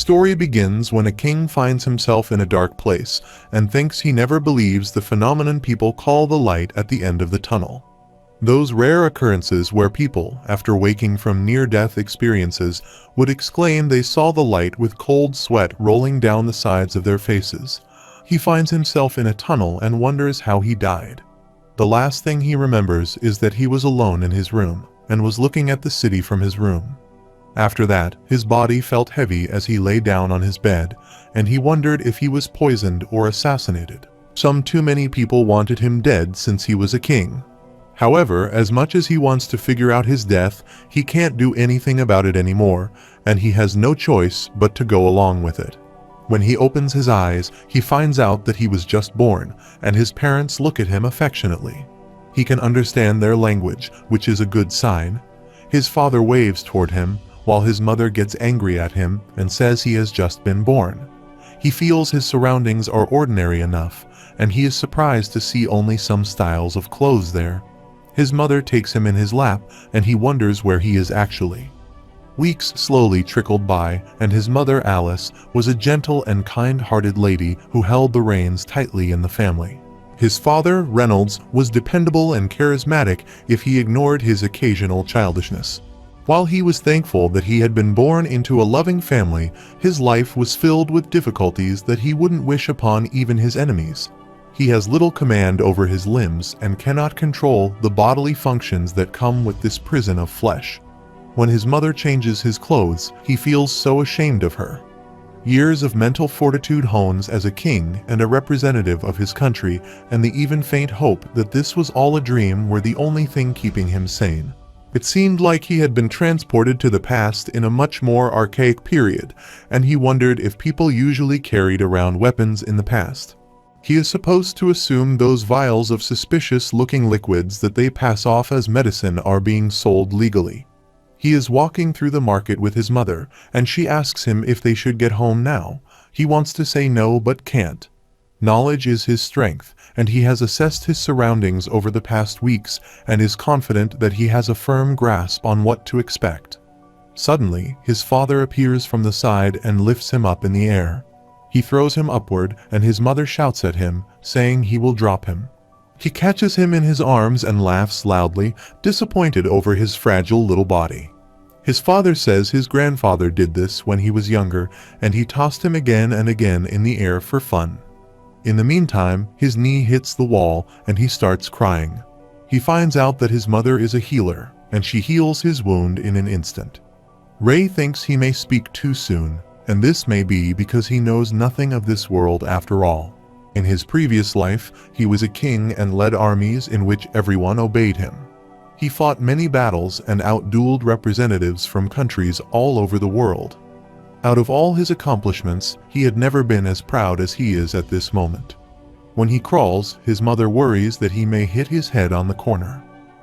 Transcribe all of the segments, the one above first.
story begins when a king finds himself in a dark place and thinks he never believes the phenomenon people call the light at the end of the tunnel. Those rare occurrences where people, after waking from near-death experiences, would exclaim they saw the light with cold sweat rolling down the sides of their faces. He finds himself in a tunnel and wonders how he died. The last thing he remembers is that he was alone in his room and was looking at the city from his room. After that, his body felt heavy as he lay down on his bed, and he wondered if he was poisoned or assassinated. Some too many people wanted him dead since he was a king. However, as much as he wants to figure out his death, he can't do anything about it anymore, and he has no choice but to go along with it. When he opens his eyes, he finds out that he was just born, and his parents look at him affectionately. He can understand their language, which is a good sign. His father waves toward him, while his mother gets angry at him and says he has just been born. He feels his surroundings are ordinary enough, and he is surprised to see only some styles of clothes there. His mother takes him in his lap, and he wonders where he is actually. Weeks slowly trickled by, and his mother, Alice, was a gentle and kind-hearted lady who held the reins tightly in the family. His father, Reynolds, was dependable and charismatic if he ignored his occasional childishness. While he was thankful that he had been born into a loving family, his life was filled with difficulties that he wouldn't wish upon even his enemies. He has little command over his limbs and cannot control the bodily functions that come with this prison of flesh. When his mother changes his clothes, he feels so ashamed of her. Years of mental fortitude hones as a king and a representative of his country, and the even faint hope that this was all a dream were the only thing keeping him sane. It seemed like he had been transported to the past in a much more archaic period, and he wondered if people usually carried around weapons in the past. He is supposed to assume those vials of suspicious-looking liquids that they pass off as medicine are being sold legally. He is walking through the market with his mother, and she asks him if they should get home now. He wants to say no but can't. Knowledge is his strength, and he has assessed his surroundings over the past weeks and is confident that he has a firm grasp on what to expect. Suddenly, his father appears from the side and lifts him up in the air. He throws him upward, and his mother shouts at him, saying he will drop him. He catches him in his arms and laughs loudly, disappointed over his fragile little body. His father says his grandfather did this when he was younger, and he tossed him again and again in the air for fun. In the meantime, his knee hits the wall, and he starts crying. He finds out that his mother is a healer, and she heals his wound in an instant. Ray thinks he may speak too soon, and this may be because he knows nothing of this world after all. In his previous life, he was a king and led armies in which everyone obeyed him. He fought many battles and outdueled representatives from countries all over the world. Out of all his accomplishments, he had never been as proud as he is at this moment. When he crawls, his mother worries that he may hit his head on the corner.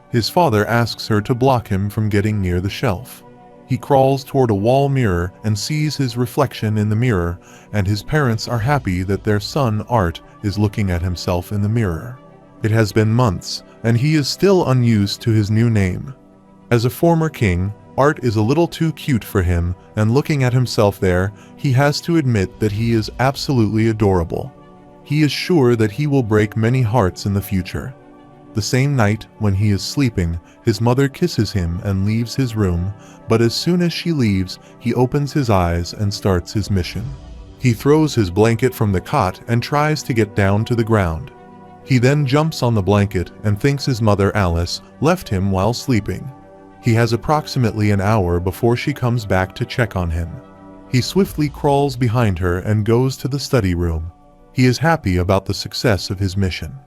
His father asks her to block him from getting near the shelf. He crawls toward a wall mirror and sees his reflection in the mirror, and his parents are happy that their son, Art, is looking at himself in the mirror. It has been months, and he is still unused to his new name. As a former king, Art is a little too cute for him, and looking at himself there, he has to admit that he is absolutely adorable. He is sure that he will break many hearts in the future. The same night, when he is sleeping, his mother kisses him and leaves his room, but as soon as she leaves, he opens his eyes and starts his mission. He throws his blanket from the cot and tries to get down to the ground. He then jumps on the blanket and thinks his mother, Alice, left him while sleeping. He has approximately an hour before she comes back to check on him. He swiftly crawls behind her and goes to the study room. He is happy about the success of his mission.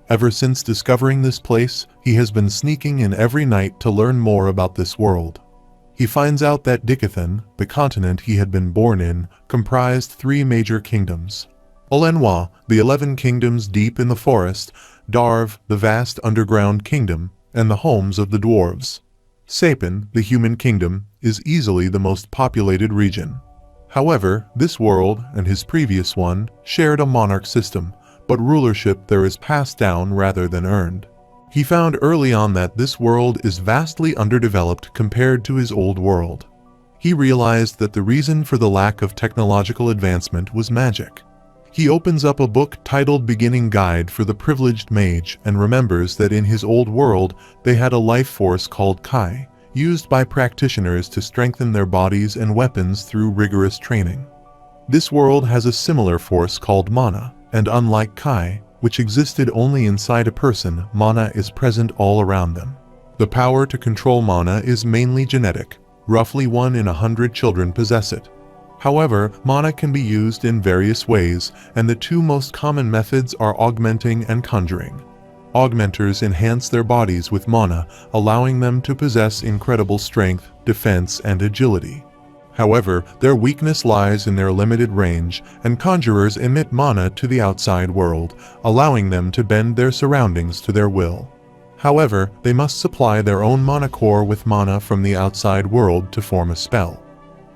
Ever since discovering this place, he has been sneaking in every night to learn more about this world. He finds out that Dikathan, the continent he had been born in, comprised 3 major kingdoms. Olenwa, the 11 kingdoms deep in the forest, Darv, the vast underground kingdom, and the homes of the dwarves. Sapin, the human kingdom, is easily the most populated region. However, this world, and his previous one, shared a monarch system, but rulership there is passed down rather than earned. He found early on that this world is vastly underdeveloped compared to his old world. He realized that the reason for the lack of technological advancement was magic. He opens up a book titled Beginning Guide for the Privileged Mage and remembers that in his old world they had a life force called Kai, used by practitioners to strengthen their bodies and weapons through rigorous training. This world has a similar force called mana, and unlike Kai, which existed only inside a person, mana is present all around them. The power to control mana is mainly genetic. Roughly 1 in 100 children possess it. However, mana can be used in various ways, and the two most common methods are augmenting and conjuring. Augmenters enhance their bodies with mana, allowing them to possess incredible strength, defense, and agility. However, their weakness lies in their limited range, and conjurers emit mana to the outside world, allowing them to bend their surroundings to their will. However, they must supply their own mana core with mana from the outside world to form a spell.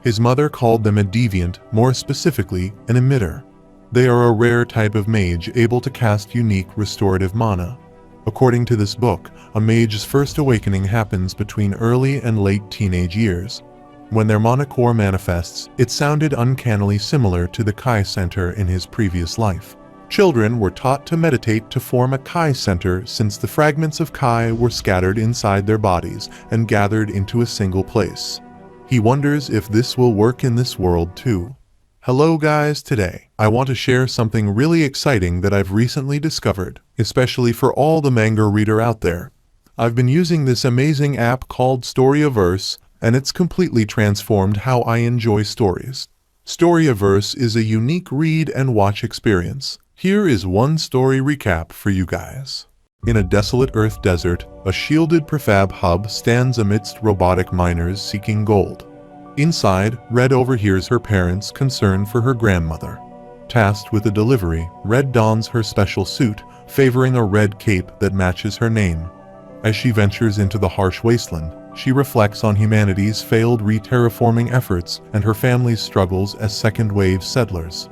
His mother called them a deviant, more specifically, an emitter. They are a rare type of mage able to cast unique restorative mana. According to this book, a mage's first awakening happens between early and late teenage years. When their mana core manifests, it sounded uncannily similar to the Kai center in his previous life. Children were taught to meditate to form a Kai center since the fragments of Kai were scattered inside their bodies and gathered into a single place. He wonders if this will work in this world too. Hello guys, today I want to share something really exciting that I've recently discovered, especially for all the manga reader out there. I've been using this amazing app called Storyaverse, and it's completely transformed how I enjoy stories. Storyaverse is a unique read and watch experience. Here is one story recap for you guys. In a desolate Earth desert, a shielded prefab hub stands amidst robotic miners seeking gold. Inside, Red overhears her parents' concern for her grandmother. Tasked with a delivery, Red dons her special suit, favoring a red cape that matches her name. As she ventures into the harsh wasteland, she reflects on humanity's failed re-terraforming efforts and her family's struggles as second-wave settlers.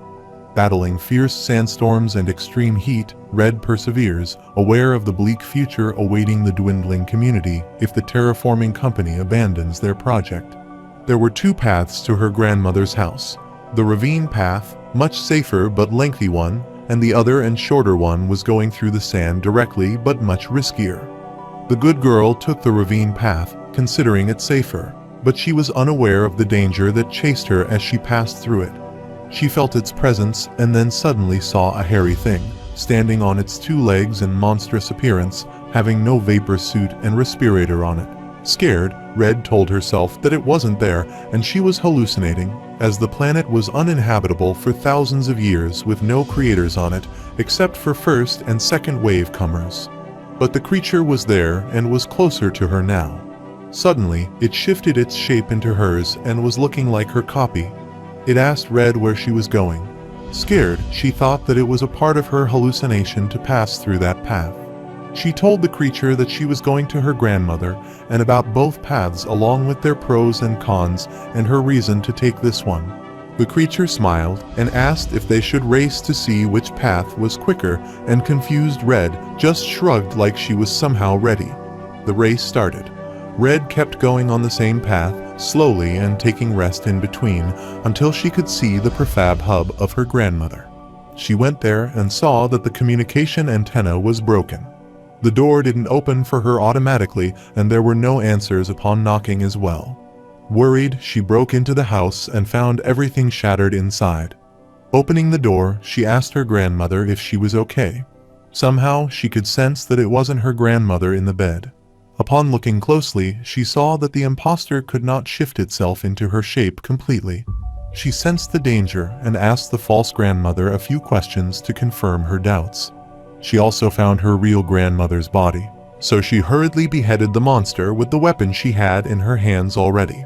Battling fierce sandstorms and extreme heat, Red perseveres, aware of the bleak future awaiting the dwindling community if the terraforming company abandons their project. There were two paths to her grandmother's house. The ravine path, much safer but lengthy one, and the other and shorter one was going through the sand directly but much riskier. The good girl took the ravine path, considering it safer, but she was unaware of the danger that chased her as she passed through it. She felt its presence and then suddenly saw a hairy thing, standing on its two legs in monstrous appearance, having no vapor suit and respirator on it. Scared, Red told herself that it wasn't there and she was hallucinating, as the planet was uninhabitable for thousands of years with no creators on it, except for first and second wave comers. But the creature was there and was closer to her now. Suddenly, it shifted its shape into hers and was looking like her copy. It asked Red where she was going. Scared, she thought that it was a part of her hallucination to pass through that path. She told the creature that she was going to her grandmother and about both paths along with their pros and cons and her reason to take this one. The creature smiled and asked if they should race to see which path was quicker, and confused Red just shrugged like she was somehow ready. The race started. Red kept going on the same path, slowly and taking rest in between, until she could see the prefab hub of her grandmother. She went there and saw that the communication antenna was broken. The door didn't open for her automatically, and there were no answers upon knocking as well. Worried, she broke into the house and found everything shattered inside. Opening the door, she asked her grandmother if she was okay. Somehow, she could sense that it wasn't her grandmother in the bed. Upon looking closely, she saw that the imposter could not shift itself into her shape completely. She sensed the danger and asked the false grandmother a few questions to confirm her doubts. She also found her real grandmother's body, so she hurriedly beheaded the monster with the weapon she had in her hands already.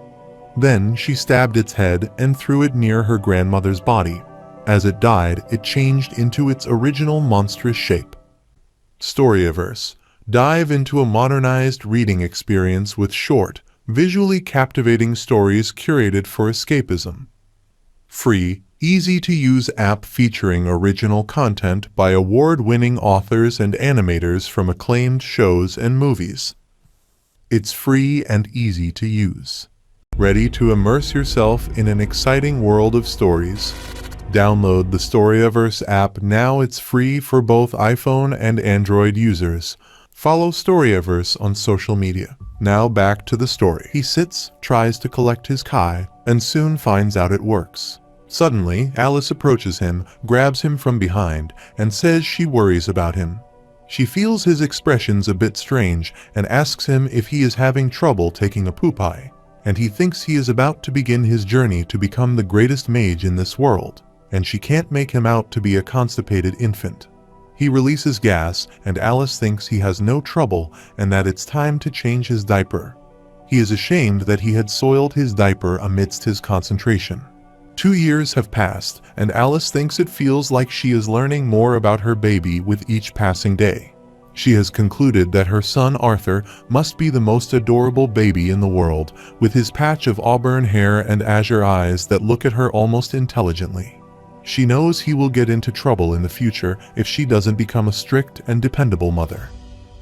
Then she stabbed its head and threw it near her grandmother's body. As it died, it changed into its original monstrous shape. Storyaverse. Dive into a modernized reading experience with short, visually captivating stories curated for escapism. Free, easy-to-use app featuring original content by award-winning authors and animators from acclaimed shows and movies. It's free and easy to use. Ready to immerse yourself in an exciting world of stories? Download the Storyverse app now. It's free for both iPhone and Android users. Follow Storyverse on social media. Now back to the story. He sits, tries to collect his kai, and soon finds out it works. Suddenly, Alice approaches him, grabs him from behind, and says she worries about him. She feels his expressions a bit strange and asks him if he is having trouble taking a pupai, and he thinks he is about to begin his journey to become the greatest mage in this world, and she can't make him out to be a constipated infant. He releases gas, and Alice thinks he has no trouble and that it's time to change his diaper. He is ashamed that he had soiled his diaper amidst his concentration. 2 years have passed, and Alice thinks it feels like she is learning more about her baby with each passing day. She has concluded that her son Arthur must be the most adorable baby in the world, with his patch of auburn hair and azure eyes that look at her almost intelligently. She knows he will get into trouble in the future if she doesn't become a strict and dependable mother.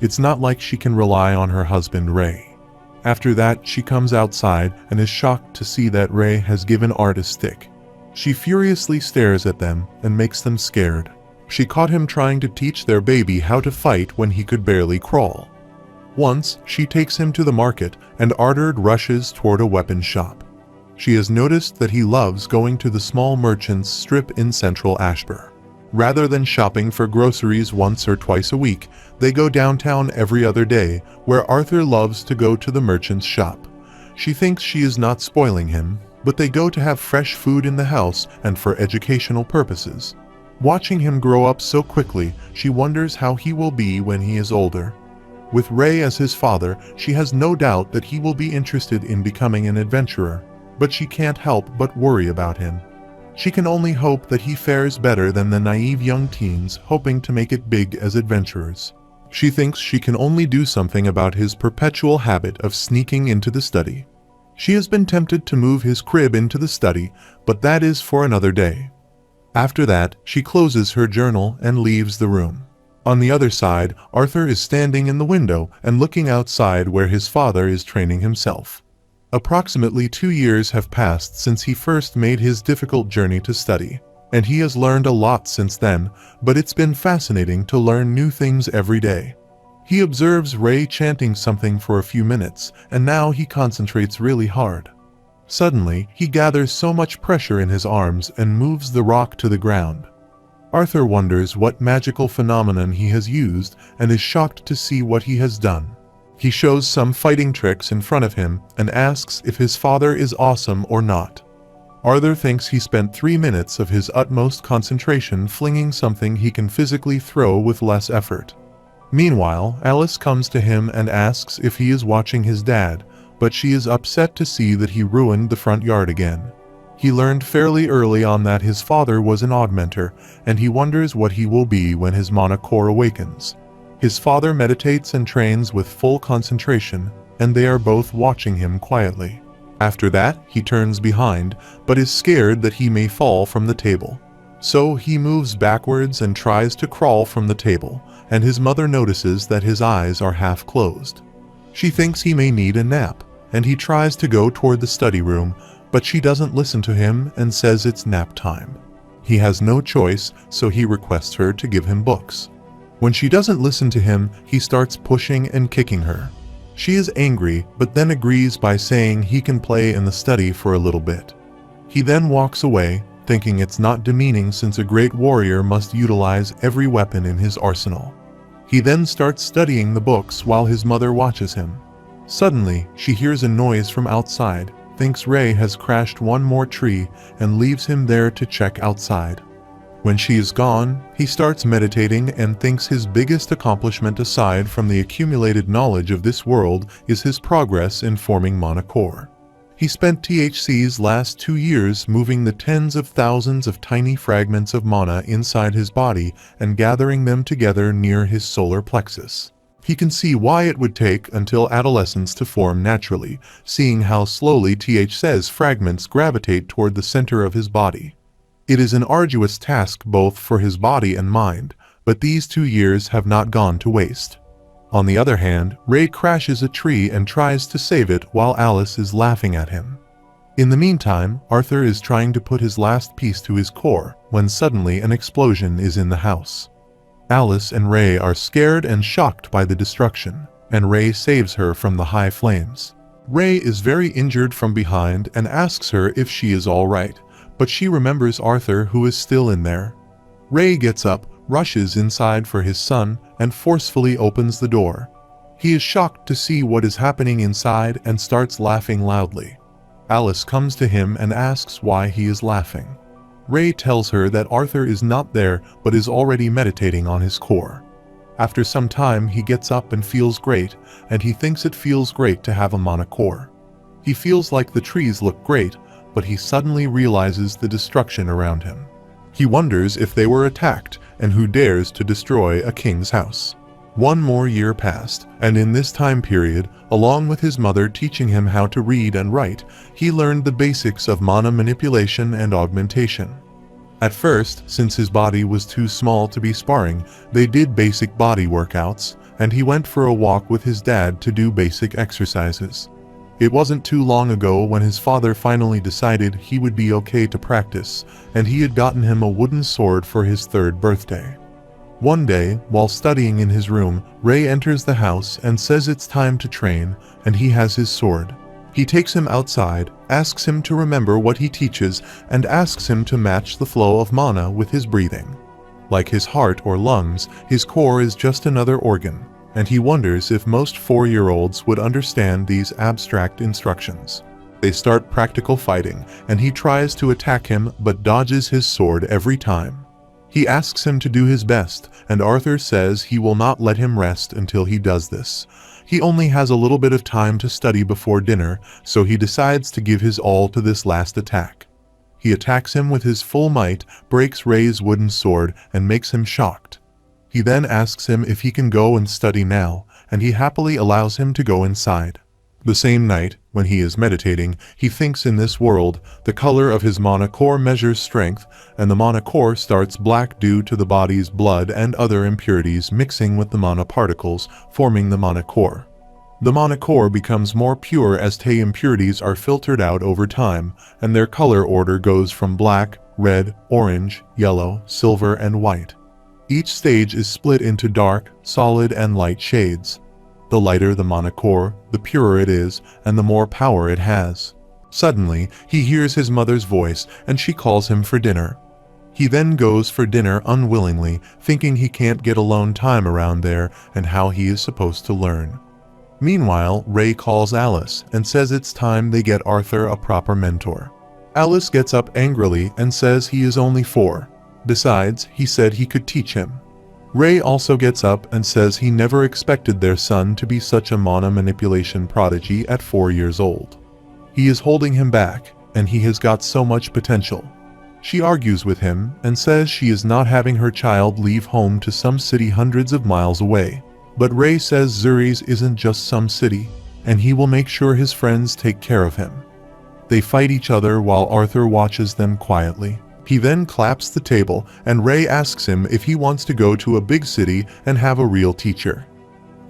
It's not like she can rely on her husband Ray. After that, she comes outside and is shocked to see that Ray has given Art a stick. She furiously stares at them and makes them scared. She caught him trying to teach their baby how to fight when he could barely crawl. Once, she takes him to the market and Arthur rushes toward a weapon shop. She has noticed that he loves going to the small merchant's strip in central Ashbur. Rather than shopping for groceries once or twice a week, they go downtown every other day, where Arthur loves to go to the merchant's shop. She thinks she is not spoiling him, but they go to have fresh food in the house and for educational purposes. Watching him grow up so quickly, she wonders how he will be when he is older. With Ray as his father, she has no doubt that he will be interested in becoming an adventurer, but she can't help but worry about him. She can only hope that he fares better than the naive young teens hoping to make it big as adventurers. She thinks she can only do something about his perpetual habit of sneaking into the study. She has been tempted to move his crib into the study, but that is for another day. After that, she closes her journal and leaves the room. On the other side, Arthur is standing in the window and looking outside where his father is training himself. Approximately 2 years have passed since he first made his difficult journey to study, and he has learned a lot since then, but it's been fascinating to learn new things every day. He observes Ray chanting something for a few minutes, and now he concentrates really hard. Suddenly, he gathers so much pressure in his arms and moves the rock to the ground. Arthur wonders what magical phenomenon he has used and is shocked to see what he has done. He shows some fighting tricks in front of him and asks if his father is awesome or not. Arthur thinks he spent 3 minutes of his utmost concentration flinging something he can physically throw with less effort. Meanwhile, Alice comes to him and asks if he is watching his dad, but she is upset to see that he ruined the front yard again. He learned fairly early on that his father was an augmenter, and he wonders what he will be when his mana core awakens. His father meditates and trains with full concentration, and they are both watching him quietly. After that, he turns behind, but is scared that he may fall from the table. So he moves backwards and tries to crawl from the table, and his mother notices that his eyes are half closed. She thinks he may need a nap, and he tries to go toward the study room, but she doesn't listen to him and says it's nap time. He has no choice, so he requests her to give him books. When she doesn't listen to him, he starts pushing and kicking her. She is angry, but then agrees by saying he can play in the study for a little bit. He then walks away, thinking it's not demeaning since a great warrior must utilize every weapon in his arsenal. He then starts studying the books while his mother watches him. Suddenly, she hears a noise from outside, thinks Ray has crashed one more tree, and leaves him there to check outside. When she is gone, he starts meditating and thinks his biggest accomplishment aside from the accumulated knowledge of this world is his progress in forming mana core. He spent THC's last 2 years moving the tens of thousands of tiny fragments of mana inside his body and gathering them together near his solar plexus. He can see why it would take until adolescence to form naturally, seeing how slowly THC's fragments gravitate toward the center of his body. It is an arduous task both for his body and mind, but these 2 years have not gone to waste. On the other hand, Ray crashes a tree and tries to save it while Alice is laughing at him. In the meantime, Arthur is trying to put his last piece to his core when suddenly an explosion is in the house. Alice and Ray are scared and shocked by the destruction, and Ray saves her from the high flames. Ray is very injured from behind and asks her if she is all right, but she remembers Arthur, who is still in there. Ray gets up, rushes inside for his son, and forcefully opens the door. He is shocked to see what is happening inside and starts laughing loudly. Alice comes to him and asks why he is laughing. Ray tells her that Arthur is not there but is already meditating on his core. After some time he gets up and feels great, and he thinks it feels great to have a mana core. He feels like the trees look great, but he suddenly realizes the destruction around him. He wonders if they were attacked and who dares to destroy a king's house. One more year passed, and in this time period, along with his mother teaching him how to read and write, he learned the basics of mana manipulation and augmentation. At first, since his body was too small to be sparring, they did basic body workouts, and he went for a walk with his dad to do basic exercises. It wasn't too long ago when his father finally decided he would be okay to practice, and he had gotten him a wooden sword for his 3rd birthday. One day, while studying in his room, Ray enters the house and says it's time to train, and he has his sword. He takes him outside, asks him to remember what he teaches, and asks him to match the flow of mana with his breathing. Like his heart or lungs, his core is just another organ, and he wonders if most 4-year-olds would understand these abstract instructions. They start practical fighting, and he tries to attack him but dodges his sword every time. He asks him to do his best, and Arthur says he will not let him rest until he does this. He only has a little bit of time to study before dinner, so he decides to give his all to this last attack. He attacks him with his full might, breaks Ray's wooden sword, and makes him shocked. He then asks him if he can go and study now, and he happily allows him to go inside. The same night, when he is meditating, he thinks in this world, the color of his mana core measures strength, and the mana core starts black due to the body's blood and other impurities mixing with the mana particles, forming the mana core. The mana core becomes more pure as Te impurities are filtered out over time, and their color order goes from black, red, orange, yellow, silver, and white. Each stage is split into dark, solid, and light shades. The lighter the mana core, the purer it is, and the more power it has. Suddenly, he hears his mother's voice, and she calls him for dinner. He then goes for dinner unwillingly, thinking he can't get alone time around there and how he is supposed to learn. Meanwhile, Ray calls Alice and says it's time they get Arthur a proper mentor. Alice gets up angrily and says he is only 4. Besides, he said he could teach him. Ray also gets up and says he never expected their son to be such a mana manipulation prodigy at 4 years old. He is holding him back, and he has got so much potential. She argues with him and says she is not having her child leave home to some city hundreds of miles away. But Ray says Zuri's isn't just some city, and he will make sure his friends take care of him. They fight each other while Arthur watches them quietly. He then claps the table, and Ray asks him if he wants to go to a big city and have a real teacher.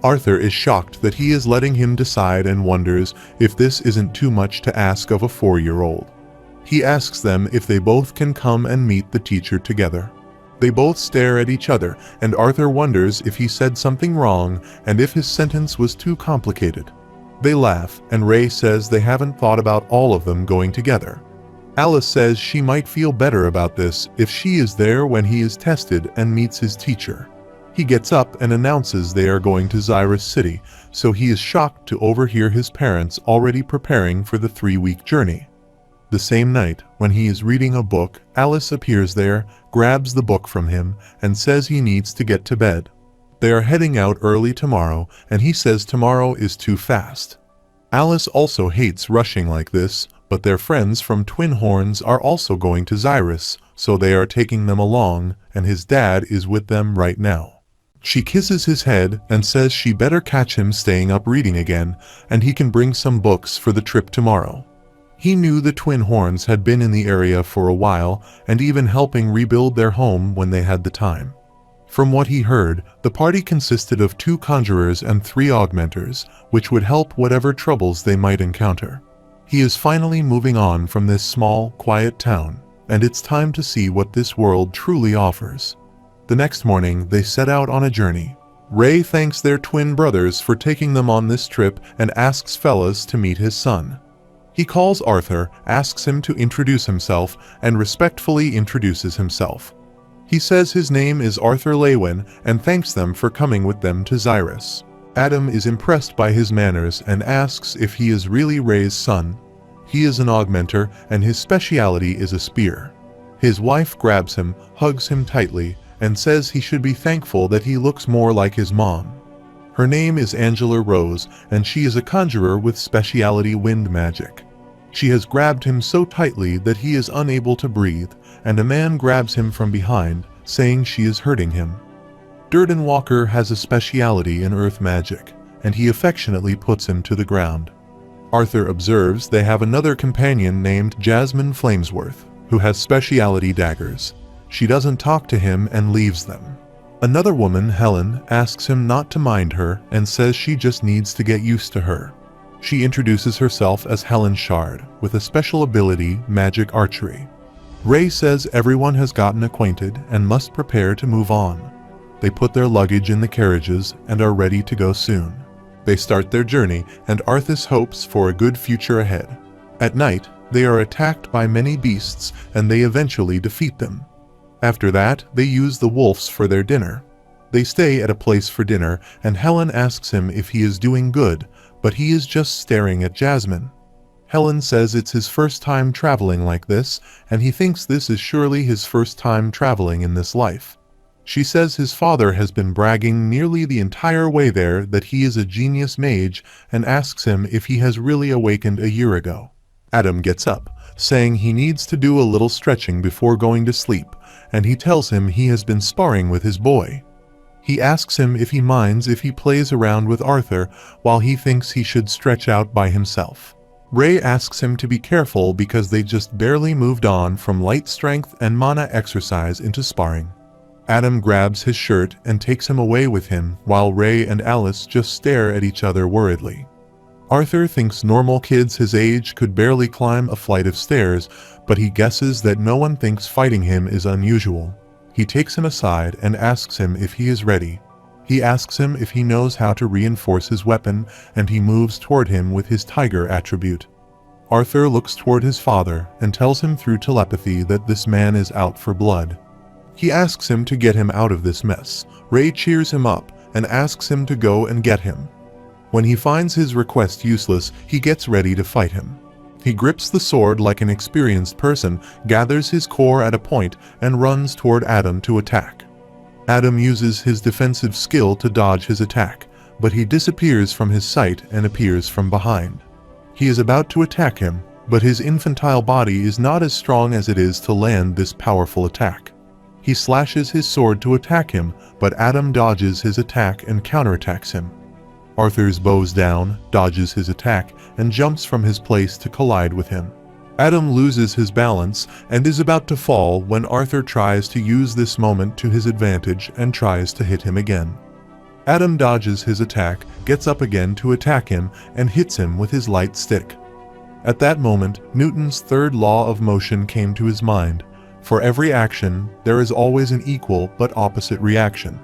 Arthur is shocked that he is letting him decide and wonders if this isn't too much to ask of a 4-year-old. He asks them if they both can come and meet the teacher together. They both stare at each other, and Arthur wonders if he said something wrong and if his sentence was too complicated. They laugh, and Ray says they haven't thought about all of them going together. Alice says she might feel better about this if she is there when he is tested and meets his teacher. He gets up and announces they are going to Zyrus City, so he is shocked to overhear his parents already preparing for the 3-week journey. The same night, when he is reading a book, Alice appears there, grabs the book from him, and says he needs to get to bed. They are heading out early tomorrow, and he says tomorrow is too fast. Alice also hates rushing like this, but their friends from Twin Horns are also going to Zyrus, so they are taking them along, and his dad is with them right now. She kisses his head and says she better catch him staying up reading again, and he can bring some books for the trip tomorrow. He knew the Twin Horns had been in the area for a while, and even helping rebuild their home when they had the time. From what he heard, the party consisted of 2 conjurers and 3 augmenters, which would help whatever troubles they might encounter. He is finally moving on from this small, quiet town, and it's time to see what this world truly offers. The next morning, they set out on a journey. Ray thanks their twin brothers for taking them on this trip and asks Fellas to meet his son. He calls Arthur, asks him to introduce himself, and respectfully introduces himself. He says his name is Arthur Lewin and thanks them for coming with them to Xyrus. Adam is impressed by his manners and asks if he is really Ray's son. He is an augmenter and his speciality is a spear. His wife grabs him, hugs him tightly, and says he should be thankful that he looks more like his mom. Her name is Angela Rose, and she is a conjurer with specialty wind magic. She has grabbed him so tightly that he is unable to breathe, and a man grabs him from behind, saying she is hurting him. Durden Walker has a specialty in earth magic, and he affectionately puts him to the ground. Arthur observes they have another companion named Jasmine Flamesworth, who has specialty daggers. She doesn't talk to him and leaves them. Another woman, Helen, asks him not to mind her and says she just needs to get used to her. She introduces herself as Helen Shard, with a special ability, magic archery. Ray says everyone has gotten acquainted and must prepare to move on. They put their luggage in the carriages and are ready to go soon. They start their journey and Arthur hopes for a good future ahead. At night, they are attacked by many beasts and they eventually defeat them. After that, they use the wolves for their dinner. They stay at a place for dinner, and Helen asks him if he is doing good, but he is just staring at Jasmine. Helen says it's his first time traveling like this, and he thinks this is surely his first time traveling in this life. She says his father has been bragging nearly the entire way there that he is a genius mage, and asks him if he has really awakened a year ago. Adam gets up, saying he needs to do a little stretching before going to sleep, and he tells him he has been sparring with his boy. He asks him if he minds if he plays around with Arthur while he thinks he should stretch out by himself. Ray asks him to be careful because they just barely moved on from light strength and mana exercise into sparring. Adam grabs his shirt and takes him away with him while Ray and Alice just stare at each other worriedly. Arthur thinks normal kids his age could barely climb a flight of stairs, but he guesses that no one thinks fighting him is unusual. He takes him aside and asks him if he is ready. He asks him if he knows how to reinforce his weapon, and he moves toward him with his tiger attribute. Arthur looks toward his father and tells him through telepathy that this man is out for blood. He asks him to get him out of this mess. Ray cheers him up and asks him to go and get him. When he finds his request useless, he gets ready to fight him. He grips the sword like an experienced person, gathers his core at a point, and runs toward Adam to attack. Adam uses his defensive skill to dodge his attack, but he disappears from his sight and appears from behind. He is about to attack him, but his infantile body is not as strong as it is to land this powerful attack. He slashes his sword to attack him, but Adam dodges his attack and counterattacks him. Arthur's bows down, dodges his attack, and jumps from his place to collide with him. Adam loses his balance and is about to fall when Arthur tries to use this moment to his advantage and tries to hit him again. Adam dodges his attack, gets up again to attack him, and hits him with his light stick. At that moment, Newton's third law of motion came to his mind. For every action, there is always an equal but opposite reaction.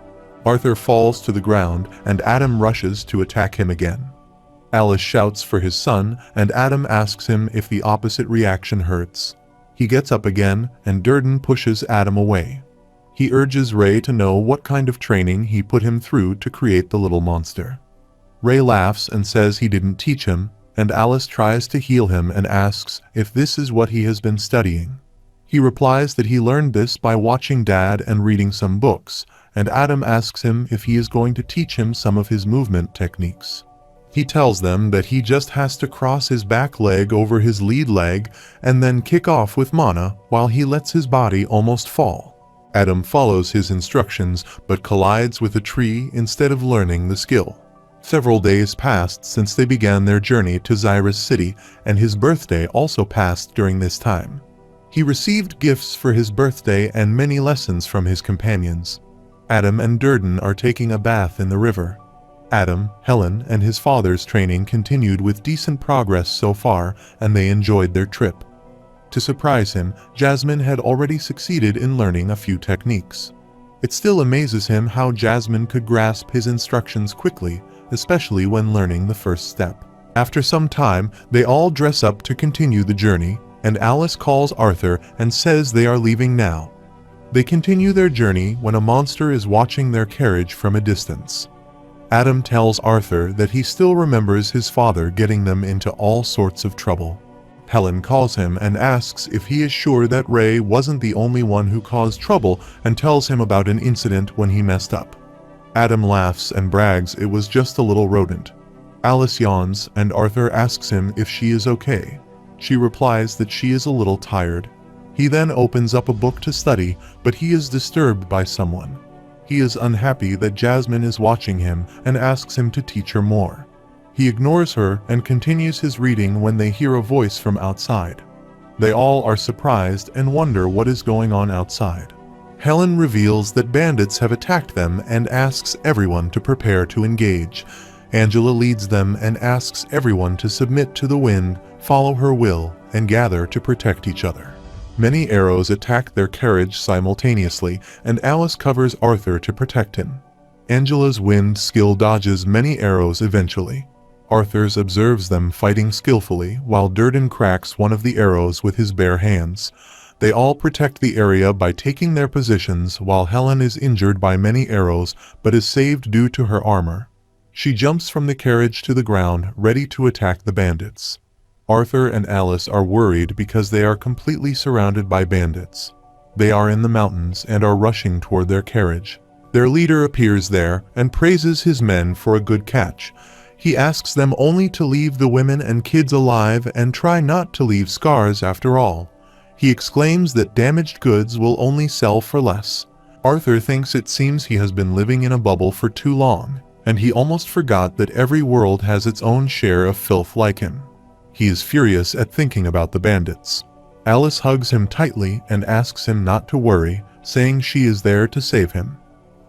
Arthur falls to the ground, and Adam rushes to attack him again. Alice shouts for his son, and Adam asks him if the opposite reaction hurts. He gets up again, and Durden pushes Adam away. He urges Ray to know what kind of training he put him through to create the little monster. Ray laughs and says he didn't teach him, and Alice tries to heal him and asks if this is what he has been studying. He replies that he learned this by watching Dad and reading some books, and Adam asks him if he is going to teach him some of his movement techniques. He tells them that he just has to cross his back leg over his lead leg and then kick off with mana while he lets his body almost fall. Adam follows his instructions but collides with a tree instead of learning the skill. Several days passed since they began their journey to Xyrus City, and his birthday also passed during this time. He received gifts for his birthday and many lessons from his companions. Adam and Durden are taking a bath in the river. Adam, Helen, and his father's training continued with decent progress so far, and they enjoyed their trip. To surprise him, Jasmine had already succeeded in learning a few techniques. It still amazes him how Jasmine could grasp his instructions quickly, especially when learning the first step. After some time, they all dress up to continue the journey, and Alice calls Arthur and says they are leaving now. They continue their journey when a monster is watching their carriage from a distance. Adam tells Arthur that he still remembers his father getting them into all sorts of trouble. Helen calls him and asks if he is sure that Ray wasn't the only one who caused trouble and tells him about an incident when he messed up. Adam laughs and brags it was just a little rodent. Alice yawns and Arthur asks him if she is okay. She replies that she is a little tired. He then opens up a book to study, but he is disturbed by someone. He is unhappy that Jasmine is watching him and asks him to teach her more. He ignores her and continues his reading when they hear a voice from outside. They all are surprised and wonder what is going on outside. Helen reveals that bandits have attacked them and asks everyone to prepare to engage. Angela leads them and asks everyone to submit to the wind, follow her will, and gather to protect each other. Many arrows attack their carriage simultaneously, and Alice covers Arthur to protect him. Angela's wind skill dodges many arrows eventually. Arthur's observes them fighting skillfully, while Durden cracks one of the arrows with his bare hands. They all protect the area by taking their positions, while Helen is injured by many arrows but is saved due to her armor. She jumps from the carriage to the ground, ready to attack the bandits. Arthur and Alice are worried because they are completely surrounded by bandits. They are in the mountains and are rushing toward their carriage. Their leader appears there and praises his men for a good catch. He asks them only to leave the women and kids alive and try not to leave scars after all. He exclaims that damaged goods will only sell for less. Arthur thinks it seems he has been living in a bubble for too long, and he almost forgot that every world has its own share of filth like him. He is furious at thinking about the bandits. Alice hugs him tightly and asks him not to worry, saying she is there to save him.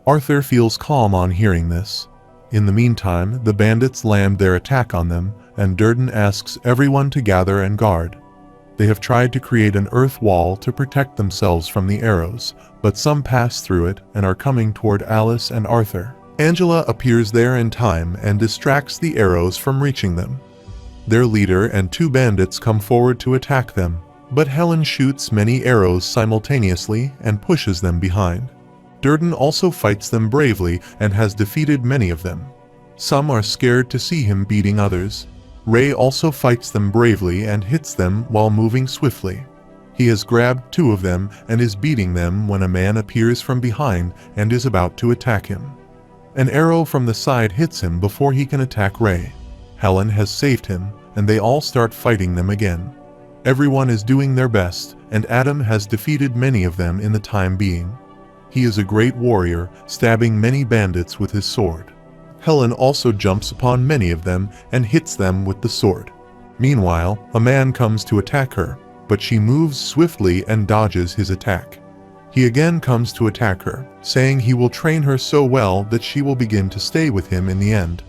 Arthur feels calm on hearing this. In the meantime, the bandits land their attack on them, and Durden asks everyone to gather and guard. They have tried to create an earth wall to protect themselves from the arrows, but some pass through it and are coming toward Alice and Arthur. Angela appears there in time and distracts the arrows from reaching them. Their leader and two bandits come forward to attack them, but Helen shoots many arrows simultaneously and pushes them behind. Durden also fights them bravely and has defeated many of them. Some are scared to see him beating others. Ray also fights them bravely and hits them while moving swiftly. He has grabbed two of them and is beating them when a man appears from behind and is about to attack him. An arrow from the side hits him before he can attack Ray. Helen has saved him, and they all start fighting them again. Everyone is doing their best, and Adam has defeated many of them in the time being. He is a great warrior, stabbing many bandits with his sword. Helen also jumps upon many of them and hits them with the sword. Meanwhile, a man comes to attack her, but she moves swiftly and dodges his attack. He again comes to attack her, saying he will train her so well that she will begin to stay with him in the end.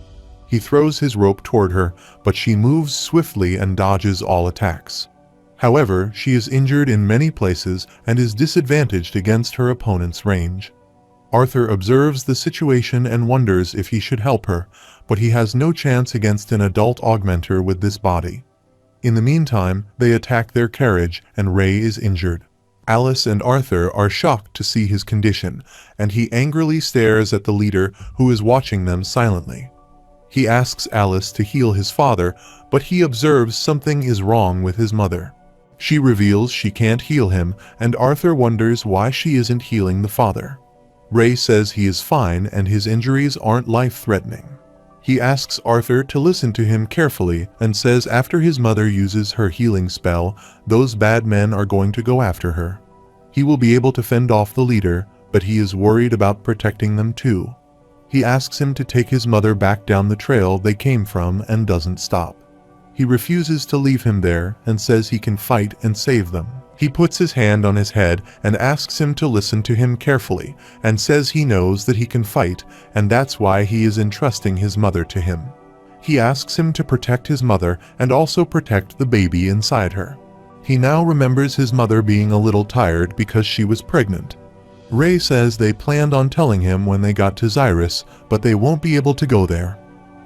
He throws his rope toward her, but she moves swiftly and dodges all attacks. However, she is injured in many places and is disadvantaged against her opponent's range. Arthur observes the situation and wonders if he should help her, but he has no chance against an adult augmenter with this body. In the meantime, they attack their carriage and Ray is injured. Alice and Arthur are shocked to see his condition, and he angrily stares at the leader who is watching them silently. He asks Alice to heal his father, but he observes something is wrong with his mother. She reveals she can't heal him, and Arthur wonders why she isn't healing the father. Ray says he is fine and his injuries aren't life-threatening. He asks Arthur to listen to him carefully and says after his mother uses her healing spell, those bad men are going to go after her. He will be able to fend off the leader, but he is worried about protecting them too. He asks him to take his mother back down the trail they came from and doesn't stop. He refuses to leave him there and says he can fight and save them. He puts his hand on his head and asks him to listen to him carefully, and says he knows that he can fight, and that's why he is entrusting his mother to him. He asks him to protect his mother and also protect the baby inside her. He now remembers his mother being a little tired because she was pregnant. Ray says they planned on telling him when they got to Xyrus, but they won't be able to go there.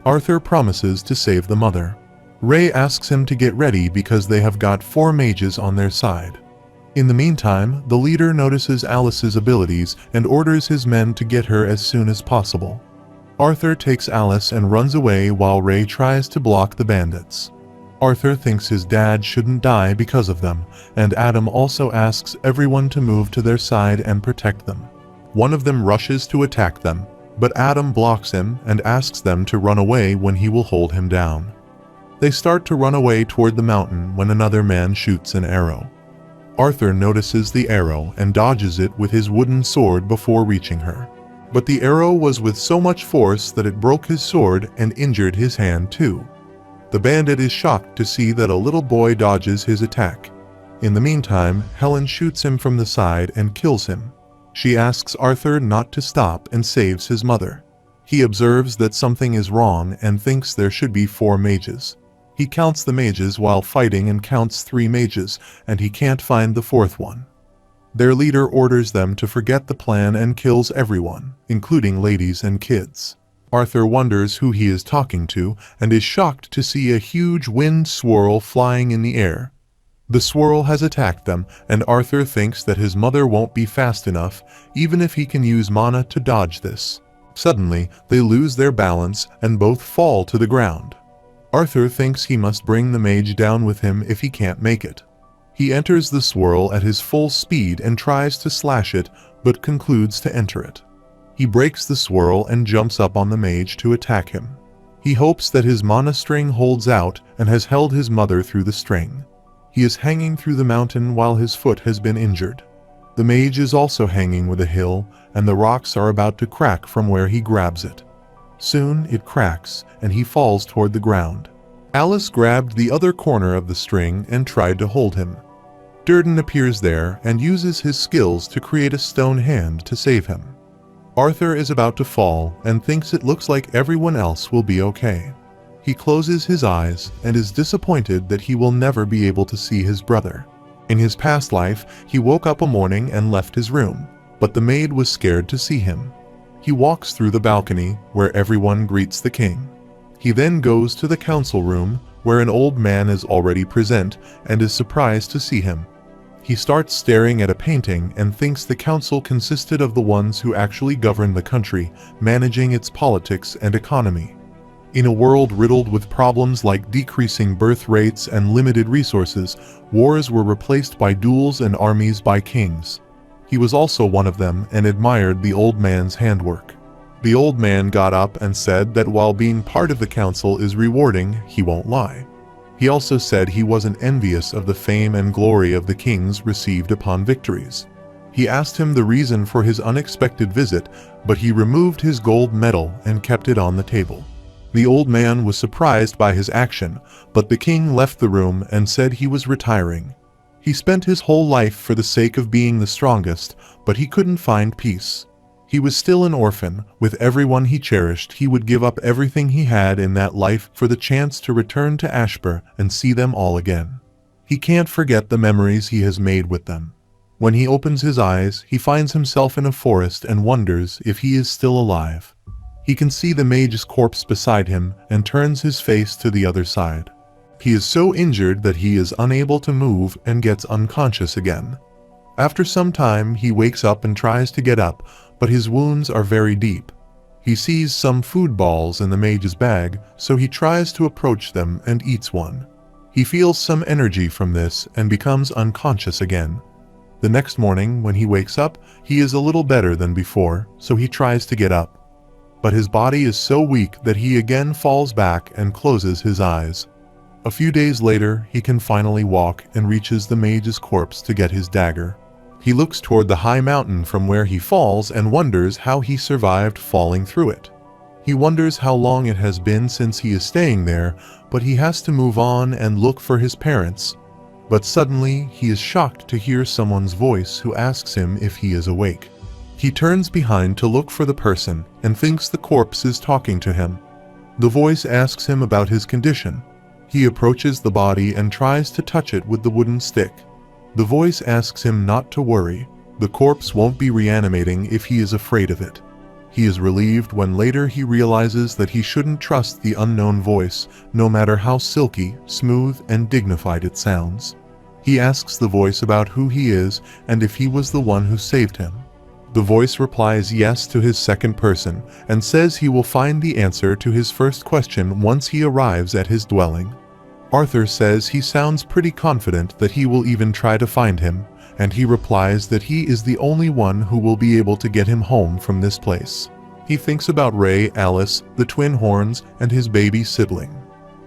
Arthur promises to save the mother. Ray asks him to get ready because they have got 4 mages on their side. In the meantime, the leader notices Alice's abilities and orders his men to get her as soon as possible. Arthur takes Alice and runs away while Ray tries to block the bandits. Arthur thinks his dad shouldn't die because of them, and Adam also asks everyone to move to their side and protect them. One of them rushes to attack them, but Adam blocks him and asks them to run away when he will hold him down. They start to run away toward the mountain when another man shoots an arrow. Arthur notices the arrow and dodges it with his wooden sword before reaching her. But the arrow was with so much force that it broke his sword and injured his hand too. The bandit is shocked to see that a little boy dodges his attack. In the meantime, Helen shoots him from the side and kills him. She asks Arthur not to stop and saves his mother. He observes that something is wrong and thinks there should be 4 mages. He counts the mages while fighting and counts 3 mages, and he can't find the 4th one. Their leader orders them to forget the plan and kills everyone, including ladies and kids. Arthur wonders who he is talking to and is shocked to see a huge wind swirl flying in the air. The swirl has attacked them, and Arthur thinks that his mother won't be fast enough, even if he can use mana to dodge this. Suddenly, they lose their balance and both fall to the ground. Arthur thinks he must bring the mage down with him if he can't make it. He enters the swirl at his full speed and tries to slash it, but concludes to enter it. He breaks the swirl and jumps up on the mage to attack him. He hopes that his mana string holds out and has held his mother through the string. He is hanging through the mountain while his foot has been injured. The mage is also hanging with a hill, and the rocks are about to crack from where he grabs it. Soon it cracks, and he falls toward the ground. Alice grabbed the other corner of the string and tried to hold him. Durden appears there and uses his skills to create a stone hand to save him. Arthur is about to fall and thinks it looks like everyone else will be okay. He closes his eyes and is disappointed that he will never be able to see his brother. In his past life, he woke up a morning and left his room, but the maid was scared to see him. He walks through the balcony, where everyone greets the king. He then goes to the council room, where an old man is already present and is surprised to see him. He starts staring at a painting and thinks the council consisted of the ones who actually govern the country, managing its politics and economy. In a world riddled with problems like decreasing birth rates and limited resources, wars were replaced by duels and armies by kings. He was also one of them and admired the old man's handwork. The old man got up and said that while being part of the council is rewarding, he won't lie. He also said he wasn't envious of the fame and glory of the kings received upon victories. He asked him the reason for his unexpected visit, but he removed his gold medal and kept it on the table. The old man was surprised by his action, but the king left the room and said he was retiring. He spent his whole life for the sake of being the strongest, but he couldn't find peace. He was still an orphan. With everyone he cherished, he would give up everything he had in that life for the chance to return to Ashbur and see them all again. He can't forget the memories he has made with them. When he opens his eyes, he finds himself in a forest and wonders if he is still alive. He can see the mage's corpse beside him and turns his face to the other side. He is so injured that he is unable to move and gets unconscious again. After some time, he wakes up and tries to get up, but his wounds are very deep. He sees some food balls in the mage's bag, so he tries to approach them and eats one. He feels some energy from this and becomes unconscious again. The next morning, when he wakes up, he is a little better than before, so he tries to get up. But his body is so weak that he again falls back and closes his eyes. A few days later, he can finally walk and reaches the mage's corpse to get his dagger. He looks toward the high mountain from where he falls and wonders how he survived falling through it. He wonders how long it has been since he is staying there, but he has to move on and look for his parents. But suddenly, he is shocked to hear someone's voice who asks him if he is awake. He turns behind to look for the person and thinks the corpse is talking to him. The voice asks him about his condition. He approaches the body and tries to touch it with the wooden stick. The voice asks him not to worry. The corpse won't be reanimating if he is afraid of it. He is relieved when later he realizes that he shouldn't trust the unknown voice, no matter how silky, smooth, and dignified it sounds. He asks the voice about who he is and if he was the one who saved him. The voice replies yes to his second person and says he will find the answer to his first question once he arrives at his dwelling. Arthur says he sounds pretty confident that he will even try to find him, and he replies that he is the only one who will be able to get him home from this place. He thinks about Ray, Alice, the twin horns, and his baby sibling.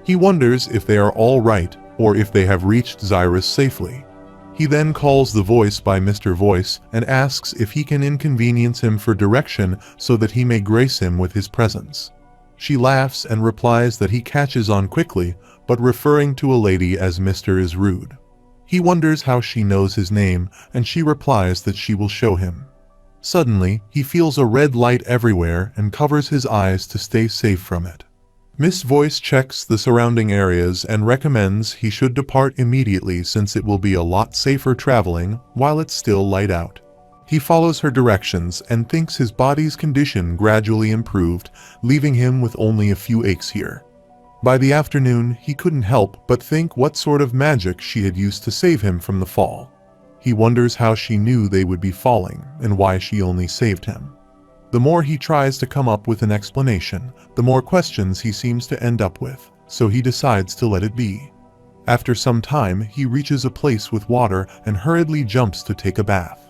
He wonders if they are all right or if they have reached Xyrus safely. He then calls the voice by Mr. Voice and asks if he can inconvenience him for direction so that he may grace him with his presence. She laughs and replies that he catches on quickly, but referring to a lady as Mr. is rude. He wonders how she knows his name, and she replies that she will show him. Suddenly, he feels a red light everywhere and covers his eyes to stay safe from it. Miss Voice checks the surrounding areas and recommends he should depart immediately since it will be a lot safer traveling while it's still light out. He follows her directions and thinks his body's condition gradually improved, leaving him with only a few aches here. By the afternoon, he couldn't help but think what sort of magic she had used to save him from the fall. He wonders how she knew they would be falling and why she only saved him. The more he tries to come up with an explanation, the more questions he seems to end up with, so he decides to let it be. After some time, he reaches a place with water and hurriedly jumps to take a bath.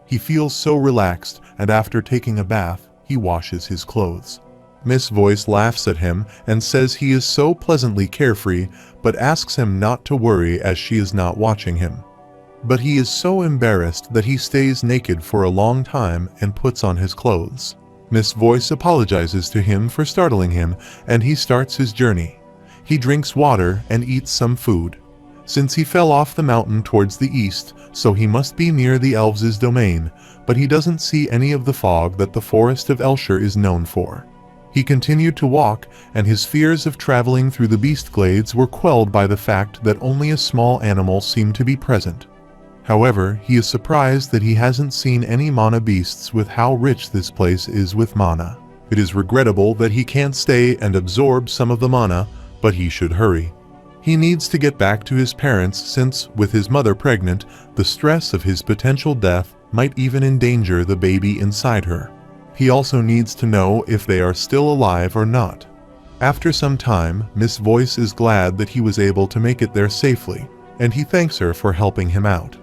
He feels so relaxed, and after taking a bath, he washes his clothes. Miss Voice laughs at him and says he is so pleasantly carefree, but asks him not to worry as she is not watching him. But he is so embarrassed that he stays naked for a long time and puts on his clothes. Miss Voice apologizes to him for startling him, and he starts his journey. He drinks water and eats some food. Since he fell off the mountain towards the east, so he must be near the elves' domain, but he doesn't see any of the fog that the forest of Elshire is known for. He continued to walk, and his fears of traveling through the beast glades were quelled by the fact that only a small animal seemed to be present. However, he is surprised that he hasn't seen any mana beasts with how rich this place is with mana. It is regrettable that he can't stay and absorb some of the mana, but he should hurry. He needs to get back to his parents since, with his mother pregnant, the stress of his potential death might even endanger the baby inside her. He also needs to know if they are still alive or not. After some time, Miss Voice is glad that he was able to make it there safely, and he thanks her for helping him out.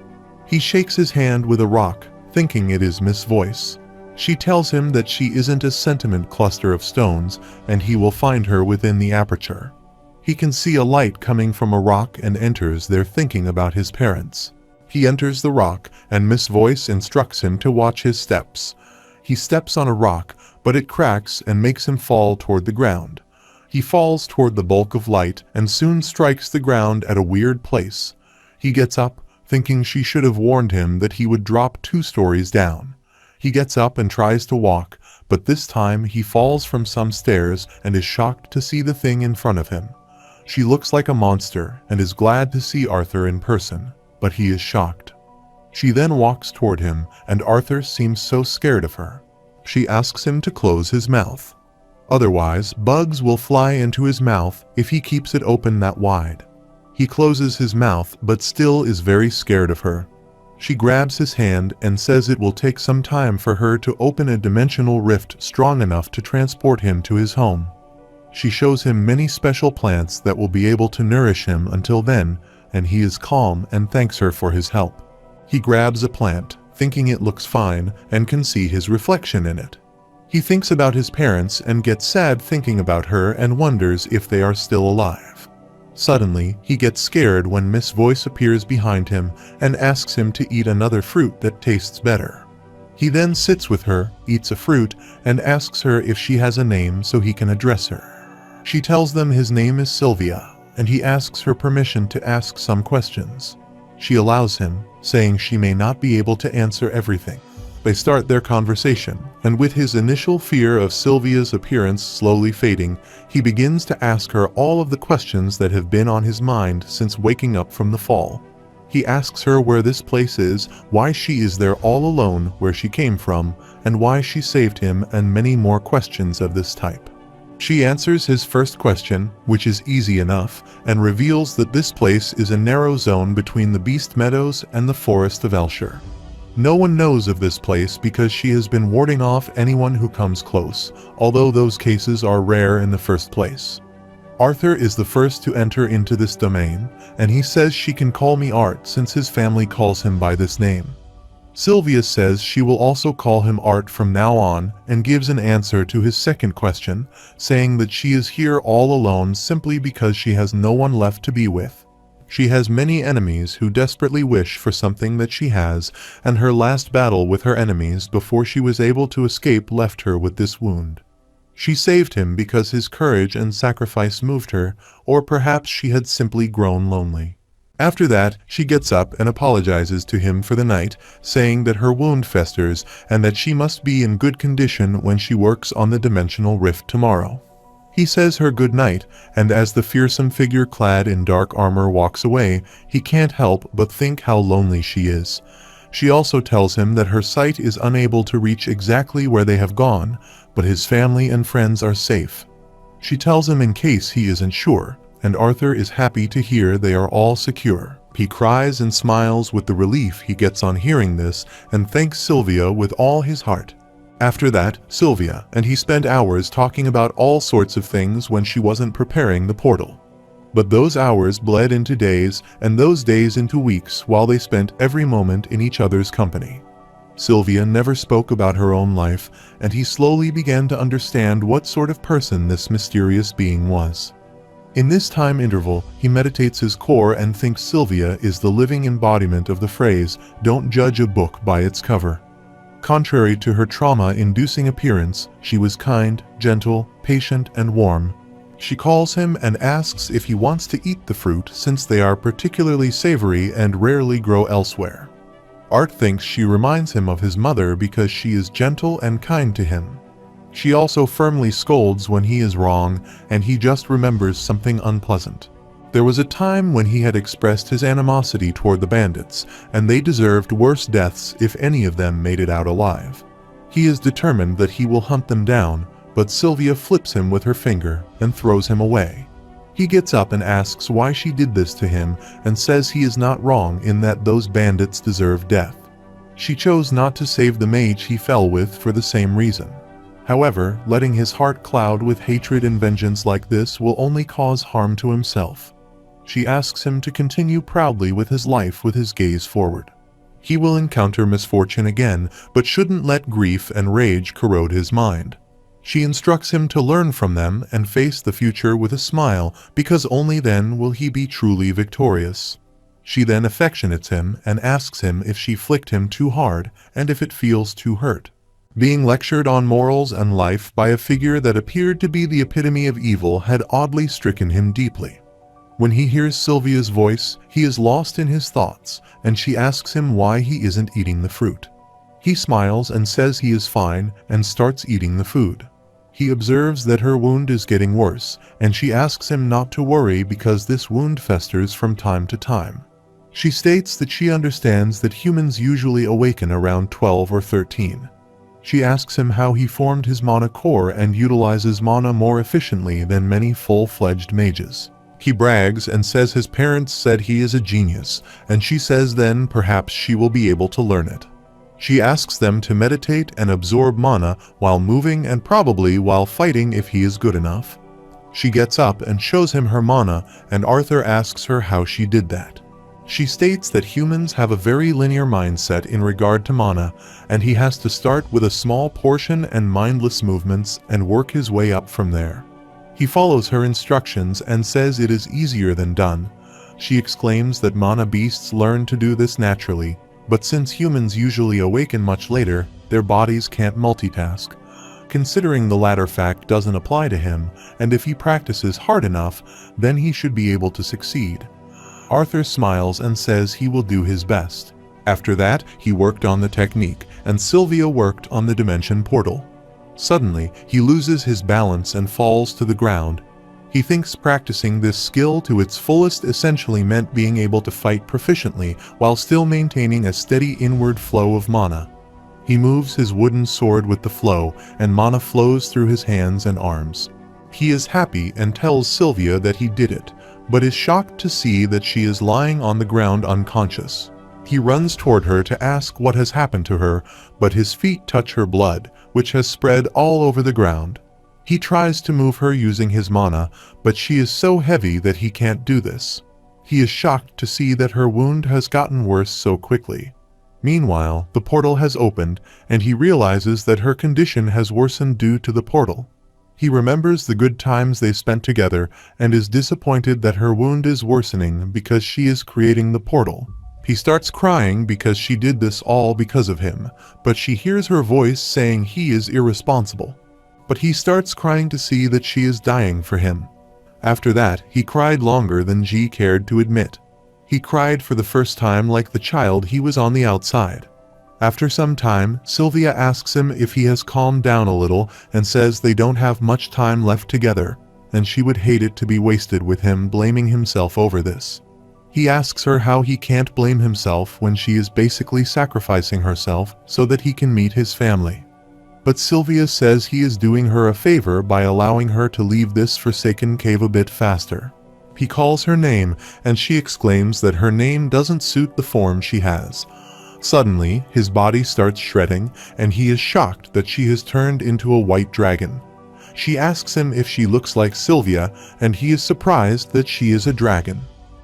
He shakes his hand with a rock, thinking it is Miss Voice. She tells him that she isn't a sentiment cluster of stones, and he will find her within the aperture. He can see a light coming from a rock and enters there thinking about his parents. He enters the rock, and Miss Voice instructs him to watch his steps. He steps on a rock, but it cracks and makes him fall toward the ground. He falls toward the bulk of light and soon strikes the ground at a weird place. He gets up, thinking she should have warned him that he would drop 2 stories down. He gets up and tries to walk, but this time he falls from some stairs and is shocked to see the thing in front of him. She looks like a monster and is glad to see Arthur in person, but he is shocked. She then walks toward him, and Arthur seems so scared of her. She asks him to close his mouth. Otherwise, bugs will fly into his mouth if he keeps it open that wide. He closes his mouth but still is very scared of her. She grabs his hand and says it will take some time for her to open a dimensional rift strong enough to transport him to his home. She shows him many special plants that will be able to nourish him until then, and he is calm and thanks her for his help. He grabs a plant, thinking it looks fine, and can see his reflection in it. He thinks about his parents and gets sad thinking about her and wonders if they are still alive. Suddenly, he gets scared when Miss Voice appears behind him and asks him to eat another fruit that tastes better. He then sits with her, eats a fruit, and asks her if she has a name so he can address her. She tells them his name is Sylvia, and he asks her permission to ask some questions. She allows him, saying she may not be able to answer everything. They start their conversation, and with his initial fear of Sylvia's appearance slowly fading, he begins to ask her all of the questions that have been on his mind since waking up from the fall. He asks her where this place is, why she is there all alone, where she came from, and why she saved him, and many more questions of this type. She answers his first question, which is easy enough, and reveals that this place is a narrow zone between the Beast Meadows and the Forest of Elshire. No one knows of this place because she has been warding off anyone who comes close, although those cases are rare in the first place. Arthur is the first to enter into this domain, and he says she can call me Art since his family calls him by this name. Sylvia says she will also call him Art from now on and gives an answer to his second question, saying that she is here all alone simply because she has no one left to be with. She has many enemies who desperately wish for something that she has, and her last battle with her enemies before she was able to escape left her with this wound. She saved him because his courage and sacrifice moved her, or perhaps she had simply grown lonely. After that, she gets up and apologizes to him for the night, saying that her wound festers and that she must be in good condition when she works on the dimensional rift tomorrow. He says her good night, and as the fearsome figure clad in dark armor walks away, he can't help but think how lonely she is. She also tells him that her sight is unable to reach exactly where they have gone, but his family and friends are safe. She tells him in case he isn't sure, and Arthur is happy to hear they are all secure. He cries and smiles with the relief he gets on hearing this and thanks Sylvia with all his heart. After that, Sylvia and he spent hours talking about all sorts of things when she wasn't preparing the portal. But those hours bled into days, and those days into weeks, while they spent every moment in each other's company. Sylvia never spoke about her own life, and he slowly began to understand what sort of person this mysterious being was. In this time interval, he meditates his core and thinks Sylvia is the living embodiment of the phrase, "Don't judge a book by its cover." Contrary to her trauma-inducing appearance, she was kind, gentle, patient, and warm. She calls him and asks if he wants to eat the fruit since they are particularly savory and rarely grow elsewhere. Art thinks she reminds him of his mother because she is gentle and kind to him. She also firmly scolds when he is wrong and he just remembers something unpleasant. There was a time when he had expressed his animosity toward the bandits, and they deserved worse deaths if any of them made it out alive. He is determined that he will hunt them down, but Sylvia flips him with her finger and throws him away. He gets up and asks why she did this to him and says he is not wrong in that those bandits deserve death. She chose not to save the mage he fell with for the same reason. However, letting his heart cloud with hatred and vengeance like this will only cause harm to himself. She asks him to continue proudly with his life with his gaze forward. He will encounter misfortune again, but shouldn't let grief and rage corrode his mind. She instructs him to learn from them and face the future with a smile, because only then will he be truly victorious. She then affectionates him and asks him if she flicked him too hard and if it feels too hurt. Being lectured on morals and life by a figure that appeared to be the epitome of evil had oddly stricken him deeply. When he hears Sylvia's voice, he is lost in his thoughts, and she asks him why he isn't eating the fruit. He smiles and says he is fine and starts eating the food. He observes that her wound is getting worse, and she asks him not to worry because this wound festers from time to time. She states that she understands that humans usually awaken around 12 or 13. She asks him how he formed his mana core and utilizes mana more efficiently than many full-fledged mages. He brags and says his parents said he is a genius, and she says then perhaps she will be able to learn it. She asks them to meditate and absorb mana while moving and probably while fighting if he is good enough. She gets up and shows him her mana, and Arthur asks her how she did that. She states that humans have a very linear mindset in regard to mana, and he has to start with a small portion and mindless movements and work his way up from there. He follows her instructions and says it is easier than done. She exclaims that mana beasts learn to do this naturally, but since humans usually awaken much later, their bodies can't multitask. Considering the latter fact doesn't apply to him, and if he practices hard enough, then he should be able to succeed. Arthur smiles and says he will do his best. After that, he worked on the technique, and Sylvia worked on the dimension portal. Suddenly, he loses his balance and falls to the ground. He thinks practicing this skill to its fullest essentially meant being able to fight proficiently while still maintaining a steady inward flow of mana. He moves his wooden sword with the flow, and mana flows through his hands and arms. He is happy and tells Sylvia that he did it, but is shocked to see that she is lying on the ground unconscious. He runs toward her to ask what has happened to her, but his feet touch her blood, which has spread all over the ground. He tries to move her using his mana, but she is so heavy that he can't do this. He is shocked to see that her wound has gotten worse so quickly. Meanwhile, the portal has opened, and he realizes that her condition has worsened due to the portal. He remembers the good times they spent together and is disappointed that her wound is worsening because she is creating the portal. He starts crying because she did this all because of him, but she hears her voice saying he is irresponsible. But he starts crying to see that she is dying for him. After that, he cried longer than G cared to admit. He cried for the first time like the child he was on the outside. After some time, Sylvia asks him if he has calmed down a little and says they don't have much time left together, and she would hate it to be wasted with him blaming himself over this. He asks her how he can't blame himself when she is basically sacrificing herself so that he can meet his family. But Sylvia says he is doing her a favor by allowing her to leave this forsaken cave a bit faster. He calls her name, and she exclaims that her name doesn't suit the form she has. Suddenly, his body starts shredding, and he is shocked that she has turned into a white dragon. She asks him if she looks like Sylvia, and he is surprised that she is a dragon.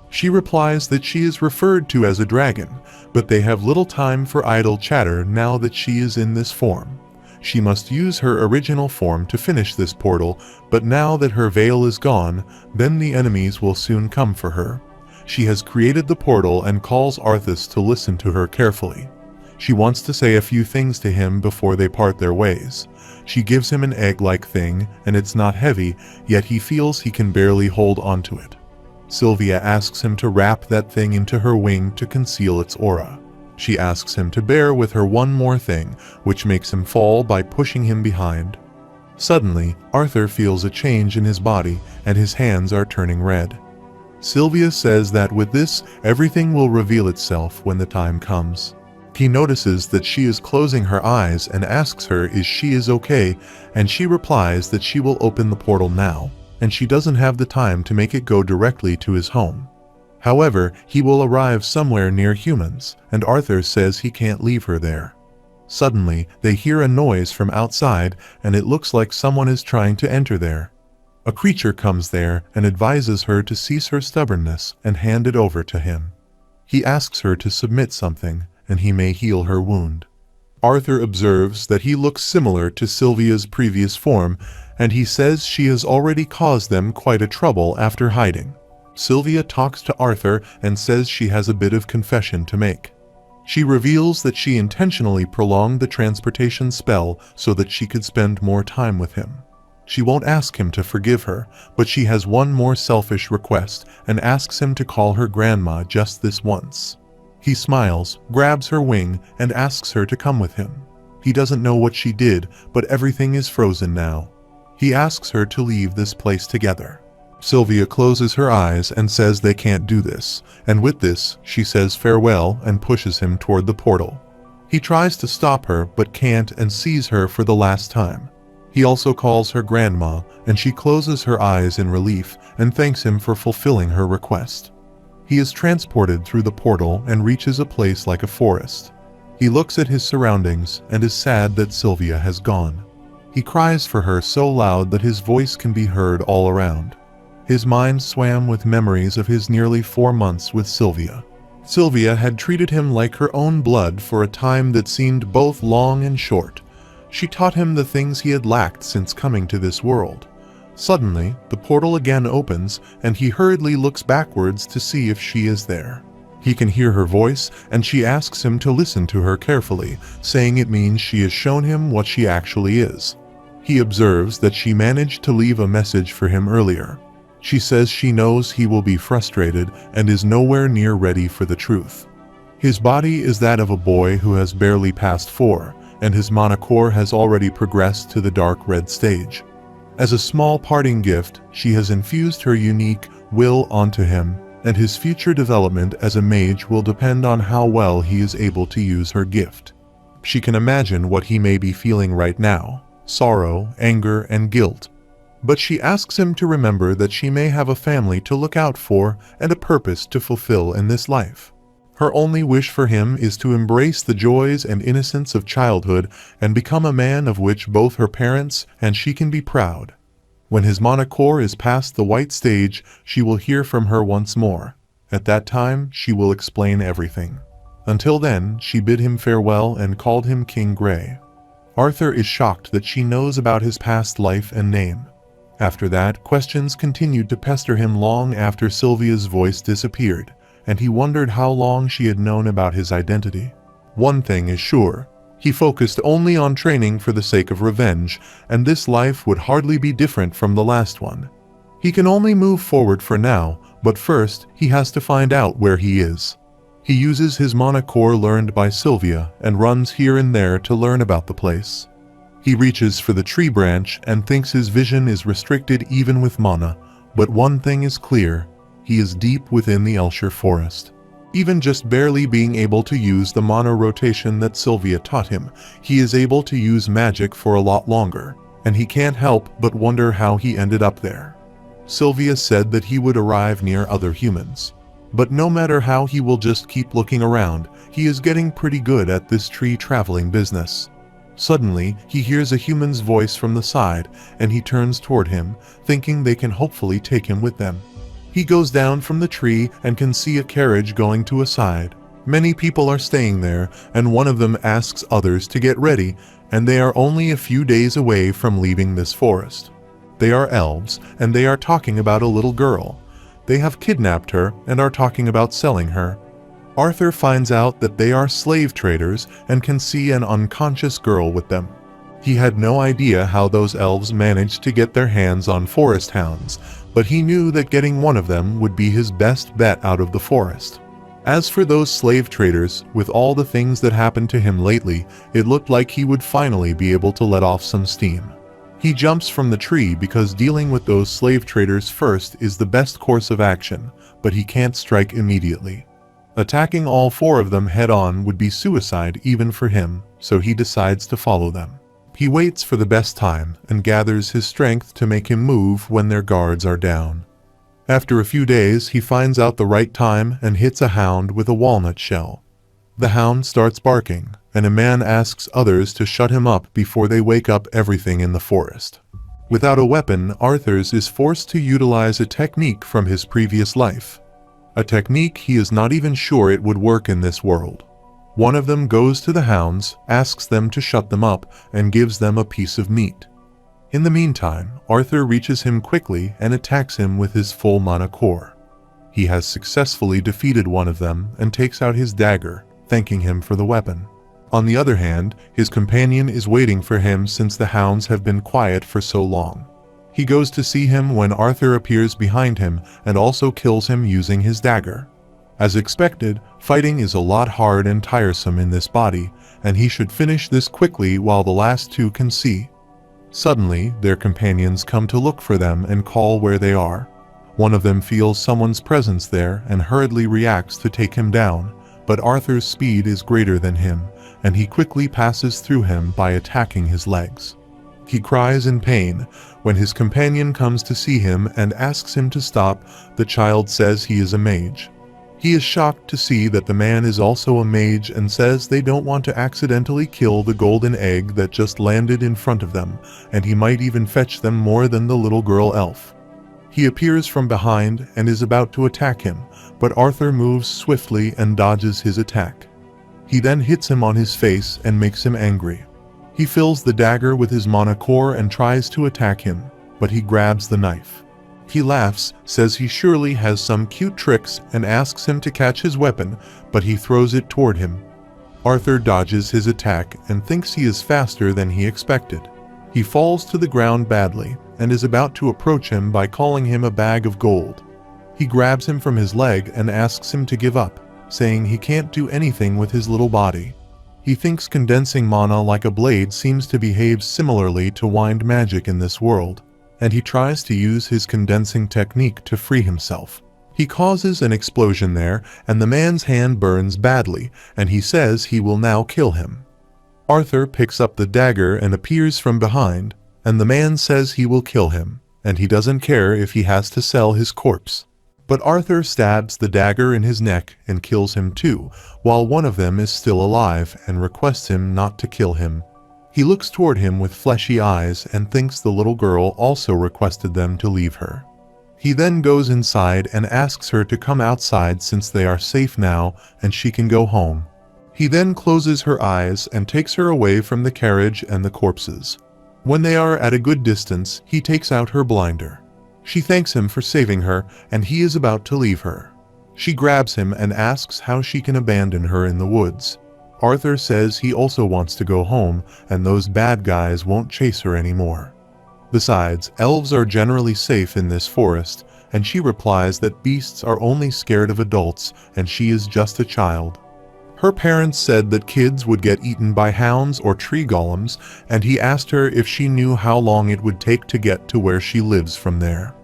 She replies that she is referred to as a dragon, but they have little time for idle chatter now that she is in this form. She must use her original form to finish this portal, but now that her veil is gone, then the enemies will soon come for her. She has created the portal and calls Arthas to listen to her carefully. She wants to say a few things to him before they part their ways. She gives him an egg-like thing, and it's not heavy, yet he feels he can barely hold onto it. Sylvia asks him to wrap that thing into her wing to conceal its aura. She asks him to bear with her one more thing, which makes him fall by pushing him behind. Suddenly, Arthur feels a change in his body, and his hands are turning red. Sylvia says that with this, everything will reveal itself when the time comes. He notices that she is closing her eyes and asks her if she is okay, and she replies that she will open the portal now, and she doesn't have the time to make it go directly to his home. However, he will arrive somewhere near humans, and Arthur says he can't leave her there. Suddenly, they hear a noise from outside, and it looks like someone is trying to enter there. A creature comes there and advises her to cease her stubbornness and hand it over to him. He asks her to submit something, and he may heal her wound. Arthur observes that he looks similar to Sylvia's previous form, and he says she has already caused them quite a trouble after hiding. Sylvia talks to Arthur and says she has a bit of confession to make. She reveals that she intentionally prolonged the transportation spell so that she could spend more time with him. She won't ask him to forgive her, but she has one more selfish request and asks him to call her grandma just this once. He smiles, grabs her wing, and asks her to come with him. He doesn't know what she did, but everything is frozen now. He asks her to leave this place together. Sylvia closes her eyes and says they can't do this, and with this, she says farewell and pushes him toward the portal. He tries to stop her but can't and sees her for the last time. He also calls her grandma, and she closes her eyes in relief and thanks him for fulfilling her request. He is transported through the portal and reaches a place like a forest. He looks at his surroundings and is sad that Sylvia has gone. He cries for her so loud that his voice can be heard all around. His mind swam with memories of his nearly 4 months with Sylvia. Sylvia had treated him like her own blood for a time that seemed both long and short. She taught him the things he had lacked since coming to this world. Suddenly, the portal again opens, and he hurriedly looks backwards to see if she is there. He can hear her voice, and she asks him to listen to her carefully, saying it means she has shown him what she actually is. He observes that she managed to leave a message for him earlier. She says she knows he will be frustrated and is nowhere near ready for the truth. His body is that of a boy who has barely passed 4, and his manhwa has already progressed to the dark red stage. As a small parting gift, she has infused her unique will onto him, and his future development as a mage will depend on how well he is able to use her gift. She can imagine what he may be feeling right now: sorrow, anger, and guilt. But she asks him to remember that she may have a family to look out for and a purpose to fulfill in this life. Her only wish for him is to embrace the joys and innocence of childhood and become a man of which both her parents and she can be proud. When his manhwa is past the white stage, she will hear from her once more. At that time, she will explain everything. Until then, she bid him farewell and called him King Grey. Arthur is shocked that she knows about his past life and name. After that, questions continued to pester him long after Sylvia's voice disappeared, and he wondered how long she had known about his identity. One thing is sure: he focused only on training for the sake of revenge, and this life would hardly be different from the last one. He can only move forward for now, but first he has to find out where he is. He uses his manhwa learned by Sylvia and runs here and there to learn about the place. He reaches for the tree branch and thinks his vision is restricted even with mana, but one thing is clear: he is deep within the Elshire forest. Even just barely being able to use the mana rotation that Sylvia taught him, he is able to use magic for a lot longer, and he can't help but wonder how he ended up there. Sylvia said that he would arrive near other humans. But no matter how, he will just keep looking around. He is getting pretty good at this tree traveling business. Suddenly, he hears a human's voice from the side, and he turns toward him, thinking they can hopefully take him with them. He goes down from the tree and can see a carriage going to a side. Many people are staying there, and one of them asks others to get ready, and they are only a few days away from leaving this forest. They are elves, and they are talking about a little girl. They have kidnapped her and are talking about selling her. Arthur finds out that they are slave traders and can see an unconscious girl with them. He had no idea how those elves managed to get their hands on forest hounds, but he knew that getting one of them would be his best bet out of the forest. As for those slave traders, with all the things that happened to him lately, it looked like he would finally be able to let off some steam. He jumps from the tree because dealing with those slave traders first is the best course of action, but he can't strike immediately. Attacking all 4 of them head-on would be suicide even for him, so he decides to follow them. He waits for the best time and gathers his strength to make him move when their guards are down. After a few days, he finds out the right time and hits a hound with a walnut shell. The hound starts barking, and a man asks others to shut him up before they wake up everything in the forest. Without a weapon, Arthur is forced to utilize a technique from his previous life. A technique he is not even sure it would work in this world. One of them goes to the hounds, asks them to shut them up, and gives them a piece of meat. In the meantime, Arthur reaches him quickly and attacks him with his full manhwa. He has successfully defeated one of them and takes out his dagger, thanking him for the weapon. On the other hand, his companion is waiting for him since the hounds have been quiet for so long. He goes to see him when Arthur appears behind him and also kills him using his dagger. As expected, fighting is a lot hard and tiresome in this body, and he should finish this quickly while the last 2 can see. Suddenly, their companions come to look for them and call where they are. One of them feels someone's presence there and hurriedly reacts to take him down, but Arthur's speed is greater than him, and he quickly passes through him by attacking his legs. He cries in pain. When his companion comes to see him and asks him to stop, the child says he is a mage. He is shocked to see that the man is also a mage and says they don't want to accidentally kill the golden egg that just landed in front of them, and he might even fetch them more than the little girl elf. He appears from behind and is about to attack him, but Arthur moves swiftly and dodges his attack. He then hits him on his face and makes him angry. He fills the dagger with his manhwa and tries to attack him, but he grabs the knife. He laughs, says he surely has some cute tricks, and asks him to catch his weapon, but he throws it toward him. Arthur dodges his attack and thinks he is faster than he expected. He falls to the ground badly, and is about to approach him by calling him a bag of gold. He grabs him from his leg and asks him to give up, saying he can't do anything with his little body. He thinks condensing mana like a blade seems to behave similarly to wind magic in this world, and he tries to use his condensing technique to free himself. He causes an explosion there, and the man's hand burns badly, and he says he will now kill him. Arthur picks up the dagger and appears from behind, and the man says he will kill him, and he doesn't care if he has to sell his corpse. But Arthur stabs the dagger in his neck and kills him too, while one of them is still alive and requests him not to kill him. He looks toward him with fleshy eyes and thinks the little girl also requested them to leave her. He then goes inside and asks her to come outside since they are safe now and she can go home. He then closes her eyes and takes her away from the carriage and the corpses. When they are at a good distance, he takes out her blinder. She thanks him for saving her, and he is about to leave her. She grabs him and asks how she can abandon her in the woods. Arthur says he also wants to go home, and those bad guys won't chase her anymore. Besides, elves are generally safe in this forest, and she replies that beasts are only scared of adults, and she is just a child. Her parents said that kids would get eaten by hounds or tree golems, and he asked her if she knew how long it would take to get to where she lives from there.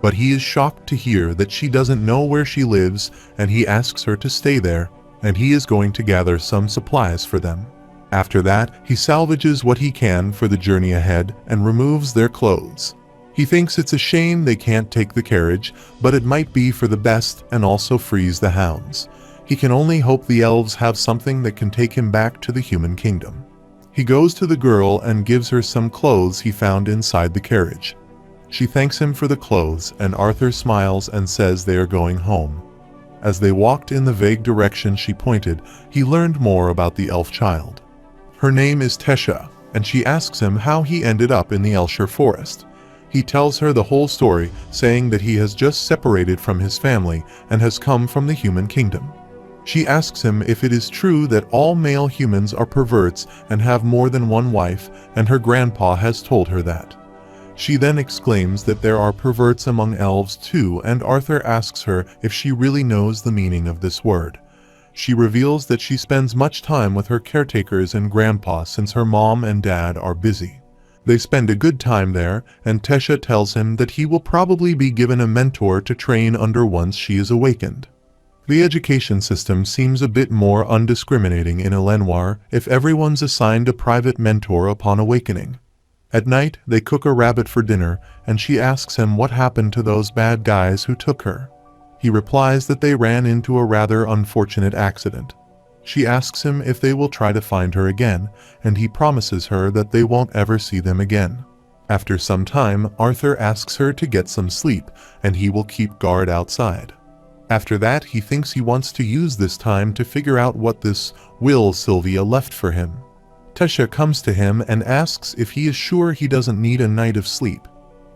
But he is shocked to hear that she doesn't know where she lives, and he asks her to stay there, and he is going to gather some supplies for them. After that, he salvages what he can for the journey ahead and removes their clothes. He thinks it's a shame they can't take the carriage, but it might be for the best and also frees the hounds. He can only hope the elves have something that can take him back to the human kingdom. He goes to the girl and gives her some clothes he found inside the carriage. She thanks him for the clothes, and Arthur smiles and says they are going home. As they walked in the vague direction she pointed, he learned more about the elf child. Her name is Tesha, and she asks him how he ended up in the Elshire forest. He tells her the whole story, saying that he has just separated from his family and has come from the human kingdom. She asks him if it is true that all male humans are perverts and have more than one wife, and her grandpa has told her that. She then exclaims that there are perverts among elves too, and Arthur asks her if she really knows the meaning of this word. She reveals that she spends much time with her caretakers and grandpa since her mom and dad are busy. They spend a good time there, and Tesha tells him that he will probably be given a mentor to train under once she is awakened. The education system seems a bit more undiscriminating in Elenwar if everyone's assigned a private mentor upon awakening. At night, they cook a rabbit for dinner, and she asks him what happened to those bad guys who took her. He replies that they ran into a rather unfortunate accident. She asks him if they will try to find her again, and he promises her that they won't ever see them again. After some time, Arthur asks her to get some sleep, and he will keep guard outside. After that, he thinks he wants to use this time to figure out what this will Sylvia left for him. Tesha comes to him and asks if he is sure he doesn't need a night of sleep.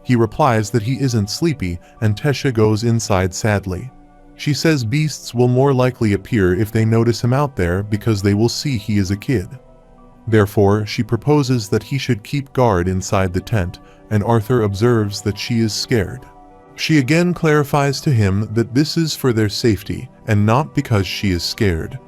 He replies that he isn't sleepy, and Tesha goes inside sadly. She says beasts will more likely appear if they notice him out there because they will see he is a kid. Therefore, she proposes that he should keep guard inside the tent, and Arthur observes that she is scared. She again clarifies to him that this is for their safety and not because she is scared.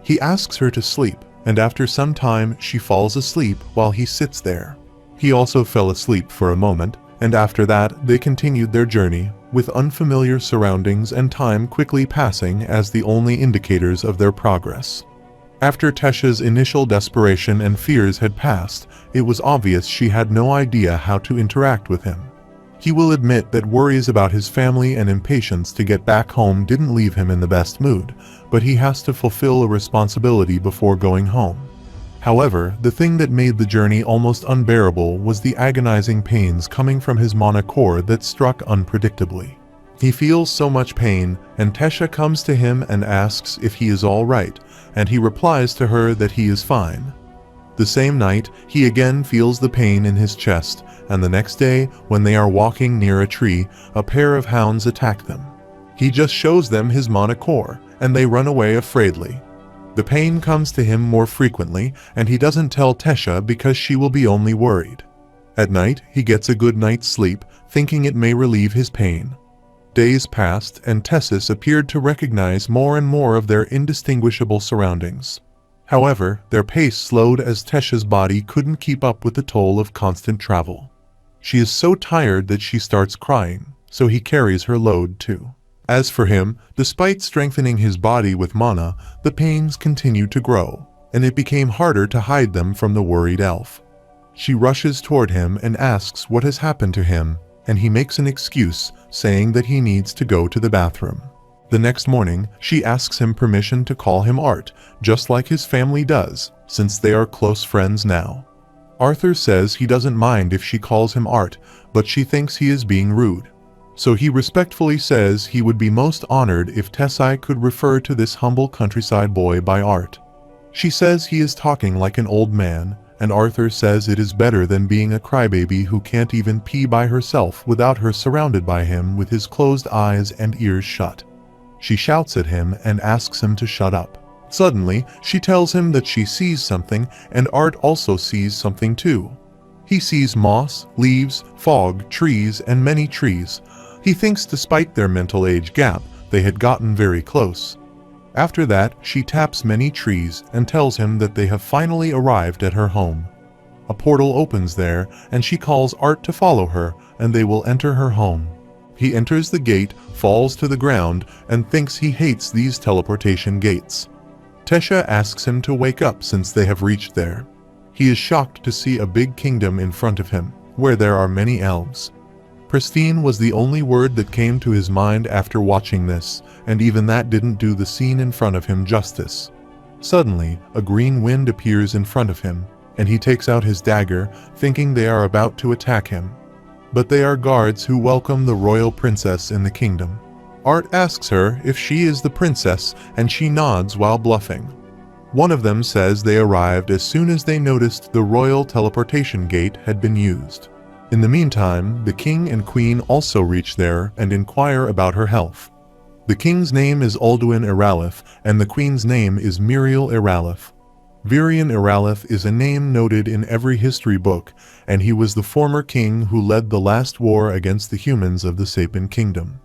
He asks her to sleep, and after some time she falls asleep while he sits there. He also fell asleep for a moment, and after that they continued their journey, with unfamiliar surroundings and time quickly passing as the only indicators of their progress. After Tesha's initial desperation and fears had passed, it was obvious she had no idea how to interact with him. He will admit that worries about his family and impatience to get back home didn't leave him in the best mood, but he has to fulfill a responsibility before going home. However, the thing that made the journey almost unbearable was the agonizing pains coming from his mana core that struck unpredictably. He feels so much pain, and Tesha comes to him and asks if he is all right, and he replies to her that he is fine. The same night, he again feels the pain in his chest, and the next day, when they are walking near a tree, a pair of hounds attack them. He just shows them his mana core, and they run away afraidly. The pain comes to him more frequently, and he doesn't tell Tesha because she will be only worried. At night, he gets a good night's sleep, thinking it may relieve his pain. Days passed, and Tessus appeared to recognize more and more of their indistinguishable surroundings. However, their pace slowed as Tessia's body couldn't keep up with the toll of constant travel. She is so tired that she starts crying, so he carries her load too. As for him, despite strengthening his body with mana, the pains continued to grow, and it became harder to hide them from the worried elf. She rushes toward him and asks what has happened to him, and he makes an excuse, saying that he needs to go to the bathroom. The next morning, she asks him permission to call him Art, just like his family does, since they are close friends now. Arthur says he doesn't mind if she calls him Art, but she thinks he is being rude. So he respectfully says he would be most honored if Tessie could refer to this humble countryside boy by Art. She says he is talking like an old man, and Arthur says it is better than being a crybaby who can't even pee by herself without her surrounded by him with his closed eyes and ears shut. She shouts at him and asks him to shut up. Suddenly, she tells him that she sees something, and Art also sees something too. He sees moss, leaves, fog, trees, and many trees. He thinks despite their mental age gap, they had gotten very close. After that, she taps many trees and tells him that they have finally arrived at her home. A portal opens there, and she calls Art to follow her, and they will enter her home. He enters the gate, falls to the ground, and thinks he hates these teleportation gates. Tessia asks him to wake up since they have reached there. He is shocked to see a big kingdom in front of him, where there are many elves. Pristine was the only word that came to his mind after watching this, and even that didn't do the scene in front of him justice. Suddenly, a green wind appears in front of him, and he takes out his dagger, thinking they are about to attack him. But they are guards who welcome the royal princess in the kingdom. Art asks her if she is the princess, and she nods while bluffing. One of them says they arrived as soon as they noticed the royal teleportation gate had been used. In the meantime, the king and queen also reach there and inquire about her health. The king's name is Alduin Iralith, and the queen's name is Muriel Iralith. Virian Iralith is a name noted in every history book, and he was the former king who led the last war against the humans of the Sapin kingdom.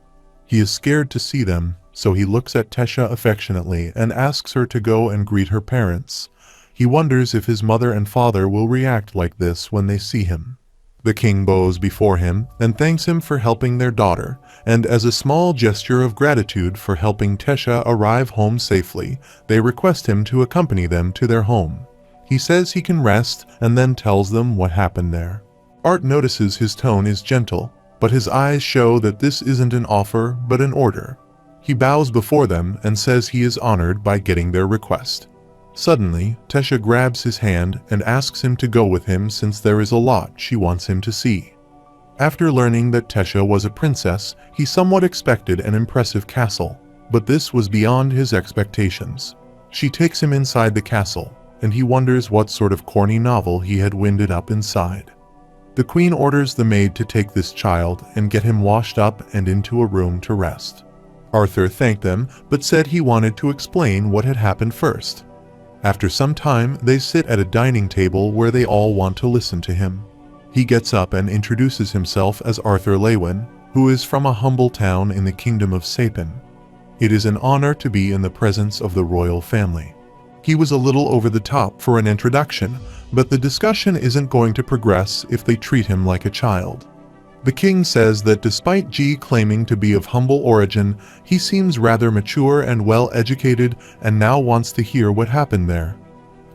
He is scared to see them, so he looks at Tessia affectionately and asks her to go and greet her parents. He wonders if his mother and father will react like this when they see him. The king bows before him and thanks him for helping their daughter, and as a small gesture of gratitude for helping Tessia arrive home safely, they request him to accompany them to their home. He says he can rest and then tells them what happened there. Art notices his tone is gentle, but his eyes show that this isn't an offer but an order. He bows before them and says he is honored by getting their request. Suddenly, Tessia grabs his hand and asks him to go with him since there is a lot she wants him to see. After learning that Tessia was a princess, he somewhat expected an impressive castle, but this was beyond his expectations. She takes him inside the castle, and he wonders what sort of corny novel he had winded up inside. The queen orders the maid to take this child and get him washed up and into a room to rest. Arthur thanked them, but said he wanted to explain what had happened first. After some time, they sit at a dining table where they all want to listen to him. He gets up and introduces himself as Arthur Lewin, who is from a humble town in the kingdom of Sapin. It is an honor to be in the presence of the royal family. He was a little over the top for an introduction, but the discussion isn't going to progress if they treat him like a child. The king says that despite G claiming to be of humble origin, he seems rather mature and well-educated and now wants to hear what happened there.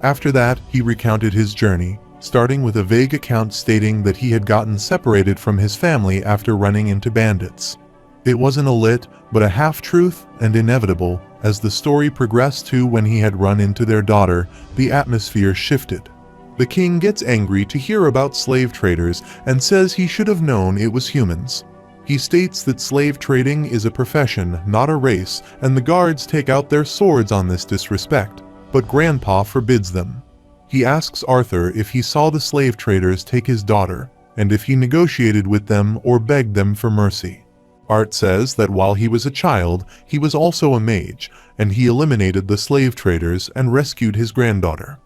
After that, he recounted his journey, starting with a vague account stating that he had gotten separated from his family after running into bandits. It wasn't a lit, but a half-truth and inevitable. As the story progressed to when he had run into their daughter, the atmosphere shifted. The king gets angry to hear about slave traders and says he should have known it was humans. He states that slave trading is a profession, not a race, and the guards take out their swords on this disrespect, but Grandpa forbids them. He asks Arthur if he saw the slave traders take his daughter, and if he negotiated with them or begged them for mercy. Art says that while he was a child, he was also a mage, and he eliminated the slave traders and rescued his granddaughter.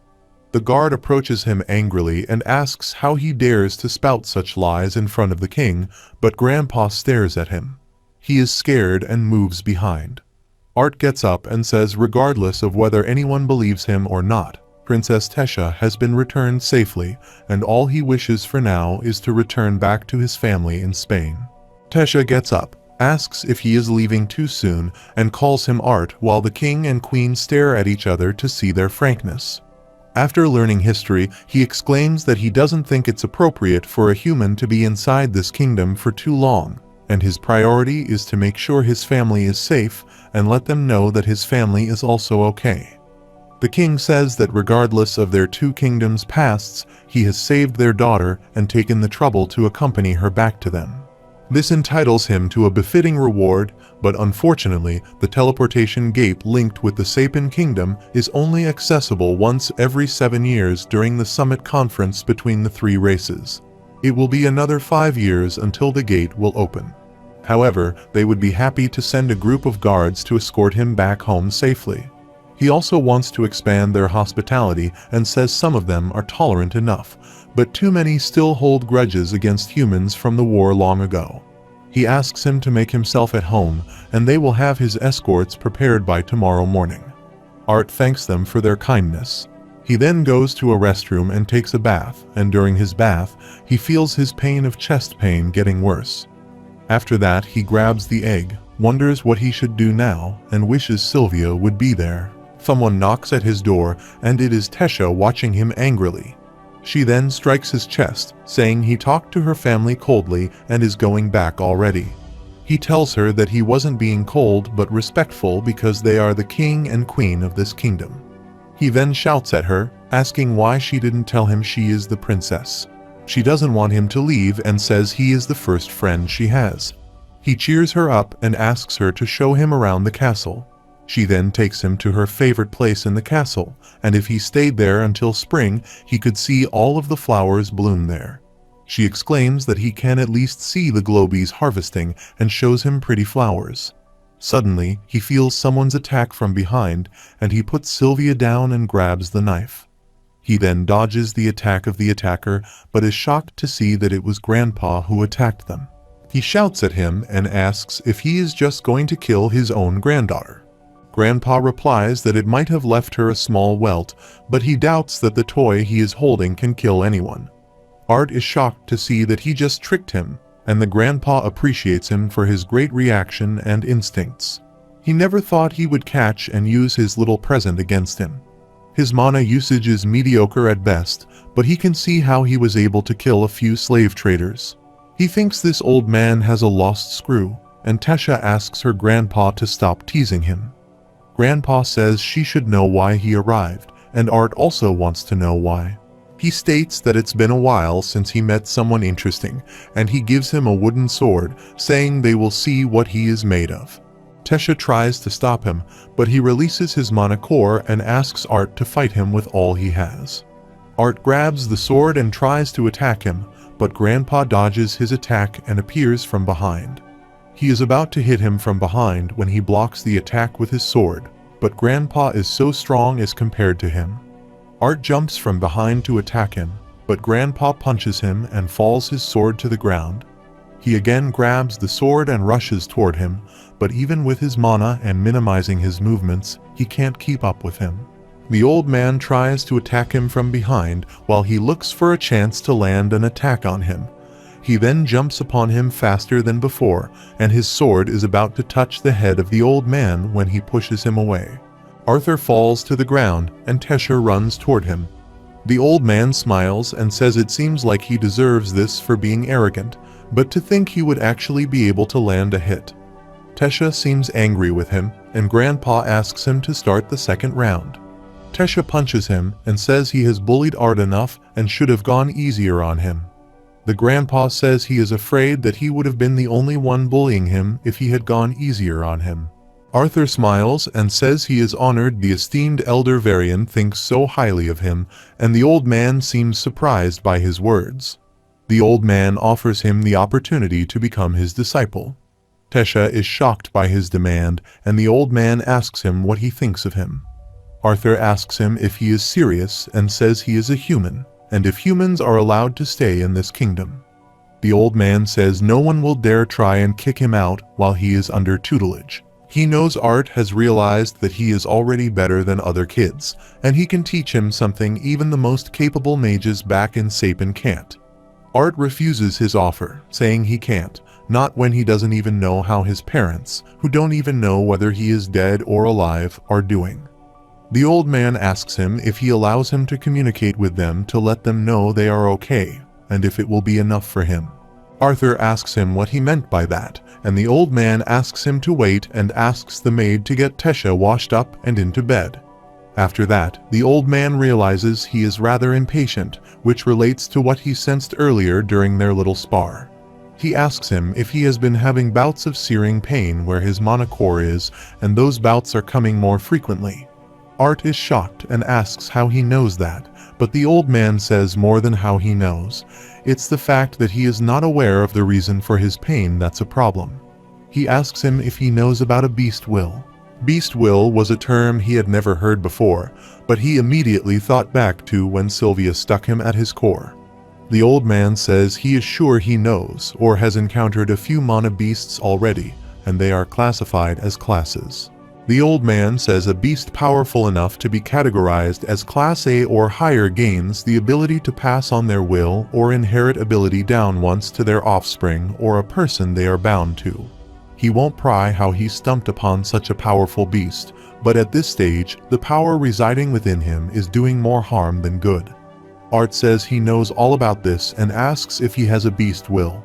The guard approaches him angrily and asks how he dares to spout such lies in front of the king, but Grandpa stares at him. He is scared and moves behind. Art gets up and says regardless of whether anyone believes him or not, Princess Tesha has been returned safely, and all he wishes for now is to return back to his family in Spain. Tesha gets up, asks if he is leaving too soon, and calls him Art while the king and queen stare at each other to see their frankness. After learning history, he exclaims that he doesn't think it's appropriate for a human to be inside this kingdom for too long, and his priority is to make sure his family is safe and let them know that his family is also okay. The king says that regardless of their two kingdoms' pasts, he has saved their daughter and taken the trouble to accompany her back to them. This entitles him to a befitting reward, but unfortunately, the teleportation gate linked with the Sapin Kingdom is only accessible once every 7 years during the summit conference between the three races. It will be another 5 years until the gate will open. However, they would be happy to send a group of guards to escort him back home safely. He also wants to expand their hospitality and says some of them are tolerant enough, but too many still hold grudges against humans from the war long ago. He asks him to make himself at home, and they will have his escorts prepared by tomorrow morning. Art thanks them for their kindness. He then goes to a restroom and takes a bath, and during his bath, he feels his pain of chest pain getting worse. After that, he grabs the egg, wonders what he should do now, and wishes Sylvia would be there. Someone knocks at his door, and it is Tesha watching him angrily. She then strikes his chest, saying he talked to her family coldly and is going back already. He tells her that he wasn't being cold but respectful because they are the king and queen of this kingdom. He then shouts at her, asking why she didn't tell him she is the princess. She doesn't want him to leave and says he is the first friend she has. He cheers her up and asks her to show him around the castle. She then takes him to her favorite place in the castle, and if he stayed there until spring, he could see all of the flowers bloom there. She exclaims that he can at least see the globies harvesting and shows him pretty flowers. Suddenly, he feels someone's attack from behind, and he puts Sylvia down and grabs the knife. He then dodges the attack of the attacker, but is shocked to see that it was Grandpa who attacked them. He shouts at him and asks if he is just going to kill his own granddaughter. Grandpa replies that it might have left her a small welt, but he doubts that the toy he is holding can kill anyone. Art is shocked to see that he just tricked him, and the grandpa appreciates him for his great reaction and instincts. He never thought he would catch and use his little present against him. His mana usage is mediocre at best, but he can see how he was able to kill a few slave traders. He thinks this old man has a lost screw, and Tesha asks her grandpa to stop teasing him. Grandpa says she should know why he arrived, and Art also wants to know why. He states that it's been a while since he met someone interesting, and he gives him a wooden sword, saying they will see what he is made of. Tesha tries to stop him, but he releases his mana core and asks Art to fight him with all he has. Art grabs the sword and tries to attack him, but Grandpa dodges his attack and appears from behind. He is about to hit him from behind when he blocks the attack with his sword, but Grandpa is so strong as compared to him. Art jumps from behind to attack him, but Grandpa punches him and falls his sword to the ground. He again grabs the sword and rushes toward him, but even with his mana and minimizing his movements, he can't keep up with him. The old man tries to attack him from behind while he looks for a chance to land an attack on him. He then jumps upon him faster than before, and his sword is about to touch the head of the old man when he pushes him away. Arthur falls to the ground, and Tesha runs toward him. The old man smiles and says it seems like he deserves this for being arrogant, but to think he would actually be able to land a hit. Tesha seems angry with him, and Grandpa asks him to start the second round. Tesha punches him and says he has bullied Art enough and should have gone easier on him. The grandpa says he is afraid that he would have been the only one bullying him if he had gone easier on him. Arthur smiles and says he is honored the esteemed elder Varian thinks so highly of him, and the old man seems surprised by his words. The old man offers him the opportunity to become his disciple. Tesha is shocked by his demand, and the old man asks him what he thinks of him. Arthur asks him if he is serious and says he is a human, and if humans are allowed to stay in this kingdom. The old man says no one will dare try and kick him out while he is under tutelage. He knows Art has realized that he is already better than other kids, and he can teach him something even the most capable mages back in STman can't. Art refuses his offer, saying he can't, not when he doesn't even know how his parents, who don't even know whether he is dead or alive, are doing. The old man asks him if he allows him to communicate with them to let them know they are okay, and if it will be enough for him. Arthur asks him what he meant by that, and the old man asks him to wait and asks the maid to get Tesha washed up and into bed. After that, the old man realizes he is rather impatient, which relates to what he sensed earlier during their little spar. He asks him if he has been having bouts of searing pain where his manhwa is, and those bouts are coming more frequently. Art is shocked and asks how he knows that, but the old man says more than how he knows. It's the fact that he is not aware of the reason for his pain that's a problem. He asks him if he knows about a beast will. Beast will was a term he had never heard before, but he immediately thought back to when Sylvia stuck him at his core. The old man says he is sure he knows or has encountered a few mana beasts already, and they are classified as classes. The old man says a beast powerful enough to be categorized as Class A or higher gains the ability to pass on their will or inherit ability down once to their offspring or a person they are bound to. He won't pry how he stumped upon such a powerful beast, but at this stage, the power residing within him is doing more harm than good. Art says he knows all about this and asks if he has a beast will.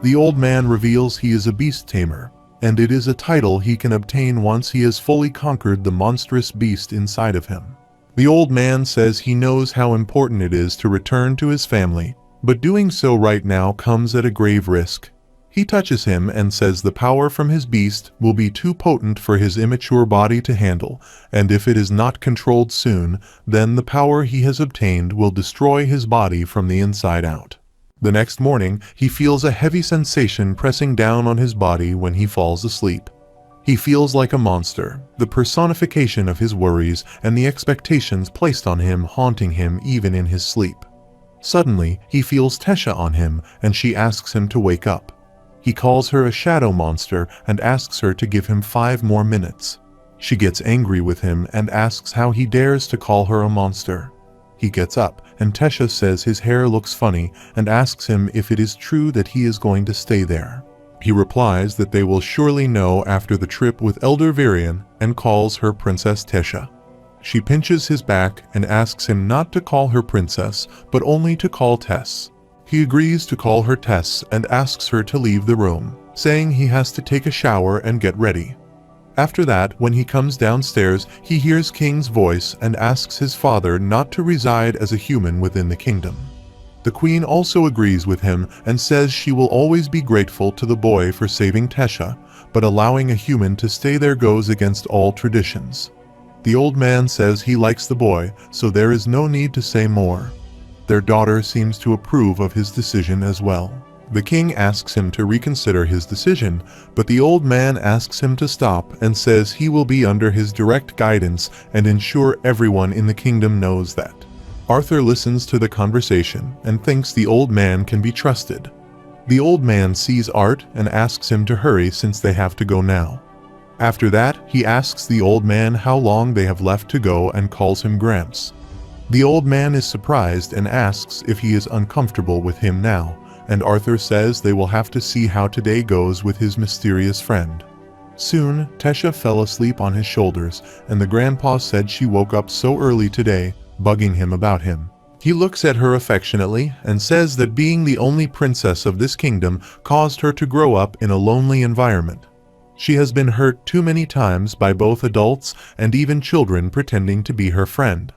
The old man reveals he is a beast tamer, and it is a title he can obtain once he has fully conquered the monstrous beast inside of him. The old man says he knows how important it is to return to his family, but doing so right now comes at a grave risk. He touches him and says the power from his beast will be too potent for his immature body to handle, and if it is not controlled soon, then the power he has obtained will destroy his body from the inside out. The next morning, he feels a heavy sensation pressing down on his body when he falls asleep. He feels like a monster, the personification of his worries and the expectations placed on him haunting him even in his sleep. Suddenly, he feels Tesha on him and she asks him to wake up. He calls her a shadow monster and asks her to give him 5 more minutes. She gets angry with him and asks how he dares to call her a monster. He gets up, and Tesha says his hair looks funny and asks him if it is true that he is going to stay there. He replies that they will surely know after the trip with Elder Virion and calls her Princess Tesha. She pinches his back and asks him not to call her princess, but only to call Tess. He agrees to call her Tess and asks her to leave the room, saying he has to take a shower and get ready. After that, when he comes downstairs, he hears King's voice and asks his father not to reside as a human within the kingdom. The queen also agrees with him and says she will always be grateful to the boy for saving Tesha, but allowing a human to stay there goes against all traditions. The old man says he likes the boy, so there is no need to say more. Their daughter seems to approve of his decision as well. The king asks him to reconsider his decision, but the old man asks him to stop and says he will be under his direct guidance and ensure everyone in the kingdom knows that. Arthur listens to the conversation and thinks the old man can be trusted. The old man sees Art and asks him to hurry since they have to go now. After that, he asks the old man how long they have left to go and calls him Gramps. The old man is surprised and asks if he is uncomfortable with him now, and Arthur says they will have to see how today goes with his mysterious friend. Soon, Tesha fell asleep on his shoulders, and the grandpa said she woke up so early today, bugging him about him. He looks at her affectionately and says that being the only princess of this kingdom caused her to grow up in a lonely environment. She has been hurt too many times by both adults and even children pretending to be her friend.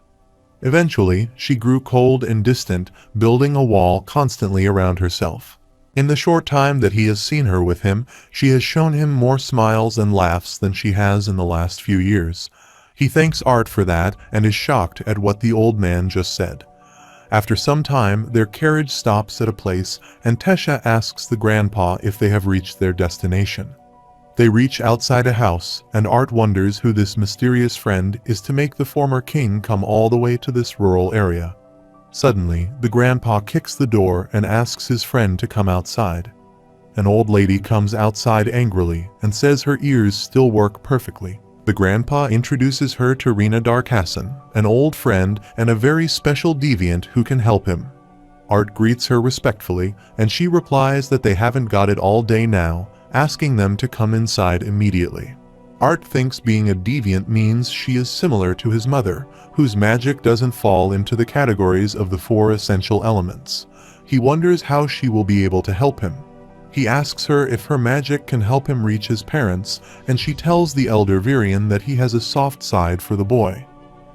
Eventually, she grew cold and distant, building a wall constantly around herself. In the short time that he has seen her with him, she has shown him more smiles and laughs than she has in the last few years. He thanks Art for that and is shocked at what the old man just said. After some time, their carriage stops at a place, and Tesha asks the grandpa if they have reached their destination. They reach outside a house, and Art wonders who this mysterious friend is to make the former king come all the way to this rural area. Suddenly, the grandpa kicks the door and asks his friend to come outside. An old lady comes outside angrily and says her ears still work perfectly. The grandpa introduces her to Rina Darkassan, an old friend and a very special deviant who can help him. Art greets her respectfully, and she replies that they haven't got it all day now, asking them to come inside immediately. Art thinks being a deviant means she is similar to his mother, whose magic doesn't fall into the categories of the 4 essential elements. He wonders how she will be able to help him. He asks her if her magic can help him reach his parents, and she tells the elder Virian that he has a soft side for the boy.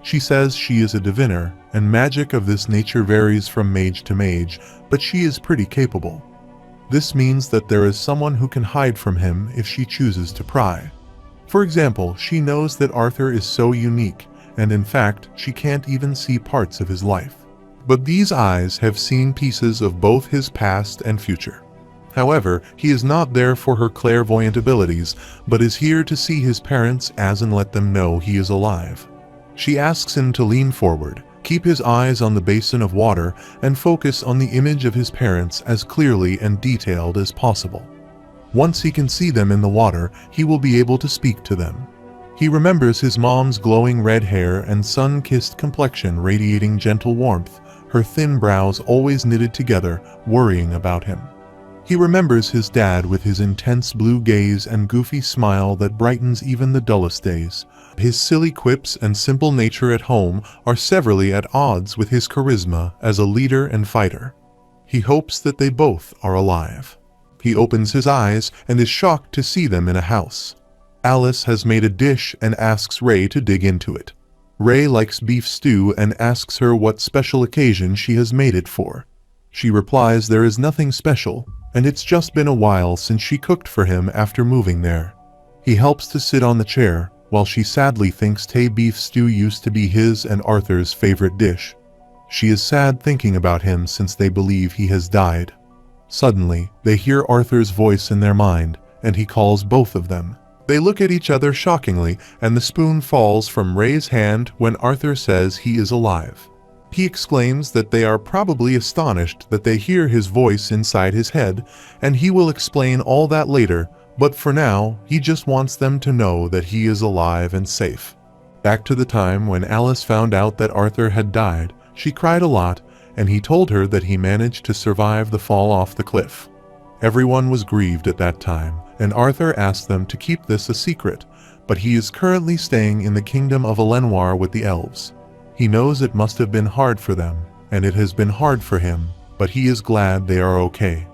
She says she is a diviner, and magic of this nature varies from mage to mage, but she is pretty capable. This means that there is someone who can hide from him if she chooses to pry. For example, she knows that Arthur is so unique, and in fact, she can't even see parts of his life. But these eyes have seen pieces of both his past and future. However, he is not there for her clairvoyant abilities, but is here to see his parents as and let them know he is alive. She asks him to lean forward, keep his eyes on the basin of water, and focus on the image of his parents as clearly and detailed as possible. Once he can see them in the water, he will be able to speak to them. He remembers his mom's glowing red hair and sun-kissed complexion radiating gentle warmth, her thin brows always knitted together, worrying about him. He remembers his dad with his intense blue gaze and goofy smile that brightens even the dullest days. His silly quips and simple nature at home are severely at odds with his charisma as a leader and fighter. He hopes that they both are alive. He opens his eyes and is shocked to see them in a house. Alice has made a dish and asks Ray to dig into it. Ray likes beef stew and asks her what special occasion she has made it for. She replies there is nothing special, and it's just been a while since she cooked for him after moving there. He helps to sit on the chair, while she sadly thinks beef stew used to be his and Arthur's favorite dish. She is sad thinking about him since they believe he has died. Suddenly, they hear Arthur's voice in their mind, and he calls both of them. They look at each other shockingly, and the spoon falls from Ray's hand when Arthur says he is alive. He exclaims that they are probably astonished that they hear his voice inside his head, and he will explain all that later, but for now, he just wants them to know that he is alive and safe. Back to the time when Alice found out that Arthur had died, she cried a lot, and he told her that he managed to survive the fall off the cliff. Everyone was grieved at that time, and Arthur asked them to keep this a secret, but he is currently staying in the kingdom of Elenwar with the elves. He knows it must have been hard for them, and it has been hard for him, but he is glad they are okay.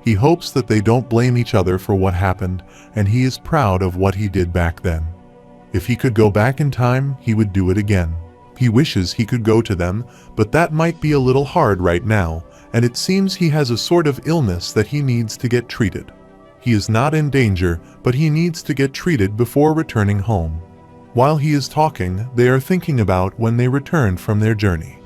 He hopes that they don't blame each other for what happened, and he is proud of what he did back then. If he could go back in time, he would do it again. He wishes he could go to them, but that might be a little hard right now, and it seems he has a sort of illness that he needs to get treated. He is not in danger, but he needs to get treated before returning home. While he is talking, they are thinking about when they returned from their journey.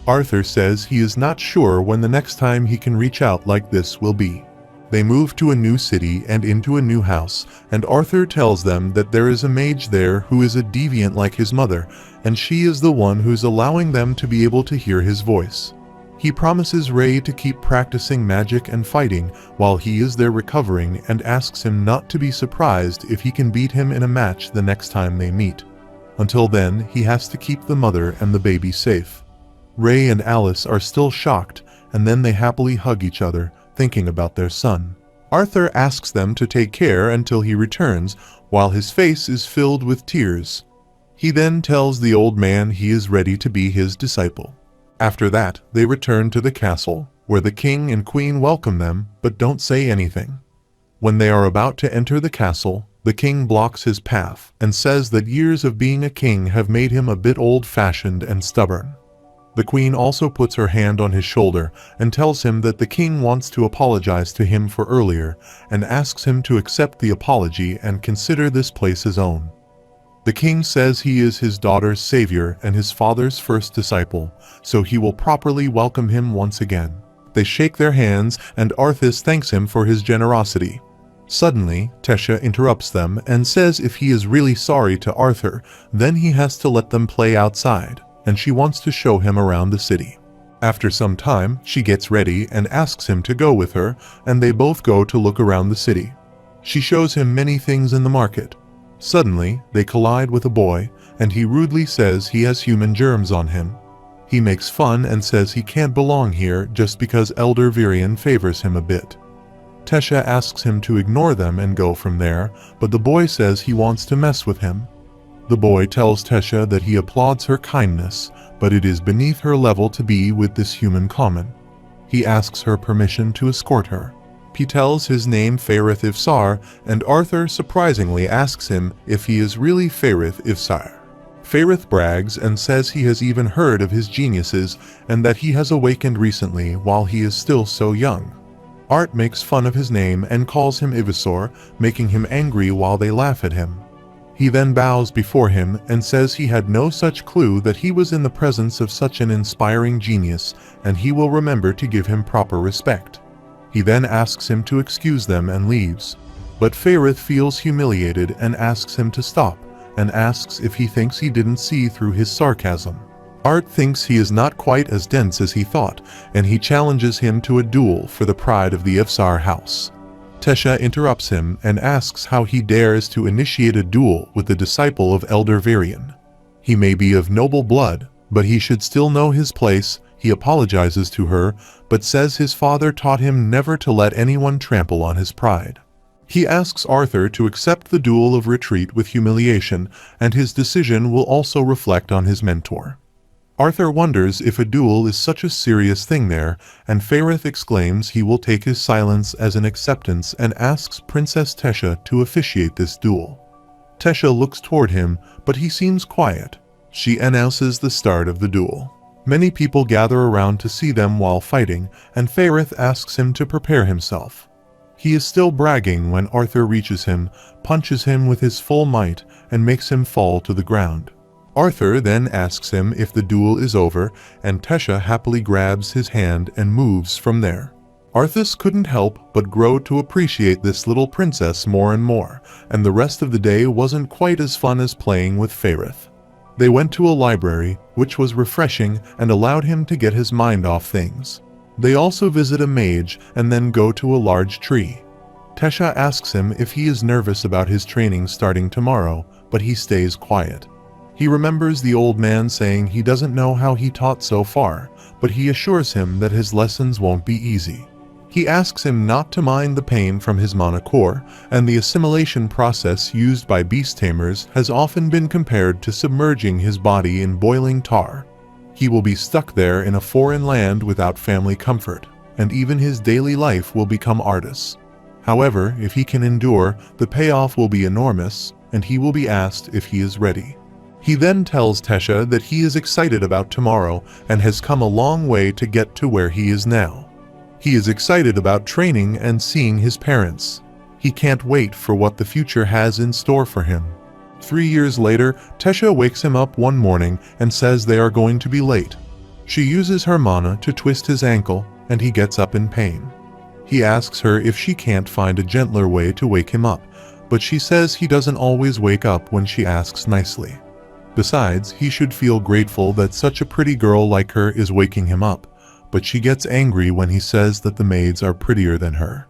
Arthur says he is not sure when the next time he can reach out like this will be. They move to a new city and into a new house, and Arthur tells them that there is a mage there who is a deviant like his mother, and she is the one who's allowing them to be able to hear his voice. He promises Ray to keep practicing magic and fighting while he is there recovering, and asks him not to be surprised if he can beat him in a match the next time they meet. Until then, he has to keep the mother and the baby safe. Ray and Alice are still shocked, and then they happily hug each other, thinking about their son. Arthur asks them to take care until he returns, while his face is filled with tears. He then tells the old man he is ready to be his disciple. After that, they return to the castle, where the king and queen welcome them, but don't say anything. When they are about to enter the castle, the king blocks his path, and says that years of being a king have made him a bit old-fashioned and stubborn. The queen also puts her hand on his shoulder, and tells him that the king wants to apologize to him for earlier, and asks him to accept the apology and consider this place his own. The king says he is his daughter's savior and his father's first disciple, so he will properly welcome him once again. They shake their hands, and Arthas thanks him for his generosity. Suddenly, Tesha interrupts them and says if he is really sorry to Arthur, then he has to let them play outside, and she wants to show him around the city. After some time, she gets ready and asks him to go with her, and they both go to look around the city. She shows him many things in the market. Suddenly, they collide with a boy, and he rudely says he has human germs on him. He makes fun and says he can't belong here just because Elder Virion favors him a bit. Tesha asks him to ignore them and go from there, but the boy says he wants to mess with him. The boy tells Tesha that he applauds her kindness, but it is beneath her level to be with this human common. He asks her permission to escort her. He tells his name Faerith Ifsar, and Arthur surprisingly asks him if he is really Faerith Ifsar. Faerith brags and says he has even heard of his geniuses and that he has awakened recently while he is still so young. Art makes fun of his name and calls him Ivisor, making him angry while they laugh at him. He then bows before him and says he had no such clue that he was in the presence of such an inspiring genius, and he will remember to give him proper respect. He then asks him to excuse them and leaves. But Faerith feels humiliated and asks him to stop, and asks if he thinks he didn't see through his sarcasm. Art thinks he is not quite as dense as he thought, and he challenges him to a duel for the pride of the Ifsar house. Tesha interrupts him and asks how he dares to initiate a duel with the disciple of Elder Virion. He may be of noble blood, but he should still know his place. He apologizes to her, but says his father taught him never to let anyone trample on his pride. He asks Arthur to accept the duel of retreat with humiliation, and his decision will also reflect on his mentor. Arthur wonders if a duel is such a serious thing there, and Faerith exclaims he will take his silence as an acceptance and asks Princess Tesha to officiate this duel. Tesha looks toward him, but he seems quiet. She announces the start of the duel. Many people gather around to see them while fighting, and Faerith asks him to prepare himself. He is still bragging when Arthur reaches him, punches him with his full might, and makes him fall to the ground. Arthur then asks him if the duel is over, and Tesha happily grabs his hand and moves from there. Arthas couldn't help but grow to appreciate this little princess more and more, and the rest of the day wasn't quite as fun as playing with Faerith. They went to a library, which was refreshing and allowed him to get his mind off things. They also visit a mage and then go to a large tree. Tesha asks him if he is nervous about his training starting tomorrow, but he stays quiet. He remembers the old man saying he doesn't know how he taught so far, but he assures him that his lessons won't be easy. He asks him not to mind the pain from his mana core, and the assimilation process used by beast tamers has often been compared to submerging his body in boiling tar. He will be stuck there in a foreign land without family comfort, and even his daily life will become arduous. However, if he can endure, the payoff will be enormous, and he will be asked if he is ready. He then tells Tesha that he is excited about tomorrow and has come a long way to get to where he is now. He is excited about training and seeing his parents. He can't wait for what the future has in store for him. 3 years later, Tesha wakes him up one morning and says they are going to be late. She uses her mana to twist his ankle, and he gets up in pain. He asks her if she can't find a gentler way to wake him up, but she says he doesn't always wake up when she asks nicely. Besides, he should feel grateful that such a pretty girl like her is waking him up, but she gets angry when he says that the maids are prettier than her.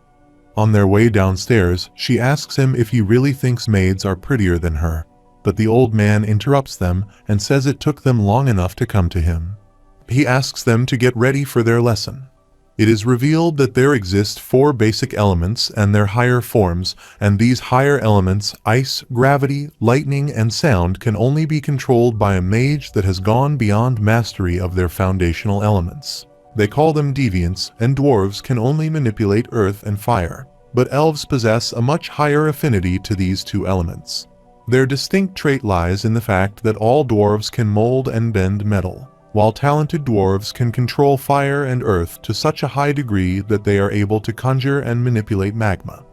On their way downstairs, she asks him if he really thinks maids are prettier than her, but the old man interrupts them and says it took them long enough to come to him. He asks them to get ready for their lesson. It is revealed that there exist 4 basic elements and their higher forms, and these higher elements, ice, gravity, lightning, and sound, can only be controlled by a mage that has gone beyond mastery of their foundational elements. They call them deviants, and dwarves can only manipulate earth and fire, but elves possess a much higher affinity to these 2 elements. Their distinct trait lies in the fact that all dwarves can mold and bend metal, while talented dwarves can control fire and earth to such a high degree that they are able to conjure and manipulate magma.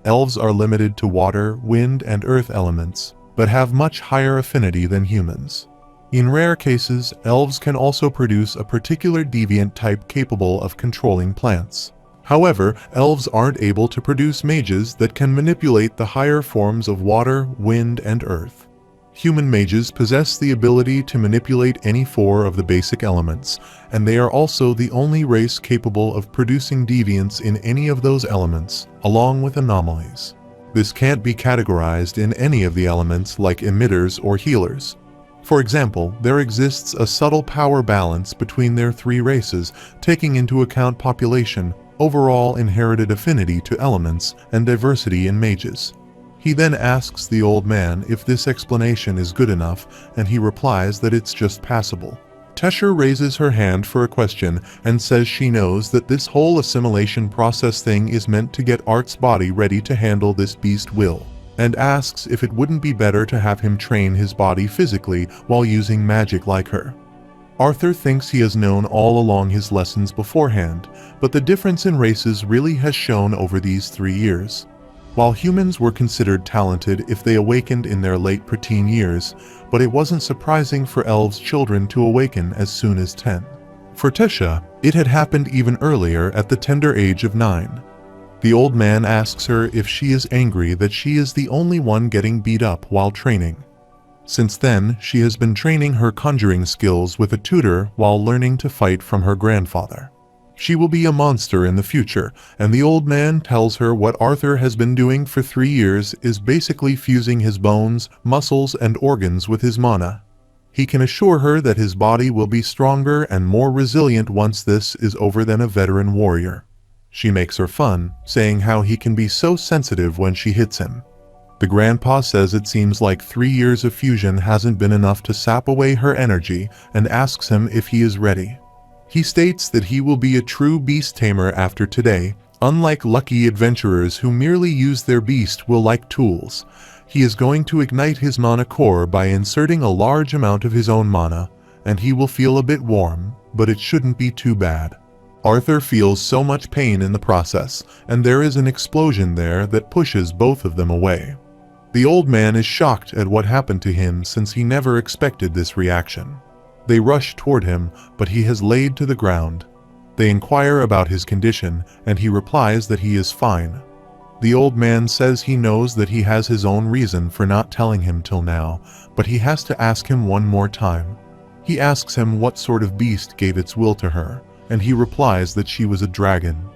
Elves are limited to water, wind, and earth elements, but have much higher affinity than humans. In rare cases, elves can also produce a particular deviant type capable of controlling plants. However, elves aren't able to produce mages that can manipulate the higher forms of water, wind, and earth. Human mages possess the ability to manipulate any four of the basic elements, and they are also the only race capable of producing deviance in any of those elements, along with anomalies. This can't be categorized in any of the elements like emitters or healers. For example, there exists a subtle power balance between their three races, taking into account population, overall inherited affinity to elements, and diversity in mages. He then asks the old man if this explanation is good enough, and he replies that it's just passable. Tesha raises her hand for a question and says she knows that this whole assimilation process thing is meant to get Art's body ready to handle this beast will, and asks if it wouldn't be better to have him train his body physically while using magic like her. Arthur thinks he has known all along his lessons beforehand, but the difference in races really has shown over these 3 years. While humans were considered talented if they awakened in their late preteen years, but it wasn't surprising for elves' children to awaken as soon as 10. For Tesha, it had happened even earlier at the tender age of 9. The old man asks her if she is angry that she is the only one getting beat up while training. Since then, she has been training her conjuring skills with a tutor while learning to fight from her grandfather. She will be a monster in the future, and the old man tells her what Arthur has been doing for 3 years is basically fusing his bones, muscles, and organs with his mana. He can assure her that his body will be stronger and more resilient once this is over than a veteran warrior. She makes her fun, saying how he can be so sensitive when she hits him. The grandpa says it seems like 3 years of fusion hasn't been enough to sap away her energy and asks him if he is ready. He states that he will be a true beast tamer after today, unlike lucky adventurers who merely use their beast will like tools. He is going to ignite his mana core by inserting a large amount of his own mana, and he will feel a bit warm, but it shouldn't be too bad. Arthur feels so much pain in the process, and there is an explosion there that pushes both of them away. The old man is shocked at what happened to him since he never expected this reaction. They rush toward him, but he has laid to the ground. They inquire about his condition, and he replies that he is fine. The old man says he knows that he has his own reason for not telling him till now, but he has to ask him one more time. He asks him what sort of beast gave its will to her, and he replies that she was a dragon.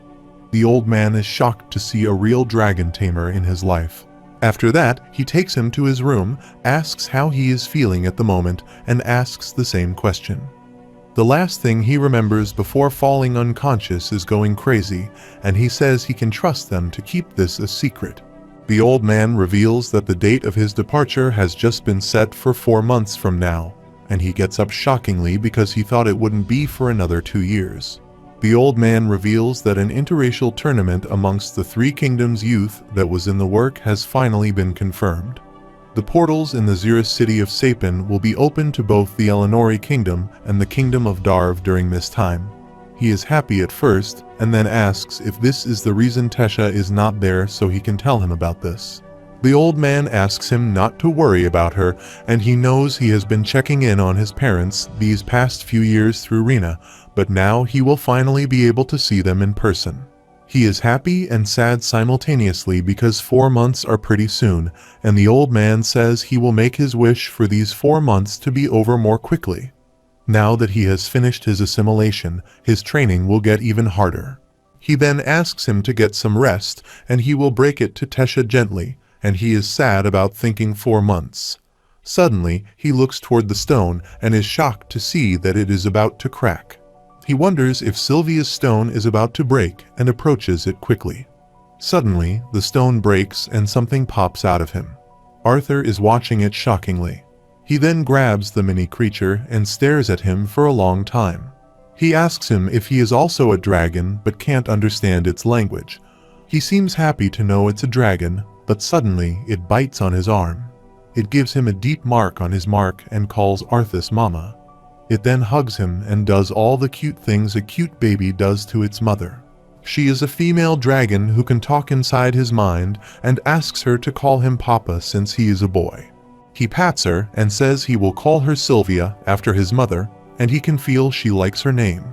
The old man is shocked to see a real dragon tamer in his life. After that, he takes him to his room, asks how he is feeling at the moment, and asks the same question. The last thing he remembers before falling unconscious is going crazy, and he says he can trust them to keep this a secret. The old man reveals that the date of his departure has just been set for 4 months from now, and he gets up shockingly because he thought it wouldn't be for another 2 years. The old man reveals that an interracial tournament amongst the 3 kingdoms' youth that was in the work has finally been confirmed. The portals in the Xeris city of Sapin will be open to both the Elenori kingdom and the kingdom of Darv during this time. He is happy at first, and then asks if this is the reason Tesha is not there so he can tell him about this. The old man asks him not to worry about her, and he knows he has been checking in on his parents these past few years through Rena, but now he will finally be able to see them in person. He is happy and sad simultaneously because 4 months are pretty soon, and the old man says he will make his wish for these 4 months to be over more quickly. Now that he has finished his assimilation, his training will get even harder. He then asks him to get some rest, and he will break it to Tesha gently, and he is sad about thinking 4 months. Suddenly, he looks toward the stone and is shocked to see that it is about to crack. He wonders if Sylvia's stone is about to break and approaches it quickly. Suddenly, the stone breaks and something pops out of him. Arthur is watching it shockingly. He then grabs the mini creature and stares at him for a long time. He asks him if he is also a dragon but can't understand its language. He seems happy to know it's a dragon, but suddenly it bites on his arm. It gives him a deep mark on his mark and calls Arthas Mama. It then hugs him and does all the cute things a cute baby does to its mother. She is a female dragon who can talk inside his mind and asks her to call him Papa since he is a boy. He pats her and says he will call her Sylvia after his mother, and he can feel she likes her name.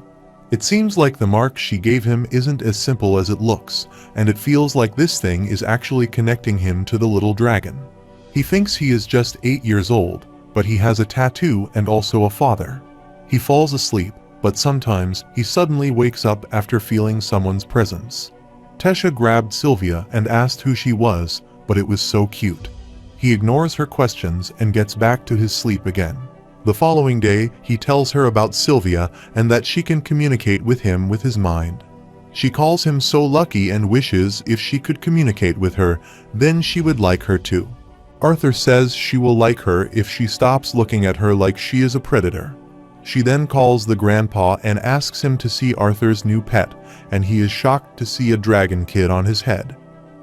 It seems like the mark she gave him isn't as simple as it looks, and it feels like this thing is actually connecting him to the little dragon. He thinks he is just 8 years old, but he has a tattoo and also a father. He falls asleep, but sometimes he suddenly wakes up after feeling someone's presence. Tesha grabbed Sylvia and asked who she was, but it was so cute. He ignores her questions and gets back to his sleep again. The following day, he tells her about Sylvia and that she can communicate with him with his mind. She calls him so lucky and wishes if she could communicate with her, then she would like her too. Arthur says she will like her if she stops looking at her like she is a predator. She then calls the grandpa and asks him to see Arthur's new pet, and he is shocked to see a dragon kid on his head.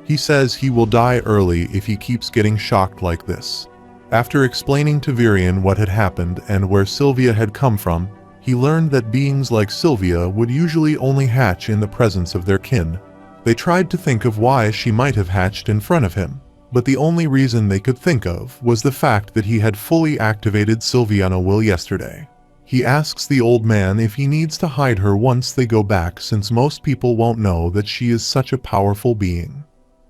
He says he will die early if he keeps getting shocked like this. After explaining to Virion what had happened and where Sylvia had come from, he learned that beings like Sylvia would usually only hatch in the presence of their kin. They tried to think of why she might have hatched in front of him, but the only reason they could think of was the fact that he had fully activated Sylviana will yesterday. He asks the old man if he needs to hide her once they go back, since most people won't know that she is such a powerful being.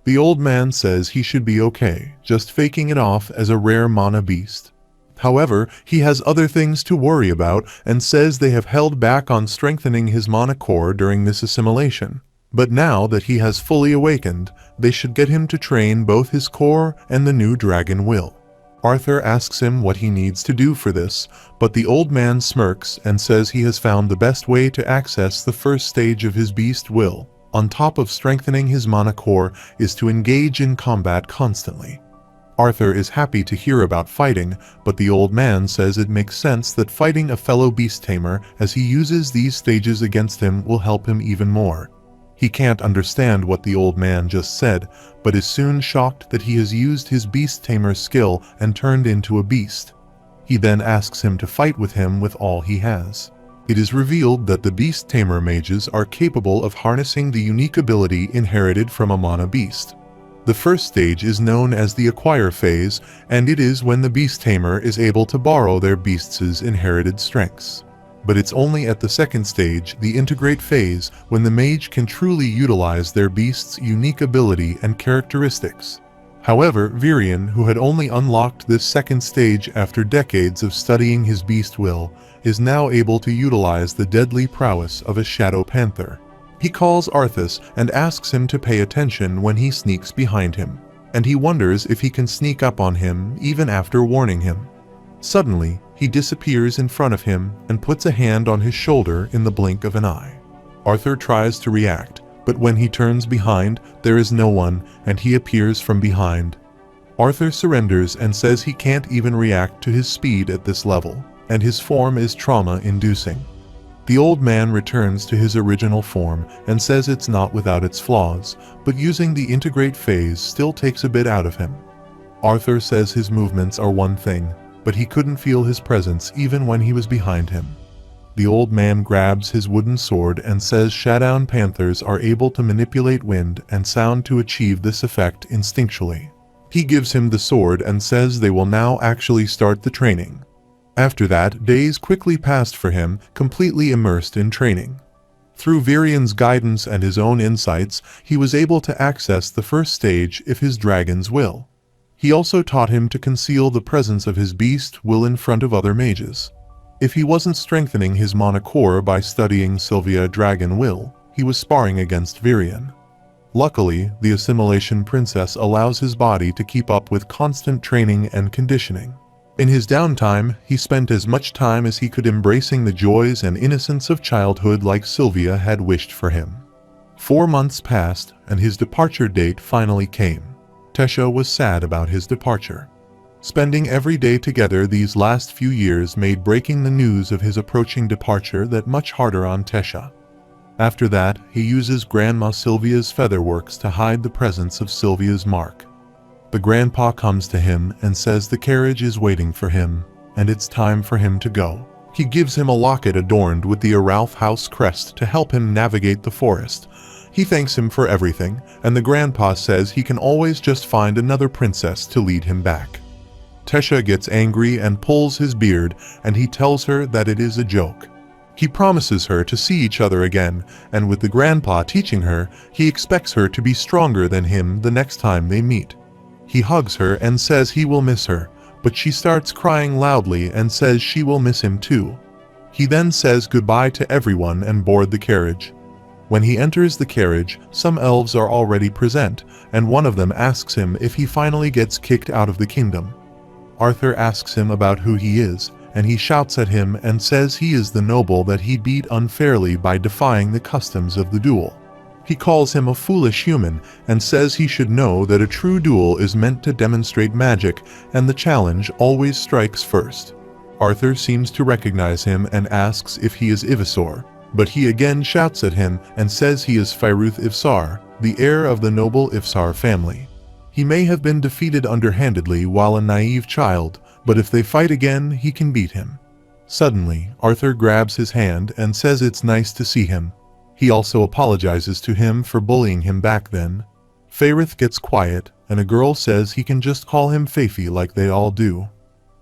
The old man says he should be okay, just faking it off as a rare mana beast. However, he has other things to worry about and says they have held back on strengthening his mana core during this assimilation. But now that he has fully awakened, they should get him to train both his core and the new dragon will. Arthur asks him what he needs to do for this, but the old man smirks and says he has found the best way to access the first stage of his beast will, on top of strengthening his mana core, is to engage in combat constantly. Arthur is happy to hear about fighting, but the old man says it makes sense that fighting a fellow beast tamer as he uses these stages against him will help him even more. He can't understand what the old man just said, but is soon shocked that he has used his beast tamer skill and turned into a beast. He then asks him to fight with him with all he has. It is revealed that the beast tamer mages are capable of harnessing the unique ability inherited from a mana beast. The first stage is known as the acquire phase, and it is when the beast tamer is able to borrow their beast's inherited strengths. But it's only at the second stage, the integrate phase, when the mage can truly utilize their beast's unique ability and characteristics. However, Virion, who had only unlocked this second stage after decades of studying his beast will, is now able to utilize the deadly prowess of a shadow panther. He calls Arthas and asks him to pay attention when he sneaks behind him, and he wonders if he can sneak up on him even after warning him. Suddenly, he disappears in front of him and puts a hand on his shoulder in the blink of an eye. Arthur tries to react, but when he turns behind, there is no one, and he appears from behind. Arthur surrenders and says he can't even react to his speed at this level, and his form is trauma-inducing. The old man returns to his original form and says it's not without its flaws, but using the integrate phase still takes a bit out of him. Arthur says his movements are one thing, but he couldn't feel his presence even when he was behind him. The old man grabs his wooden sword and says shadow panthers are able to manipulate wind and sound to achieve this effect instinctually. He gives him the sword and says they will now actually start the training. After that, days quickly passed for him, completely immersed in training. Through Virion's guidance and his own insights, he was able to access the first stage of his dragon's will. He also taught him to conceal the presence of his beast will in front of other mages. If he wasn't strengthening his mana core by studying Sylvia Dragon Will, he was sparring against Virion. Luckily, the assimilation princess allows his body to keep up with constant training and conditioning. In his downtime, he spent as much time as he could embracing the joys and innocence of childhood like Sylvia had wished for him. 4 months passed, and his departure date finally came. Tesha was sad about his departure. Spending every day together these last few years made breaking the news of his approaching departure that much harder on Tesha. After that, he uses Grandma Sylvia's featherworks to hide the presence of Sylvia's mark. The grandpa comes to him and says the carriage is waiting for him, and it's time for him to go. He gives him a locket adorned with the Aralf House crest to help him navigate the forest. He thanks him for everything, and the grandpa says he can always just find another princess to lead him back. Tesha gets angry and pulls his beard, and he tells her that it is a joke. He promises her to see each other again, and with the grandpa teaching her, he expects her to be stronger than him the next time they meet. He hugs her and says he will miss her, but she starts crying loudly and says she will miss him too. He then says goodbye to everyone and board the carriage. When he enters the carriage, some elves are already present, and one of them asks him if he finally gets kicked out of the kingdom. Arthur asks him about who he is, and he shouts at him and says he is the noble that he beat unfairly by defying the customs of the duel. He calls him a foolish human and says he should know that a true duel is meant to demonstrate magic, and the challenge always strikes first. Arthur seems to recognize him and asks if he is Ivysaur, but he again shouts at him and says he is Firuth Ifsar, the heir of the noble Ifsar family. He may have been defeated underhandedly while a naive child, but if they fight again, he can beat him. Suddenly, Arthur grabs his hand and says it's nice to see him. He also apologizes to him for bullying him back then. Firuth gets quiet, and a girl says he can just call him Fafi like they all do.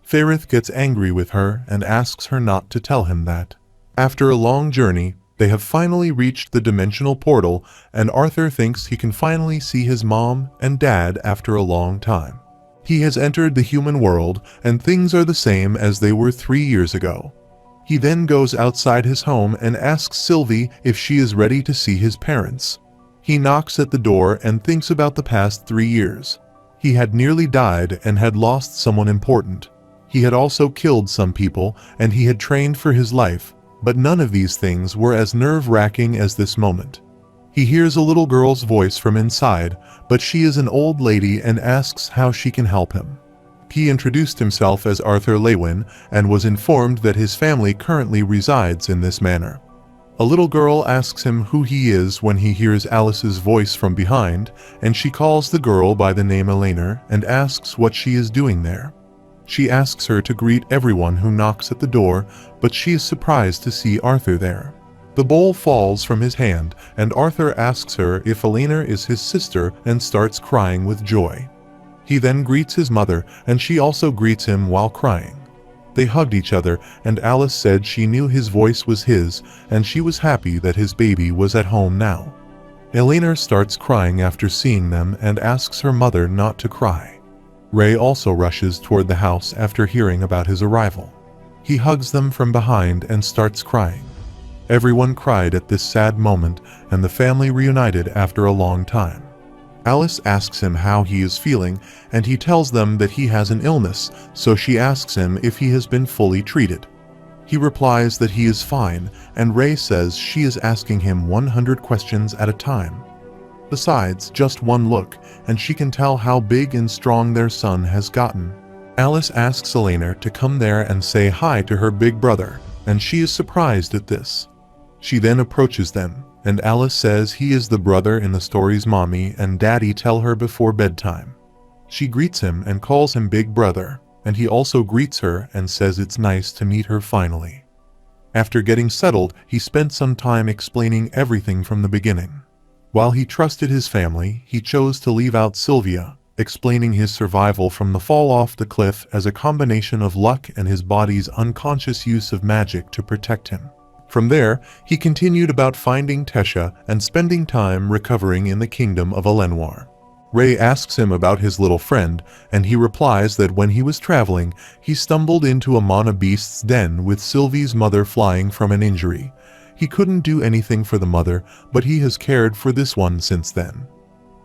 Firuth gets angry with her and asks her not to tell him that. After a long journey, they have finally reached the dimensional portal, and Arthur thinks he can finally see his mom and dad after a long time. He has entered the human world, and things are the same as they were 3 years ago. He then goes outside his home and asks Sylvie if she is ready to see his parents. He knocks at the door and thinks about the past 3 years. He had nearly died and had lost someone important. He had also killed some people, and he had trained for his life, but none of these things were as nerve-wracking as this moment. He hears a little girl's voice from inside, but she is an old lady and asks how she can help him. He introduced himself as Arthur Lewin and was informed that his family currently resides in this manor. A little girl asks him who he is when he hears Alice's voice from behind, and she calls the girl by the name Elena and asks what she is doing there. She asks her to greet everyone who knocks at the door, but she is surprised to see Arthur there. The bowl falls from his hand, and Arthur asks her if Elena is his sister and starts crying with joy. He then greets his mother, and she also greets him while crying. They hugged each other, and Alice said she knew his voice was his, and she was happy that his baby was at home now. Elena starts crying after seeing them and asks her mother not to cry. Ray also rushes toward the house after hearing about his arrival. He hugs them from behind and starts crying. Everyone cried at this sad moment, and the family reunited after a long time. Alice asks him how he is feeling, and he tells them that he has an illness, so she asks him if he has been fully treated. He replies that he is fine, and Ray says she is asking him 100 questions at a time. Besides, just one look, and she can tell how big and strong their son has gotten. Alice asks Elena to come there and say hi to her big brother, and she is surprised at this. She then approaches them, and Alice says he is the brother in the story's mommy and daddy tell her before bedtime. She greets him and calls him big brother, and he also greets her and says it's nice to meet her finally. After getting settled, he spent some time explaining everything from the beginning. While he trusted his family, he chose to leave out Sylvia, explaining his survival from the fall off the cliff as a combination of luck and his body's unconscious use of magic to protect him. From there, he continued about finding Tesha and spending time recovering in the kingdom of Elenwar. Ray asks him about his little friend, and he replies that when he was traveling, he stumbled into a mana beast's den with Sylvie's mother flying from an injury. He couldn't do anything for the mother, but he has cared for this one since then.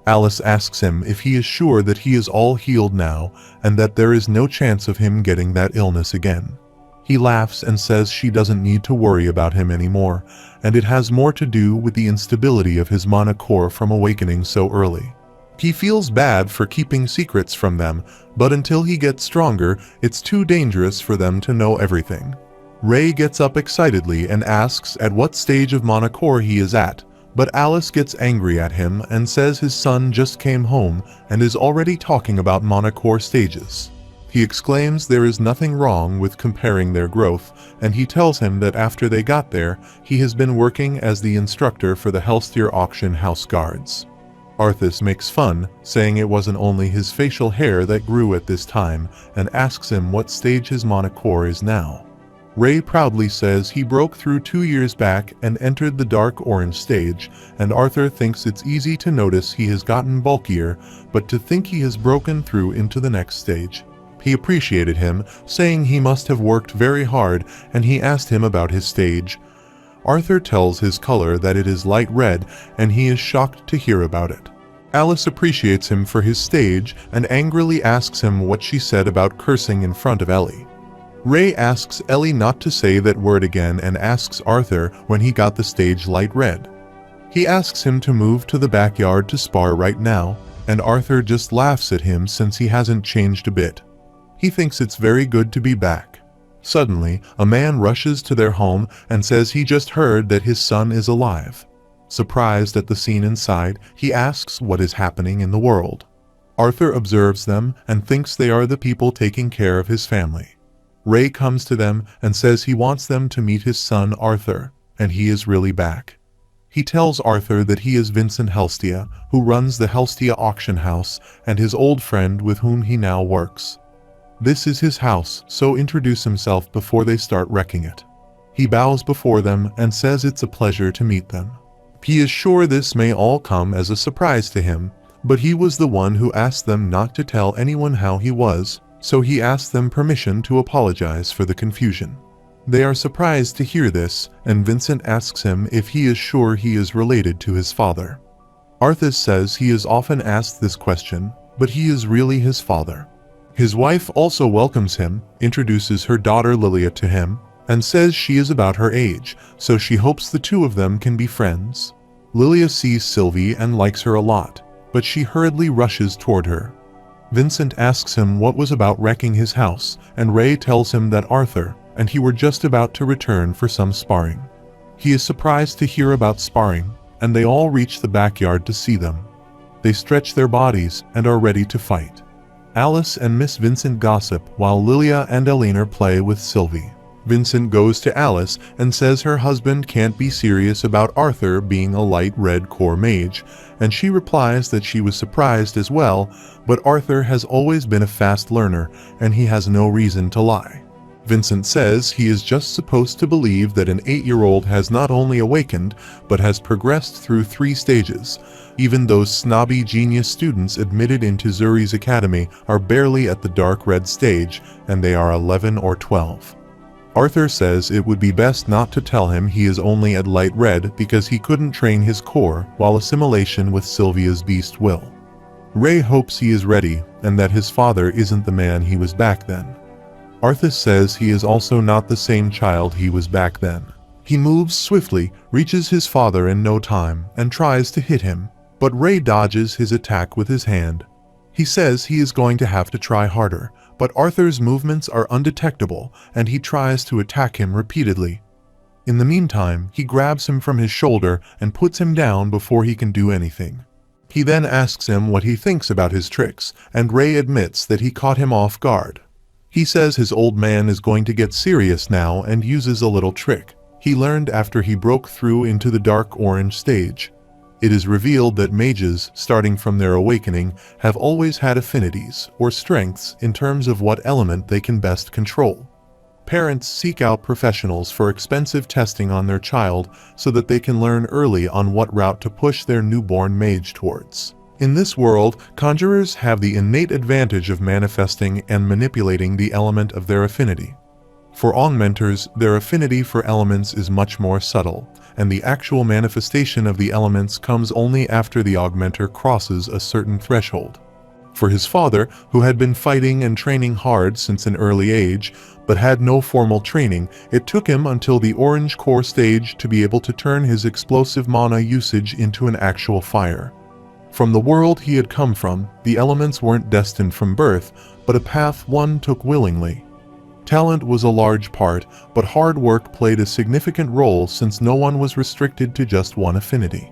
Alice asks him if he is sure that he is all healed now and that there is no chance of him getting that illness again. He laughs and says she doesn't need to worry about him anymore, and it has more to do with the instability of his mana core from awakening so early. He feels bad for keeping secrets from them, but until he gets stronger, it's too dangerous for them to know everything. Ray gets up excitedly and asks at what stage of mana core he is at, but Alice gets angry at him and says his son just came home and is already talking about mana core stages. He exclaims there is nothing wrong with comparing their growth, and he tells him that after they got there, he has been working as the instructor for the Hellsteer auction house guards. Arthas makes fun, saying it wasn't only his facial hair that grew at this time, and asks him what stage his mana core is now. Ray proudly says he broke through 2 years back and entered the dark orange stage, and Arthur thinks it's easy to notice he has gotten bulkier, but to think he has broken through into the next stage. He appreciated him, saying he must have worked very hard, and he asked him about his stage. Arthur tells his color that it is light red, and he is shocked to hear about it. Alice appreciates him for his stage and angrily asks him what she said about cursing in front of Ellie. Ray asks Ellie not to say that word again and asks Arthur when he got the stage light red. He asks him to move to the backyard to spar right now, and Arthur just laughs at him since he hasn't changed a bit. He thinks it's very good to be back. Suddenly, a man rushes to their home and says he just heard that his son is alive. Surprised at the scene inside, he asks what is happening in the world. Arthur observes them and thinks they are the people taking care of his family. Ray comes to them and says he wants them to meet his son Arthur, and he is really back. He tells Arthur that he is Vincent Helstia, who runs the Helstia auction house, and his old friend with whom he now works. This is his house, so introduce himself before they start wrecking it. He bows before them and says it's a pleasure to meet them. He is sure this may all come as a surprise to him, but he was the one who asked them not to tell anyone how he was, so he asked them permission to apologize for the confusion. They are surprised to hear this, and Vincent asks him if he is sure he is related to his father. Arthur says he is often asked this question, but he is really his father. His wife also welcomes him, introduces her daughter Lilia to him, and says she is about her age, so she hopes the two of them can be friends. Lilia sees Sylvie and likes her a lot, but she hurriedly rushes toward her. Vincent asks him what was about wrecking his house, and Ray tells him that Arthur and he were just about to return for some sparring. He is surprised to hear about sparring, and they all reach the backyard to see them. They stretch their bodies and are ready to fight. Alice and Miss Vincent gossip while Lilia and Eleanor play with Sylvie. Vincent goes to Alice and says her husband can't be serious about Arthur being a light red core mage, and she replies that she was surprised as well, but Arthur has always been a fast learner and he has no reason to lie. Vincent says he is just supposed to believe that an 8-year-old has not only awakened, but has progressed through 3 stages. Even those snobby genius students admitted into Zuri's academy are barely at the dark red stage, and they are 11 or 12. Arthur says it would be best not to tell him he is only at light red because he couldn't train his core while assimilation with Sylvia's beast will. Ray hopes he is ready and that his father isn't the man he was back then. Arthur says he is also not the same child he was back then. He moves swiftly, reaches his father in no time, and tries to hit him, but Ray dodges his attack with his hand. He says he is going to have to try harder, but Arthur's movements are undetectable and he tries to attack him repeatedly. In the meantime, he grabs him from his shoulder and puts him down before he can do anything. He then asks him what he thinks about his tricks, and Ray admits that he caught him off guard. He says his old man is going to get serious now and uses a little trick he learned after he broke through into the dark orange stage. It is revealed that mages, starting from their awakening, have always had affinities or strengths in terms of what element they can best control. Parents seek out professionals for expensive testing on their child so that they can learn early on what route to push their newborn mage towards. In this world, conjurers have the innate advantage of manifesting and manipulating the element of their affinity. For augmenters, their affinity for elements is much more subtle, and the actual manifestation of the elements comes only after the augmenter crosses a certain threshold. For his father, who had been fighting and training hard since an early age, but had no formal training, it took him until the orange core stage to be able to turn his explosive mana usage into an actual fire. From the world he had come from, the elements weren't destined from birth, but a path one took willingly. Talent was a large part, but hard work played a significant role since no one was restricted to just one affinity.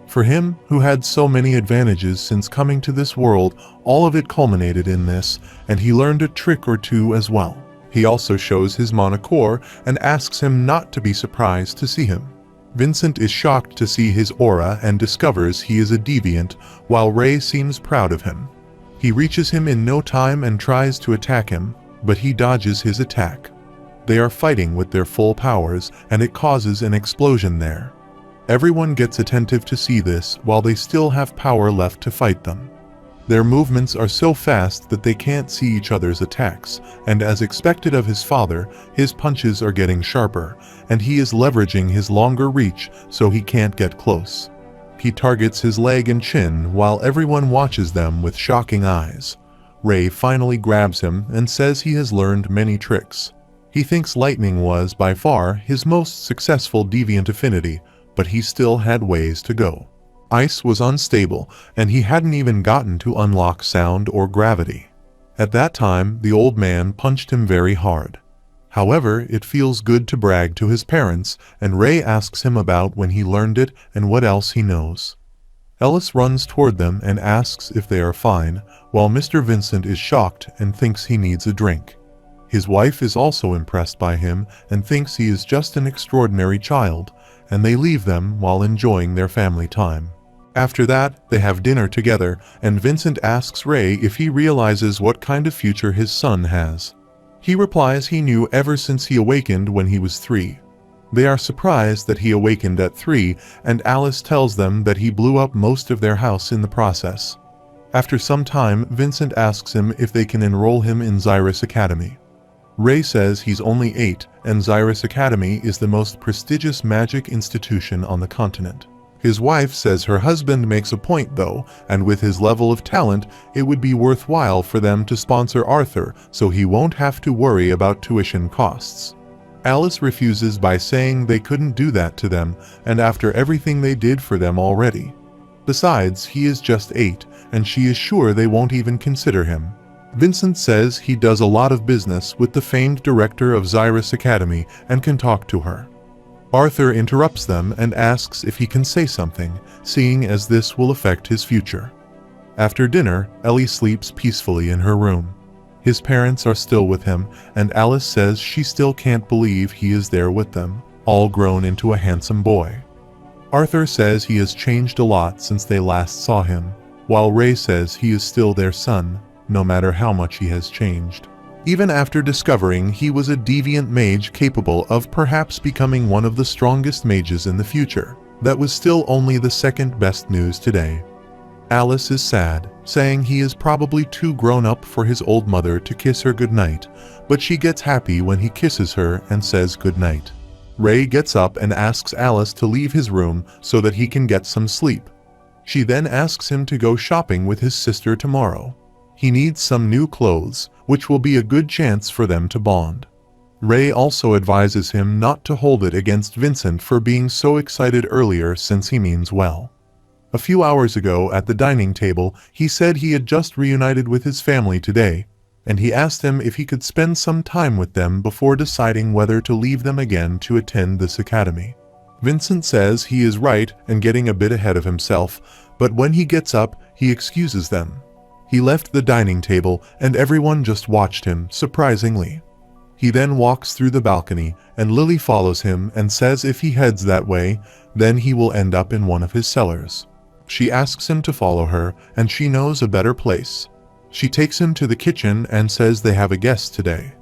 For him, who had so many advantages since coming to this world, all of it culminated in this, and he learned a trick or two as well. He also shows his mana core and asks him not to be surprised to see him. Vincent is shocked to see his aura and discovers he is a deviant, while Ray seems proud of him. He reaches him in no time and tries to attack him, but he dodges his attack. They are fighting with their full powers, and it causes an explosion there. Everyone gets attentive to see this while they still have power left to fight them. Their movements are so fast that they can't see each other's attacks, and as expected of his father, his punches are getting sharper, and he is leveraging his longer reach so he can't get close. He targets his leg and chin while everyone watches them with shocking eyes. Rei finally grabs him and says he has learned many tricks. He thinks lightning was by far his most successful deviant affinity, but he still had ways to go. Ice was unstable, and he hadn't even gotten to unlock sound or gravity. At that time, the old man punched him very hard. However, it feels good to brag to his parents, and Rei asks him about when he learned it and what else he knows. Ellis runs toward them and asks if they are fine, while Mr. Vincent is shocked and thinks he needs a drink. His wife is also impressed by him and thinks he is just an extraordinary child, and they leave them while enjoying their family time. After that, they have dinner together, and Vincent asks Rei if he realizes what kind of future his son has. He replies he knew ever since he awakened when he was 3. They are surprised that he awakened at 3, and Alice tells them that he blew up most of their house in the process. After some time, Vincent asks him if they can enroll him in Xyrus Academy. Rei says he's only 8, and Xyrus Academy is the most prestigious magic institution on the continent. His wife says her husband makes a point though, and with his level of talent, it would be worthwhile for them to sponsor Arthur so he won't have to worry about tuition costs. Alice refuses by saying they couldn't do that to them, and after everything they did for them already. Besides, he is just 8, and she is sure they won't even consider him. Vincent says he does a lot of business with the famed director of Xyrus Academy and can talk to her. Arthur interrupts them and asks if he can say something, seeing as this will affect his future. After dinner, Ellie sleeps peacefully in her room. His parents are still with him, and Alice says she still can't believe he is there with them, all grown into a handsome boy. Arthur says he has changed a lot since they last saw him, while Rei says he is still their son, no matter how much he has changed. Even after discovering he was a deviant mage capable of perhaps becoming one of the strongest mages in the future, that was still only the second best news today. Alice is sad, saying he is probably too grown up for his old mother to kiss her goodnight, but she gets happy when he kisses her and says goodnight. Rei gets up and asks Alice to leave his room so that he can get some sleep. She then asks him to go shopping with his sister tomorrow. He needs some new clothes, which will be a good chance for them to bond. Rei also advises him not to hold it against Vincent for being so excited earlier since he means well. A few hours ago at the dining table, he said he had just reunited with his family today, and he asked him if he could spend some time with them before deciding whether to leave them again to attend this academy. Vincent says he is right and getting a bit ahead of himself, but when he gets up, he excuses them. He left the dining table and everyone just watched him, surprisingly. He then walks through the balcony and Lily follows him and says if he heads that way, then he will end up in one of his cellars. She asks him to follow her and she knows a better place. She takes him to the kitchen and says they have a guest today.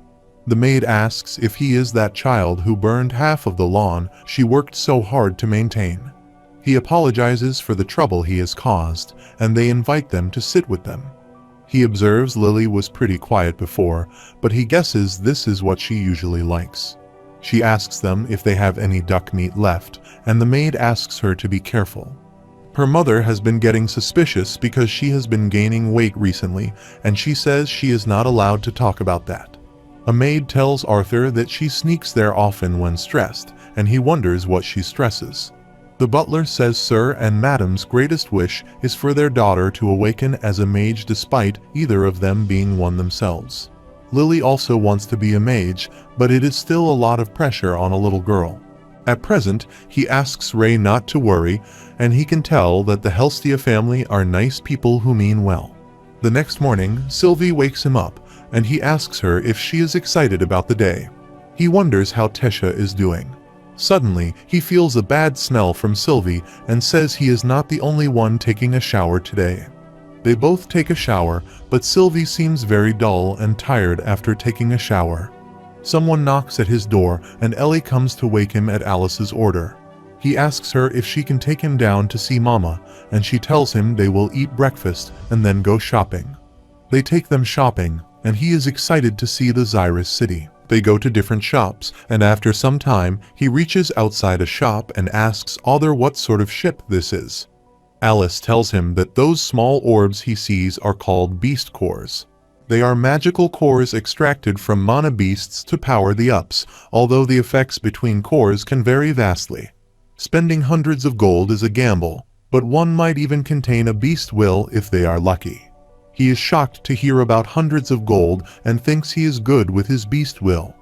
The maid asks if he is that child who burned half of the lawn she worked so hard to maintain. He apologizes for the trouble he has caused, and they invite them to sit with them. He observes Lily was pretty quiet before, but he guesses this is what she usually likes. She asks them if they have any duck meat left, and the maid asks her to be careful. Her mother has been getting suspicious because she has been gaining weight recently, and she says she is not allowed to talk about that. A maid tells Arthur that she sneaks there often when stressed, and he wonders what she stresses. The butler says Sir and Madam's greatest wish is for their daughter to awaken as a mage despite either of them being one themselves. Lily also wants to be a mage, but it is still a lot of pressure on a little girl. At present, he asks Rei not to worry, and he can tell that the Helstia family are nice people who mean well. The next morning, Sylvie wakes him up, and he asks her if she is excited about the day. He wonders how Tesha is doing. Suddenly, he feels a bad smell from Sylvie and says he is not the only one taking a shower today. They both take a shower, but Sylvie seems very dull and tired after taking a shower. Someone knocks at his door and Ellie comes to wake him at Alice's order. He asks her if she can take him down to see Mama, and she tells him they will eat breakfast and then go shopping. They take them shopping, and he is excited to see the Zyrus city. They go to different shops, and after some time, he reaches outside a shop and asks Arthur what sort of ship this is. Alice tells him that those small orbs he sees are called beast cores. They are magical cores extracted from mana beasts to power the ups, although the effects between cores can vary vastly. Spending hundreds of gold is a gamble, but one might even contain a beast will if they are lucky. He is shocked to hear about hundreds of gold and thinks he is good with his beast will.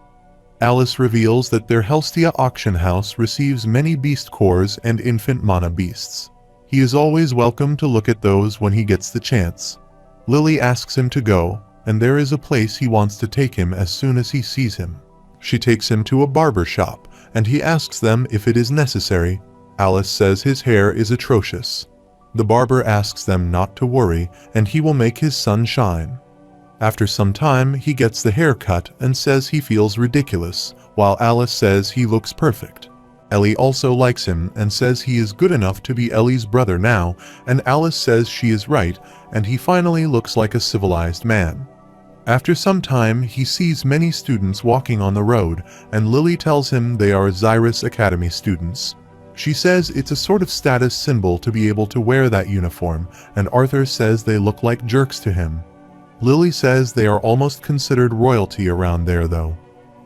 Alice reveals that their Helstia auction house receives many beast cores and infant mana beasts. He is always welcome to look at those when he gets the chance. Lily asks him to go, and there is a place he wants to take him as soon as he sees him. She takes him to a barber shop, and he asks them if it is necessary. Alice says his hair is atrocious. The barber asks them not to worry, and he will make his sun shine. After some time, he gets the hair cut and says he feels ridiculous, while Alice says he looks perfect. Ellie also likes him and says he is good enough to be Ellie's brother now, and Alice says she is right, and he finally looks like a civilized man. After some time, he sees many students walking on the road, and Lily tells him they are Zyrus Academy students. She says it's a sort of status symbol to be able to wear that uniform, and Arthur says they look like jerks to him. Lily says they are almost considered royalty around there though.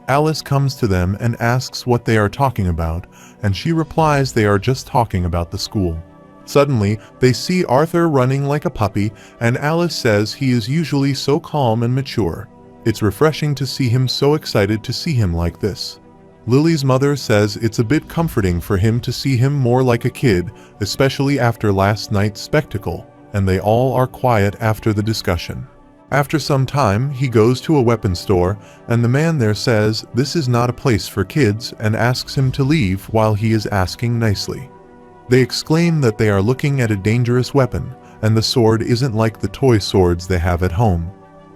Alice comes to them and asks what they are talking about, and she replies they are just talking about the school. Suddenly, they see Arthur running like a puppy, and Alice says he is usually so calm and mature. It's refreshing to see him so excited to see him like this. Lily's mother says it's a bit comforting for him to see him more like a kid, especially after last night's spectacle, and they all are quiet after the discussion. After some time, he goes to a weapon store, and the man there says this is not a place for kids and asks him to leave while he is asking nicely. They exclaim that they are looking at a dangerous weapon, and the sword isn't like the toy swords they have at home.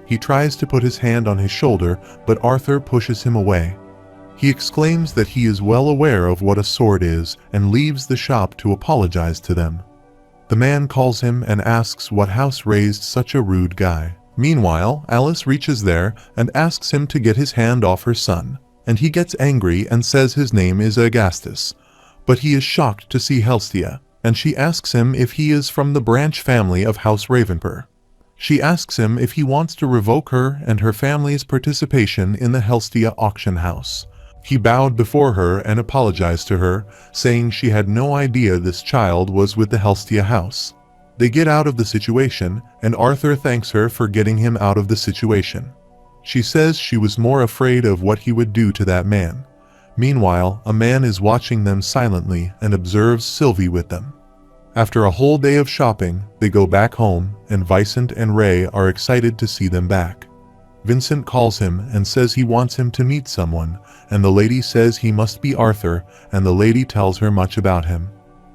He tries to put his hand on his shoulder, but Arthur pushes him away. He exclaims that he is well aware of what a sword is and leaves the shop to apologize to them. The man calls him and asks what house raised such a rude guy. Meanwhile, Alice reaches there and asks him to get his hand off her son, and he gets angry and says his name is Augustus. But he is shocked to see Helstia, and she asks him if he is from the branch family of House Ravenpur. She asks him if he wants to revoke her and her family's participation in the Helstia auction house. He bowed before her and apologized to her, saying she had no idea this child was with the Helstia house. They get out of the situation, and Arthur thanks her for getting him out of the situation. She says she was more afraid of what he would do to that man. Meanwhile, a man is watching them silently and observes Sylvie with them. After a whole day of shopping, they go back home, and Vicent and Ray are excited to see them back. Vincent calls him and says he wants him to meet someone, and the lady says he must be Arthur, and the lady tells her much about him.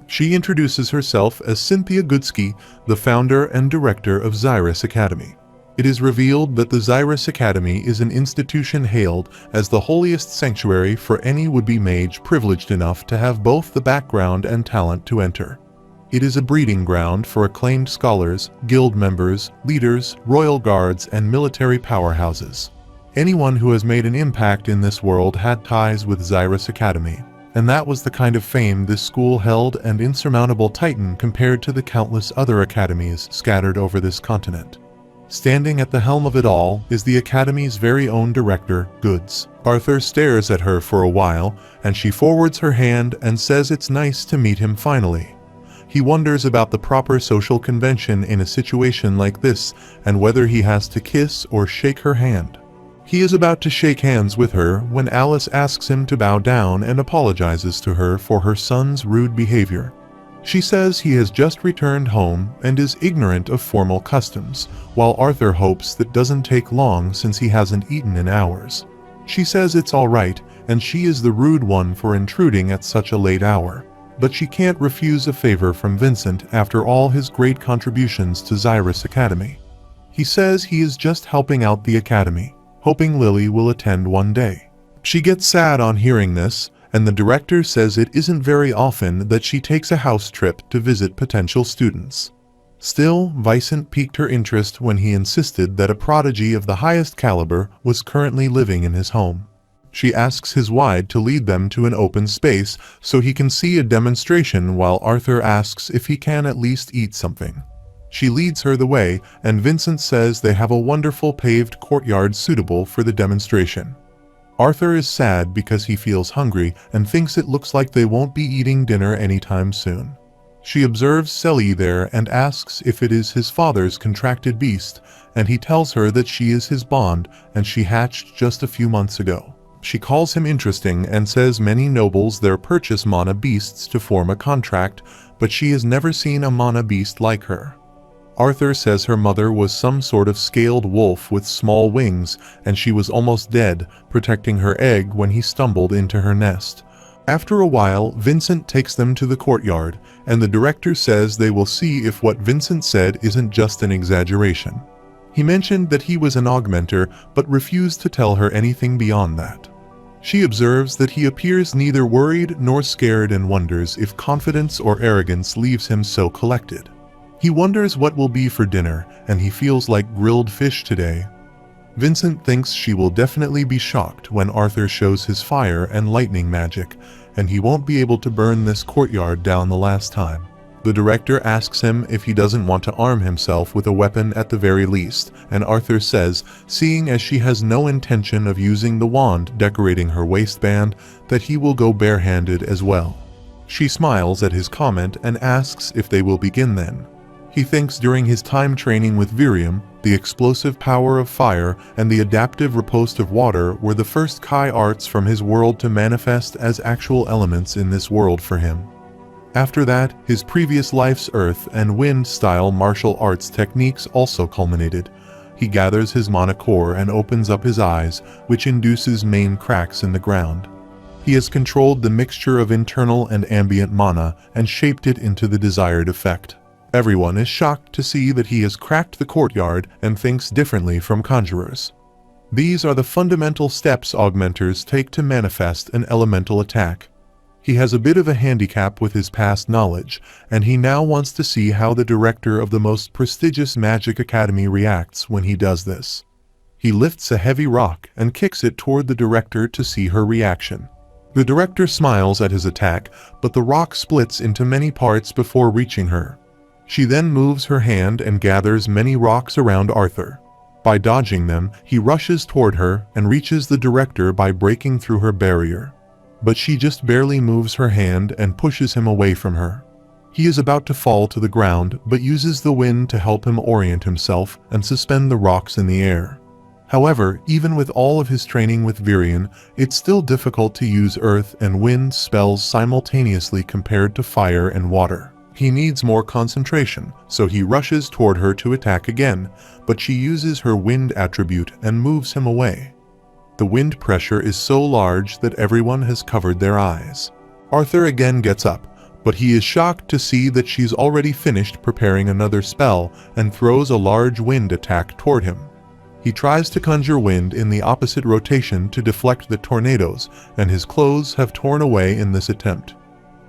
She introduces herself as Cynthia Goodsky, the founder and director of Zyrus Academy. It is revealed that the Zyrus Academy is an institution hailed as the holiest sanctuary for any would-be mage privileged enough to have both the background and talent to enter. It is a breeding ground for acclaimed scholars, guild members, leaders, royal guards, and military powerhouses. Anyone who has made an impact in this world had ties with Zyrus Academy, and that was the kind of fame this school held, an insurmountable titan compared to the countless other academies scattered over this continent. Standing at the helm of it all is the Academy's very own director, Goods. Arthur stares at her for a while, and she forwards her hand and says it's nice to meet him finally. He wonders about the proper social convention in a situation like this, and whether he has to kiss or shake her hand. He is about to shake hands with her when Alice asks him to bow down and apologizes to her for her son's rude behavior. She says he has just returned home and is ignorant of formal customs, while Arthur hopes that doesn't take long since he hasn't eaten in hours. She says it's all right, and she is the rude one for intruding at such a late hour. But she can't refuse a favor from Vincent after all his great contributions to Zyrus Academy. He says he is just helping out the Academy, hoping Lily will attend one day. She gets sad on hearing this, and the director says it isn't very often that she takes a house trip to visit potential students. Still, Vicent piqued her interest when he insisted that a prodigy of the highest caliber was currently living in his home. She asks his guide to lead them to an open space so he can see a demonstration, while Arthur asks if he can at least eat something. She leads her the way, and Vincent says they have a wonderful paved courtyard suitable for the demonstration. Arthur is sad because he feels hungry and thinks it looks like they won't be eating dinner anytime soon. She observes Selly there and asks if it is his father's contracted beast, and he tells her that she is his bond and she hatched just a few months ago. She calls him interesting and says many nobles there purchase mana beasts to form a contract, but she has never seen a mana beast like her. Arthur says her mother was some sort of scaled wolf with small wings, and she was almost dead, protecting her egg when he stumbled into her nest. After a while, Vincent takes them to the courtyard, and the director says they will see if what Vincent said isn't just an exaggeration. He mentioned that he was an augmenter, but refused to tell her anything beyond that. She observes that he appears neither worried nor scared and wonders if confidence or arrogance leaves him so collected. He wonders what will be for dinner, and he feels like grilled fish today. Vincent thinks she will definitely be shocked when Arthur shows his fire and lightning magic, and he won't be able to burn this courtyard down the last time. The director asks him if he doesn't want to arm himself with a weapon at the very least, and Arthur says, seeing as she has no intention of using the wand decorating her waistband, that he will go barehanded as well. She smiles at his comment and asks if they will begin then. He thinks during his time training with Virium, the explosive power of fire and the adaptive riposte of water were the first Kai arts from his world to manifest as actual elements in this world for him. After that, his previous life's earth and wind-style martial arts techniques also culminated. He gathers his mana core and opens up his eyes, which induces main cracks in the ground. He has controlled the mixture of internal and ambient mana and shaped it into the desired effect. Everyone is shocked to see that he has cracked the courtyard and thinks differently from conjurers. These are the fundamental steps augmenters take to manifest an elemental attack. He has a bit of a handicap with his past knowledge, and he now wants to see how the director of the most prestigious magic academy reacts when he does this. He lifts a heavy rock and kicks it toward the director to see her reaction. The director smiles at his attack, but the rock splits into many parts before reaching her. She then moves her hand and gathers many rocks around Arthur. By dodging them, he rushes toward her and reaches the director by breaking through her barrier. But she just barely moves her hand and pushes him away from her. He is about to fall to the ground, but uses the wind to help him orient himself and suspend the rocks in the air. However, even with all of his training with Virion, it's still difficult to use earth and wind spells simultaneously compared to fire and water. He needs more concentration, so he rushes toward her to attack again, but she uses her wind attribute and moves him away. The wind pressure is so large that everyone has covered their eyes. Arthur again gets up, but he is shocked to see that she's already finished preparing another spell and throws a large wind attack toward him. He tries to conjure wind in the opposite rotation to deflect the tornadoes, and his clothes have torn away in this attempt.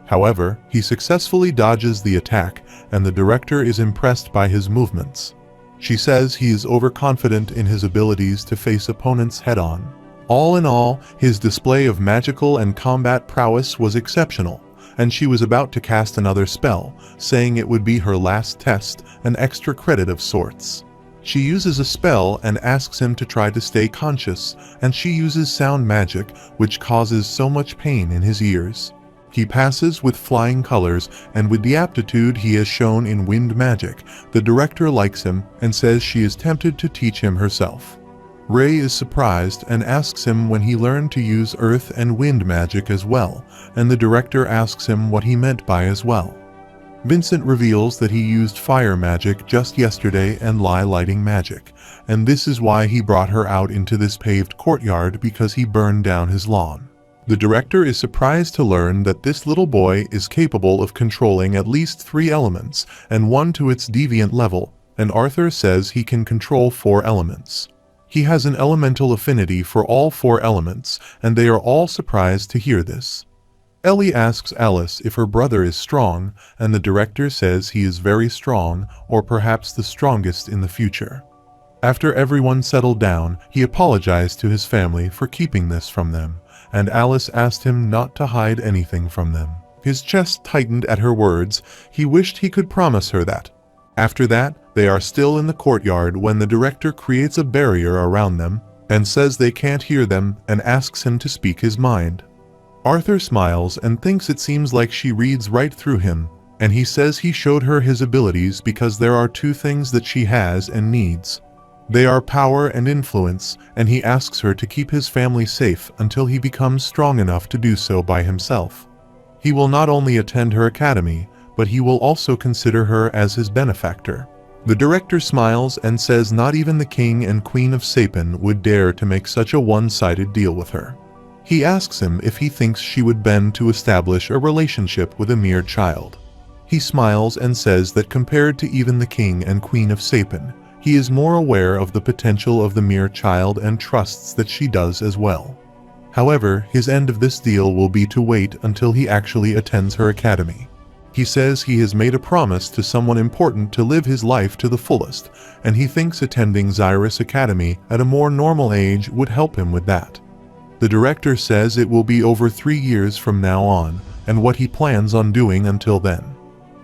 However, he successfully dodges the attack, and the director is impressed by his movements. She says he is overconfident in his abilities to face opponents head-on. All in all, his display of magical and combat prowess was exceptional, and she was about to cast another spell, saying it would be her last test, an extra credit of sorts. She uses a spell and asks him to try to stay conscious, and she uses sound magic, which causes so much pain in his ears. He passes with flying colors, and with the aptitude he has shown in wind magic, the director likes him and says she is tempted to teach him herself. Ray is surprised and asks him when he learned to use earth and wind magic as well, and the director asks him what he meant by as well. Vincent reveals that he used fire magic just yesterday and lighting magic, and this is why he brought her out into this paved courtyard, because he burned down his lawn. The director is surprised to learn that this little boy is capable of controlling at least 3 elements, and one to its deviant level, and Arthur says he can control 4 elements. He has an elemental affinity for all 4 elements, and they are all surprised to hear this. Ellie asks Alice if her brother is strong, and the director says he is very strong, or perhaps the strongest in the future. After everyone settled down, he apologized to his family for keeping this from them, and Alice asked him not to hide anything from them. His chest tightened at her words. He wished he could promise her that. After that, they are still in the courtyard when the director creates a barrier around them, and says they can't hear them, and asks him to speak his mind. Arthur smiles and thinks it seems like she reads right through him, and he says he showed her his abilities because there are 2 things that she has and needs. They are power and influence, and he asks her to keep his family safe until he becomes strong enough to do so by himself. He will not only attend her academy, but he will also consider her as his benefactor. The director smiles and says not even the king and queen of STman would dare to make such a one-sided deal with her. He asks him if he thinks she would bend to establish a relationship with a mere child. He smiles and says that compared to even the king and queen of STman, he is more aware of the potential of the mere child and trusts that she does as well. However, his end of this deal will be to wait until he actually attends her academy. He says he has made a promise to someone important to live his life to the fullest, and he thinks attending Xyrus Academy at a more normal age would help him with that. The director says it will be over 3 years from now on, and what he plans on doing until then.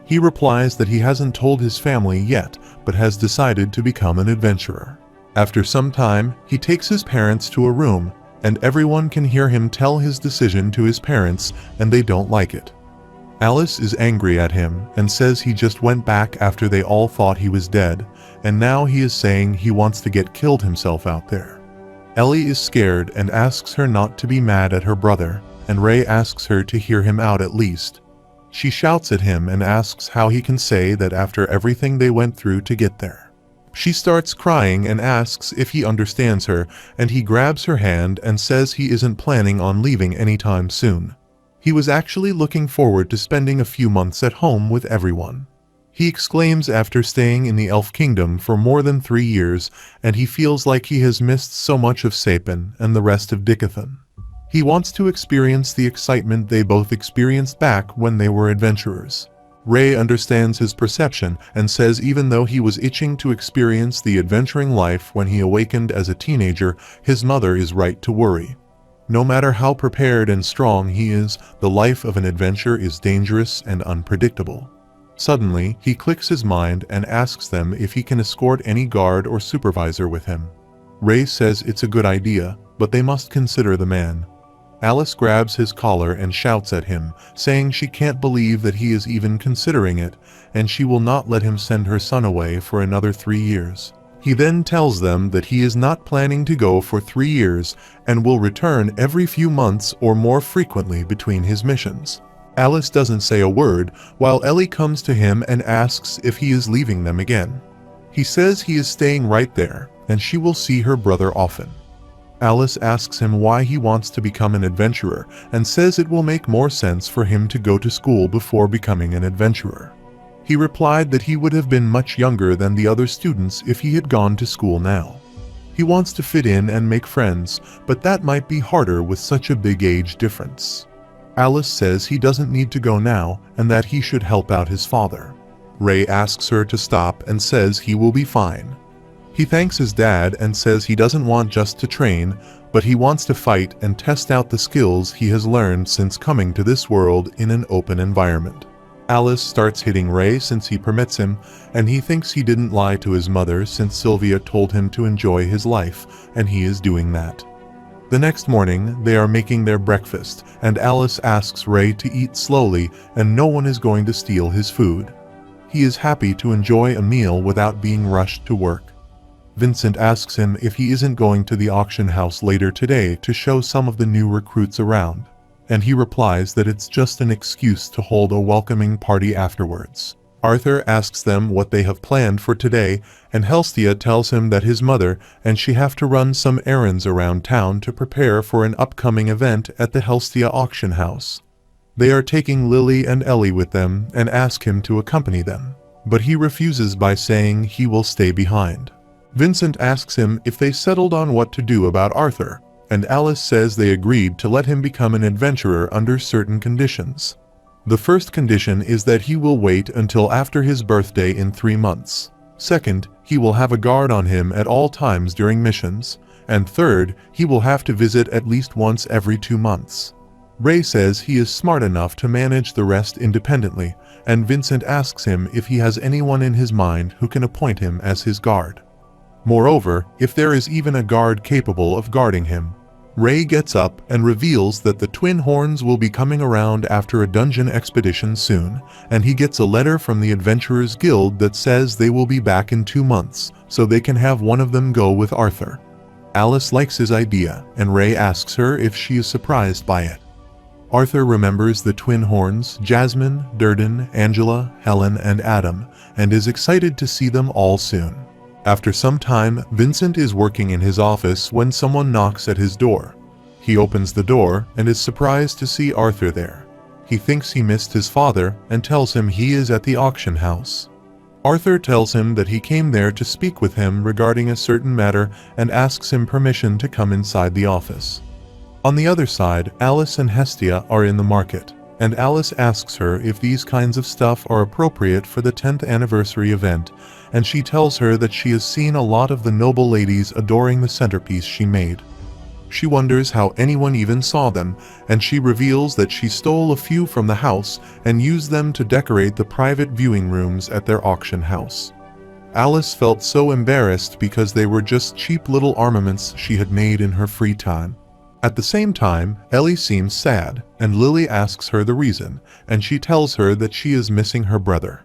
He replies that he hasn't told his family yet, but has decided to become an adventurer. After some time, he takes his parents to a room, and everyone can hear him tell his decision to his parents, and they don't like it. Alice is angry at him and says he just went back after they all thought he was dead, and now he is saying he wants to get killed himself out there. Ellie is scared and asks her not to be mad at her brother, and Ray asks her to hear him out at least. She shouts at him and asks how he can say that after everything they went through to get there. She starts crying and asks if he understands her, and he grabs her hand and says he isn't planning on leaving anytime soon. He was actually looking forward to spending a few months at home with everyone. He exclaims after staying in the Elf Kingdom for more than 3 years, and he feels like he has missed so much of STman and the rest of Dickathon. He wants to experience the excitement they both experienced back when they were adventurers. Ray understands his perception and says even though he was itching to experience the adventuring life when he awakened as a teenager, his mother is right to worry. No matter how prepared and strong he is, the life of an adventurer is dangerous and unpredictable. Suddenly, he clicks his mind and asks them if he can escort any guard or supervisor with him. Ray says it's a good idea, but they must consider the man. Alice grabs his collar and shouts at him, saying she can't believe that he is even considering it, and she will not let him send her son away for another 3 years. He then tells them that he is not planning to go for 3 years and will return every few months or more frequently between his missions. Alice doesn't say a word, while Ellie comes to him and asks if he is leaving them again. He says he is staying right there, and she will see her brother often. Alice asks him why he wants to become an adventurer, and says it will make more sense for him to go to school before becoming an adventurer. He replied that he would have been much younger than the other students if he had gone to school now. He wants to fit in and make friends, but that might be harder with such a big age difference. Alice says he doesn't need to go now and that he should help out his father. Ray asks her to stop and says he will be fine. He thanks his dad and says he doesn't want just to train, but he wants to fight and test out the skills he has learned since coming to this world in an open environment. Alice starts hitting Ray since he permits him, and he thinks he didn't lie to his mother since Sylvia told him to enjoy his life, and he is doing that. The next morning, they are making their breakfast, and Alice asks Ray to eat slowly and no one is going to steal his food. He is happy to enjoy a meal without being rushed to work. Vincent asks him if he isn't going to the auction house later today to show some of the new recruits around, and he replies that it's just an excuse to hold a welcoming party afterwards. Arthur asks them what they have planned for today, and Helstia tells him that his mother and she have to run some errands around town to prepare for an upcoming event at the Helstia auction house. They are taking Lily and Ellie with them and ask him to accompany them, but he refuses by saying he will stay behind. Vincent asks him if they settled on what to do about Arthur, and Alice says they agreed to let him become an adventurer under certain conditions. The first condition is that he will wait until after his birthday in 3 months. Second, he will have a guard on him at all times during missions. And third, he will have to visit at least once every 2 months. Ray says he is smart enough to manage the rest independently, and Vincent asks him if he has anyone in his mind who can appoint him as his guard. Moreover, if there is even a guard capable of guarding him. Ray gets up and reveals that the twin horns will be coming around after a dungeon expedition soon, and he gets a letter from the Adventurers Guild that says they will be back in 2 months, so they can have one of them go with Arthur. Alice likes his idea, and Ray asks her if she is surprised by it. Arthur remembers the twin horns, Jasmine, Durden, Angela, Helen, and Adam, and is excited to see them all soon. After some time, Vincent is working in his office when someone knocks at his door. He opens the door and is surprised to see Arthur there. He thinks he missed his father and tells him he is at the auction house. Arthur tells him that he came there to speak with him regarding a certain matter and asks him permission to come inside the office. On the other side, Alice and Hestia are in the market, and Alice asks her if these kinds of stuff are appropriate for the 10th anniversary event, and she tells her that she has seen a lot of the noble ladies adoring the centerpiece she made. She wonders how anyone even saw them, and she reveals that she stole a few from the house and used them to decorate the private viewing rooms at their auction house. Alice felt so embarrassed because they were just cheap little armaments she had made in her free time. At the same time, Ellie seems sad, and Lily asks her the reason, and she tells her that she is missing her brother.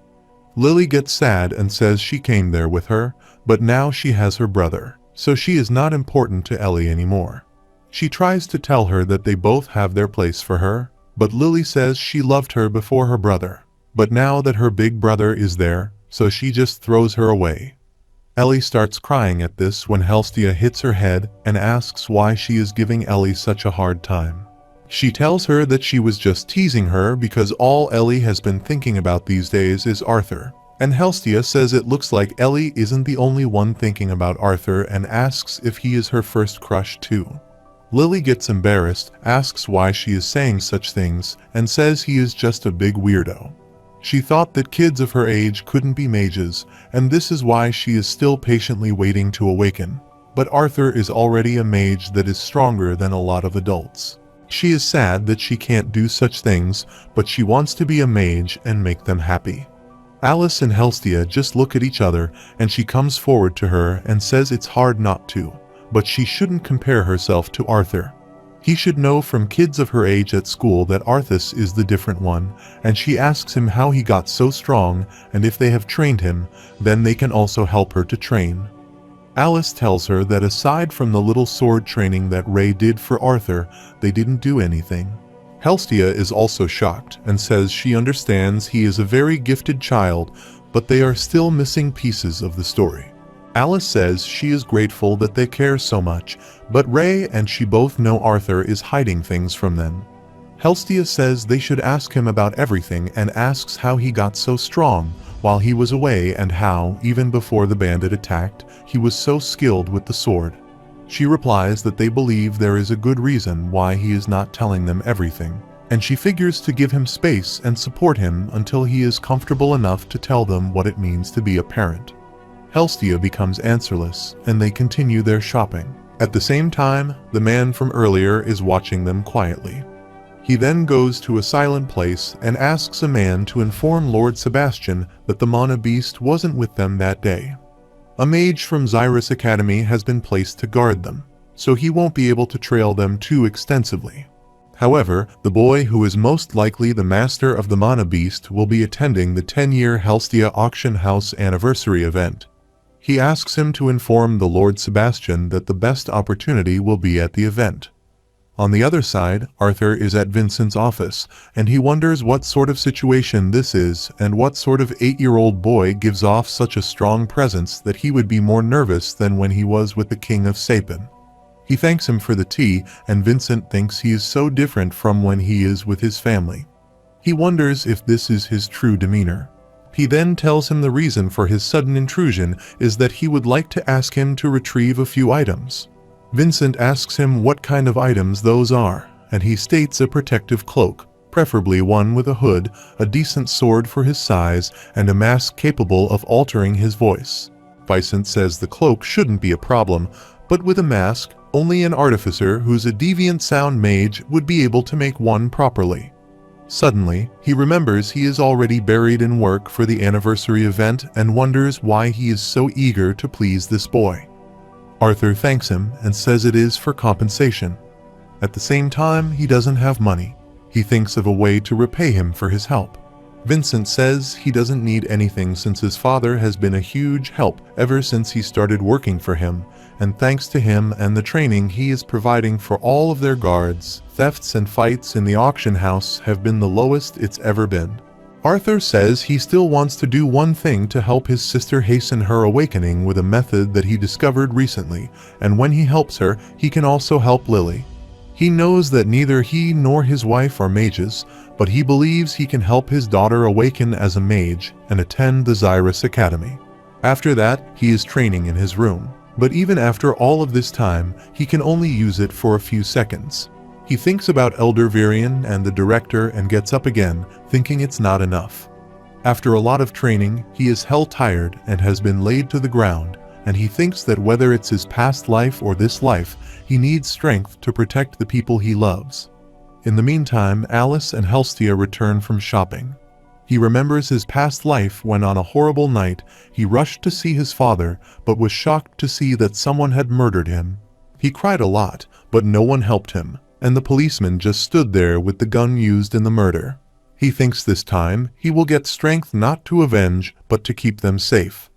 Lily gets sad and says she came there with her, but now she has her brother, so she is not important to Ellie anymore. She tries to tell her that they both have their place for her, but Lily says she loved her before her brother, but now that her big brother is there, so she just throws her away. Ellie starts crying at this when Hestia hits her head and asks why she is giving Ellie such a hard time. She tells her that she was just teasing her because all Ellie has been thinking about these days is Arthur, and Hestia says it looks like Ellie isn't the only one thinking about Arthur and asks if he is her first crush too. Lily gets embarrassed, asks why she is saying such things, and says he is just a big weirdo. She thought that kids of her age couldn't be mages, and this is why she is still patiently waiting to awaken. But Arthur is already a mage that is stronger than a lot of adults. She is sad that she can't do such things, but she wants to be a mage and make them happy. Alice and Hestia just look at each other, and she comes forward to her and says it's hard not to, but she shouldn't compare herself to Arthur. He should know from kids of her age at school that Arthas is the different one, and she asks him how he got so strong, and if they have trained him, then they can also help her to train. Alice tells her that aside from the little sword training that Ray did for Arthur, they didn't do anything. Hestia is also shocked and says she understands he is a very gifted child, but they are still missing pieces of the story. Alice says she is grateful that they care so much, but Ray and she both know Arthur is hiding things from them. Hestia says they should ask him about everything and asks how he got so strong while he was away and how, even before the bandit attacked, he was so skilled with the sword. She replies that they believe there is a good reason why he is not telling them everything, and she figures to give him space and support him until he is comfortable enough to tell them what it means to be a parent. Hestia becomes answerless, and they continue their shopping. At the same time, the man from earlier is watching them quietly. He then goes to a silent place and asks a man to inform Lord Sebastian that the mana beast wasn't with them that day. A mage from Xyrus Academy has been placed to guard them, so he won't be able to trail them too extensively. However, the boy who is most likely the master of the mana beast will be attending the 10-year Hestia Auction House anniversary event. He asks him to inform the Lord Sebastian that the best opportunity will be at the event. On the other side, Arthur is at Vincent's office, and he wonders what sort of situation this is and what sort of 8-year-old boy gives off such a strong presence that he would be more nervous than when he was with the King of Sapin. He thanks him for the tea, and Vincent thinks he is so different from when he is with his family. He wonders if this is his true demeanor. He then tells him the reason for his sudden intrusion is that he would like to ask him to retrieve a few items. Vincent asks him what kind of items those are, and he states a protective cloak, preferably one with a hood, a decent sword for his size, and a mask capable of altering his voice. Vincent says the cloak shouldn't be a problem, but with a mask, only an artificer who's a deviant sound mage would be able to make one properly. Suddenly, he remembers he is already buried in work for the anniversary event and wonders why he is so eager to please this boy. Arthur thanks him and says it is for compensation. At the same time, he doesn't have money. He thinks of a way to repay him for his help. Vincent says he doesn't need anything since his father has been a huge help ever since he started working for him, and thanks to him and the training he is providing for all of their guards, thefts and fights in the auction house have been the lowest it's ever been. Arthur says he still wants to do one thing to help his sister hasten her awakening with a method that he discovered recently, and when he helps her, he can also help Lily. He knows that neither he nor his wife are mages, but he believes he can help his daughter awaken as a mage and attend the Xyrus Academy. After that, he is training in his room. But even after all of this time, he can only use it for a few seconds. He thinks about Elder Virion and the director and gets up again, thinking it's not enough. After a lot of training, he is hell-tired and has been laid to the ground, and he thinks that whether it's his past life or this life, he needs strength to protect the people he loves. In the meantime, Alice and Helstia return from shopping. He remembers his past life when on a horrible night, he rushed to see his father, but was shocked to see that someone had murdered him. He cried a lot, but no one helped him, and the policeman just stood there with the gun used in the murder. He thinks this time he will get strength not to avenge, but to keep them safe.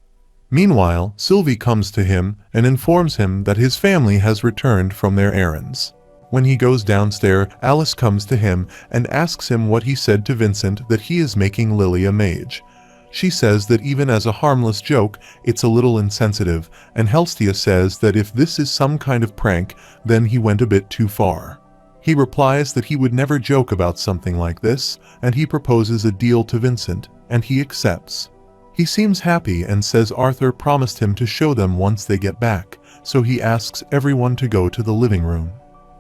Meanwhile, Sylvie comes to him and informs him that his family has returned from their errands. When he goes downstairs, Alice comes to him and asks him what he said to Vincent that he is making Lily a mage. She says that even as a harmless joke, it's a little insensitive, and Helstia says that if this is some kind of prank, then he went a bit too far. He replies that he would never joke about something like this, and he proposes a deal to Vincent, and he accepts. He seems happy and says Arthur promised him to show them once they get back, so he asks everyone to go to the living room.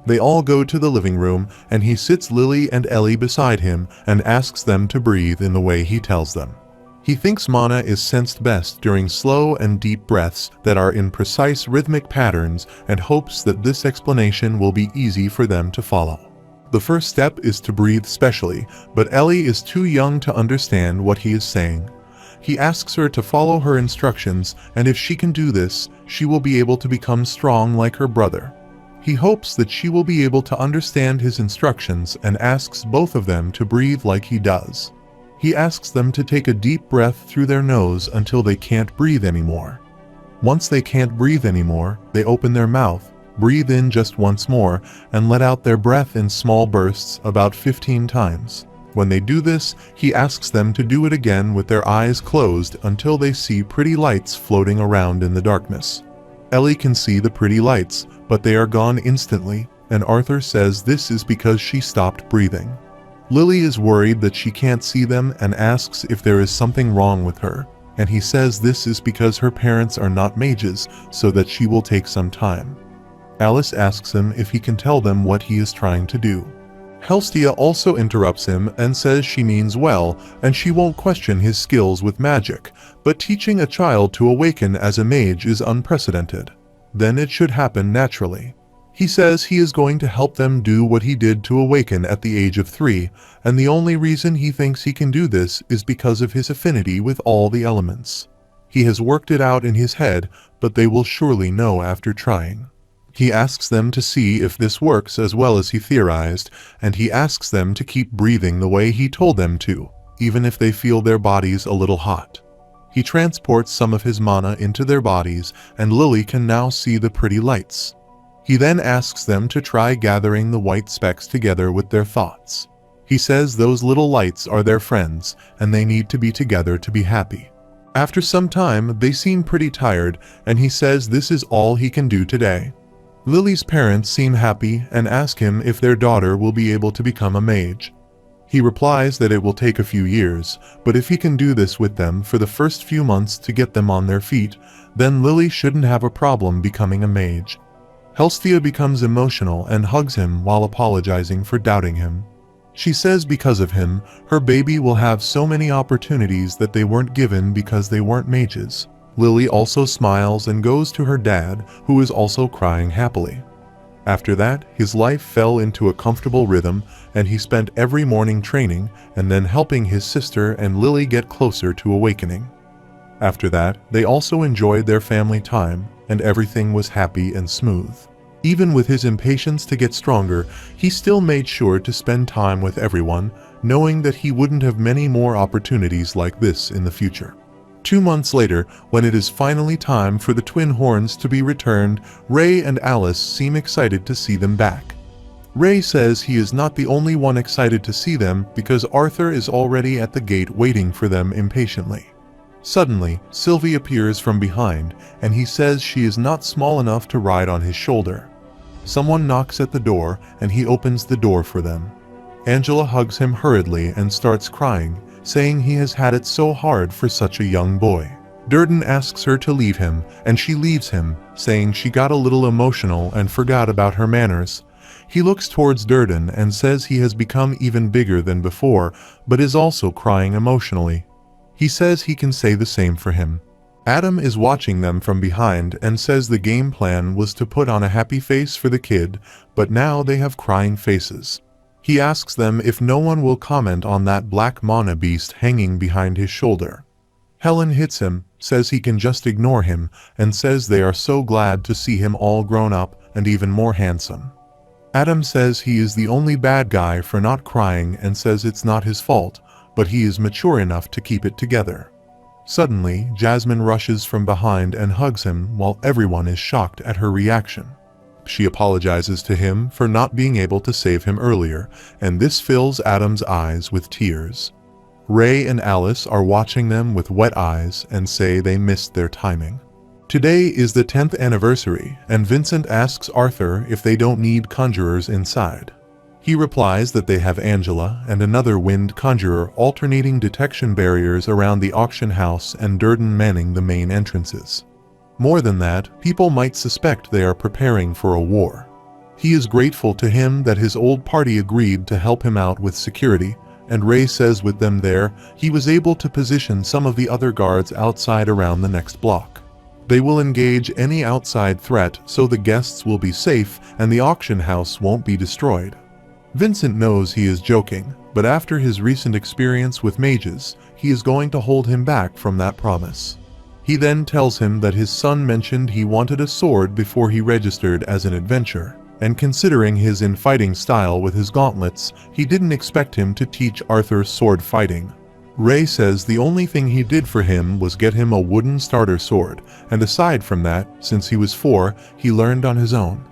They all go to the living room, and he sits Lily and Ellie beside him and asks them to breathe in the way he tells them. He thinks mana is sensed best during slow and deep breaths that are in precise rhythmic patterns and hopes that this explanation will be easy for them to follow. The first step is to breathe specially, but Ellie is too young to understand what he is saying. He asks her to follow her instructions, and if she can do this, she will be able to become strong like her brother. He hopes that she will be able to understand his instructions and asks both of them to breathe like he does. He asks them to take a deep breath through their nose until they can't breathe anymore. Once they can't breathe anymore, they open their mouth, breathe in just once more, and let out their breath in small bursts about 15 times. When they do this, he asks them to do it again with their eyes closed until they see pretty lights floating around in the darkness. Ellie can see the pretty lights, but they are gone instantly, and Arthur says this is because she stopped breathing. Lily is worried that she can't see them and asks if there is something wrong with her, and he says this is because her parents are not mages, so that she will take some time. Alice asks him if he can tell them what he is trying to do. Helstia also interrupts him and says she means well, and she won't question his skills with magic, but teaching a child to awaken as a mage is unprecedented. Then it should happen naturally. He says he is going to help them do what he did to awaken at the age of 3, and the only reason he thinks he can do this is because of his affinity with all the elements. He has worked it out in his head, but they will surely know after trying. He asks them to see if this works as well as he theorized, and he asks them to keep breathing the way he told them to, even if they feel their bodies a little hot. He transports some of his mana into their bodies, and Lily can now see the pretty lights. He then asks them to try gathering the white specks together with their thoughts. He says those little lights are their friends, and they need to be together to be happy. After some time, they seem pretty tired, and he says this is all he can do today. Lily's parents seem happy and ask him if their daughter will be able to become a mage. He replies that it will take a few years, but if he can do this with them for the first few months to get them on their feet, then Lily shouldn't have a problem becoming a mage. Helstia becomes emotional and hugs him while apologizing for doubting him. She says because of him, her baby will have so many opportunities that they weren't given because they weren't mages. Lily also smiles and goes to her dad, who is also crying happily. After that, his life fell into a comfortable rhythm, and he spent every morning training and then helping his sister and Lily get closer to awakening. After that, they also enjoyed their family time, and everything was happy and smooth. Even with his impatience to get stronger, he still made sure to spend time with everyone, knowing that he wouldn't have many more opportunities like this in the future. 2 months later, when it is finally time for the twin horns to be returned, Ray and Alice seem excited to see them back. Ray says he is not the only one excited to see them because Arthur is already at the gate waiting for them impatiently. Suddenly, Sylvie appears from behind, and he says she is not small enough to ride on his shoulder. Someone knocks at the door, and he opens the door for them. Angela hugs him hurriedly and starts crying, saying he has had it so hard for such a young boy. Durden asks her to leave him, and she leaves him, saying she got a little emotional and forgot about her manners. He looks towards Durden and says he has become even bigger than before, but is also crying emotionally. He says he can say the same for him. Adam is watching them from behind and says the game plan was to put on a happy face for the kid, but now they have crying faces. He asks them if no one will comment on that black mana beast hanging behind his shoulder. Helen hits him, says he can just ignore him, and says they are so glad to see him all grown up and even more handsome. Adam says he is the only bad guy for not crying and says it's not his fault, but he is mature enough to keep it together. Suddenly, Jasmine rushes from behind and hugs him while everyone is shocked at her reaction. She apologizes to him for not being able to save him earlier, and this fills Adam's eyes with tears. Ray and Alice are watching them with wet eyes and say they missed their timing. Today is the 10th anniversary, and Vincent asks Arthur if they don't need conjurers inside. He replies that they have Angela and another wind conjurer alternating detection barriers around the auction house and Durden manning the main entrances. More than that, people might suspect they are preparing for a war. He is grateful to him that his old party agreed to help him out with security, and Ray says with them there, he was able to position some of the other guards outside around the next block. They will engage any outside threat so the guests will be safe and the auction house won't be destroyed. Vincent knows he is joking, but after his recent experience with mages, he is going to hold him back from that promise. He then tells him that his son mentioned he wanted a sword before he registered as an adventurer, and considering his infighting style with his gauntlets, he didn't expect him to teach Arthur sword fighting. Ray says the only thing he did for him was get him a wooden starter sword, and aside from that, since he was 4, he learned on his own.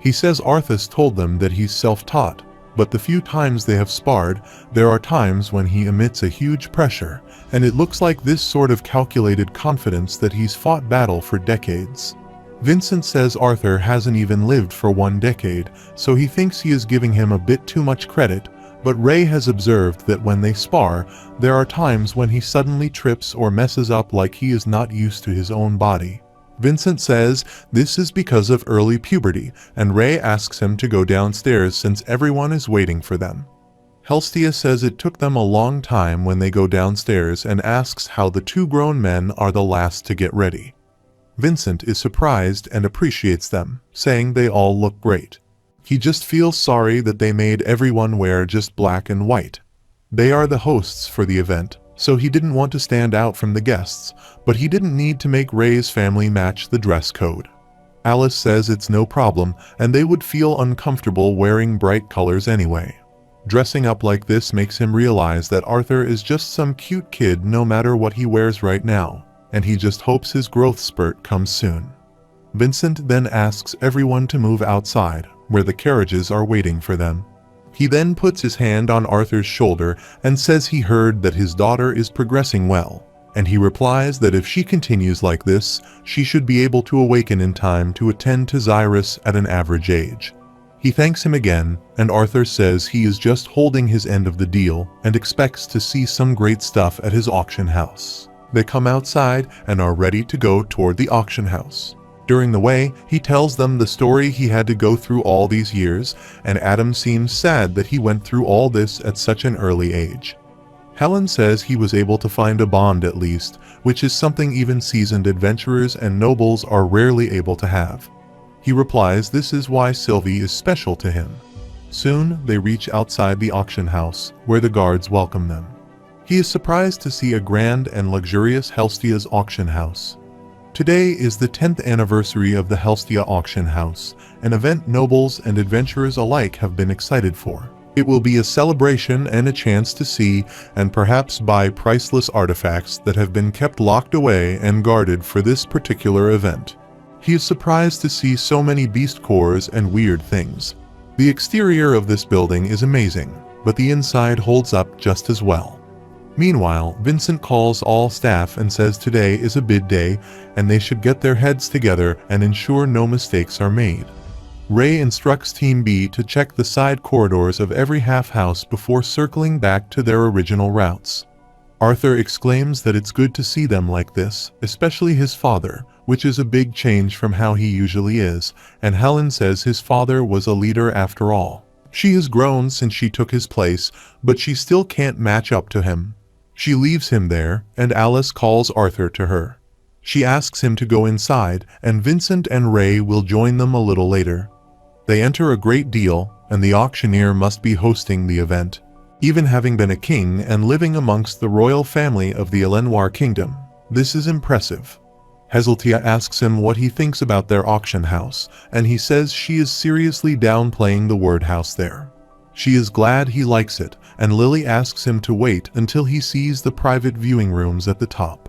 He says Arthas told them that he's self-taught, but the few times they have sparred, there are times when he emits a huge pressure, and it looks like this sort of calculated confidence that he's fought battle for decades. Vincent says Arthur hasn't even lived for 1 decade, so he thinks he is giving him a bit too much credit, but Ray has observed that when they spar, there are times when he suddenly trips or messes up like he is not used to his own body. Vincent says this is because of early puberty, and Ray asks him to go downstairs since everyone is waiting for them. Helstia says it took them a long time when they go downstairs and asks how the 2 grown men are the last to get ready. Vincent is surprised and appreciates them, saying they all look great. He just feels sorry that they made everyone wear just black and white. They are the hosts for the event, so he didn't want to stand out from the guests, but he didn't need to make Ray's family match the dress code. Alice says it's no problem, and they would feel uncomfortable wearing bright colors anyway. Dressing up like this makes him realize that Arthur is just some cute kid no matter what he wears right now, and he just hopes his growth spurt comes soon. Vincent then asks everyone to move outside, where the carriages are waiting for them. He then puts his hand on Arthur's shoulder and says he heard that his daughter is progressing well, and he replies that if she continues like this, she should be able to awaken in time to attend to Xyrus at an average age. He thanks him again, and Arthur says he is just holding his end of the deal and expects to see some great stuff at his auction house. They come outside and are ready to go toward the auction house. During the way, he tells them the story he had to go through all these years, and Adam seems sad that he went through all this at such an early age. Helen says he was able to find a bond at least, which is something even seasoned adventurers and nobles are rarely able to have. He replies this is why Sylvie is special to him. Soon, they reach outside the auction house, where the guards welcome them. He is surprised to see a grand and luxurious Helstia's auction house. Today is the 10th anniversary of the Helstia auction house, an event nobles and adventurers alike have been excited for. It will be a celebration and a chance to see and perhaps buy priceless artifacts that have been kept locked away and guarded for this particular event. He is surprised to see so many beast cores and weird things. The exterior of this building is amazing, but the inside holds up just as well. Meanwhile, Vincent calls all staff and says today is a bid day and they should get their heads together and ensure no mistakes are made. Ray instructs Team B to check the side corridors of every half-house before circling back to their original routes. Arthur exclaims that it's good to see them like this, especially his father, which is a big change from how he usually is, and Helen says his father was a leader after all. She has grown since she took his place, but she still can't match up to him. She leaves him there, and Alice calls Arthur to her. She asks him to go inside, and Vincent and Ray will join them a little later. They enter a great deal, and the auctioneer must be hosting the event, even having been a king and living amongst the royal family of the Elenwar kingdom. This is impressive. Heseltia asks him what he thinks about their auction house, and he says she is seriously downplaying the word house there. She is glad he likes it, and Lily asks him to wait until he sees the private viewing rooms at the top.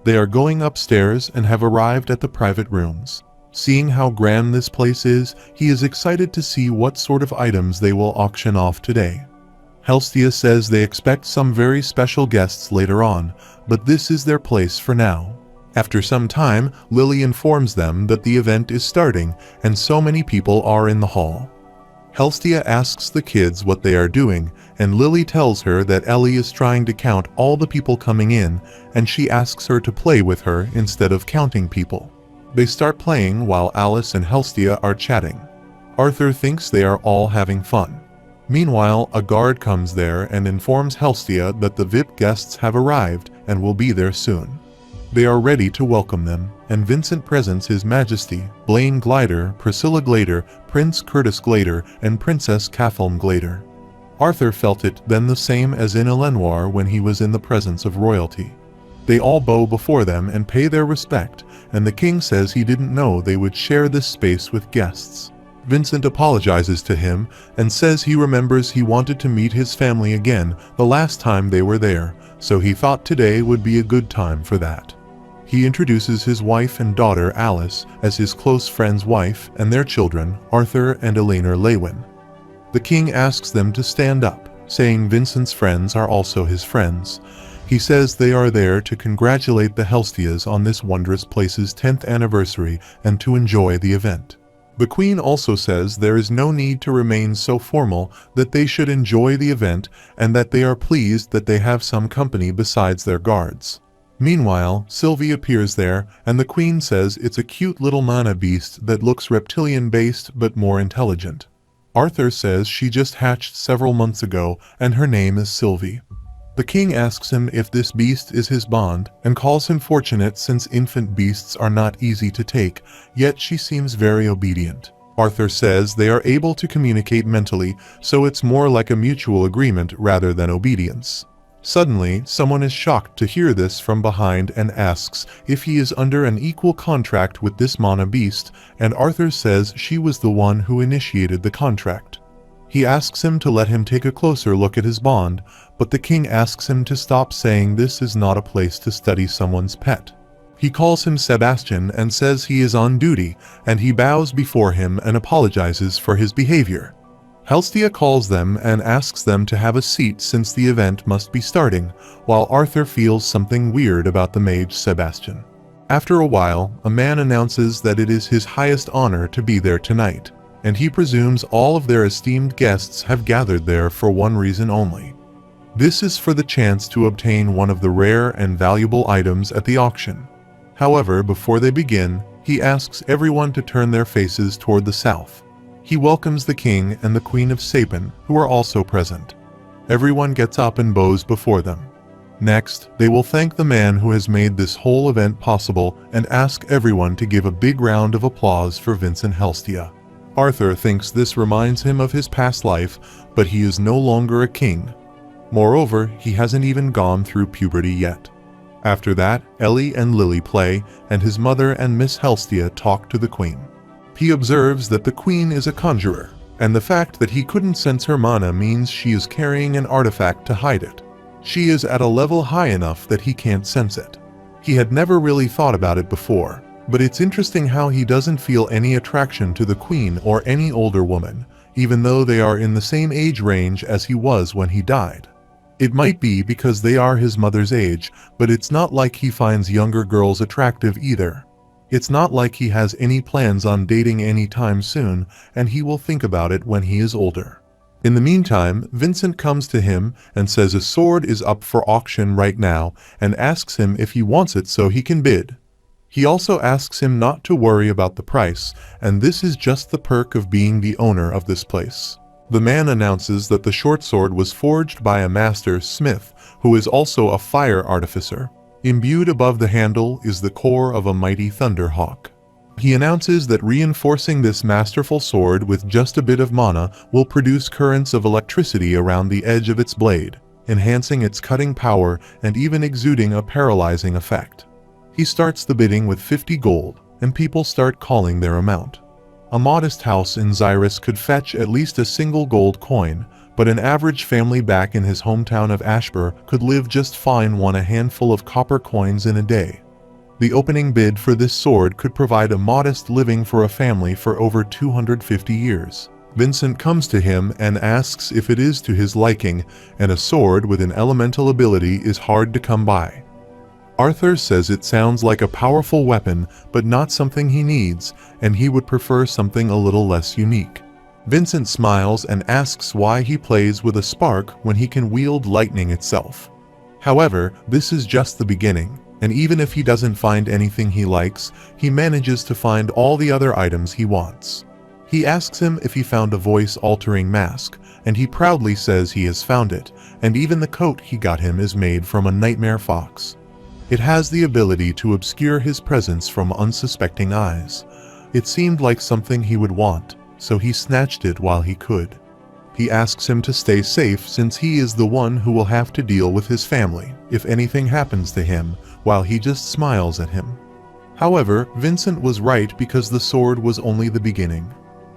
They are going upstairs and have arrived at the private rooms. Seeing how grand this place is, he is excited to see what sort of items they will auction off today. Helstia says they expect some very special guests later on, but this is their place for now. After some time, Lily informs them that the event is starting and so many people are in the hall. Helstia asks the kids what they are doing, and Lily tells her that Ellie is trying to count all the people coming in, and she asks her to play with her instead of counting people. They start playing while Alice and Helstia are chatting. Arthur thinks they are all having fun. Meanwhile, a guard comes there and informs Helstia that the VIP guests have arrived and will be there soon. They are ready to welcome them, and Vincent presents His Majesty, Blaine Glider, Priscilla Glader, Prince Curtis Glader, and Princess Cathelm Glader. Arthur felt it then the same as in Elenwar when he was in the presence of royalty. They all bow before them and pay their respect, and the king says he didn't know they would share this space with guests. Vincent apologizes to him and says he remembers he wanted to meet his family again the last time they were there, so he thought today would be a good time for that. He introduces his wife and daughter Alice as his close friend's wife and their children, Arthur and Elena Lewin. The king asks them to stand up, saying Vincent's friends are also his friends. He says they are there to congratulate the Helstias on this wondrous place's 10th anniversary and to enjoy the event. The queen also says there is no need to remain so formal, that they should enjoy the event and that they are pleased that they have some company besides their guards. Meanwhile, Sylvie appears there, and the queen says it's a cute little mana beast that looks reptilian-based but more intelligent. Arthur says she just hatched several months ago, and her name is Sylvie. The king asks him if this beast is his bond, and calls him fortunate since infant beasts are not easy to take, yet she seems very obedient. Arthur says they are able to communicate mentally, so it's more like a mutual agreement rather than obedience. Suddenly, someone is shocked to hear this from behind and asks if he is under an equal contract with this mana beast, and Arthur says she was the one who initiated the contract. He asks him to let him take a closer look at his bond, but the king asks him to stop saying this is not a place to study someone's pet. He calls him Sebastian and says he is on duty, and he bows before him and apologizes for his behavior. Helstia calls them and asks them to have a seat since the event must be starting, while Arthur feels something weird about the mage Sebastian. After a while, a man announces that it is his highest honor to be there tonight. and he presumes all of their esteemed guests have gathered there for one reason only. This is for the chance to obtain one of the rare and valuable items at the auction. However, before they begin, he asks everyone to turn their faces toward the south. He welcomes the king and the queen of STman, who are also present. Everyone gets up and bows before them. Next, they will thank the man who has made this whole event possible and ask everyone to give a big round of applause for Vincent Helstia. Arthur thinks this reminds him of his past life, but he is no longer a king. Moreover, he hasn't even gone through puberty yet. After that, Ellie and Lily play, and his mother and Miss Helstia talk to the queen. He observes that the queen is a conjurer, and the fact that he couldn't sense her mana means she is carrying an artifact to hide it. She is at a level high enough that he can't sense it. He had never really thought about it before, but it's interesting how he doesn't feel any attraction to the queen or any older woman, even though they are in the same age range as he was when he died. It might be because they are his mother's age, but it's not like he finds younger girls attractive either. It's not like he has any plans on dating anytime soon, and he will think about it when he is older. In the meantime, Vincent comes to him and says a sword is up for auction right now and asks him if he wants it so he can bid. He also asks him not to worry about the price, and this is just the perk of being the owner of this place. The man announces that the short sword was forged by a master smith, who is also a fire artificer. Imbued above the handle is the core of a mighty thunderhawk. He announces that reinforcing this masterful sword with just a bit of mana will produce currents of electricity around the edge of its blade, enhancing its cutting power and even exuding a paralyzing effect. He starts the bidding with 50 gold, and people start calling their amount. A modest house in Xyrus could fetch at least a single gold coin, but an average family back in his hometown of Ashbur could live just fine on a handful of copper coins in a day. The opening bid for this sword could provide a modest living for a family for over 250 years. Vincent comes to him and asks if it is to his liking, and a sword with an elemental ability is hard to come by. Arthur says it sounds like a powerful weapon, but not something he needs, and he would prefer something a little less unique. Vincent smiles and asks why he plays with a spark when he can wield lightning itself. However, this is just the beginning, and even if he doesn't find anything he likes, he manages to find all the other items he wants. He asks him if he found a voice-altering mask, and he proudly says he has found it, and even the coat he got him is made from a nightmare fox. It has the ability to obscure his presence from unsuspecting eyes. It seemed like something he would want, so he snatched it while he could. He asks him to stay safe since he is the one who will have to deal with his family if anything happens to him, while he just smiles at him. However, Vincent was right because the sword was only the beginning.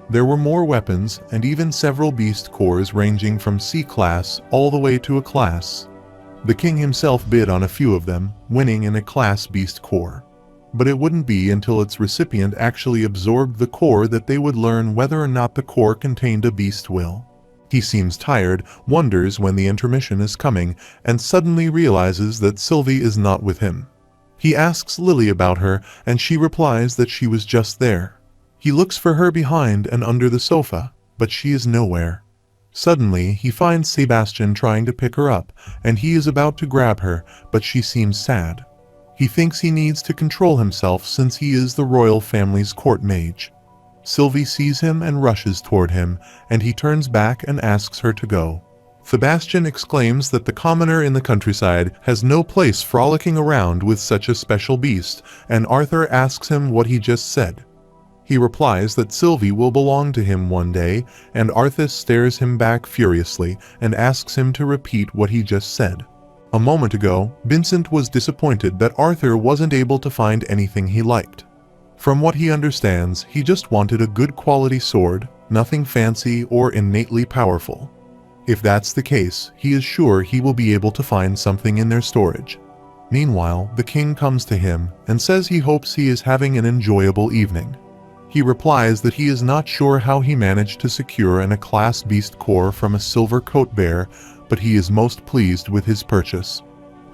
There were more weapons and even several beast cores ranging from C-class all the way to a class. The king himself bid on a few of them, winning in a class beast core. But it wouldn't be until its recipient actually absorbed the core that they would learn whether or not the core contained a beast will. He seems tired, wonders when the intermission is coming, and suddenly realizes that Sylvie is not with him. He asks Lily about her, and she replies that she was just there. He looks for her behind and under the sofa, but she is nowhere. Suddenly, he finds Sebastian trying to pick her up, and he is about to grab her, but she seems sad. He thinks he needs to control himself since he is the royal family's court mage. Sylvie sees him and rushes toward him, and he turns back and asks her to go. Sebastian exclaims that the commoner in the countryside has no place frolicking around with such a special beast, and Arthur asks him what he just said. He replies that Sylvie will belong to him one day, and Arthur stares him back furiously and asks him to repeat what he just said. A moment ago, Vincent was disappointed that Arthur wasn't able to find anything he liked. From what he understands, he just wanted a good quality sword, nothing fancy or innately powerful. If that's the case, he is sure he will be able to find something in their storage. Meanwhile, the king comes to him and says he hopes he is having an enjoyable evening. He replies that he is not sure how he managed to secure a class beast core from a silver coat bear, but he is most pleased with his purchase.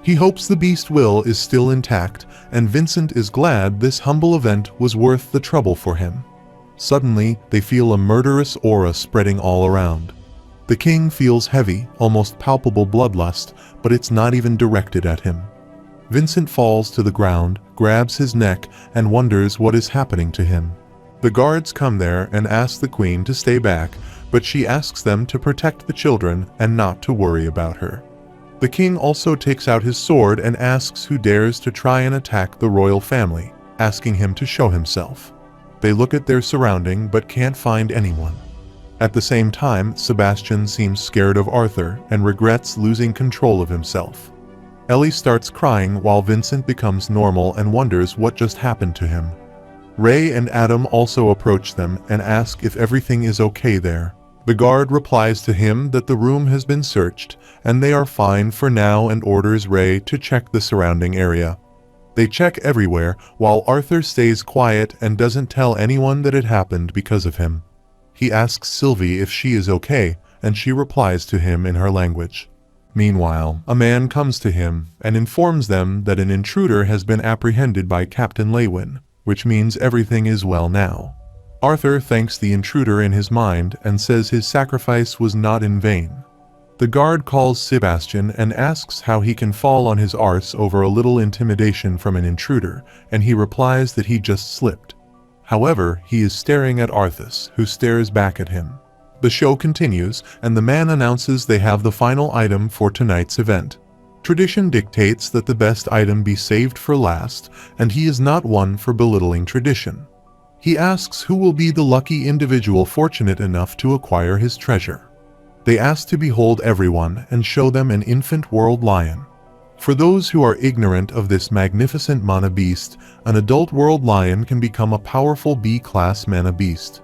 He hopes the beast will is still intact, and Vincent is glad this humble event was worth the trouble for him. Suddenly, they feel a murderous aura spreading all around. The king feels heavy, almost palpable bloodlust, but it's not even directed at him. Vincent falls to the ground, grabs his neck, and wonders what is happening to him. The guards come there and ask the queen to stay back, but she asks them to protect the children and not to worry about her. The king also takes out his sword and asks who dares to try and attack the royal family, asking him to show himself. They look at their surrounding but can't find anyone. At the same time, Sebastian seems scared of Arthur and regrets losing control of himself. Ellie starts crying while Vincent becomes normal and wonders what just happened to him. Ray and Adam also approach them and ask if everything is okay there. The guard replies to him that the room has been searched and they are fine for now and orders Ray to check the surrounding area. They check everywhere while Arthur stays quiet and doesn't tell anyone that it happened because of him. He asks Sylvie if she is okay, and she replies to him in her language. Meanwhile, a man comes to him and informs them that an intruder has been apprehended by Captain Lewin, which means everything is well now. Arthur thanks the intruder in his mind and says his sacrifice was not in vain. The guard calls Sebastian and asks how he can fall on his arse over a little intimidation from an intruder, and he replies that he just slipped. However, he is staring at Arthas, who stares back at him. The show continues, and the man announces they have the final item for tonight's event. Tradition dictates that the best item be saved for last, and he is not one for belittling tradition. He asks who will be the lucky individual fortunate enough to acquire his treasure. They ask to behold everyone and show them an infant world lion. For those who are ignorant of this magnificent mana beast, an adult world lion can become a powerful B-class mana beast.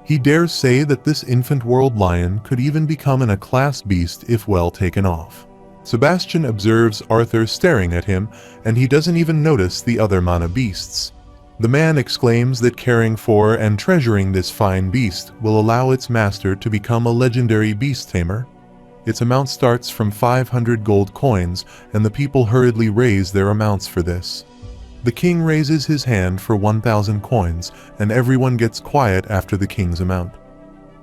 He dares say that this infant world lion could even become an A-class beast if well taken off. Sebastian observes Arthur staring at him, and he doesn't even notice the other mana beasts. The man exclaims that caring for and treasuring this fine beast will allow its master to become a legendary beast tamer. Its amount starts from 500 gold coins, and the people hurriedly raise their amounts for this. The king raises his hand for 1,000 coins, and everyone gets quiet after the king's amount.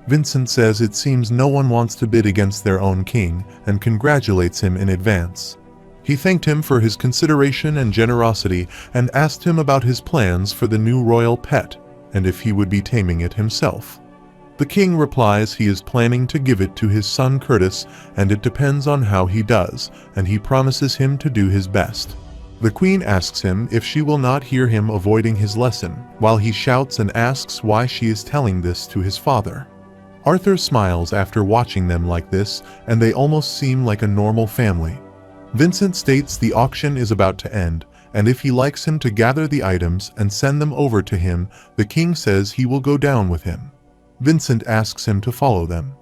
Vincent says it seems no one wants to bid against their own king, and congratulates him in advance. He thanked him for his consideration and generosity, and asked him about his plans for the new royal pet, and if he would be taming it himself. The king replies he is planning to give it to his son Curtis, and it depends on how he does, and he promises him to do his best. The queen asks him if she will not hear him avoiding his lesson, while he shouts and asks why she is telling this to his father. Arthur smiles after watching them like this, and they almost seem like a normal family. Vincent states the auction is about to end, and if he likes him to gather the items and send them over to him, the king says he will go down with him. Vincent asks him to follow them.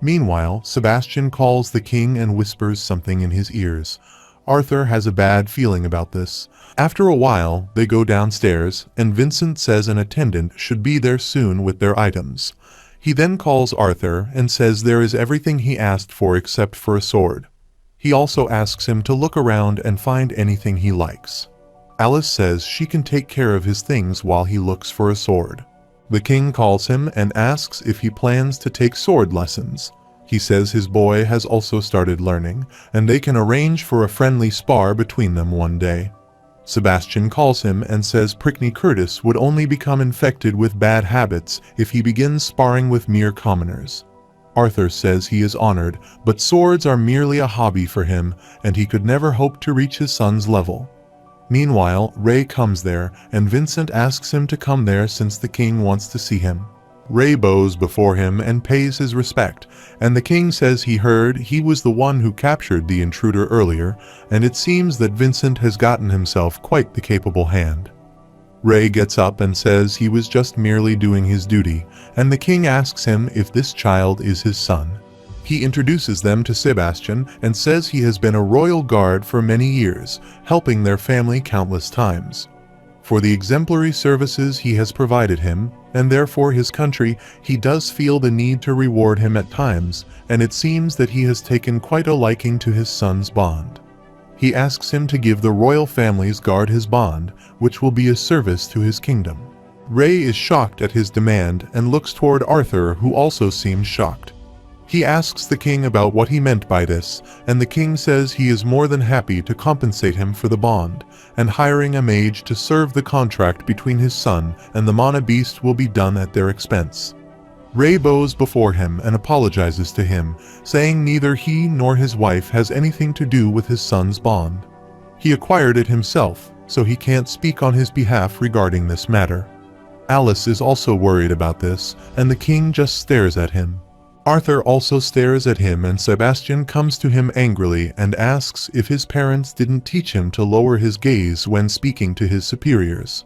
Meanwhile, Sebastian calls the king and whispers something in his ears. Arthur has a bad feeling about this. After a while, they go downstairs, and Vincent says an attendant should be there soon with their items. He then calls Arthur and says there is everything he asked for except for a sword. He also asks him to look around and find anything he likes. Alice says she can take care of his things while he looks for a sword. The king calls him and asks if he plans to take sword lessons. He says his boy has also started learning, and they can arrange for a friendly spar between them one day. Sebastian calls him and says Prickney Curtis would only become infected with bad habits if he begins sparring with mere commoners. Arthur says he is honored, but swords are merely a hobby for him, and he could never hope to reach his son's level. Meanwhile, Ray comes there, and Vincent asks him to come there since the king wants to see him. Ray bows before him and pays his respect, and the king says he heard he was the one who captured the intruder earlier, and it seems that Vincent has gotten himself quite the capable hand. Ray gets up and says he was just merely doing his duty, and the king asks him if this child is his son. He introduces them to Sebastian and says he has been a royal guard for many years, helping their family countless times. For the exemplary services he has provided him, and therefore his country, he does feel the need to reward him at times, and it seems that he has taken quite a liking to his son's bond. He asks him to give the royal family's guard his bond, which will be a service to his kingdom. Ray is shocked at his demand and looks toward Arthur, who also seems shocked. He asks the king about what he meant by this, and the king says he is more than happy to compensate him for the bond, and hiring a mage to serve the contract between his son and the mana beast will be done at their expense. Ray bows before him and apologizes to him, saying neither he nor his wife has anything to do with his son's bond. He acquired it himself, so he can't speak on his behalf regarding this matter. Alice is also worried about this, and the king just stares at him. Arthur also stares at him, and Sebastian comes to him angrily and asks if his parents didn't teach him to lower his gaze when speaking to his superiors.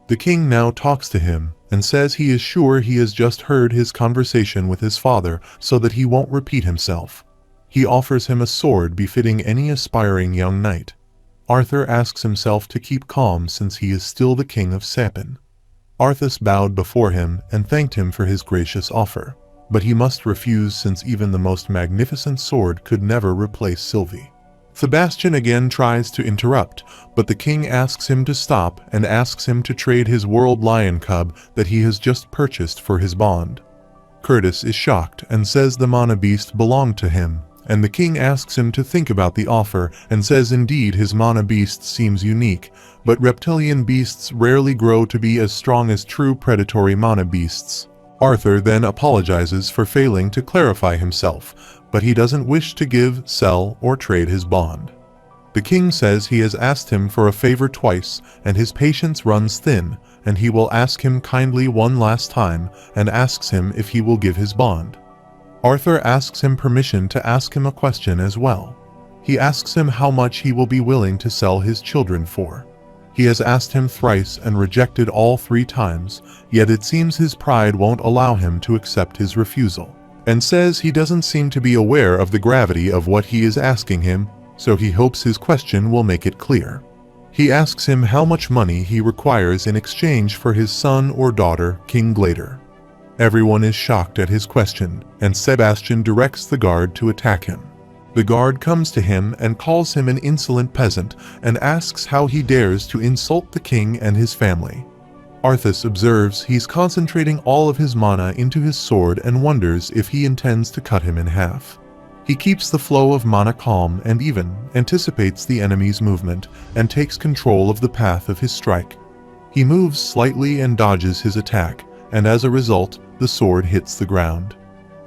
The king now talks to him and says he is sure he has just heard his conversation with his father so that he won't repeat himself. He offers him a sword befitting any aspiring young knight. Arthur asks himself to keep calm since he is still the king of Sapin. Arthas bowed before him and thanked him for his gracious offer. But he must refuse since even the most magnificent sword could never replace Sylvie. Sebastian again tries to interrupt, but the king asks him to stop and asks him to trade his world lion cub that he has just purchased for his bond. Curtis is shocked and says the mana beast belonged to him, and the king asks him to think about the offer and says indeed his mana beast seems unique, but reptilian beasts rarely grow to be as strong as true predatory mana beasts. Arthur then apologizes for failing to clarify himself, but he doesn't wish to give, sell, or trade his bond. The king says he has asked him for a favor twice, and his patience runs thin, and he will ask him kindly one last time, and asks him if he will give his bond. Arthur asks him permission to ask him a question as well. He asks him how much he will be willing to sell his children for. He has asked him thrice and rejected all 3 times, yet it seems his pride won't allow him to accept his refusal, and says he doesn't seem to be aware of the gravity of what he is asking him, so he hopes his question will make it clear. He asks him how much money he requires in exchange for his son or daughter, King Glader. Everyone is shocked at his question, and Sebastian directs the guard to attack him. The guard comes to him and calls him an insolent peasant and asks how he dares to insult the king and his family. Arthas observes he's concentrating all of his mana into his sword and wonders if he intends to cut him in half. He keeps the flow of mana calm and even anticipates the enemy's movement and takes control of the path of his strike. He moves slightly and dodges his attack, and as a result, the sword hits the ground.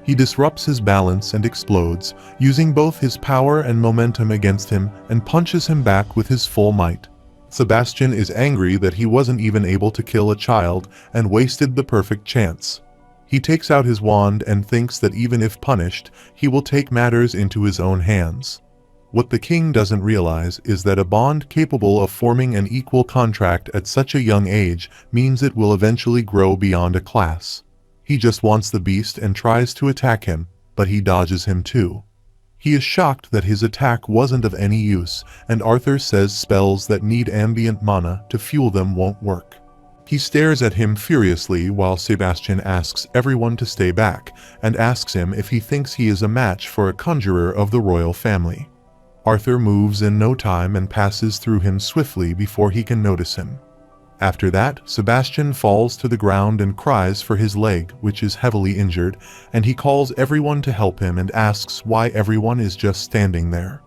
He disrupts his balance and explodes, using both his power and momentum against him, and punches him back with his full might. Sebastian is angry that he wasn't even able to kill a child and wasted the perfect chance. He takes out his wand and thinks that even if punished, he will take matters into his own hands. What the king doesn't realize is that a bond capable of forming an equal contract at such a young age means it will eventually grow beyond a class. He just wants the beast and tries to attack him, but he dodges him too. He is shocked that his attack wasn't of any use, and Arthur says spells that need ambient mana to fuel them won't work. He stares at him furiously while Sebastian asks everyone to stay back, and asks him if he thinks he is a match for a conjurer of the royal family. Arthur moves in no time and passes through him swiftly before he can notice him. After that, Sebastian falls to the ground and cries for his leg, which is heavily injured, and he calls everyone to help him and asks why everyone is just standing there.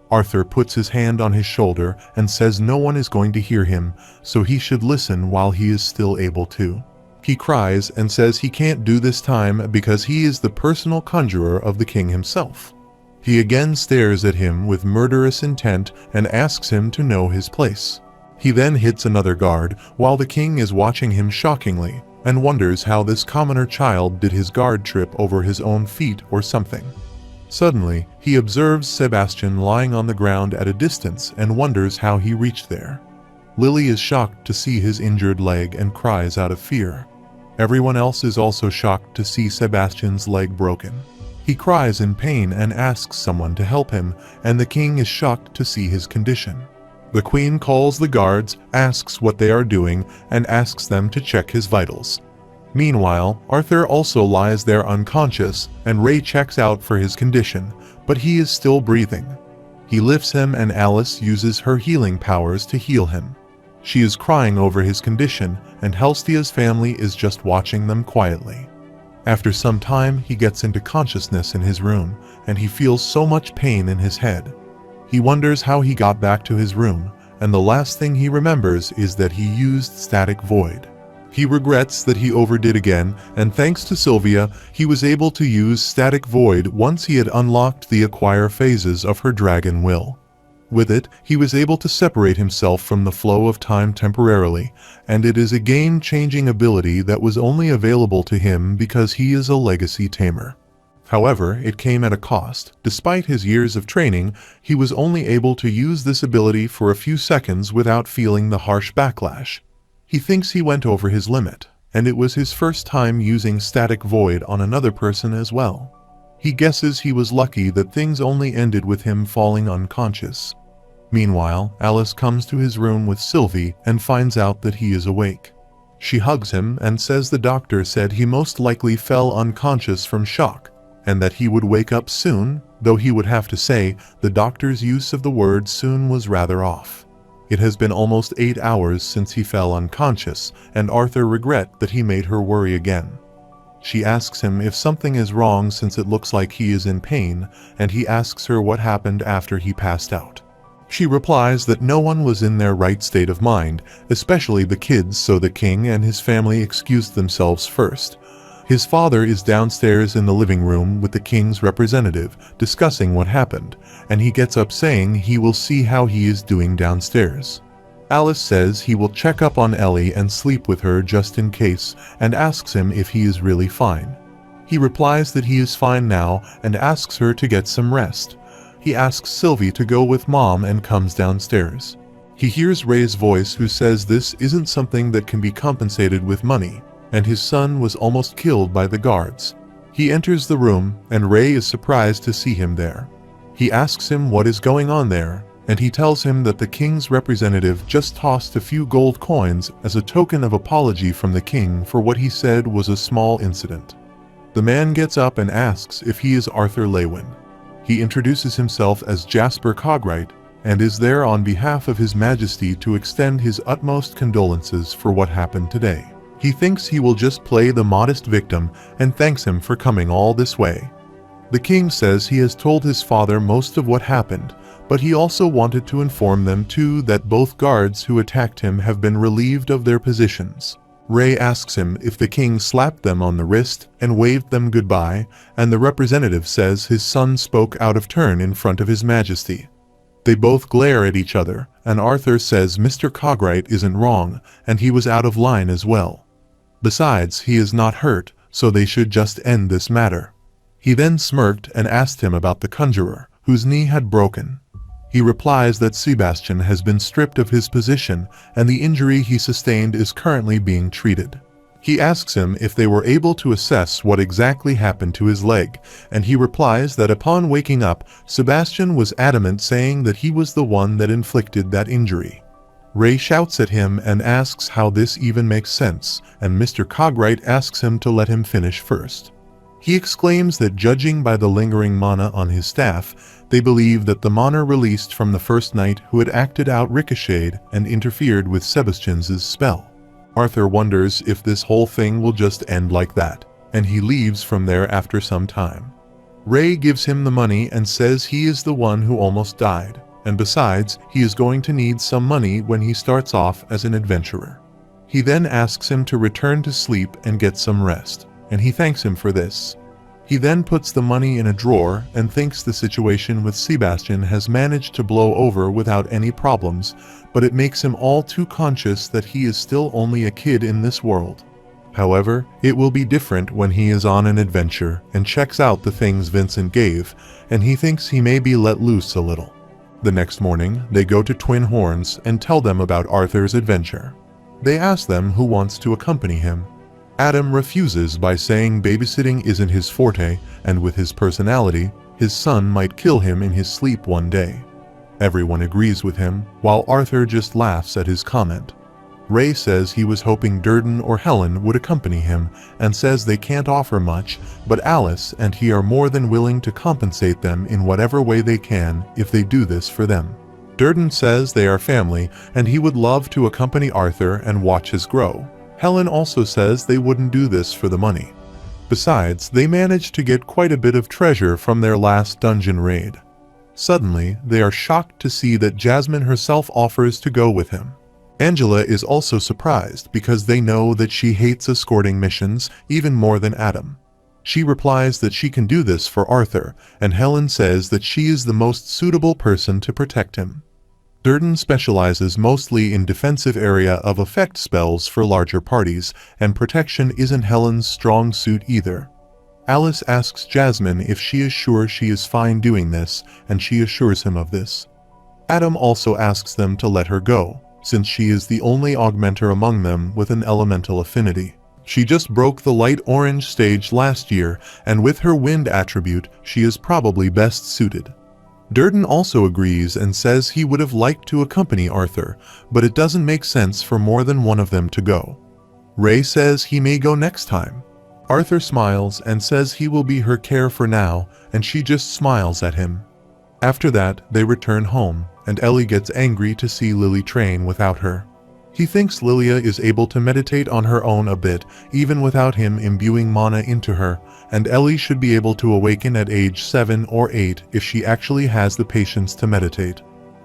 Arthur puts his hand on his shoulder and says no one is going to hear him, so he should listen while he is still able to. He cries and says he can't do this time because he is the personal conjurer of the king himself. He again stares at him with murderous intent and asks him to know his place. He then hits another guard while the king is watching him shockingly and wonders how this commoner child did his guard trip over his own feet or something. Suddenly, he observes Sebastian lying on the ground at a distance and wonders how he reached there. Lily is shocked to see his injured leg and cries out of fear. Everyone else is also shocked to see Sebastian's leg broken. He cries in pain and asks someone to help him, and the king is shocked to see his condition. The queen calls the guards, asks what they are doing, and asks them to check his vitals. Meanwhile, Arthur also lies there unconscious, and Ray checks out for his condition, but he is still breathing. He lifts him and Alice uses her healing powers to heal him. She is crying over his condition, and Helstia's family is just watching them quietly. After some time, he gets into consciousness in his room, and he feels so much pain in his head. He wonders how he got back to his room, and the last thing he remembers is that he used static void. He regrets that he overdid again, and thanks to Sylvia, he was able to use static void once he had unlocked the acquire phases of her dragon will. With it, he was able to separate himself from the flow of time temporarily, and it is a game-changing ability that was only available to him because he is a legacy tamer. However, it came at a cost. Despite his years of training, he was only able to use this ability for a few seconds without feeling the harsh backlash. He thinks he went over his limit, and it was his first time using static void on another person as well. He guesses he was lucky that things only ended with him falling unconscious. Meanwhile, Alice comes to his room with Sylvie and finds out that he is awake. She hugs him and says the doctor said he most likely fell unconscious from shock, and that he would wake up soon, though he would have to say the doctor's use of the word soon was rather off. It has been almost 8 hours since he fell unconscious, and Arthur regrets that he made her worry again. She asks him if something is wrong since it looks like he is in pain, and he asks her what happened after he passed out. She replies that no one was in their right state of mind, especially the kids, so the king and his family excused themselves first. His father is downstairs in the living room with the king's representative, discussing what happened, and he gets up saying he will see how he is doing downstairs. Alice says he will check up on Ellie and sleep with her just in case, and asks him if he is really fine. He replies that he is fine now and asks her to get some rest. He asks Sylvie to go with Mom and comes downstairs. He hears Ray's voice, who says this isn't something that can be compensated with money, and his son was almost killed by the guards. He enters the room, and Ray is surprised to see him there. He asks him what is going on there, and he tells him that the king's representative just tossed a few gold coins as a token of apology from the king for what he said was a small incident. The man gets up and asks if he is Arthur Lewin. He introduces himself as Jasper Cogwright and is there on behalf of His Majesty to extend his utmost condolences for what happened today. He thinks he will just play the modest victim and thanks him for coming all this way. The king says he has told his father most of what happened, but he also wanted to inform them too that both guards who attacked him have been relieved of their positions. Ray asks him if the king slapped them on the wrist and waved them goodbye, and the representative says his son spoke out of turn in front of His Majesty. They both glare at each other, and Arthur says Mr. Cogwright isn't wrong, and he was out of line as well. Besides, he is not hurt, so they should just end this matter. He then smirked and asked him about the conjurer, whose knee had broken. He replies that Sebastian has been stripped of his position and the injury he sustained is currently being treated. He asks him if they were able to assess what exactly happened to his leg, and he replies that upon waking up, Sebastian was adamant, saying that he was the one that inflicted that injury. Ray shouts at him and asks how this even makes sense, and Mr. Cogwright asks him to let him finish first. He exclaims that judging by the lingering mana on his staff, they believe that the mana released from the first knight who had acted out ricocheted and interfered with Sebastian's spell. Arthur wonders if this whole thing will just end like that, and he leaves from there after some time. Ray gives him the money and says he is the one who almost died, and besides, he is going to need some money when he starts off as an adventurer. He then asks him to return to sleep and get some rest, and he thanks him for this. He then puts the money in a drawer and thinks the situation with Sebastian has managed to blow over without any problems, but it makes him all too conscious that he is still only a kid in this world. However, it will be different when he is on an adventure and checks out the things Vincent gave, and he thinks he may be let loose a little. The next morning, they go to Twin Horns and tell them about Arthur's adventure. They ask them who wants to accompany him. Adam refuses by saying babysitting isn't his forte, and with his personality, his son might kill him in his sleep one day. Everyone agrees with him, while Arthur just laughs at his comment. Ray says he was hoping Durden or Helen would accompany him, and says they can't offer much, but Alice and he are more than willing to compensate them in whatever way they can if they do this for them. Durden says they are family and he would love to accompany Arthur and watch his grow. Helen also says they wouldn't do this for the money. Besides, they managed to get quite a bit of treasure from their last dungeon raid. Suddenly, they are shocked to see that Jasmine herself offers to go with him. Angela is also surprised because they know that she hates escorting missions even more than Adam. She replies that she can do this for Arthur, and Helen says that she is the most suitable person to protect him. Durden specializes mostly in defensive area of effect spells for larger parties, and protection isn't Helen's strong suit either. Alice asks Jasmine if she is sure she is fine doing this, and she assures him of this. Adam also asks them to let her go, since she is the only augmenter among them with an elemental affinity. She just broke the light orange stage last year, and with her wind attribute, she is probably best suited. Durden also agrees and says he would have liked to accompany Arthur, but it doesn't make sense for more than one of them to go. Ray says he may go next time. Arthur smiles and says he will be her care for now, and she just smiles at him. After that, they return home, and Ellie gets angry to see Lily train without her. He thinks Lilia is able to meditate on her own a bit, even without him imbuing mana into her, and Ellie should be able to awaken at age 7 or 8 if she actually has the patience to meditate.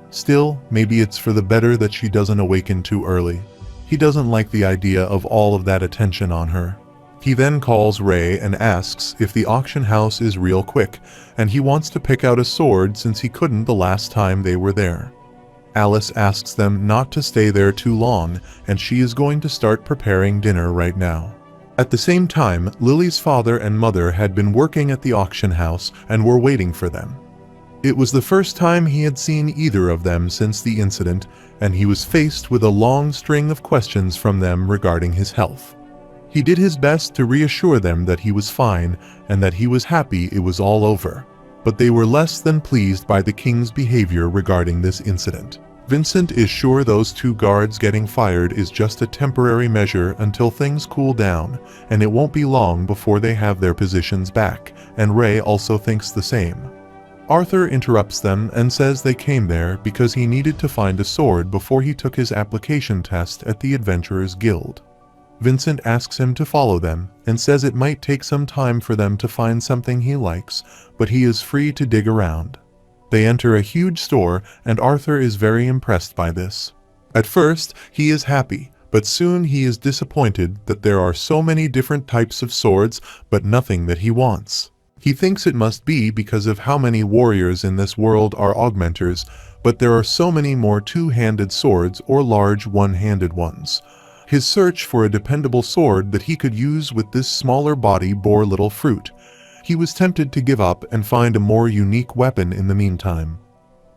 Still, maybe it's for the better that she doesn't awaken too early. He doesn't like the idea of all of that attention on her. He then calls Ray and asks if the auction house is real quick, and he wants to pick out a sword since he couldn't the last time they were there. Alice asks them not to stay there too long, and she is going to start preparing dinner right now. At the same time, Lily's father and mother had been working at the auction house and were waiting for them. It was the first time he had seen either of them since the incident, and he was faced with a long string of questions from them regarding his health. He did his best to reassure them that he was fine and that he was happy it was all over, but they were less than pleased by the king's behavior regarding this incident. Vincent is sure those 2 guards getting fired is just a temporary measure until things cool down, and it won't be long before they have their positions back, and Ray also thinks the same. Arthur interrupts them and says they came there because he needed to find a sword before he took his application test at the Adventurers Guild. Vincent asks him to follow them and says it might take some time for them to find something he likes, but he is free to dig around. They enter a huge store, and Arthur is very impressed by this. At first, he is happy, but soon he is disappointed that there are so many different types of swords, but nothing that he wants. He thinks it must be because of how many warriors in this world are augmenters, but there are so many more two-handed swords or large one-handed ones. His search for a dependable sword that he could use with this smaller body bore little fruit. He was tempted to give up and find a more unique weapon in the meantime.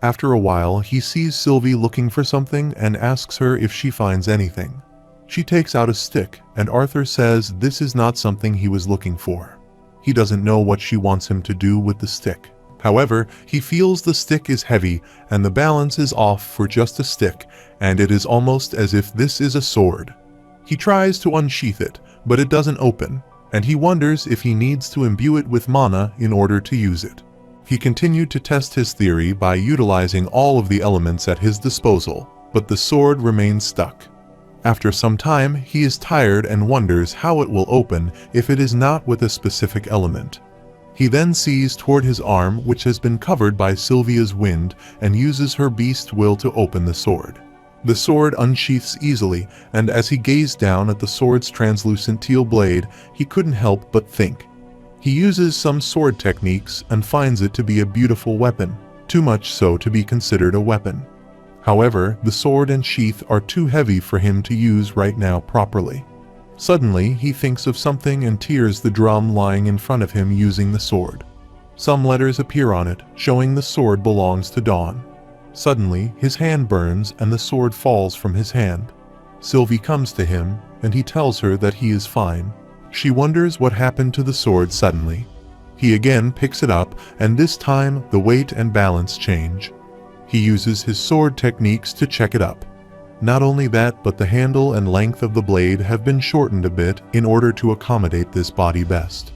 After a while, he sees Sylvie looking for something and asks her if she finds anything. She takes out a stick, and Arthur says this is not something he was looking for. He doesn't know what she wants him to do with the stick. However, he feels the stick is heavy, and the balance is off for just a stick, and it is almost as if this is a sword. He tries to unsheath it, but it doesn't open, and he wonders if he needs to imbue it with mana in order to use it. He continued to test his theory by utilizing all of the elements at his disposal, but the sword remains stuck. After some time, he is tired and wonders how it will open if it is not with a specific element. He then sees toward his arm, which has been covered by Sylvia's wind, and uses her beast will to open the sword. The sword unsheaths easily, and as he gazed down at the sword's translucent teal blade, he couldn't help but think. He uses some sword techniques and finds it to be a beautiful weapon, too much so to be considered a weapon. However, the sword and sheath are too heavy for him to use right now properly. Suddenly, he thinks of something and tears the drum lying in front of him using the sword. Some letters appear on it, showing the sword belongs to Dawn. Suddenly, his hand burns and the sword falls from his hand. Sylvie comes to him, and he tells her that he is fine. She wonders what happened to the sword suddenly. He again picks it up, and this time the weight and balance change. He uses his sword techniques to check it up. Not only that, but the handle and length of the blade have been shortened a bit in order to accommodate this body best.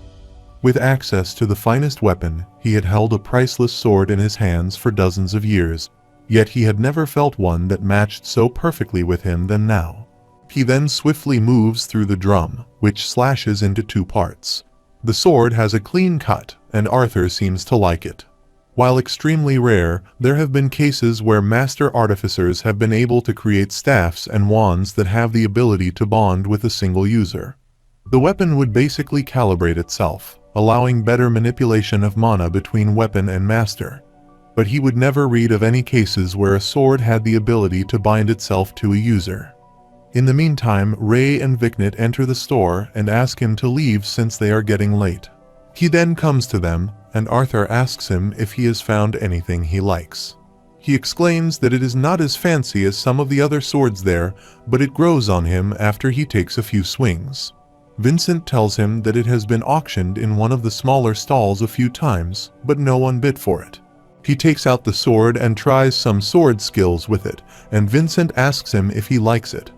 With access to the finest weapon, he had held a priceless sword in his hands for dozens of years. Yet he had never felt one that matched so perfectly with him than now. He then swiftly moves through the drum, which slashes into 2 parts. The sword has a clean cut, and Arthur seems to like it. While extremely rare, there have been cases where master artificers have been able to create staffs and wands that have the ability to bond with a single user. The weapon would basically calibrate itself, allowing better manipulation of mana between weapon and master. But he would never read of any cases where a sword had the ability to bind itself to a user. In the meantime, Ray and Viknit enter the store and ask him to leave since they are getting late. He then comes to them, and Arthur asks him if he has found anything he likes. He exclaims that it is not as fancy as some of the other swords there, but it grows on him after he takes a few swings. Vincent tells him that it has been auctioned in one of the smaller stalls a few times, but no one bid for it. He takes out the sword and tries some sword skills with it, and Vincent asks him if he likes it.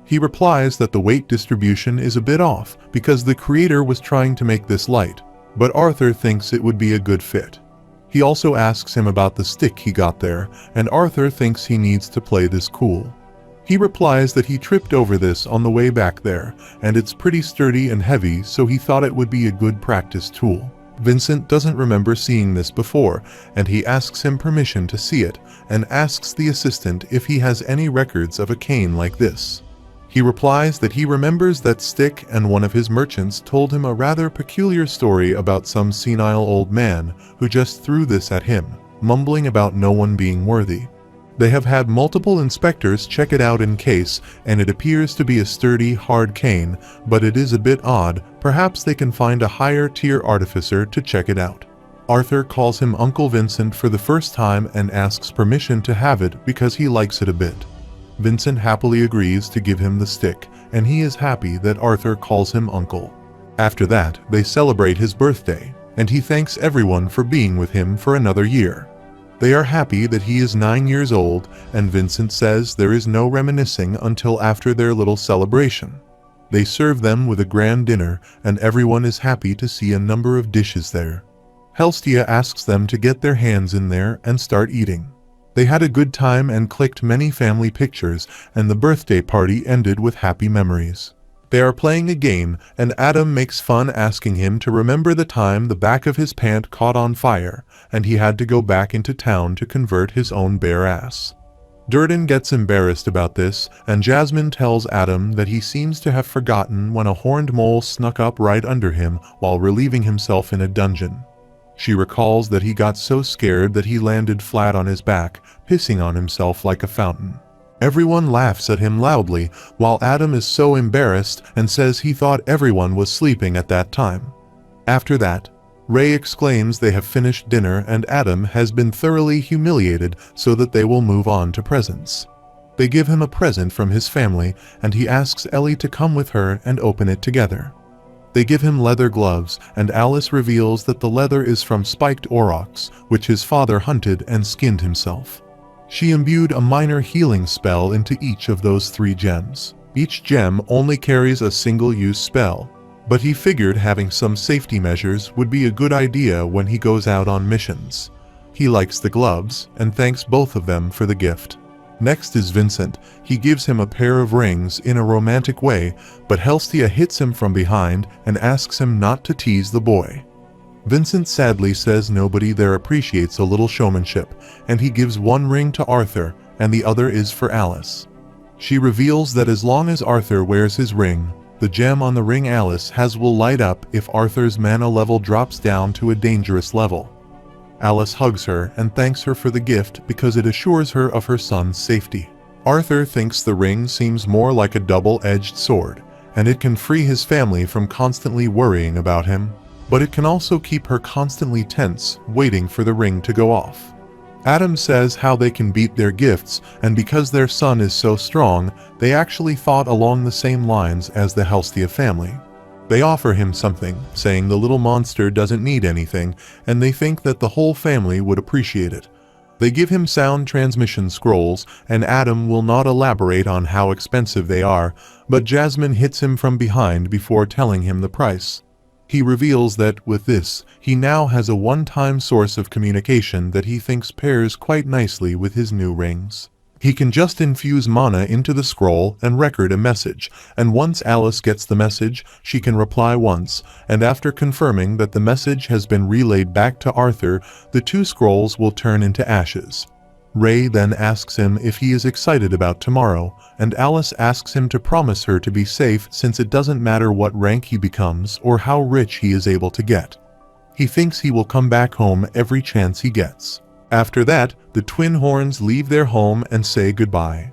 He replies that the weight distribution is a bit off because the creator was trying to make this light, but Arthur thinks it would be a good fit. He also asks him about the stick he got there, and Arthur thinks he needs to play this cool. He replies that he tripped over this on the way back there, and it's pretty sturdy and heavy, so he thought it would be a good practice tool. Vincent doesn't remember seeing this before, and he asks him permission to see it, and asks the assistant if he has any records of a cane like this. He replies that he remembers that stick, and one of his merchants told him a rather peculiar story about some senile old man who just threw this at him, mumbling about no one being worthy. They have had multiple inspectors check it out in case, and it appears to be a sturdy, hard cane, but it is a bit odd. Perhaps they can find a higher tier artificer to check it out. Arthur calls him Uncle Vincent for the first time and asks permission to have it because he likes it a bit. Vincent happily agrees to give him the stick, and he is happy that Arthur calls him uncle. After that, they celebrate his birthday, and he thanks everyone for being with him for another year. They are happy that he is 9 years old, and Vincent says there is no reminiscing until after their little celebration. They serve them with a grand dinner, and everyone is happy to see a number of dishes there. Helstia asks them to get their hands in there and start eating. They had a good time and clicked many family pictures, and the birthday party ended with happy memories. They are playing a game, and Adam makes fun asking him to remember the time the back of his pant caught on fire, and he had to go back into town to convert his own bare ass. Durden gets embarrassed about this, and Jasmine tells Adam that he seems to have forgotten when a horned mole snuck up right under him while relieving himself in a dungeon. She recalls that he got so scared that he landed flat on his back, pissing on himself like a fountain. Everyone laughs at him loudly, while Adam is so embarrassed and says he thought everyone was sleeping at that time. After that, Ray exclaims they have finished dinner and Adam has been thoroughly humiliated so that they will move on to presents. They give him a present from his family, and he asks Ellie to come with her and open it together. They give him leather gloves, and Alice reveals that the leather is from spiked aurochs, which his father hunted and skinned himself. She imbued a minor healing spell into each of those 3 gems. Each gem only carries a single-use spell, but he figured having some safety measures would be a good idea when he goes out on missions. He likes the gloves, and thanks both of them for the gift. Next is Vincent. He gives him a pair of rings in a romantic way, but Helstia hits him from behind and asks him not to tease the boy. Vincent sadly says nobody there appreciates a little showmanship, and he gives one ring to Arthur, and the other is for Alice. She reveals that as long as Arthur wears his ring, the gem on the ring Alice has will light up if Arthur's mana level drops down to a dangerous level. Alice hugs her and thanks her for the gift because it assures her of her son's safety. Arthur thinks the ring seems more like a double-edged sword, and it can free his family from constantly worrying about him, but it can also keep her constantly tense, waiting for the ring to go off. Adam says how they can beat their gifts, and because their son is so strong, they actually thought along the same lines as the Helstia family. They offer him something, saying the little monster doesn't need anything, and they think that the whole family would appreciate it. They give him sound transmission scrolls, and Adam will not elaborate on how expensive they are, but Jasmine hits him from behind before telling him the price. He reveals that, with this, he now has a one-time source of communication that he thinks pairs quite nicely with his new rings. He can just infuse mana into the scroll and record a message, and once Alice gets the message, she can reply once, and after confirming that the message has been relayed back to Arthur, the two scrolls will turn into ashes. Ray then asks him if he is excited about tomorrow, and Alice asks him to promise her to be safe since it doesn't matter what rank he becomes or how rich he is able to get. He thinks he will come back home every chance he gets. After that, the twin horns leave their home and say goodbye.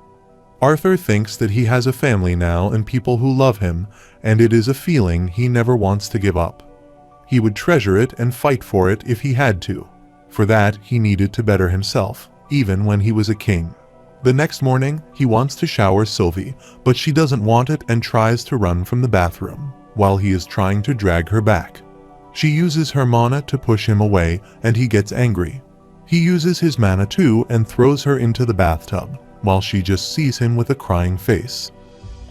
Arthur thinks that he has a family now and people who love him, and it is a feeling he never wants to give up. He would treasure it and fight for it if he had to. For that, he needed to better himself, even when he was a king. The next morning, he wants to shower Sylvie, but she doesn't want it and tries to run from the bathroom, while he is trying to drag her back. She uses her mana to push him away, and he gets angry. He uses his mana too and throws her into the bathtub, while she just sees him with a crying face.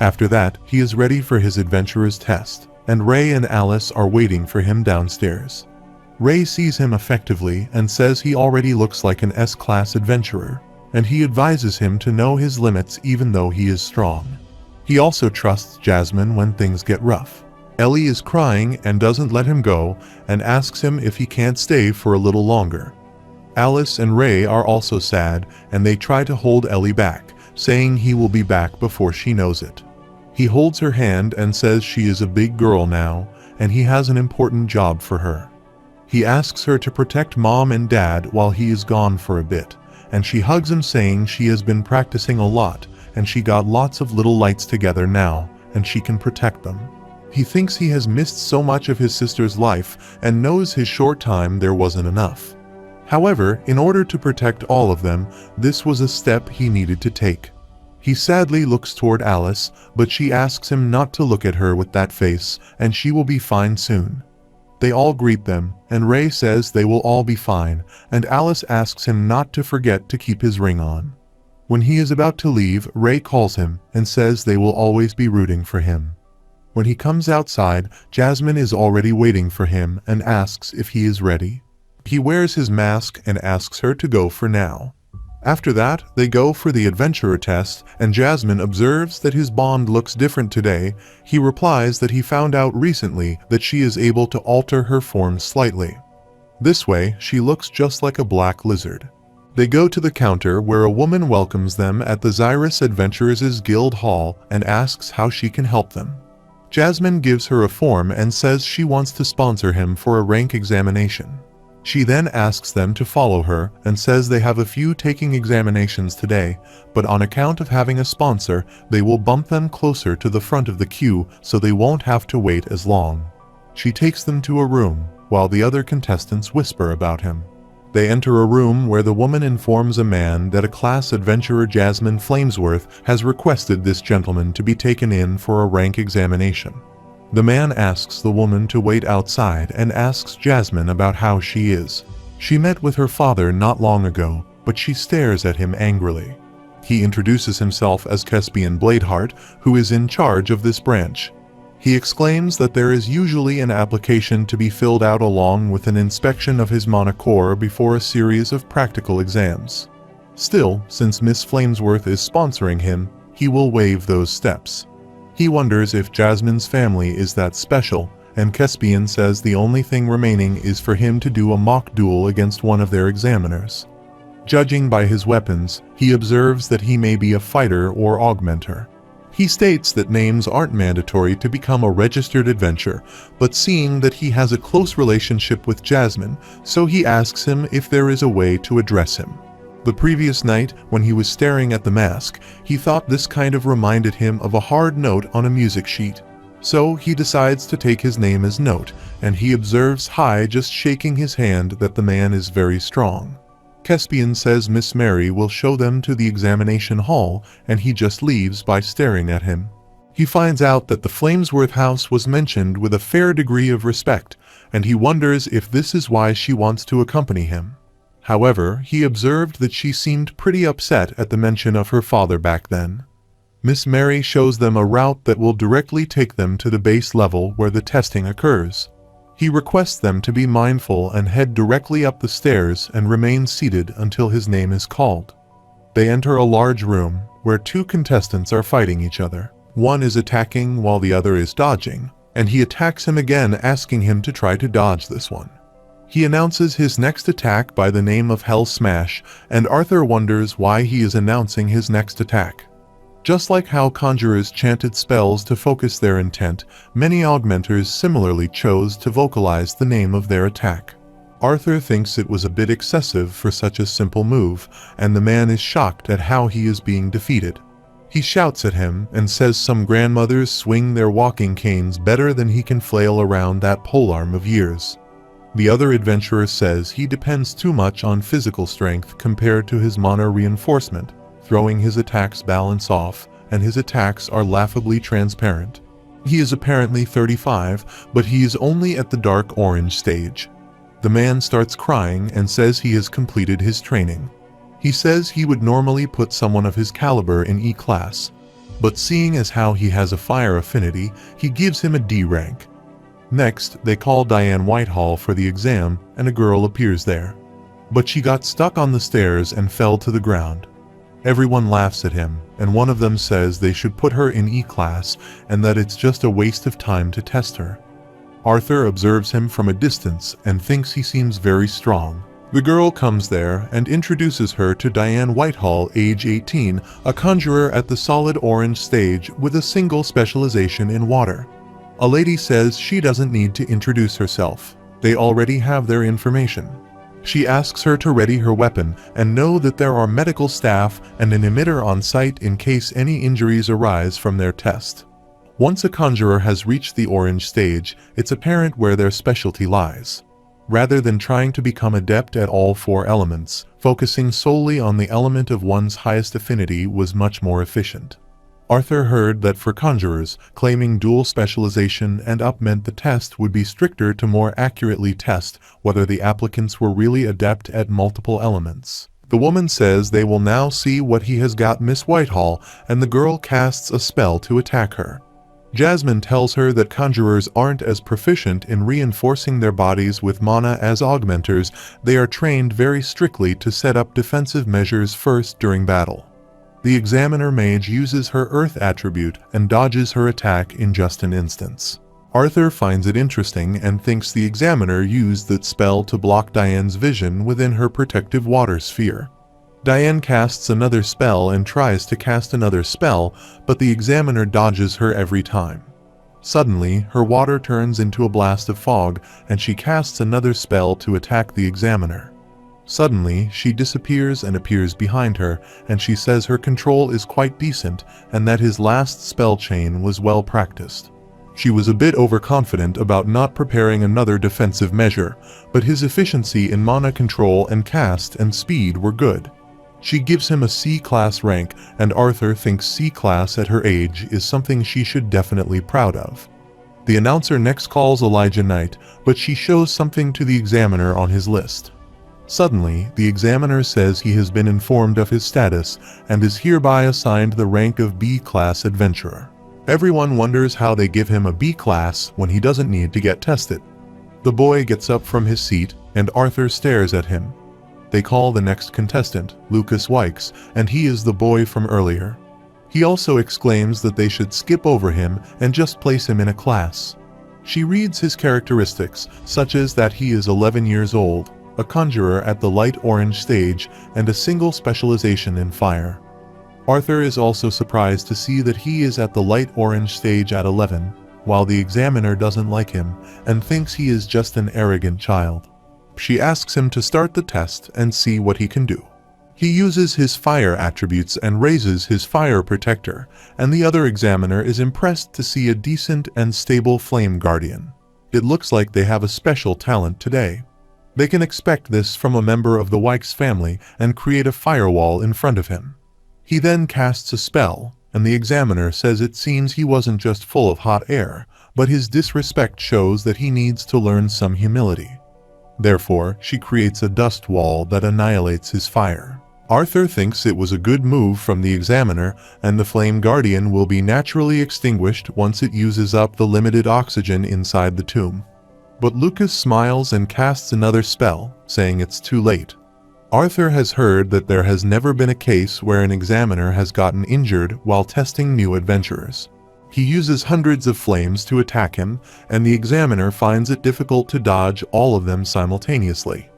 After that, he is ready for his adventurer's test, and Ray and Alice are waiting for him downstairs. Ray sees him effectively and says he already looks like an S-class adventurer, and he advises him to know his limits even though he is strong. He also trusts Jasmine when things get rough. Ellie is crying and doesn't let him go and asks him if he can't stay for a little longer. Alice and Ray are also sad, and they try to hold Ellie back, saying he will be back before she knows it. He holds her hand and says she is a big girl now, and he has an important job for her. He asks her to protect Mom and Dad while he is gone for a bit, and she hugs him saying she has been practicing a lot, and she got lots of little lights together now, and she can protect them. He thinks he has missed so much of his sister's life, and knows his short time there wasn't enough. However, in order to protect all of them, this was a step he needed to take. He sadly looks toward Alice, but she asks him not to look at her with that face, and she will be fine soon. They all greet them, and Ray says they will all be fine, and Alice asks him not to forget to keep his ring on. When he is about to leave, Ray calls him and says they will always be rooting for him. When he comes outside, Jasmine is already waiting for him and asks if he is ready. He wears his mask and asks her to go for now. After that, they go for the adventurer test, and Jasmine observes that his bond looks different today. He replies that he found out recently that she is able to alter her form slightly. This way, she looks just like a black lizard. They go to the counter where a woman welcomes them at the Xyrus Adventurers' Guild Hall and asks how she can help them. Jasmine gives her a form and says she wants to sponsor him for a rank examination. She then asks them to follow her and says they have a few taking examinations today, but on account of having a sponsor, they will bump them closer to the front of the queue so they won't have to wait as long. She takes them to a room, while the other contestants whisper about him. They enter a room where the woman informs a man that a class adventurer, Jasmine Flamesworth, has requested this gentleman to be taken in for a rank examination. The man asks the woman to wait outside and asks Jasmine about how she is. She met with her father not long ago, but she stares at him angrily. He introduces himself as Caspian Bladeheart, who is in charge of this branch. He exclaims that there is usually an application to be filled out along with an inspection of his mana core before a series of practical exams. Still, since Miss Flamesworth is sponsoring him, he will waive those steps. He wonders if Jasmine's family is that special, and Caspian says the only thing remaining is for him to do a mock duel against one of their examiners. Judging by his weapons, he observes that he may be a fighter or augmenter. He states that names aren't mandatory to become a registered adventurer, but seeing that he has a close relationship with Jasmine, so he asks him if there is a way to address him. The previous night, when he was staring at the mask, he thought this kind of reminded him of a hard note on a music sheet. So he decides to take his name as Note, and he observes Hai just shaking his hand that the man is very strong. Caspian says Miss Mary will show them to the examination hall, and he just leaves by staring at him. He finds out that the Flamesworth house was mentioned with a fair degree of respect, and he wonders if this is why she wants to accompany him. However, he observed that she seemed pretty upset at the mention of her father back then. Miss Mary shows them a route that will directly take them to the base level where the testing occurs. He requests them to be mindful and head directly up the stairs and remain seated until his name is called. They enter a large room where two contestants are fighting each other. One is attacking while the other is dodging, and he attacks him again, asking him to try to dodge this one. He announces his next attack by the name of Hell Smash, and Arthur wonders why he is announcing his next attack. Just like how conjurers chanted spells to focus their intent, many augmenters similarly chose to vocalize the name of their attack. Arthur thinks it was a bit excessive for such a simple move, and the man is shocked at how he is being defeated. He shouts at him and says some grandmothers swing their walking canes better than he can flail around that polearm of years. The other adventurer says he depends too much on physical strength compared to his mana reinforcement, throwing his attacks balance off, and his attacks are laughably transparent. He is apparently 35, but he is only at the dark orange stage. The man starts crying and says he has completed his training. He says he would normally put someone of his caliber in E class, but seeing as how he has a fire affinity, he gives him a D rank. Next, they call Diane Whitehall for the exam, and a girl appears there. But she got stuck on the stairs and fell to the ground. Everyone laughs at him, and one of them says they should put her in E class and that it's just a waste of time to test her. Arthur observes him from a distance and thinks he seems very strong. The girl comes there and introduces her to Diane Whitehall, age 18, a conjurer at the solid orange stage with a single specialization in water. A lady says she doesn't need to introduce herself. They already have their information. She asks her to ready her weapon and know that there are medical staff and an emitter on site in case any injuries arise from their test. Once a conjurer has reached the orange stage, it's apparent where their specialty lies. Rather than trying to become adept at all four elements, focusing solely on the element of one's highest affinity was much more efficient. Arthur heard that for conjurers, claiming dual specialization and up meant the test would be stricter to more accurately test whether the applicants were really adept at multiple elements. The woman says they will now see what he has got Miss Whitehall, and the girl casts a spell to attack her. Jasmine tells her that conjurers aren't as proficient in reinforcing their bodies with mana as augmenters. They are trained very strictly to set up defensive measures first during battle. The examiner mage uses her earth attribute and dodges her attack in just an instance. Arthur finds it interesting and thinks the examiner used that spell to block Diane's vision within her protective water sphere. Diane casts another spell and tries to cast another spell, but the examiner dodges her every time. Suddenly, her water turns into a blast of fog, and she casts another spell to attack the examiner. Suddenly, she disappears and appears behind her, and she says her control is quite decent and that his last spell chain was well practiced. She was a bit overconfident about not preparing another defensive measure, but his efficiency in mana control and cast and speed were good. She gives him a C-class rank, and Arthur thinks C-class at her age is something she should definitely be proud of. The announcer next calls Elijah Knight, but she shows something to the examiner on his list. Suddenly, the examiner says he has been informed of his status and is hereby assigned the rank of B-class adventurer. Everyone wonders how they give him a B-class when he doesn't need to get tested. The boy gets up from his seat, and Arthur stares at him. They call the next contestant, Lucas Wykes, and he is the boy from earlier. He also exclaims that they should skip over him and just place him in a class. She reads his characteristics, such as that he is 11 years old, a conjurer at the light orange stage, and a single specialization in fire. Arthur is also surprised to see that he is at the light orange stage at 11, while the examiner doesn't like him and thinks he is just an arrogant child. She asks him to start the test and see what he can do. He uses his fire attributes and raises his fire protector, and the other examiner is impressed to see a decent and stable flame guardian. It looks like they have a special talent today. They can expect this from a member of the Wykes family and create a firewall in front of him. He then casts a spell, and the examiner says it seems he wasn't just full of hot air, but his disrespect shows that he needs to learn some humility. Therefore, she creates a dust wall that annihilates his fire. Arthur thinks it was a good move from the examiner, and the flame guardian will be naturally extinguished once it uses up the limited oxygen inside the tomb. But Lucas smiles and casts another spell, saying it's too late. Arthur has heard that there has never been a case where an examiner has gotten injured while testing new adventurers. He uses hundreds of flames to attack him, and the examiner finds it difficult to dodge all of them simultaneously.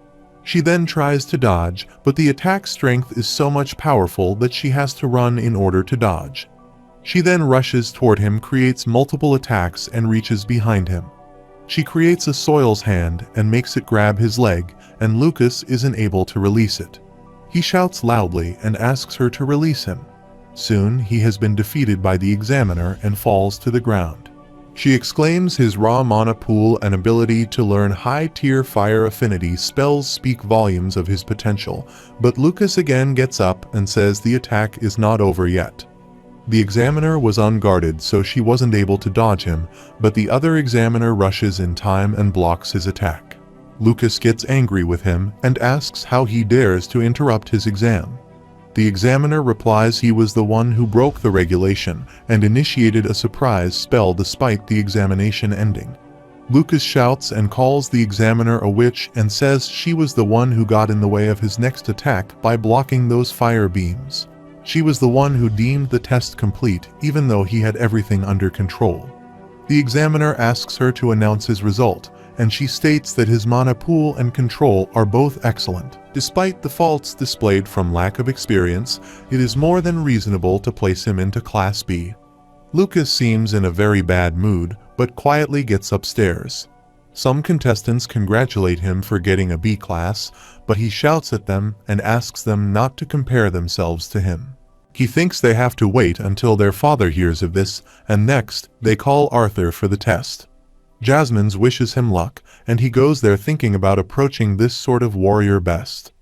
She then tries to dodge, but the attack strength is so much powerful that she has to run in order to dodge. She then rushes toward him, creates multiple attacks, and reaches behind him. She creates a soil's hand and makes it grab his leg, and Lucas isn't able to release it. He shouts loudly and asks her to release him. Soon he has been defeated by the examiner and falls to the ground. She exclaims his raw mana pool and ability to learn high-tier fire affinity spells speak volumes of his potential, but Lucas again gets up and says the attack is not over yet. The examiner was unguarded, so she wasn't able to dodge him, but the other examiner rushes in time and blocks his attack. Lucas gets angry with him and asks how he dares to interrupt his exam. The examiner replies he was the one who broke the regulation and initiated a surprise spell despite the examination ending. Lucas shouts and calls the examiner a witch and says she was the one who got in the way of his next attack by blocking those fire beams. She was the one who deemed the test complete even though he had everything under control. The examiner asks her to announce his result, and she states that his mana pool and control are both excellent. Despite the faults displayed from lack of experience, it is more than reasonable to place him into Class B. Lucas seems in a very bad mood, but quietly gets upstairs. Some contestants congratulate him for getting a B class, but he shouts at them and asks them not to compare themselves to him. He thinks they have to wait until their father hears of this, and next, they call Arthur for the test. Jasmine wishes him luck, and he goes there thinking about approaching this sort of warrior best.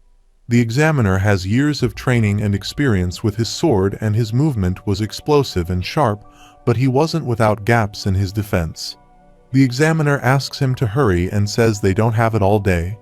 The examiner has years of training and experience with his sword, and his movement was explosive and sharp, but he wasn't without gaps in his defense. The examiner asks him to hurry and says they don't have it all day.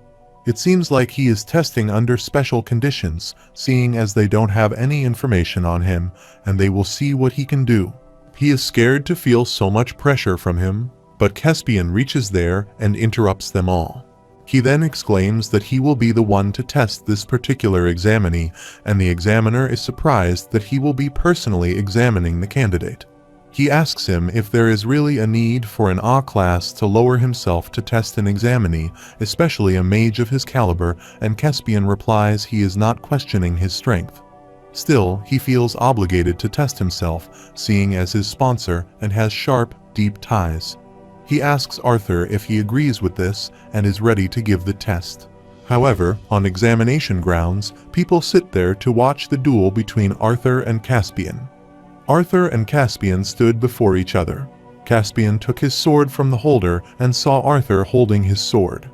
It seems like he is testing under special conditions, seeing as they don't have any information on him, and they will see what he can do. He is scared to feel so much pressure from him, but Caspian reaches there and interrupts them all. He then exclaims that he will be the one to test this particular examinee, and the examiner is surprised that he will be personally examining the candidate. He asks him if there is really a need for an A class to lower himself to test an examinee, especially a mage of his caliber, and Caspian replies he is not questioning his strength. Still, he feels obligated to test himself, seeing as his sponsor and has sharp, deep ties. He asks Arthur if he agrees with this and is ready to give the test. However, on examination grounds, people sit there to watch the duel between Arthur and Caspian. Arthur and Caspian stood before each other. Caspian took his sword from the holder and saw Arthur holding his sword.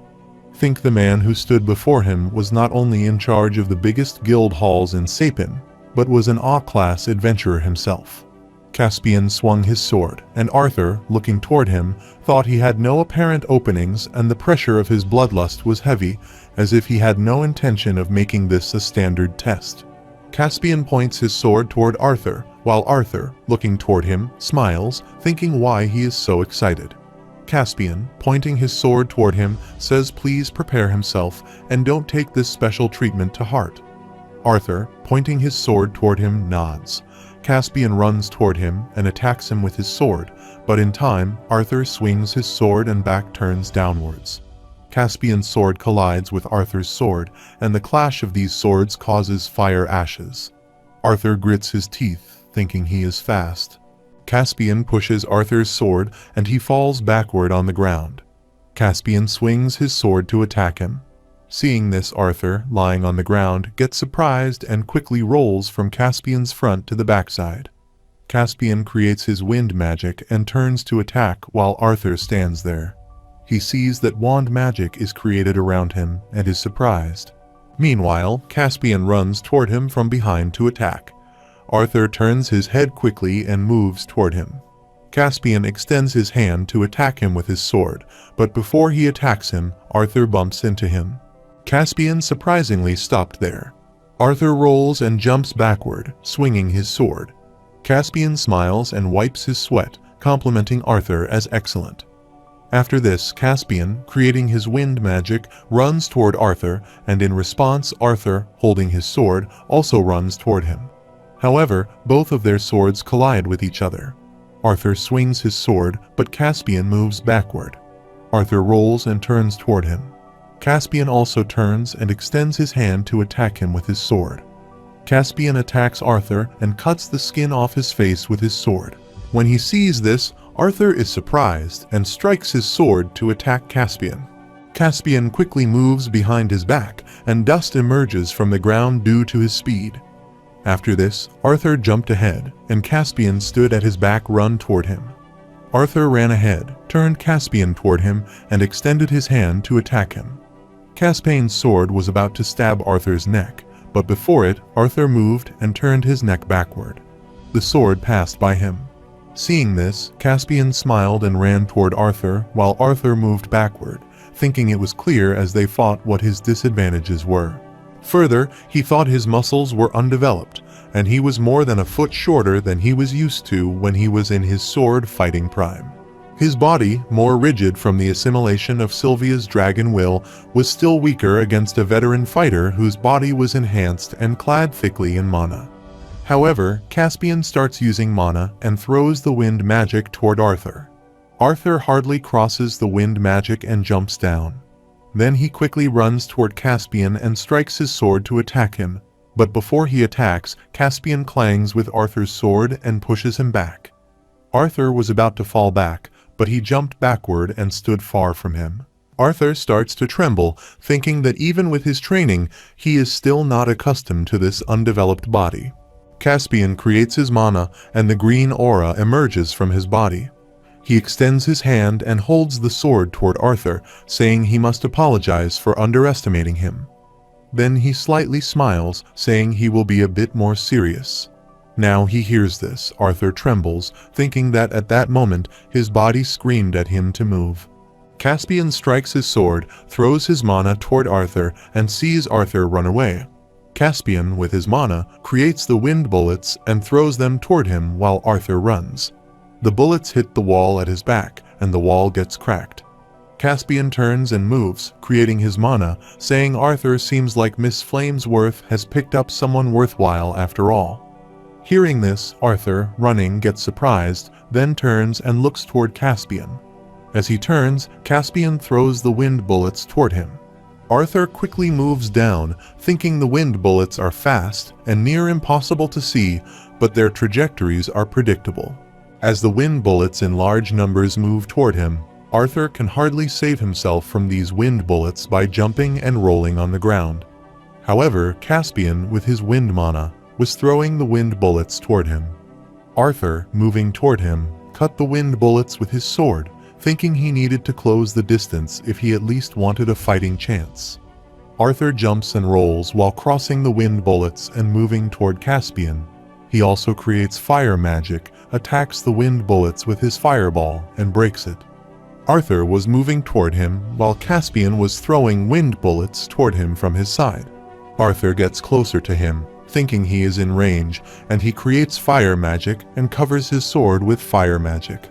Think the man who stood before him was not only in charge of the biggest guild halls in Sapin, but was an A-class adventurer himself. Caspian swung his sword, and Arthur, looking toward him, thought he had no apparent openings, and the pressure of his bloodlust was heavy, as if he had no intention of making this a standard test. Caspian points his sword toward Arthur, while Arthur, looking toward him, smiles, thinking why he is so excited. Caspian, pointing his sword toward him, says please prepare himself, and don't take this special treatment to heart. Arthur, pointing his sword toward him, nods. Caspian runs toward him and attacks him with his sword, but in time, Arthur swings his sword and back turns downwards. Caspian's sword collides with Arthur's sword, and the clash of these swords causes fire ashes. Arthur grits his teeth, thinking he is fast. Caspian pushes Arthur's sword, and he falls backward on the ground. Caspian swings his sword to attack him. Seeing this, Arthur, lying on the ground, gets surprised and quickly rolls from Caspian's front to the backside. Caspian creates his wind magic and turns to attack while Arthur stands there. He sees that wand magic is created around him and is surprised. Meanwhile, Caspian runs toward him from behind to attack. Arthur turns his head quickly and moves toward him. Caspian extends his hand to attack him with his sword, but before he attacks him, Arthur bumps into him. Caspian surprisingly stopped there. Arthur rolls and jumps backward, swinging his sword. Caspian smiles and wipes his sweat, complimenting Arthur as excellent. After this, Caspian, creating his wind magic, runs toward Arthur, and in response, Arthur, holding his sword, also runs toward him. However, both of their swords collide with each other. Arthur swings his sword, but Caspian moves backward. Arthur rolls and turns toward him. Caspian also turns and extends his hand to attack him with his sword. Caspian attacks Arthur and cuts the skin off his face with his sword. When he sees this, Arthur is surprised and strikes his sword to attack Caspian. Caspian quickly moves behind his back, and dust emerges from the ground due to his speed. After this, Arthur jumped ahead, and Caspian stood at his back run toward him. Arthur ran ahead, turned Caspian toward him, and extended his hand to attack him. Caspian's sword was about to stab Arthur's neck, but before it, Arthur moved and turned his neck backward. The sword passed by him. Seeing this, Caspian smiled and ran toward Arthur, while Arthur moved backward, thinking it was clear as they fought what his disadvantages were. Further, he thought his muscles were undeveloped, and he was more than a foot shorter than he was used to when he was in his sword-fighting prime. His body, more rigid from the assimilation of Sylvia's dragon will, was still weaker against a veteran fighter whose body was enhanced and clad thickly in mana. However, Caspian starts using mana and throws the wind magic toward Arthur. Arthur hardly crosses the wind magic and jumps down. Then he quickly runs toward Caspian and strikes his sword to attack him, but before he attacks, Caspian clangs with Arthur's sword and pushes him back. Arthur was about to fall back, but he jumped backward and stood far from him. Arthur starts to tremble, thinking that even with his training, he is still not accustomed to this undeveloped body. Caspian creates his mana, and the green aura emerges from his body. He extends his hand and holds the sword toward Arthur, saying he must apologize for underestimating him. Then he slightly smiles, saying he will be a bit more serious. Now he hears this, Arthur trembles, thinking that at that moment his body screamed at him to move. Caspian strikes his sword, throws his mana toward Arthur, and sees Arthur run away. Caspian, with his mana, creates the wind bullets and throws them toward him while Arthur runs. The bullets hit the wall at his back, and the wall gets cracked. Caspian turns and moves, creating his mana, saying Arthur seems like Miss Flamesworth has picked up someone worthwhile after all. Hearing this, Arthur, running, gets surprised, then turns and looks toward Caspian. As he turns, Caspian throws the wind bullets toward him. Arthur quickly moves down, thinking the wind bullets are fast and near impossible to see, but their trajectories are predictable. As the wind bullets in large numbers move toward him, Arthur can hardly save himself from these wind bullets by jumping and rolling on the ground. However, Caspian, with his wind mana, was throwing the wind bullets toward him. Arthur, moving toward him, cut the wind bullets with his sword, thinking he needed to close the distance if he at least wanted a fighting chance. Arthur jumps and rolls while crossing the wind bullets and moving toward Caspian. He also creates fire magic, attacks the wind bullets with his fireball, and breaks it. Arthur was moving toward him while Caspian was throwing wind bullets toward him from his side. Arthur gets closer to him, thinking he is in range, and he creates fire magic and covers his sword with fire magic.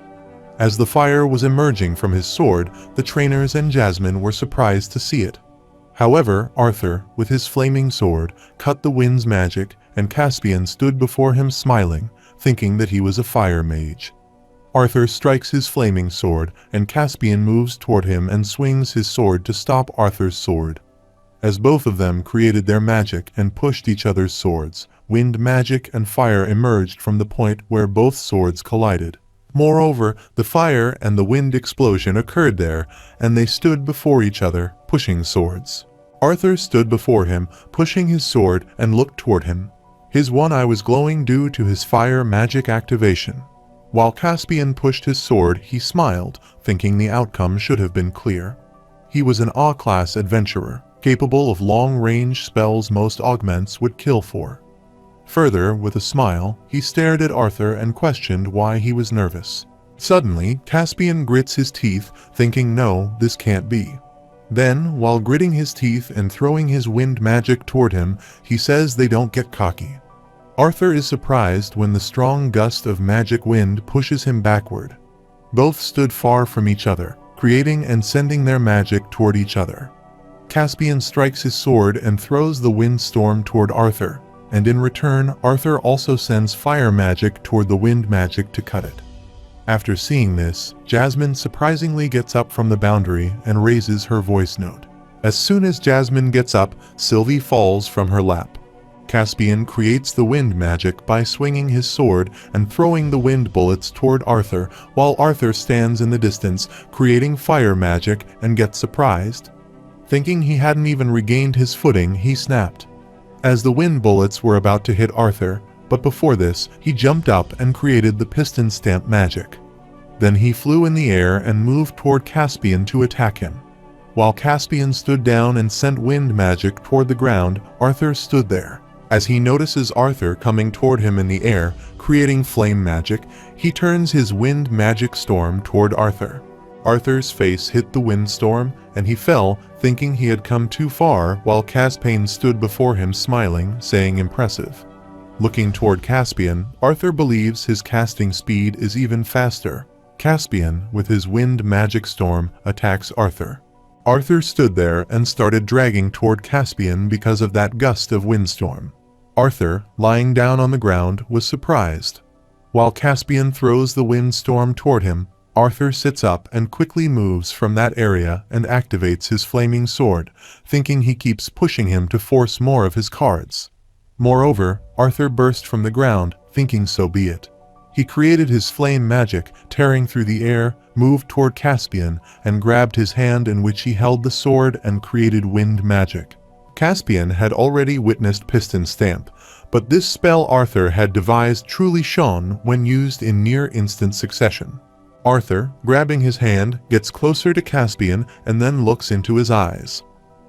As the fire was emerging from his sword, the trainers and Jasmine were surprised to see it. However, Arthur, with his flaming sword, cut the wind's magic, and Caspian stood before him smiling, thinking that he was a fire mage. Arthur strikes his flaming sword, and Caspian moves toward him and swings his sword to stop Arthur's sword. As both of them created their magic and pushed each other's swords, wind magic and fire emerged from the point where both swords collided. Moreover, the fire and the wind explosion occurred there, and they stood before each other, pushing swords. Arthur stood before him, pushing his sword, and looked toward him. His one eye was glowing due to his fire magic activation. While Caspian pushed his sword, he smiled, thinking the outcome should have been clear. He was an A-class adventurer, capable of long-range spells most augments would kill for. Further, with a smile, he stared at Arthur and questioned why he was nervous. Suddenly, Caspian grits his teeth, thinking no, this can't be. Then, while gritting his teeth and throwing his wind magic toward him, he says they don't get cocky. Arthur is surprised when the strong gust of magic wind pushes him backward. Both stood far from each other, creating and sending their magic toward each other. Caspian strikes his sword and throws the wind storm toward Arthur, and in return, Arthur also sends fire magic toward the wind magic to cut it. After seeing this, Jasmine surprisingly gets up from the boundary and raises her voice note. As soon as Jasmine gets up, Sylvie falls from her lap. Caspian creates the wind magic by swinging his sword and throwing the wind bullets toward Arthur, while Arthur stands in the distance, creating fire magic, and gets surprised. Thinking he hadn't even regained his footing, he snapped. As the wind bullets were about to hit Arthur, but before this, he jumped up and created the piston stamp magic. Then he flew in the air and moved toward Caspian to attack him. While Caspian stood down and sent wind magic toward the ground, Arthur stood there. As he notices Arthur coming toward him in the air, creating flame magic, he turns his wind magic storm toward Arthur. Arthur's face hit the windstorm, and he fell, thinking he had come too far, while Caspian stood before him smiling, saying impressive. Looking toward Caspian, Arthur believes his casting speed is even faster. Caspian, with his wind magic storm, attacks Arthur. Arthur stood there and started dragging toward Caspian because of that gust of windstorm. Arthur, lying down on the ground, was surprised. While Caspian throws the windstorm toward him, Arthur sits up and quickly moves from that area and activates his flaming sword, thinking he keeps pushing him to force more of his cards. Moreover, Arthur burst from the ground, thinking so be it. He created his flame magic, tearing through the air, moved toward Caspian, and grabbed his hand in which he held the sword and created wind magic. Caspian had already witnessed Piston Stamp, but this spell Arthur had devised truly shone when used in near-instant succession. Arthur, grabbing his hand, gets closer to Caspian and then looks into his eyes.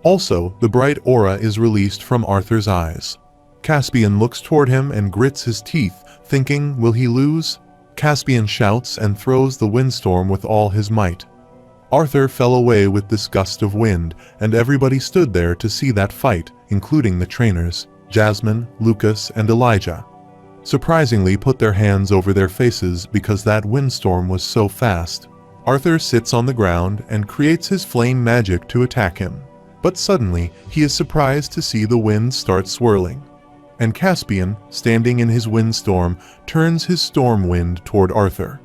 Also, the bright aura is released from Arthur's eyes. Caspian looks toward him and grits his teeth, thinking, will he lose? Caspian shouts and throws the windstorm with all his might. Arthur fell away with this gust of wind, and everybody stood there to see that fight, including the trainers, Jasmine, Lucas, and Elijah. Surprisingly put their hands over their faces because that windstorm was so fast. Arthur sits on the ground and creates his flame magic to attack him. But suddenly, he is surprised to see the wind start swirling. And Caspian, standing in his windstorm, turns his storm wind toward Arthur.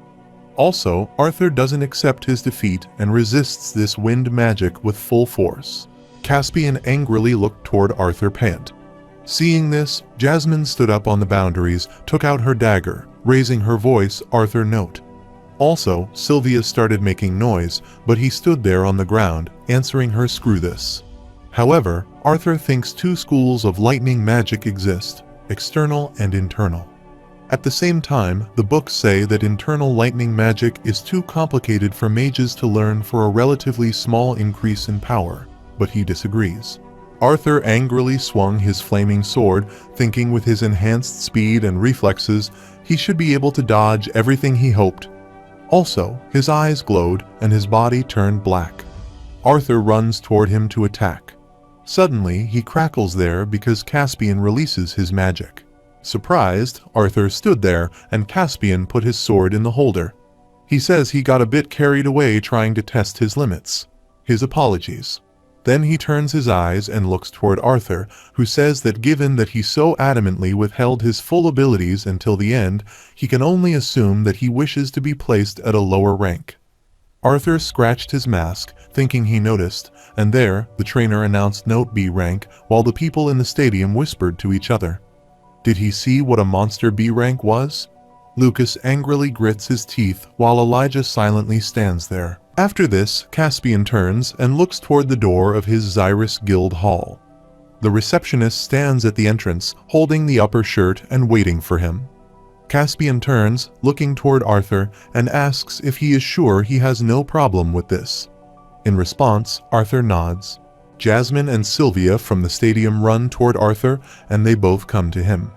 Also, Arthur doesn't accept his defeat and resists this wind magic with full force. Caspian angrily looked toward Arthur pant. Seeing this, Jasmine stood up on the boundaries, took out her dagger, raising her voice, Arthur note. Also, Sylvia started making noise, but he stood there on the ground, answering her screw this. However, Arthur thinks two schools of lightning magic exist, external and internal. At the same time, the books say that internal lightning magic is too complicated for mages to learn for a relatively small increase in power, but he disagrees. Arthur angrily swung his flaming sword, thinking with his enhanced speed and reflexes, he should be able to dodge everything he hoped. Also, his eyes glowed and his body turned black. Arthur runs toward him to attack. Suddenly, he crackles there because Caspian releases his magic. Surprised, Arthur stood there and Caspian put his sword in the holder. He says he got a bit carried away trying to test his limits. His apologies. Then he turns his eyes and looks toward Arthur, who says that given that he so adamantly withheld his full abilities until the end, he can only assume that he wishes to be placed at a lower rank. Arthur scratched his mask, thinking he noticed, and there, the trainer announced Note B rank, while the people in the stadium whispered to each other. Did he see what a monster B rank was? Lucas angrily grits his teeth while Elijah silently stands there. After this, Caspian turns and looks toward the door of his Xyrus Guild Hall. The receptionist stands at the entrance, holding the upper shirt and waiting for him. Caspian turns, looking toward Arthur, and asks if he is sure he has no problem with this. In response, Arthur nods. Jasmine and Sylvia from the stadium run toward Arthur, and they both come to him.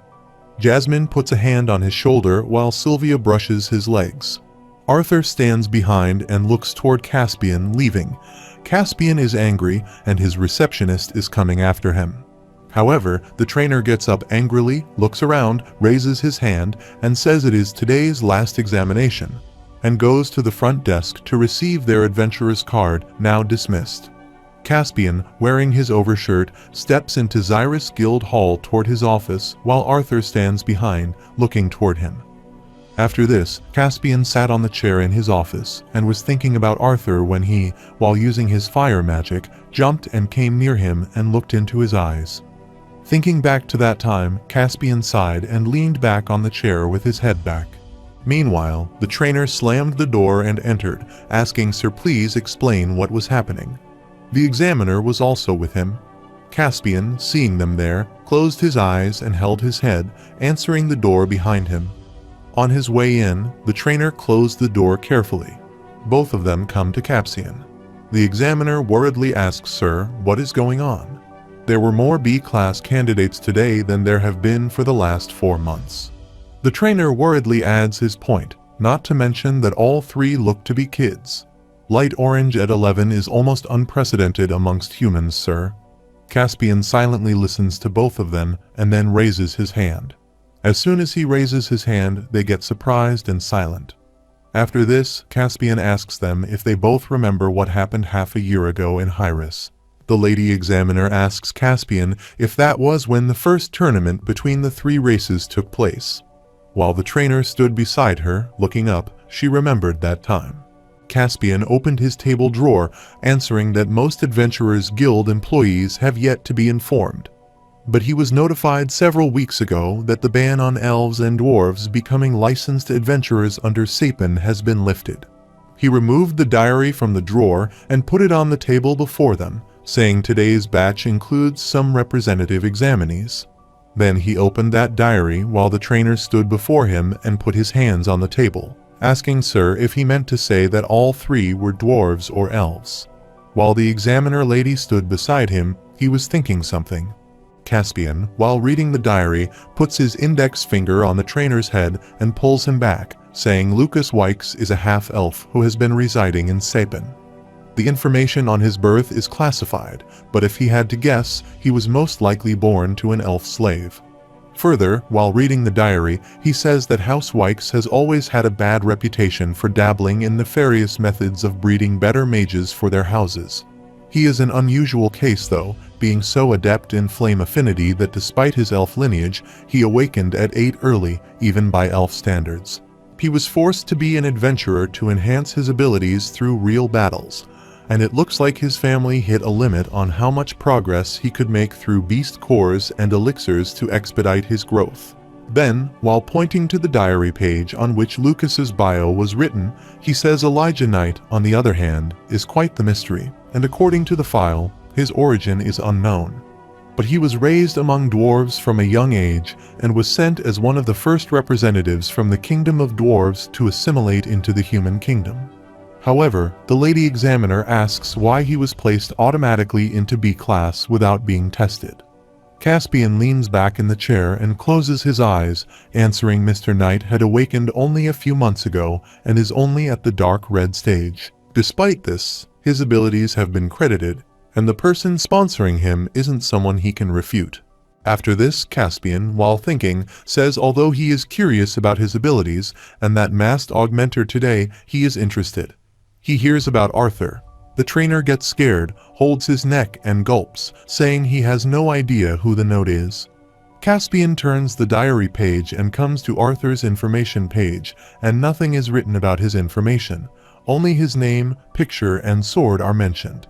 Jasmine puts a hand on his shoulder while Sylvia brushes his legs. Arthur stands behind and looks toward Caspian, leaving. Caspian is angry, and his receptionist is coming after him. However, the trainer gets up angrily, looks around, raises his hand, and says it is today's last examination. and goes to the front desk to receive their adventurer's card, now dismissed. Caspian, wearing his overshirt, steps into Xyrus Guild Hall toward his office while Arthur stands behind, looking toward him. After this, Caspian sat on the chair in his office and was thinking about Arthur when he, while using his fire magic, jumped and came near him and looked into his eyes. Thinking back to that time, Caspian sighed and leaned back on the chair with his head back. Meanwhile, the trainer slammed the door and entered, asking Sir please explain what was happening. The examiner was also with him. Caspian, seeing them there, closed his eyes and held his head, answering the door behind him. On his way in, the trainer closed the door carefully. Both of them come to Caspian. The examiner worriedly asks Sir, what is going on? There were more B-class candidates today than there have been for the last 4 months. The trainer worriedly adds his point, not to mention that all 3 look to be kids. Light orange at 11 is almost unprecedented amongst humans, sir. Caspian silently listens to both of them and then raises his hand. As soon as he raises his hand, they get surprised and silent. After this, Caspian asks them if they both remember what happened half a year ago in Hyris. The lady examiner asks Caspian if that was when the first tournament between the 3 races took place. While the trainer stood beside her, looking up, she remembered that time. Caspian opened his table drawer, answering that most Adventurers Guild employees have yet to be informed. But he was notified several weeks ago that the ban on elves and dwarves becoming licensed adventurers under STman has been lifted. He removed the diary from the drawer and put it on the table before them, saying today's batch includes some representative examinees. Then he opened that diary while the trainer stood before him and put his hands on the table, asking Sir if he meant to say that all 3 were dwarves or elves. While the examiner lady stood beside him, he was thinking something. Caspian, while reading the diary, puts his index finger on the trainer's head and pulls him back, saying Lucas Wykes is a half-elf who has been residing in STman. The information on his birth is classified, but if he had to guess, he was most likely born to an elf slave. Further, while reading the diary, he says that House Wykes has always had a bad reputation for dabbling in nefarious methods of breeding better mages for their houses. He is an unusual case though, being so adept in flame affinity that despite his elf lineage, he awakened at 8 early, even by elf standards. He was forced to be an adventurer to enhance his abilities through real battles, and it looks like his family hit a limit on how much progress he could make through beast cores and elixirs to expedite his growth. Then, while pointing to the diary page on which Lucas's bio was written, he says Elijah Knight, on the other hand, is quite the mystery, and according to the file, his origin is unknown. But he was raised among dwarves from a young age and was sent as one of the first representatives from the kingdom of dwarves to assimilate into the human kingdom. However, the lady examiner asks why he was placed automatically into B-class without being tested. Caspian leans back in the chair and closes his eyes, answering Mr. Knight had awakened only a few months ago and is only at the dark red stage. Despite this, his abilities have been credited, and the person sponsoring him isn't someone he can refute. After this, Caspian, while thinking, says although he is curious about his abilities and that masked augmenter today, he is interested. He hears about Arthur. The trainer gets scared, holds his neck and gulps, saying he has no idea who the note is. Caspian turns the diary page and comes to Arthur's information page, and nothing is written about his information. Only his name, picture, and sword are mentioned.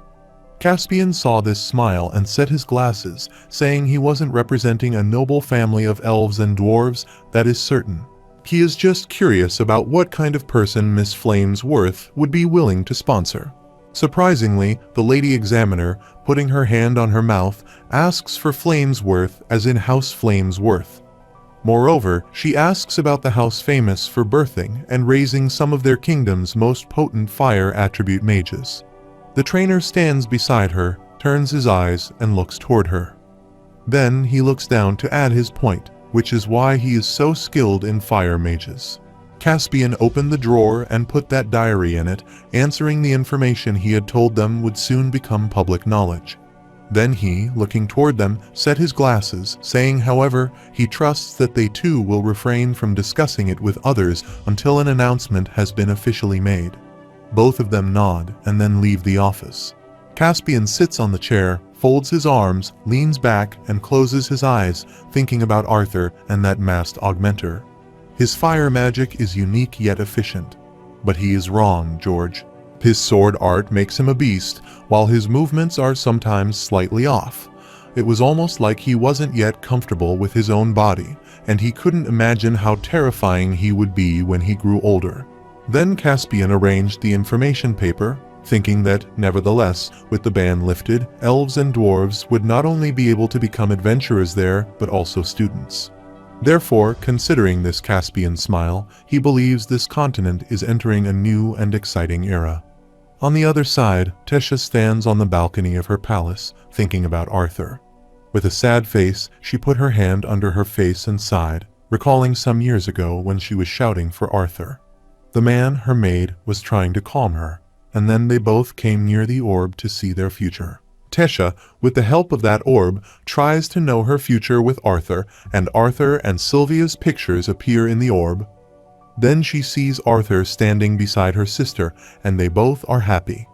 Caspian saw this smile and set his glasses, saying he wasn't representing a noble family of elves and dwarves, that is certain. He is just curious about what kind of person Miss Flamesworth would be willing to sponsor. Surprisingly, the lady examiner, putting her hand on her mouth, asks for Flamesworth as in House Flamesworth. Moreover, she asks about the house famous for birthing and raising some of their kingdom's most potent fire attribute mages. The trainer stands beside her, turns his eyes, and looks toward her. Then he looks down to add his point, which is why he is so skilled in fire mages. Caspian opened the drawer and put that diary in it, answering the information he had told them would soon become public knowledge. Then he, looking toward them, set his glasses, saying, however, he trusts that they too will refrain from discussing it with others until an announcement has been officially made. Both of them nod and then leave the office. Caspian sits on the chair, folds his arms, leans back, and closes his eyes, thinking about Arthur and that masked augmenter. His fire magic is unique yet efficient. But he is wrong, George. His sword art makes him a beast, while his movements are sometimes slightly off. It was almost like he wasn't yet comfortable with his own body, and he couldn't imagine how terrifying he would be when he grew older. Then Caspian arranged the information paper, thinking that, nevertheless, with the ban lifted, elves and dwarves would not only be able to become adventurers there, but also students. Therefore, considering this Caspian smile, he believes this continent is entering a new and exciting era. On the other side, Tesha stands on the balcony of her palace, thinking about Arthur. With a sad face, she put her hand under her face and sighed, recalling some years ago when she was shouting for Arthur. The man, her maid, was trying to calm her, and then they both came near the orb to see their future. Tesha, with the help of that orb, tries to know her future with Arthur, and Arthur and Sylvia's pictures appear in the orb. Then she sees Arthur standing beside her sister, and they both are happy.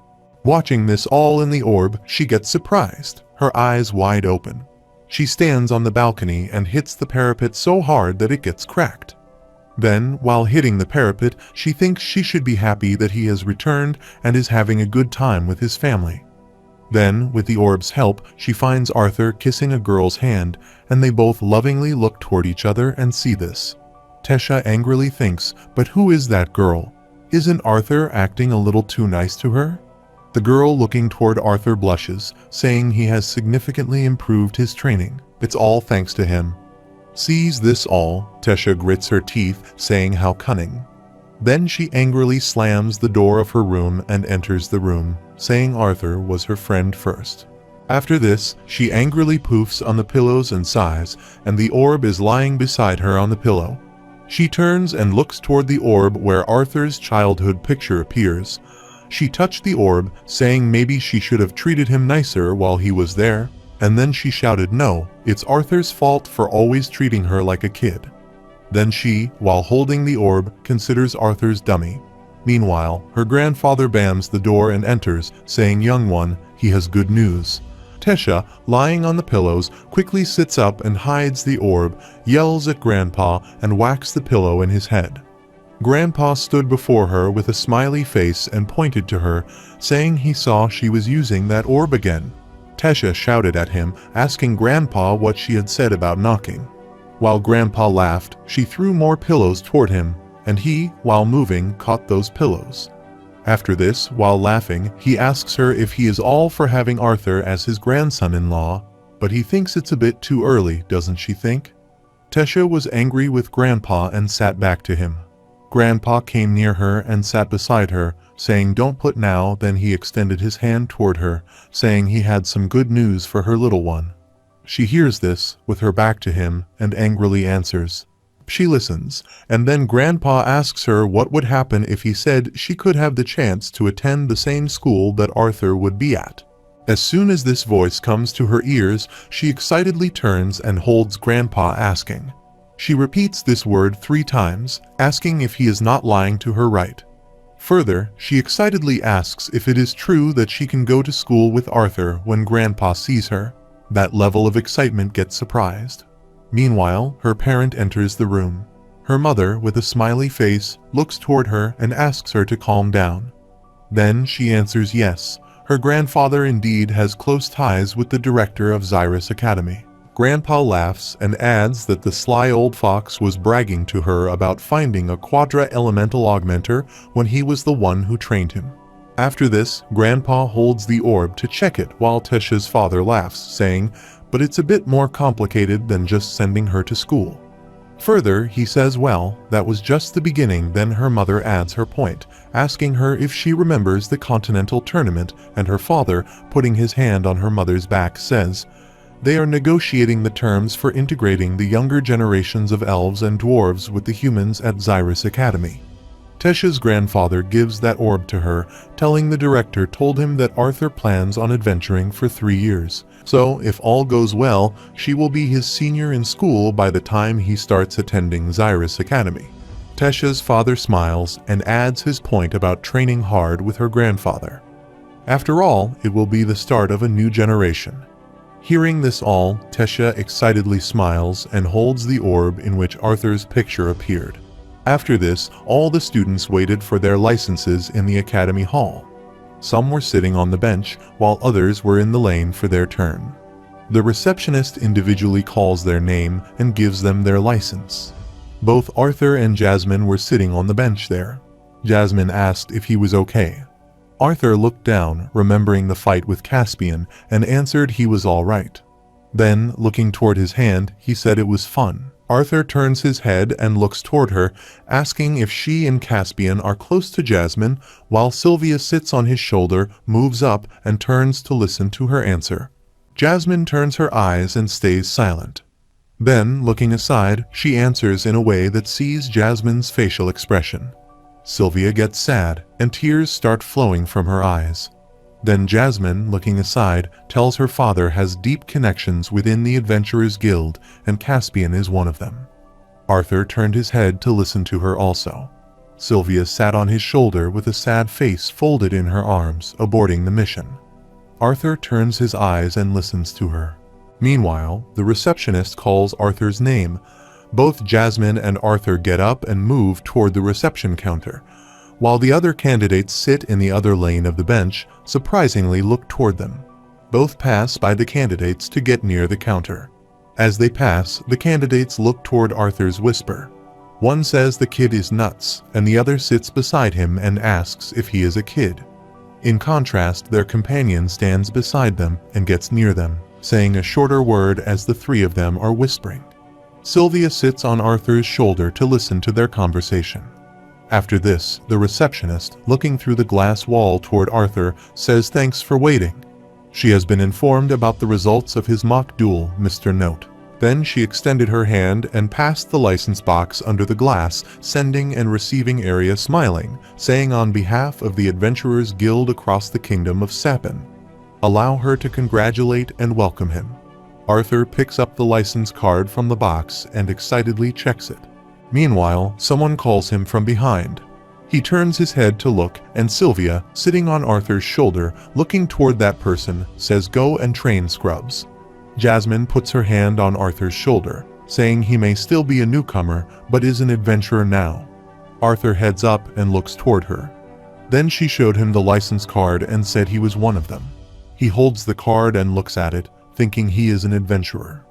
Watching this all in the orb, she gets surprised, her eyes wide open. She stands on the balcony and hits the parapet so hard that it gets cracked. Then, while hitting the parapet, she thinks she should be happy that he has returned and is having a good time with his family. Then, with the orb's help, she finds Arthur kissing a girl's hand, and they both lovingly look toward each other and see this. Tesha angrily thinks, but who is that girl? Isn't Arthur acting a little too nice to her? The girl looking toward Arthur blushes, saying he has significantly improved his training. It's all thanks to him. Sees this all, Tesha grits her teeth, saying how cunning. Then she angrily slams the door of her room and enters the room, saying Arthur was her friend first. After this, she angrily poofs on the pillows and sighs, and the orb is lying beside her on the pillow. She turns and looks toward the orb where Arthur's childhood picture appears. She touched the orb, saying maybe she should have treated him nicer while he was there, and then she shouted no, it's Arthur's fault for always treating her like a kid. Then she, while holding the orb, considers Arthur's dummy. Meanwhile, her grandfather bams the door and enters, saying, young one, he has good news. Tesha, lying on the pillows, quickly sits up and hides the orb, yells at Grandpa, and whacks the pillow in his head. Grandpa stood before her with a smiley face and pointed to her, saying he saw she was using that orb again. Tesha shouted at him, asking Grandpa what she had said about knocking. While Grandpa laughed, she threw more pillows toward him, and he, while moving, caught those pillows. After this, while laughing, he asks her if he is all for having Arthur as his grandson-in-law, but he thinks it's a bit too early, doesn't she think? Tesha was angry with Grandpa and sat back to him. Grandpa came near her and sat beside her, saying don't put now. Then he extended his hand toward her, saying he had some good news for her little one. She hears this, with her back to him, and angrily answers. She listens, and then Grandpa asks her what would happen if he said she could have the chance to attend the same school that Arthur would be at. As soon as this voice comes to her ears, she excitedly turns and holds Grandpa, asking. She repeats this word 3 times, asking if he is not lying to her right. Further, she excitedly asks if it is true that she can go to school with Arthur when Grandpa sees her. That level of excitement gets surprised. Meanwhile, her parent enters the room. Her mother, with a smiley face, looks toward her and asks her to calm down. Then she answers yes, her grandfather indeed has close ties with the director of Xyrus Academy. Grandpa laughs and adds that the sly old fox was bragging to her about finding a quadra-elemental augmenter when he was the one who trained him. After this, Grandpa holds the orb to check it while Tesha's father laughs, saying, but it's a bit more complicated than just sending her to school. Further, he says, well, that was just the beginning. Then her mother adds her point, asking her if she remembers the continental tournament, and her father, putting his hand on her mother's back, says, they are negotiating the terms for integrating the younger generations of elves and dwarves with the humans at Xyrus Academy. Tessia's grandfather gives that orb to her, telling the director told him that Arthur plans on adventuring for 3 years. So, if all goes well, she will be his senior in school by the time he starts attending Xyrus Academy. Tessia's father smiles and adds his point about training hard with her grandfather. After all, it will be the start of a new generation. Hearing this all, Tessia excitedly smiles and holds the orb in which Arthur's picture appeared. After this, all the students waited for their licenses in the academy hall. Some were sitting on the bench, while others were in the lane for their turn. The receptionist individually calls their name and gives them their license. Both Arthur and Jasmine were sitting on the bench there. Jasmine asked if he was okay. Arthur looked down, remembering the fight with Caspian, and answered he was all right. Then, looking toward his hand, he said it was fun. Arthur turns his head and looks toward her, asking if she and Caspian are close to Jasmine, while Sylvia sits on his shoulder, moves up, and turns to listen to her answer. Jasmine turns her eyes and stays silent. Then, looking aside, she answers in a way that sees Jasmine's facial expression. Sylvia gets sad, and tears start flowing from her eyes. Then Jasmine, looking aside, tells her father has deep connections within the Adventurers Guild, and Caspian is one of them. Arthur turned his head to listen to her also. Sylvia sat on his shoulder with a sad face folded in her arms, aborting the mission. Arthur turns his eyes and listens to her. Meanwhile, the receptionist calls Arthur's name. Both Jasmine and Arthur get up and move toward the reception counter, while the other candidates sit in the other lane of the bench, surprisingly look toward them. Both pass by the candidates to get near the counter. As they pass, the candidates look toward Arthur's whisper. One says the kid is nuts, and the other sits beside him and asks if he is a kid. In contrast, their companion stands beside them and gets near them, saying a shorter word as the three of them are whispering. Sylvia sits on Arthur's shoulder to listen to their conversation. After this, the receptionist, looking through the glass wall toward Arthur, says thanks for waiting. She has been informed about the results of his mock duel, Mr. Note. Then she extended her hand and passed the license box under the glass, sending and receiving area smiling, saying on behalf of the Adventurers Guild across the kingdom of Sapin, allow her to congratulate and welcome him. Arthur picks up the license card from the box and excitedly checks it. Meanwhile, someone calls him from behind. He turns his head to look, and Sylvia, sitting on Arthur's shoulder, looking toward that person, says go and train scrubs. Jasmine puts her hand on Arthur's shoulder, saying he may still be a newcomer, but is an adventurer now. Arthur heads up and looks toward her. Then she showed him the license card and said he was one of them. He holds the card and looks at it, thinking he is an adventurer.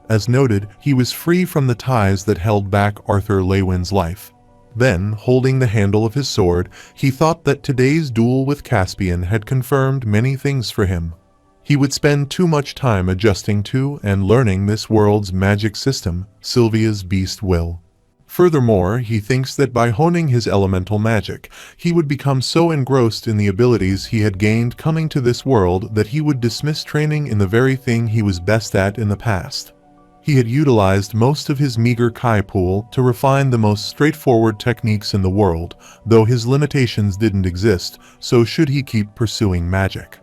As noted, he was free from the ties that held back Arthur Lewin's life. Then, holding the handle of his sword, he thought that today's duel with Caspian had confirmed many things for him. He would spend too much time adjusting to and learning this world's magic system, Sylvia's beast will. Furthermore, he thinks that by honing his elemental magic, he would become so engrossed in the abilities he had gained coming to this world that he would dismiss training in the very thing he was best at in the past. He had utilized most of his meager Kai pool to refine the most straightforward techniques in the world, though his limitations didn't exist, so should he keep pursuing magic?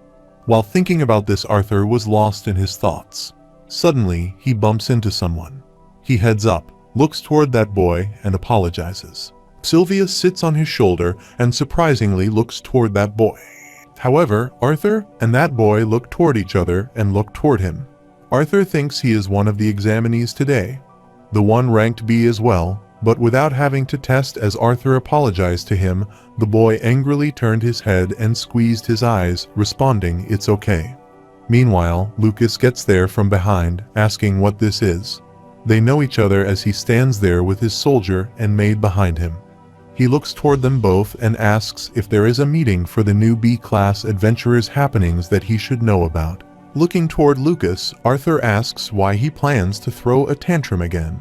While thinking about this, Arthur was lost in his thoughts. Suddenly, he bumps into someone. He heads up, looks toward that boy, and apologizes. Sylvia sits on his shoulder and surprisingly looks toward that boy. However, Arthur and that boy look toward each other and look toward him. Arthur thinks he is one of the examinees today, the one ranked B as well, but without having to test. As Arthur apologized to him, the boy angrily turned his head and squeezed his eyes, responding, "It's okay." Meanwhile, Lucas gets there from behind, asking what this is. They know each other as he stands there with his soldier and maid behind him. He looks toward them both and asks if there is a meeting for the new B-class adventurers happenings that he should know about. Looking toward Lucas, Arthur asks why he plans to throw a tantrum again.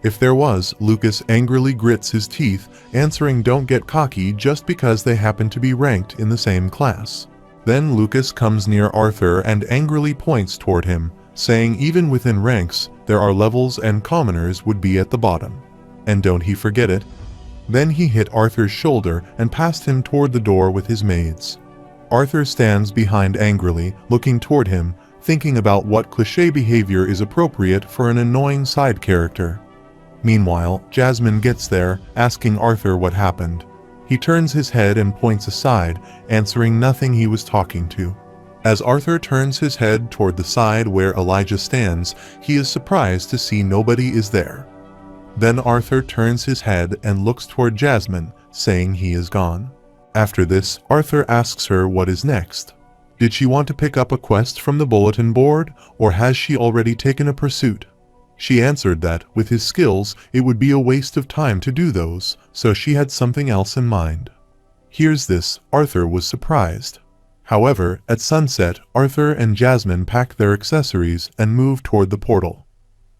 If there was, Lucas angrily grits his teeth, answering don't get cocky just because they happen to be ranked in the same class. Then Lucas comes near Arthur and angrily points toward him, saying even within ranks, there are levels and commoners would be at the bottom. And don't he forget it. Then he hit Arthur's shoulder and passed him toward the door with his maids. Arthur stands behind angrily, looking toward him, thinking about what cliché behavior is appropriate for an annoying side character. Meanwhile, Jasmine gets there, asking Arthur what happened. He turns his head and points aside, answering nothing he was talking to. As Arthur turns his head toward the side where Elijah stands, he is surprised to see nobody is there. Then Arthur turns his head and looks toward Jasmine, saying he is gone. After this, Arthur asks her what is next. Did she want to pick up a quest from the bulletin board, or has she already taken a pursuit? She answered that, with his skills, it would be a waste of time to do those, so she had something else in mind. Hears this, Arthur was surprised. However, at sunset, Arthur and Jasmine pack their accessories and move toward the portal.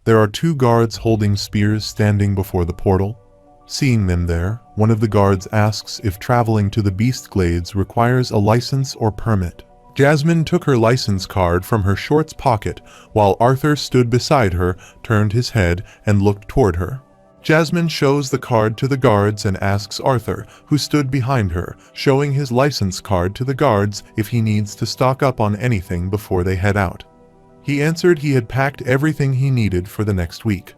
There are 2 guards holding spears standing before the portal. Seeing them there, one of the guards asks if traveling to the Beast Glades requires a license or permit. Jasmine took her license card from her shorts pocket, while Arthur stood beside her, turned his head, and looked toward her. Jasmine shows the card to the guards and asks Arthur, who stood behind her, showing his license card to the guards if he needs to stock up on anything before they head out. He answered he had packed everything he needed for the next week.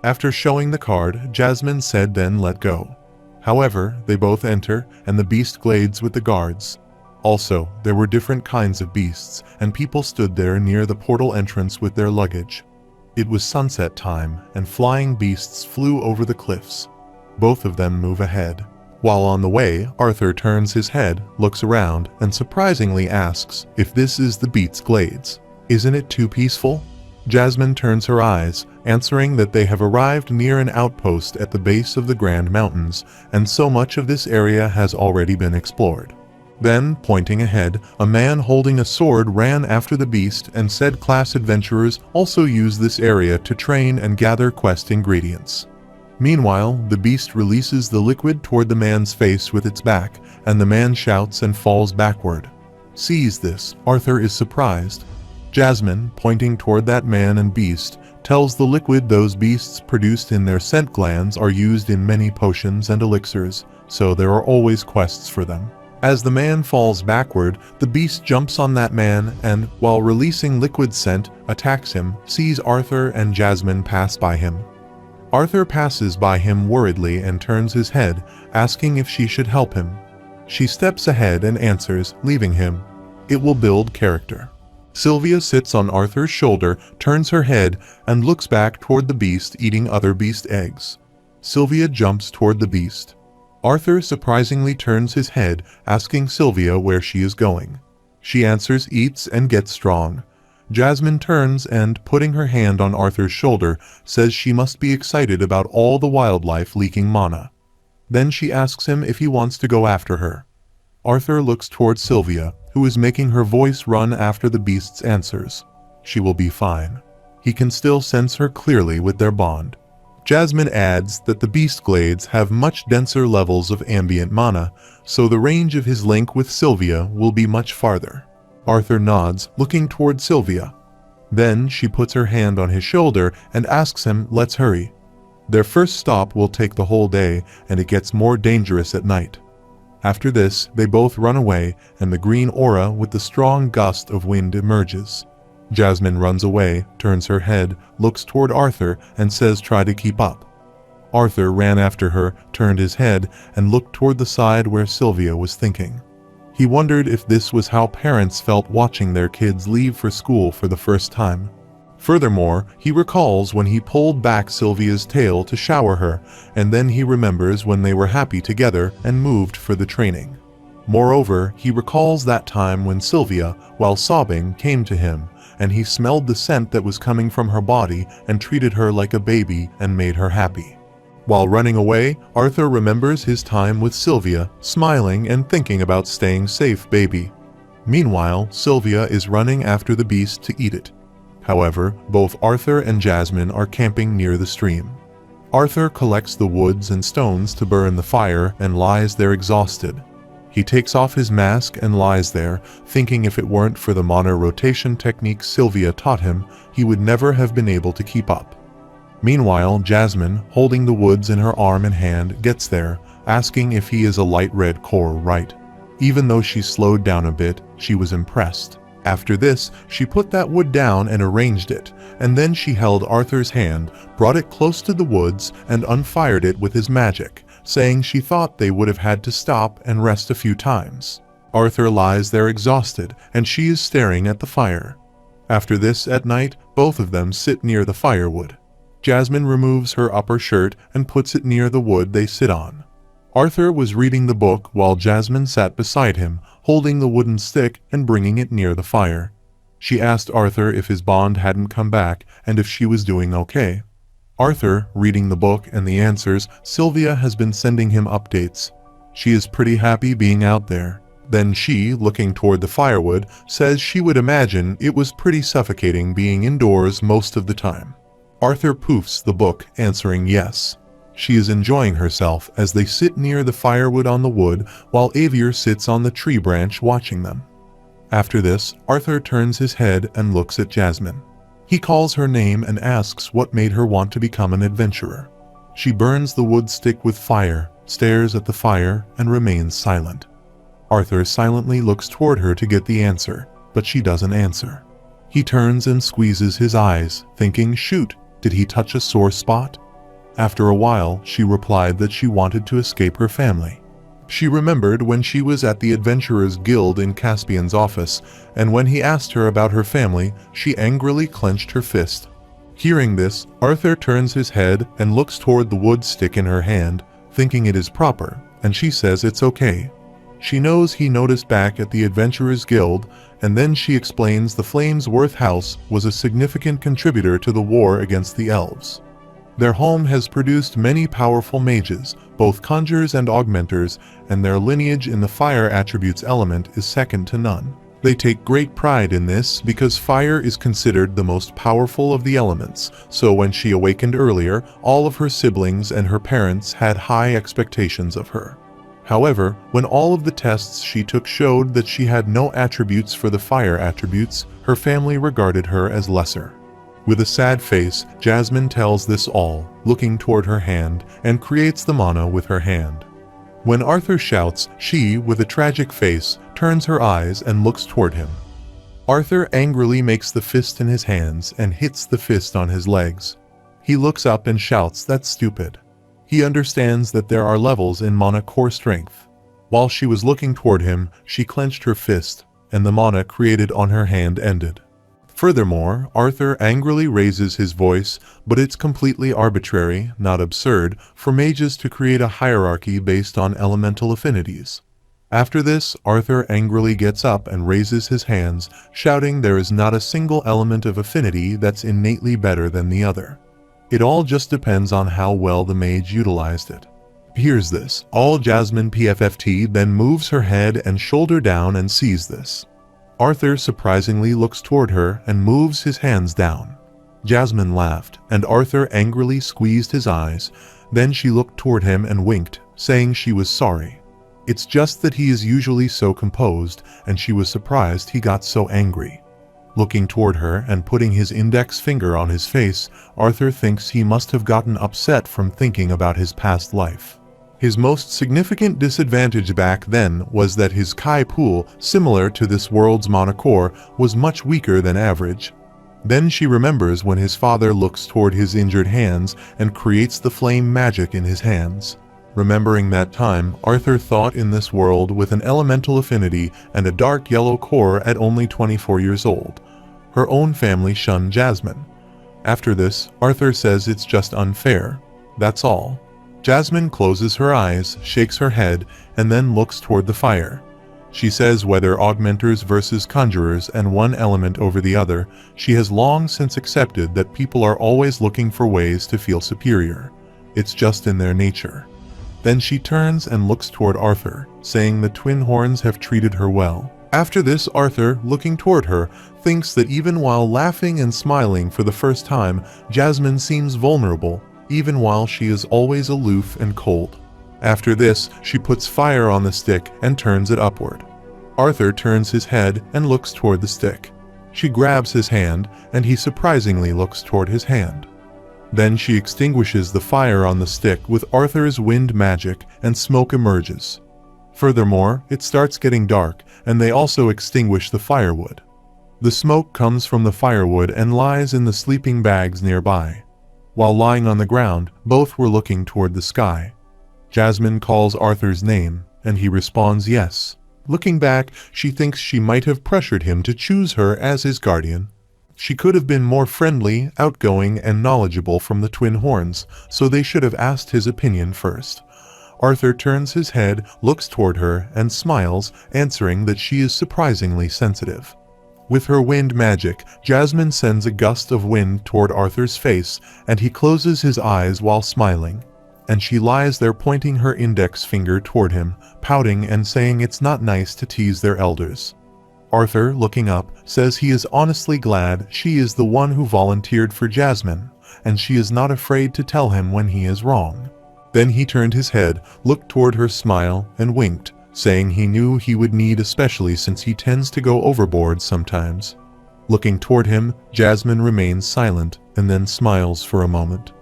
After showing the card, Jasmine said then let go. However, they both enter, and the Beast Glades with the guards. Also, there were different kinds of beasts, and people stood there near the portal entrance with their luggage. It was sunset time, and flying beasts flew over the cliffs. Both of them move ahead. While on the way, Arthur turns his head, looks around, and surprisingly asks if this is the Beast Glades. Isn't it too peaceful? Jasmine turns her eyes, answering that they have arrived near an outpost at the base of the Grand Mountains, and so much of this area has already been explored. Then, pointing ahead, a man holding a sword ran after the beast and said class adventurers also use this area to train and gather quest ingredients. Meanwhile, the beast releases the liquid toward the man's face with its back, and the man shouts and falls backward. Sees this, Arthur is surprised. Jasmine, pointing toward that man and beast, tells the liquid those beasts produced in their scent glands are used in many potions and elixirs, so there are always quests for them. As the man falls backward, the beast jumps on that man and, while releasing liquid scent, attacks him, sees Arthur and Jasmine pass by him. Arthur passes by him worriedly and turns his head, asking if she should help him. She steps ahead and answers, leaving him. It will build character. Sylvia sits on Arthur's shoulder, turns her head, and looks back toward the beast eating other beast eggs. Sylvia jumps toward the beast. Arthur surprisingly turns his head, asking Sylvia where she is going. She answers eats and gets strong. Jasmine turns and, putting her hand on Arthur's shoulder, says she must be excited about all the wildlife leaking mana. Then she asks him if he wants to go after her. Arthur looks toward Sylvia, who is making her voice run after the beast's answers. She will be fine. He can still sense her clearly with their bond. Jasmine adds that the Beast Glades have much denser levels of ambient mana, so the range of his link with Sylvia will be much farther. Arthur nods, looking toward Sylvia. Then she puts her hand on his shoulder and asks him, let's hurry. Their first stop will take the whole day, and it gets more dangerous at night. After this, they both run away, and the green aura with the strong gust of wind emerges. Jasmine runs away, turns her head, looks toward Arthur, and says try to keep up. Arthur ran after her, turned his head, and looked toward the side where Sylvia was thinking. He wondered if this was how parents felt watching their kids leave for school for the first time. Furthermore, he recalls when he pulled back Sylvia's tail to shower her, and then he remembers when they were happy together and moved for the training. Moreover, he recalls that time when Sylvia, while sobbing, came to him, and he smelled the scent that was coming from her body and treated her like a baby and made her happy. While running away, Arthur remembers his time with Sylvia, smiling and thinking about staying safe, baby. Meanwhile, Sylvia is running after the beast to eat it. However, both Arthur and Jasmine are camping near the stream. Arthur collects the woods and stones to burn the fire and lies there exhausted. He takes off his mask and lies there, thinking if it weren't for the mana rotation technique Sylvia taught him, he would never have been able to keep up. Meanwhile, Jasmine, holding the woods in her arm and hand, gets there, asking if he is a light red core, right? Even though she slowed down a bit, she was impressed. After this, she put that wood down and arranged it, and then she held Arthur's hand, brought it close to the woods, and unfired it with his magic, saying she thought they would have had to stop and rest a few times. Arthur lies there exhausted, and she is staring at the fire. After this, at night, both of them sit near the firewood. Jasmine removes her upper shirt and puts it near the wood they sit on. Arthur was reading the book while Jasmine sat beside him, holding the wooden stick and bringing it near the fire. She asked Arthur if his bond hadn't come back and if she was doing okay. Arthur, reading the book and the answers, Sylvia has been sending him updates. She is pretty happy being out there. Then she, looking toward the firewood, says she would imagine it was pretty suffocating being indoors most of the time. Arthur poofs the book, answering yes. She is enjoying herself as they sit near the firewood on the wood while Avier sits on the tree branch watching them. After this, Arthur turns his head and looks at Jasmine. He calls her name and asks what made her want to become an adventurer. She burns the wood stick with fire, stares at the fire, and remains silent. Arthur silently looks toward her to get the answer, but she doesn't answer. He turns and squeezes his eyes, thinking, shoot, did he touch a sore spot? After a while, she replied that she wanted to escape her family. She remembered when she was at the Adventurers Guild in Caspian's office, and when he asked her about her family, she angrily clenched her fist. Hearing this, Arthur turns his head and looks toward the wood stick in her hand, thinking it is proper, and she says it's okay. She knows he noticed back at the Adventurers Guild, and then she explains the Flamesworth house was a significant contributor to the war against the elves. Their home has produced many powerful mages, both conjurers and augmenters, and their lineage in the fire attributes element is second to none. They take great pride in this because fire is considered the most powerful of the elements, so when she awakened earlier, all of her siblings and her parents had high expectations of her. However, when all of the tests she took showed that she had no attributes for the fire attributes, her family regarded her as lesser. With a sad face, Jasmine tells this all, looking toward her hand, and creates the mana with her hand. When Arthur shouts, she, with a tragic face, turns her eyes and looks toward him. Arthur angrily makes the fist in his hands and hits the fist on his legs. He looks up and shouts, "That's stupid." He understands that there are levels in mana core strength. While she was looking toward him, she clenched her fist, and the mana created on her hand ended. Furthermore, Arthur angrily raises his voice, but it's completely arbitrary, not absurd, for mages to create a hierarchy based on elemental affinities. After this, Arthur angrily gets up and raises his hands, shouting there is not a single element of affinity that's innately better than the other. It all just depends on how well the mage utilized it. Hears this, all Jasmine PFFT then moves her head and shoulder down and sees this. Arthur surprisingly looks toward her and moves his hands down. Jasmine laughed, and Arthur angrily squeezed his eyes. Then she looked toward him and winked, saying she was sorry. It's just that he is usually so composed, and she was surprised he got so angry. Looking toward her and putting his index finger on his face, Arthur thinks he must have gotten upset from thinking about his past life. His most significant disadvantage back then was that his Kai pool, similar to this world's mana core, was much weaker than average. Then she remembers when his father looks toward his injured hands and creates the flame magic in his hands. Remembering that time, Arthur thought in this world with an elemental affinity and a dark yellow core at only 24 years old. Her own family shunned Jasmine. After this, Arthur says it's just unfair. That's all. Jasmine closes her eyes, shakes her head, and then looks toward the fire. She says whether augmenters versus conjurers and one element over the other, she has long since accepted that people are always looking for ways to feel superior. It's just in their nature. Then she turns and looks toward Arthur, saying the twin horns have treated her well. After this, Arthur, looking toward her, thinks that even while laughing and smiling for the first time, Jasmine seems vulnerable, even while she is always aloof and cold. After this, she puts fire on the stick and turns it upward. Arthur turns his head and looks toward the stick. She grabs his hand, and he surprisingly looks toward his hand. Then she extinguishes the fire on the stick with Arthur's wind magic and smoke emerges. Furthermore, it starts getting dark and they also extinguish the firewood. The smoke comes from the firewood and lies in the sleeping bags nearby. While lying on the ground, both were looking toward the sky. Jasmine calls Arthur's name, and he responds yes. Looking back, she thinks she might have pressured him to choose her as his guardian. She could have been more friendly, outgoing, and knowledgeable from the twin horns, so they should have asked his opinion first. Arthur turns his head, looks toward her, and smiles, answering that she is surprisingly sensitive. With her wind magic, Jasmine sends a gust of wind toward Arthur's face, and he closes his eyes while smiling. And she lies there pointing her index finger toward him, pouting and saying it's not nice to tease their elders. Arthur, looking up, says he is honestly glad she is the one who volunteered for Jasmine, and she is not afraid to tell him when he is wrong. Then he turned his head, looked toward her, smile, and winked, saying he knew he would need, especially since he tends to go overboard sometimes. Looking toward him, Jasmine remains silent and then smiles for a moment.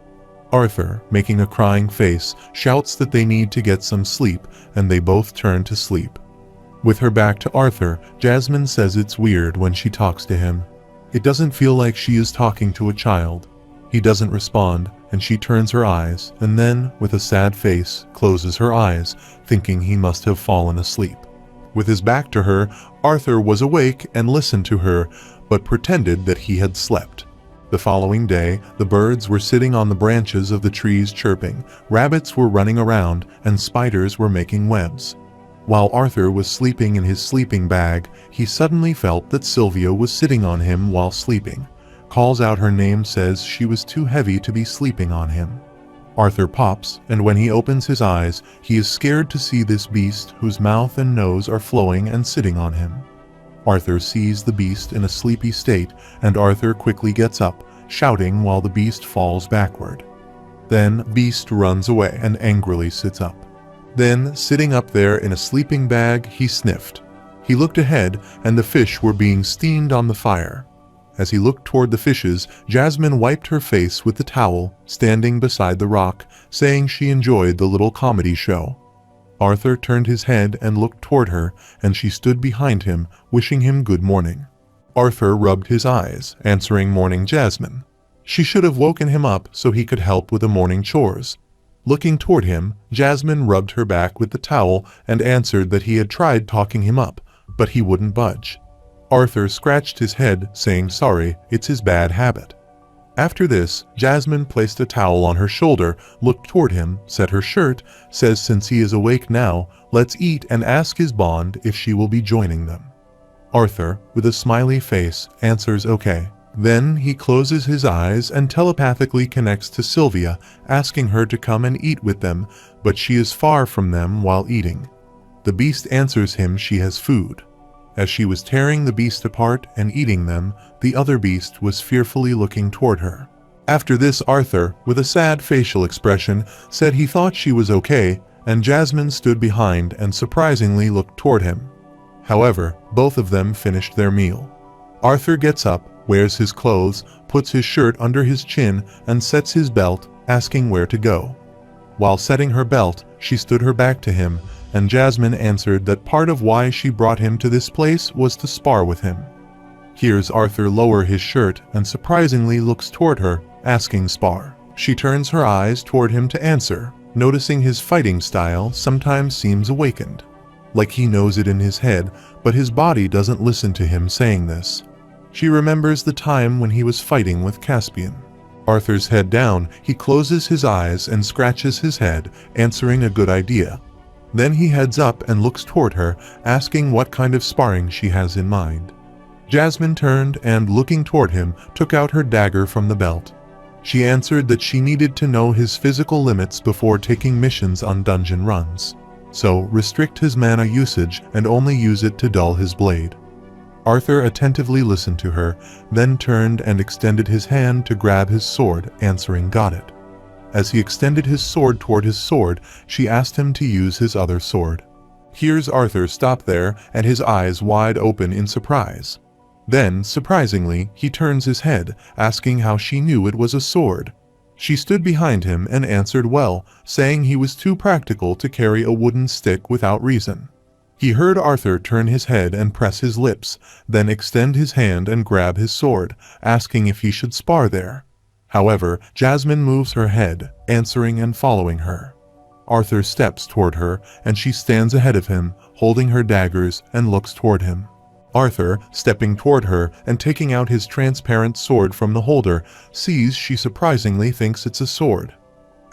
Arthur, making a crying face, shouts that they need to get some sleep, and they both turn to sleep. With her back to Arthur, Jasmine says it's weird when she talks to him. It doesn't feel like she is talking to a child. He doesn't respond, and she turns her eyes, and then, with a sad face, closes her eyes, thinking he must have fallen asleep. With his back to her, Arthur was awake and listened to her, but pretended that he had slept. The following day, the birds were sitting on the branches of the trees chirping, rabbits were running around, and spiders were making webs. While Arthur was sleeping in his sleeping bag, he suddenly felt that Sylvia was sitting on him while sleeping. Calls out her name, says she was too heavy to be sleeping on him. Arthur pops, and when he opens his eyes, he is scared to see this beast whose mouth and nose are flowing and sitting on him. Arthur sees the beast in a sleepy state, and Arthur quickly gets up, shouting while the beast falls backward. Then beast runs away and angrily sits up. Then, sitting up there in a sleeping bag, he sniffed. He looked ahead, and the fish were being steamed on the fire. As he looked toward the fishes, Jasmine wiped her face with the towel, standing beside the rock, saying she enjoyed the little comedy show. Arthur turned his head and looked toward her, and she stood behind him, wishing him good morning. Arthur rubbed his eyes, answering morning Jasmine. She should have woken him up so he could help with the morning chores. Looking toward him, Jasmine rubbed her back with the towel and answered that he had tried talking him up, but he wouldn't budge. Arthur scratched his head, saying sorry, it's his bad habit. After this, Jasmine placed a towel on her shoulder, looked toward him, set her shirt, says since he is awake now, let's eat, and ask his bond if she will be joining them. Arthur, with a smiley face, answers okay. Then he closes his eyes and telepathically connects to Sylvia, asking her to come and eat with them, but she is far from them while eating. The beast answers him she has food. As she was tearing the beast apart and eating them, the other beast was fearfully looking toward her. After this, Arthur, with a sad facial expression, said he thought she was okay, and Jasmine stood behind and surprisingly looked toward him. However, both of them finished their meal. Arthur gets up, wears his clothes, puts his shirt under his chin, and sets his belt, asking where to go. While setting her belt, she stood her back to him, and Jasmine answered that part of why she brought him to this place was to spar with him. Hears Arthur lower his shirt and surprisingly looks toward her, asking spar. She turns her eyes toward him to answer, noticing his fighting style sometimes seems awakened. Like he knows it in his head, but his body doesn't listen to him saying this. She remembers the time when he was fighting with Caspian. Arthur's head down, he closes his eyes and scratches his head, answering a good idea. Then he heads up and looks toward her, asking what kind of sparring she has in mind. Jasmine turned and, looking toward him, took out her dagger from the belt. She answered that she needed to know his physical limits before taking missions on dungeon runs. So, restrict his mana usage and only use it to dull his blade. Arthur attentively listened to her, then turned and extended his hand to grab his sword, answering got it. As he extended his sword toward his sword, she asked him to use his other sword. Hears Arthur stop there and his eyes wide open in surprise. Then, surprisingly, he turns his head, asking how she knew it was a sword. She stood behind him and answered well, saying he was too practical to carry a wooden stick without reason. He heard Arthur turn his head and press his lips, then extend his hand and grab his sword, asking if he should spar there. However, Jasmine moves her head, answering and following her. Arthur steps toward her, and she stands ahead of him, holding her daggers, and looks toward him. Arthur, stepping toward her and taking out his transparent sword from the holder, sees she surprisingly thinks it's a sword.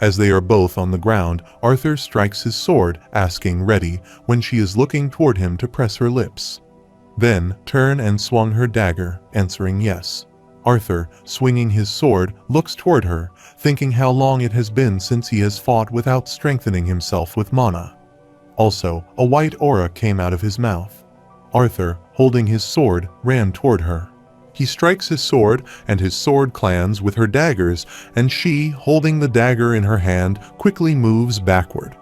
As they are both on the ground, Arthur strikes his sword, asking ready, when she is looking toward him to press her lips. Then, turn and swung her dagger, answering yes. Arthur, swinging his sword, looks toward her, thinking how long it has been since he has fought without strengthening himself with mana. Also, a white aura came out of his mouth. Arthur, holding his sword, ran toward her. He strikes his sword, and his sword clans with her daggers, and she, holding the dagger in her hand, quickly moves backward.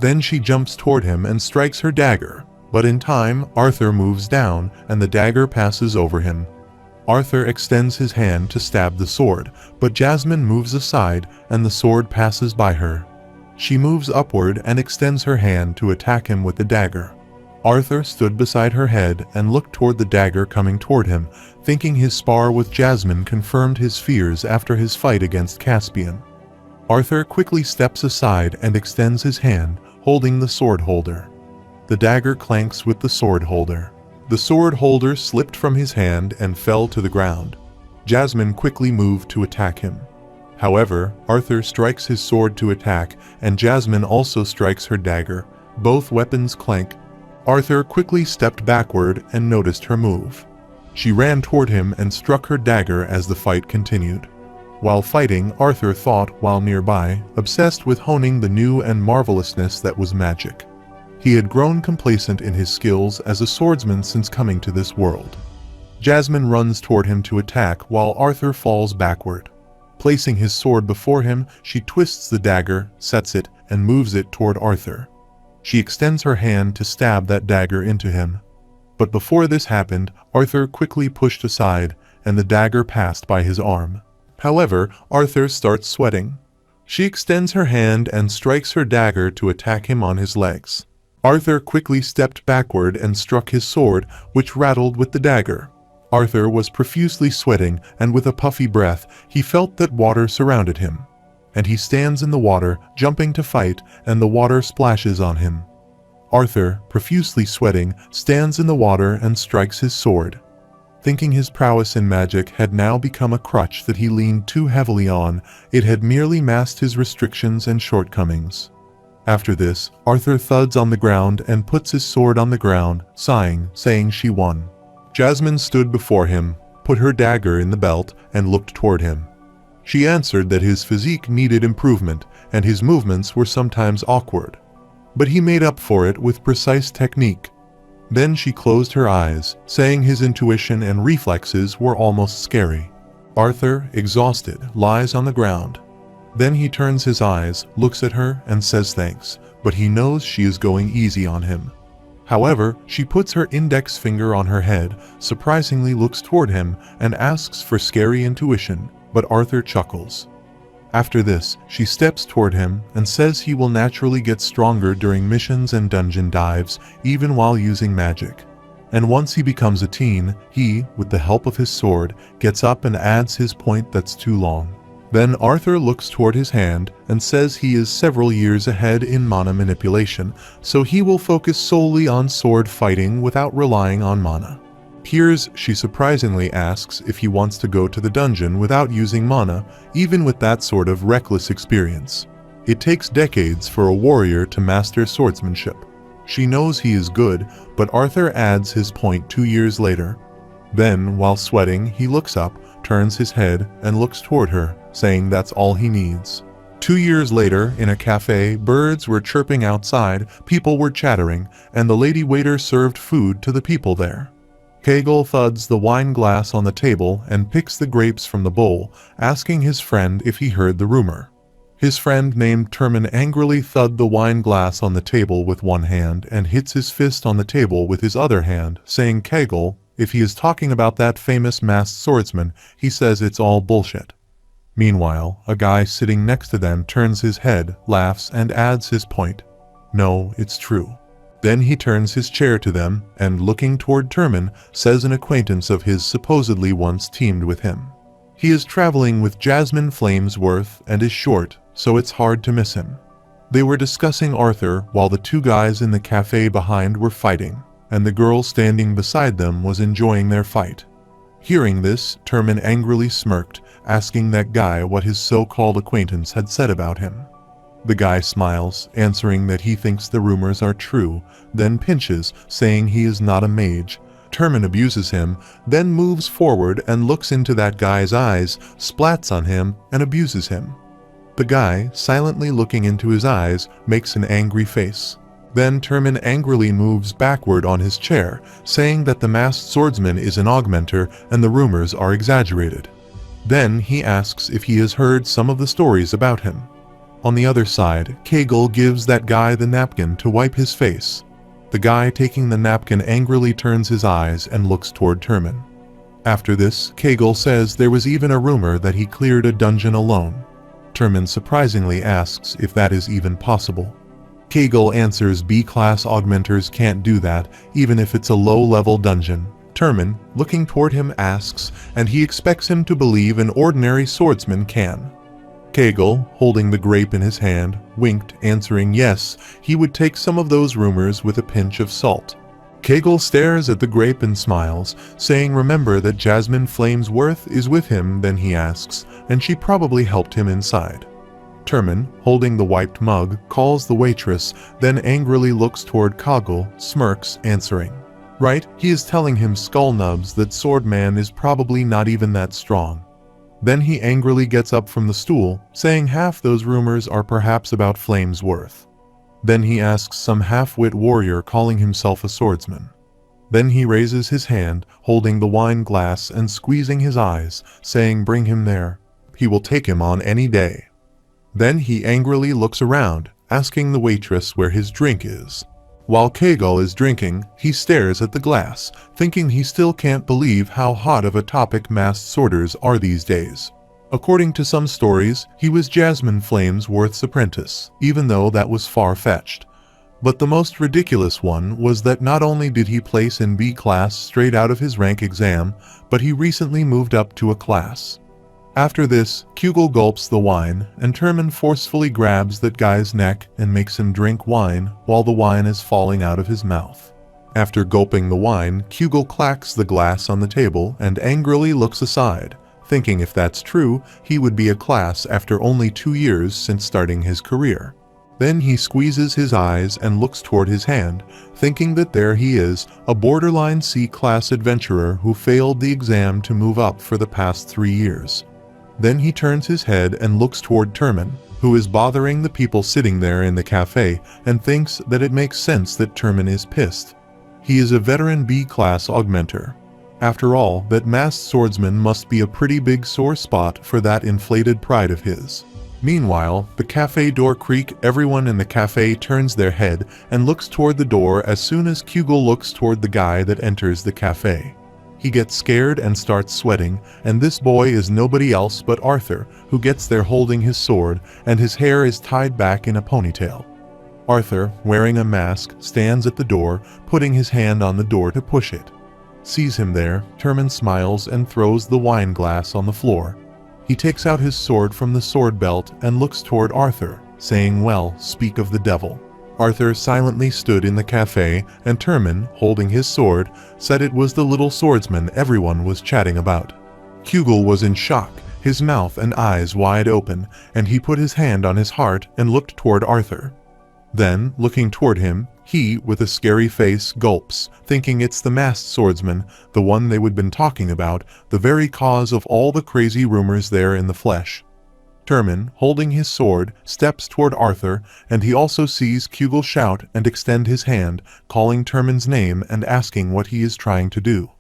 Then she jumps toward him and strikes her dagger, but in time, Arthur moves down, and the dagger passes over him. Arthur extends his hand to stab the sword, but Jasmine moves aside, and the sword passes by her. She moves upward and extends her hand to attack him with the dagger. Arthur stood beside her head and looked toward the dagger coming toward him, thinking his spar with Jasmine confirmed his fears after his fight against Caspian. Arthur quickly steps aside and extends his hand, holding the sword holder. The dagger clanks with the sword holder. The sword holder slipped from his hand and fell to the ground. Jasmine quickly moved to attack him. However, Arthur strikes his sword to attack, and Jasmine also strikes her dagger. Both weapons clank. Arthur quickly stepped backward and noticed her move. She ran toward him and struck her dagger as the fight continued. While fighting, Arthur thought while nearby, obsessed with honing the new and marvelousness that was magic. He had grown complacent in his skills as a swordsman since coming to this world. Jasmine runs toward him to attack while Arthur falls backward. Placing his sword before him, she twists the dagger, sets it, and moves it toward Arthur. She extends her hand to stab that dagger into him. But before this happened, Arthur quickly pushed aside, and the dagger passed by his arm. However, Arthur starts sweating. She extends her hand and strikes her dagger to attack him on his legs. Arthur quickly stepped backward and struck his sword, which rattled with the dagger. Arthur was profusely sweating, and with a puffy breath, he felt that water surrounded him. And he stands in the water, jumping to fight, and the water splashes on him. Arthur, profusely sweating, stands in the water and strikes his sword. Thinking his prowess in magic had now become a crutch that he leaned too heavily on, it had merely masked his restrictions and shortcomings. After this, Arthur thuds on the ground and puts his sword on the ground, sighing, saying she won. Jasmine stood before him, put her dagger in the belt, and looked toward him. She answered that his physique needed improvement, and his movements were sometimes awkward. But he made up for it with precise technique. Then she closed her eyes, saying his intuition and reflexes were almost scary. Arthur, exhausted, lies on the ground. Then he turns his eyes, looks at her, and says thanks, but he knows she is going easy on him. However, she puts her index finger on her head, surprisingly looks toward him, and asks for scary intuition, but Arthur chuckles. After this, she steps toward him and says he will naturally get stronger during missions and dungeon dives, even while using magic. And once he becomes a teen, he, with the help of his sword, gets up and adds his point that's too long. Then Arthur looks toward his hand and says he is several years ahead in mana manipulation, so he will focus solely on sword fighting without relying on mana. Here's she surprisingly asks if he wants to go to the dungeon without using mana, even with that sort of reckless experience. It takes decades for a warrior to master swordsmanship. She knows he is good, but Arthur adds his point 2 years later. Then, while sweating, he looks up, turns his head, and looks toward her, saying that's all he needs. 2 years later, in a cafe, birds were chirping outside, people were chattering, and the lady waiter served food to the people there. Kegel thuds the wine glass on the table and picks the grapes from the bowl, asking his friend if he heard the rumor. His friend named Turman angrily thud the wine glass on the table with one hand and hits his fist on the table with his other hand, saying Kegel, if he is talking about that famous masked swordsman, he says it's all bullshit. Meanwhile, a guy sitting next to them turns his head, laughs, and adds his point. No, it's true. Then he turns his chair to them, and looking toward TurtleMe, says an acquaintance of his supposedly once teamed with him. He is traveling with Jasmine Flamesworth and is short, so it's hard to miss him. They were discussing Arthur while the two guys in the cafe behind were fighting, and the girl standing beside them was enjoying their fight. Hearing this, TurtleMe angrily smirked, asking that guy what his so-called acquaintance had said about him. The guy smiles, answering that he thinks the rumors are true, then pinches, saying he is not a mage. TurtleMe abuses him, then moves forward and looks into that guy's eyes, splats on him, and abuses him. The guy, silently looking into his eyes, makes an angry face. Then TurtleMe angrily moves backward on his chair, saying that the masked swordsman is an augmenter and the rumors are exaggerated. Then he asks if he has heard some of the stories about him. On the other side, Kegel gives that guy the napkin to wipe his face. The guy taking the napkin angrily turns his eyes and looks toward TurtleMe. After this, Kegel says there was even a rumor that he cleared a dungeon alone. TurtleMe surprisingly asks if that is even possible. Kegel answers B-class augmenters can't do that, even if it's a low-level dungeon. TurtleMe, looking toward him, asks, and he expects him to believe an ordinary swordsman can. Kegel, holding the grape in his hand, winked, answering yes, he would take some of those rumors with a pinch of salt. Kegel stares at the grape and smiles, saying remember that Jasmine Flamesworth is with him. Then he asks, and she probably helped him inside. TurtleMe, holding the wiped mug, calls the waitress, then angrily looks toward Kegel, smirks, answering. Right, he is telling him skull nubs that Swordman is probably not even that strong. Then he angrily gets up from the stool, saying half those rumors are perhaps about Flamesworth. Then he asks some half-wit warrior calling himself a swordsman. Then he raises his hand, holding the wine glass and squeezing his eyes, saying bring him there. He will take him on any day. Then he angrily looks around, asking the waitress where his drink is. While Kegel is drinking, he stares at the glass, thinking he still can't believe how hot of a topic masked sorters are these days. According to some stories, he was Jasmine Flamesworth's apprentice, even though that was far-fetched. But the most ridiculous one was that not only did he place in B class straight out of his rank exam, but he recently moved up to a class. After this, Kegel gulps the wine, and TurtleMe forcefully grabs that guy's neck and makes him drink wine while the wine is falling out of his mouth. After gulping the wine, Kegel clacks the glass on the table and angrily looks aside, thinking if that's true, he would be a class after only 2 years since starting his career. Then he squeezes his eyes and looks toward his hand, thinking that there he is, a borderline C-class adventurer who failed the exam to move up for the past 3 years. Then he turns his head and looks toward TurtleMe, who is bothering the people sitting there in the cafe, and thinks that it makes sense that TurtleMe is pissed. He is a veteran B-class augmenter. After all, that masked swordsman must be a pretty big sore spot for that inflated pride of his. Meanwhile, the cafe door creak. Everyone in the cafe turns their head and looks toward the door as soon as Kegel looks toward the guy that enters the cafe. He gets scared and starts sweating, and this boy is nobody else but Arthur, who gets there holding his sword, and his hair is tied back in a ponytail. Arthur, wearing a mask, stands at the door, putting his hand on the door to push it. Sees him there, TurtleMe smiles and throws the wine glass on the floor. He takes out his sword from the sword belt and looks toward Arthur, saying, well, speak of the devil. Arthur silently stood in the cafe, and TurtleMe, holding his sword, said it was the little swordsman everyone was chatting about. Kegel was in shock, his mouth and eyes wide open, and he put his hand on his heart and looked toward Arthur. Then, looking toward him, he, with a scary face, gulps, thinking it's the masked swordsman, the one they would been talking about, the very cause of all the crazy rumors there in the flesh. TurtleMe, holding his sword, steps toward Arthur, and he also sees Kegel shout and extend his hand, calling TurtleMe's name and asking what he is trying to do.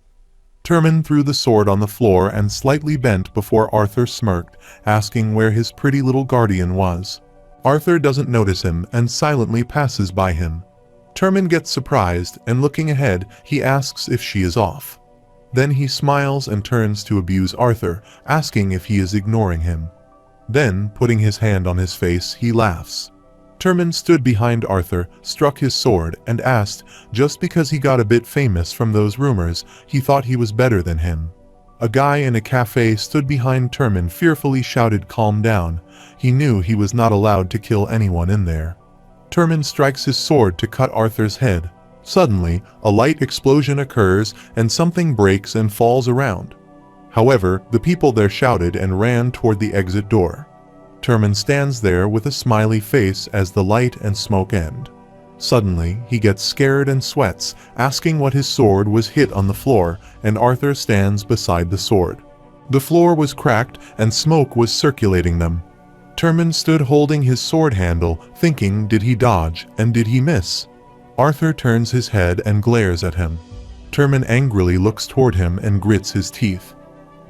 TurtleMe threw the sword on the floor and slightly bent before Arthur smirked, asking where his pretty little guardian was. Arthur doesn't notice him and silently passes by him. TurtleMe gets surprised, and looking ahead, he asks if she is off. Then he smiles and turns to abuse Arthur, asking if he is ignoring him. Then, putting his hand on his face, he laughs. TurtleMe stood behind Arthur, struck his sword, and asked, just because he got a bit famous from those rumors, he thought he was better than him. A guy in a cafe stood behind TurtleMe and fearfully shouted, "Calm down." He knew he was not allowed to kill anyone in there. TurtleMe strikes his sword to cut Arthur's head. Suddenly, a light explosion occurs and something breaks and falls around. However, the people there shouted and ran toward the exit door. TurtleMe stands there with a smiley face as the light and smoke end. Suddenly, he gets scared and sweats, asking what his sword was hit on the floor, and Arthur stands beside the sword. The floor was cracked and smoke was circulating them. TurtleMe stood holding his sword handle, thinking, did he dodge, and did he miss? Arthur turns his head and glares at him. TurtleMe angrily looks toward him and grits his teeth.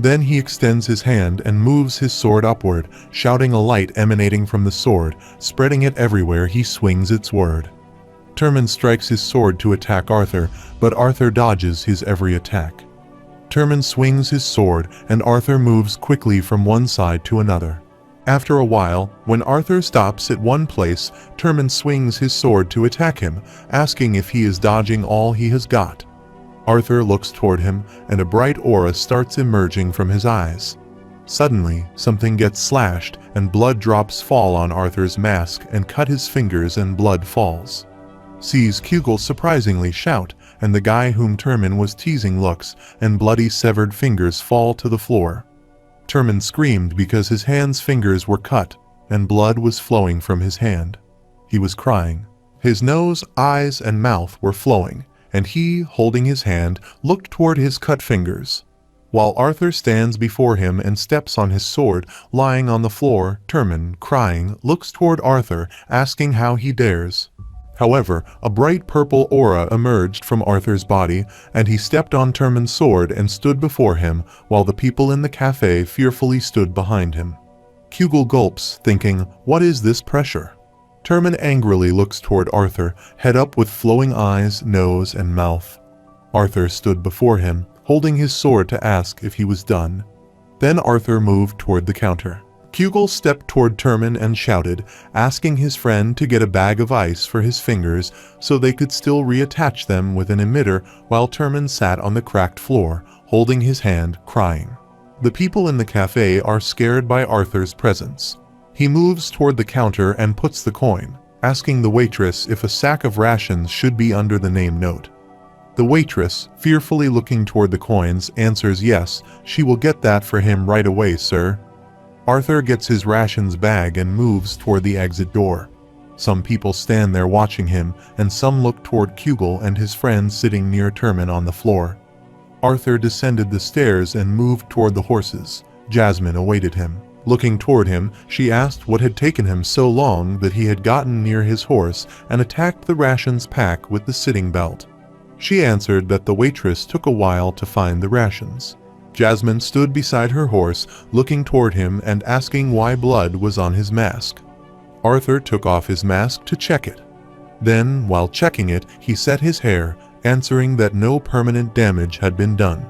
Then he extends his hand and moves his sword upward, shouting a light emanating from the sword, spreading it everywhere he swings its word. TurtleMe strikes his sword to attack Arthur, but Arthur dodges his every attack. TurtleMe swings his sword, and Arthur moves quickly from one side to another. After a while, when Arthur stops at one place, TurtleMe swings his sword to attack him, asking if he is dodging all he has got. Arthur looks toward him, and a bright aura starts emerging from his eyes. Suddenly, something gets slashed, and blood drops fall on Arthur's mask and cut his fingers and blood falls. Sees Kugel surprisingly shout, and the guy whom TurtleMe was teasing looks, and bloody severed fingers fall to the floor. TurtleMe screamed because his hand's fingers were cut, and blood was flowing from his hand. He was crying. His nose, eyes, and mouth were flowing, and he, holding his hand, looked toward his cut fingers. While Arthur stands before him and steps on his sword, lying on the floor, TurtleMe, crying, looks toward Arthur, asking how he dares. However, a bright purple aura emerged from Arthur's body, and he stepped on TurtleMe's sword and stood before him, while the people in the cafe fearfully stood behind him. Kugel gulps, thinking, what is this pressure? TurtleMe angrily looks toward Arthur, head up with flowing eyes, nose, and mouth. Arthur stood before him, holding his sword to ask if he was done. Then Arthur moved toward the counter. Kugel stepped toward TurtleMe and shouted, asking his friend to get a bag of ice for his fingers so they could still reattach them with an emitter, while TurtleMe sat on the cracked floor, holding his hand, crying. The people in the cafe are scared by Arthur's presence. He moves toward the counter and puts the coin, asking the waitress if a sack of rations should be under the name note. The waitress, fearfully looking toward the coins, answers yes, she will get that for him right away, sir. Arthur gets his rations bag and moves toward the exit door. Some people stand there watching him, and some look toward Kugel and his friend sitting near TurtleMe on the floor. Arthur descended the stairs and moved toward the horses. Jasmine awaited him. Looking toward him, she asked what had taken him so long that he had gotten near his horse and attacked the rations pack with the sitting belt. She answered that the waitress took a while to find the rations. Jasmine stood beside her horse, looking toward him and asking why blood was on his mask. Arthur took off his mask to check it. Then, while checking it, he set his hair, answering that no permanent damage had been done.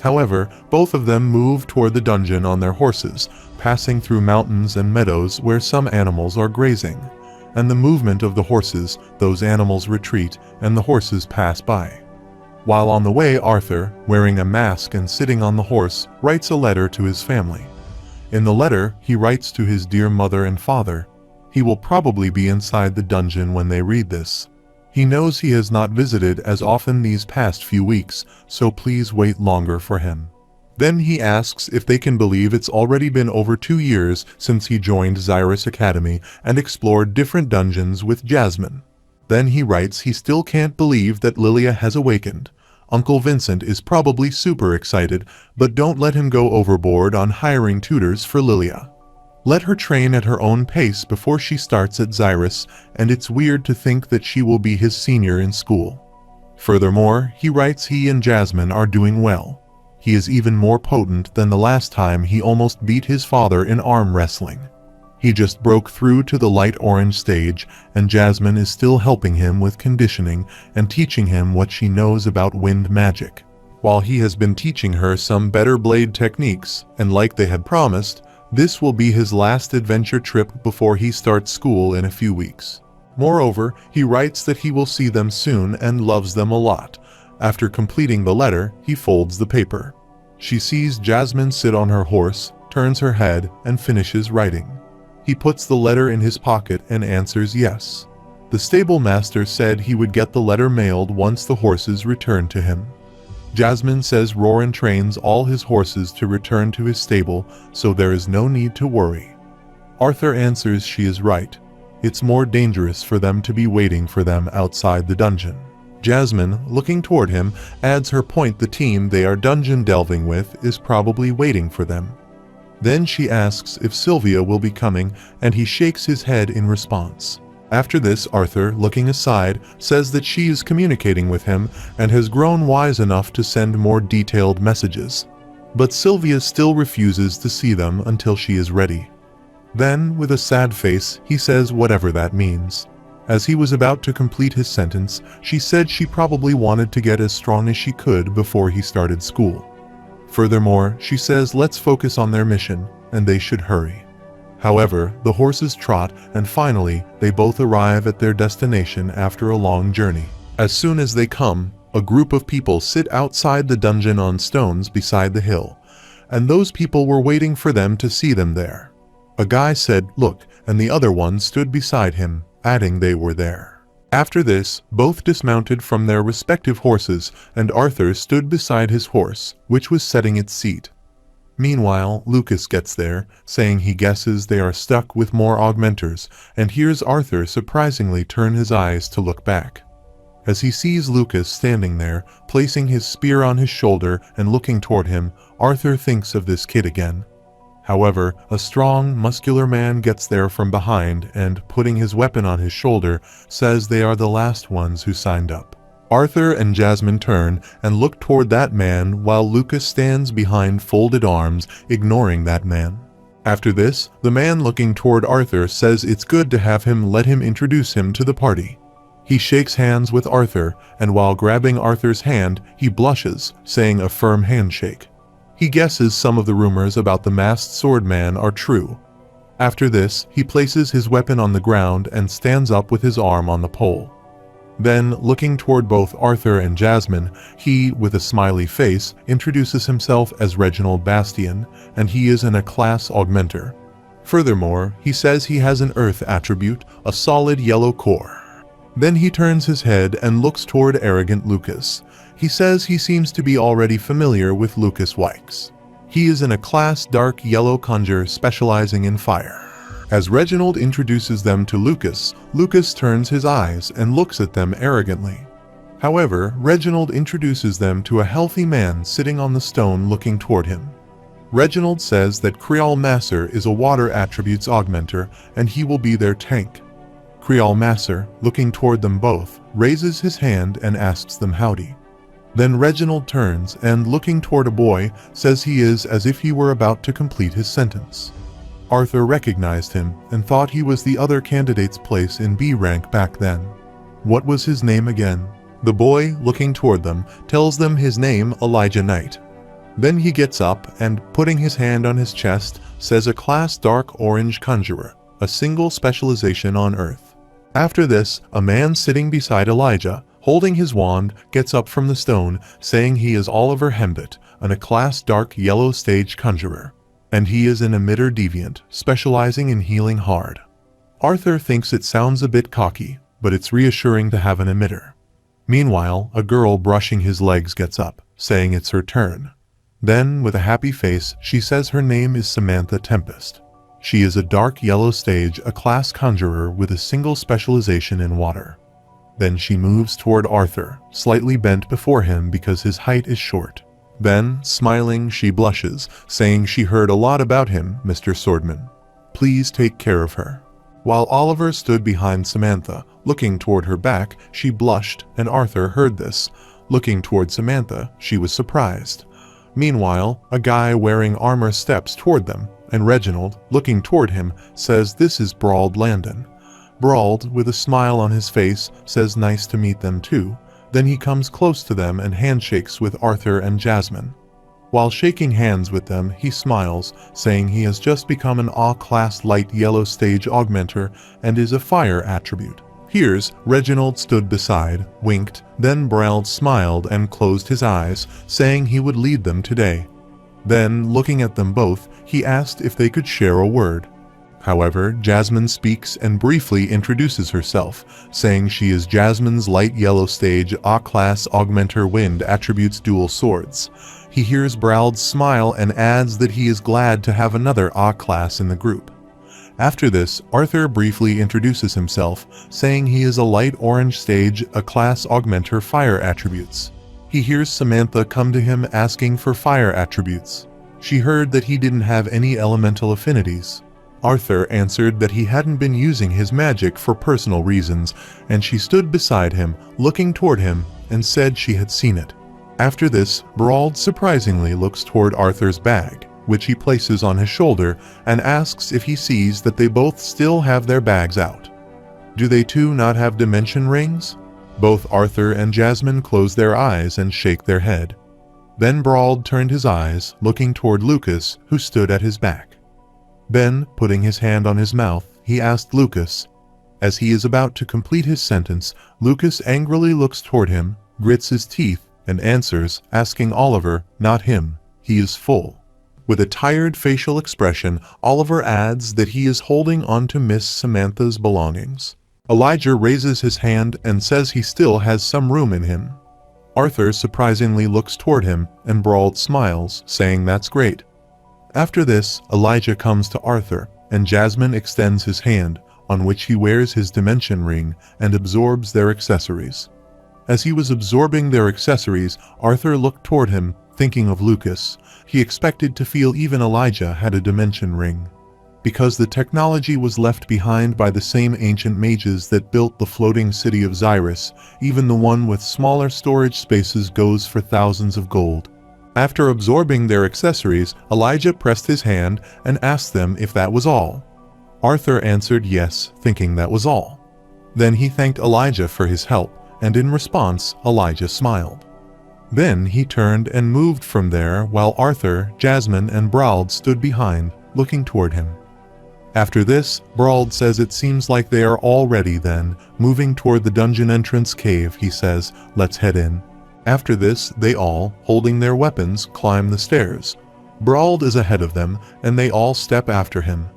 However, both of them moved toward the dungeon on their horses, passing through mountains and meadows where some animals are grazing. And the movement of the horses, those animals retreat, and the horses pass by. While on the way, Arthur, wearing a mask and sitting on the horse, writes a letter to his family. In the letter, he writes to his dear mother and father. He will probably be inside the dungeon when they read this. He knows he has not visited as often these past few weeks, so please wait longer for him. Then he asks if they can believe it's already been over 2 years since he joined Xyrus Academy and explored different dungeons with Jasmine. Then he writes he still can't believe that Lilia has awakened. Uncle Vincent is probably super excited, but don't let him go overboard on hiring tutors for Lilia. Let her train at her own pace before she starts at Xyrus, and it's weird to think that she will be his senior in school. Furthermore, he writes he and Jasmine are doing well. He is even more potent than the last time he almost beat his father in arm wrestling. He just broke through to the light orange stage, and Jasmine is still helping him with conditioning and teaching him what she knows about wind magic. While he has been teaching her some better blade techniques, and like they had promised, This will be his last adventure trip before he starts school in a few weeks. Moreover, he writes that he will see them soon and loves them a lot. After completing the letter, he folds the paper. She sees Jasmine sit on her horse, turns her head, and finishes writing. He puts the letter in his pocket and answers yes. The stable master said he would get the letter mailed once the horses returned to him. Jasmine says Roran trains all his horses to return to his stable, so there is no need to worry. Arthur answers she is right. It's more dangerous for them to be waiting for them outside the dungeon. Jasmine, looking toward him, adds her point the team they are dungeon delving with is probably waiting for them. Then she asks if Sylvia will be coming, and he shakes his head in response. After this, Arthur, looking aside, says that she is communicating with him and has grown wise enough to send more detailed messages. But Sylvia still refuses to see them until she is ready. Then, with a sad face, he says whatever that means. As he was about to complete his sentence, she said she probably wanted to get as strong as she could before he started school. Furthermore, she says let's focus on their mission, and they should hurry. However, the horses trot, and finally, they both arrive at their destination after a long journey. As soon as they come, a group of people sit outside the dungeon on stones beside the hill, and those people were waiting for them to see them there. A guy said, "Look," and the other one stood beside him, adding they were there. After this, both dismounted from their respective horses, and Arthur stood beside his horse, which was setting its seat. Meanwhile, Lucas gets there, saying he guesses they are stuck with more augmenters, and hears Arthur surprisingly turn his eyes to look back. As he sees Lucas standing there, placing his spear on his shoulder and looking toward him, Arthur thinks of this kid again. However, a strong, muscular man gets there from behind and, putting his weapon on his shoulder, says they are the last ones who signed up. Arthur and Jasmine turn and look toward that man while Lucas stands behind folded arms, ignoring that man. After this, the man looking toward Arthur says it's good to have him let him introduce him to the party. He shakes hands with Arthur, and while grabbing Arthur's hand, he blushes, saying a firm handshake. He guesses some of the rumors about the masked swordman are true. After this, he places his weapon on the ground and stands up with his arm on the pole. Then, looking toward both Arthur and Jasmine, he, with a smiley face, introduces himself as Reginald Bastian, and he is a class augmenter. Furthermore, he says he has an earth attribute, a solid yellow core. Then he turns his head and looks toward arrogant Lucas. He says he seems to be already familiar with Lucas Wykes. He is a class dark yellow conjure specializing in fire. As Reginald introduces them to Lucas, Lucas turns his eyes and looks at them arrogantly. However, Reginald introduces them to a healthy man sitting on the stone looking toward him. Reginald says that Creole Masser is a water attributes augmenter and he will be their tank. Creole Masser, looking toward them both, raises his hand and asks them howdy. Then Reginald turns and, looking toward a boy, says he is as if he were about to complete his sentence. Arthur recognized him and thought he was the other candidate's place in B rank back then. What was his name again? The boy, looking toward them, tells them his name, Elijah Knight. Then he gets up and, putting his hand on his chest, says a class dark orange conjurer, a single specialization on earth. After this, a man sitting beside Elijah, holding his wand, gets up from the stone, saying he is Oliver Hembit, a class dark yellow stage conjurer. And he is an emitter deviant, specializing in healing hard. Arthur thinks it sounds a bit cocky, but it's reassuring to have an emitter. Meanwhile, a girl brushing his legs gets up, saying it's her turn. Then, with a happy face, she says her name is Samantha Tempest. She is a dark yellow stage, a class conjurer with a single specialization in water. Then she moves toward Arthur, slightly bent before him because his height is short. Then, smiling, she blushes, saying she heard a lot about him, Mr. Swordman. Please take care of her. While Oliver stood behind Samantha, looking toward her back, she blushed, and Arthur heard this. Looking toward Samantha, she was surprised. Meanwhile, a guy wearing armor steps toward them, and Reginald, looking toward him, says this is Brauld Landon. Brauld, with a smile on his face, says nice to meet them too. Then he comes close to them and handshakes with Arthur and Jasmine. While shaking hands with them, he smiles, saying he has just become an A-class light yellow stage augmenter and is a fire attribute. Here's Reginald stood beside, winked, then Brauld smiled and closed his eyes, saying he would lead them today. Then, looking at them both, he asked if they could share a word. However, Jasmine speaks and briefly introduces herself, saying she is Jasmine's light yellow stage A-class augmenter wind attributes dual swords. He hears Brauld smile and adds that he is glad to have another A-class in the group. After this, Arthur briefly introduces himself, saying he is a light orange stage A-class augmenter fire attributes. He hears Samantha come to him asking for fire attributes. She heard that he didn't have any elemental affinities. Arthur answered that he hadn't been using his magic for personal reasons, and she stood beside him, looking toward him, and said she had seen it. After this, Brauld surprisingly looks toward Arthur's bag, which he places on his shoulder, and asks if he sees that they both still have their bags out. Do they too not have dimension rings? Both Arthur and Jasmine close their eyes and shake their head. Then Brauld turned his eyes, looking toward Lucas, who stood at his back. Then, putting his hand on his mouth, he asked Lucas. As he is about to complete his sentence, Lucas angrily looks toward him, grits his teeth, and answers, asking Oliver, not him, he is full. With a tired facial expression, Oliver adds that he is holding on to Miss Samantha's belongings. Elijah raises his hand and says he still has some room in him. Arthur surprisingly looks toward him, and Brauld smiles, saying that's great. After this, Elijah comes to Arthur, and Jasmine extends his hand, on which he wears his dimension ring, and absorbs their accessories. As he was absorbing their accessories, Arthur looked toward him, thinking of Lucas. He expected to feel even Elijah had a dimension ring. Because the technology was left behind by the same ancient mages that built the floating city of Xyrus, even the one with smaller storage spaces goes for thousands of gold. After absorbing their accessories, Elijah pressed his hand and asked them if that was all. Arthur answered yes, thinking that was all. Then he thanked Elijah for his help, and in response, Elijah smiled. Then he turned and moved from there while Arthur, Jasmine, and Brauld stood behind, looking toward him. After this, Brauld says it seems like they are all ready then, moving toward the dungeon entrance cave. He says, let's head in. After this, they all, holding their weapons, climb the stairs. Brauld is ahead of them, and they all step after him.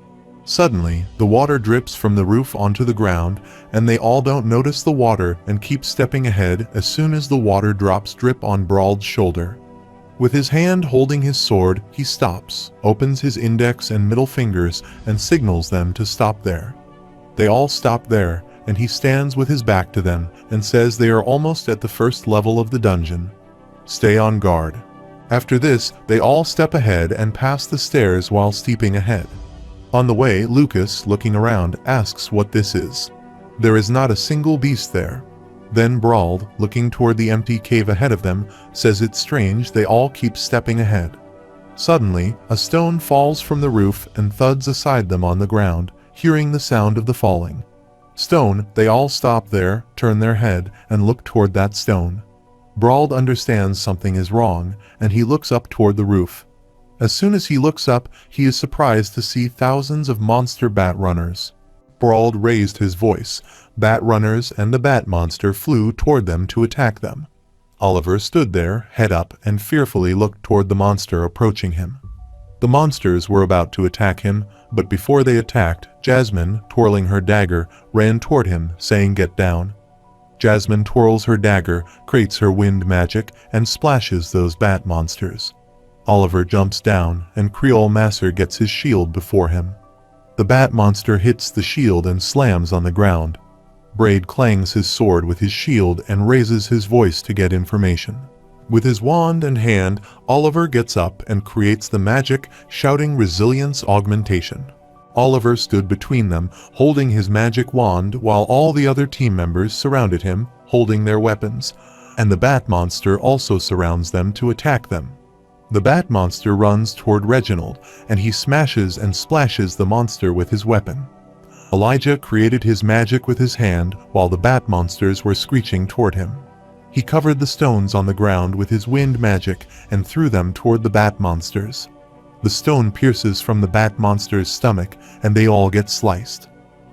Suddenly, the water drips from the roof onto the ground, and they all don't notice the water and keep stepping ahead as soon as the water drops drip on Brauld's shoulder. With his hand holding his sword, he stops, opens his index and middle fingers, and signals them to stop there. They all stop there, and he stands with his back to them and says they are almost at the first level of the dungeon. Stay on guard. After this, they all step ahead and pass the stairs while steeping ahead. On the way, Lucas, looking around, asks what this is. There is not a single beast there. Then Brauld, looking toward the empty cave ahead of them, says it's strange they all keep stepping ahead. Suddenly, a stone falls from the roof and thuds aside them on the ground, hearing the sound of the falling stone. They all stop there, turn their head, and look toward that stone. Brauld understands something is wrong, and he looks up toward the roof. As soon as he looks up, he is surprised to see thousands of monster bat runners. Brauld raised his voice. Bat runners and the bat monster flew toward them to attack them. Oliver stood there, head up, and fearfully looked toward the monster approaching him. The monsters were about to attack him, but before they attacked, Jasmine, twirling her dagger, ran toward him, saying, "Get down." Jasmine twirls her dagger, creates her wind magic, and splashes those bat monsters. Oliver jumps down, and Creole Masser gets his shield before him. The bat monster hits the shield and slams on the ground. Braid clangs his sword with his shield and raises his voice to get information. With his wand in hand, Oliver gets up and creates the magic, shouting resilience augmentation. Oliver stood between them, holding his magic wand, while all the other team members surrounded him, holding their weapons, and the bat monster also surrounds them to attack them. The bat monster runs toward Reginald, and he smashes and splashes the monster with his weapon. Elijah created his magic with his hand, while the bat monsters were screeching toward him. He covered the stones on the ground with his wind magic and threw them toward the bat monsters. The stone pierces from the bat monster's stomach and they all get sliced.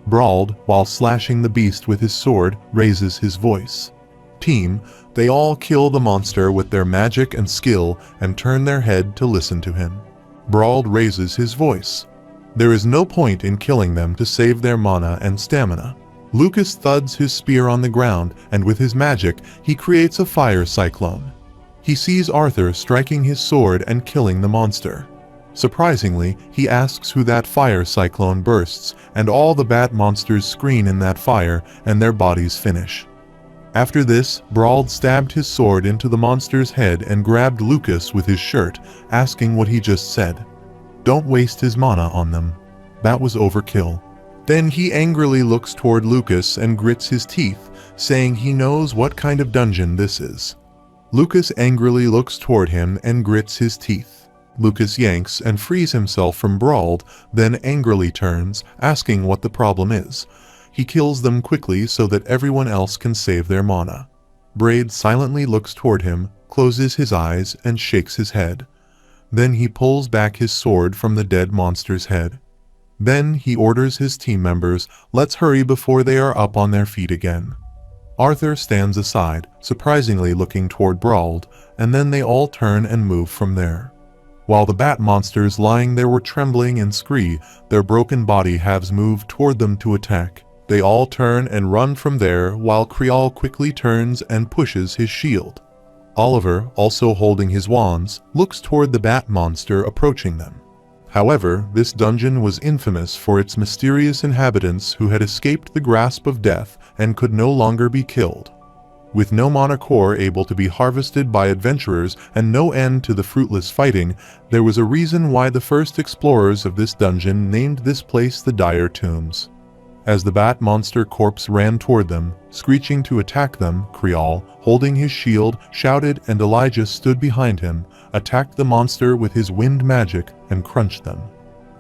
Brauld, while slashing the beast with his sword, raises his voice. Team, they all kill the monster with their magic and skill and turn their head to listen to him. Brauld raises his voice. There is no point in killing them to save their mana and stamina. Lucas thuds his spear on the ground, and with his magic, he creates a fire cyclone. He sees Arthur striking his sword and killing the monster. Surprisingly, he asks who that fire cyclone bursts, and all the bat monsters scream in that fire, and their bodies finish. After this, Brauld stabbed his sword into the monster's head and grabbed Lucas with his shirt, asking what he just said. Don't waste his mana on them. That was overkill. Then he angrily looks toward Lucas and grits his teeth, saying he knows what kind of dungeon this is. Lucas angrily looks toward him and grits his teeth. Lucas yanks and frees himself from Brauld, then angrily turns, asking what the problem is. He kills them quickly so that everyone else can save their mana. Brauld silently looks toward him, closes his eyes, and shakes his head. Then he pulls back his sword from the dead monster's head. Then he orders his team members, let's hurry before they are up on their feet again. Arthur stands aside, surprisingly looking toward Brauld, and then they all turn and move from there. While the bat monsters lying there were trembling and scream, their broken body halves move toward them to attack. They all turn and run from there while Creole quickly turns and pushes his shield. Oliver, also holding his wands, looks toward the bat monster approaching them. However, this dungeon was infamous for its mysterious inhabitants who had escaped the grasp of death and could no longer be killed. With no mana core able to be harvested by adventurers and no end to the fruitless fighting, there was a reason why the first explorers of this dungeon named this place the Dire Tombs. As the bat monster corpse ran toward them, screeching to attack them, Creole, holding his shield, shouted, and Elijah stood behind him, attacked the monster with his wind magic and crunched them.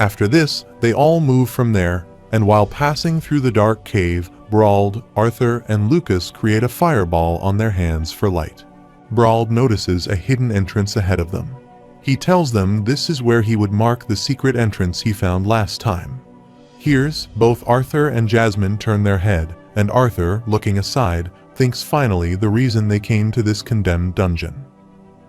After this, they all move from there, and while passing through the dark cave, Brauld, Arthur, and Lucas create a fireball on their hands for light. Brauld notices a hidden entrance ahead of them. He tells them this is where he would mark the secret entrance he found last time. Here's, both Arthur and Jasmine turn their head, and Arthur, looking aside, thinks finally the reason they came to this condemned dungeon.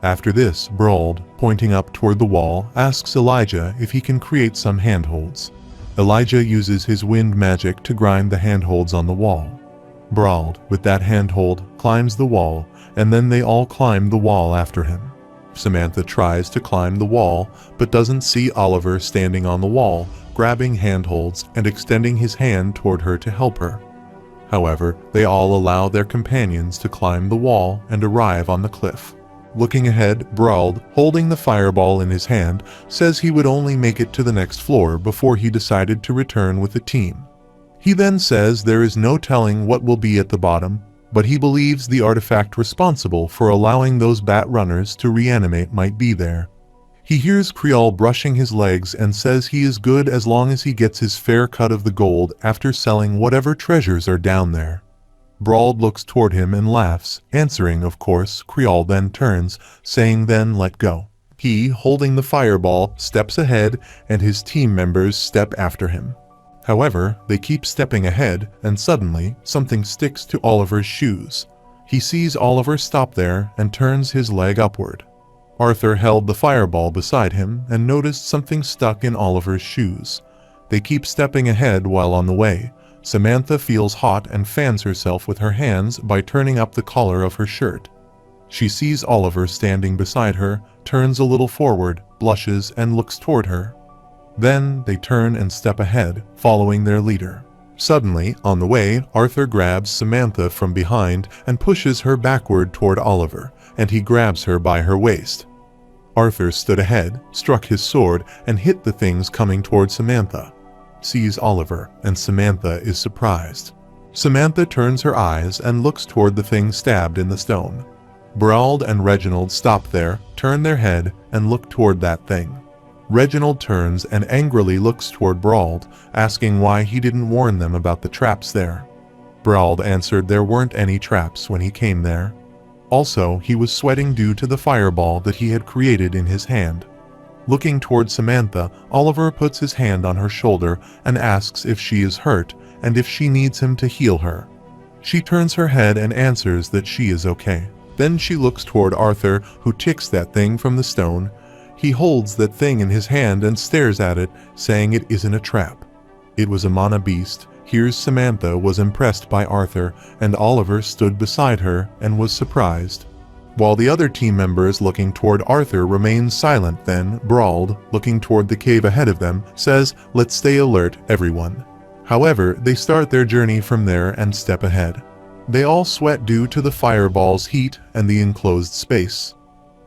After this, Brauld, pointing up toward the wall, asks Elijah if he can create some handholds. Elijah uses his wind magic to grind the handholds on the wall. Brauld, with that handhold, climbs the wall, and then they all climb the wall after him. Samantha tries to climb the wall, but doesn't see Oliver standing on the wall, grabbing handholds and extending his hand toward her to help her. However, they all allow their companions to climb the wall and arrive on the cliff. Looking ahead, Brauld, holding the fireball in his hand, says he would only make it to the next floor before he decided to return with the team. He then says there is no telling what will be at the bottom, but he believes the artifact responsible for allowing those bat runners to reanimate might be there. He hears Creole brushing his legs and says he is good as long as he gets his fair cut of the gold after selling whatever treasures are down there. Brauld looks toward him and laughs, answering, of course. Creole then turns, saying then let go. He, holding the fireball, steps ahead, and his team members step after him. However, they keep stepping ahead, and suddenly, something sticks to Oliver's shoes. He sees Oliver stop there and turns his leg upward. Arthur held the fireball beside him and noticed something stuck in Oliver's shoes. They keep stepping ahead while on the way. Samantha feels hot and fans herself with her hands by turning up the collar of her shirt. She sees Oliver standing beside her, turns a little forward, blushes, and looks toward her. Then they turn and step ahead, following their leader. Suddenly, on the way, Arthur grabs Samantha from behind and pushes her backward toward Oliver, and he grabs her by her waist. Arthur stood ahead, struck his sword, and hit the things coming toward Samantha. Sees Oliver, and Samantha is surprised. Samantha turns her eyes and looks toward the thing stabbed in the stone. Brauld and Reginald stop there, turn their head, and look toward that thing. Reginald turns and angrily looks toward Brauld, asking why he didn't warn them about the traps there. Brauld answered there weren't any traps when he came there. Also, he was sweating due to the fireball that he had created in his hand. Looking toward Samantha, Oliver puts his hand on her shoulder and asks if she is hurt and if she needs him to heal her. She turns her head and answers that she is okay. Then she looks toward Arthur, who takes that thing from the stone. He holds that thing in his hand and stares at it, saying it isn't a trap. It was a mana beast. Here's Samantha was impressed by Arthur, and Oliver stood beside her and was surprised. While the other team members looking toward Arthur remain silent, then Brauld, looking toward the cave ahead of them, says, "Let's stay alert, everyone." However, they start their journey from there and step ahead. They all sweat due to the fireball's heat and the enclosed space.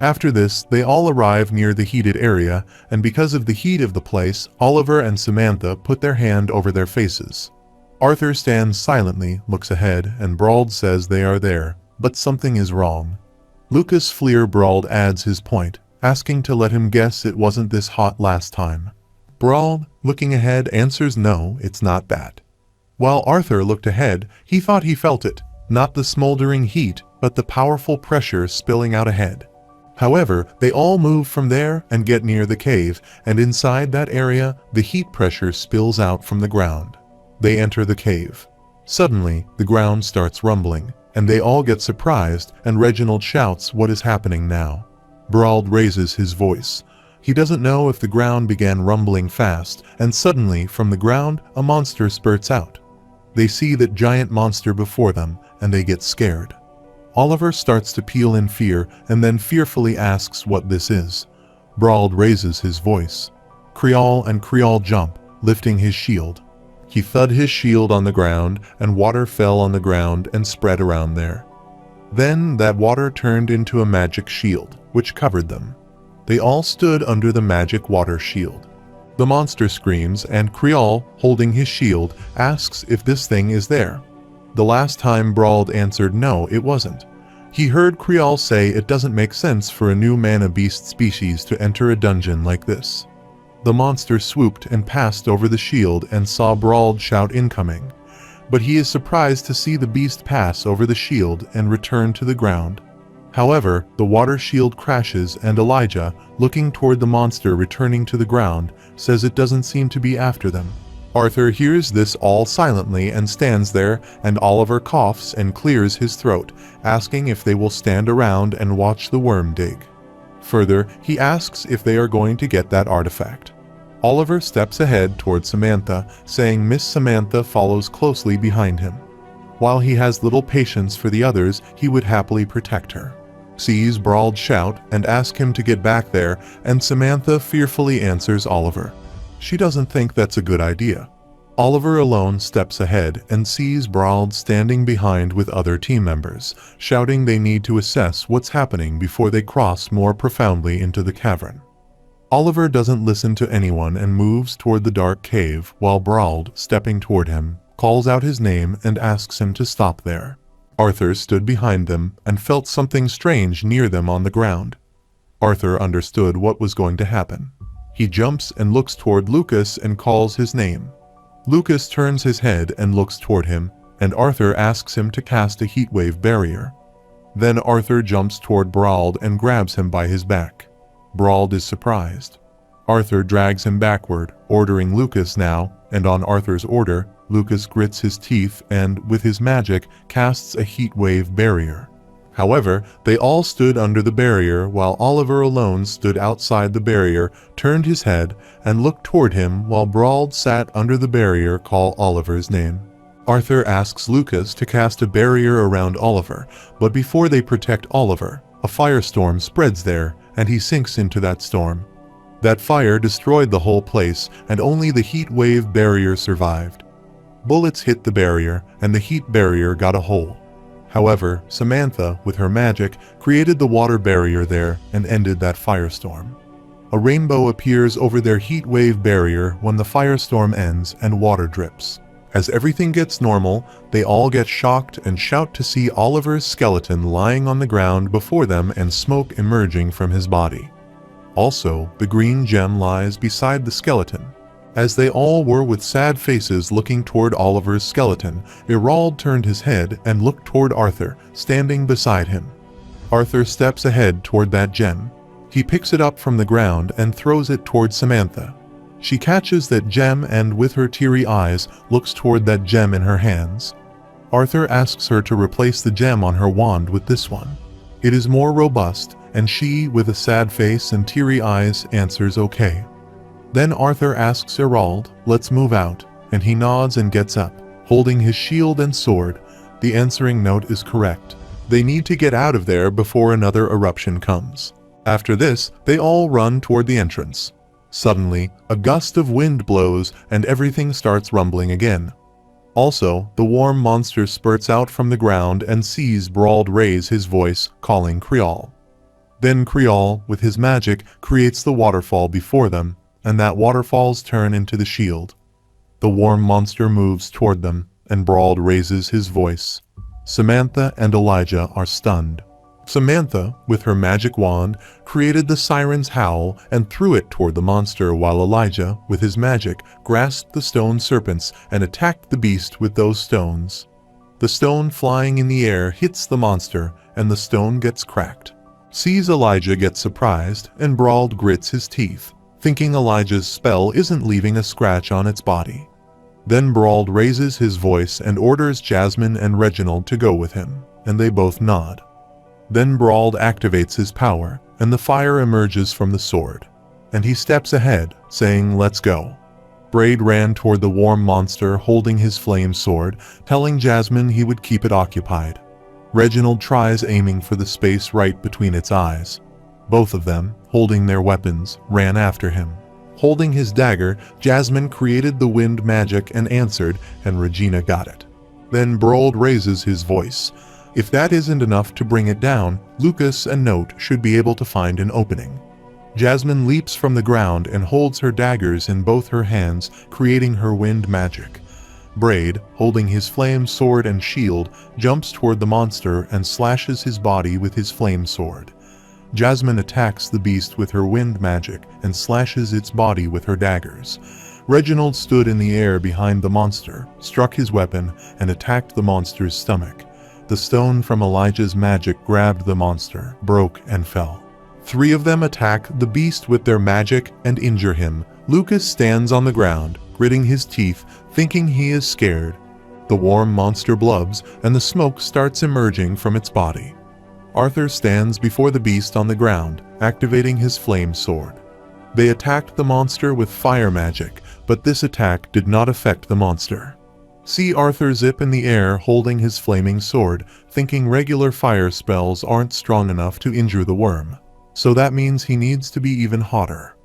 After this, they all arrive near the heated area, and because of the heat of the place, Oliver and Samantha put their hand over their faces. Arthur stands silently, looks ahead, and Brauld says they are there, but something is wrong. Lucas Fleer Brauld adds his point, asking to let him guess it wasn't this hot last time. Brauld, looking ahead, answers no, it's not that. While Arthur looked ahead, he thought he felt it, not the smoldering heat, but the powerful pressure spilling out ahead. However, they all move from there and get near the cave, and inside that area, the heat pressure spills out from the ground. They enter the cave. Suddenly, the ground starts rumbling, and they all get surprised, and Reginald shouts what is happening now. Brauld raises his voice. He doesn't know if the ground began rumbling fast, and suddenly, from the ground, a monster spurts out. They see that giant monster before them, and they get scared. Oliver starts to peel in fear, and then fearfully asks what this is. Brauld raises his voice. Creole and Creole jump, lifting his shield. He thud his shield on the ground, and water fell on the ground and spread around there. Then that water turned into a magic shield, which covered them. They all stood under the magic water shield. The monster screams, and Creole, holding his shield, asks if this thing is there. The last time Brauld answered no, it wasn't. He heard Creole say it doesn't make sense for a new mana beast species to enter a dungeon like this. The monster swooped and passed over the shield and saw Brauld shout incoming. But he is surprised to see the beast pass over the shield and return to the ground. However, the water shield crashes, and Elijah, looking toward the monster returning to the ground, says it doesn't seem to be after them. Arthur hears this all silently and stands there, and Oliver coughs and clears his throat, asking if they will stand around and watch the worm dig. Further, he asks if they are going to get that artifact. Oliver steps ahead toward Samantha, saying Miss Samantha follows closely behind him. While he has little patience for the others, he would happily protect her. Sees Brauld shout and ask him to get back there, and Samantha fearfully answers Oliver. She doesn't think that's a good idea. Oliver alone steps ahead and sees Brauld standing behind with other team members, shouting they need to assess what's happening before they cross more profoundly into the cavern. Oliver doesn't listen to anyone and moves toward the dark cave, while Brauld, stepping toward him, calls out his name and asks him to stop there. Arthur stood behind them and felt something strange near them on the ground. Arthur understood what was going to happen. He jumps and looks toward Lucas and calls his name. Lucas turns his head and looks toward him, and Arthur asks him to cast a heatwave barrier. Then Arthur jumps toward Brauld and grabs him by his back. Brauld is surprised. Arthur drags him backward, ordering Lucas now, and on Arthur's order, Lucas grits his teeth and, with his magic, casts a heatwave barrier. However, they all stood under the barrier while Oliver alone stood outside the barrier, turned his head, and looked toward him while Brauld sat under the barrier call Oliver's name. Arthur asks Lucas to cast a barrier around Oliver, but before they protect Oliver, a firestorm spreads there, and he sinks into that storm. That fire destroyed the whole place, and only the heat wave barrier survived. Bullets hit the barrier, and the heat barrier got a hole. However, Samantha, with her magic, created the water barrier there and ended that firestorm. A rainbow appears over their heat wave barrier when the firestorm ends and water drips. As everything gets normal, they all get shocked and shout to see Oliver's skeleton lying on the ground before them and smoke emerging from his body. Also, the green gem lies beside the skeleton. As they all were with sad faces looking toward Oliver's skeleton, Irald turned his head and looked toward Arthur, standing beside him. Arthur steps ahead toward that gem. He picks it up from the ground and throws it toward Samantha. She catches that gem and with her teary eyes looks toward that gem in her hands. Arthur asks her to replace the gem on her wand with this one. It is more robust, and she, with a sad face and teary eyes, answers okay. Then Arthur asks Gerald, "Let's move out," and he nods and gets up, holding his shield and sword. The answering note is correct. They need to get out of there before another eruption comes. After this, they all run toward the entrance. Suddenly, a gust of wind blows and everything starts rumbling again. Also, the warm monster spurts out from the ground and sees Brauld raise his voice, calling Creole. Then Creole, with his magic, creates the waterfall before them, and that waterfalls turn into the shield. The warm monster moves toward them, and Brauld raises his voice. Samantha and Elijah are stunned. Samantha, with her magic wand, created the siren's howl and threw it toward the monster, while Elijah, with his magic, grasped the stone serpents and attacked the beast with those stones. The stone flying in the air hits the monster, and the stone gets cracked. Sees Elijah get surprised, and Brauld grits his teeth, thinking Elijah's spell isn't leaving a scratch on its body. Then Brauld raises his voice and orders Jasmine and Reginald to go with him, and they both nod. Then Brauld activates his power, and the fire emerges from the sword. And he steps ahead, saying, "Let's go." Braid ran toward the warm monster holding his flame sword, telling Jasmine he would keep it occupied. Reginald tries aiming for the space right between its eyes. Both of them, holding their weapons, ran after him. Holding his dagger, Jasmine created the wind magic and answered, and Regina got it. Then Brauld raises his voice. If that isn't enough to bring it down, Lucas and Note should be able to find an opening. Jasmine leaps from the ground and holds her daggers in both her hands, creating her wind magic. Braid, holding his flame sword and shield, jumps toward the monster and slashes his body with his flame sword. Jasmine attacks the beast with her wind magic and slashes its body with her daggers. Reginald stood in the air behind the monster, struck his weapon, and attacked the monster's stomach. The stone from Elijah's magic grabbed the monster, broke, and fell. 3 of them attack the beast with their magic and injure him. Lucas stands on the ground, gritting his teeth, thinking he is scared. The warm monster blubs, and the smoke starts emerging from its body. Arthur stands before the beast on the ground, activating his flame sword. They attacked the monster with fire magic, but this attack did not affect the monster. See Arthur zip in the air holding his flaming sword, thinking regular fire spells aren't strong enough to injure the worm. So that means he needs to be even hotter.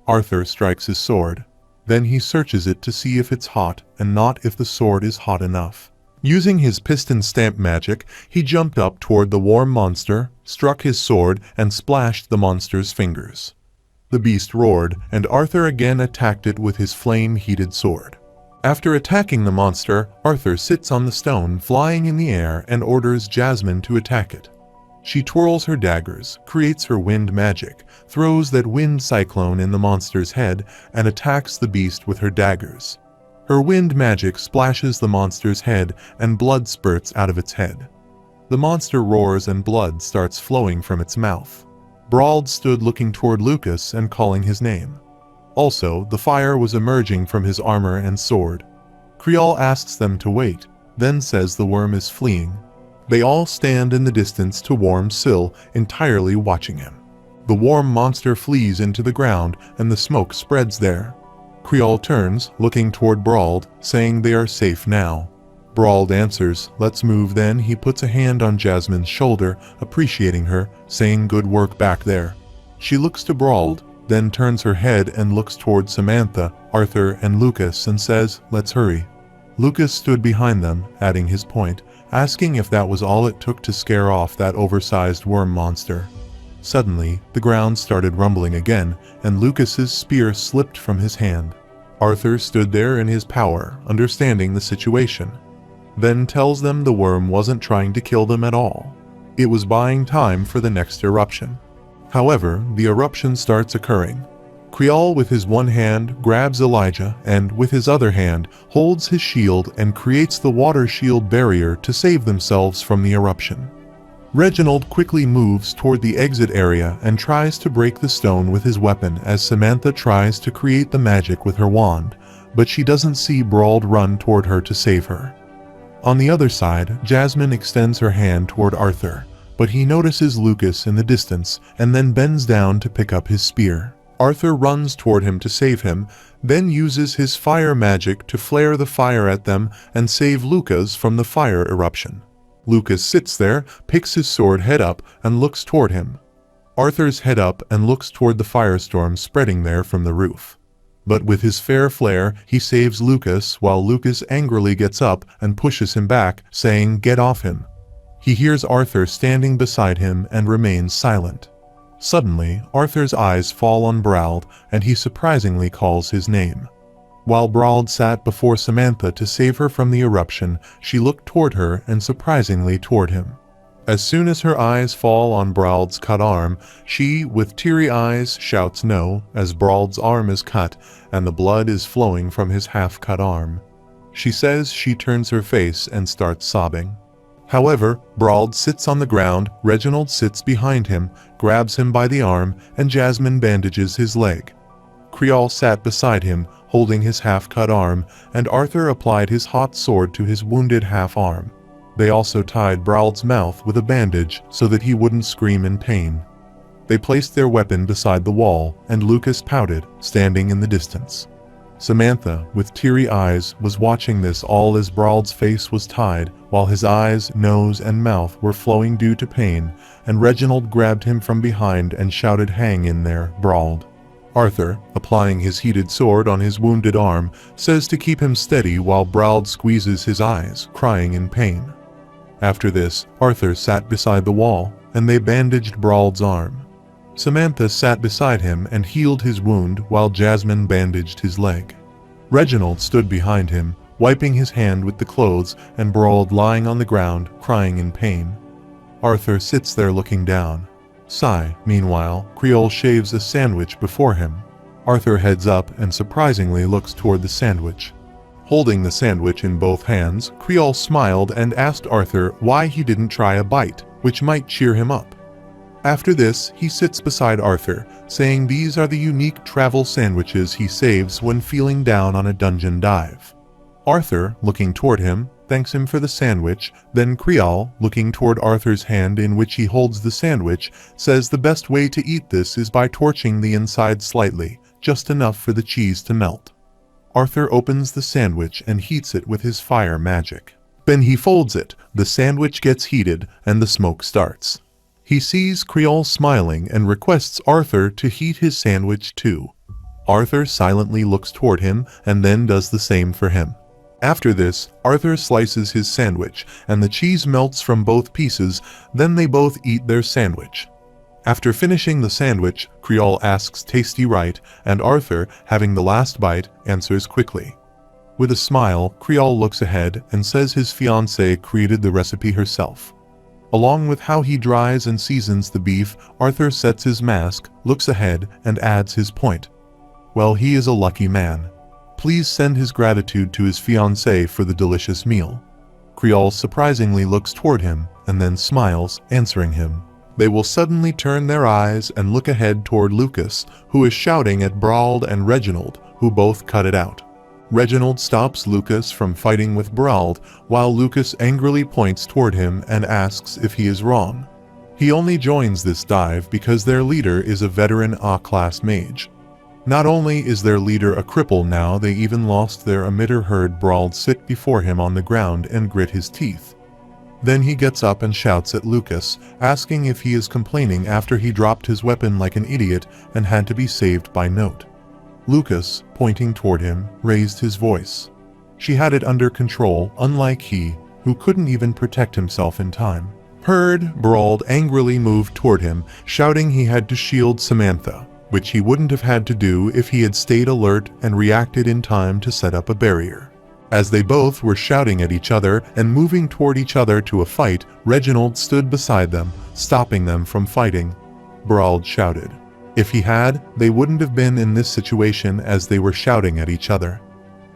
Arthur strikes his sword. Then he searches it to see if it's hot and not if the sword is hot enough. Using his piston stamp magic, he jumped up toward the warm monster, struck his sword, and splashed the monster's fingers. The beast roared, and Arthur again attacked it with his flame-heated sword. After attacking the monster, Arthur sits on the stone flying in the air and orders Jasmine to attack it. She twirls her daggers, creates her wind magic, throws that wind cyclone in the monster's head, and attacks the beast with her daggers. Her wind magic splashes the monster's head and blood spurts out of its head. The monster roars and blood starts flowing from its mouth. Brauld stood looking toward Lucas and calling his name. Also, the fire was emerging from his armor and sword. Creole asks them to wait, then says the worm is fleeing. They all stand in the distance to Worm's sill, entirely watching him. The warm monster flees into the ground and the smoke spreads there. Creole turns, looking toward Brauld, saying they are safe now. Brauld answers, "Let's move." Then he puts a hand on Jasmine's shoulder, appreciating her, saying, "Good work back there." She looks to Brauld, then turns her head and looks toward Samantha, Arthur, and Lucas and says, "Let's hurry." Lucas stood behind them, adding his point, asking if that was all it took to scare off that oversized worm monster. Suddenly, the ground started rumbling again, and Lucas's spear slipped from his hand. Arthur stood there in his power, understanding the situation. Then tells them the worm wasn't trying to kill them at all. It was buying time for the next eruption. However, the eruption starts occurring. Creole with his one hand grabs Elijah and, with his other hand, holds his shield and creates the water shield barrier to save themselves from the eruption. Reginald quickly moves toward the exit area and tries to break the stone with his weapon as Samantha tries to create the magic with her wand, but she doesn't see Brauld run toward her to save her. On the other side, Jasmine extends her hand toward Arthur, but he notices Lucas in the distance and then bends down to pick up his spear. Arthur runs toward him to save him, then uses his fire magic to flare the fire at them and save Lucas from the fire eruption. Lucas sits there, picks his sword head up, and looks toward him. Arthur's head up and looks toward the firestorm spreading there from the roof. But with his fair flare, he saves Lucas while Lucas angrily gets up and pushes him back, saying, "Get off him." He hears Arthur standing beside him and remains silent. Suddenly, Arthur's eyes fall on Brauld, and he surprisingly calls his name. While Brauld sat before Samantha to save her from the eruption, she looked toward her and surprisingly toward him. As soon as her eyes fall on Brauld's cut arm, she, with teary eyes, shouts no, as Brauld's arm is cut and the blood is flowing from his half-cut arm. She says she turns her face and starts sobbing. However, Brauld sits on the ground, Reginald sits behind him, grabs him by the arm, and Jasmine bandages his leg. Creole sat beside him, holding his half-cut arm, and Arthur applied his hot sword to his wounded half-arm. They also tied Brauld's mouth with a bandage so that he wouldn't scream in pain. They placed their weapon beside the wall, and Lucas pouted, standing in the distance. Samantha, with teary eyes, was watching this all as Brauld's face was tied, while his eyes, nose, and mouth were flowing due to pain, and Reginald grabbed him from behind and shouted, "Hang in there, Brauld." Arthur, applying his heated sword on his wounded arm, says to keep him steady while Brauld squeezes his eyes, crying in pain. After this, Arthur sat beside the wall, and they bandaged Brauld's arm. Samantha sat beside him and healed his wound while Jasmine bandaged his leg. Reginald stood behind him, wiping his hand with the clothes, and Brauld lying on the ground, crying in pain. Arthur sits there looking down. Meanwhile, Creole shaves a sandwich before him. Arthur heads up and surprisingly looks toward the sandwich. Holding the sandwich in both hands, Creole smiled and asked Arthur why he didn't try a bite, which might cheer him up. After this, he sits beside Arthur, saying these are the unique travel sandwiches he saves when feeling down on a dungeon dive. Arthur, looking toward him, thanks him for the sandwich, then Creole, looking toward Arthur's hand in which he holds the sandwich, says the best way to eat this is by torching the inside slightly, just enough for the cheese to melt. Arthur opens the sandwich and heats it with his fire magic. Then he folds it, the sandwich gets heated, and the smoke starts. He sees Creole smiling and requests Arthur to heat his sandwich too. Arthur silently looks toward him and then does the same for him. After this, Arthur slices his sandwich, and the cheese melts from both pieces, then they both eat their sandwich. After finishing the sandwich, Creole asks tasty right, and Arthur, having the last bite, answers quickly. With a smile, Creole looks ahead and says his fiancée created the recipe herself. Along with how he dries and seasons the beef, Arthur sets his mask, looks ahead, and adds his point. Well, he is a lucky man. Please send his gratitude to his fiancée for the delicious meal. Creole surprisingly looks toward him, and then smiles, answering him. They will suddenly turn their eyes and look ahead toward Lucas, who is shouting at Brauld and Reginald, who both cut it out. Reginald stops Lucas from fighting with Brauld, while Lucas angrily points toward him and asks if he is wrong. He only joins this dive because their leader is a veteran A-class mage. Not only is their leader a cripple now, they even lost their emitter heard Brauld sit before him on the ground and grit his teeth. Then he gets up and shouts at Lucas, asking if he is complaining after he dropped his weapon like an idiot and had to be saved by Note. Lucas, pointing toward him, raised his voice. She had it under control, unlike he, who couldn't even protect himself in time. Heard, Brauld angrily moved toward him, shouting he had to shield Samantha, which he wouldn't have had to do if he had stayed alert and reacted in time to set up a barrier. As they both were shouting at each other and moving toward each other to a fight, Reginald stood beside them, stopping them from fighting. Brauld shouted. If he had, they wouldn't have been in this situation as they were shouting at each other.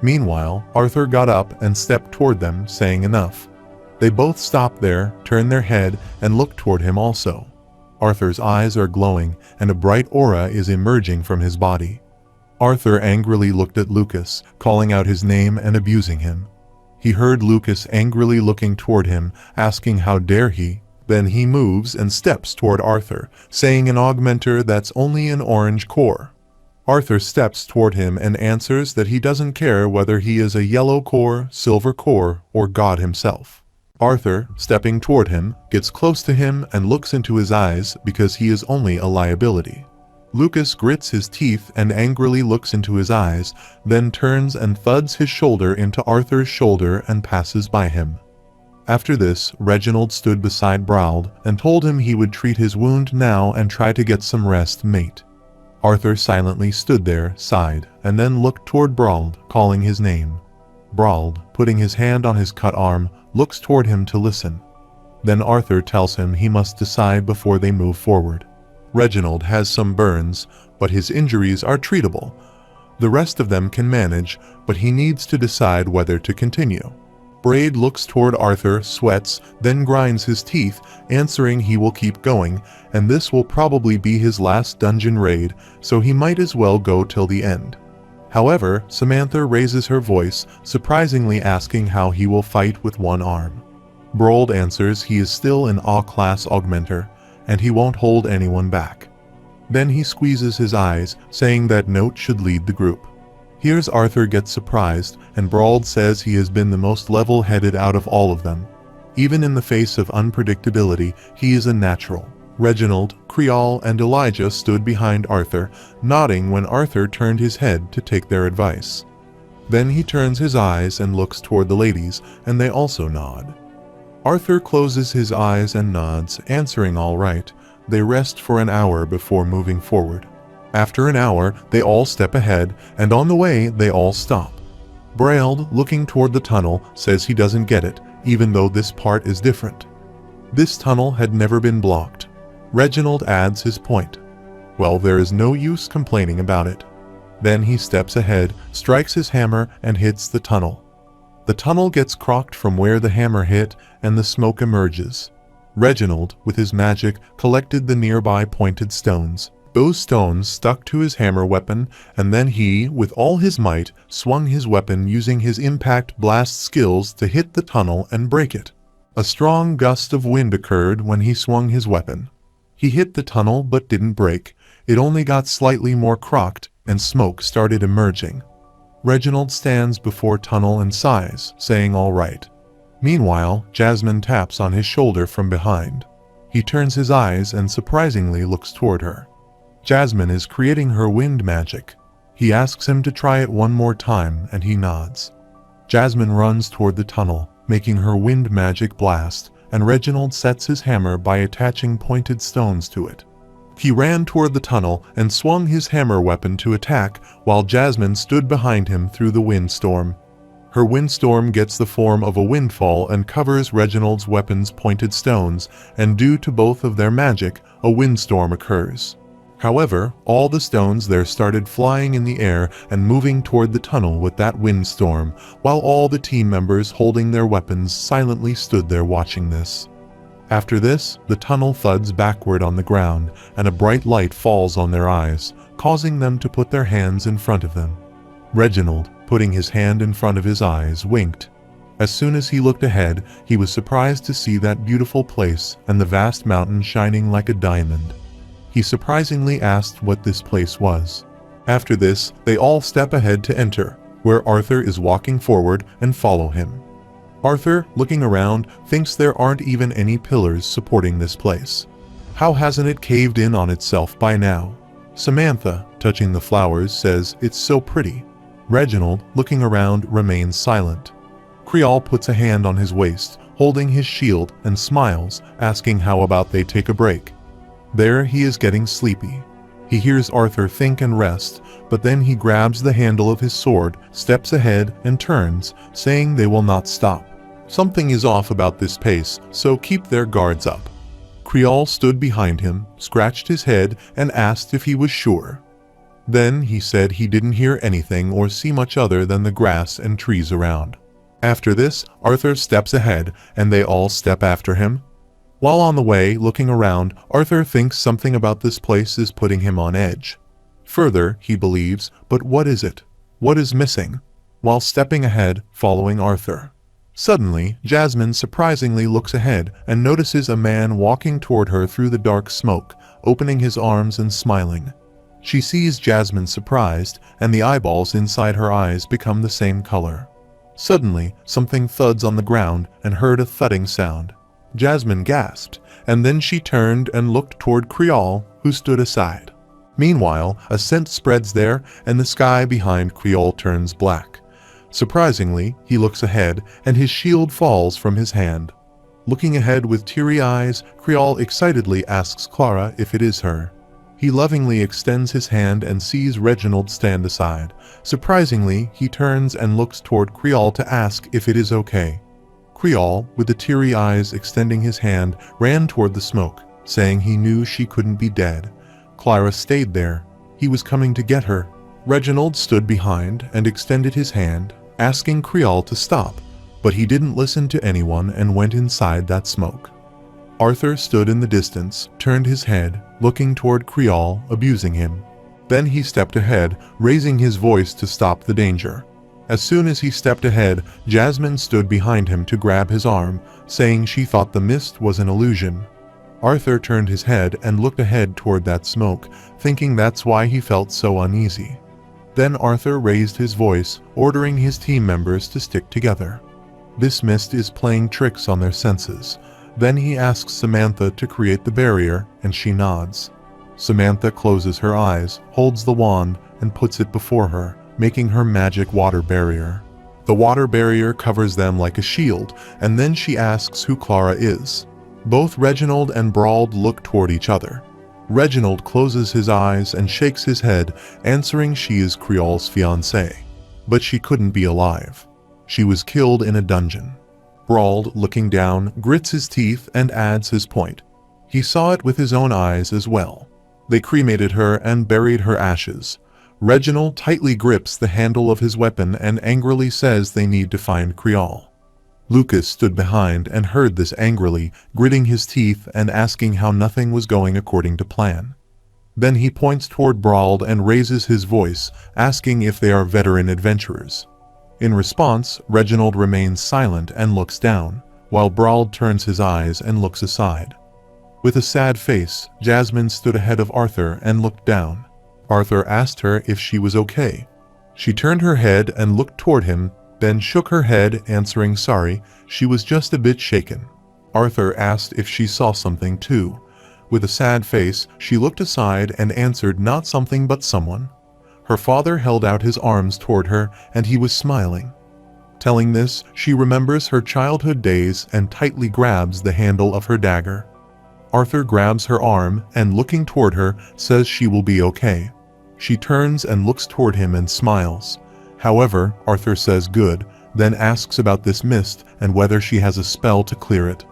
Meanwhile, Arthur got up and stepped toward them, saying enough. They both stop there, turn their head, and look toward him also. Arthur's eyes are glowing, and a bright aura is emerging from his body. Arthur angrily looked at Lucas, calling out his name and abusing him. He heard Lucas angrily looking toward him, asking how dare he. Then he moves and steps toward Arthur, saying in augmenter that's only an orange core. Arthur steps toward him and answers that he doesn't care whether he is a yellow core, silver core, or God himself. Arthur, stepping toward him, gets close to him and looks into his eyes because he is only a liability. Lucas grits his teeth and angrily looks into his eyes, then turns and thuds his shoulder into Arthur's shoulder and passes by him. After this, Reginald stood beside Brauld and told him he would treat his wound now and try to get some rest, mate. Arthur silently stood there, sighed, and then looked toward Brauld, calling his name. Brauld, putting his hand on his cut arm, looks toward him to listen. Then Arthur tells him he must decide before they move forward. Reginald has some burns, but his injuries are treatable. The rest of them can manage, but he needs to decide whether to continue. Braid looks toward Arthur, sweats, then grinds his teeth, answering he will keep going, and this will probably be his last dungeon raid, so he might as well go till the end. However, Samantha raises her voice, surprisingly asking how he will fight with one arm. Brauld answers he is still an A-class augmenter, and he won't hold anyone back. Then he squeezes his eyes, saying that Note should lead the group. Here's Arthur gets surprised, and Brauld says he has been the most level-headed out of all of them. Even in the face of unpredictability, he is a natural. Reginald, Creole, and Elijah stood behind Arthur, nodding when Arthur turned his head to take their advice. Then he turns his eyes and looks toward the ladies, and they also nod. Arthur closes his eyes and nods, answering all right. They rest for an hour before moving forward. After an hour, they all step ahead, and on the way, they all stop. Brauld, looking toward the tunnel, says he doesn't get it, even though this part is different. This tunnel had never been blocked. Reginald adds his point. Well, there is no use complaining about it. Then he steps ahead, strikes his hammer, and hits the tunnel. The tunnel gets crocked from where the hammer hit, and the smoke emerges. Reginald, with his magic, collected the nearby pointed stones. Those stones stuck to his hammer weapon, and then he, with all his might, swung his weapon using his impact blast skills to hit the tunnel and break it. A strong gust of wind occurred when he swung his weapon. He hit the tunnel but didn't break. It only got slightly more crocked, and smoke started emerging. Reginald stands before tunnel and sighs, saying all right. Meanwhile, Jasmine taps on his shoulder from behind. He turns his eyes and surprisingly looks toward her. Jasmine is creating her wind magic. He asks him to try it one more time, and he nods. Jasmine runs toward the tunnel, making her wind magic blast, and Reginald sets his hammer by attaching pointed stones to it. He ran toward the tunnel and swung his hammer weapon to attack, while Jasmine stood behind him through the windstorm. Her windstorm gets the form of a windfall and covers Reginald's weapon's pointed stones, and due to both of their magic, a windstorm occurs. However, all the stones there started flying in the air and moving toward the tunnel with that windstorm, while all the team members holding their weapons silently stood there watching this. After this, the tunnel thuds backward on the ground, and a bright light falls on their eyes, causing them to put their hands in front of them. Reginald, putting his hand in front of his eyes, winked. As soon as he looked ahead, he was surprised to see that beautiful place and the vast mountain shining like a diamond. He surprisingly asked what this place was. After this, they all step ahead to enter, where Arthur is walking forward, and follow him. Arthur, looking around, thinks there aren't even any pillars supporting this place. How hasn't it caved in on itself by now? Samantha, touching the flowers, says it's so pretty. Reginald, looking around, remains silent. Creole puts a hand on his waist, holding his shield, and smiles, asking how about they take a break. There he is getting sleepy. He hears Arthur think and rest, but then he grabs the handle of his sword, steps ahead, and turns, saying they will not stop. Something is off about this pace, so keep their guards up. Creole stood behind him, scratched his head, and asked if he was sure. Then he said he didn't hear anything or see much other than the grass and trees around. After this, Arthur steps ahead, and they all step after him. While on the way, looking around, Arthur thinks something about this place is putting him on edge. Further, he believes, but what is it? What is missing? While stepping ahead, following Arthur. Suddenly, Jasmine surprisingly looks ahead and notices a man walking toward her through the dark smoke, opening his arms and smiling. She sees Jasmine surprised, and the eyeballs inside her eyes become the same color. Suddenly, something thuds on the ground and heard a thudding sound. Jasmine gasped, and then she turned and looked toward Creole, who stood aside. Meanwhile, a scent spreads there, and the sky behind Creole turns black. Surprisingly, he looks ahead, and his shield falls from his hand. Looking ahead with teary eyes, Creole excitedly asks Clara if it is her. He lovingly extends his hand and sees Reginald stand aside. Surprisingly, he turns and looks toward Creole to ask if it is okay. Creole, with the teary eyes extending his hand, ran toward the smoke, saying he knew she couldn't be dead. Clara stayed there. He was coming to get her. Reginald stood behind and extended his hand, asking Creole to stop, but he didn't listen to anyone and went inside that smoke. Arthur stood in the distance, turned his head, looking toward Creole, abusing him. Then he stepped ahead, raising his voice to stop the danger. As soon as he stepped ahead, Jasmine stood behind him to grab his arm, saying she thought the mist was an illusion. Arthur turned his head and looked ahead toward that smoke, thinking that's why he felt so uneasy. Then Arthur raised his voice, ordering his team members to stick together. This mist is playing tricks on their senses. Then he asks Samantha to create the barrier, and she nods. Samantha closes her eyes, holds the wand, and puts it before her, making her magic water barrier. The water barrier covers them like a shield, and then she asks who Clara is. Both Reginald and Brauld look toward each other. Reginald closes his eyes and shakes his head, answering she is Creole's fiancée. But she couldn't be alive. She was killed in a dungeon. Brauld, looking down, grits his teeth and adds his point. He saw it with his own eyes as well. They cremated her and buried her ashes. Reginald tightly grips the handle of his weapon and angrily says they need to find Creole. Lucas stood behind and heard this angrily, gritting his teeth and asking how nothing was going according to plan. Then he points toward Brauld and raises his voice, asking if they are veteran adventurers. In response, Reginald remains silent and looks down, while Brauld turns his eyes and looks aside. With a sad face, Jasmine stood ahead of Arthur and looked down. Arthur asked her if she was okay. She turned her head and looked toward him, then shook her head, answering sorry, she was just a bit shaken. Arthur asked if she saw something too. With a sad face, she looked aside and answered not something but someone. Her father held out his arms toward her, and he was smiling. Telling this, she remembers her childhood days and tightly grabs the handle of her dagger. Arthur grabs her arm and, looking toward her, says she will be okay. She turns and looks toward him and smiles. However, Arthur says good, then asks about this mist and whether she has a spell to clear it.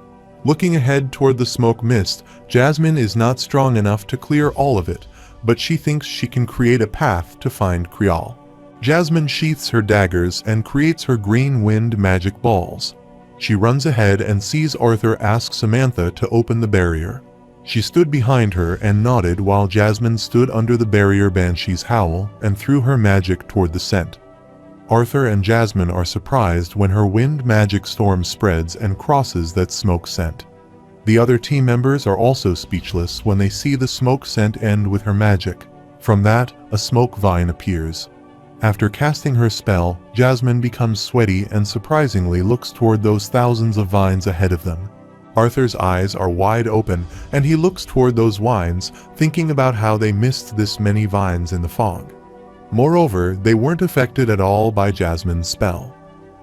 Looking ahead toward the smoke mist, Jasmine is not strong enough to clear all of it, but she thinks she can create a path to find Creole. Jasmine sheaths her daggers and creates her green wind magic balls. She runs ahead and sees Arthur ask Samantha to open the barrier. She stood behind her and nodded while Jasmine stood under the barrier banshee's howl and threw her magic toward the scent. Arthur and Jasmine are surprised when her wind magic storm spreads and crosses that smoke scent. The other team members are also speechless when they see the smoke scent end with her magic. From that, a smoke vine appears. After casting her spell, Jasmine becomes sweaty and surprisingly looks toward those thousands of vines ahead of them. Arthur's eyes are wide open, and he looks toward those vines, thinking about how they missed this many vines in the fog. Moreover, they weren't affected at all by Jasmine's spell.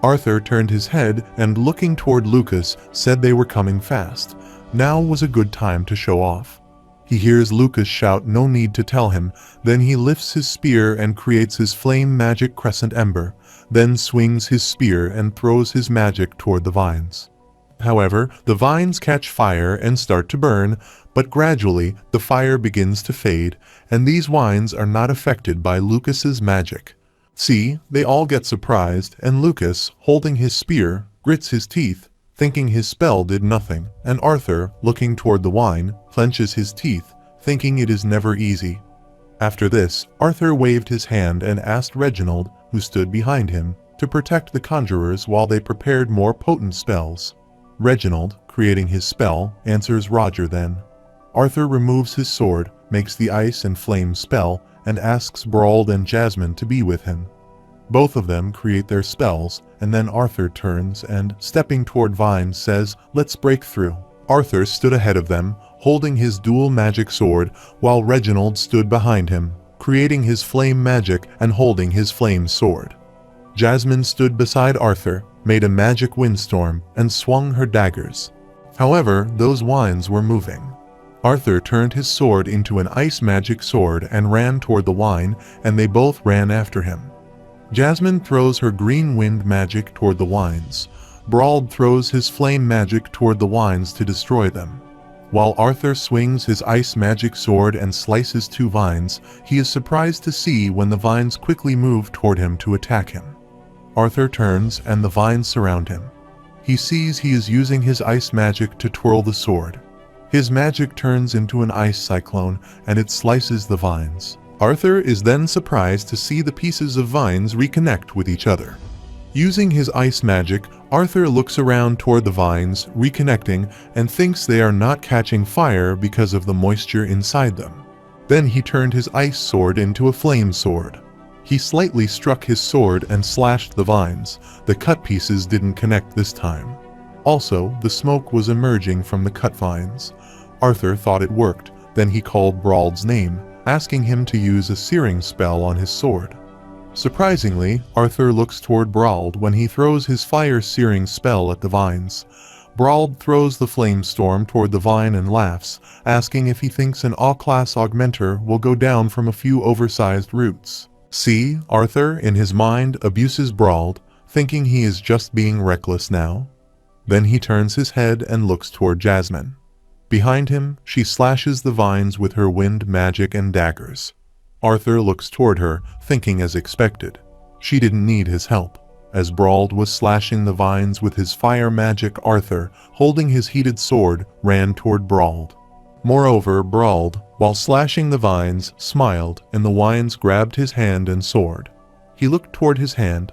Arthur turned his head and, looking toward Lucas, said they were coming fast. Now was a good time to show off. He hears Lucas shout no need to tell him, then he lifts his spear and creates his flame magic crescent ember, then swings his spear and throws his magic toward the vines. However, the vines catch fire and start to burn, but gradually the fire begins to fade, and these vines are not affected by Lucas's magic. See, they all get surprised, and Lucas, holding his spear, grits his teeth, thinking his spell did nothing, and Arthur, looking toward the wine, clenches his teeth, thinking it is never easy. After this, Arthur waved his hand and asked Reginald, who stood behind him, to protect the conjurers while they prepared more potent spells. Reginald, creating his spell, answers Roger then. Arthur removes his sword, makes the ice and flame spell, and asks Brauld and Jasmine to be with him. Both of them create their spells, and then Arthur turns and, stepping toward Vine, says, "Let's break through." Arthur stood ahead of them, holding his dual magic sword, while Reginald stood behind him, creating his flame magic and holding his flame sword. Jasmine stood beside Arthur, made a magic windstorm, and swung her daggers. However, those wines were moving. Arthur turned his sword into an ice magic sword and ran toward the wine, and they both ran after him. Jasmine throws her green wind magic toward the wines. Brauld throws his flame magic toward the wines to destroy them. While Arthur swings his ice magic sword and slices two vines, he is surprised to see when the vines quickly move toward him to attack him. Arthur turns and the vines surround him. He sees he is using his ice magic to twirl the sword. His magic turns into an ice cyclone and it slices the vines. Arthur is then surprised to see the pieces of vines reconnect with each other. Using his ice magic, Arthur looks around toward the vines, reconnecting, and thinks they are not catching fire because of the moisture inside them. Then he turned his ice sword into a flame sword. He slightly struck his sword and slashed the vines. The cut pieces didn't connect this time. Also, the smoke was emerging from the cut vines. Arthur thought it worked, then he called Brauld's name, asking him to use a searing spell on his sword. Surprisingly, Arthur looks toward Brauld when he throws his fire-searing spell at the vines. Brauld throws the flame storm toward the vine and laughs, asking if he thinks an A-class augmenter will go down from a few oversized roots. See, Arthur, in his mind, abuses Brauld, thinking he is just being reckless now. Then he turns his head and looks toward Jasmine. Behind him, she slashes the vines with her wind magic and daggers. Arthur looks toward her, thinking as expected. She didn't need his help. As Brauld was slashing the vines with his fire magic, Arthur, holding his heated sword, ran toward Brauld. Moreover, Brauld, while slashing the vines, smiled, and the vines grabbed his hand and sword. He looked toward his hand.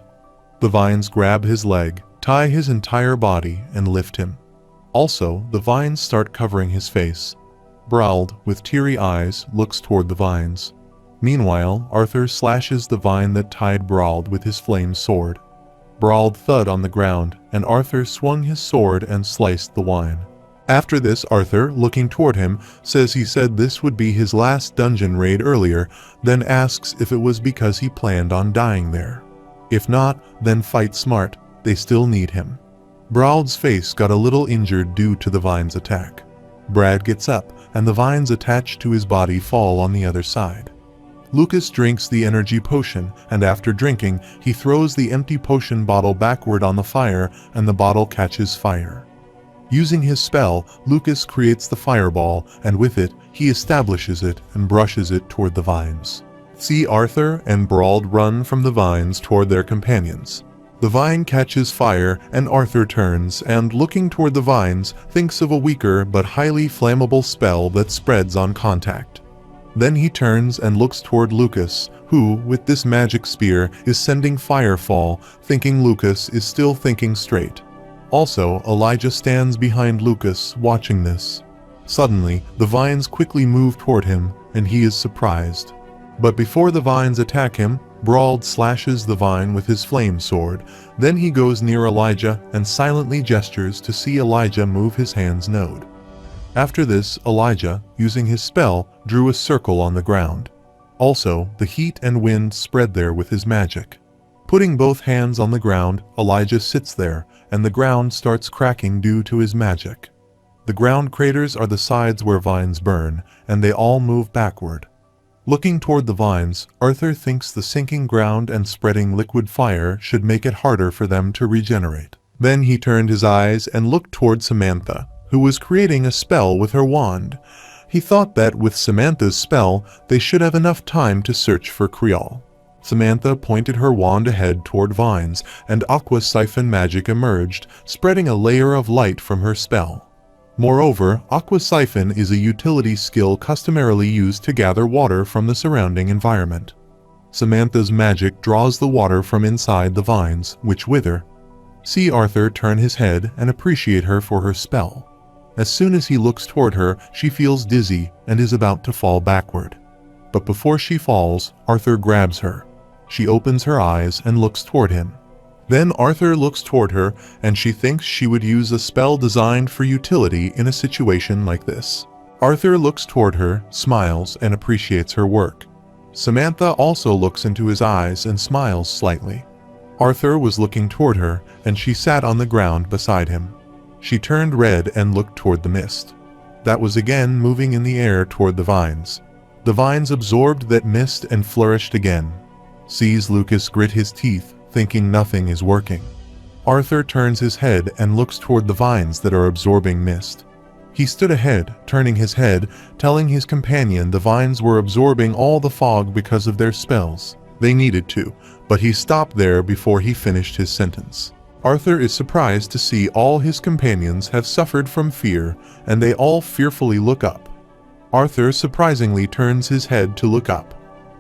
The vines grab his leg, tie his entire body, and lift him. Also, the vines start covering his face. Brauld, with teary eyes, looks toward the vines. Meanwhile, Arthur slashes the vine that tied Brauld with his flame sword. Brauld thud on the ground, and Arthur swung his sword and sliced the wine. After this, Arthur, looking toward him, says he said this would be his last dungeon raid earlier, then asks if it was because he planned on dying there. If not, then fight smart, they still need him. Brauld's face got a little injured due to the vine's attack. Brad gets up, and the vines attached to his body fall on the other side. Lucas drinks the energy potion, and after drinking, he throws the empty potion bottle backward on the fire, and the bottle catches fire. Using his spell, Lucas creates the fireball, and with it, he establishes it and brushes it toward the vines. See Arthur and Brauld run from the vines toward their companions. The vine catches fire, and Arthur turns and, looking toward the vines, thinks of a weaker but highly flammable spell that spreads on contact. Then he turns and looks toward Lucas, who, with this magic spear, is sending firefall, thinking Lucas is still thinking straight. Also, Elijah stands behind Lucas, watching this. Suddenly, the vines quickly move toward him, and he is surprised. But before the vines attack him, Brauld slashes the vine with his flame sword. Then he goes near Elijah and silently gestures to see Elijah move his hand's node. After this, Elijah, using his spell, drew a circle on the ground. Also, the heat and wind spread there with his magic. Putting both hands on the ground, Elijah sits there, and the ground starts cracking due to his magic. The ground craters are the sides where vines burn, and they all move backward. Looking toward the vines, Arthur thinks the sinking ground and spreading liquid fire should make it harder for them to regenerate. Then he turned his eyes and looked toward Samantha, who was creating a spell with her wand. He thought that with Samantha's spell, they should have enough time to search for Creole. Samantha pointed her wand ahead toward vines, and aqua siphon magic emerged, spreading a layer of light from her spell. Moreover, aqua siphon is a utility skill customarily used to gather water from the surrounding environment. Samantha's magic draws the water from inside the vines, which wither. See Arthur turn his head and appreciate her for her spell. As soon as he looks toward her, she feels dizzy and is about to fall backward. But before she falls, Arthur grabs her. She opens her eyes and looks toward him. Then Arthur looks toward her, and she thinks she would use a spell designed for utility in a situation like this. Arthur looks toward her, smiles, and appreciates her work. Samantha also looks into his eyes and smiles slightly. Arthur was looking toward her, and she sat on the ground beside him. She turned red and looked toward the mist. That was again moving in the air toward the vines. The vines absorbed that mist and flourished again. Sees Lucas grit his teeth, thinking nothing is working. Arthur turns his head and looks toward the vines that are absorbing mist. He stood ahead, turning his head, telling his companion the vines were absorbing all the fog because of their spells. They needed to, but he stopped there before he finished his sentence. Arthur is surprised to see all his companions have suffered from fear, and they all fearfully look up. Arthur surprisingly turns his head to look up.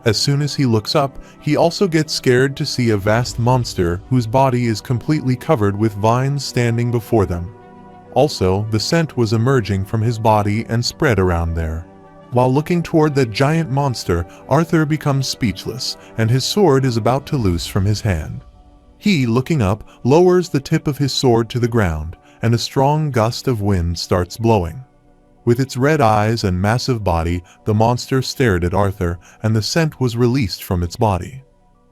As soon as he looks up, he also gets scared to see a vast monster whose body is completely covered with vines standing before them. Also, the scent was emerging from his body and spread around there. While looking toward that giant monster, Arthur becomes speechless, and his sword is about to loose from his hand. He, looking up, lowers the tip of his sword to the ground, and a strong gust of wind starts blowing. With its red eyes and massive body, the monster stared at Arthur, and the scent was released from its body.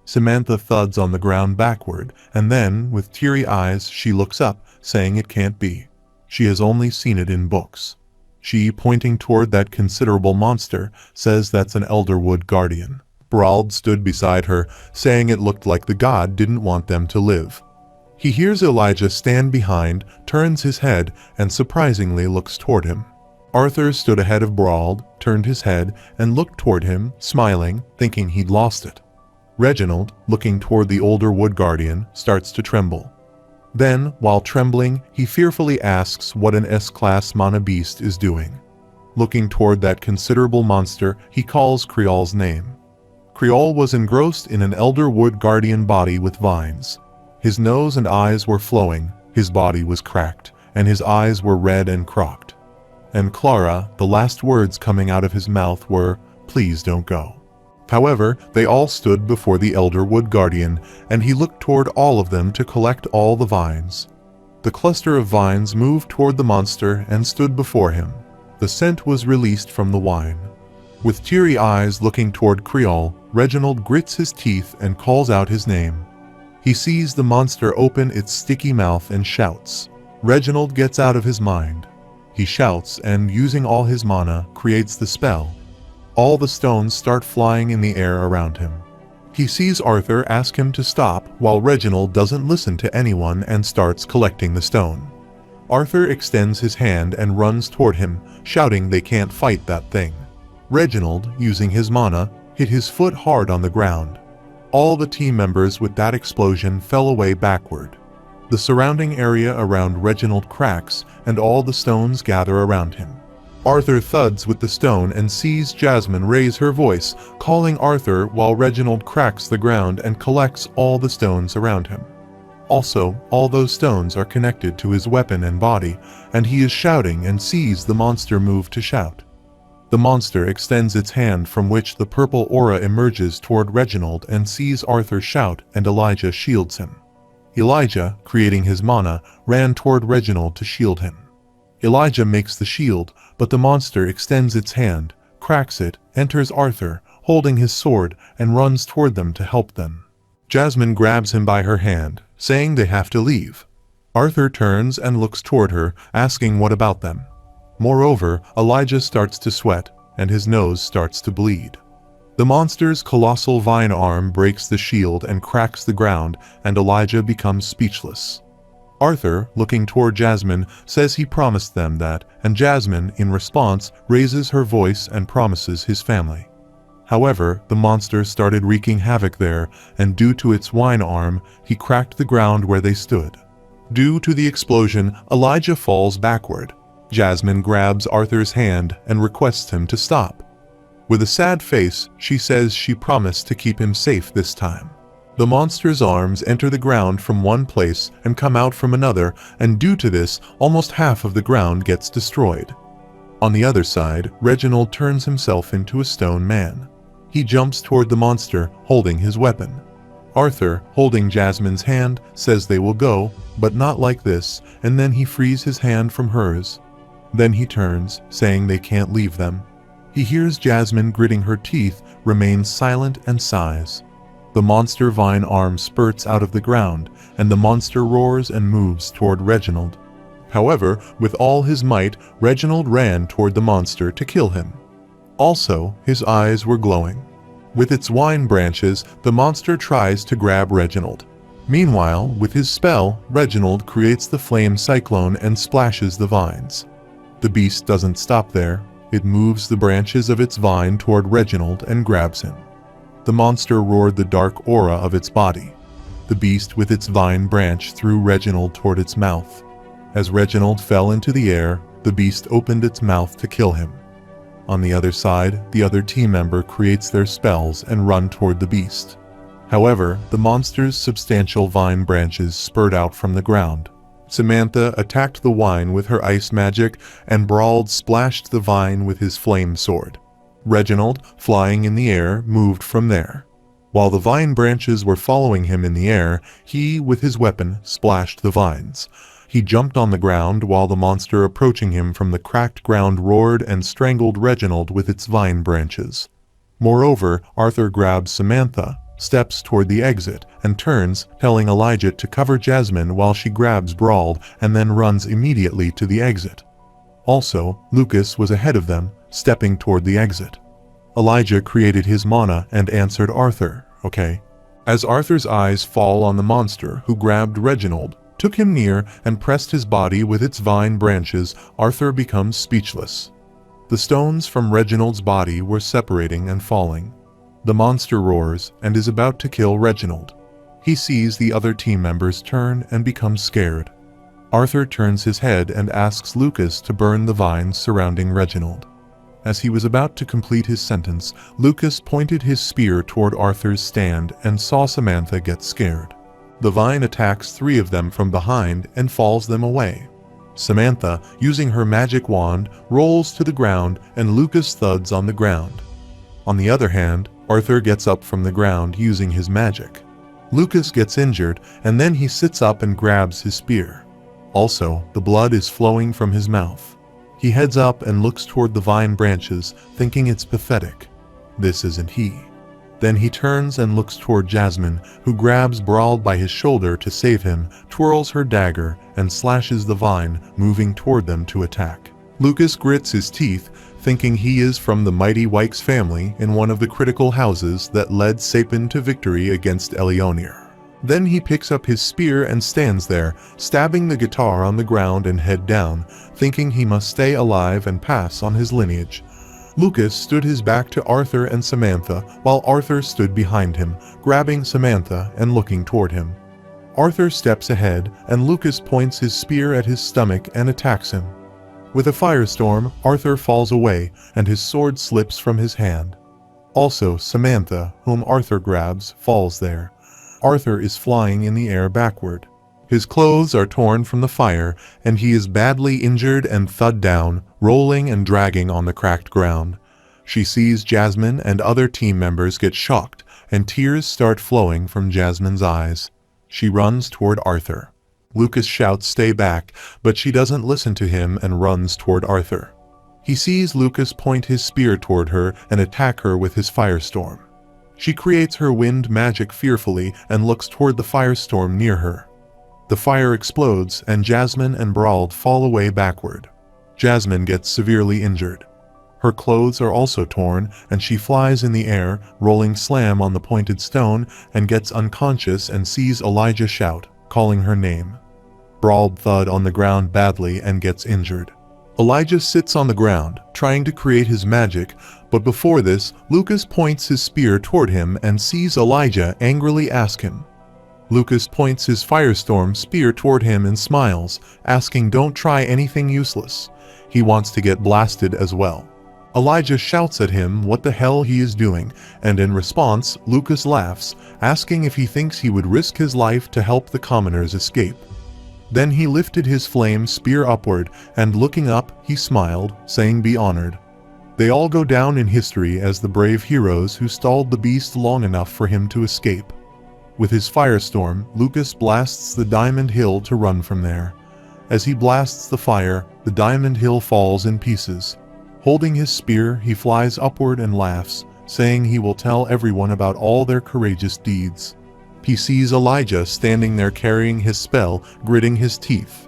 Samantha thuds on the ground backward, and then, with teary eyes, she looks up, saying it can't be. She has only seen it in books. She, pointing toward that considerable monster, says that's an Elderwood guardian. Brald stood beside her, saying it looked like the god didn't want them to live. He hears Elijah stand behind, turns his head, and surprisingly looks toward him. Arthur stood ahead of Brald, turned his head, and looked toward him, smiling, thinking he'd lost it. Reginald, looking toward the older wood guardian, starts to tremble. Then, while trembling, he fearfully asks what an S-class mana beast is doing. Looking toward that considerable monster, he calls Creol's name. Creol was engrossed in an elder wood guardian body with vines. His nose and eyes were flowing, his body was cracked, and his eyes were red and crocked. And Clara, the last words coming out of his mouth were, "Please don't go." However, they all stood before the elder wood guardian, and he looked toward all of them to collect all the vines. The cluster of vines moved toward the monster and stood before him. The scent was released from the wine. With teary eyes looking toward Creole, Reginald grits his teeth and calls out his name. He sees the monster open its sticky mouth and shouts. Reginald gets out of his mind. He shouts and, using all his mana, creates the spell. All the stones start flying in the air around him. He sees Arthur ask him to stop, while Reginald doesn't listen to anyone and starts collecting the stone. Arthur extends his hand and runs toward him, shouting they can't fight that thing. Reginald, using his mana, hit his foot hard on the ground. All the team members with that explosion fell away backward. The surrounding area around Reginald cracks, and all the stones gather around him. Arthur thuds with the stone and sees Jasmine raise her voice, calling Arthur while Reginald cracks the ground and collects all the stones around him. Also, all those stones are connected to his weapon and body, and he is shouting and sees the monster move to shout. The monster extends its hand from which the purple aura emerges toward Reginald and sees Arthur shout, and Elijah shields him. Elijah, creating his mana, ran toward Reginald to shield him. Elijah makes the shield, but the monster extends its hand, cracks it, enters Arthur, holding his sword, and runs toward them to help them. Jasmine grabs him by her hand, saying they have to leave. Arthur turns and looks toward her, asking what about them. Moreover, Elijah starts to sweat, and his nose starts to bleed. The monster's colossal vine arm breaks the shield and cracks the ground, and Elijah becomes speechless. Arthur, looking toward Jasmine, says he promised them that, and Jasmine, in response, raises her voice and promises his family. However, the monster started wreaking havoc there, and due to its wine arm, he cracked the ground where they stood. Due to the explosion, Elijah falls backward. Jasmine grabs Arthur's hand and requests him to stop. With a sad face, she says she promised to keep him safe this time. The monster's arms enter the ground from one place and come out from another, and due to this, almost half of the ground gets destroyed. On the other side, Reginald turns himself into a stone man. He jumps toward the monster, holding his weapon. Arthur, holding Jasmine's hand, says they will go, but not like this, and then he frees his hand from hers. Then he turns, saying they can't leave them. He hears Jasmine gritting her teeth, remains silent and sighs. The monster vine arm spurts out of the ground, and the monster roars and moves toward Reginald. However, with all his might, Reginald ran toward the monster to kill him. Also, his eyes were glowing. With its wine branches, the monster tries to grab Reginald. Meanwhile, with his spell, Reginald creates the flame cyclone and splashes the vines. The beast doesn't stop there. It moves the branches of its vine toward Reginald and grabs him. The monster roared the dark aura of its body. The beast with its vine branch threw Reginald toward its mouth. As Reginald fell into the air, the beast opened its mouth to kill him. On the other side, the other team member creates their spells and run toward the beast. However, the monster's substantial vine branches spurred out from the ground. Samantha attacked the wine with her ice magic, and Brawled splashed the vine with his flame sword. Reginald, flying in the air, moved from there. While the vine branches were following him in the air, he, with his weapon, splashed the vines. He jumped on the ground while the monster approaching him from the cracked ground roared and strangled Reginald with its vine branches. Moreover, Arthur grabs Samantha, steps toward the exit, and turns, telling Elijah to cover Jasmine while she grabs Brawled and then runs immediately to the exit. Also, Lucas was ahead of them, stepping toward the exit. Elijah created his mana and answered Arthur, "Okay." As Arthur's eyes fall on the monster who grabbed Reginald, took him near, and pressed his body with its vine branches, Arthur becomes speechless. The stones from Reginald's body were separating and falling. The monster roars and is about to kill Reginald. He sees the other team members turn and becomes scared. Arthur turns his head and asks Lucas to burn the vines surrounding Reginald. As he was about to complete his sentence, Lucas pointed his spear toward Arthur's stand and saw Samantha get scared. The vine attacks 3 of them from behind and falls them away. Samantha, using her magic wand, rolls to the ground and Lucas thuds on the ground. On the other hand, Arthur gets up from the ground using his magic. Lucas gets injured and then he sits up and grabs his spear. Also, the blood is flowing from his mouth. He heads up and looks toward the vine branches, thinking it's pathetic. This isn't he. Then he turns and looks toward Jasmine, who grabs Brawled by his shoulder to save him, twirls her dagger, and slashes the vine, moving toward them to attack. Lucas grits his teeth, thinking he is from the mighty Wykes family in one of the critical houses that led Sapin to victory against Eleonir. Then he picks up his spear and stands there, stabbing the guitar on the ground and head down, thinking he must stay alive and pass on his lineage. Lucas stood his back to Arthur and Samantha, while Arthur stood behind him, grabbing Samantha and looking toward him. Arthur steps ahead, and Lucas points his spear at his stomach and attacks him. With a firestorm, Arthur falls away, and his sword slips from his hand. Also, Samantha, whom Arthur grabs, falls there. Arthur is flying in the air backward. His clothes are torn from the fire, and he is badly injured and thud down, rolling and dragging on the cracked ground. She sees Jasmine and other team members get shocked, and tears start flowing from Jasmine's eyes. She runs toward Arthur. Lucas shouts, "Stay back," but she doesn't listen to him and runs toward Arthur. He sees Lucas point his spear toward her and attack her with his firestorm. She creates her wind magic fearfully and looks toward the firestorm near her. The fire explodes and Jasmine and Brawled fall away backward. Jasmine gets severely injured. Her clothes are also torn and she flies in the air, rolling slam on the pointed stone, and gets unconscious and sees Elijah shout, calling her name. Brawled thud on the ground badly and gets injured. Elijah sits on the ground, trying to create his magic, but before this, Lucas points his spear toward him and sees Elijah angrily ask him. Lucas points his firestorm spear toward him and smiles, asking don't try anything useless. He wants to get blasted as well. Elijah shouts at him what the hell he is doing, and in response, Lucas laughs, asking if he thinks he would risk his life to help the commoners escape. Then he lifted his flame spear upward, and looking up, he smiled, saying be honored. They all go down in history as the brave heroes who stalled the beast long enough for him to escape. With his firestorm, Lucas blasts the Diamond Hill to run from there. As he blasts the fire, the Diamond Hill falls in pieces. Holding his spear, he flies upward and laughs, saying he will tell everyone about all their courageous deeds. He sees Elijah standing there carrying his spell, gritting his teeth.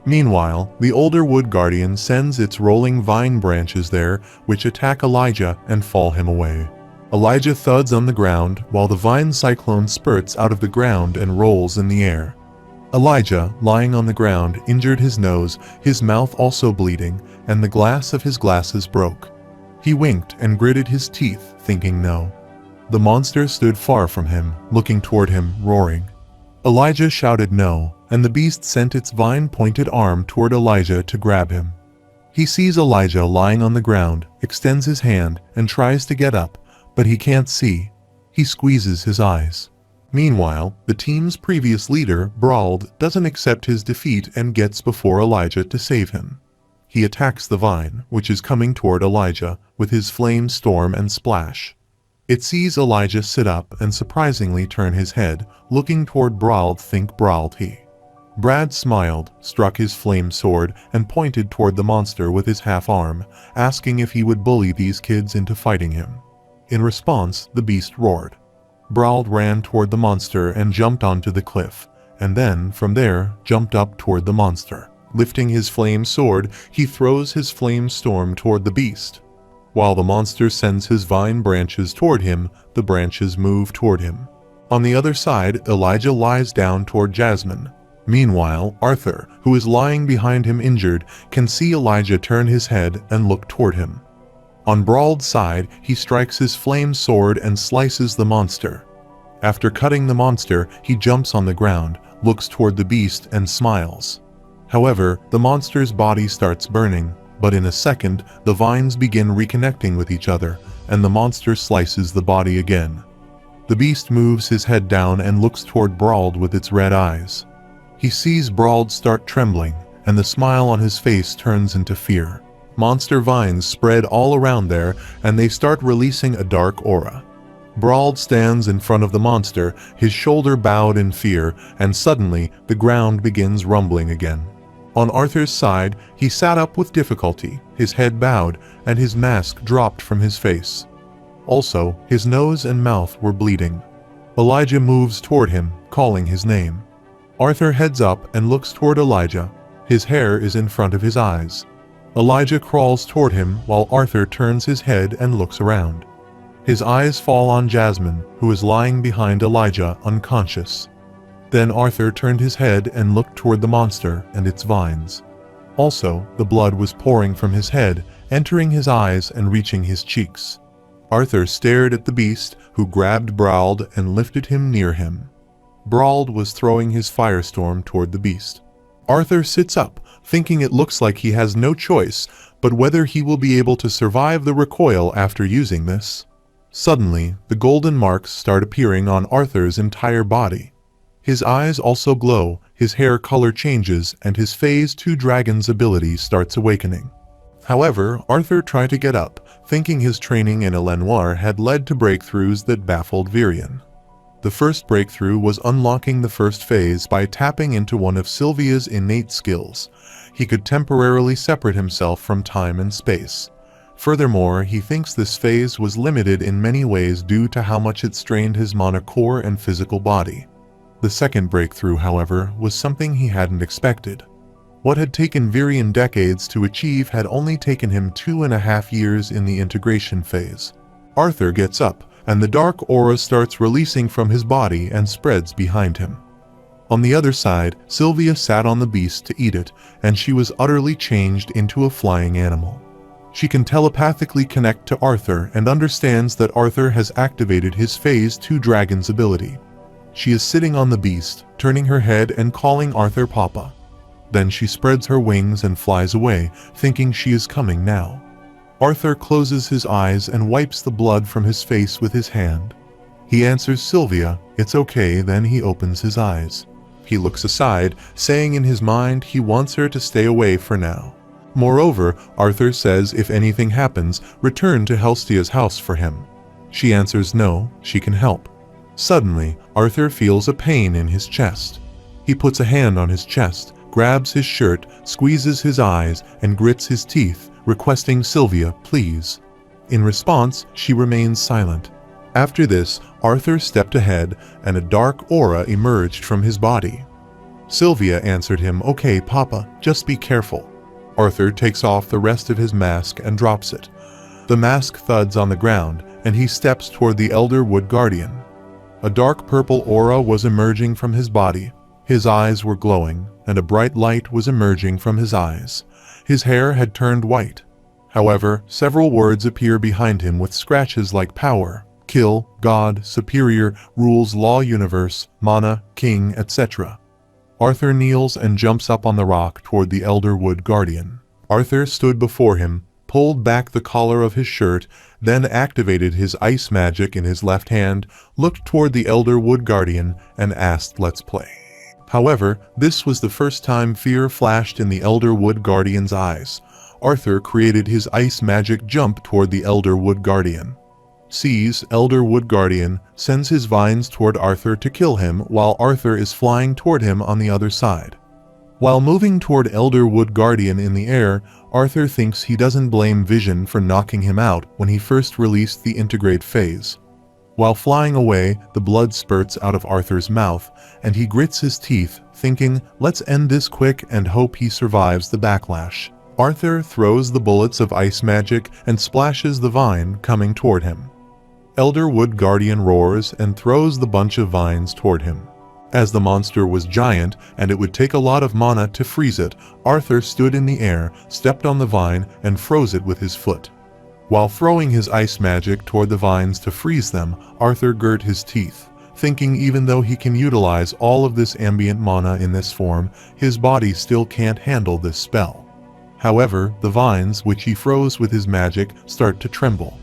Meanwhile, the older wood guardian sends its rolling vine branches there, which attack Elijah and fall him away. Elijah thuds on the ground while the vine cyclone spurts out of the ground and rolls in the air. Elijah, lying on the ground, injured his nose, his mouth also bleeding, and the glass of his glasses broke. He winked and gritted his teeth, thinking no. The monster stood far from him, looking toward him, roaring. Elijah shouted no, and the beast sent its vine-pointed arm toward Elijah to grab him. He sees Elijah lying on the ground, extends his hand, and tries to get up, but he can't see. He squeezes his eyes. Meanwhile, the team's previous leader, Brauld, doesn't accept his defeat and gets before Elijah to save him. He attacks the vine, which is coming toward Elijah, with his flame storm and splash. It sees Elijah sit up and surprisingly turn his head, looking toward Brauld. Think Brauld he. Brad smiled, struck his flame sword, and pointed toward the monster with his half arm, asking if he would bully these kids into fighting him. In response, the beast roared. Brauld ran toward the monster and jumped onto the cliff, and then, from there, jumped up toward the monster. Lifting his flame sword, he throws his flame storm toward the beast. While the monster sends his vine branches toward him, the branches move toward him. On the other side, Elijah lies down toward Jasmine. Meanwhile, Arthur, who is lying behind him injured, can see Elijah turn his head and look toward him. On Brauld's side, he strikes his flame sword and slices the monster. After cutting the monster, he jumps on the ground, looks toward the beast and smiles. However, the monster's body starts burning, but in a second, the vines begin reconnecting with each other, and the monster slices the body again. The beast moves his head down and looks toward Brauld with its red eyes. He sees Brauld start trembling, and the smile on his face turns into fear. Monster vines spread all around there, and they start releasing a dark aura. Brauld stands in front of the monster, his shoulder bowed in fear, and suddenly, the ground begins rumbling again. On Arthur's side, he sat up with difficulty, his head bowed, and his mask dropped from his face. Also, his nose and mouth were bleeding. Elijah moves toward him, calling his name. Arthur heads up and looks toward Elijah. His hair is in front of his eyes. Elijah crawls toward him while Arthur turns his head and looks around. His eyes fall on Jasmine, who is lying behind Elijah, unconscious. Then Arthur turned his head and looked toward the monster and its vines. Also, the blood was pouring from his head, entering his eyes and reaching his cheeks. Arthur stared at the beast, who grabbed Brauld and lifted him near him. Brauld was throwing his firestorm toward the beast. Arthur sits up, thinking it looks like he has no choice, but whether he will be able to survive the recoil after using this. Suddenly, the golden marks start appearing on Arthur's entire body. His eyes also glow, his hair color changes, and his Phase 2 Dragon's ability starts awakening. However, Arthur tried to get up, thinking his training in STmanhwa had led to breakthroughs that baffled Virion. The first breakthrough was unlocking the first phase by tapping into one of Sylvia's innate skills. He could temporarily separate himself from time and space. Furthermore, he thinks this phase was limited in many ways due to how much it strained his mana core and physical body. The second breakthrough, however, was something he hadn't expected. What had taken Virion decades to achieve had only taken him 2.5 years in the integration phase. Arthur gets up, and the dark aura starts releasing from his body and spreads behind him. On the other side, Sylvia sat on the beast to eat it, and she was utterly changed into a flying animal. She can telepathically connect to Arthur and understands that Arthur has activated his Phase 2 Dragon's ability. She is sitting on the beast, turning her head and calling Arthur Papa. Then she spreads her wings and flies away, thinking she is coming now. Arthur closes his eyes and wipes the blood from his face with his hand. He answers Sylvia, "It's okay," then he opens his eyes. He looks aside, saying in his mind he wants her to stay away for now. Moreover, Arthur says if anything happens, return to Helstia's house for him. She answers no, she can help. Suddenly, Arthur feels a pain in his chest. He puts a hand on his chest, grabs his shirt, squeezes his eyes, and grits his teeth, requesting Sylvia, please. In response, she remains silent. After this, Arthur stepped ahead, and a dark aura emerged from his body. Sylvia answered him, "Okay, Papa, just be careful." Arthur takes off the rest of his mask and drops it. The mask thuds on the ground, and he steps toward the Elder Wood Guardian. A dark purple aura was emerging from his body. His eyes were glowing, and a bright light was emerging from his eyes. His hair had turned white. However, several words appear behind him with scratches like power, kill, God, superior, rules, law, universe, mana, king, etc. Arthur kneels and jumps up on the rock toward the Elder Wood Guardian. Arthur stood before him, pulled back the collar of his shirt, then activated his ice magic in his left hand, looked toward the Elder Wood Guardian, and asked, "Let's play." However, this was the first time fear flashed in the Elder Wood Guardian's eyes. Arthur created his ice magic jump toward the Elder Wood Guardian. Sees Elder Wood Guardian, sends his vines toward Arthur to kill him while Arthur is flying toward him on the other side. While moving toward Elder Wood Guardian in the air, Arthur thinks he doesn't blame Vision for knocking him out when he first released the integrate phase. While flying away, the blood spurts out of Arthur's mouth, and he grits his teeth, thinking, "Let's end this quick and hope he survives the backlash." Arthur throws the bullets of ice magic and splashes the vine coming toward him. Elder Wood Guardian roars and throws the bunch of vines toward him. As the monster was giant and it would take a lot of mana to freeze it, Arthur stood in the air, stepped on the vine, and froze it with his foot. While throwing his ice magic toward the vines to freeze them, Arthur girt his teeth, thinking even though he can utilize all of this ambient mana in this form, his body still can't handle this spell. However, the vines, which he froze with his magic, start to tremble.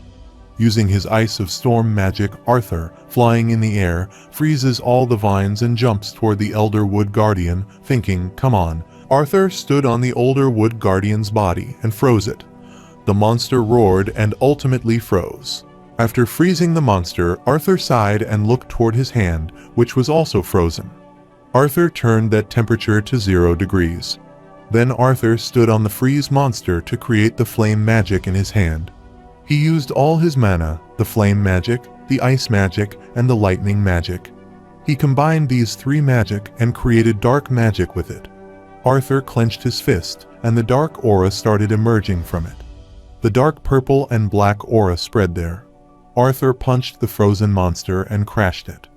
Using his Ice of Storm magic, Arthur, flying in the air, freezes all the vines and jumps toward the Elder Wood Guardian, thinking, "Come on." Arthur stood on the Elder Wood Guardian's body and froze it. The monster roared and ultimately froze. After freezing the monster, Arthur sighed and looked toward his hand, which was also frozen. Arthur turned that temperature to 0 degrees. Then Arthur stood on the freeze monster to create the flame magic in his hand. He used all his mana, the flame magic, the ice magic, and the lightning magic. He combined these three magic and created dark magic with it. Arthur clenched his fist, and the dark aura started emerging from it. The dark purple and black aura spread there. Arthur punched the frozen monster and crashed it.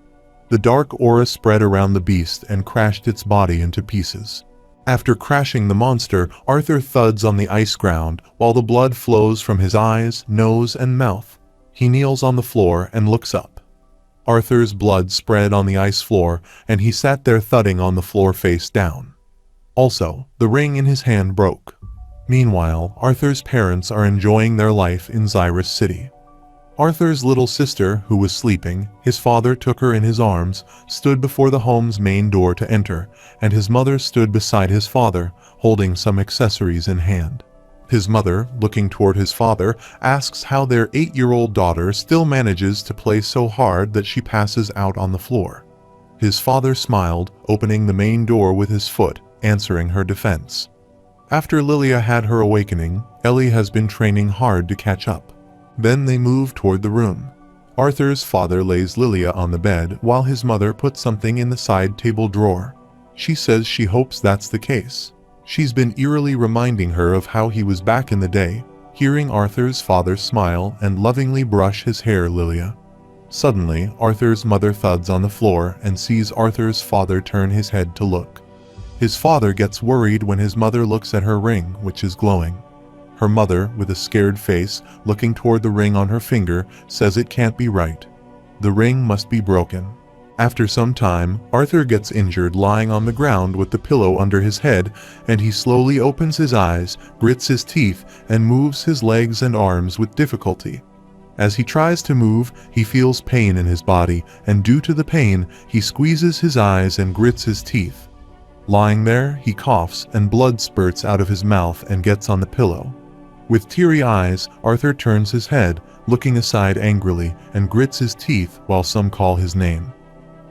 The dark aura spread around the beast and crashed its body into pieces. After crashing the monster, Arthur thuds on the ice ground while the blood flows from his eyes, nose, and mouth. He kneels on the floor and looks up. Arthur's blood spread on the ice floor, and he sat there thudding on the floor face down. Also, the ring in his hand broke. Meanwhile, Arthur's parents are enjoying their life in Xyrus City. Arthur's little sister, who was sleeping, his father took her in his arms, stood before the home's main door to enter, and his mother stood beside his father, holding some accessories in hand. His mother, looking toward his father, asks how their 8-year-old daughter still manages to play so hard that she passes out on the floor. His father smiled, opening the main door with his foot, answering her defense. After Lilia had her awakening, Ellie has been training hard to catch up. Then they move toward the room. Arthur's father lays Lilia on the bed while his mother puts something in the side table drawer. She says she hopes that's the case. She's been eerily reminding her of how he was back in the day, hearing Arthur's father smile and lovingly brush his hair. Lilia. Suddenly, Arthur's mother thuds on the floor and sees Arthur's father turn his head to look. His father gets worried when his mother looks at her ring, which is glowing. Her mother, with a scared face, looking toward the ring on her finger, says it can't be right. The ring must be broken. After some time, Arthur gets injured lying on the ground with the pillow under his head, and he slowly opens his eyes, grits his teeth, and moves his legs and arms with difficulty. As he tries to move, he feels pain in his body, and due to the pain, he squeezes his eyes and grits his teeth. Lying there, he coughs and blood spurts out of his mouth and gets on the pillow. With teary eyes, Arthur turns his head, looking aside angrily, and grits his teeth while some call his name.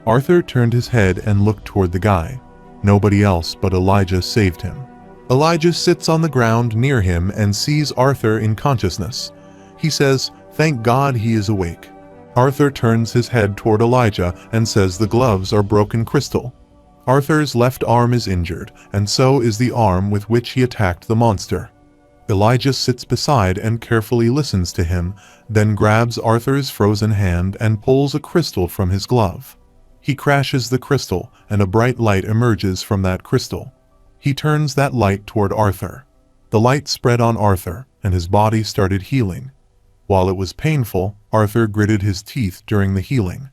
Arthur turned his head and looked toward the guy. Nobody else but Elijah saved him. Elijah sits on the ground near him and sees Arthur in consciousness. He says, "Thank God he is awake." Arthur turns his head toward Elijah and says the gloves are broken crystal. Arthur's left arm is injured, and so is the arm with which he attacked the monster. Elijah sits beside and carefully listens to him, then grabs Arthur's frozen hand and pulls a crystal from his glove. He crashes the crystal, and a bright light emerges from that crystal. He turns that light toward Arthur. The light spread on Arthur, and his body started healing. While it was painful, Arthur gritted his teeth during the healing.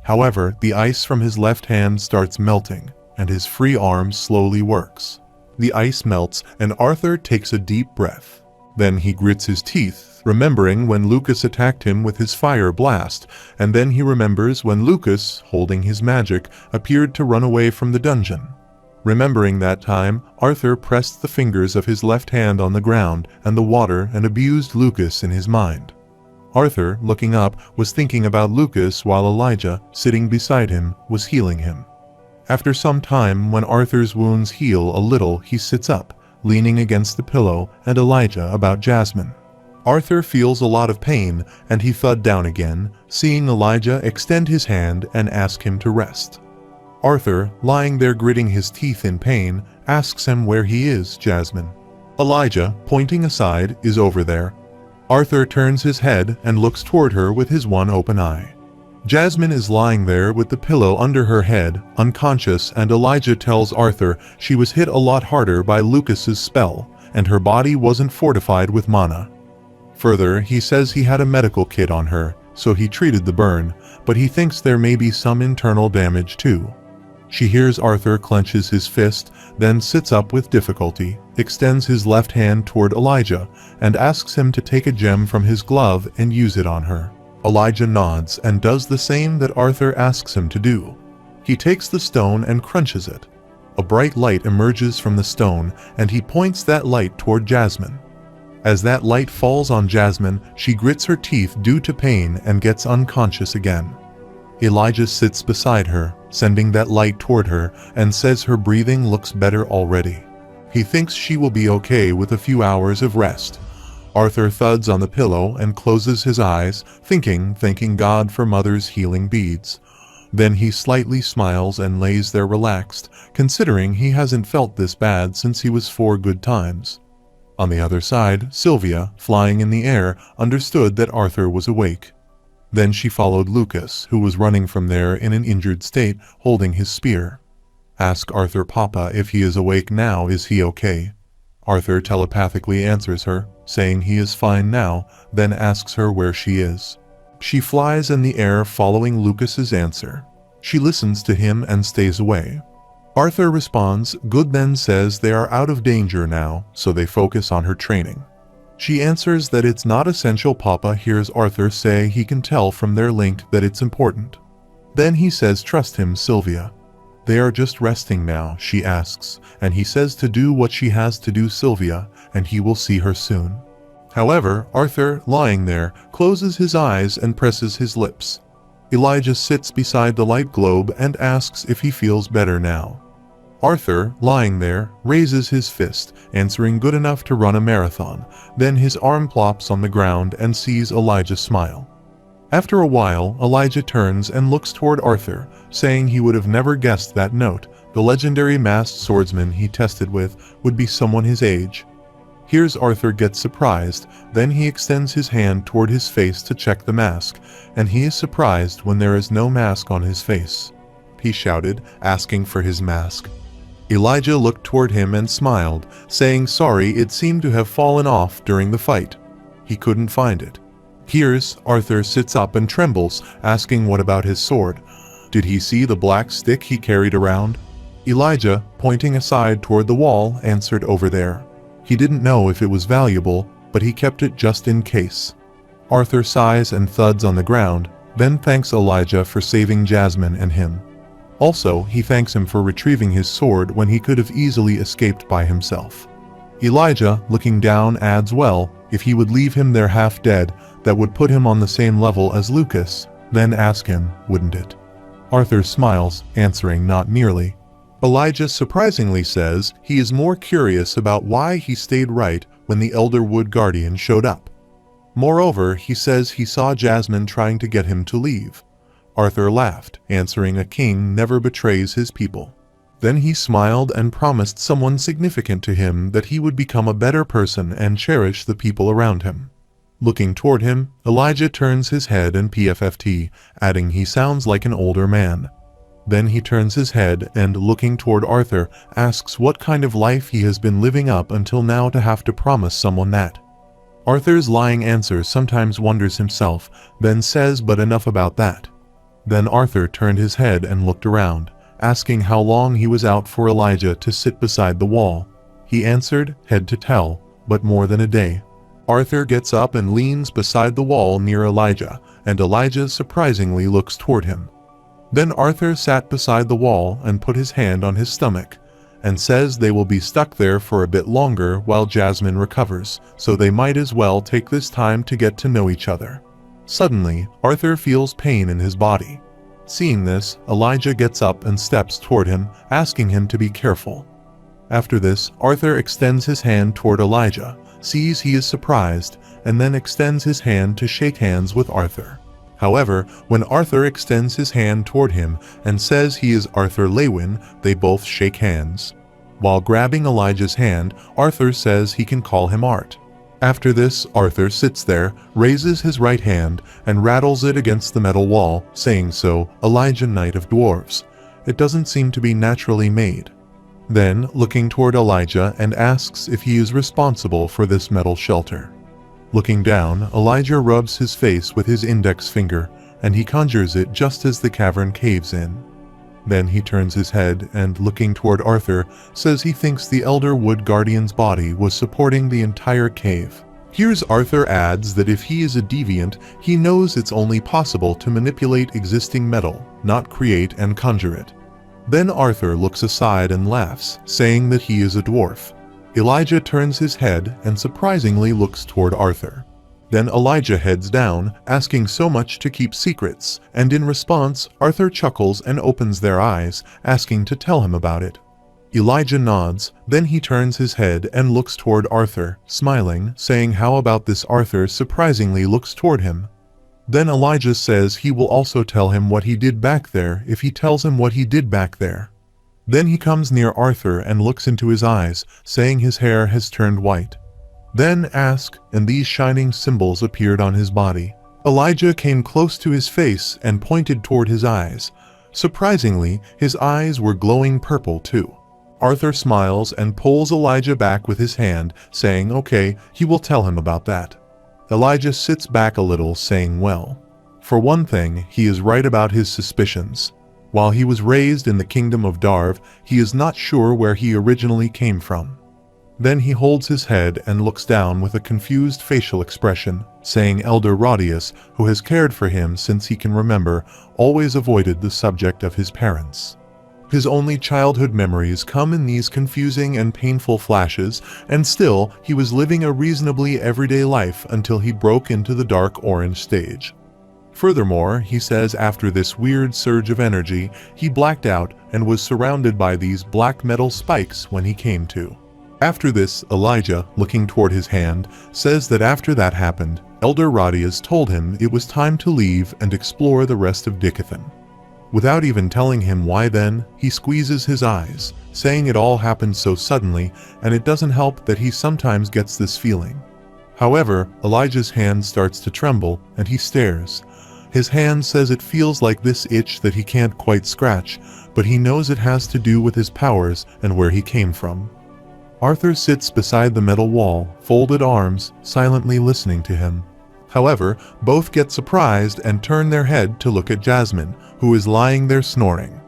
However, the ice from his left hand starts melting, and his free arm slowly works. The ice melts, and Arthur takes a deep breath. Then he grits his teeth, remembering when Lucas attacked him with his fire blast, and then he remembers when Lucas, holding his magic, appeared to run away from the dungeon. Remembering that time, Arthur pressed the fingers of his left hand on the ground and the water and abused Lucas in his mind. Arthur, looking up, was thinking about Lucas while Elijah, sitting beside him, was healing him. After some time, when Arthur's wounds heal a little, he sits up, leaning against the pillow, and Elijah about Jasmine. Arthur feels a lot of pain, and he thud down again, seeing Elijah extend his hand and ask him to rest. Arthur, lying there gritting his teeth in pain, asks him where he is, Jasmine. Elijah, pointing aside, is over there. Arthur turns his head and looks toward her with his one open eye. Jasmine is lying there with the pillow under her head, unconscious, and Elijah tells Arthur she was hit a lot harder by Lucas's spell, and her body wasn't fortified with mana. Further, he says he had a medical kit on her, so he treated the burn, but he thinks there may be some internal damage too. She hears Arthur clenches his fist, then sits up with difficulty, extends his left hand toward Elijah, and asks him to take a gem from his glove and use it on her. Elijah nods and does the same that Arthur asks him to do. He takes the stone and crunches it. A bright light emerges from the stone, and he points that light toward Jasmine. As that light falls on Jasmine, she grits her teeth due to pain and gets unconscious again. Elijah sits beside her, sending that light toward her, and says her breathing looks better already. He thinks she will be okay with a few hours of rest. Arthur thuds on the pillow and closes his eyes, thanking God for Mother's healing beads. Then he slightly smiles and lays there relaxed, considering he hasn't felt this bad since he was 4 good times. On the other side, Sylvia, flying in the air, understood that Arthur was awake. Then she followed Lucas, who was running from there in an injured state, holding his spear. Ask Arthur Papa if he is awake now, is he okay? Arthur telepathically answers her, saying he is fine now, then asks her where she is. She flies in the air following Lucas's answer. She listens to him and stays away. Arthur responds, good, then says they are out of danger now, so they focus on her training. She answers that it's not essential. Papa hears Arthur say he can tell from their link that it's important. Then he says trust him, Sylvia. They are just resting now, she asks, and he says to do what she has to do, Sylvia, and he will see her soon. However, Arthur, lying there, closes his eyes and presses his lips. Elijah sits beside the light globe and asks if he feels better now. Arthur, lying there, raises his fist, answering good enough to run a marathon. Then his arm plops on the ground and sees Elijah smile. After a while, Elijah turns and looks toward Arthur, saying he would have never guessed that note, the legendary masked swordsman he tested with, would be someone his age. Here's Arthur gets surprised, then he extends his hand toward his face to check the mask, and he is surprised when there is no mask on his face. He shouted, asking for his mask. Elijah looked toward him and smiled, saying sorry, it seemed to have fallen off during the fight. He couldn't find it. Here's Arthur sits up and trembles, asking what about his sword. Did he see the black stick he carried around? Elijah, pointing aside toward the wall, answered, over there. He didn't know if it was valuable, but he kept it just in case. Arthur sighs and thuds on the ground, then thanks Elijah for saving Jasmine and him. Also, he thanks him for retrieving his sword when he could have easily escaped by himself. Elijah, looking down, adds, well, if he would leave him there half dead, that would put him on the same level as Lucas, then ask him, wouldn't it? Arthur smiles, answering, not nearly. Elijah surprisingly says he is more curious about why he stayed right when the Elder Wood Guardian showed up. Moreover, he says he saw Jasmine trying to get him to leave. Arthur laughed, answering, a king never betrays his people. Then he smiled and promised someone significant to him that he would become a better person and cherish the people around him. Looking toward him, Elijah turns his head and PFFT, adding he sounds like an older man. Then he turns his head and, looking toward Arthur, asks what kind of life he has been living up until now to have to promise someone that. Arthur's lying answer sometimes wonders himself, then says, but enough about that. Then Arthur turned his head and looked around, asking how long he was out for Elijah to sit beside the wall. He answered, head to tell, but more than a day. Arthur gets up and leans beside the wall near Elijah, and Elijah surprisingly looks toward him. Then Arthur sat beside the wall and put his hand on his stomach, and says they will be stuck there for a bit longer while Jasmine recovers, so they might as well take this time to get to know each other. Suddenly, Arthur feels pain in his body. Seeing this, Elijah gets up and steps toward him, asking him to be careful. After this, Arthur extends his hand toward Elijah, sees he is surprised, and then extends his hand to shake hands with Arthur. However, when Arthur extends his hand toward him and says he is Arthur Lewin, they both shake hands. While grabbing Elijah's hand, Arthur says he can call him Art. After this, Arthur sits there, raises his right hand, and rattles it against the metal wall, saying, so, Elijah, Knight of Dwarves. It doesn't seem to be naturally made. Then, looking toward Elijah, and asks if he is responsible for this metal shelter. Looking down, Elijah rubs his face with his index finger, and he conjures it just as the cavern caves in. Then he turns his head and, looking toward Arthur, says he thinks the Elder Wood Guardian's body was supporting the entire cave. Here's Arthur adds that if he is a deviant, he knows it's only possible to manipulate existing metal, not create and conjure it. Then Arthur looks aside and laughs, saying that he is a dwarf. Elijah turns his head and surprisingly looks toward Arthur. Then Elijah heads down, asking so much to keep secrets, and in response, Arthur chuckles and opens their eyes, asking to tell him about it. Elijah nods, then he turns his head and looks toward Arthur, smiling, saying how about this. Arthur surprisingly looks toward him. Then Elijah says he will also tell him what he did back there if he tells him what he did back there. Then he comes near Arthur and looks into his eyes, saying his hair has turned white. Then ask, and these shining symbols appeared on his body. Elijah came close to his face and pointed toward his eyes. Surprisingly, his eyes were glowing purple too. Arthur smiles and pulls Elijah back with his hand, saying okay, he will tell him about that. Elijah sits back a little, saying well, for one thing, he is right about his suspicions. While he was raised in the kingdom of Darv, he is not sure where he originally came from. Then he holds his head and looks down with a confused facial expression, saying Elder Rodius, who has cared for him since he can remember, always avoided the subject of his parents. His only childhood memories come in these confusing and painful flashes, and still, he was living a reasonably everyday life until he broke into the dark orange stage. Furthermore, he says after this weird surge of energy, he blacked out and was surrounded by these black metal spikes when he came to. After this, Elijah, looking toward his hand, says that after that happened, Elder Rodius told him it was time to leave and explore the rest of Dicathan. Without even telling him why then, he squeezes his eyes, saying it all happened so suddenly, and it doesn't help that he sometimes gets this feeling. However, Elijah's hand starts to tremble, and he stares. His hand says it feels like this itch that he can't quite scratch, but he knows it has to do with his powers and where he came from. Arthur sits beside the metal wall, folded arms, silently listening to him. However, both get surprised and turn their head to look at Jasmine, who is lying there snoring.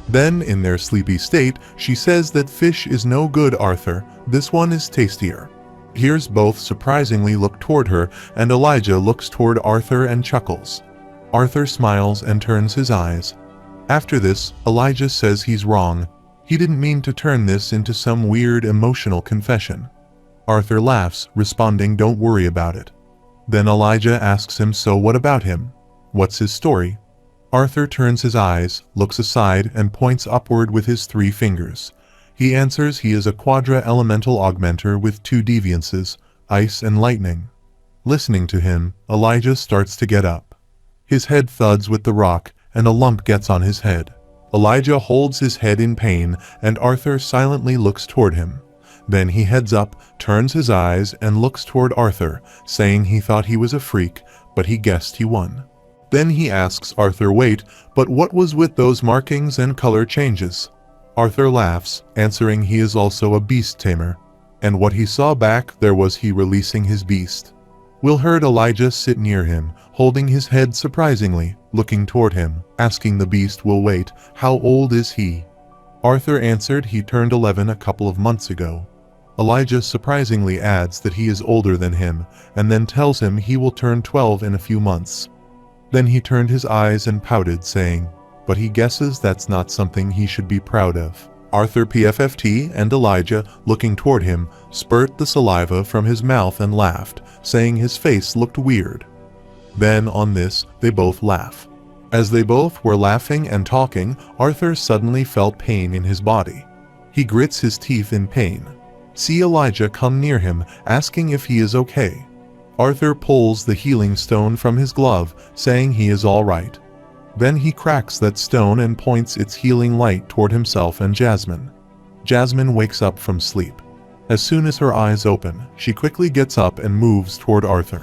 Then, in their sleepy state, she says that fish is no good, Arthur, this one is tastier. Hears both surprisingly look toward her, and Elijah looks toward Arthur and chuckles. Arthur smiles and turns his eyes. After this, Elijah says he's wrong. He didn't mean to turn this into some weird emotional confession. Arthur laughs, responding, "Don't worry about it." Then Elijah asks him, "So what about him? What's his story?" Arthur turns his eyes, looks aside, and points upward with his 3 fingers. He answers he is a quadra-elemental augmenter with 2 deviances, ice and lightning. Listening to him, Elijah starts to get up. His head thuds with the rock, and a lump gets on his head. Elijah holds his head in pain, and Arthur silently looks toward him. Then he heads up, turns his eyes, and looks toward Arthur, saying he thought he was a freak, but he guessed he won. Then he asks Arthur, "Wait, but what was with those markings and color changes?" Arthur laughs, answering he is also a beast tamer. And what he saw back there was he releasing his beast. Will heard Elijah sit near him, holding his head surprisingly, looking toward him, asking the beast will wait, "How old is he?" Arthur answered he turned 11 a couple of months ago. Elijah surprisingly adds that he is older than him, and then tells him he will turn 12 in a few months. Then he turned his eyes and pouted, saying, but he guesses that's not something he should be proud of. Arthur PFFT and Elijah, looking toward him, spurt the saliva from his mouth and laughed, saying his face looked weird. Then on this, they both laugh. As they both were laughing and talking, Arthur suddenly felt pain in his body. He grits his teeth in pain. See Elijah come near him, asking if he is okay. Arthur pulls the healing stone from his glove, saying he is all right. Then he cracks that stone and points its healing light toward himself and Jasmine. Jasmine wakes up from sleep. As soon as her eyes open, she quickly gets up and moves toward Arthur.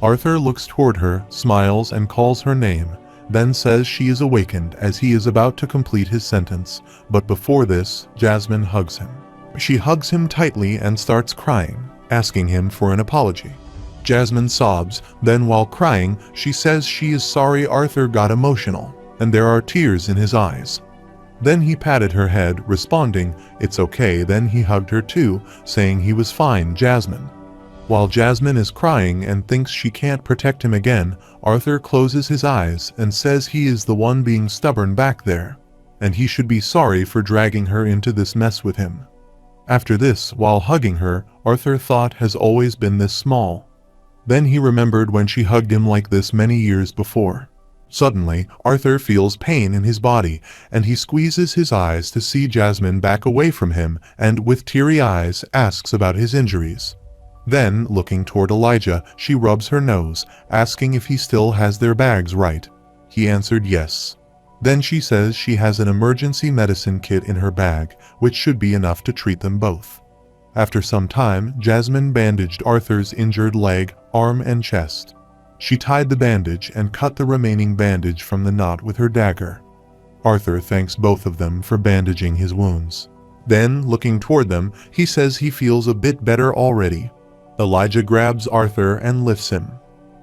Arthur looks toward her, smiles and calls her name, then says she is awakened as he is about to complete his sentence, but before this, Jasmine hugs him. She hugs him tightly and starts crying, asking him for an apology. Jasmine sobs, then while crying, she says she is sorry Arthur got emotional, and there are tears in his eyes. Then he patted her head, responding, "It's okay." Then he hugged her too, saying he was fine, Jasmine. While Jasmine is crying and thinks she can't protect him again, Arthur closes his eyes and says he is the one being stubborn back there, and he should be sorry for dragging her into this mess with him. After this, while hugging her, Arthur thought has always been this small. Then he remembered when she hugged him like this many years before. Suddenly, Arthur feels pain in his body, and he squeezes his eyes to see Jasmine back away from him and, with teary eyes, asks about his injuries. Then, looking toward Elijah, she rubs her nose, asking if he still has their bags right. He answered yes. Then she says she has an emergency medicine kit in her bag, which should be enough to treat them both. After some time, Jasmine bandaged Arthur's injured leg, arm and chest. She tied the bandage and cut the remaining bandage from the knot with her dagger. Arthur thanks both of them for bandaging his wounds. Then, looking toward them, he says he feels a bit better already. Elijah grabs Arthur and lifts him.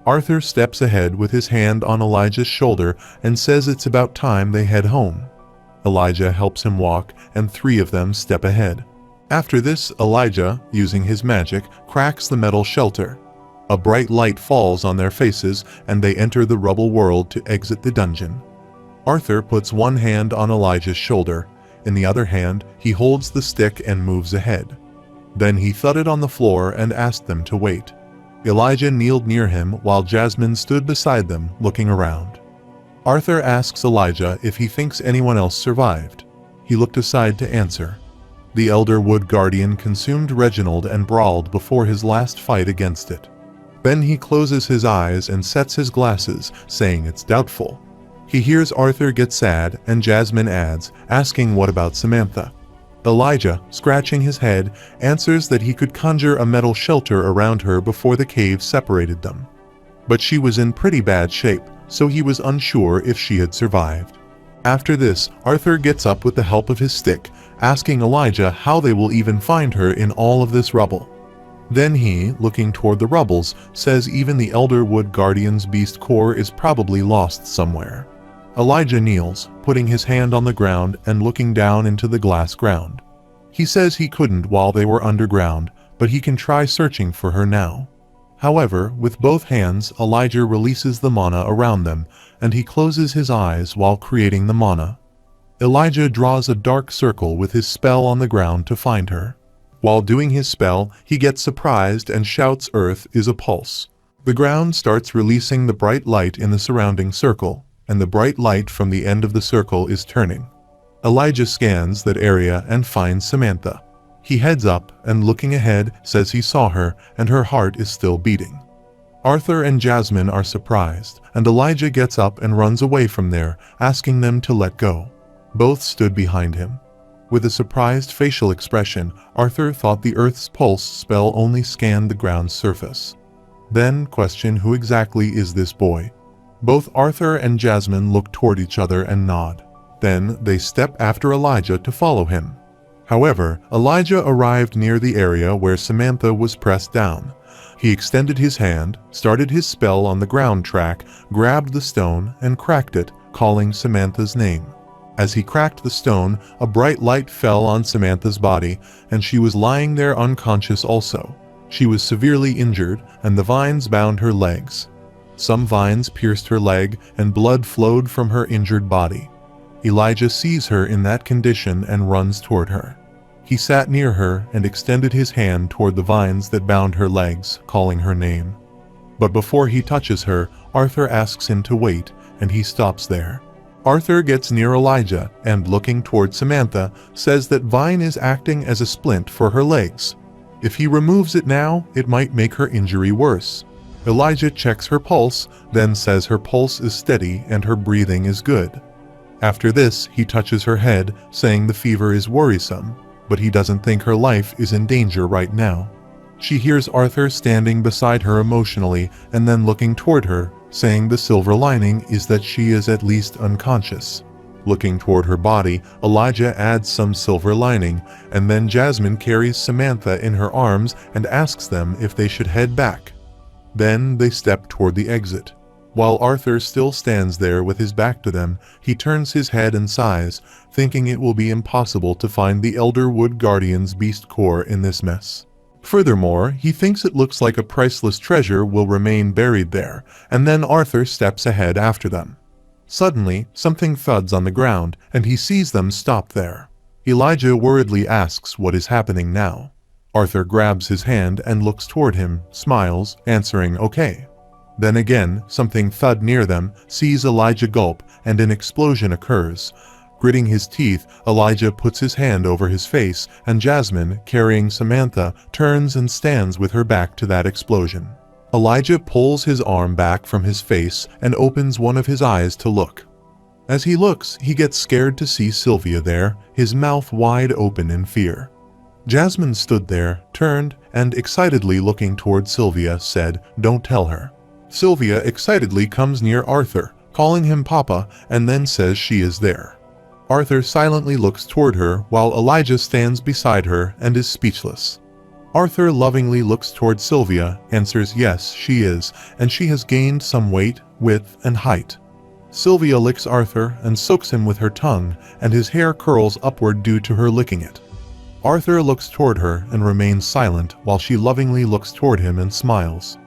Arthur steps ahead with his hand on Elijah's shoulder and says it's about time they head home. Elijah helps him walk, and 3 of them step ahead. After this, Elijah, using his magic, cracks the metal shelter. A bright light falls on their faces, and they enter the rubble world to exit the dungeon. Arthur puts one hand on Elijah's shoulder. In the other hand, he holds the stick and moves ahead. Then he thudded on the floor and asked them to wait. Elijah kneeled near him while Jasmine stood beside them, looking around. Arthur asks Elijah if he thinks anyone else survived. He looked aside to answer. The Elder Wood Guardian consumed Reginald and brawled before his last fight against it. Then he closes his eyes and sets his glasses, saying it's doubtful. He hears Arthur get sad and Jasmine adds, asking what about Samantha. Elijah, scratching his head, answers that he could conjure a metal shelter around her before the cave separated them. But she was in pretty bad shape, so he was unsure if she had survived. After this, Arthur gets up with the help of his stick, asking Elijah how they will even find her in all of this rubble. Then he, looking toward the rubbles, says even the Elder Wood Guardian's beast core is probably lost somewhere. Elijah kneels, putting his hand on the ground and looking down into the glass ground. He says he couldn't while they were underground, but he can try searching for her now. However, with both hands, Elijah releases the mana around them, and he closes his eyes while creating the mana. Elijah draws a dark circle with his spell on the ground to find her. While doing his spell, he gets surprised and shouts Earth is a pulse. The ground starts releasing the bright light in the surrounding circle, and the bright light from the end of the circle is turning. Elijah scans that area and finds Samantha. He heads up and looking ahead says he saw her and her heart is still beating. Arthur and Jasmine are surprised, and Elijah gets up and runs away from there, asking them to let go. Both stood behind him. With a surprised facial expression, Arthur thought the Earth's pulse spell only scanned the ground's surface. Then question who exactly is this boy? Both Arthur and Jasmine look toward each other and nod. Then they step after Elijah to follow him. However, Elijah arrived near the area where Samantha was pressed down. He extended his hand, started his spell on the ground track, grabbed the stone, and cracked it, calling Samantha's name. As he cracked the stone, a bright light fell on Samantha's body, and she was lying there unconscious also. She was severely injured, and the vines bound her legs. Some vines pierced her leg, and blood flowed from her injured body. Elijah sees her in that condition and runs toward her. He sat near her and extended his hand toward the vines that bound her legs, calling her name. But before he touches her, Arthur asks him to wait, and he stops there. Arthur gets near Elijah and, looking toward Samantha, says that vine is acting as a splint for her legs. If he removes it now, it might make her injury worse. Elijah checks her pulse, then says her pulse is steady and her breathing is good. After this, he touches her head, saying the fever is worrisome, but he doesn't think her life is in danger right now. She hears Arthur standing beside her emotionally and then looking toward her, saying the silver lining is that she is at least unconscious. Looking toward her body, Elijah adds some silver lining, and then Jasmine carries Samantha in her arms and asks them if they should head back. Then they step toward the exit. While Arthur still stands there with his back to them, he turns his head and sighs, thinking it will be impossible to find the Elder Wood Guardian's beast core in this mess. Furthermore, he thinks it looks like a priceless treasure will remain buried there, and then Arthur steps ahead after them. Suddenly, something thuds on the ground, and he sees them stop there. Elijah worriedly asks what is happening now. Arthur grabs his hand and looks toward him, smiles, answering okay. Then again, something thud near them, sees Elijah gulp, and an explosion occurs. Gritting his teeth, Elijah puts his hand over his face, and Jasmine, carrying Samantha, turns and stands with her back to that explosion. Elijah pulls his arm back from his face and opens one of his eyes to look. As he looks, he gets scared to see Sylvia there, his mouth wide open in fear. Jasmine stood there, turned, and excitedly looking toward Sylvia, said, "Don't tell her." Sylvia excitedly comes near Arthur, calling him Papa, and then says she is there. Arthur silently looks toward her while Elijah stands beside her and is speechless. Arthur lovingly looks toward Sylvia, answers yes, she is, and she has gained some weight, width, and height. Sylvia licks Arthur and soaks him with her tongue, and his hair curls upward due to her licking it. Arthur looks toward her and remains silent while she lovingly looks toward him and smiles.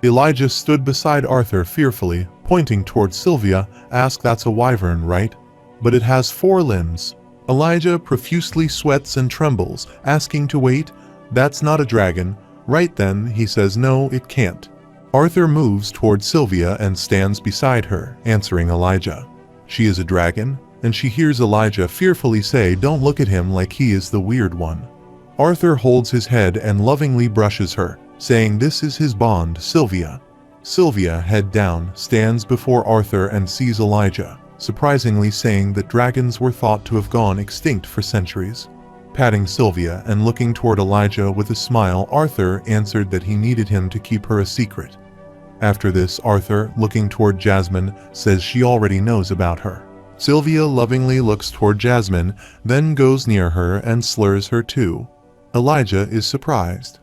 Elijah stood beside Arthur fearfully, pointing toward Sylvia, asked, "That's a wyvern, right? But it has 4 limbs." Elijah profusely sweats and trembles, asking to wait. "That's not a dragon." Right then, he says no, it can't. Arthur moves toward Sylvia and stands beside her, answering Elijah. She is a dragon, and she hears Elijah fearfully say, "Don't look at him like he is the weird one." Arthur holds his head and lovingly brushes her, saying this is his bond, Sylvia. Sylvia, head down, stands before Arthur and sees Elijah. surprisingly saying that dragons were thought to have gone extinct for centuries. Patting Sylvia and looking toward Elijah with a smile, Arthur answered that he needed him to keep her a secret. After this, Arthur, looking toward Jasmine, says she already knows about her. Sylvia lovingly looks toward Jasmine, then goes near her and slurs her too. Elijah is surprised.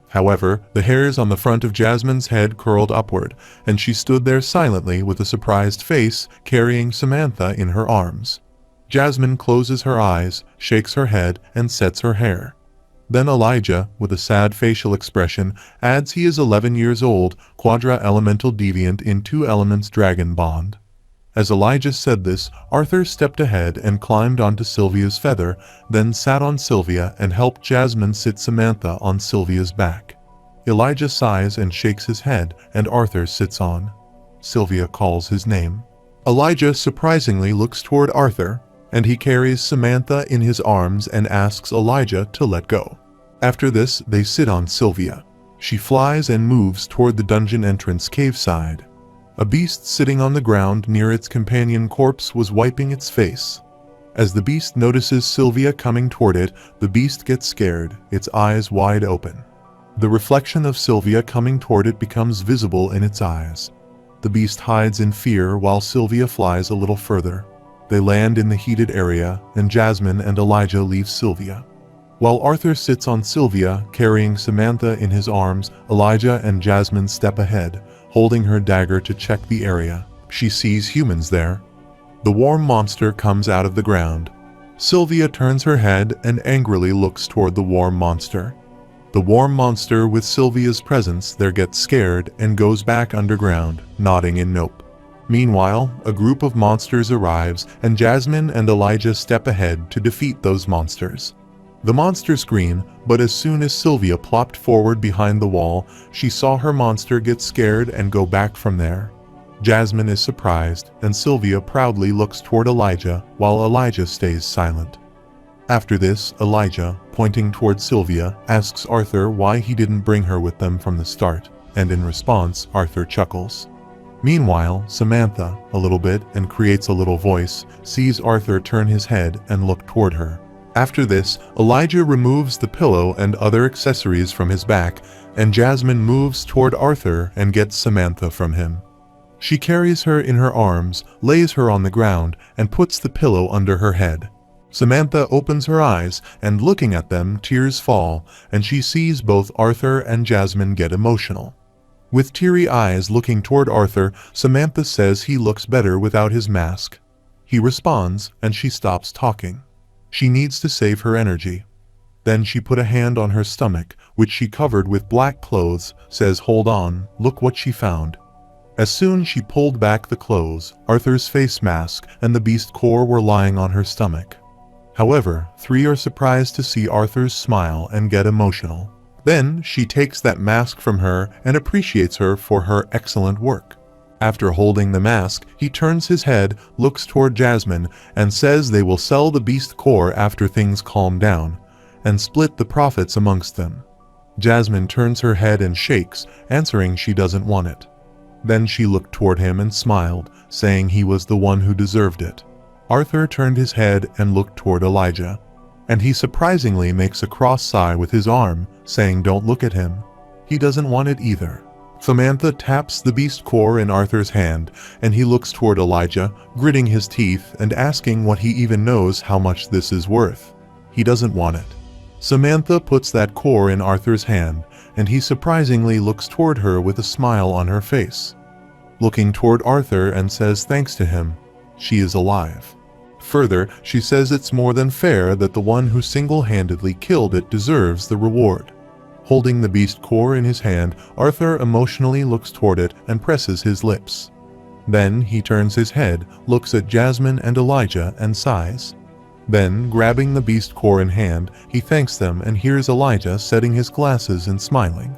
However, the hairs on the front of Jasmine's head curled upward, and she stood there silently with a surprised face, carrying Samantha in her arms. Jasmine closes her eyes, shakes her head, and sets her hair. Then Elijah, with a sad facial expression, adds he is 11 years old, quadra-elemental deviant in 2 elements dragon bond. As Elijah said this, Arthur stepped ahead and climbed onto Sylvia's feather, then sat on Sylvia and helped Jasmine sit Samantha on Sylvia's back. Elijah sighs and shakes his head, and Arthur sits on. Sylvia calls his name. Elijah surprisingly looks toward Arthur, and he carries Samantha in his arms and asks Elijah to let go. After this, they sit on Sylvia. She flies and moves toward the dungeon entrance cave side. A beast sitting on the ground near its companion corpse was wiping its face. As the beast notices Sylvia coming toward it, the beast gets scared, its eyes wide open. The reflection of Sylvia coming toward it becomes visible in its eyes. The beast hides in fear while Sylvia flies a little further. They land in the heated area, and Jasmine and Elijah leave Sylvia. While Arthur sits on Sylvia, carrying Samantha in his arms, Elijah and Jasmine step ahead, holding her dagger to check the area. She sees humans there. The warm monster comes out of the ground. Sylvia turns her head and angrily looks toward the warm monster. The warm monster, with Sylvia's presence there, gets scared and goes back underground, nodding in nope. Meanwhile, a group of monsters arrives, and Jasmine and Elijah step ahead to defeat those monsters. The monsters scream, but as soon as Sylvia plopped forward behind the wall, she saw her monster get scared and go back from there. Jasmine is surprised, and Sylvia proudly looks toward Elijah, while Elijah stays silent. After this, Elijah, pointing toward Sylvia, asks Arthur why he didn't bring her with them from the start, and in response, Arthur chuckles. Meanwhile, Samantha, a little bit and creates a little voice, sees Arthur turn his head and look toward her. After this, Elijah removes the pillow and other accessories from his back, and Jasmine moves toward Arthur and gets Samantha from him. She carries her in her arms, lays her on the ground, and puts the pillow under her head. Samantha opens her eyes, and looking at them, tears fall, and she sees both Arthur and Jasmine get emotional. With teary eyes looking toward Arthur, Samantha says he looks better without his mask. He responds, and she stops talking. She needs to save her energy. Then she put a hand on her stomach, which she covered with black clothes, says hold on, look what she found. As soon she pulled back the clothes, Arthur's face mask and the beast core were lying on her stomach. However, 3 are surprised to see Arthur's smile and get emotional. Then she takes that mask from her and appreciates her for her excellent work. After holding the mask, he turns his head, looks toward Jasmine, and says they will sell the beast core after things calm down, and split the profits amongst them. Jasmine turns her head and shakes, answering she doesn't want it. Then she looked toward him and smiled, saying he was the one who deserved it. Arthur turned his head and looked toward Elijah, and he surprisingly makes a cross sign with his arm, saying don't look at him. He doesn't want it either. Samantha taps the beast core in Arthur's hand, and he looks toward Elijah, gritting his teeth and asking what he even knows how much this is worth. He doesn't want it. Samantha puts that core in Arthur's hand, and he surprisingly looks toward her with a smile on her face. Looking toward Arthur and says thanks to him. She is alive. Further, she says it's more than fair that the one who single-handedly killed it deserves the reward. Holding the beast core in his hand, Arthur emotionally looks toward it and presses his lips. Then he turns his head, looks at Jasmine and Elijah and sighs. Then, grabbing the beast core in hand, he thanks them and hears Elijah setting his glasses and smiling.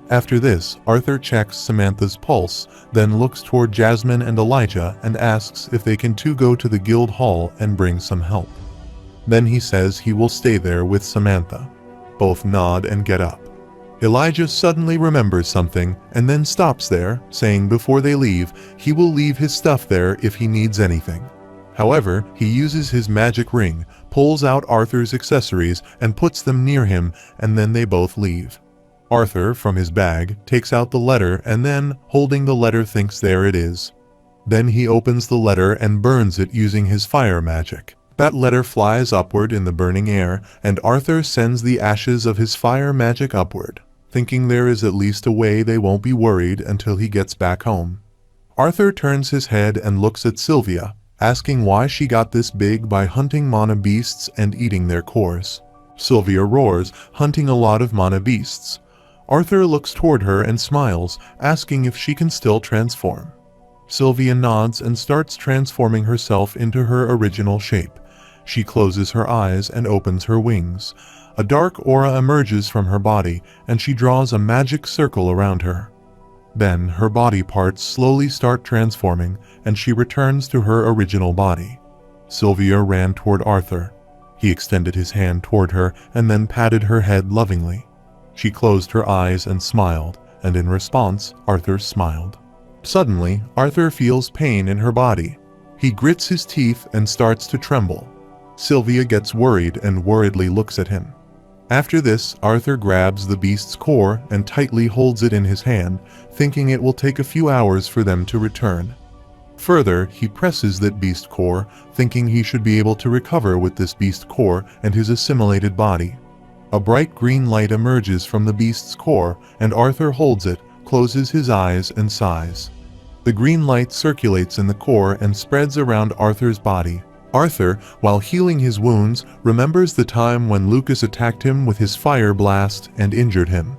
After this, Arthur checks Samantha's pulse, then looks toward Jasmine and Elijah and asks if they can too go to the guild hall and bring some help. Then he says he will stay there with Samantha. Both nod and get up. Elijah suddenly remembers something and then stops there, saying before they leave, he will leave his stuff there if he needs anything. However, he uses his magic ring, pulls out Arthur's accessories and puts them near him, and then they both leave. Arthur, from his bag, takes out the letter and then, holding the letter, thinks there it is. Then he opens the letter and burns it using his fire magic. That letter flies upward in the burning air, and Arthur sends the ashes of his fire magic upward, thinking there is at least a way they won't be worried until he gets back home. Arthur turns his head and looks at Sylvia, asking why she got this big by hunting mana beasts and eating their cores. Sylvia roars, hunting a lot of mana beasts. Arthur looks toward her and smiles, asking if she can still transform. Sylvia nods and starts transforming herself into her original shape. She closes her eyes and opens her wings. A dark aura emerges from her body, and she draws a magic circle around her. Then her body parts slowly start transforming, and she returns to her original body. Sylvia ran toward Arthur. He extended his hand toward her and then patted her head lovingly. She closed her eyes and smiled, and in response, Arthur smiled. Suddenly, Arthur feels pain in her body. He grits his teeth and starts to tremble. Sylvia gets worried and worriedly looks at him. After this, Arthur grabs the beast's core and tightly holds it in his hand, thinking it will take a few hours for them to return. Further, he presses that beast core, thinking he should be able to recover with this beast core and his assimilated body. A bright green light emerges from the beast's core, and Arthur holds it, closes his eyes and sighs. The green light circulates in the core and spreads around Arthur's body. Arthur, while healing his wounds, remembers the time when Lucas attacked him with his fire blast and injured him.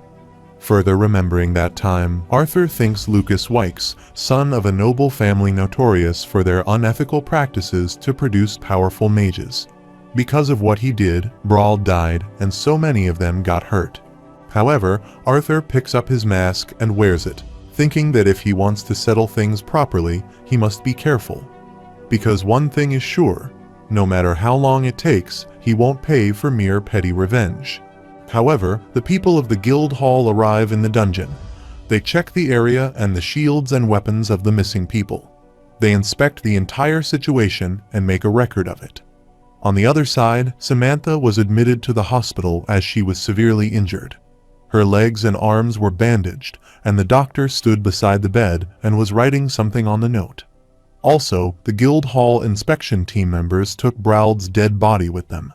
Further remembering that time, Arthur thinks Lucas Wykes, son of a noble family notorious for their unethical practices to produce powerful mages. Because of what he did, Brawl died, and so many of them got hurt. However, Arthur picks up his mask and wears it, thinking that if he wants to settle things properly, he must be careful. Because one thing is sure, no matter how long it takes, he won't pay for mere petty revenge. However, the people of the guild hall arrive in the dungeon. They check the area and the shields and weapons of the missing people. They inspect the entire situation and make a record of it. On the other side, Samantha was admitted to the hospital as she was severely injured. Her legs and arms were bandaged, and the doctor stood beside the bed and was writing something on the note. Also, the guild hall inspection team members took Braul's dead body with them.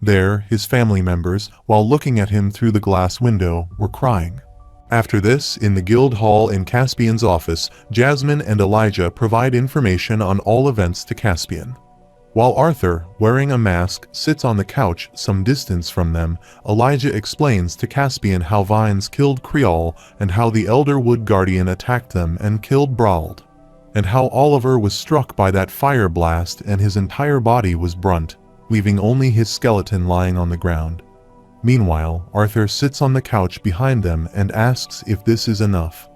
There, his family members, while looking at him through the glass window, were crying. After this, in the guild hall in Caspian's office, Jasmine and Elijah provide information on all events to Caspian. While Arthur, wearing a mask, sits on the couch some distance from them, Elijah explains to Caspian how Vines killed Creole and how the Elder Wood Guardian attacked them and killed Brauld, and how Oliver was struck by that fire blast and his entire body was burnt, leaving only his skeleton lying on the ground. Meanwhile, Arthur sits on the couch behind them and asks if this is enough.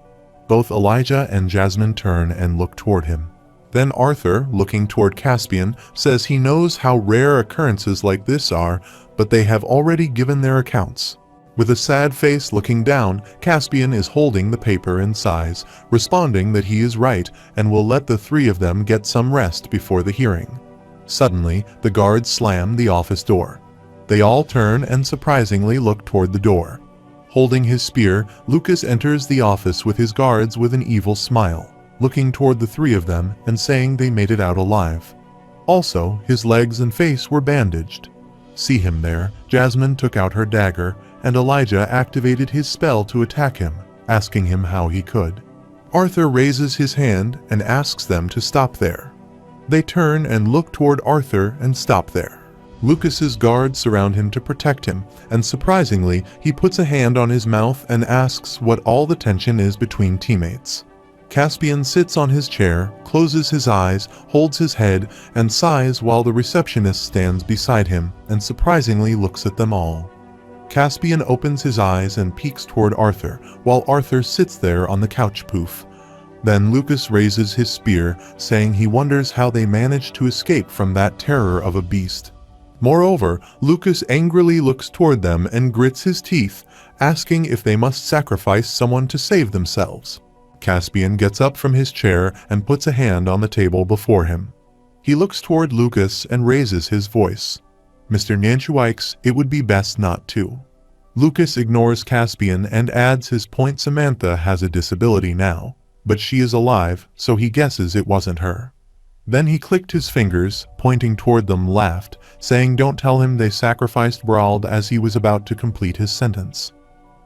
Both Elijah and Jasmine turn and look toward him. Then Arthur, looking toward Caspian, says he knows how rare occurrences like this are, but they have already given their accounts. With a sad face looking down, Caspian is holding the paper and sighs, responding that he is right and will let the three of them get some rest before the hearing. Suddenly, the guards slam the office door. They all turn and surprisingly look toward the door. Holding his spear, Lucas enters the office with his guards with an evil smile, looking toward the three of them and saying they made it out alive. Also, his legs and face were bandaged. See him there, Jasmine took out her dagger, and Elijah activated his spell to attack him, asking him how he could. Arthur raises his hand and asks them to stop there. They turn and look toward Arthur and stop there. Lucas's guards surround him to protect him, and surprisingly, he puts a hand on his mouth and asks what all the tension is between teammates. Caspian sits on his chair, closes his eyes, holds his head, and sighs while the receptionist stands beside him and surprisingly looks at them all. Caspian opens his eyes and peeks toward Arthur, while Arthur sits there on the couch poof. Then Lucas raises his spear, saying he wonders how they managed to escape from that terror of a beast. Moreover, Lucas angrily looks toward them and grits his teeth, asking if they must sacrifice someone to save themselves. Caspian gets up from his chair and puts a hand on the table before him. He looks toward Lucas and raises his voice. "Mr. Nanchuikes, it would be best not to." Lucas ignores Caspian and adds his point. Samantha has a disability now, but she is alive, so he guesses it wasn't her. Then he clicked his fingers, pointing toward them, laughed, saying don't tell him they sacrificed Brald, as he was about to complete his sentence.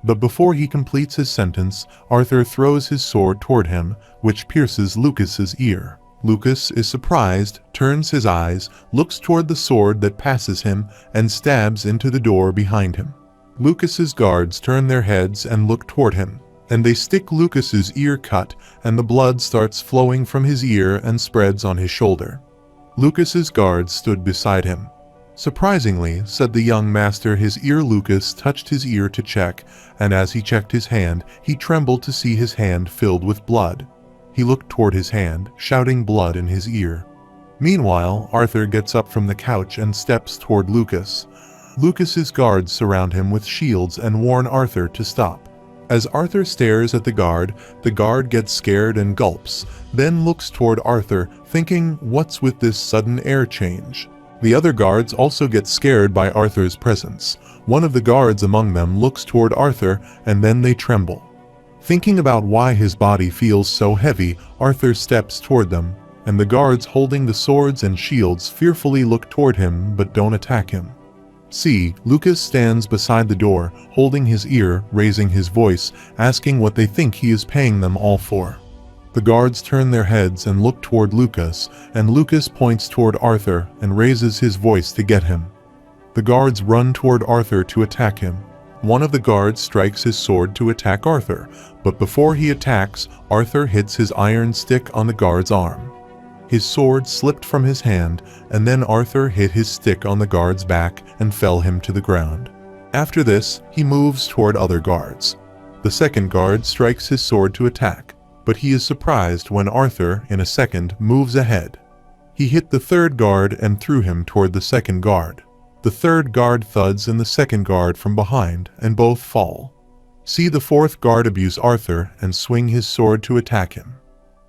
But before he completes his sentence, Arthur throws his sword toward him, which pierces Lucas's ear. Lucas is surprised, turns his eyes, looks toward the sword that passes him, and stabs into the door behind him. Lucas's guards turn their heads and look toward him, and they stick Lucas's ear cut, and the blood starts flowing from his ear and spreads on his shoulder. Lucas's guards stood beside him. "Surprisingly," said the young master, his ear. Lucas touched his ear to check, and as he checked his hand, he trembled to see his hand filled with blood. He looked toward his hand, shouting blood in his ear. Meanwhile, Arthur gets up from the couch and steps toward Lucas. Lucas's guards surround him with shields and warn Arthur to stop. As Arthur stares at the guard gets scared and gulps, then looks toward Arthur, thinking, what's with this sudden air change? The other guards also get scared by Arthur's presence. One of the guards among them looks toward Arthur, and then they tremble. Thinking about why his body feels so heavy, Arthur steps toward them, and the guards holding the swords and shields fearfully look toward him but don't attack him. See, Lucas stands beside the door, holding his ear, raising his voice, asking what they think he is paying them all for. The guards turn their heads and look toward Lucas, and Lucas points toward Arthur and raises his voice to get him. The guards run toward Arthur to attack him. One of the guards strikes his sword to attack Arthur, but before he attacks, Arthur hits his iron stick on the guard's arm. His sword slipped from his hand, and then Arthur hit his stick on the guard's back and fell him to the ground. After this, he moves toward other guards. The second guard strikes his sword to attack, but he is surprised when Arthur, in a second, moves ahead. He hit the third guard and threw him toward the second guard. The third guard thuds in the second guard from behind, and both fall. See the fourth guard abuse Arthur and swing his sword to attack him.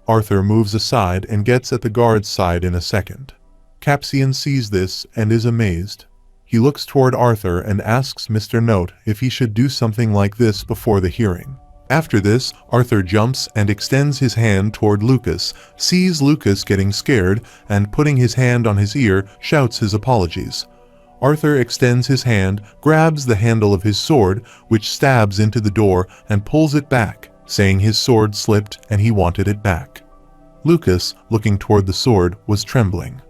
Arthur moves aside and gets at the guard's side in a second. Caspian sees this and is amazed. He looks toward Arthur and asks Mr. Note if he should do something like this before the hearing. After this, Arthur jumps and extends his hand toward Lucas, sees Lucas getting scared, and putting his hand on his ear, shouts his apologies. Arthur extends his hand, grabs the handle of his sword, which stabs into the door, and pulls it back, saying his sword slipped and he wanted it back. Lucas, looking toward the sword, was trembling.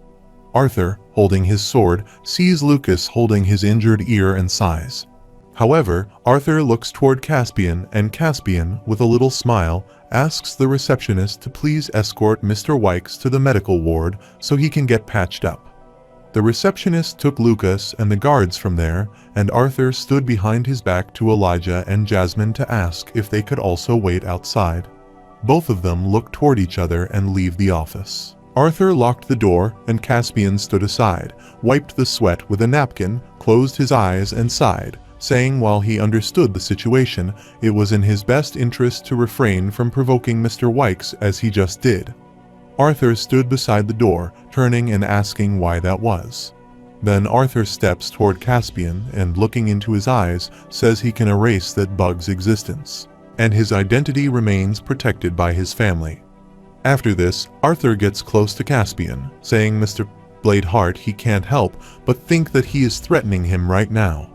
Arthur, holding his sword, sees Lucas holding his injured ear and sighs. However, Arthur looks toward Caspian, and Caspian, with a little smile, asks the receptionist to please escort Mr. Wykes to the medical ward so he can get patched up. The receptionist took Lucas and the guards from there, and Arthur stood behind his back to Elijah and Jasmine to ask if they could also wait outside. Both of them look toward each other and leave the office. Arthur locked the door, and Caspian stood aside, wiped the sweat with a napkin, closed his eyes and sighed, saying while he understood the situation, it was in his best interest to refrain from provoking Mr. Wykes as he just did. Arthur stood beside the door, turning and asking why that was. Then Arthur steps toward Caspian and, looking into his eyes, says he can erase that bug's existence, and his identity remains protected by his family. After this, Arthur gets close to Caspian, saying Mr. Bladeheart he can't help but think that he is threatening him right now.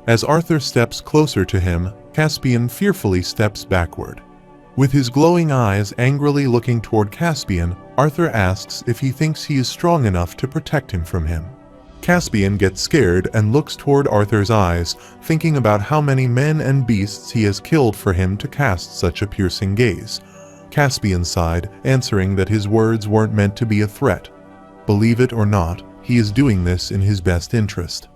As Arthur steps closer to him, Caspian fearfully steps backward. With his glowing eyes angrily looking toward Caspian, Arthur asks if he thinks he is strong enough to protect him from him. Caspian gets scared and looks toward Arthur's eyes, thinking about how many men and beasts he has killed for him to cast such a piercing gaze. Caspian sighed, answering that his words weren't meant to be a threat. Believe it or not, he is doing this in his best interest.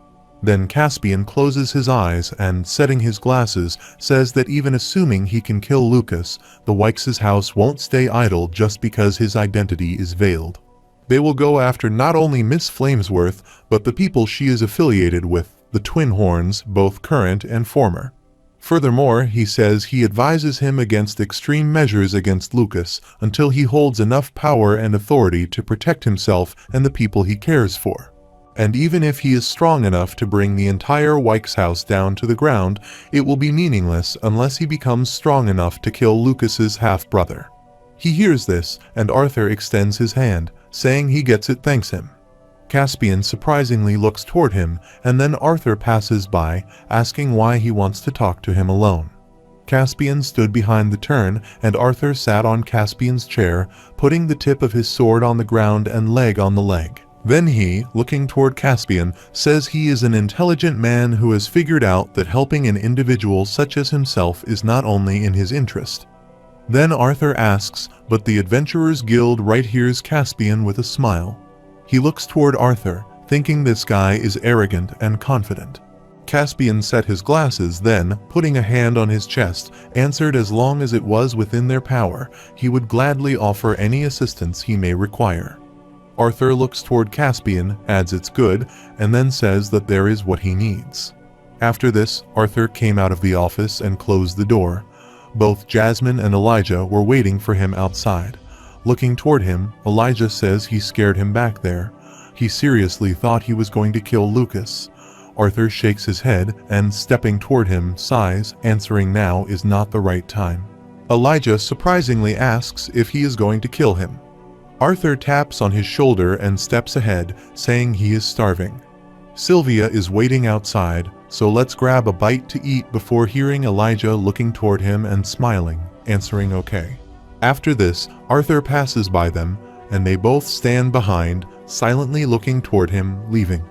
Then Caspian closes his eyes and, setting his glasses, says that even assuming he can kill Lucas, the Wykes' house won't stay idle just because his identity is veiled. They will go after not only Miss Flamesworth, but the people she is affiliated with, the Twin Horns, both current and former. Furthermore, he says he advises him against extreme measures against Lucas until he holds enough power and authority to protect himself and the people he cares for. And even if he is strong enough to bring the entire Wykes house down to the ground, it will be meaningless unless he becomes strong enough to kill Lucas's half-brother. He hears this, and Arthur extends his hand, saying he gets it, thanks him. Caspian surprisingly looks toward him, and then Arthur passes by, asking why he wants to talk to him alone. Caspian stood behind the turn, and Arthur sat on Caspian's chair, putting the tip of his sword on the ground and leg on the leg. Then he, looking toward Caspian, says he is an intelligent man who has figured out that helping an individual such as himself is not only in his interest. Then Arthur asks, but the Adventurers Guild right hears Caspian with a smile. He looks toward Arthur, thinking this guy is arrogant and confident. Caspian set his glasses, then, putting a hand on his chest, answered as long as it was within their power, he would gladly offer any assistance he may require. Arthur looks toward Caspian, adds it's good, and then says that there is what he needs. After this, Arthur came out of the office and closed the door. Both Jasmine and Elijah were waiting for him outside. Looking toward him, Elijah says he scared him back there. He seriously thought he was going to kill Lucas. Arthur shakes his head and, stepping toward him, sighs, answering now is not the right time. Elijah surprisingly asks if he is going to kill him. Arthur taps on his shoulder and steps ahead, saying he is starving. Sylvia is waiting outside, so let's grab a bite to eat before hearing Elijah looking toward him and smiling, answering okay. After this, Arthur passes by them, and they both stand behind, silently looking toward him, leaving.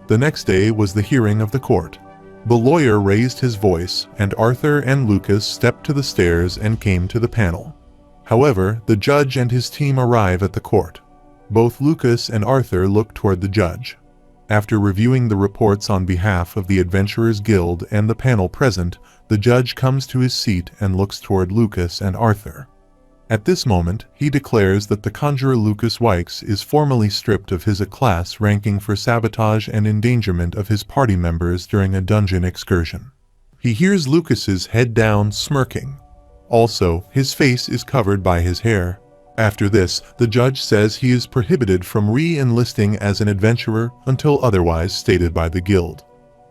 The next day was the hearing of the court. The lawyer raised his voice, and Arthur and Lucas stepped to the stairs and came to the panel. However, the judge and his team arrive at the court. Both Lucas and Arthur look toward the judge. After reviewing the reports on behalf of the Adventurers Guild and the panel present, the judge comes to his seat and looks toward Lucas and Arthur. At this moment, he declares that the conjurer Lucas Wykes is formally stripped of his A-class ranking for sabotage and endangerment of his party members during a dungeon excursion. He hears Lucas's head down, smirking. Also, his face is covered by his hair. After this, the judge says he is prohibited from re-enlisting as an adventurer until otherwise stated by the guild.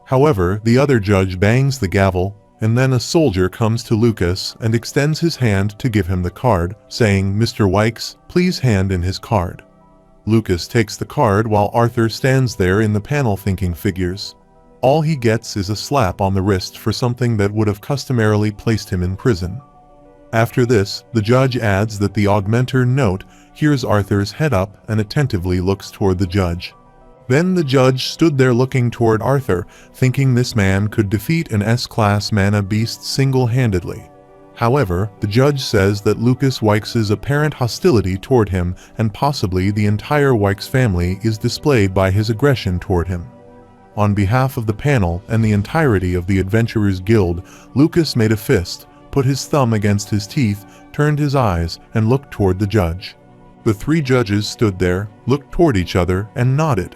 However, the other judge bangs the gavel, and then a soldier comes to Lucas and extends his hand to give him the card, saying, "Mr. Wykes, please hand in his card." Lucas takes the card while Arthur stands there in the panel thinking figures. All he gets is a slap on the wrist for something that would have customarily placed him in prison. After this, the judge adds that the augmenter note hears Arthur's head up and attentively looks toward the judge. Then the judge stood there looking toward Arthur, thinking this man could defeat an S-class mana beast single-handedly. However, the judge says that Lucas Wykes' apparent hostility toward him and possibly the entire Wykes family is displayed by his aggression toward him. On behalf of the panel and the entirety of the Adventurers Guild, Lucas made a fist, put his thumb against his teeth, turned his eyes, and looked toward the judge. The three judges stood there, looked toward each other, and nodded.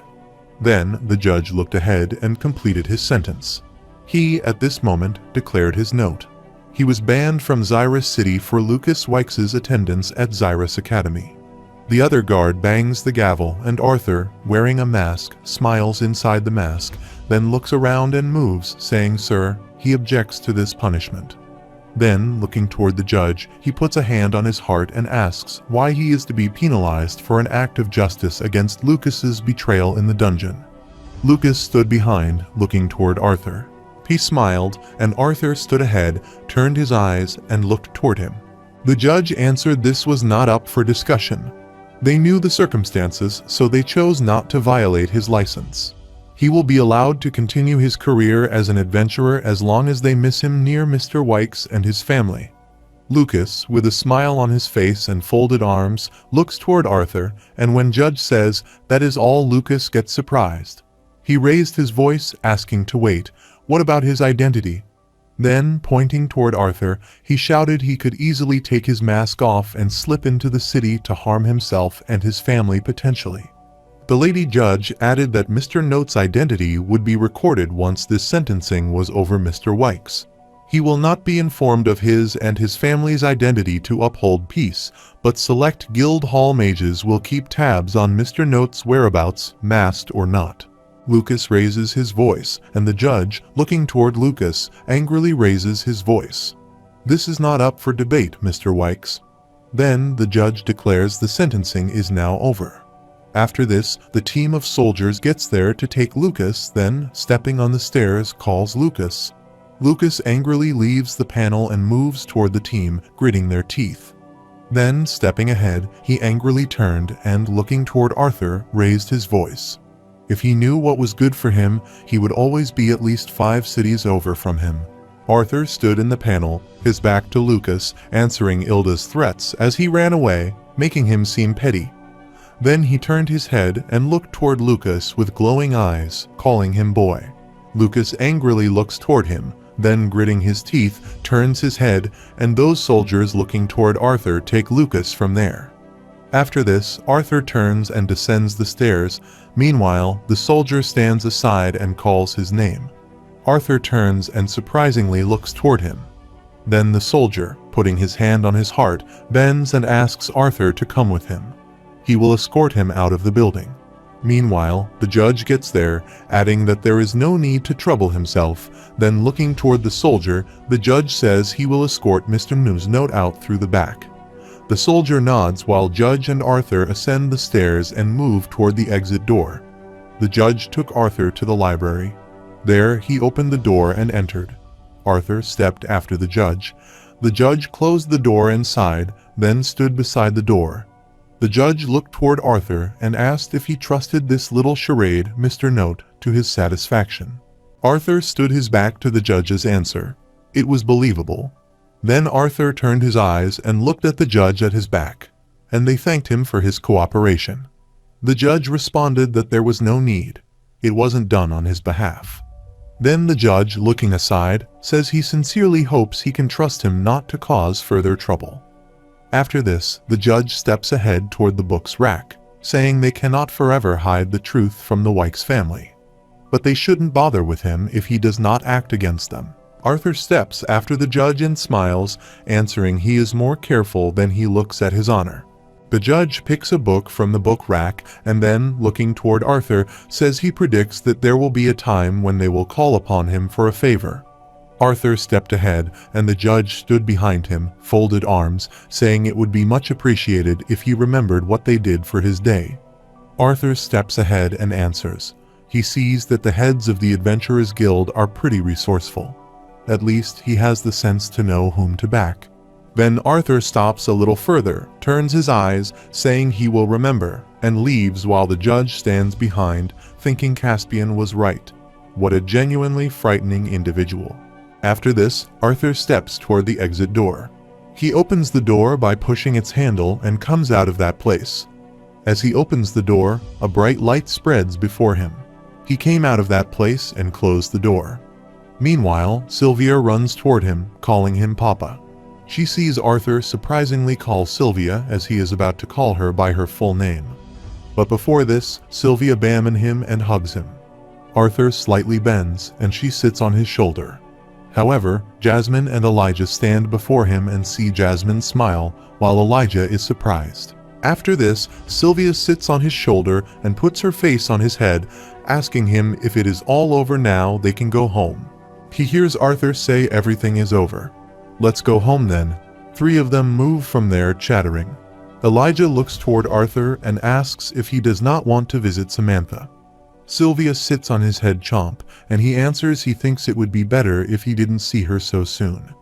Then the judge looked ahead and completed his sentence. He, at this moment, declared his note. He was banned from Xyrus City for Lucas Wykes' attendance at Xyrus Academy. The other guard bangs the gavel, and Arthur, wearing a mask, smiles inside the mask, then looks around and moves, saying, "Sir," he objects to this punishment. Then, looking toward the judge, he puts a hand on his heart and asks why he is to be penalized for an act of justice against Lucas's betrayal in the dungeon. Lucas stood behind, looking toward Arthur. He smiled, and Arthur stood ahead, turned his eyes, and looked toward him. The judge answered this was not up for discussion. They knew the circumstances, so they chose not to violate his license. He will be allowed to continue his career as an adventurer as long as they miss him near Mr. Wykes and his family. Lucas, with a smile on his face and folded arms, looks toward Arthur, and when Judge says that is all, Lucas gets surprised. He raised his voice, asking to wait. What about his identity? Then, pointing toward Arthur, he shouted he could easily take his mask off and slip into the city to harm himself and his family potentially. The lady judge added that Mr. Note's identity would be recorded once this sentencing was over Mr. Wykes. He will not be informed of his and his family's identity to uphold peace, but select guild hall mages will keep tabs on Mr. Note's whereabouts, masked or not. Lucas raises his voice, and the judge, looking toward Lucas, angrily raises his voice. This is not up for debate, Mr. Wykes. Then the judge declares the sentencing is now over. After this, the team of soldiers gets there to take Lucas, then, stepping on the stairs, calls Lucas. Lucas angrily leaves the panel and moves toward the team, gritting their teeth. Then, stepping ahead, he angrily turned and, looking toward Arthur, raised his voice. If he knew what was good for him, he would always be at least 5 cities over from him. Arthur stood in the panel, his back to Lucas, answering Ilda's threats as he ran away, making him seem petty. Then he turned his head and looked toward Lucas with glowing eyes, calling him boy. Lucas angrily looks toward him, then gritting his teeth, turns his head, and those soldiers looking toward Arthur take Lucas from there. After this, Arthur turns and descends the stairs. Meanwhile, the soldier stands aside and calls his name. Arthur turns and surprisingly looks toward him. Then the soldier, putting his hand on his heart, bends and asks Arthur to come with him. He will escort him out of the building. Meanwhile, the judge gets there, adding that there is no need to trouble himself. Then looking toward the soldier, the judge says he will escort Mr. New's note out through the back. The soldier nods while Judge and Arthur ascend the stairs and move toward the exit door. The judge took Arthur to the library. There, he opened the door and entered. Arthur stepped after the judge. The judge closed the door and sighed, then stood beside the door. The judge looked toward Arthur and asked if he trusted this little charade, Mr. Note, to his satisfaction. Arthur stood his back to the judge's answer. It was believable. Then Arthur turned his eyes and looked at the judge at his back, and they thanked him for his cooperation. The judge responded that there was no need. It wasn't done on his behalf. Then the judge, looking aside, says he sincerely hopes he can trust him not to cause further trouble. After this, the judge steps ahead toward the book's rack, saying they cannot forever hide the truth from the Wykes family. But they shouldn't bother with him if he does not act against them. Arthur steps after the judge and smiles, answering he is more careful than he looks at his honor. The judge picks a book from the book rack and then, looking toward Arthur, says he predicts that there will be a time when they will call upon him for a favor. Arthur stepped ahead, and the judge stood behind him, folded arms, saying it would be much appreciated if he remembered what they did for his day. Arthur steps ahead and answers. He sees that the heads of the Adventurers Guild are pretty resourceful. At least he has the sense to know whom to back. Then Arthur stops a little further, turns his eyes, saying he will remember, and leaves while the judge stands behind, thinking Caspian was right. What a genuinely frightening individual. After this, Arthur steps toward the exit door. He opens the door by pushing its handle and comes out of that place. As he opens the door, a bright light spreads before him. He came out of that place and closed the door. Meanwhile, Sylvia runs toward him, calling him Papa. She sees Arthur surprisingly call Sylvia as he is about to call her by her full name. But before this, Sylvia bams him and hugs him. Arthur slightly bends, and she sits on his shoulder. However, Jasmine and Elijah stand before him and see Jasmine smile, while Elijah is surprised. After this, Sylvia sits on his shoulder and puts her face on his head, asking him if it is all over now they can go home. He hears Arthur say everything is over. Let's go home then. 3 of them move from there chattering. Elijah looks toward Arthur and asks if he does not want to visit Samantha. Sylvia sits on his head chomp, and he answers he thinks it would be better if he didn't see her so soon.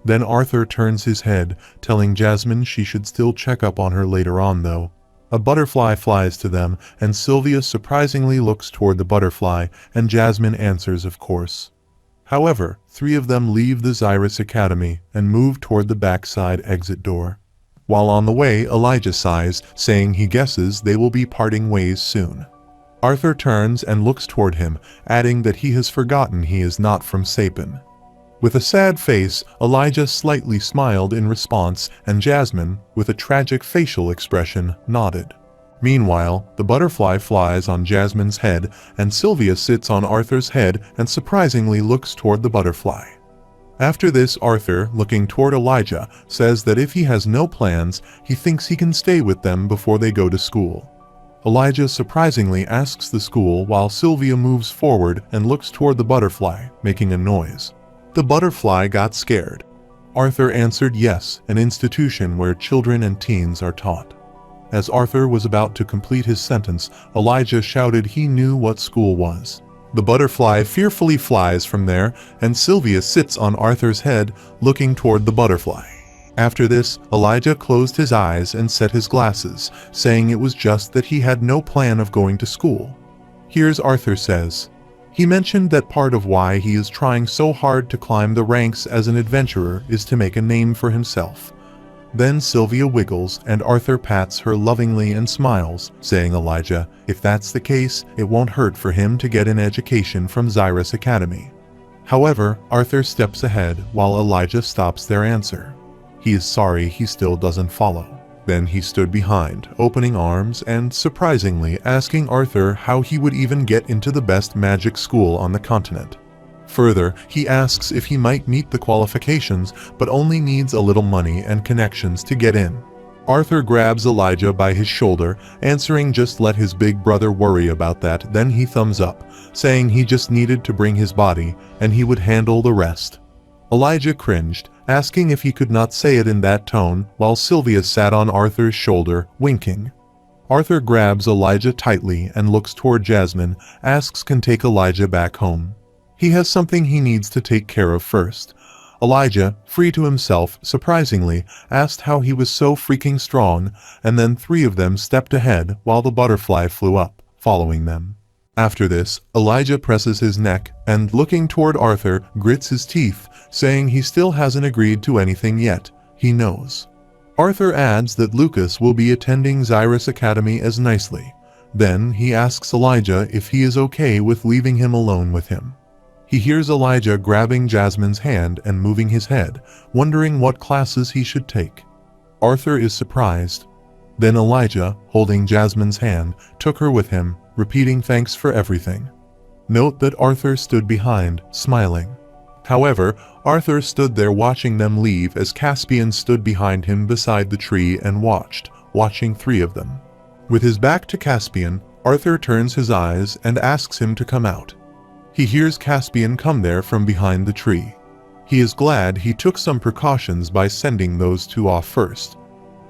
Then Arthur turns his head, telling Jasmine she should still check up on her later on though. A butterfly flies to them, and Sylvia surprisingly looks toward the butterfly, and Jasmine answers of course. However, 3 of them leave the Xyrus Academy and move toward the backside exit door. While on the way, Elijah sighs, saying he guesses they will be parting ways soon. Arthur turns and looks toward him, adding that he has forgotten he is not from Sapin. With a sad face, Elijah slightly smiled in response, and Jasmine, with a tragic facial expression, nodded. Meanwhile, the butterfly flies on Jasmine's head, and Sylvia sits on Arthur's head and surprisingly looks toward the butterfly. After this, Arthur, looking toward Elijah, says that if he has no plans, he thinks he can stay with them before they go to school. Elijah surprisingly asks the school while Sylvia moves forward and looks toward the butterfly, making a noise. The butterfly got scared. Arthur answered yes, an institution where children and teens are taught. As Arthur was about to complete his sentence, Elijah shouted he knew what school was. The butterfly fearfully flies from there, and Sylvia sits on Arthur's head, looking toward the butterfly. After this, Elijah closed his eyes and set his glasses, saying it was just that he had no plan of going to school. Here's Arthur says. He mentioned that part of why he is trying so hard to climb the ranks as an adventurer is to make a name for himself. Then Sylvia wiggles and Arthur pats her lovingly and smiles, saying, Elijah, if that's the case, it won't hurt for him to get an education from Xyrus Academy. However, Arthur steps ahead while Elijah stops their answer. He is sorry he still doesn't follow. Then he stood behind, opening arms and, surprisingly, asking Arthur how he would even get into the best magic school on the continent. Further, he asks if he might meet the qualifications, but only needs a little money and connections to get in. Arthur grabs Elijah by his shoulder, answering just let his big brother worry about that, then he thumbs up, saying he just needed to bring his body, and he would handle the rest. Elijah cringed, asking if he could not say it in that tone, while Sylvia sat on Arthur's shoulder, winking. Arthur grabs Elijah tightly and looks toward Jasmine, asks can take Elijah back home. He has something he needs to take care of first. Elijah, free to himself, surprisingly, asked how he was so freaking strong, and then three of them stepped ahead while the butterfly flew up, following them. After this, Elijah presses his neck and, looking toward Arthur, grits his teeth, saying he still hasn't agreed to anything yet. He knows. Arthur adds that Lucas will be attending Xyrus Academy as nicely. Then he asks Elijah if he is okay with leaving him alone with him. He hears Elijah grabbing Jasmine's hand and moving his head, wondering what classes he should take. Arthur is surprised. Then Elijah, holding Jasmine's hand, took her with him, repeating thanks for everything. Note that Arthur stood behind, smiling. However, Arthur stood there watching them leave as Caspian stood behind him beside the tree and watching three of them. With his back to Caspian, Arthur turns his eyes and asks him to come out. He hears Caspian come there from behind the tree. He is glad he took some precautions by sending those two off first.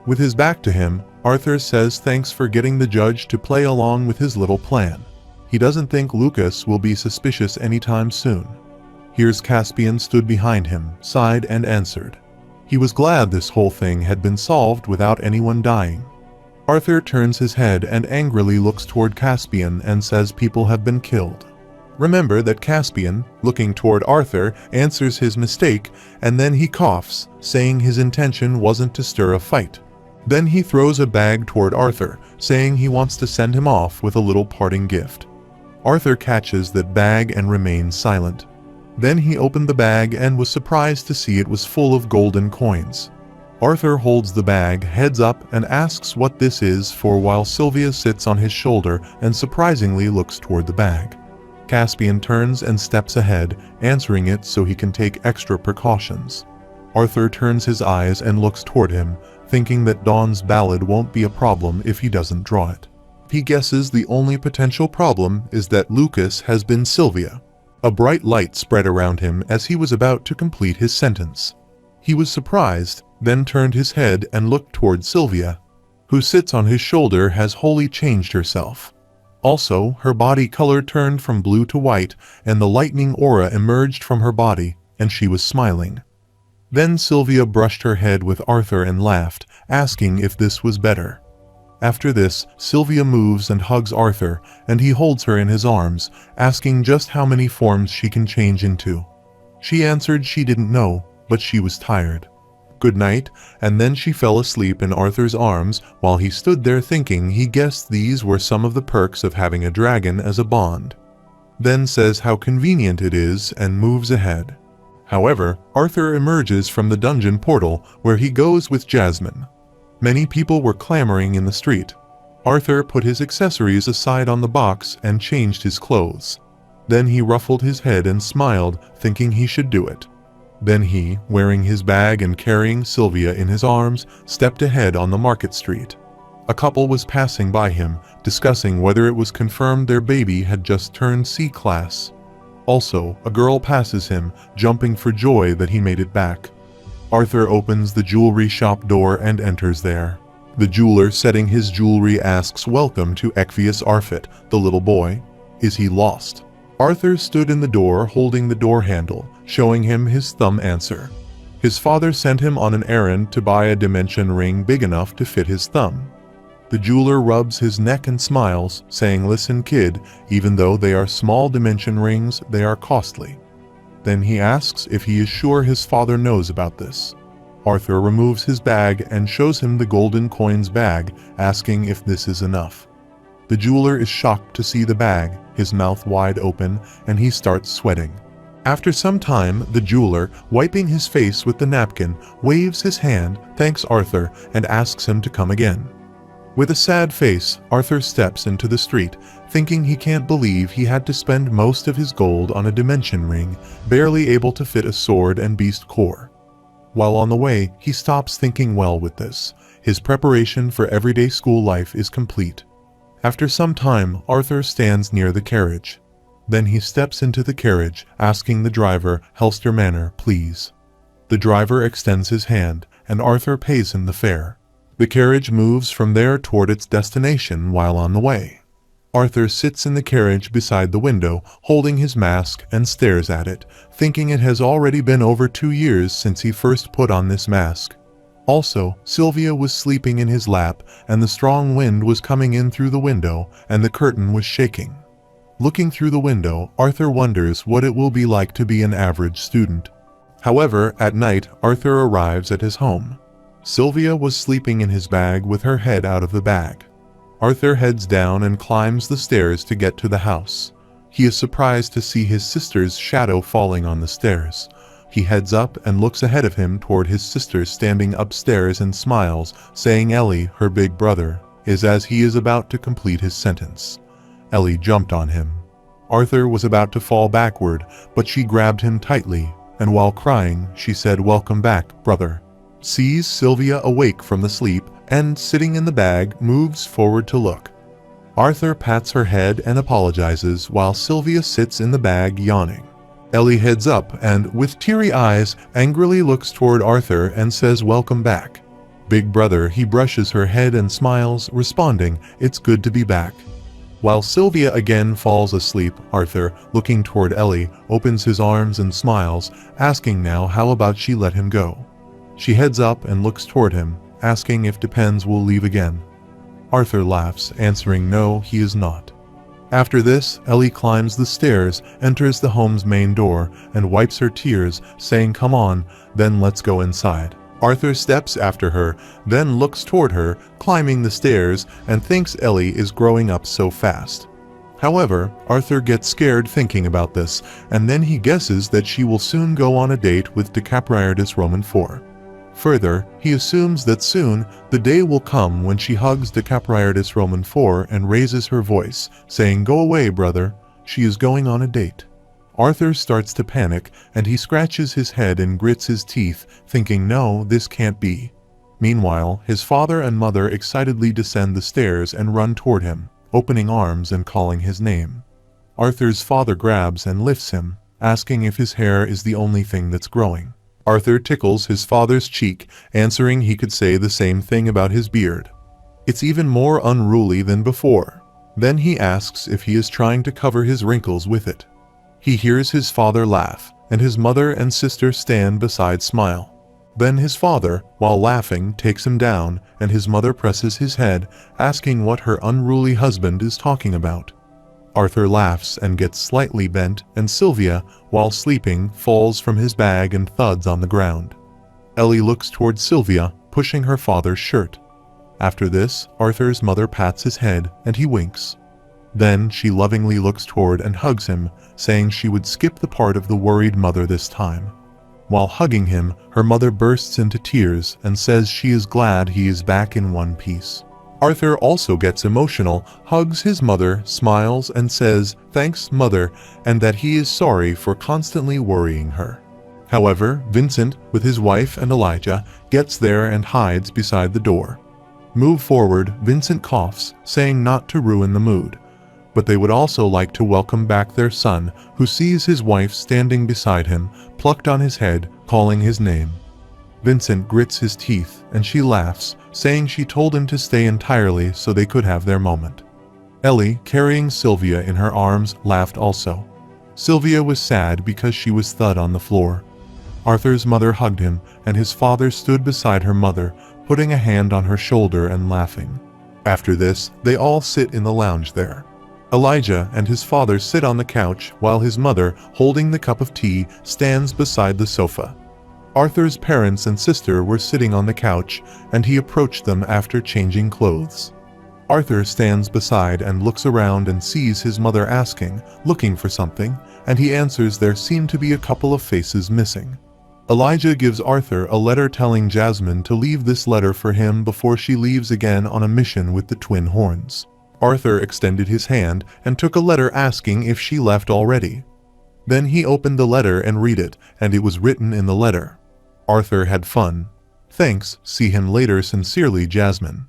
With his back to him, Arthur says thanks for getting the judge to play along with his little plan. He doesn't think Lucas will be suspicious anytime soon. Here's Caspian stood behind him, sighed and answered. He was glad this whole thing had been solved without anyone dying. Arthur turns his head and angrily looks toward Caspian and says people have been killed. Remember that Caspian, looking toward Arthur, answers his mistake, and then he coughs, saying his intention wasn't to stir a fight. Then he throws a bag toward Arthur, saying he wants to send him off with a little parting gift. Arthur catches that bag and remains silent. Then he opened the bag and was surprised to see it was full of golden coins. Arthur holds the bag heads up and asks what this is for while Sylvia sits on his shoulder and surprisingly looks toward the bag. Caspian turns and steps ahead, answering it so he can take extra precautions. Arthur turns his eyes and looks toward him, thinking that Dawn's ballad won't be a problem if he doesn't draw it. He guesses the only potential problem is that Lucas has been Sylvia. A bright light spread around him as he was about to complete his sentence. He was surprised, then turned his head and looked toward Sylvia, who sits on his shoulder has wholly changed herself. Also, her body color turned from blue to white, and the lightning aura emerged from her body, and she was smiling. Then Sylvia brushed her head with Arthur and laughed, asking if this was better. After this, Sylvia moves and hugs Arthur, and he holds her in his arms, asking just how many forms she can change into. She answered she didn't know, but she was tired. Good night, and then she fell asleep in Arthur's arms while he stood there thinking he guessed these were some of the perks of having a dragon as a bond. Then says how convenient it is and moves ahead. However, Arthur emerges from the dungeon portal where he goes with Jasmine. Many people were clamoring in the street. Arthur put his accessories aside on the box and changed his clothes. Then he ruffled his head and smiled, thinking he should do it. Then he, wearing his bag and carrying Sylvia in his arms, stepped ahead on the market street. A couple was passing by him, discussing whether it was confirmed their baby had just turned C-class. Also, a girl passes him, jumping for joy that he made it back. Arthur opens the jewelry shop door and enters there. The jeweler setting his jewelry asks welcome to Ekvius Arfit, the little boy. Is he lost? Arthur stood in the door holding the door handle, showing him his thumb answer. His father sent him on an errand to buy a dimension ring big enough to fit his thumb. The jeweler rubs his neck and smiles, saying, "Listen, kid, even though they are small dimension rings, they are costly." Then he asks if he is sure his father knows about this. Arthur removes his bag and shows him the golden coins bag, asking if this is enough. The jeweler is shocked to see the bag, his mouth wide open, and he starts sweating. After some time, the jeweler, wiping his face with the napkin, waves his hand, thanks Arthur, and asks him to come again. With a sad face, Arthur steps into the street, thinking he can't believe he had to spend most of his gold on a dimension ring, barely able to fit a sword and beast core. While on the way, he stops thinking well with this. His preparation for everyday school life is complete. After some time, Arthur stands near the carriage. Then he steps into the carriage, asking the driver, "Helster Manor, please." The driver extends his hand, and Arthur pays him the fare. The carriage moves from there toward its destination while on the way. Arthur sits in the carriage beside the window, holding his mask, and stares at it, thinking it has already been over 2 years since he first put on this mask. Also, Sylvia was sleeping in his lap, and the strong wind was coming in through the window, and the curtain was shaking. Looking through the window, Arthur wonders what it will be like to be an average student. However, at night, Arthur arrives at his home. Sylvia was sleeping in his bag with her head out of the bag. Arthur heads down and climbs the stairs to get to the house. He is surprised to see his sister's shadow falling on the stairs. He heads up and looks ahead of him toward his sister standing upstairs and smiles, saying Ellie, her big brother, is as he is about to complete his sentence. Ellie jumped on him. Arthur was about to fall backward, but she grabbed him tightly, and while crying, she said, "Welcome back, brother." Sees Sylvia awake from the sleep, and sitting in the bag, moves forward to look. Arthur pats her head and apologizes while Sylvia sits in the bag yawning. Ellie heads up and, with teary eyes, angrily looks toward Arthur and says, "Welcome back." Big brother, he brushes her head and smiles, responding, "It's good to be back." While Sylvia again falls asleep, Arthur, looking toward Ellie, opens his arms and smiles, asking now how about she let him go. She heads up and looks toward him, asking if Depends will leave again. Arthur laughs, answering no, he is not. After this, Ellie climbs the stairs, enters the home's main door, and wipes her tears, saying, "Come on, then let's go inside." Arthur steps after her, then looks toward her, climbing the stairs, and thinks Ellie is growing up so fast. However, Arthur gets scared thinking about this, and then he guesses that she will soon go on a date with Decapriardis Roman IV. Further, he assumes that soon, the day will come when she hugs Decapriardis Roman IV and raises her voice, saying, "Go away, brother, she is going on a date." Arthur starts to panic, and he scratches his head and grits his teeth, thinking, no, this can't be. Meanwhile, his father and mother excitedly descend the stairs and run toward him, opening arms and calling his name. Arthur's father grabs and lifts him, asking if his hair is the only thing that's growing. Arthur tickles his father's cheek, answering he could say the same thing about his beard. It's even more unruly than before. Then he asks if he is trying to cover his wrinkles with it. He hears his father laugh, and his mother and sister stand beside smile. Then his father, while laughing, takes him down, and his mother presses his head, asking what her unruly husband is talking about. Arthur laughs and gets slightly bent, and Sylvia, while sleeping, falls from his bag and thuds on the ground. Ellie looks toward Sylvia, pushing her father's shirt. After this, Arthur's mother pats his head, and he winks. Then she lovingly looks toward and hugs him, saying she would skip the part of the worried mother this time. While hugging him, her mother bursts into tears and says she is glad he is back in one piece. Arthur also gets emotional, hugs his mother, smiles and says, "Thanks, mother," and that he is sorry for constantly worrying her. However, Vincent, with his wife and Elijah, gets there and hides beside the door. Move forward, Vincent coughs, saying not to ruin the mood. But they would also like to welcome back their son, who sees his wife standing beside him, plucked on his head, calling his name. Vincent grits his teeth, and she laughs, saying she told him to stay entirely so they could have their moment. Ellie, carrying Sylvia in her arms, laughed also. Sylvia was sad because she was thud on the floor. Arthur's mother hugged him, and his father stood beside her mother, putting a hand on her shoulder and laughing. After this, they all sit in the lounge there. Elijah and his father sit on the couch while his mother, holding the cup of tea, stands beside the sofa. Arthur's parents and sister were sitting on the couch, and he approached them after changing clothes. Arthur stands beside and looks around and sees his mother looking for something, and he answers there seem to be a couple of faces missing. Elijah gives Arthur a letter telling Jasmine to leave this letter for him before she leaves again on a mission with the twin horns. Arthur extended his hand and took a letter asking if she left already. Then he opened the letter and read it, and it was written in the letter. Arthur had fun. Thanks, see him later, sincerely, Jasmine.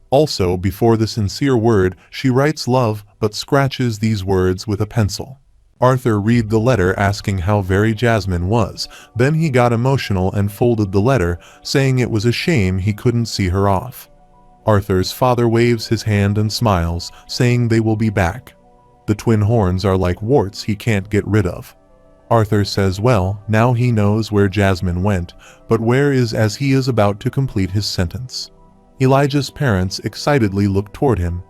Also, before the sincere word, she writes love, but scratches these words with a pencil. Arthur read the letter asking how very Jasmine was, then he got emotional and folded the letter, saying it was a shame he couldn't see her off. Arthur's father waves his hand and smiles, saying they will be back. The twin horns are like warts he can't get rid of. Arthur says well, now he knows where Jasmine went, but where is as he is about to complete his sentence. Elijah's parents excitedly look toward him.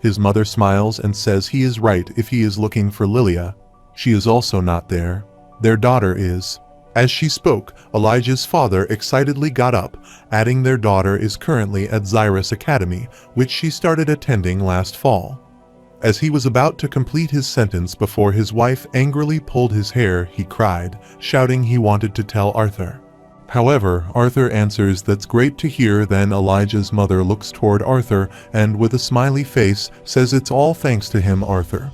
His mother smiles and says he is right if he is looking for Lilia. She is also not there. Their daughter is. As she spoke, Elijah's father excitedly got up, adding their daughter is currently at Xyrus Academy, which she started attending last fall. As he was about to complete his sentence before his wife angrily pulled his hair, he cried, shouting he wanted to tell Arthur. However, Arthur answers that's great to hear. Then Elijah's mother looks toward Arthur and with a smiley face says it's all thanks to him, Arthur.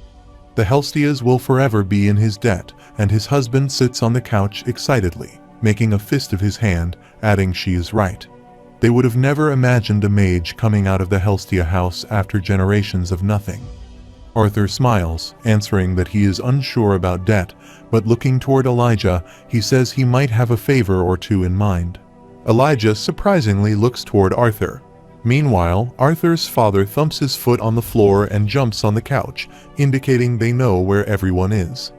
The Helstias will forever be in his debt, and his husband sits on the couch excitedly, making a fist of his hand, adding she is right. They would have never imagined a mage coming out of the Helstia house after generations of nothing. Arthur smiles, answering that he is unsure about debt, but looking toward Elijah, he says he might have a favor or two in mind. Elijah surprisingly looks toward Arthur. Meanwhile, Arthur's father thumps his foot on the floor and jumps on the couch, indicating they know where everyone is.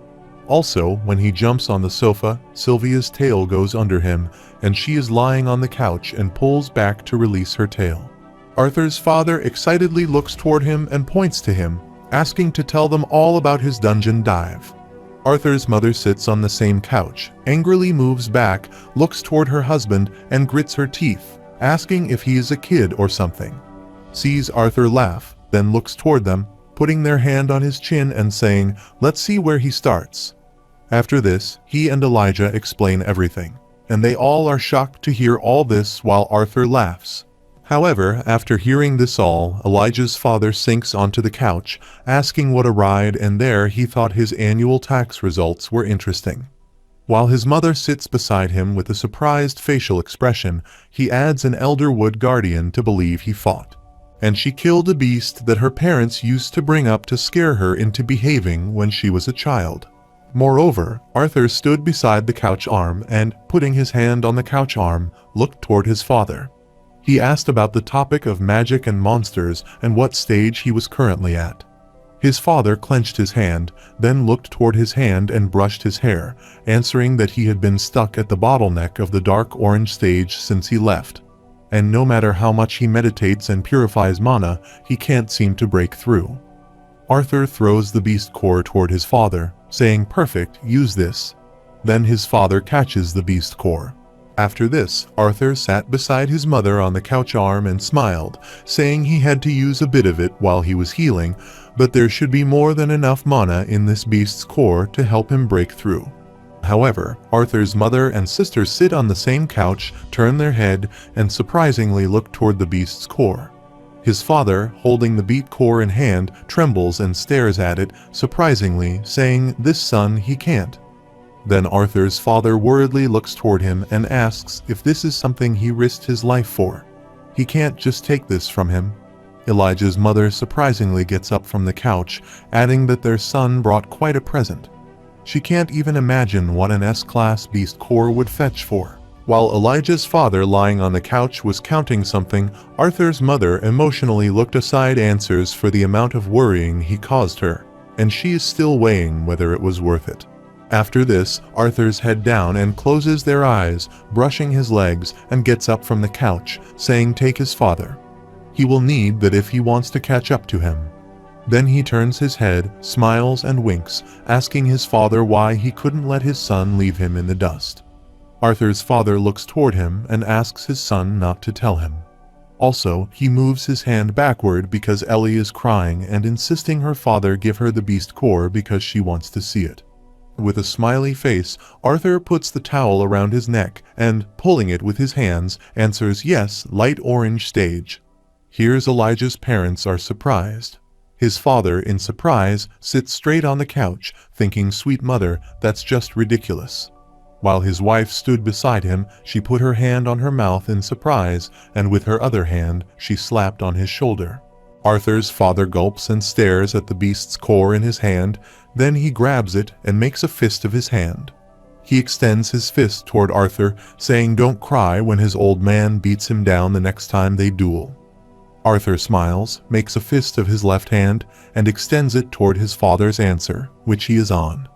Also, when he jumps on the sofa, Sylvia's tail goes under him, and she is lying on the couch and pulls back to release her tail. Arthur's father excitedly looks toward him and points to him, asking to tell them all about his dungeon dive. Arthur's mother sits on the same couch, angrily moves back, looks toward her husband, and grits her teeth, asking if he is a kid or something. Sees Arthur laugh, then looks toward them, putting their hand on his chin and saying, let's see where he starts. After this, he and Elijah explain everything, and they all are shocked to hear all this while Arthur laughs. However, after hearing this all, Elijah's father sinks onto the couch, asking what a ride, and there he thought his annual tax results were interesting. While his mother sits beside him with a surprised facial expression, he adds an elder wood guardian to believe he fought. And she killed a beast that her parents used to bring up to scare her into behaving when she was a child. Moreover, Arthur stood beside the couch arm and, putting his hand on the couch arm, looked toward his father. He asked about the topic of magic and monsters and what stage he was currently at. His father clenched his hand, then looked toward his hand and brushed his hair, answering that he had been stuck at the bottleneck of the dark orange stage since he left. And no matter how much he meditates and purifies mana, he can't seem to break through. Arthur throws the beast core toward his father, saying, perfect, use this. Then his father catches the beast core. After this, Arthur sat beside his mother on the couch arm and smiled, saying he had to use a bit of it while he was healing, but there should be more than enough mana in this beast's core to help him break through. However, Arthur's mother and sister sit on the same couch, turn their head, and surprisingly look toward the beast's core. His father, holding the beat core in hand, trembles and stares at it, surprisingly, saying, "This son, he can't." Then Arthur's father worriedly looks toward him and asks if this is something he risked his life for. He can't just take this from him. Elijah's mother surprisingly gets up from the couch, adding that their son brought quite a present. She can't even imagine what an S-class beast core would fetch for. While Elijah's father lying on the couch was counting something, Arthur's mother emotionally looked aside answers for the amount of worrying he caused her, and she is still weighing whether it was worth it. After this, Arthur's head down and closes their eyes, brushing his legs, and gets up from the couch, saying take his father. He will need that if he wants to catch up to him. Then he turns his head, smiles and winks, asking his father why he couldn't let his son leave him in the dust. Arthur's father looks toward him and asks his son not to tell him. Also, he moves his hand backward because Ellie is crying and insisting her father give her the beast core because she wants to see it. With a smiley face, Arthur puts the towel around his neck and, pulling it with his hands, answers yes, light orange stage. Here's Elijah's parents are surprised. His father, in surprise, sits straight on the couch, thinking, sweet mother, that's just ridiculous. While his wife stood beside him, she put her hand on her mouth in surprise, and with her other hand, she slapped on his shoulder. Arthur's father gulps and stares at the beast's core in his hand, then he grabs it and makes a fist of his hand. He extends his fist toward Arthur, saying don't cry when his old man beats him down the next time they duel. Arthur smiles, makes a fist of his left hand, and extends it toward his father's answer, which he is on.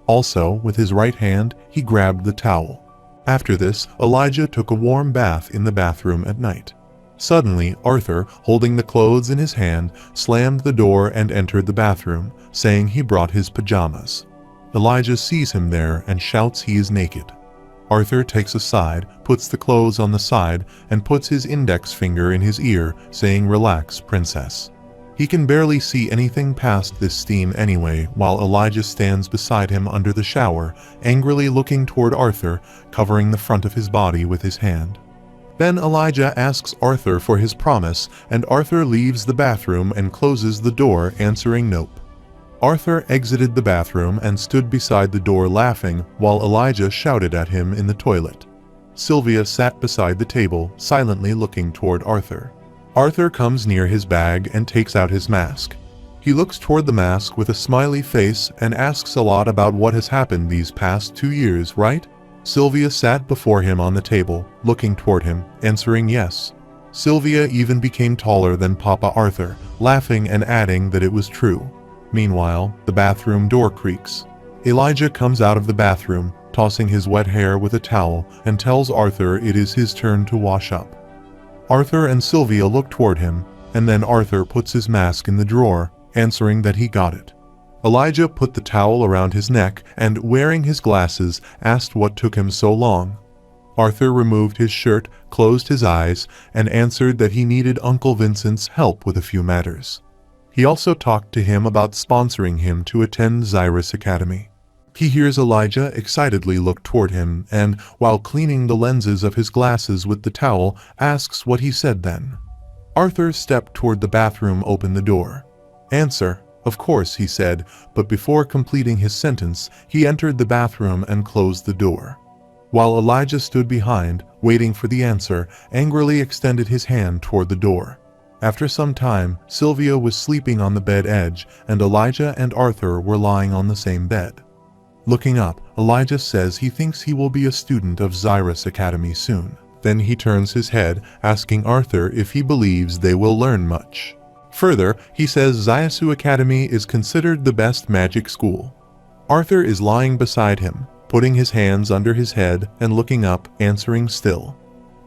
Also, with his right hand, he grabbed the towel. After this, Elijah took a warm bath in the bathroom at night. Suddenly, Arthur, holding the clothes in his hand, slammed the door and entered the bathroom, saying he brought his pajamas. Elijah sees him there and shouts he is naked. Arthur takes a side, puts the clothes on the side, and puts his index finger in his ear, saying relax, princess. He can barely see anything past this steam anyway, while Elijah stands beside him under the shower, angrily looking toward Arthur, covering the front of his body with his hand. Then Elijah asks Arthur for his promise, and Arthur leaves the bathroom and closes the door, answering nope. Arthur exited the bathroom and stood beside the door laughing, while Elijah shouted at him in the toilet. Sylvia sat beside the table, silently looking toward Arthur. Arthur comes near his bag and takes out his mask. He looks toward the mask with a smiley face and asks a lot about what has happened these past 2 years, right? Sylvia sat before him on the table, looking toward him, answering yes. Sylvia even became taller than Papa Arthur, laughing and adding that it was true. Meanwhile, the bathroom door creaks. Elijah comes out of the bathroom, tossing his wet hair with a towel, and tells Arthur it is his turn to wash up. Arthur and Sylvia look toward him, and then Arthur puts his mask in the drawer, answering that he got it. Elijah put the towel around his neck and, wearing his glasses, asked what took him so long. Arthur removed his shirt, closed his eyes, and answered that he needed Uncle Vincent's help with a few matters. He also talked to him about sponsoring him to attend Zyrus Academy. He hears Elijah excitedly look toward him and, while cleaning the lenses of his glasses with the towel, asks what he said then. Arthur stepped toward the bathroom, opened the door. Answer, of course, he said, but before completing his sentence, he entered the bathroom and closed the door. While Elijah stood behind, waiting for the answer, angrily extended his hand toward the door. After some time, Sylvia was sleeping on the bed edge, and Elijah and Arthur were lying on the same bed. Looking up, Elijah says he thinks he will be a student of Zyrus Academy soon. Then he turns his head, asking Arthur if he believes they will learn much. Further, he says Zyrus Academy is considered the best magic school. Arthur is lying beside him, putting his hands under his head and looking up, answering still.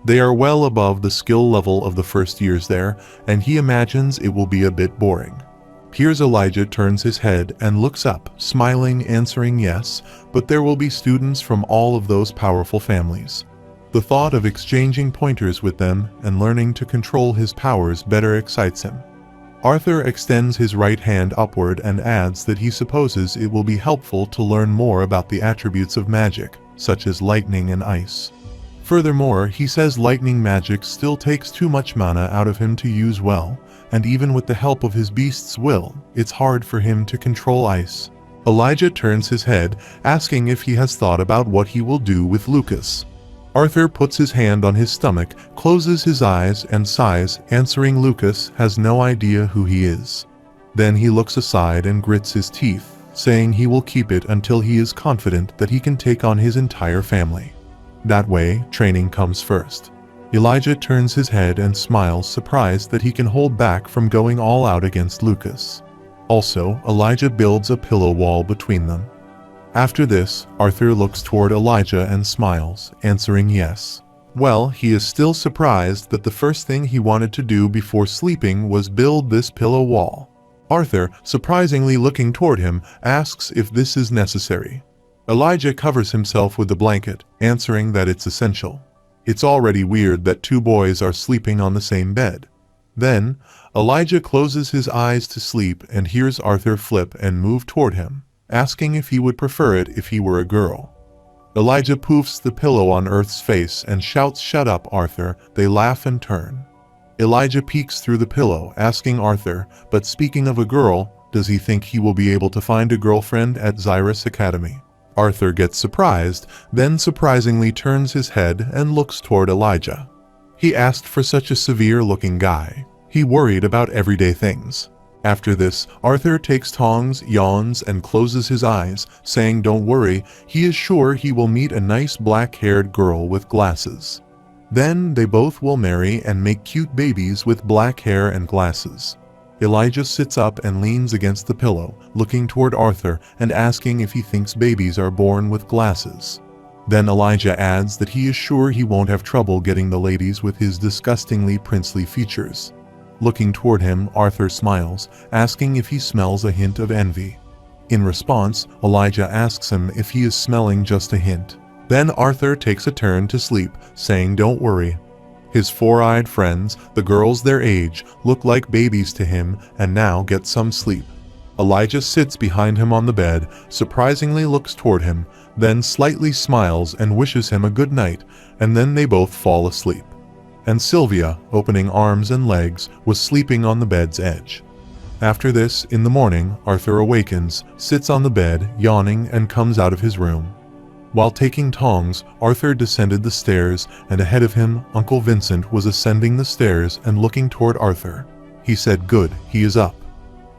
They are well above the skill level of the first years there, and he imagines it will be a bit boring. Here's Elijah turns his head and looks up, smiling, answering yes, but there will be students from all of those powerful families. The thought of exchanging pointers with them and learning to control his powers better excites him. Arthur extends his right hand upward and adds that he supposes it will be helpful to learn more about the attributes of magic, such as lightning and ice. Furthermore, he says lightning magic still takes too much mana out of him to use well, and even with the help of his beast's will, it's hard for him to control ice. Elijah turns his head, asking if he has thought about what he will do with Lucas. Arthur puts his hand on his stomach, closes his eyes, and sighs, answering Lucas has no idea who he is. Then he looks aside and grits his teeth, saying he will keep it until he is confident that he can take on his entire family. That way, training comes first. Elijah turns his head and smiles, surprised that he can hold back from going all out against Lucas. Also, Elijah builds a pillow wall between them. After this, Arthur looks toward Elijah and smiles, answering yes. Well, he is still surprised that the first thing he wanted to do before sleeping was build this pillow wall. Arthur, surprisingly looking toward him, asks if this is necessary. Elijah covers himself with the blanket, answering that it's essential. It's already weird that two boys are sleeping on the same bed. Then, Elijah closes his eyes to sleep and hears Arthur flip and move toward him, asking if he would prefer it if he were a girl. Elijah poofs the pillow on Earth's face and shouts, "Shut up, Arthur." They laugh and turn. Elijah peeks through the pillow, asking Arthur, but speaking of a girl, does he think he will be able to find a girlfriend at Zyrus Academy? Arthur gets surprised, then surprisingly turns his head and looks toward Elijah. He asked for such a severe-looking guy. He worried about everyday things. After this, Arthur takes tongs, yawns, and closes his eyes, saying don't worry, he is sure he will meet a nice black-haired girl with glasses. Then they both will marry and make cute babies with black hair and glasses. Elijah sits up and leans against the pillow, looking toward Arthur and asking if he thinks babies are born with glasses. Then Elijah adds that he is sure he won't have trouble getting the ladies with his disgustingly princely features. Looking toward him, Arthur smiles, asking if he smells a hint of envy. In response, Elijah asks him if he is smelling just a hint. Then Arthur takes a turn to sleep, saying don't worry. His four-eyed friends, the girls their age, look like babies to him and now get some sleep. Elijah sits behind him on the bed, surprisingly looks toward him, then slightly smiles and wishes him a good night, and then they both fall asleep. And Sylvia, opening arms and legs, was sleeping on the bed's edge. After this, in the morning, Arthur awakens, sits on the bed, yawning, and comes out of his room. While taking tongs, Arthur descended the stairs, and ahead of him, Uncle Vincent was ascending the stairs and looking toward Arthur. He said, "Good, he is up."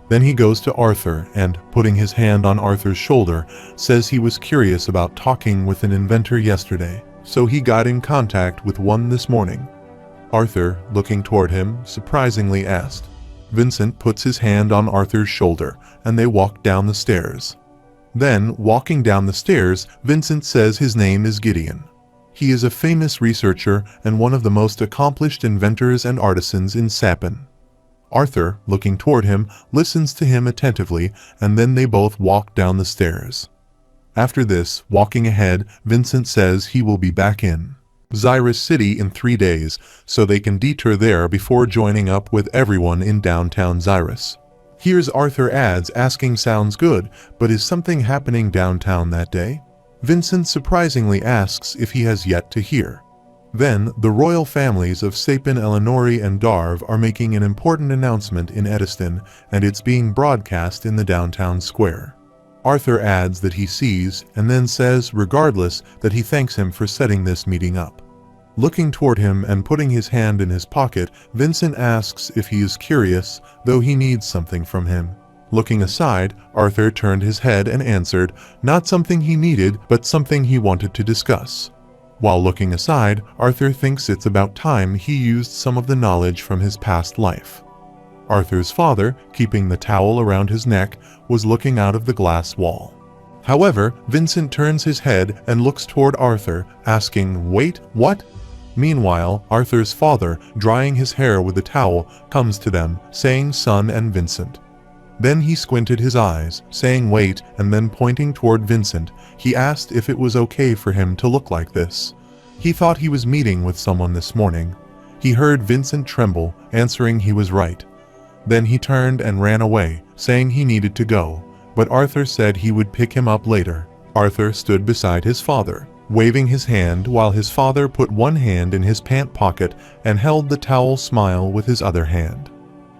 Then he goes to Arthur and, putting his hand on Arthur's shoulder, says he was curious about talking with an inventor yesterday, so he got in contact with one this morning. Arthur, looking toward him, surprisingly asked. Vincent puts his hand on Arthur's shoulder, and they walk down the stairs. Then, walking down the stairs, Vincent says his name is Gideon. He is a famous researcher and one of the most accomplished inventors and artisans in Sapin. Arthur, looking toward him, listens to him attentively, and then they both walk down the stairs. After this, walking ahead, Vincent says he will be back in Zyrus City in 3 days, so they can detour there before joining up with everyone in downtown Zyrus. Here's Arthur adds, asking sounds good, but is something happening downtown that day? Vincent surprisingly asks if he has yet to hear. Then, the royal families of Sapin, Eleanori, and Darv are making an important announcement in Ediston, and it's being broadcast in the downtown square. Arthur adds that he sees, and then says, regardless, that he thanks him for setting this meeting up. Looking toward him and putting his hand in his pocket, Vincent asks if he is curious, though he needs something from him. Looking aside, Arthur turned his head and answered, not something he needed, but something he wanted to discuss. While looking aside, Arthur thinks it's about time he used some of the knowledge from his past life. Arthur's father, keeping the towel around his neck, was looking out of the glass wall. However, Vincent turns his head and looks toward Arthur, asking, wait, what? Meanwhile, Arthur's father, drying his hair with a towel, comes to them, saying son and Vincent. Then he squinted his eyes, saying wait, and then pointing toward Vincent, he asked if it was okay for him to look like this. He thought he was meeting with someone this morning. He heard Vincent tremble, answering he was right. Then he turned and ran away, saying he needed to go, but Arthur said he would pick him up later. Arthur stood beside his father, waving his hand while his father put one hand in his pant pocket and held the towel smile with his other hand.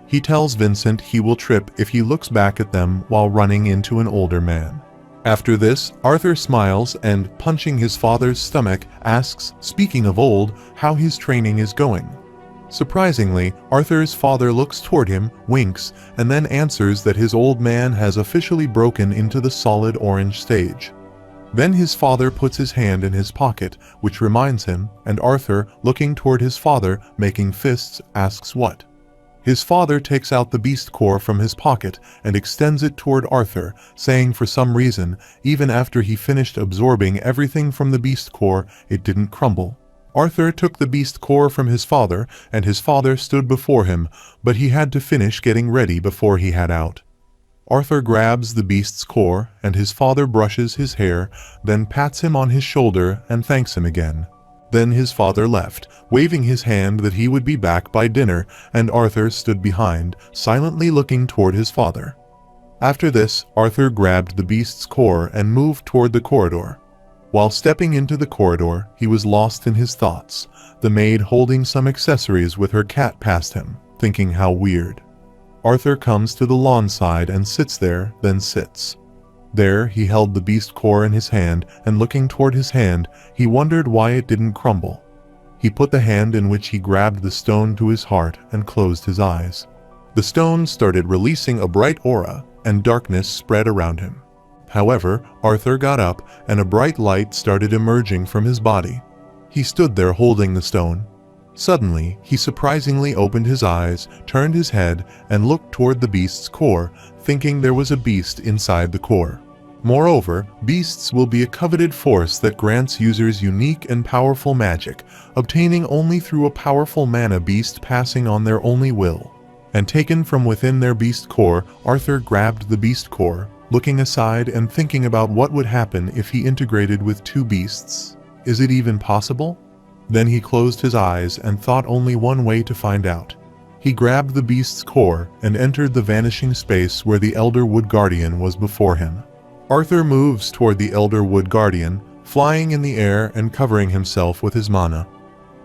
He tells Vincent he will trip if he looks back at them while running into an older man. After this, Arthur smiles and, punching his father's stomach, asks, speaking of old, how his training is going. Surprisingly, Arthur's father looks toward him, winks, and then answers that his old man has officially broken into the solid orange stage. Then his father puts his hand in his pocket, which reminds him, and Arthur, looking toward his father, making fists, asks what. His father takes out the beast core from his pocket and extends it toward Arthur, saying for some reason, even after he finished absorbing everything from the beast core, it didn't crumble. Arthur took the beast core from his father, and his father stood before him, but he had to finish getting ready before he had out. Arthur grabs the beast's core, and his father brushes his hair, then pats him on his shoulder and thanks him again. Then his father left, waving his hand that he would be back by dinner, and Arthur stood behind, silently looking toward his father. After this, Arthur grabbed the beast's core and moved toward the corridor. While stepping into the corridor, he was lost in his thoughts. The maid holding some accessories with her cat passed him, thinking how weird. Arthur comes to the lawn side and sits there, then sits. There, he held the beast core in his hand, and looking toward his hand, he wondered why it didn't crumble. He put the hand in which he grabbed the stone to his heart and closed his eyes. The stone started releasing a bright aura, and darkness spread around him. However, Arthur got up, and a bright light started emerging from his body. He stood there holding the stone. Suddenly, he surprisingly opened his eyes, turned his head, and looked toward the beast's core, thinking there was a beast inside the core. Moreover, beasts will be a coveted force that grants users unique and powerful magic, obtaining only through a powerful mana beast passing on their only will. And taken from within their beast core, Arthur grabbed the beast core, looking aside and thinking about what would happen if he integrated with two beasts. Is it even possible? Then he closed his eyes and thought only one way to find out. He grabbed the beast's core and entered the vanishing space where the Elder Wood Guardian was before him. Arthur moves toward the Elder Wood Guardian, flying in the air and covering himself with his mana.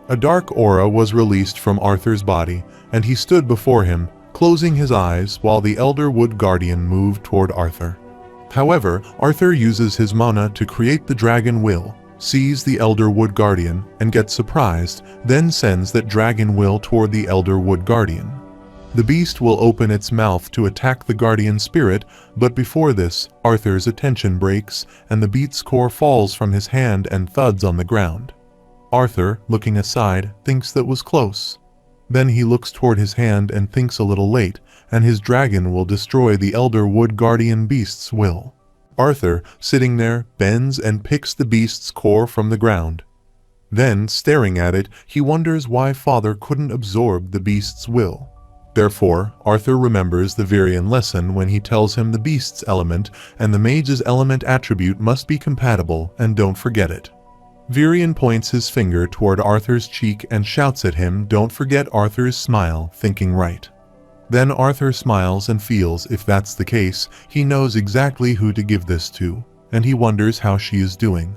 A dark aura was released from Arthur's body, and he stood before him, closing his eyes while the Elder Wood Guardian moved toward Arthur. However, Arthur uses his mana to create the dragon will, sees the Elder Wood Guardian, and gets surprised, then sends that dragon will toward the Elder Wood Guardian. The beast will open its mouth to attack the guardian spirit, but before this, Arthur's attention breaks, and the beast's core falls from his hand and thuds on the ground. Arthur, looking aside, thinks that was close. Then he looks toward his hand and thinks a little late, and his dragon will destroy the Elder Wood Guardian beast's will. Arthur, sitting there, bends and picks the beast's core from the ground. Then, staring at it, he wonders why father couldn't absorb the beast's will. Therefore, Arthur remembers the Virian lesson when he tells him the beast's element and the mage's element attribute must be compatible, and don't forget it. Virian points his finger toward Arthur's cheek and shouts at him, "Don't forget Arthur's smile," thinking right. Then Arthur smiles and feels if that's the case, he knows exactly who to give this to, and he wonders how she is doing.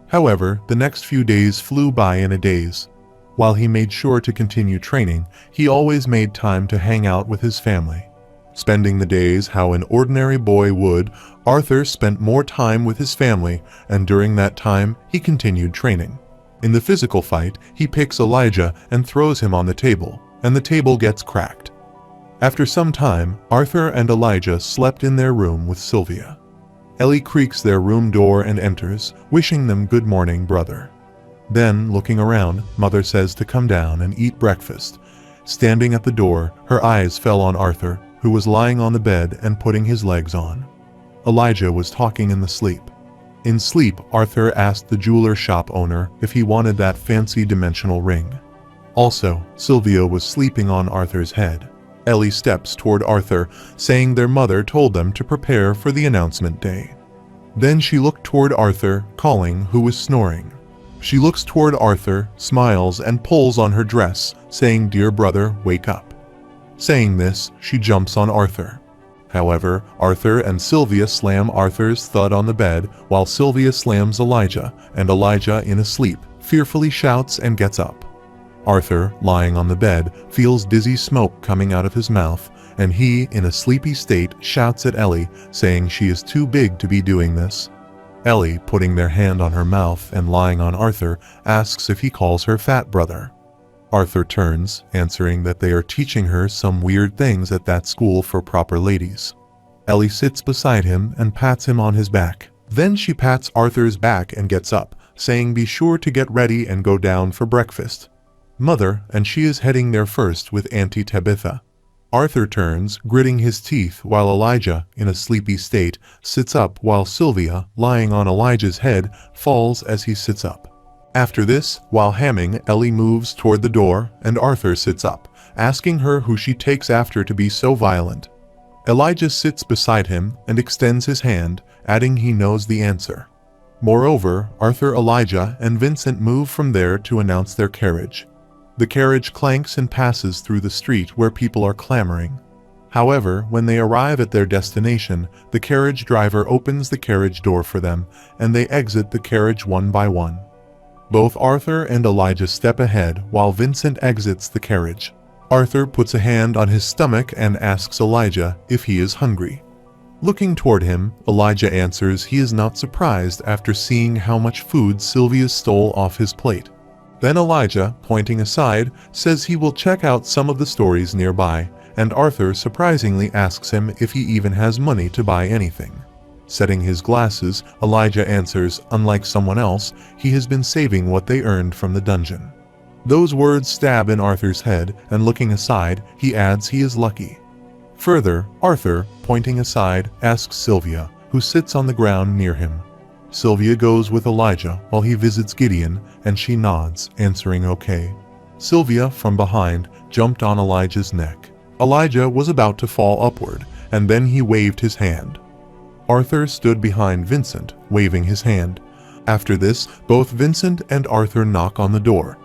However, the next few days flew by in a daze. While he made sure to continue training, he always made time to hang out with his family. Spending the days how an ordinary boy would, Arthur spent more time with his family, and during that time, he continued training. In the physical fight, he picks Elijah and throws him on the table, and the table gets cracked. After some time, Arthur and Elijah slept in their room with Sylvia. Ellie creaks their room door and enters, wishing them good morning, brother. Then, looking around, Mother says to come down and eat breakfast. Standing at the door, her eyes fell on Arthur, who was lying on the bed and putting his legs on. Elijah was talking in the sleep. In sleep, Arthur asked the jeweler shop owner if he wanted that fancy dimensional ring. Also, Sylvia was sleeping on Arthur's head. Ellie steps toward Arthur, saying their mother told them to prepare for the announcement day. Then she looked toward Arthur, calling, who was snoring. She looks toward Arthur, smiles, and pulls on her dress, saying, "Dear brother, wake up." Saying this, she jumps on Arthur. However, Arthur and Sylvia slam Arthur's thud on the bed while Sylvia slams Elijah, and Elijah, in a sleep, fearfully shouts and gets up. Arthur, lying on the bed, feels dizzy smoke coming out of his mouth, and he, in a sleepy state, shouts at Ellie, saying she is too big to be doing this. Ellie, putting their hand on her mouth and lying on Arthur, asks if he calls her fat brother. Arthur turns, answering that they are teaching her some weird things at that school for proper ladies. Ellie sits beside him and pats him on his back. Then she pats Arthur's back and gets up, saying be sure to get ready and go down for breakfast. Mother, and she is heading there first with Auntie Tabitha. Arthur turns, gritting his teeth, while Elijah, in a sleepy state, sits up while Sylvia, lying on Elijah's head, falls as he sits up. After this, while hamming, Ellie moves toward the door, and Arthur sits up, asking her who she takes after to be so violent. Elijah sits beside him and extends his hand, adding he knows the answer. Moreover, Arthur, Elijah, and Vincent move from there to announce their carriage. The carriage clanks and passes through the street where people are clamoring. However, when they arrive at their destination, the carriage driver opens the carriage door for them, and they exit the carriage one by one. Both Arthur and Elijah step ahead while Vincent exits the carriage. Arthur puts a hand on his stomach and asks Elijah if he is hungry. Looking toward him, Elijah answers he is not surprised after seeing how much food Sylvia stole off his plate. Then Elijah, pointing aside, says he will check out some of the stores nearby, and Arthur surprisingly asks him if he even has money to buy anything. Setting his glasses, Elijah answers, unlike someone else, he has been saving what they earned from the dungeon. Those words stab in Arthur's head, and looking aside, he adds he is lucky. Further, Arthur, pointing aside, asks Sylvia, who sits on the ground near him. Sylvia goes with Elijah while he visits Gideon, and she nods, answering okay. Sylvia, from behind, jumped on Elijah's neck. Elijah was about to fall upward, and then he waved his hand. Arthur stood behind Vincent, waving his hand. After this, both Vincent and Arthur knock on the door.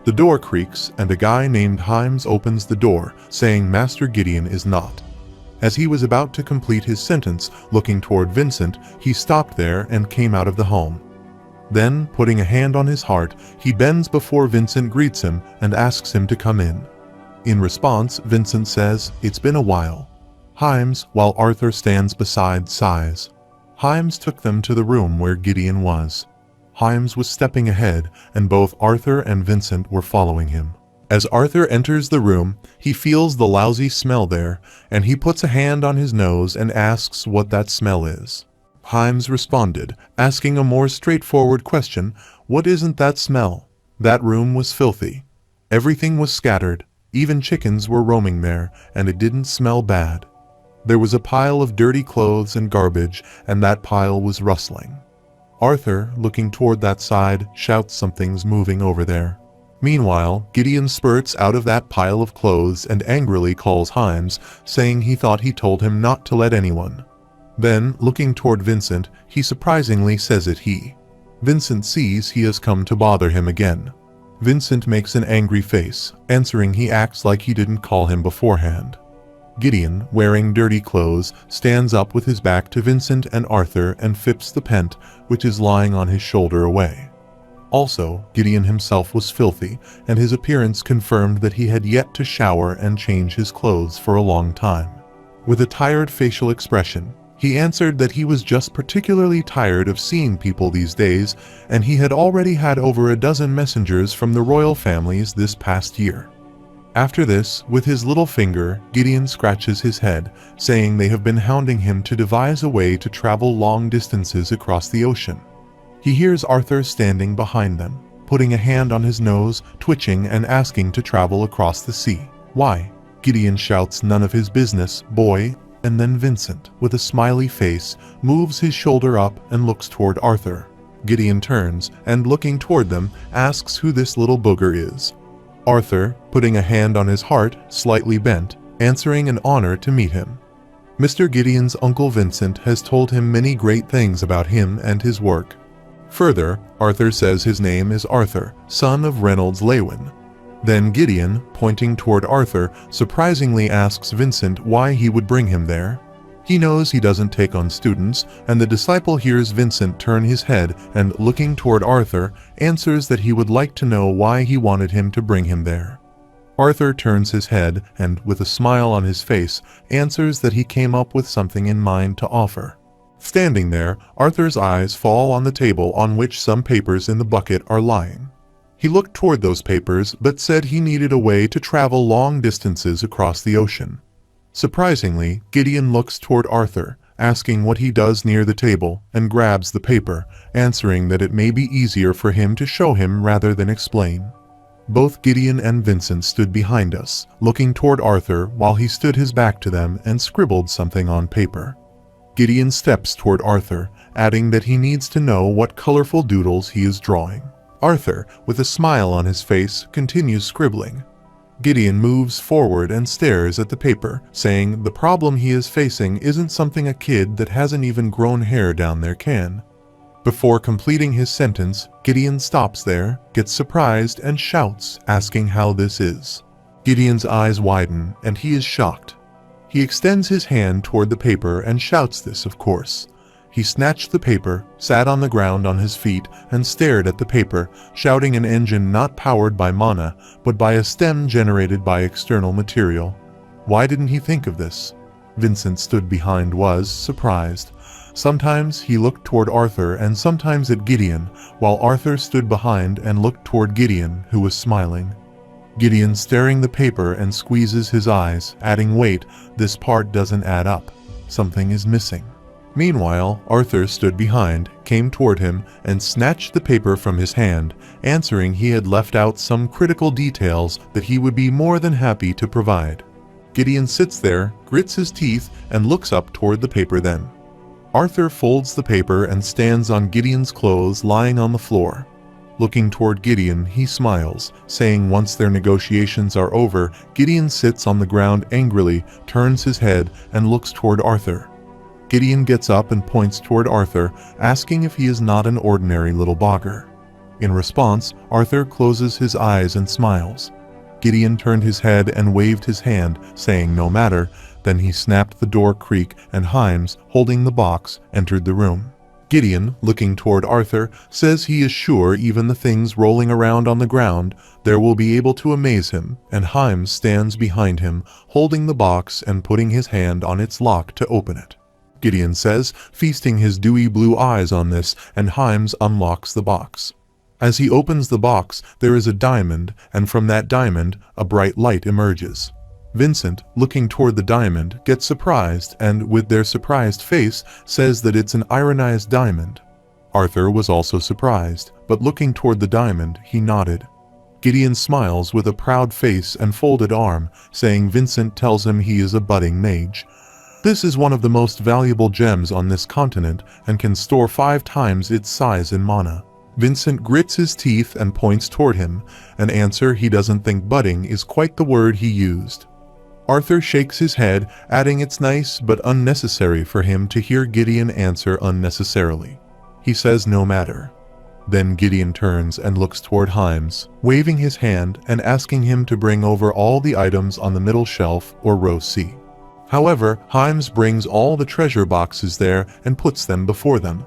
The door creaks, and a guy named Himes opens the door, saying Master Gideon is not. As he was about to complete his sentence, looking toward Vincent, he stopped there and came out of the home. Then, putting a hand on his heart, he bends before Vincent greets him and asks him to come in. In response, Vincent says, "It's been a while." Himes, while Arthur stands beside, sighs. Himes took them to the room where Gideon was. Himes was stepping ahead, and both Arthur and Vincent were following him. As Arthur enters the room, he feels the lousy smell there, and he puts a hand on his nose and asks what that smell is. Himes responded, asking a more straightforward question, "What isn't that smell?" That room was filthy. Everything was scattered, even chickens were roaming there, and it didn't smell bad. There was a pile of dirty clothes and garbage, and that pile was rustling. Arthur, looking toward that side, shouts something's moving over there. Meanwhile, Gideon spurts out of that pile of clothes and angrily calls Himes, saying he thought he told him not to let anyone. Then, looking toward Vincent, he surprisingly says it he. Vincent sees he has come to bother him again. Vincent makes an angry face, answering he acts like he didn't call him beforehand. Gideon, wearing dirty clothes, stands up with his back to Vincent and Arthur and fips the pent, which is lying on his shoulder, away. Also, Gideon himself was filthy, and his appearance confirmed that he had yet to shower and change his clothes for a long time. With a tired facial expression, he answered that he was just particularly tired of seeing people these days, and he had already had over a dozen messengers from the royal families this past year. After this, with his little finger, Gideon scratches his head, saying they have been hounding him to devise a way to travel long distances across the ocean. He hears Arthur standing behind them, putting a hand on his nose, twitching and asking to travel across the sea. "Why?" Gideon shouts, "None of his business, boy." And then Vincent, with a smiley face, moves his shoulder up and looks toward Arthur. Gideon turns, and looking toward them, asks who this little booger is. Arthur, putting a hand on his heart, slightly bent, answering an honor to meet him. Mr. Gideon's Uncle Vincent has told him many great things about him and his work. Further, Arthur says his name is Arthur, son of Reynolds Lewin. Then Gideon, pointing toward Arthur, surprisingly asks Vincent why he would bring him there. He knows he doesn't take on students, and the disciple hears Vincent turn his head and, looking toward Arthur, answers that he would like to know why he wanted him to bring him there. Arthur turns his head and, with a smile on his face, answers that he came up with something in mind to offer. Standing there, Arthur's eyes fall on the table on which some papers in the bucket are lying. He looked toward those papers but said he needed a way to travel long distances across the ocean. Surprisingly, Gideon looks toward Arthur, asking what he does near the table, and grabs the paper, answering that it may be easier for him to show him rather than explain. Both Gideon and Vincent stood behind us, looking toward Arthur while he stood his back to them and scribbled something on paper. Gideon steps toward Arthur, adding that he needs to know what colorful doodles he is drawing. Arthur, with a smile on his face, continues scribbling. Gideon moves forward and stares at the paper, saying the problem he is facing isn't something a kid that hasn't even grown hair down there can. Before completing his sentence, Gideon stops there, gets surprised, and shouts, asking how this is. Gideon's eyes widen, and he is shocked. He extends his hand toward the paper and shouts this, of course. He snatched the paper, sat on the ground on his feet, and stared at the paper, shouting an engine not powered by mana, but by a stem generated by external material. Why didn't he think of this? Vincent stood behind was surprised. Sometimes he looked toward Arthur and sometimes at Gideon, while Arthur stood behind and looked toward Gideon, who was smiling. Gideon staring the paper and squeezes his eyes, adding, "Wait, this part doesn't add up. Something is missing." Meanwhile, Arthur stood behind, came toward him, and snatched the paper from his hand, answering he had left out some critical details that he would be more than happy to provide. Gideon sits there, grits his teeth, and looks up toward the paper then. Arthur folds the paper and stands on Gideon's clothes lying on the floor. Looking toward Gideon, he smiles, saying once their negotiations are over, Gideon sits on the ground angrily, turns his head, and looks toward Arthur. Gideon gets up and points toward Arthur, asking if he is not an ordinary little bogger. In response, Arthur closes his eyes and smiles. Gideon turned his head and waved his hand, saying no matter. Then he snapped the door creak and Himes, holding the box, entered the room. Gideon, looking toward Arthur, says he is sure even the things rolling around on the ground there will be able to amaze him, and Himes stands behind him, holding the box and putting his hand on its lock to open it. Gideon says, feasting his dewy blue eyes on this, and Himes unlocks the box. As he opens the box, there is a diamond, and from that diamond, a bright light emerges. Vincent, looking toward the diamond, gets surprised and, with their surprised face, says that it's an ironized diamond. Arthur was also surprised, but looking toward the diamond, he nodded. Gideon smiles with a proud face and folded arm, saying Vincent tells him he is a budding mage. This is one of the most valuable gems on this continent and can store 5 times its size in mana. Vincent grits his teeth and points toward him, an answer he doesn't think budding is quite the word he used. Arthur shakes his head, adding it's nice but unnecessary for him to hear Gideon answer unnecessarily. He says no matter. Then Gideon turns and looks toward Himes, waving his hand and asking him to bring over all the items on the middle shelf or row C. However, Himes brings all the treasure boxes there and puts them before them.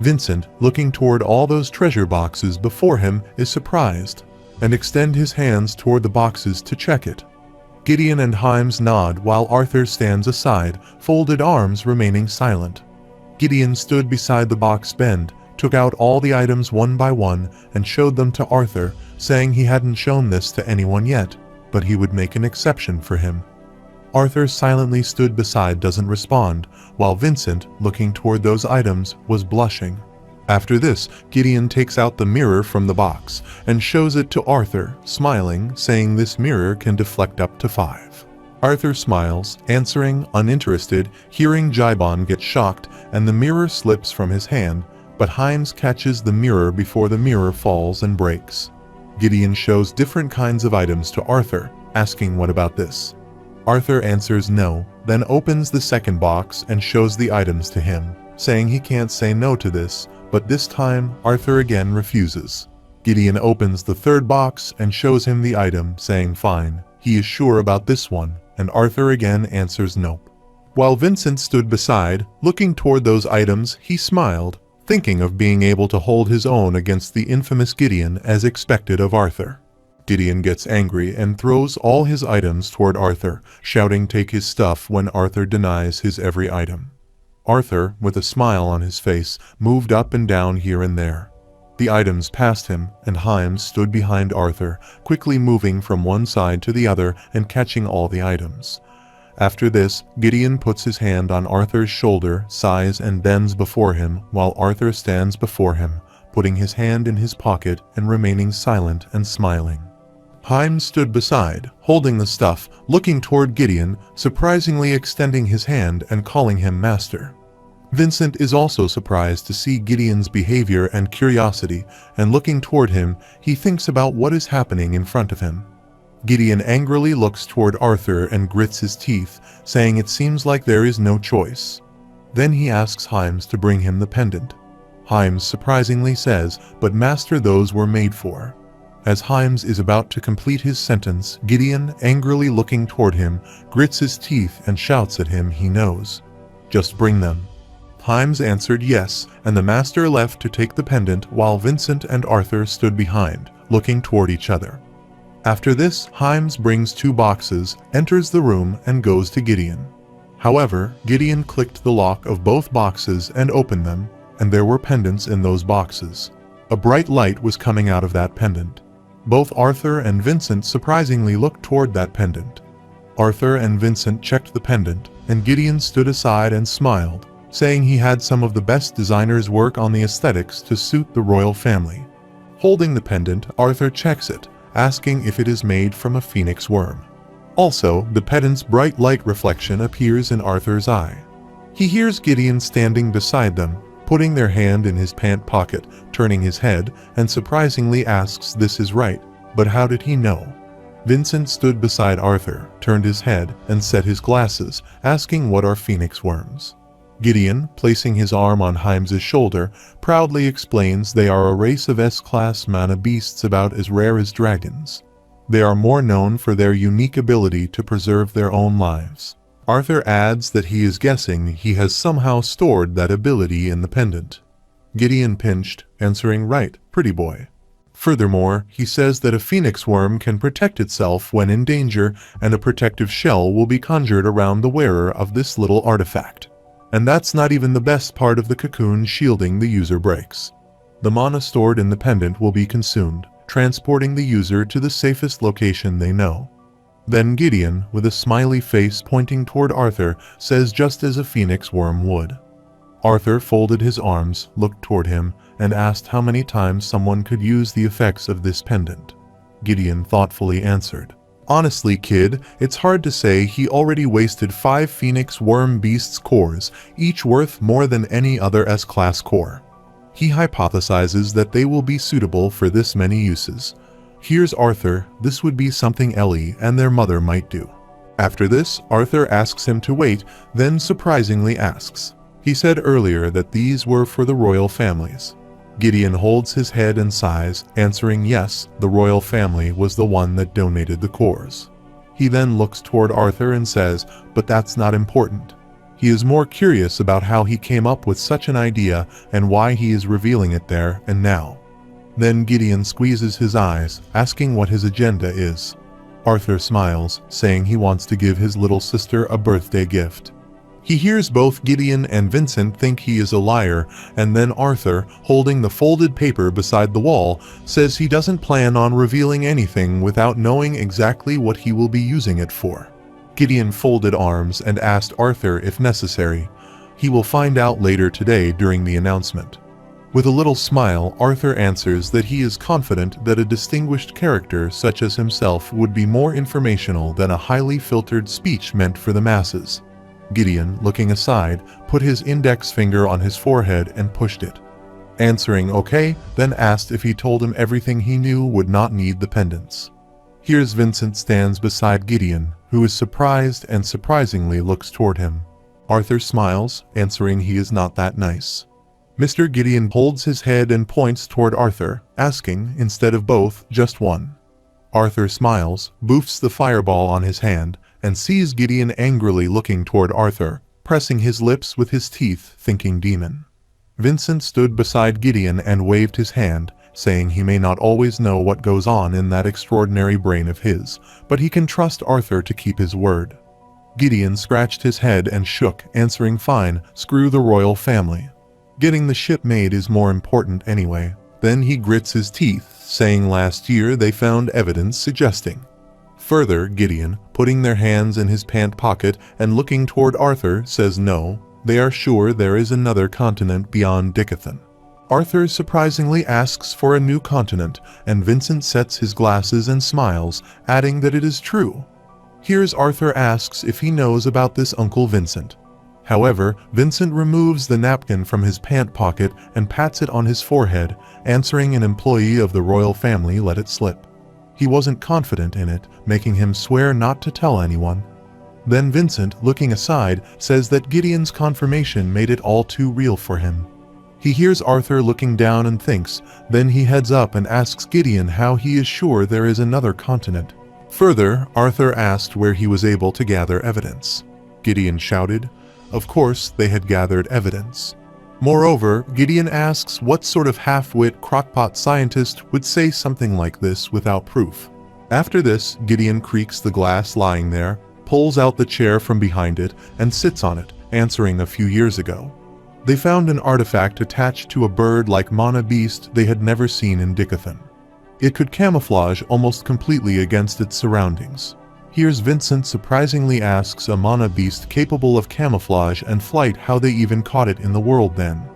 Vincent, looking toward all those treasure boxes before him, is surprised, and extends his hands toward the boxes to check it. Gideon and Himes nod while Arthur stands aside, folded arms remaining silent. Gideon stood beside the box bend, took out all the items one by one, and showed them to Arthur, saying he hadn't shown this to anyone yet, but he would make an exception for him. Arthur silently stood beside, doesn't respond, while Vincent, looking toward those items, was blushing. After this, Gideon takes out the mirror from the box and shows it to Arthur, smiling, saying this mirror can deflect up to 5. Arthur smiles, answering, uninterested, hearing Jibon get shocked, and the mirror slips from his hand, but Himes catches the mirror before the mirror falls and breaks. Gideon shows different kinds of items to Arthur, asking what about this. Arthur answers no, then opens the second box and shows the items to him, saying he can't say no to this, but this time Arthur again refuses. Gideon opens the third box and shows him the item, saying fine, he is sure about this one, and Arthur again answers nope. While Vincent stood beside, looking toward those items, he smiled, thinking of being able to hold his own against the infamous Gideon as expected of Arthur. Gideon gets angry and throws all his items toward Arthur, shouting take his stuff when Arthur denies his every item. Arthur, with a smile on his face, moved up and down here and there. The items passed him, and Himes stood behind Arthur, quickly moving from one side to the other and catching all the items. After this, Gideon puts his hand on Arthur's shoulder, sighs and bends before him, while Arthur stands before him, putting his hand in his pocket and remaining silent and smiling. Himes stood beside, holding the stuff, looking toward Gideon, surprisingly extending his hand and calling him master. Vincent is also surprised to see Gideon's behavior and curiosity, and looking toward him, he thinks about what is happening in front of him. Gideon angrily looks toward Arthur and grits his teeth, saying it seems like there is no choice. Then he asks Himes to bring him the pendant. Himes surprisingly says, but master, those were made for. As Himes is about to complete his sentence, Gideon, angrily looking toward him, grits his teeth and shouts at him he knows. Just bring them. Himes answered yes, and the master left to take the pendant while Vincent and Arthur stood behind, looking toward each other. After this, Himes brings 2 boxes, enters the room, and goes to Gideon. However, Gideon clicked the lock of both boxes and opened them, and there were pendants in those boxes. A bright light was coming out of that pendant. Both Arthur and Vincent surprisingly looked toward that pendant. Arthur and Vincent checked the pendant, and Gideon stood aside and smiled, saying he had some of the best designers work on the aesthetics to suit the royal family. Holding the pendant, Arthur checks it, asking if it is made from a phoenix worm. Also, the pendant's bright light reflection appears in Arthur's eye. He hears Gideon standing beside them, putting their hand in his pant pocket, turning his head, and surprisingly asks this is right, but how did he know? Vincent stood beside Arthur, turned his head, and set his glasses, asking what are phoenix worms. Gideon, placing his arm on Himes' shoulder, proudly explains they are a race of S-class mana beasts about as rare as dragons. They are more known for their unique ability to preserve their own lives. Arthur adds that he is guessing he has somehow stored that ability in the pendant. Gideon pinched, answering right, pretty boy. Furthermore, he says that a phoenix worm can protect itself when in danger, and a protective shell will be conjured around the wearer of this little artifact. And that's not even the best part of the cocoon shielding the user breaks. The mana stored in the pendant will be consumed, transporting the user to the safest location they know. Then Gideon, with a smiley face pointing toward Arthur, says just as a phoenix worm would. Arthur folded his arms, looked toward him, and asked how many times someone could use the effects of this pendant. Gideon thoughtfully answered, honestly, kid, it's hard to say. He already wasted 5 phoenix worm beasts cores, each worth more than any other S-class core. He hypothesizes that they will be suitable for this many uses. Here's Arthur, this would be something Ellie and their mother might do. After this, Arthur asks him to wait, then surprisingly asks. He said earlier that these were for the royal families. Gideon holds his head and sighs, answering yes, the royal family was the one that donated the cores. He then looks toward Arthur and says, but that's not important. He is more curious about how he came up with such an idea and why he is revealing it there and now. Then Gideon squeezes his eyes, asking what his agenda is. Arthur smiles, saying he wants to give his little sister a birthday gift. He hears both Gideon and Vincent think he is a liar, and then Arthur, holding the folded paper beside the wall, says he doesn't plan on revealing anything without knowing exactly what he will be using it for. Gideon folded arms and asked Arthur if necessary. He will find out later today during the announcement. With a little smile, Arthur answers that he is confident that a distinguished character such as himself would be more informational than a highly filtered speech meant for the masses. Gideon, looking aside, put his index finger on his forehead and pushed it. Answering okay, then asked if he told him everything he knew would not need the pendants. Here's Vincent stands beside Gideon, who is surprised and surprisingly looks toward him. Arthur smiles, answering he is not that nice. Mr. Gideon holds his head and points toward Arthur, asking, instead of both, just one. Arthur smiles, boofs the fireball on his hand, and sees Gideon angrily looking toward Arthur, pressing his lips with his teeth, thinking demon. Vincent stood beside Gideon and waved his hand, saying he may not always know what goes on in that extraordinary brain of his, but he can trust Arthur to keep his word. Gideon scratched his head and shook, answering fine, screw the royal family. Getting the ship made is more important anyway. Then he grits his teeth, saying last year they found evidence suggesting. Further, Gideon, putting their hands in his pant pocket and looking toward Arthur, says no, they are sure there is another continent beyond Dickathon. Arthur surprisingly asks for a new continent, and Vincent sets his glasses and smiles, adding that it is true. Here's Arthur asks if he knows about this Uncle Vincent. However, Vincent removes the napkin from his pant pocket and pats it on his forehead, answering an employee of the royal family let it slip. He wasn't confident in it, making him swear not to tell anyone. Then Vincent, looking aside, says that Gideon's confirmation made it all too real for him. He hears Arthur looking down and thinks, then he heads up and asks Gideon how he is sure there is another continent. Further, Arthur asked where he was able to gather evidence. Gideon shouted, of course they had gathered evidence. Moreover, Gideon asks what sort of half-wit crockpot scientist would say something like this without proof. After this, Gideon creaks the glass lying there, pulls out the chair from behind it, and sits on it, answering a few years ago. They found an artifact attached to a bird-like mana beast they had never seen in Dickathon. It could camouflage almost completely against its surroundings. Here's Vincent surprisingly asks a mana beast capable of camouflage and flight how they even caught it in the world then.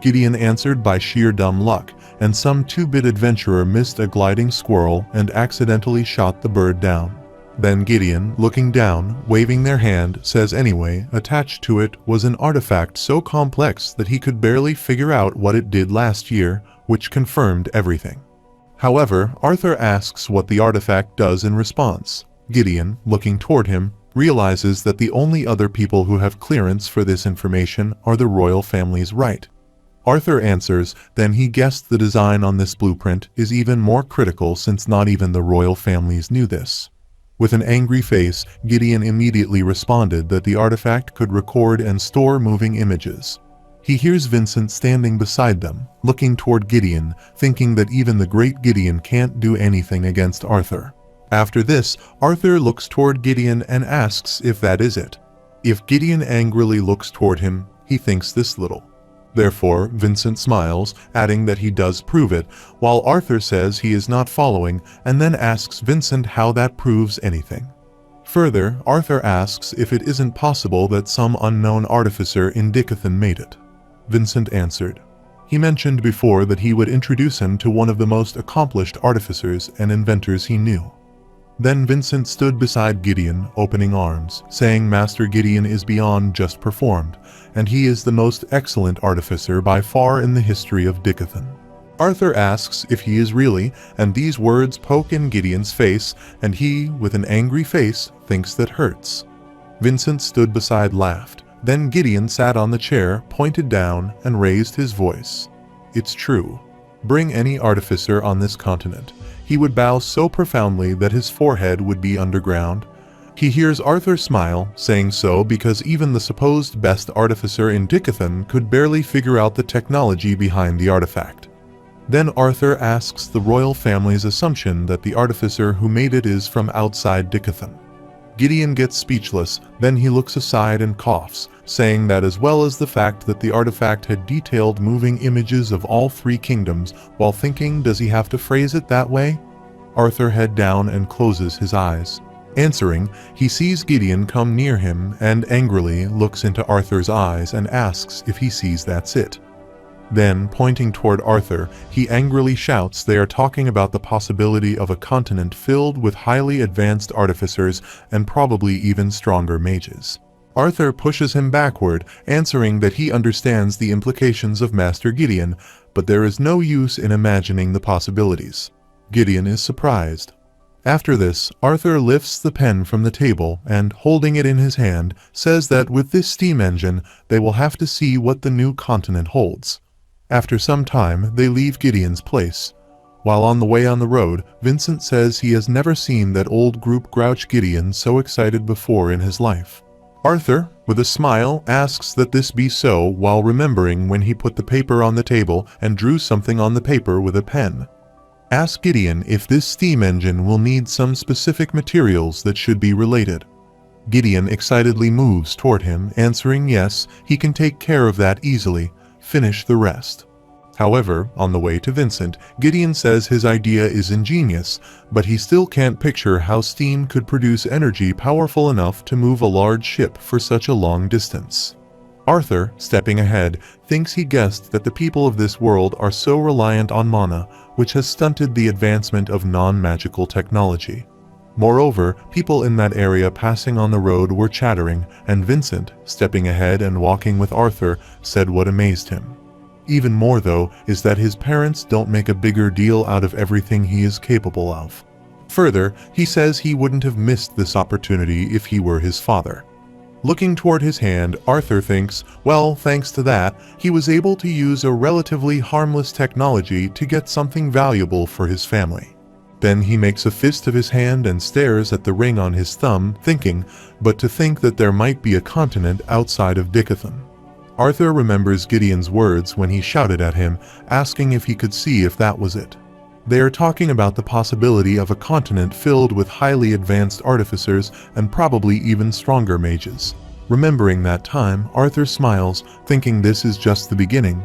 Gideon answered by sheer dumb luck, and some 2-bit adventurer missed a gliding squirrel and accidentally shot the bird down. Then Gideon, looking down, waving their hand, says anyway, attached to it was an artifact so complex that he could barely figure out what it did last year, which confirmed everything. However, Arthur asks what the artifact does in response. Gideon, looking toward him, realizes that the only other people who have clearance for this information are the royal family's right. Arthur answers, then he guessed the design on this blueprint is even more critical since not even the royal families knew this. With an angry face, Gideon immediately responded that the artifact could record and store moving images. He hears Vincent standing beside them, looking toward Gideon, thinking that even the great Gideon can't do anything against Arthur. After this, Arthur looks toward Gideon and asks if that is it. If Gideon angrily looks toward him, he thinks this little. Therefore, Vincent smiles, adding that he does prove it, while Arthur says he is not following, and then asks Vincent how that proves anything. Further, Arthur asks if it isn't possible that some unknown artificer in Dickathon made it. Vincent answered. He mentioned before that he would introduce him to one of the most accomplished artificers and inventors he knew. Then Vincent stood beside Gideon, opening arms, saying Master Gideon is beyond just performed, and he is the most excellent artificer by far in the history of Dickathon. Arthur asks if he is really, and these words poke in Gideon's face, and he, with an angry face, thinks that hurts. Vincent stood beside laughed. Then Gideon sat on the chair, pointed down, and raised his voice. It's true. Bring any artificer on this continent. He would bow so profoundly that his forehead would be underground. He hears Arthur smile, saying so because even the supposed best artificer in Dickathon could barely figure out the technology behind the artifact. Then Arthur asks the royal family's assumption that the artificer who made it is from outside Dickathon. Gideon gets speechless, then he looks aside and coughs, saying that as well as the fact that the artifact had detailed moving images of all 3 kingdoms, while thinking, does he have to phrase it that way? Arthur head down and closes his eyes. Answering, he sees Gideon come near him and angrily looks into Arthur's eyes and asks if he sees that's it. Then, pointing toward Arthur, he angrily shouts they are talking about the possibility of a continent filled with highly advanced artificers and probably even stronger mages. Arthur pushes him backward, answering that he understands the implications of Master Gideon, but there is no use in imagining the possibilities. Gideon is surprised. After this, Arthur lifts the pen from the table and, holding it in his hand, says that with this steam engine, they will have to see what the new continent holds. After some time, they leave Gideon's place. While on the way on the road, Vincent says he has never seen that old group grouch Gideon so excited before in his life. Arthur, with a smile, asks that this be so while remembering when he put the paper on the table and drew something on the paper with a pen. Ask Gideon if this steam engine will need some specific materials that should be related. Gideon excitedly moves toward him, answering yes, he can take care of that easily, finish the rest. However, on the way to Vincent, Gideon says his idea is ingenious, but he still can't picture how steam could produce energy powerful enough to move a large ship for such a long distance. Arthur, stepping ahead, thinks he guessed that the people of this world are so reliant on mana, which has stunted the advancement of non-magical technology. Moreover, people in that area passing on the road were chattering, and Vincent, stepping ahead and walking with Arthur, said what amazed him. Even more, though, is that his parents don't make a bigger deal out of everything he is capable of. Further, he says he wouldn't have missed this opportunity if he were his father. Looking toward his hand, Arthur thinks, well, thanks to that, he was able to use a relatively harmless technology to get something valuable for his family. Then he makes a fist of his hand and stares at the ring on his thumb, thinking, but to think that there might be a continent outside of Dickathon. Arthur remembers Gideon's words when he shouted at him, asking if he could see if that was it. They are talking about the possibility of a continent filled with highly advanced artificers and probably even stronger mages. Remembering that time, Arthur smiles, thinking this is just the beginning.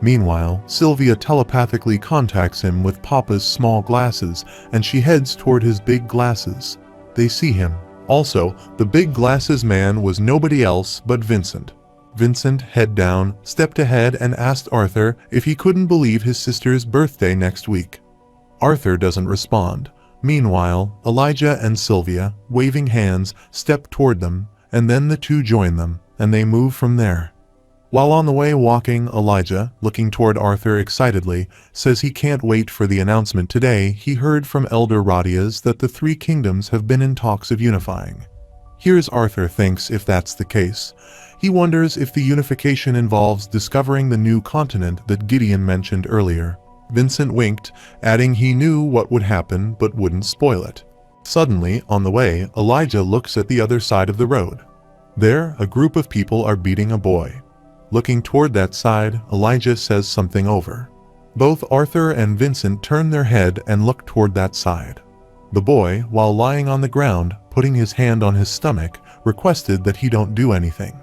Meanwhile, Sylvia telepathically contacts him with Papa's small glasses, and she heads toward his big glasses. They see him. Also, the big glasses man was nobody else but Vincent. Vincent, head down, stepped ahead and asked Arthur if he couldn't believe his sister's birthday next week. Arthur doesn't respond. Meanwhile, Elijah and Sylvia, waving hands, step toward them, and then the two join them, and they move from there. While on the way walking, Elijah, looking toward Arthur excitedly, says he can't wait for the announcement today he heard from Elder Radias that the three kingdoms have been in talks of unifying. Here's Arthur thinks if that's the case. He wonders if the unification involves discovering the new continent that Gideon mentioned earlier. Vincent winked, adding he knew what would happen but wouldn't spoil it. Suddenly, on the way, Elijah looks at the other side of the road. There, a group of people are beating a boy. Looking toward that side, Elijah says something over. Both Arthur and Vincent turn their head and look toward that side. The boy, while lying on the ground, putting his hand on his stomach, requested that he don't do anything.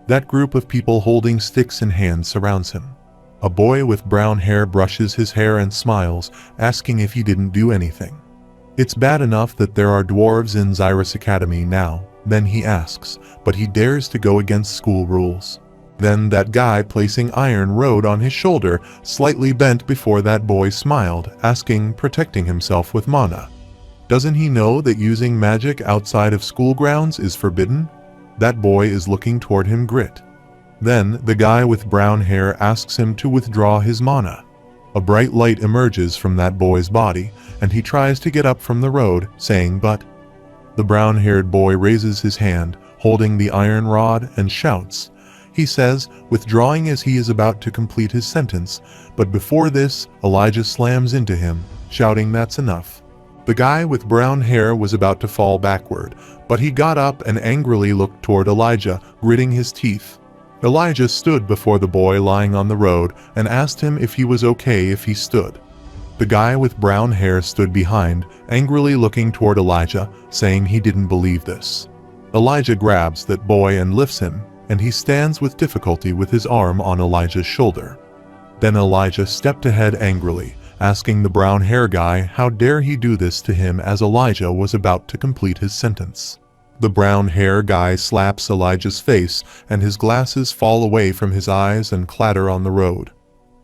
That group of people holding sticks in hand surrounds him. A boy with brown hair brushes his hair and smiles, asking if he didn't do anything. It's bad enough that there are dwarves in Xyrus Academy now, then he asks, but he dares to go against school rules. Then that guy placing iron rod on his shoulder, slightly bent before that boy smiled, asking, protecting himself with mana. Doesn't he know that using magic outside of school grounds is forbidden? That boy is looking toward him grit. Then, the guy with brown hair asks him to withdraw his mana. A bright light emerges from that boy's body, and he tries to get up from the road, saying but. The brown-haired boy raises his hand, holding the iron rod, and shouts. He says, withdrawing as he is about to complete his sentence, but before this, Elijah slams into him, shouting that's enough. The guy with brown hair was about to fall backward, but he got up and angrily looked toward Elijah, gritting his teeth. Elijah stood before the boy lying on the road and asked him if he was okay if he stood. The guy with brown hair stood behind, angrily looking toward Elijah, saying he didn't believe this. Elijah grabs that boy and lifts him, and he stands with difficulty with his arm on Elijah's shoulder. Then Elijah stepped ahead angrily, asking the brown hair guy how dare he do this to him as Elijah was about to complete his sentence. The brown hair guy slaps Elijah's face, and his glasses fall away from his eyes and clatter on the road.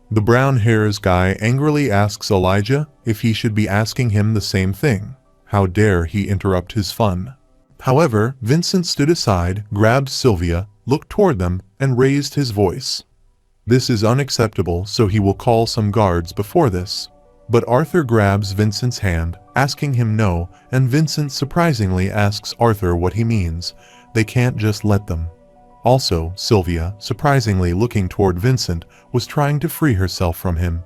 The brown hairs guy angrily asks Elijah if he should be asking him the same thing. How dare he interrupt his fun? However, Vincent stood aside, grabbed Sylvia, looked toward them, and raised his voice. This is unacceptable, so he will call some guards before this. But Arthur grabs Vincent's hand, asking him no, and Vincent surprisingly asks Arthur what he means. They can't just let them. Also, Sylvia, surprisingly looking toward Vincent, was trying to free herself from him.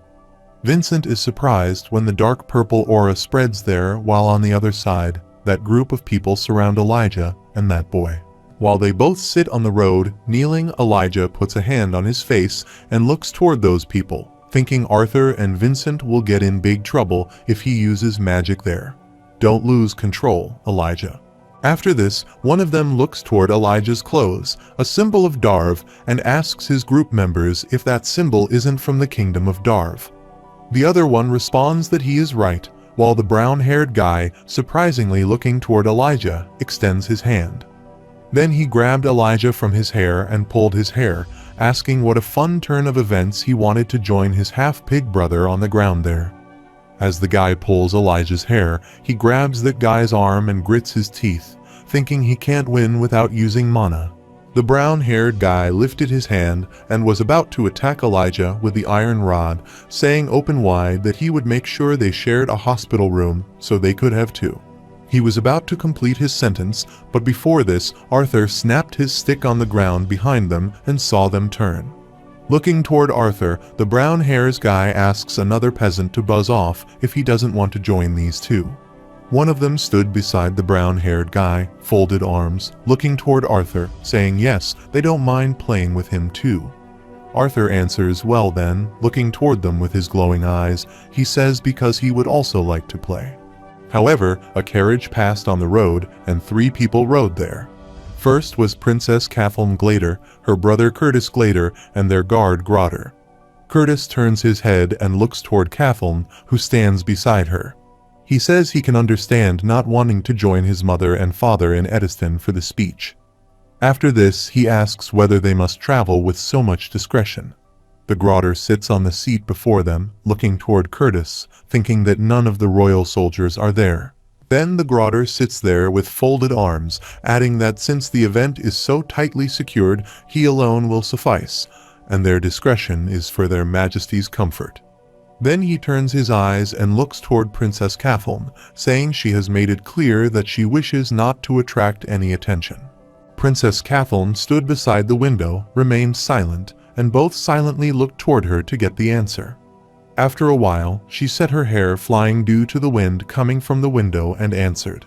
Vincent is surprised when the dark purple aura spreads there, while on the other side, that group of people surround Elijah and that boy. While they both sit on the road, kneeling, Elijah puts a hand on his face and looks toward those people, thinking Arthur and Vincent will get in big trouble if he uses magic there. Don't lose control, Elijah. After this, one of them looks toward Elijah's clothes, a symbol of Darv, and asks his group members if that symbol isn't from the kingdom of Darv. The other one responds that he is right, while the brown-haired guy, surprisingly looking toward Elijah, extends his hand. Then he grabbed Elijah from his hair and pulled his hair, asking what a fun turn of events he wanted to join his half-pig brother on the ground there. As the guy pulls Elijah's hair, he grabs that guy's arm and grits his teeth, thinking he can't win without using mana. The brown-haired guy lifted his hand and was about to attack Elijah with the iron rod, saying open wide that he would make sure they shared a hospital room so they could have two. He was about to complete his sentence, but before this, Arthur snapped his stick on the ground behind them and saw them turn. Looking toward Arthur, the brown-hairs guy asks another peasant to buzz off if he doesn't want to join these two. One of them stood beside the brown-haired guy, folded arms, looking toward Arthur, saying yes, they don't mind playing with him too. Arthur answers well then, looking toward them with his glowing eyes, he says because he would also like to play. However, a carriage passed on the road, and 3 people rode there. First was Princess Kathleen Glader, her brother Curtis Glader, and their guard Grotter. Curtis turns his head and looks toward Kathleen, who stands beside her. He says he can understand not wanting to join his mother and father in Eddiston for the speech. After this, he asks whether they must travel with so much discretion. The Grotter sits on the seat before them, looking toward Curtis, thinking that none of the royal soldiers are there. Then the Grotter sits there with folded arms, adding that since the event is so tightly secured, he alone will suffice, and their discretion is for their majesty's comfort. Then he turns his eyes and looks toward Princess Kathleen, saying she has made it clear that she wishes not to attract any attention. Princess Kathleen stood beside the window, remained silent, and both silently looked toward her to get the answer. After a while, she set her hair flying due to the wind coming from the window and answered.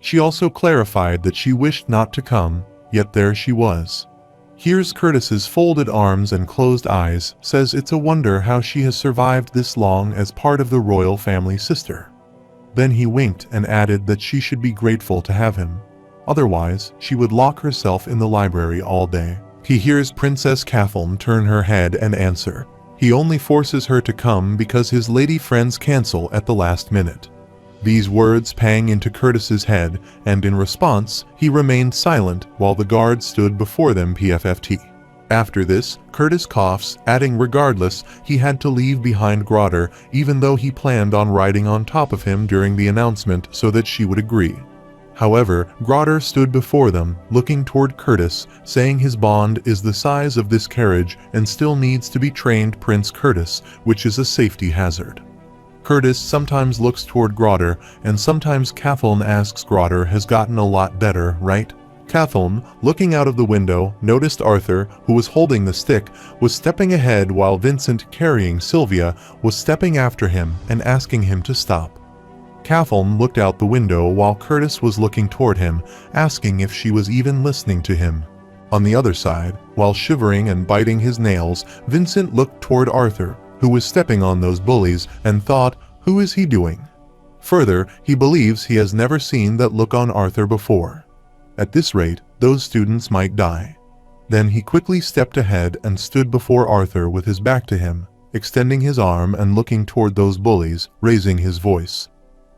She also clarified that she wished not to come, yet there she was. Here's Curtis's folded arms and closed eyes, says it's a wonder how she has survived this long as part of the royal family sister. Then he winked and added that she should be grateful to have him. Otherwise, she would lock herself in the library all day. He hears Princess Kathleen turn her head and answer. He only forces her to come because his lady friends cancel at the last minute. These words pang into Curtis's head, and in response, he remained silent while the guard stood before them PFFT. After this, Curtis coughs, adding regardless, he had to leave behind Grotter even though he planned on riding on top of him during the announcement so that she would agree. However, Grotter stood before them, looking toward Curtis, saying his bond is the size of this carriage and still needs to be trained Prince Curtis, which is a safety hazard. Curtis sometimes looks toward Grotter, and sometimes Kathleen asks Grotter has gotten a lot better, right? Kathleen, looking out of the window, noticed Arthur, who was holding the stick, was stepping ahead while Vincent, carrying Sylvia, was stepping after him and asking him to stop. Kathleen looked out the window while Curtis was looking toward him, asking if she was even listening to him. On the other side, while shivering and biting his nails, Vincent looked toward Arthur, who was stepping on those bullies, and thought, who is he doing? Further, he believes he has never seen that look on Arthur before. At this rate, those students might die. Then he quickly stepped ahead and stood before Arthur with his back to him, extending his arm and looking toward those bullies, raising his voice.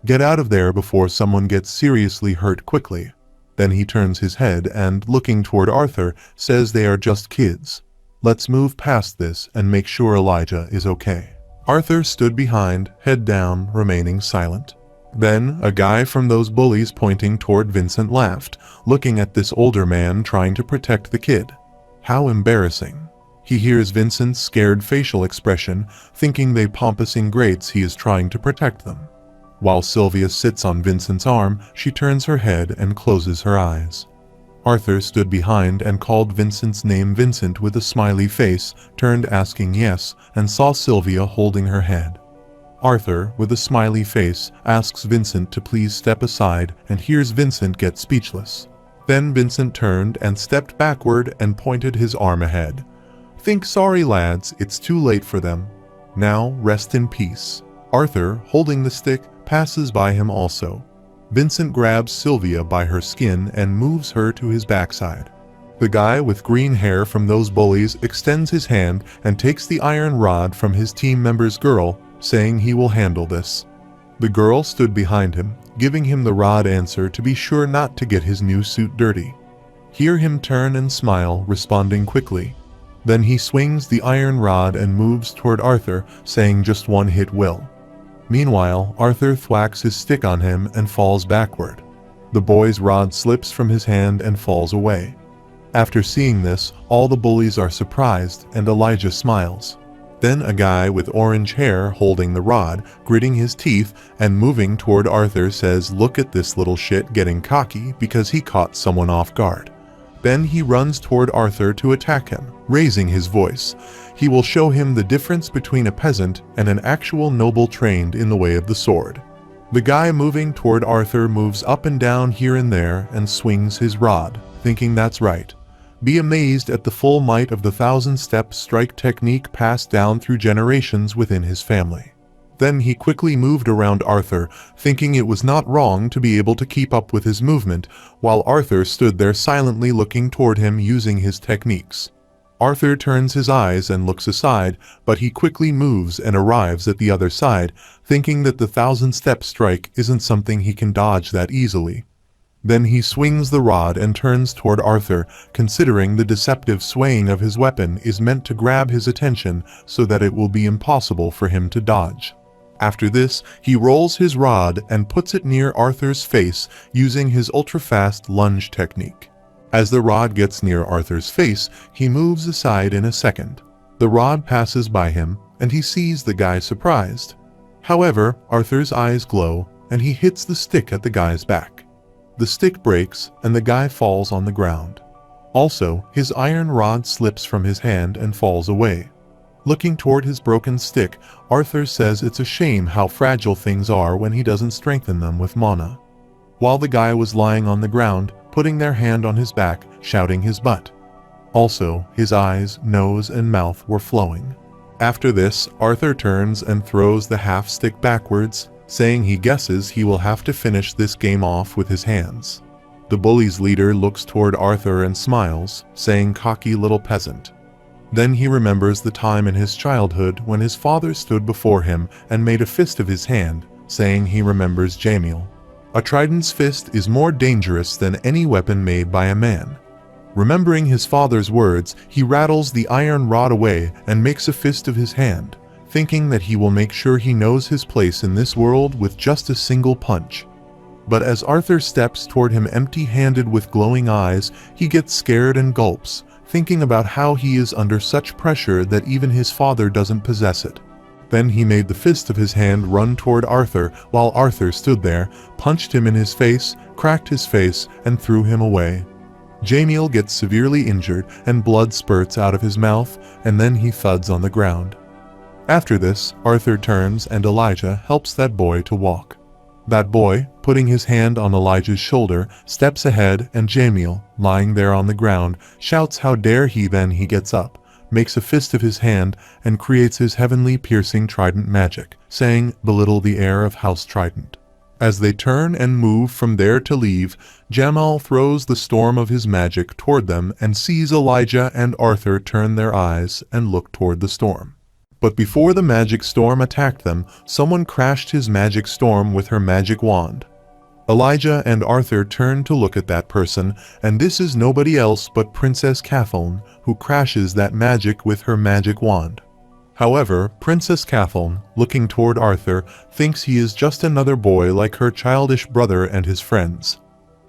Get out of there before someone gets seriously hurt quickly. Then he turns his head and, looking toward Arthur, says they are just kids. Let's move past this and make sure Elijah is okay. Arthur stood behind, head down, remaining silent. Then, a guy from those bullies pointing toward Vincent laughed, looking at this older man trying to protect the kid. How embarrassing. He hears Vincent's scared facial expression, thinking they pompous ingrates he is trying to protect them. While Sylvia sits on Vincent's arm, she turns her head and closes her eyes. Arthur stood behind and called Vincent's name. Vincent, with a smiley face, turned asking yes, and saw Sylvia holding her head. Arthur, with a smiley face, asks Vincent to please step aside and hears Vincent get speechless. Then Vincent turned and stepped backward and pointed his arm ahead. "Think sorry, lads, it's too late for them. Now rest in peace." Arthur, holding the stick, passes by him also. Vincent grabs Sylvia by her skin and moves her to his backside. The guy with green hair from those bullies extends his hand and takes the iron rod from his team member's girl, saying he will handle this. The girl stood behind him, giving him the rod answer to be sure not to get his new suit dirty. Hear him turn and smile, responding quickly. Then he swings the iron rod and moves toward Arthur, saying just one hit will. Meanwhile, Arthur thwacks his stick on him and falls backward. The boy's rod slips from his hand and falls away. After seeing this, all the bullies are surprised and Elijah smiles. Then a guy with orange hair holding the rod, gritting his teeth and moving toward Arthur says, "Look at this little shit getting cocky because he caught someone off guard." Then he runs toward Arthur to attack him, raising his voice. He will show him the difference between a peasant and an actual noble trained in the way of the sword. The guy moving toward Arthur moves up and down here and there and swings his rod, thinking that's right. Be amazed at the full might of the 1,000-step strike technique passed down through generations within his family. Then he quickly moved around Arthur, thinking it was not wrong to be able to keep up with his movement, while Arthur stood there silently looking toward him using his techniques. Arthur turns his eyes and looks aside, but he quickly moves and arrives at the other side, thinking that the 1,000-step strike isn't something he can dodge that easily. Then he swings the rod and turns toward Arthur, considering the deceptive swaying of his weapon is meant to grab his attention so that it will be impossible for him to dodge. After this, he rolls his rod and puts it near Arthur's face using his ultra-fast lunge technique. As the rod gets near Arthur's face, he moves aside in a second. The rod passes by him, and he sees the guy surprised. However, Arthur's eyes glow, and he hits the stick at the guy's back. The stick breaks, and the guy falls on the ground. Also, his iron rod slips from his hand and falls away. Looking toward his broken stick, Arthur says it's a shame how fragile things are when he doesn't strengthen them with mana. While the guy was lying on the ground, putting their hand on his back, shouting his butt. Also, his eyes, nose, and mouth were flowing. After this, Arthur turns and throws the half-stick backwards, saying he guesses he will have to finish this game off with his hands. The bully's leader looks toward Arthur and smiles, saying, "Cocky little peasant." Then he remembers the time in his childhood when his father stood before him and made a fist of his hand, saying he remembers Jamiel. A trident's fist is more dangerous than any weapon made by a man. Remembering his father's words, he rattles the iron rod away and makes a fist of his hand, thinking that he will make sure he knows his place in this world with just a single punch. But as Arthur steps toward him empty-handed with glowing eyes, he gets scared and gulps, thinking about how he is under such pressure that even his father doesn't possess it. Then he made the fist of his hand run toward Arthur while Arthur stood there, punched him in his face, cracked his face, and threw him away. Jamiel gets severely injured and blood spurts out of his mouth, and then he thuds on the ground. After this, Arthur turns and Elijah helps that boy to walk. That boy, putting his hand on Elijah's shoulder, steps ahead and Jamiel, lying there on the ground, shouts how dare he. Then he gets up, makes a fist of his hand, and creates his heavenly piercing trident magic, saying, "Belittle the heir of House Trident." As they turn and move from there to leave, Jamal throws the storm of his magic toward them and sees Elijah and Arthur turn their eyes and look toward the storm. But before the magic storm attacked them, someone crashed his magic storm with her magic wand. Elijah and Arthur turn to look at that person, and this is nobody else but Princess Cathalne, who crashes that magic with her magic wand. However, Princess Cathalne, looking toward Arthur, thinks he is just another boy like her childish brother and his friends.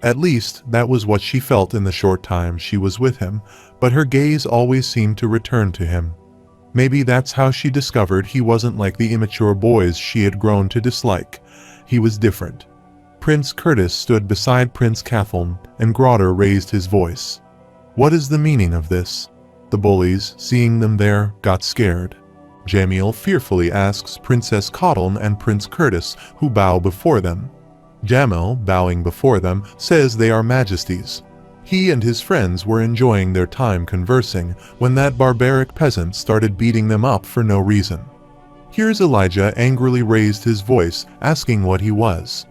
At least, that was what she felt in the short time she was with him, but her gaze always seemed to return to him. Maybe that's how she discovered he wasn't like the immature boys she had grown to dislike. He was different. Prince Curtis stood beside Prince Cathelm, and Grotter raised his voice. "What is the meaning of this?" The bullies, seeing them there, got scared. Jamiel fearfully asks Princess Cathelm and Prince Curtis, who bow before them. Jamil, bowing before them, says they are majesties. He and his friends were enjoying their time conversing when that barbaric peasant started beating them up for no reason. Here's Elijah angrily raised his voice, asking what he was.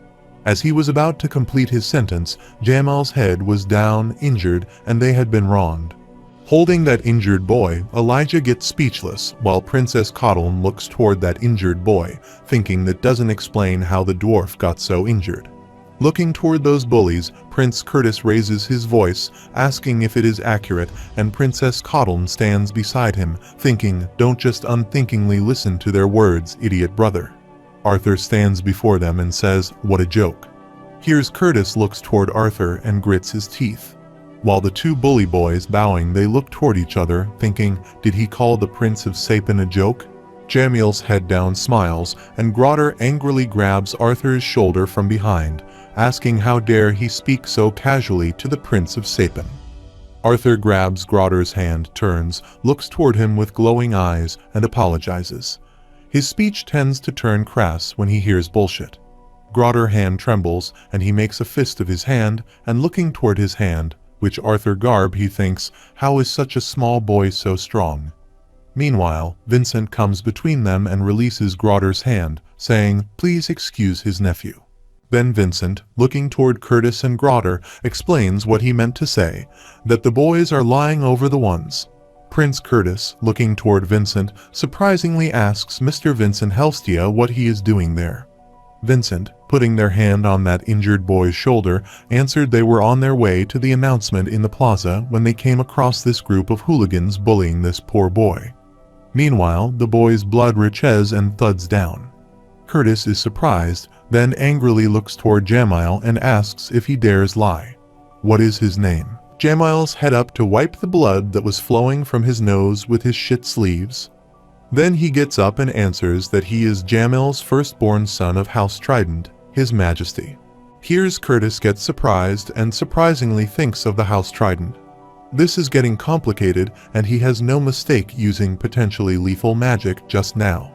As he was about to complete his sentence, Jamal's head was down, injured, and they had been wronged. Holding that injured boy, Elijah gets speechless, while Princess Cathelm looks toward that injured boy, thinking that doesn't explain how the dwarf got so injured. Looking toward those bullies, Prince Curtis raises his voice, asking if it is accurate, and Princess Cathelm stands beside him, thinking, "Don't just unthinkingly listen to their words, idiot brother." Arthur stands before them and says, "What a joke." Here's Curtis looks toward Arthur and grits his teeth. While the two bully boys bowing, they look toward each other, thinking, did he call the Prince of Sapin a joke? Jamiel's head down smiles, and Grotter angrily grabs Arthur's shoulder from behind, asking how dare he speak so casually to the Prince of Sapin. Arthur grabs Grotter's hand, turns, looks toward him with glowing eyes, and apologizes. His speech tends to turn crass when he hears bullshit. Grotter's hand trembles, and he makes a fist of his hand, and looking toward his hand, which Arthur garb, he thinks, how is such a small boy so strong? Meanwhile, Vincent comes between them and releases Grotter's hand, saying, please excuse his nephew. Then Vincent, looking toward Curtis and Grotter, explains what he meant to say, that the boys are lying over the ones. Prince Curtis, looking toward Vincent, surprisingly asks Mr. Vincent Helstia what he is doing there. Vincent, putting their hand on that injured boy's shoulder, answered they were on their way to the announcement in the plaza when they came across this group of hooligans bullying this poor boy. Meanwhile, the boy's blood riches and thuds down. Curtis is surprised, then angrily looks toward Jamiel and asks if he dares lie. What is his name? Jamiel's head up to wipe the blood that was flowing from his nose with his shit sleeves. Then he gets up and answers that he is Jamiel's firstborn son of House Trident, His Majesty. Here's Curtis gets surprised and surprisingly thinks of the House Trident. This is getting complicated and he has no mistake using potentially lethal magic just now.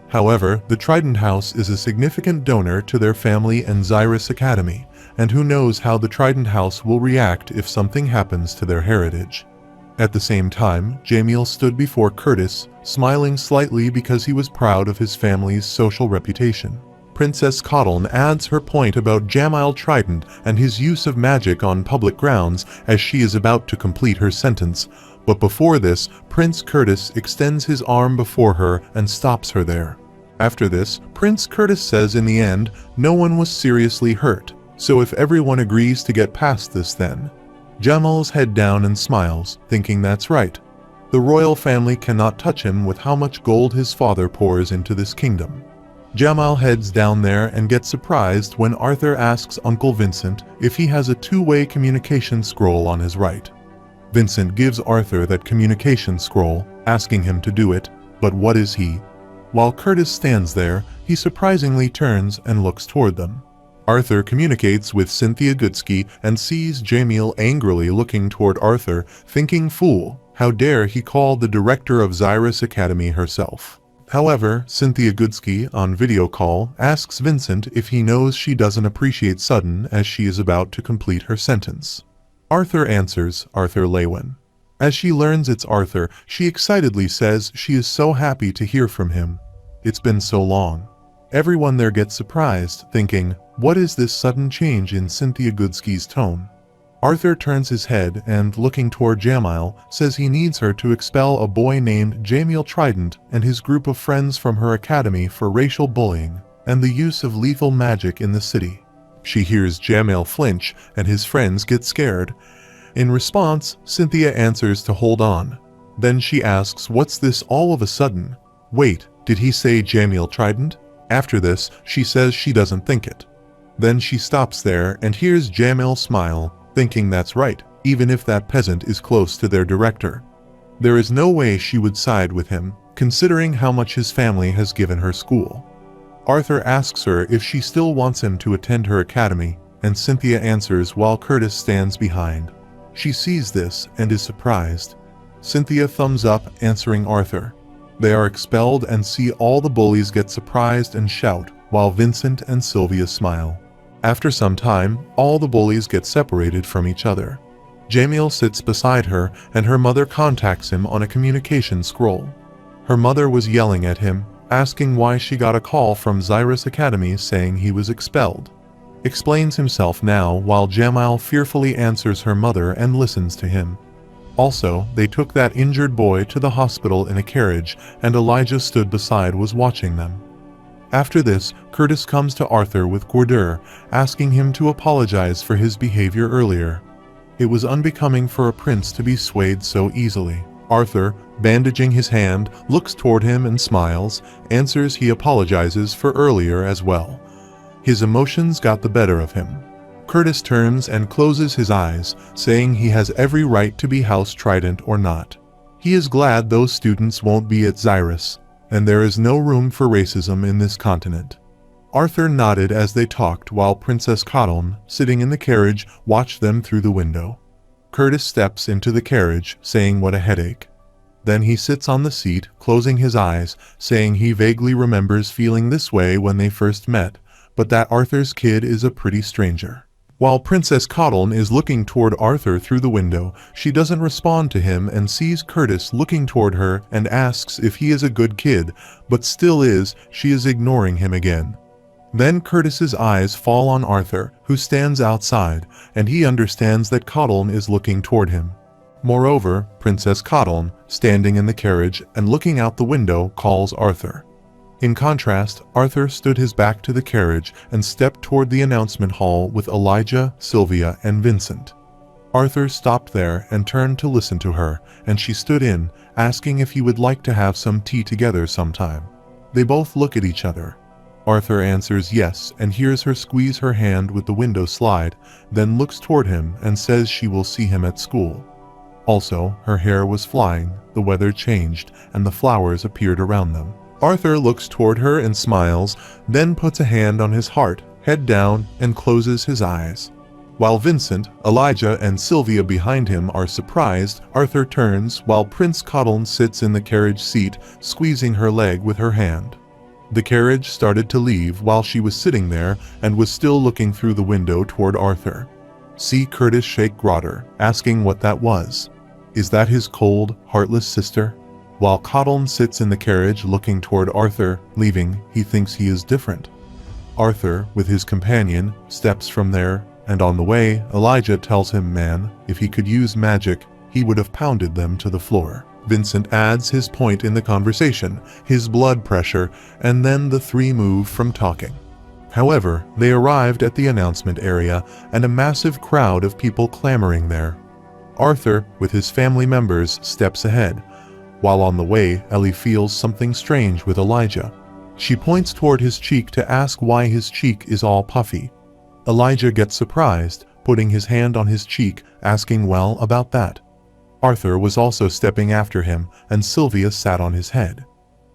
However, the Trident House is a significant donor to their family and Xyrus Academy, and who knows how the Trident House will react if something happens to their heritage. At the same time, Jamiel stood before Curtis, smiling slightly because he was proud of his family's social reputation. Princess Cathelm adds her point about Jamiel Trident and his use of magic on public grounds as she is about to complete her sentence, but before this, Prince Curtis extends his arm before her and stops her there. After this, Prince Curtis says in the end, no one was seriously hurt, so if everyone agrees to get past this then. Jamiel's head down and smiles, thinking that's right. The royal family cannot touch him with how much gold his father pours into this kingdom. Jamiel heads down there and gets surprised when Arthur asks Uncle Vincent if he has a two-way communication scroll on his right. Vincent gives Arthur that communication scroll, asking him to do it, but what is he? While Curtis stands there, he surprisingly turns and looks toward them. Arthur communicates with Cynthia Goodsky and sees Jamiel angrily looking toward Arthur, thinking, fool, how dare he call the director of Xyrus Academy herself. However, Cynthia Goodsky, on video call, asks Vincent if he knows she doesn't appreciate Sudden as she is about to complete her sentence. Arthur answers, Arthur Lewin. As she learns it's Arthur, she excitedly says she is so happy to hear from him. It's been so long. Everyone there gets surprised, thinking, what is this sudden change in Cynthia Goodsky's tone? Arthur turns his head and, looking toward Jamiel, says he needs her to expel a boy named Jamiel Trident and his group of friends from her academy for racial bullying and the use of lethal magic in the city. She hears Jamiel flinch and his friends get scared. In response, Cynthia answers to hold on. Then she asks, what's this all of a sudden? Wait, did he say Jamiel Trident? After this, she says she doesn't think it. Then she stops there and hears Jamiel smile, thinking that's right, even if that peasant is close to their director. There is no way she would side with him, considering how much his family has given her school. Arthur asks her if she still wants him to attend her academy, and Cynthia answers while Curtis stands behind. She sees this and is surprised. Cynthia thumbs up, answering Arthur. They are expelled and see all the bullies get surprised and shout, while Vincent and Sylvia smile. After some time, all the bullies get separated from each other. Jamil sits beside her, and her mother contacts him on a communication scroll. Her mother was yelling at him, asking why she got a call from Zyrus Academy saying he was expelled. Explains himself now while Jamil fearfully answers her mother and listens to him. Also, they took that injured boy to the hospital in a carriage, and Elijah stood beside was watching them. After this, Curtis comes to Arthur with Gordur, asking him to apologize for his behavior earlier. It was unbecoming for a prince to be swayed so easily. Arthur, bandaging his hand, looks toward him and smiles, answers he apologizes for earlier as well. His emotions got the better of him. Curtis turns and closes his eyes, saying he has every right to be House Trident or not. He is glad those students won't be at Zyrus, and there is no room for racism in this continent. Arthur nodded as they talked while Princess Cotton, sitting in the carriage, watched them through the window. Curtis steps into the carriage, saying what a headache. Then he sits on the seat, closing his eyes, saying he vaguely remembers feeling this way when they first met, but that Arthur's kid is a pretty stranger. While Princess Cotton is looking toward Arthur through the window, she doesn't respond to him and sees Curtis looking toward her and asks if he is a good kid, but still is. She is ignoring him again. Then Curtis's eyes fall on Arthur, who stands outside, and he understands that Cotton is looking toward him. Moreover, Princess Cotton, standing in the carriage and looking out the window, calls Arthur. In contrast, Arthur stood his back to the carriage and stepped toward the announcement hall with Elijah, Sylvia, and Vincent. Arthur stopped there and turned to listen to her, and she stood in, asking if he would like to have some tea together sometime. They both look at each other. Arthur answers yes and hears her squeeze her hand with the window slide, then looks toward him and says she will see him at school. Also, her hair was flying, the weather changed, and the flowers appeared around them. Arthur looks toward her and smiles, then puts a hand on his heart, head down, and closes his eyes. While Vincent, Elijah, and Sylvia behind him are surprised, Arthur turns while Prince Cotton sits in the carriage seat, squeezing her leg with her hand. The carriage started to leave while she was sitting there and was still looking through the window toward Arthur. See Curtis shake Gordur, asking what that was. Is that his cold, heartless sister? While Cotton sits in the carriage looking toward Arthur, leaving, he thinks he is different. Arthur, with his companion, steps from there, and on the way, Elijah tells him if he could use magic, he would have pounded them to the floor. Vincent adds his point in the conversation, his blood pressure, and then the three move from talking. However, they arrived at the announcement area, and a massive crowd of people clamoring there. Arthur, with his family members, steps ahead. While on the way, Ellie feels something strange with Elijah. She points toward his cheek to ask why his cheek is all puffy. Elijah gets surprised, putting his hand on his cheek, asking well about that. Arthur was also stepping after him, and Sylvia sat on his head.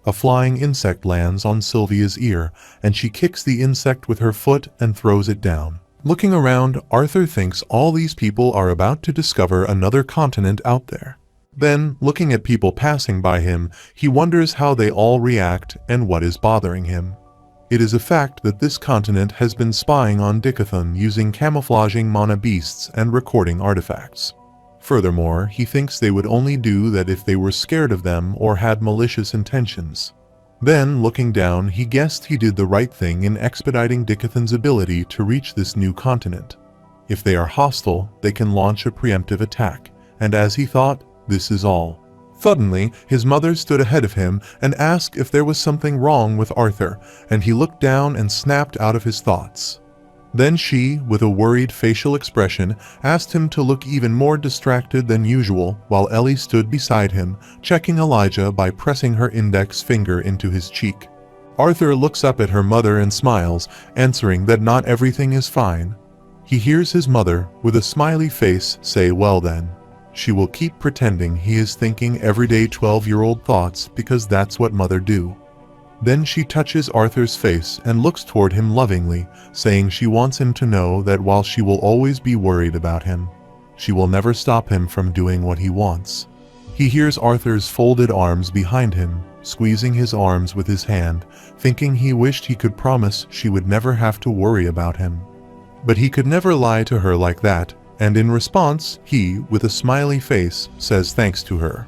A flying insect lands on Sylvia's ear, and she kicks the insect with her foot and throws it down. Looking around, Arthur thinks all these people are about to discover another continent out there. Then, looking at people passing by him, he wonders how they all react and what is bothering him. It is a fact that this continent has been spying on Dickathon using camouflaging mana beasts and recording artifacts. Furthermore, he thinks they would only do that if they were scared of them or had malicious intentions. Then, looking down, he guessed he did the right thing in expediting Dickathon's ability to reach this new continent. If they are hostile, they can launch a preemptive attack, and as he thought, this is all. Suddenly, his mother stood ahead of him and asked if there was something wrong with Arthur, and he looked down and snapped out of his thoughts. Then she, with a worried facial expression, asked him to look even more distracted than usual while Ellie stood beside him, checking Elijah by pressing her index finger into his cheek. Arthur looks up at her mother and smiles, answering that not everything is fine. He hears his mother, with a smiley face, say, "Well then." She will keep pretending he is thinking everyday 12-year-old thoughts because that's what mother do. Then she touches Arthur's face and looks toward him lovingly, saying she wants him to know that while she will always be worried about him, she will never stop him from doing what he wants. He hears Arthur's folded arms behind him, squeezing his arms with his hand, thinking he wished he could promise she would never have to worry about him. But he could never lie to her like that, and in response, he, with a smiley face, says thanks to her.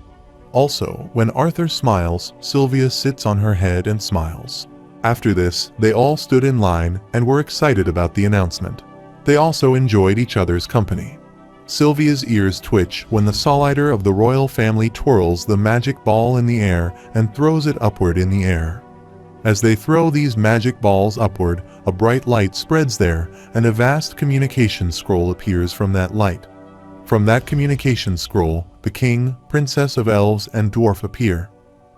Also, when Arthur smiles, Sylvia sits on her head and smiles. After this, they all stood in line and were excited about the announcement. They also enjoyed each other's company. Sylvia's ears twitch when the Soliter of the royal family twirls the magic ball in the air and throws it upward in the air. As they throw these magic balls upward, a bright light spreads there, and a vast communication scroll appears from that light. From that communication scroll, the king, princess of elves, and dwarf appear.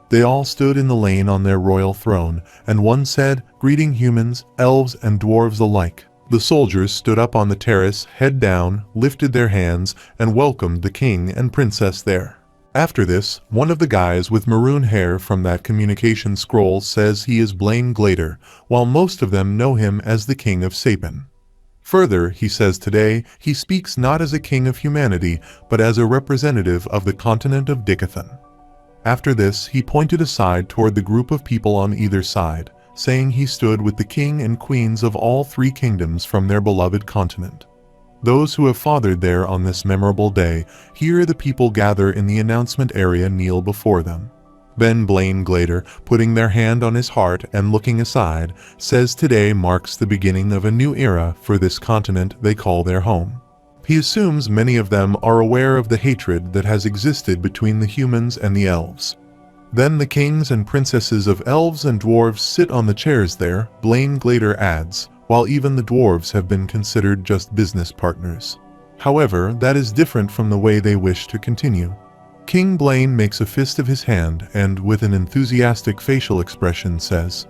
They all stood in the lane on their royal throne, and one said, "Greeting humans, elves, and dwarves alike." The soldiers stood up on the terrace, head down, lifted their hands, and welcomed the king and princess there. After this, one of the guys with maroon hair from that communication scroll says he is Blaine Glader, while most of them know him as the King of Sapin. Further, he says today, he speaks not as a king of humanity, but as a representative of the continent of Dicathan. After this, he pointed aside toward the group of people on either side, saying he stood with the king and queens of all three kingdoms from their beloved continent. Those who have fathered there on this memorable day, here the people gather in the announcement area kneel before them. Then Blaine Glader, putting their hand on his heart and looking aside, says today marks the beginning of a new era for this continent they call their home. He assumes many of them are aware of the hatred that has existed between the humans and the elves. Then the kings and princesses of elves and dwarves sit on the chairs there, Blaine Glader adds, while even the dwarves have been considered just business partners. However, that is different from the way they wish to continue. King Blaine makes a fist of his hand and, with an enthusiastic facial expression, says,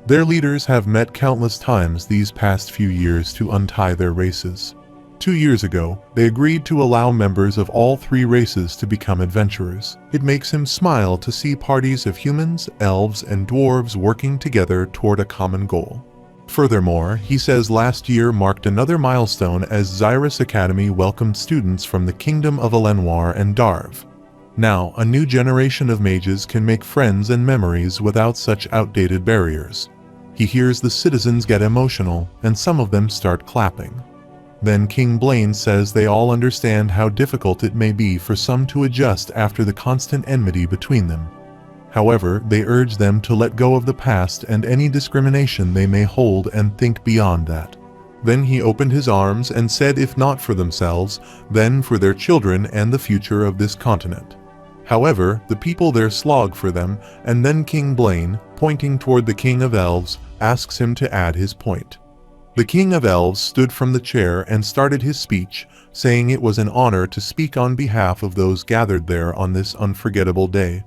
"Their leaders have met countless times these past few years to untie their races. 2 years ago, they agreed to allow members of all three races to become adventurers. It makes him smile to see parties of humans, elves, and dwarves working together toward a common goal." Furthermore, he says last year marked another milestone as Xyrus Academy welcomed students from the Kingdom of Elenwar and Darv. Now, a new generation of mages can make friends and memories without such outdated barriers. He hears the citizens get emotional, and some of them start clapping. Then King Blaine says they all understand how difficult it may be for some to adjust after the constant enmity between them. However, they urge them to let go of the past and any discrimination they may hold and think beyond that. Then he opened his arms and said if not for themselves, then for their children and the future of this continent. However, the people there slog for them, and then King Blaine, pointing toward the King of Elves, asks him to add his point. The King of Elves stood from the chair and started his speech, saying it was an honor to speak on behalf of those gathered there on this unforgettable day.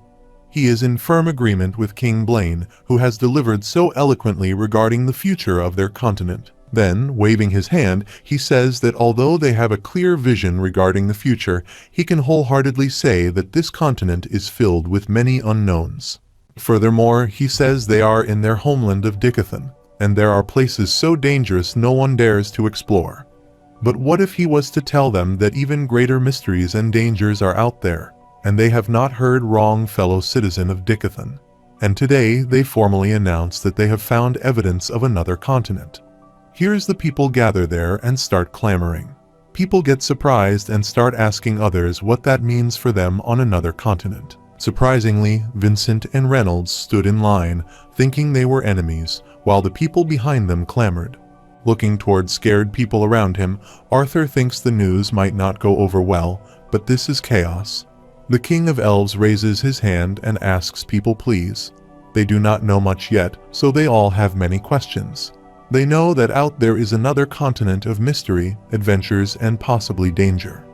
He is in firm agreement with King Blaine, who has delivered so eloquently regarding the future of their continent. Then, waving his hand, he says that although they have a clear vision regarding the future, he can wholeheartedly say that this continent is filled with many unknowns. Furthermore, he says they are in their homeland of Dicathan, and there are places so dangerous no one dares to explore. But what if he was to tell them that even greater mysteries and dangers are out there, and they have not heard wrong, fellow citizen of Dicathan? And today they formally announce that they have found evidence of another continent. Here's the people gather there and start clamoring. People get surprised and start asking others what that means for them on another continent. Surprisingly, Vincent and Reynolds stood in line, thinking they were enemies, while the people behind them clamored. Looking toward scared people around him, Arthur thinks the news might not go over well, but this is chaos. The King of Elves raises his hand and asks people please. They do not know much yet, so they all have many questions. They know that out there is another continent of mystery, adventures, and possibly danger.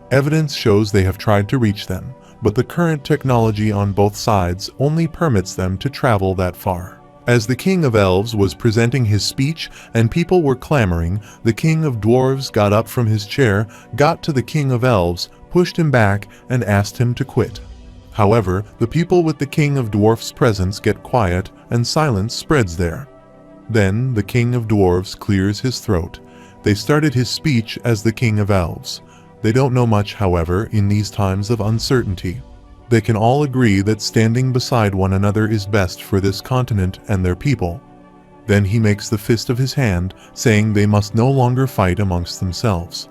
Evidence shows they have tried to reach them, but the current technology on both sides only permits them to travel that far. As the King of Elves was presenting his speech and people were clamoring, the King of Dwarves got up from his chair, got to the King of Elves, pushed him back, and asked him to quit. However, the people with the King of Dwarfs' presence get quiet, and silence spreads there. Then the king of dwarves clears his throat. They started his speech as the king of elves. They don't know much, however, in these times of uncertainty. They can all agree that standing beside one another is best for this continent and their people. Then he makes the fist of his hand, saying they must no longer fight amongst themselves.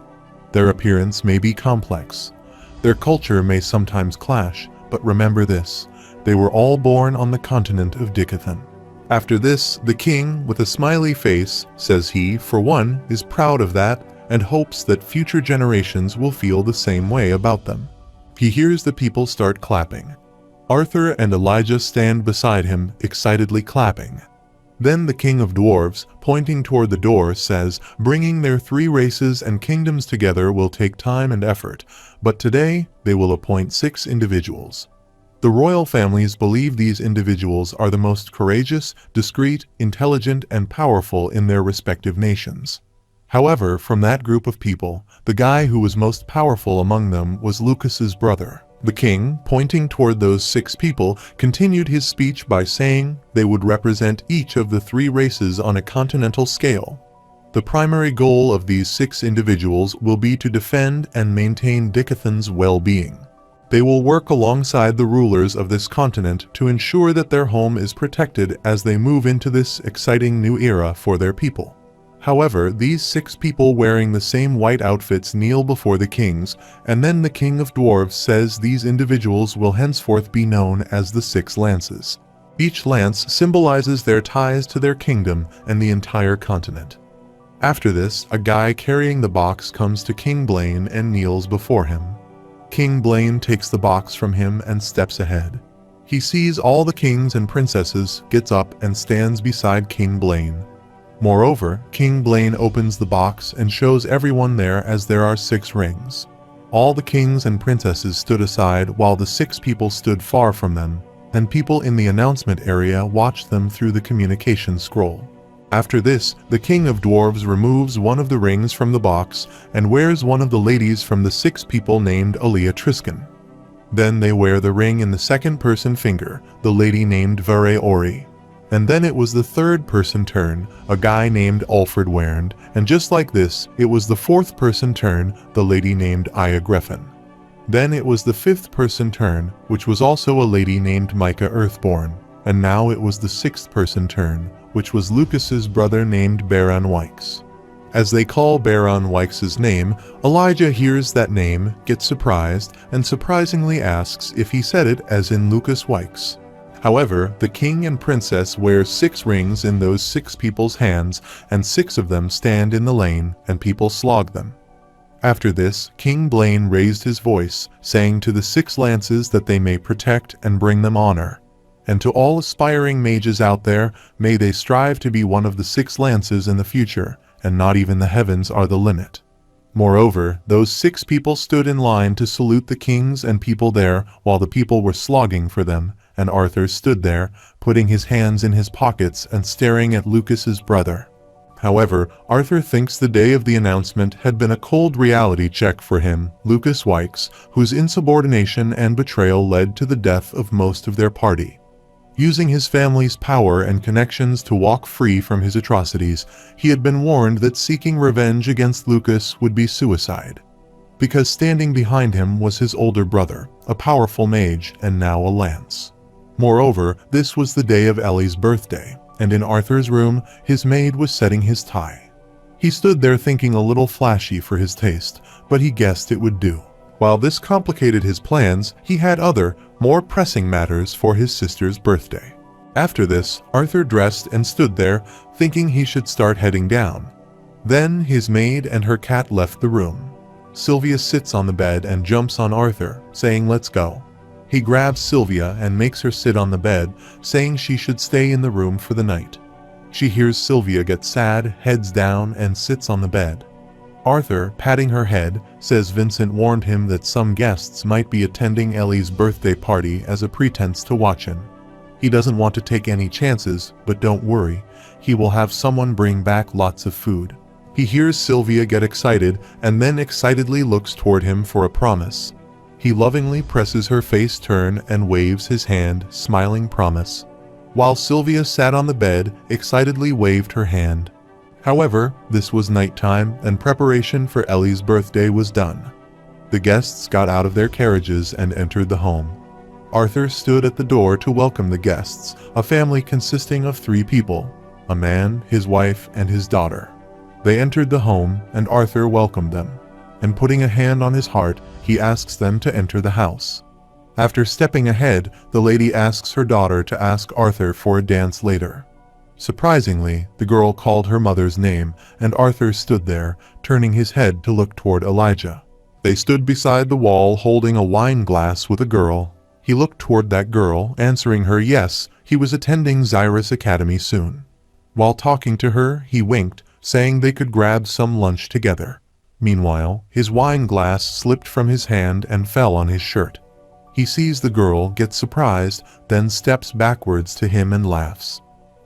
Their appearance may be complex. Their culture may sometimes clash, but remember this: they were all born on the continent of Dicathan. After this, the king, with a smiley face, says he, for one, is proud of that and hopes that future generations will feel the same way about them. He hears the people start clapping. Arthur and Elijah stand beside him, excitedly clapping. Then the king of dwarves, pointing toward the door, says, bringing their 3 races and kingdoms together will take time and effort, but today they will appoint 6 individuals. The royal families believe these individuals are the most courageous, discreet, intelligent, and powerful in their respective nations. However, from that group of people, the guy who was most powerful among them was Lucas's brother. The king, pointing toward those 6 people, continued his speech by saying they would represent each of the 3 races on a continental scale. The primary goal of these 6 individuals will be to defend and maintain Dicathan's well-being. They will work alongside the rulers of this continent to ensure that their home is protected as they move into this exciting new era for their people. However, these 6 people wearing the same white outfits kneel before the kings, and then the king of dwarves says these individuals will henceforth be known as the 6 lances. Each lance symbolizes their ties to their kingdom and the entire continent. After this, a guy carrying the box comes to King Blaine and kneels before him. King Blaine takes the box from him and steps ahead. He sees all the kings and princesses, gets up and stands beside King Blaine. Moreover, King Blaine opens the box and shows everyone there as there are 6 rings. All the kings and princesses stood aside while the 6 people stood far from them, and people in the announcement area watched them through the communication scroll. After this, the king of dwarves removes one of the rings from the box and wears one of the ladies from the 6 people named Aaliyah Triscan. Then they wear the ring in the second-person finger, the lady named Vare Ori. And then it was the third-person turn, a guy named Alfred Warrand, and just like this, it was the fourth-person turn, the lady named Aya Griffin. Then it was the fifth-person turn, which was also a lady named Micah Earthborn, and now it was the sixth-person turn, which was Lucas's brother named Baron Wykes. As they call Baron Wykes' name, Elijah hears that name, gets surprised, and surprisingly asks if he said it as in Lucas Wykes. However, the king and princess wear 6 rings in those 6 people's hands, and 6 of them stand in the lane, and people slog them. After this, King Blaine raised his voice, saying to the 6 lances that they may protect and bring them honor. And to all aspiring mages out there, may they strive to be one of the 6 lances in the future, and not even the heavens are the limit. Moreover, those 6 people stood in line to salute the kings and people there while the people were slogging for them, and Arthur stood there, putting his hands in his pockets and staring at Lucas's brother. However, Arthur thinks the day of the announcement had been a cold reality check for him, Lucas Wykes, whose insubordination and betrayal led to the death of most of their party. Using his family's power and connections to walk free from his atrocities, he had been warned that seeking revenge against Lucas would be suicide. Because standing behind him was his older brother, a powerful mage and now a lance. Moreover, this was the day of Ellie's birthday, and in Arthur's room, his maid was setting his tie. He stood there thinking a little flashy for his taste, but he guessed it would do. While this complicated his plans, he had other, more pressing matters for his sister's birthday. After this, Arthur dressed and stood there, thinking he should start heading down. Then his maid and her cat left the room. Sylvia sits on the bed and jumps on Arthur, saying, "Let's go." He grabs Sylvia and makes her sit on the bed, saying she should stay in the room for the night. She hears Sylvia get sad, heads down, and sits on the bed. Arthur, patting her head, says Vincent warned him that some guests might be attending Ellie's birthday party as a pretense to watch him. He doesn't want to take any chances, but don't worry, he will have someone bring back lots of food. He hears Sylvia get excited and then excitedly looks toward him for a promise. He lovingly presses her face turn and waves his hand, smiling promise. while Sylvia sat on the bed, excitedly waved her hand. However, this was nighttime and preparation for Ellie's birthday was done. The guests got out of their carriages and entered the home. Arthur stood at the door to welcome the guests, a family consisting of 3 people, a man, his wife, and his daughter. They entered the home, and Arthur welcomed them, and putting a hand on his heart, he asks them to enter the house. After stepping ahead, the lady asks her daughter to ask Arthur for a dance later. Surprisingly, the girl called her mother's name, and Arthur stood there, turning his head to look toward Elijah. They stood beside the wall holding a wine glass with a girl. He looked toward that girl, answering her yes, he was attending Xyrus Academy soon. While talking to her, he winked, saying they could grab some lunch together. Meanwhile, his wine glass slipped from his hand and fell on his shirt. He sees the girl, gets surprised, then steps backwards to him and laughs.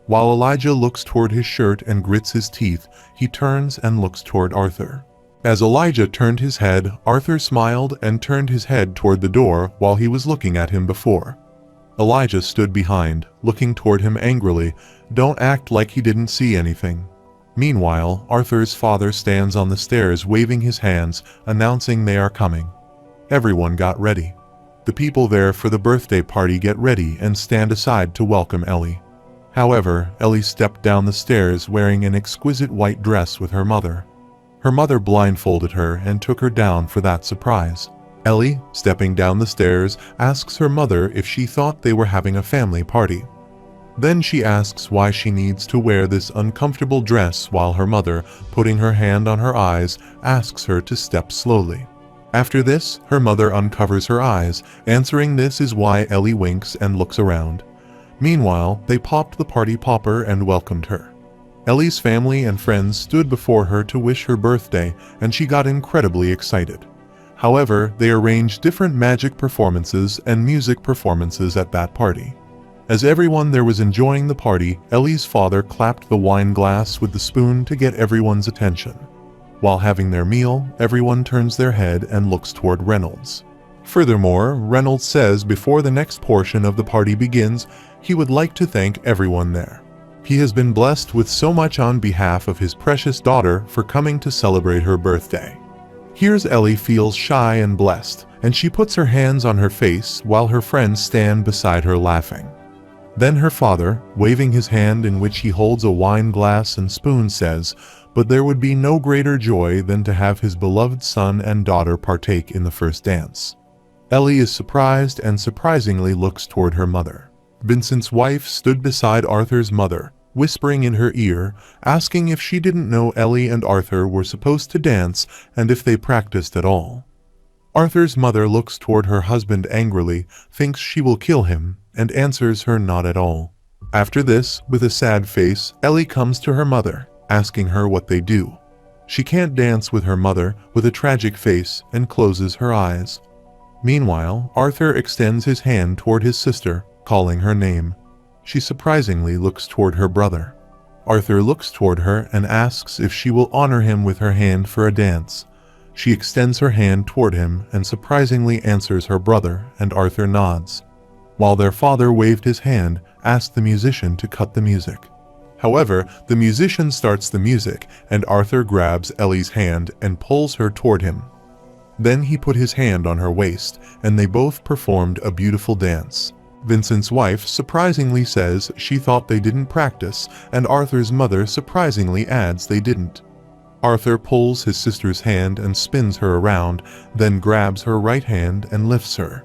While Elijah looks toward his shirt and grits his teeth, he turns and looks toward Arthur. As Elijah turned his head, Arthur smiled and turned his head toward the door while he was looking at him before. Elijah stood behind, looking toward him angrily. Don't act like he didn't see anything. Meanwhile, Arthur's father stands on the stairs waving his hands, announcing they are coming. Everyone got ready. The people there for the birthday party get ready and stand aside to welcome Ellie. However, Ellie stepped down the stairs wearing an exquisite white dress with her mother. Her mother blindfolded her and took her down for that surprise. Ellie, stepping down the stairs, asks her mother if she thought they were having a family party. Then she asks why she needs to wear this uncomfortable dress while her mother, putting her hand on her eyes, asks her to step slowly. After this, her mother uncovers her eyes, answering this is why Ellie winks and looks around. Meanwhile, they popped the party popper and welcomed her. Ellie's family and friends stood before her to wish her birthday, and she got incredibly excited. However, they arranged different magic performances and music performances at that party. As everyone there was enjoying the party, Ellie's father clapped the wine glass with the spoon to get everyone's attention. While having their meal, everyone turns their head and looks toward Reynolds. Furthermore, Reynolds says before the next portion of the party begins, he would like to thank everyone there. He has been blessed with so much on behalf of his precious daughter for coming to celebrate her birthday. Here's Ellie feels shy and blessed, and she puts her hands on her face while her friends stand beside her laughing. Then her father, waving his hand in which he holds a wine glass and spoon, says, "But there would be no greater joy than to have his beloved son and daughter partake in the first dance." Ellie is surprised and surprisingly looks toward her mother. Vincent's wife stood beside Arthur's mother, whispering in her ear, asking if she didn't know Ellie and Arthur were supposed to dance and if they practiced at all. Arthur's mother looks toward her husband angrily, thinks she will kill him, and answers her not at all. After this, with a sad face, Ellie comes to her mother, asking her what they do. She can't dance with her mother, with a tragic face, and closes her eyes. Meanwhile, Arthur extends his hand toward his sister, calling her name. She surprisingly looks toward her brother. Arthur looks toward her and asks if she will honor him with her hand for a dance. She extends her hand toward him and surprisingly answers her brother, and Arthur nods. While their father waved his hand, asked the musician to cut the music. However, the musician starts the music, and Arthur grabs Ellie's hand and pulls her toward him. Then he put his hand on her waist, and they both performed a beautiful dance. Vincent's wife surprisingly says she thought they didn't practice, and Arthur's mother surprisingly adds they didn't. Arthur pulls his sister's hand and spins her around, then grabs her right hand and lifts her.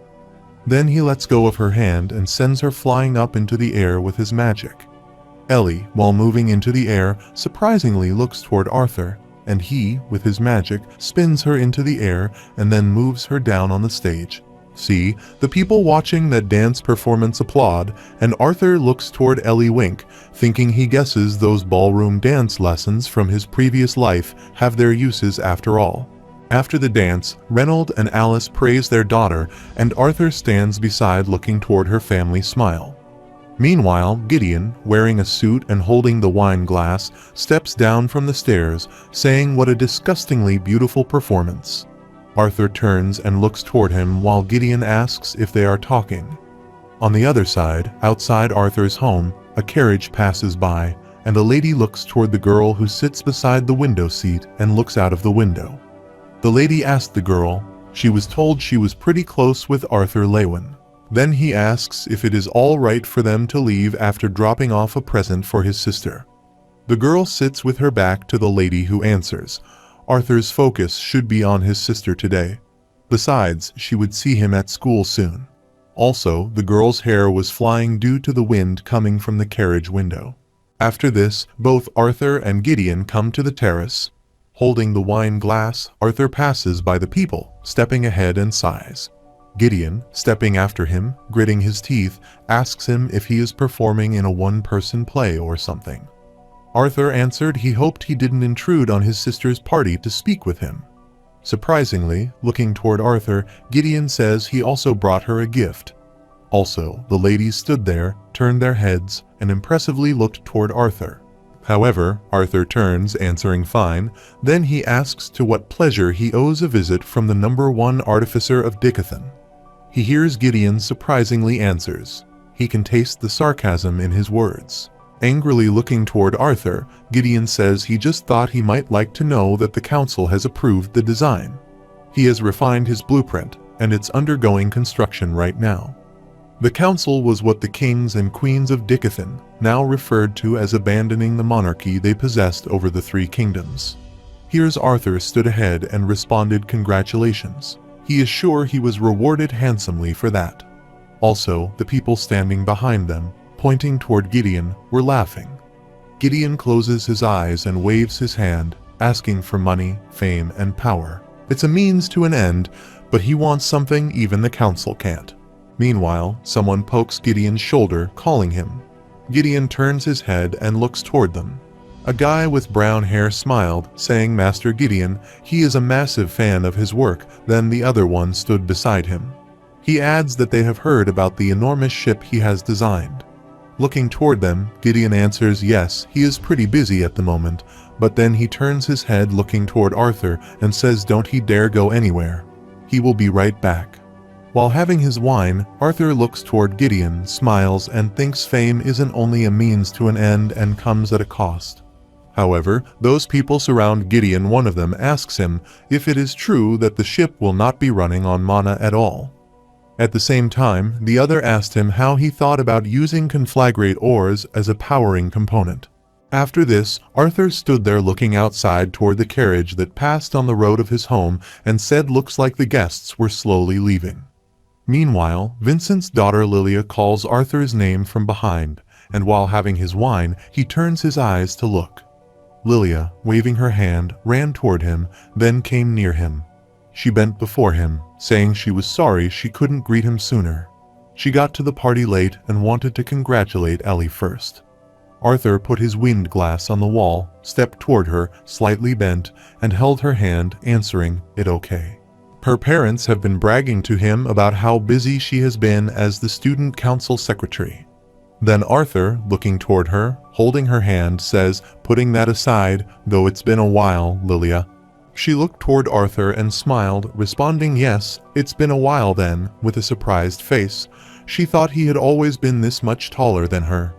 Then he lets go of her hand and sends her flying up into the air with his magic. Ellie, while moving into the air, surprisingly looks toward Arthur, and he, with his magic, spins her into the air and then moves her down on the stage. See, the people watching that dance performance applaud, and Arthur looks toward Ellie wink, thinking he guesses those ballroom dance lessons from his previous life have their uses after all. After the dance, Reynolds and Alice praise their daughter, and Arthur stands beside looking toward her family smile. Meanwhile, Gideon, wearing a suit and holding the wine glass, steps down from the stairs, saying what a disgustingly beautiful performance. Arthur turns and looks toward him while Gideon asks if they are talking. On the other side, outside Arthur's home, a carriage passes by, and a lady looks toward the girl who sits beside the window seat and looks out of the window. The lady asked the girl. She was told she was pretty close with Arthur Lewin. Then he asks if it is all right for them to leave after dropping off a present for his sister. The girl sits with her back to the lady who answers. Arthur's focus should be on his sister today. Besides, she would see him at school soon. Also, the girl's hair was flying due to the wind coming from the carriage window. After this, both Arthur and Gideon come to the terrace. Holding the wine glass, Arthur passes by the people, stepping ahead and sighs. Gideon, stepping after him, gritting his teeth, asks him if he is performing in a one-person play or something. Arthur answered he hoped he didn't intrude on his sister's party to speak with him. Surprisingly, looking toward Arthur, Gideon says he also brought her a gift. Also, the ladies stood there, turned their heads, and impressively looked toward Arthur. However, Arthur turns, answering fine. Then he asks to what pleasure he owes a visit from the #1 artificer of Dickathon. He hears Gideon surprisingly answers. He can taste the sarcasm in his words. Angrily looking toward Arthur, Gideon says he just thought he might like to know that the council has approved the design. He has refined his blueprint, and it's undergoing construction right now. The council was what the kings and queens of Dickathon now referred to as abandoning the monarchy they possessed over the 3 kingdoms. Here's Arthur stood ahead and responded congratulations. He is sure he was rewarded handsomely for that. Also, the people standing behind them, pointing toward Gideon, were laughing. Gideon closes his eyes and waves his hand, asking for money, fame, and power. It's a means to an end, but he wants something even the council can't. Meanwhile, someone pokes Gideon's shoulder, calling him. Gideon turns his head and looks toward them. A guy with brown hair smiled, saying Master Gideon, he is a massive fan of his work. Then the other one stood beside him. He adds that they have heard about the enormous ship he has designed. Looking toward them, Gideon answers yes, he is pretty busy at the moment, but then he turns his head looking toward Arthur and says don't he dare go anywhere. He will be right back. While having his wine, Arthur looks toward Gideon, smiles, and thinks fame isn't only a means to an end and comes at a cost. However, those people surround Gideon. One of them asks him if it is true that the ship will not be running on mana at all. At the same time, the other asked him how he thought about using conflagrate ores as a powering component. After this, Arthur stood there looking outside toward the carriage that passed on the road of his home and said looks like the guests were slowly leaving. Meanwhile, Vincent's daughter Lilia calls Arthur's name from behind, and while having his wine, he turns his eyes to look. Lilia, waving her hand, ran toward him, then came near him. She bent before him, saying she was sorry she couldn't greet him sooner. She got to the party late and wanted to congratulate Ellie first. Arthur put his wind glass on the wall, stepped toward her, slightly bent, and held her hand, answering, "It okay." Her parents have been bragging to him about how busy she has been as the student council secretary. Then Arthur, looking toward her, holding her hand, says, "Putting that aside, though it's been a while, Lilia." She looked toward Arthur and smiled, responding yes, it's been a while then, with a surprised face. She thought he had always been this much taller than her.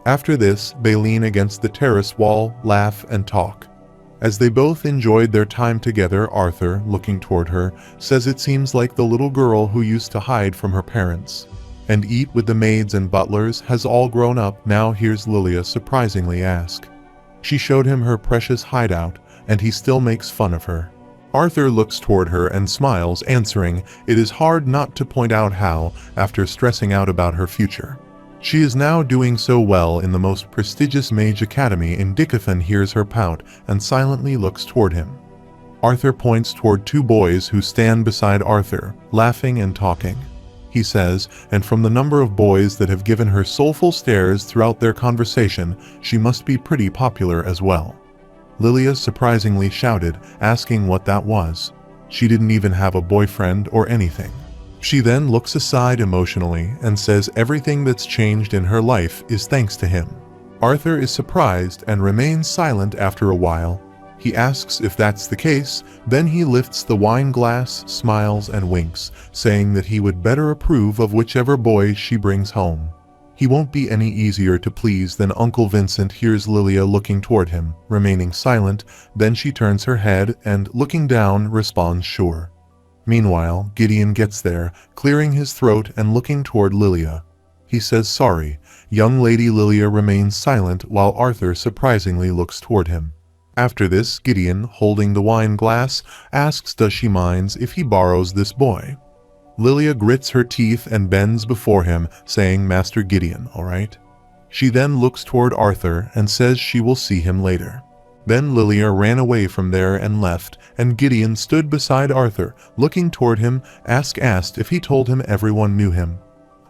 After this, they lean against the terrace wall, laugh, and talk. As they both enjoyed their time together, Arthur, looking toward her, says it seems like the little girl who used to hide from her parents and eat with the maids and butlers has all grown up. Now here's Lilia surprisingly ask. She showed him her precious hideout, and he still makes fun of her. Arthur looks toward her and smiles, answering, it is hard not to point out how, after stressing out about her future, she is now doing so well in the most prestigious mage academy in Dickathon. Hears her pout and silently looks toward him. Arthur points toward 2 boys who stand beside Arthur, laughing and talking. He says, and from the number of boys that have given her soulful stares throughout their conversation, she must be pretty popular as well. Lilia surprisingly shouted, asking what that was. She didn't even have a boyfriend or anything. She then looks aside emotionally and says everything that's changed in her life is thanks to him. Arthur is surprised and remains silent after a while. He asks if that's the case, then he lifts the wine glass, smiles and winks, saying that he would better approve of whichever boy she brings home. He won't be any easier to please than Uncle Vincent hears Lilia looking toward him, remaining silent, then she turns her head and, looking down, responds sure. Meanwhile, Gideon gets there, clearing his throat and looking toward Lilia. He says sorry. Young Lady Lilia remains silent while Arthur surprisingly looks toward him. After this, Gideon, holding the wine glass, asks does she minds if he borrows this boy. Lilia grits her teeth and bends before him, saying Master Gideon, all right? She then looks toward Arthur and says she will see him later. Then Lilia ran away from there and left, and Gideon stood beside Arthur, looking toward him, asked if he told him everyone knew him.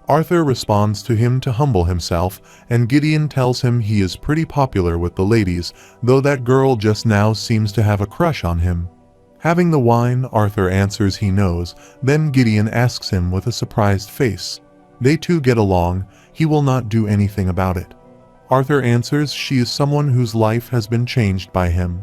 Arthur responds to him to humble himself, and Gideon tells him he is pretty popular with the ladies, though that girl just now seems to have a crush on him. Having the wine, Arthur answers he knows, then Gideon asks him with a surprised face. They two get along, he will not do anything about it. Arthur answers she is someone whose life has been changed by him.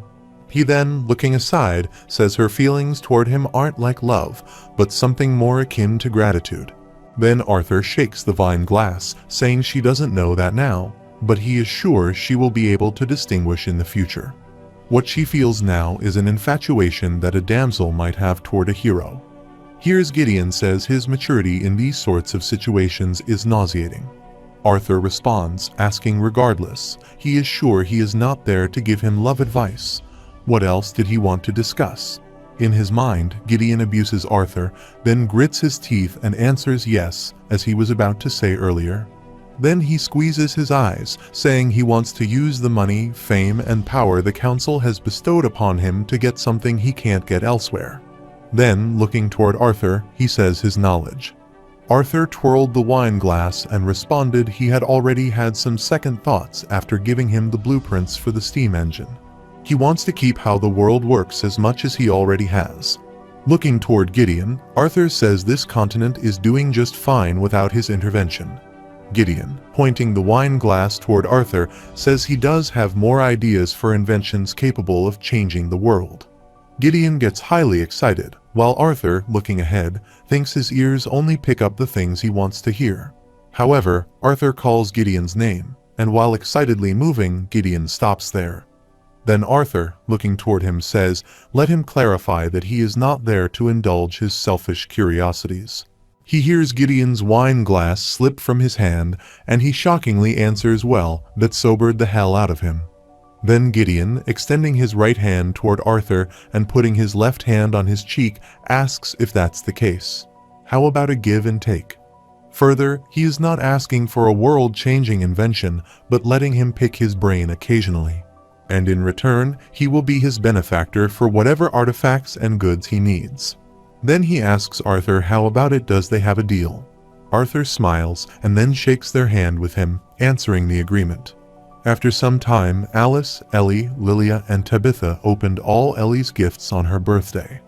He then, looking aside, says her feelings toward him aren't like love, but something more akin to gratitude. Then Arthur shakes the wine glass, saying she doesn't know that now, but he is sure she will be able to distinguish in the future. What she feels now is an infatuation that a damsel might have toward a hero. Here's Gideon says his maturity in these sorts of situations is nauseating. Arthur responds, asking regardless, he is sure he is not there to give him love advice. What else did he want to discuss? In his mind, Gideon abuses Arthur, then grits his teeth and answers yes, as he was about to say earlier. Then he squeezes his eyes, saying he wants to use the money, fame, and power the council has bestowed upon him to get something he can't get elsewhere. Then, looking toward Arthur, he says his knowledge. Arthur twirled the wine glass and responded he had already had some second thoughts after giving him the blueprints for the steam engine. He wants to keep how the world works as much as he already has. Looking toward Gideon, Arthur says this continent is doing just fine without his intervention. Gideon, pointing the wine glass toward Arthur, says he does have more ideas for inventions capable of changing the world. Gideon gets highly excited, while Arthur, looking ahead, thinks his ears only pick up the things he wants to hear. However, Arthur calls Gideon's name, and while excitedly moving, Gideon stops there. Then Arthur, looking toward him, says, let him clarify that he is not there to indulge his selfish curiosities. He hears Gideon's wine glass slip from his hand, and he shockingly answers well, that sobered the hell out of him. Then Gideon, extending his right hand toward Arthur and putting his left hand on his cheek, asks if that's the case. How about a give and take? Further, he is not asking for a world-changing invention, but letting him pick his brain occasionally. And in return, he will be his benefactor for whatever artifacts and goods he needs. Then he asks Arthur how about it does they have a deal. Arthur smiles and then shakes their hand with him, answering the agreement. After some time, Alice, Ellie, Lilia, and Tabitha opened all Ellie's gifts on her birthday.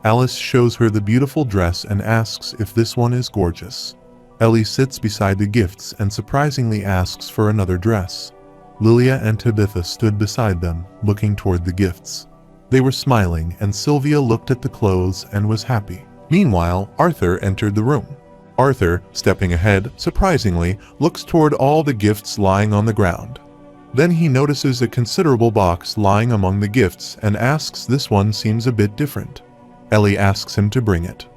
Alice shows her the beautiful dress and asks if this one is gorgeous. Ellie sits beside the gifts and surprisingly asks for another dress. Lilia and Tabitha stood beside them, looking toward the gifts. They were smiling, and Sylvia looked at the clothes and was happy. Meanwhile, Arthur entered the room. Arthur, stepping ahead, surprisingly, looks toward all the gifts lying on the ground. Then he notices a considerable box lying among the gifts and asks this one seems a bit different. Ellie asks him to bring it.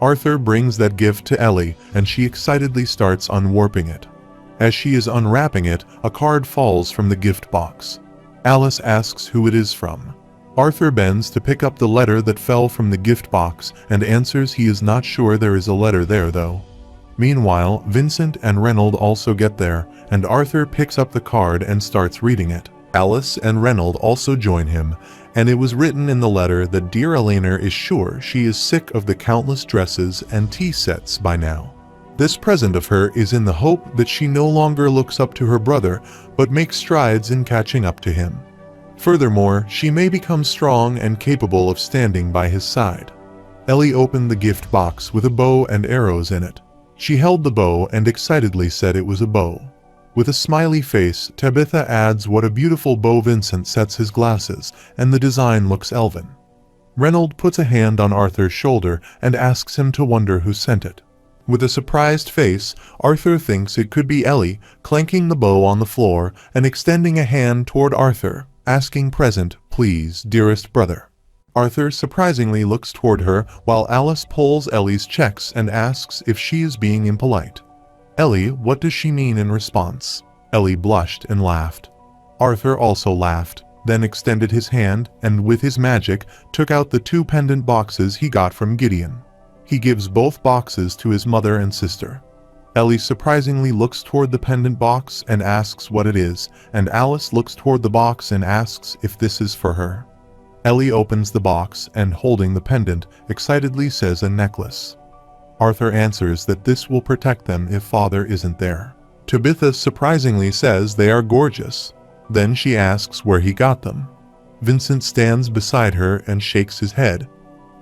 Arthur brings that gift to Ellie, and she excitedly starts unwarping it. As she is unwrapping it, a card falls from the gift box. Alice asks who it is from. Arthur bends to pick up the letter that fell from the gift box and answers he is not sure there is a letter there though. Meanwhile, Vincent and Reynold also get there, and Arthur picks up the card and starts reading it. Alice and Reynold also join him, and it was written in the letter that dear Elena is sure she is sick of the countless dresses and tea sets by now. This present of her is in the hope that she no longer looks up to her brother, but makes strides in catching up to him. Furthermore, she may become strong and capable of standing by his side. Ellie opened the gift box with a bow and arrows in it. She held the bow and excitedly said it was a bow. With a smiley face, Tabitha adds what a beautiful bow. Vincent sets his glasses, and the design looks elven. Reynold puts a hand on Arthur's shoulder and asks him to wonder who sent it. With a surprised face, Arthur thinks it could be Ellie, clanking the bow on the floor and extending a hand toward Arthur, asking present, "Please, dearest brother." Arthur surprisingly looks toward her while Alice pulls Ellie's checks and asks if she is being impolite. "Ellie, what does she mean?" in response. Ellie blushed and laughed. Arthur also laughed, then extended his hand and with his magic took out the 2 pendant boxes he got from Gideon. He gives both boxes to his mother and sister. Ellie surprisingly looks toward the pendant box and asks what it is, and Alice looks toward the box and asks if this is for her. Ellie opens the box and, holding the pendant, excitedly says a necklace. Arthur answers that this will protect them if father isn't there. Tabitha surprisingly says they are gorgeous. Then she asks where he got them. Vincent stands beside her and shakes his head.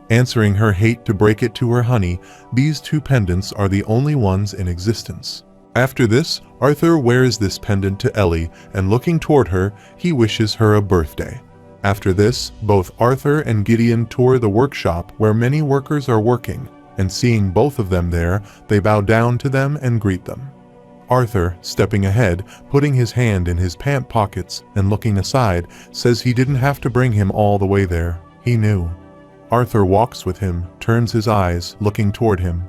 Answering her hate to break it to her honey, these 2 pendants are the only ones in existence. After this, Arthur wears this pendant to Ellie, and looking toward her, he wishes her a birthday. After this, both Arthur and Gideon tour the workshop where many workers are working, and seeing both of them there, they bow down to them and greet them. Arthur, stepping ahead, putting his hand in his pant pockets and looking aside, says he didn't have to bring him all the way there. He knew. Arthur walks with him, turns his eyes, looking toward him.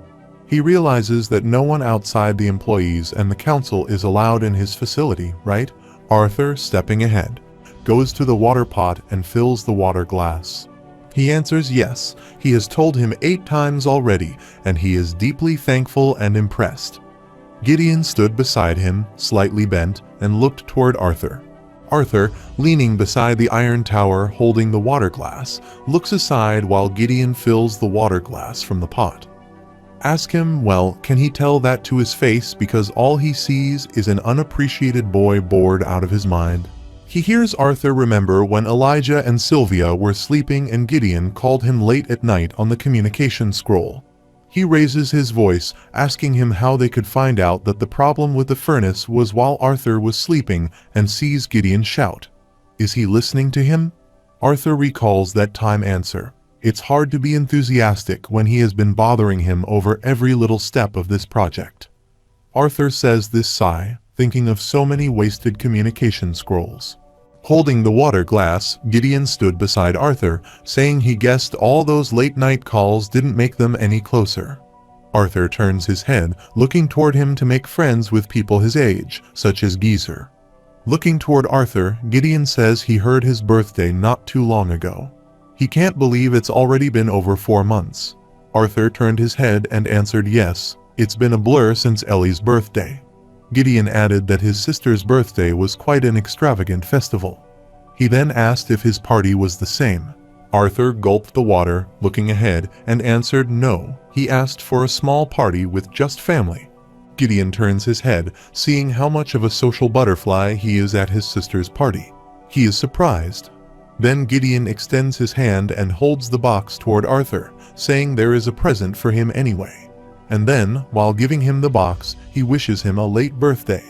He realizes that no one outside the employees and the council is allowed in his facility, right? Arthur, stepping ahead, goes to the water pot and fills the water glass. He answers yes. He has told him 8 times already, and he is deeply thankful and impressed. Gideon stood beside him, slightly bent, and looked toward Arthur. Arthur, leaning beside the iron tower holding the water glass, looks aside while Gideon fills the water glass from the pot. Ask him, well, can he tell that to his face because all he sees is an unappreciated boy bored out of his mind? He hears Arthur remember when Elijah and Sylvia were sleeping and Gideon called him late at night on the communication scroll. He raises his voice, asking him how they could find out that the problem with the furnace was while Arthur was sleeping, and sees Gideon shout. Is he listening to him? Arthur recalls that time answer. It's hard to be enthusiastic when he has been bothering him over every little step of this project. Arthur says this sigh, thinking of so many wasted communication scrolls. Holding the water glass, Gideon stood beside Arthur, saying he guessed all those late-night calls didn't make them any closer. Arthur turns his head, looking toward him to make friends with people his age, such as Geezer. Looking toward Arthur, Gideon says he heard his birthday not too long ago. He can't believe it's already been over 4 months. Arthur turned his head and answered yes, it's been a blur since Ellie's birthday. Gideon added that his sister's birthday was quite an extravagant festival. He then asked if his party was the same. Arthur gulped the water, looking ahead, and answered no, he asked for a small party with just family. Gideon turns his head, seeing how much of a social butterfly he is at his sister's party. He is surprised. Then Gideon extends his hand and holds the box toward Arthur, saying there is a present for him anyway. And then, while giving him the box, he wishes him a late birthday.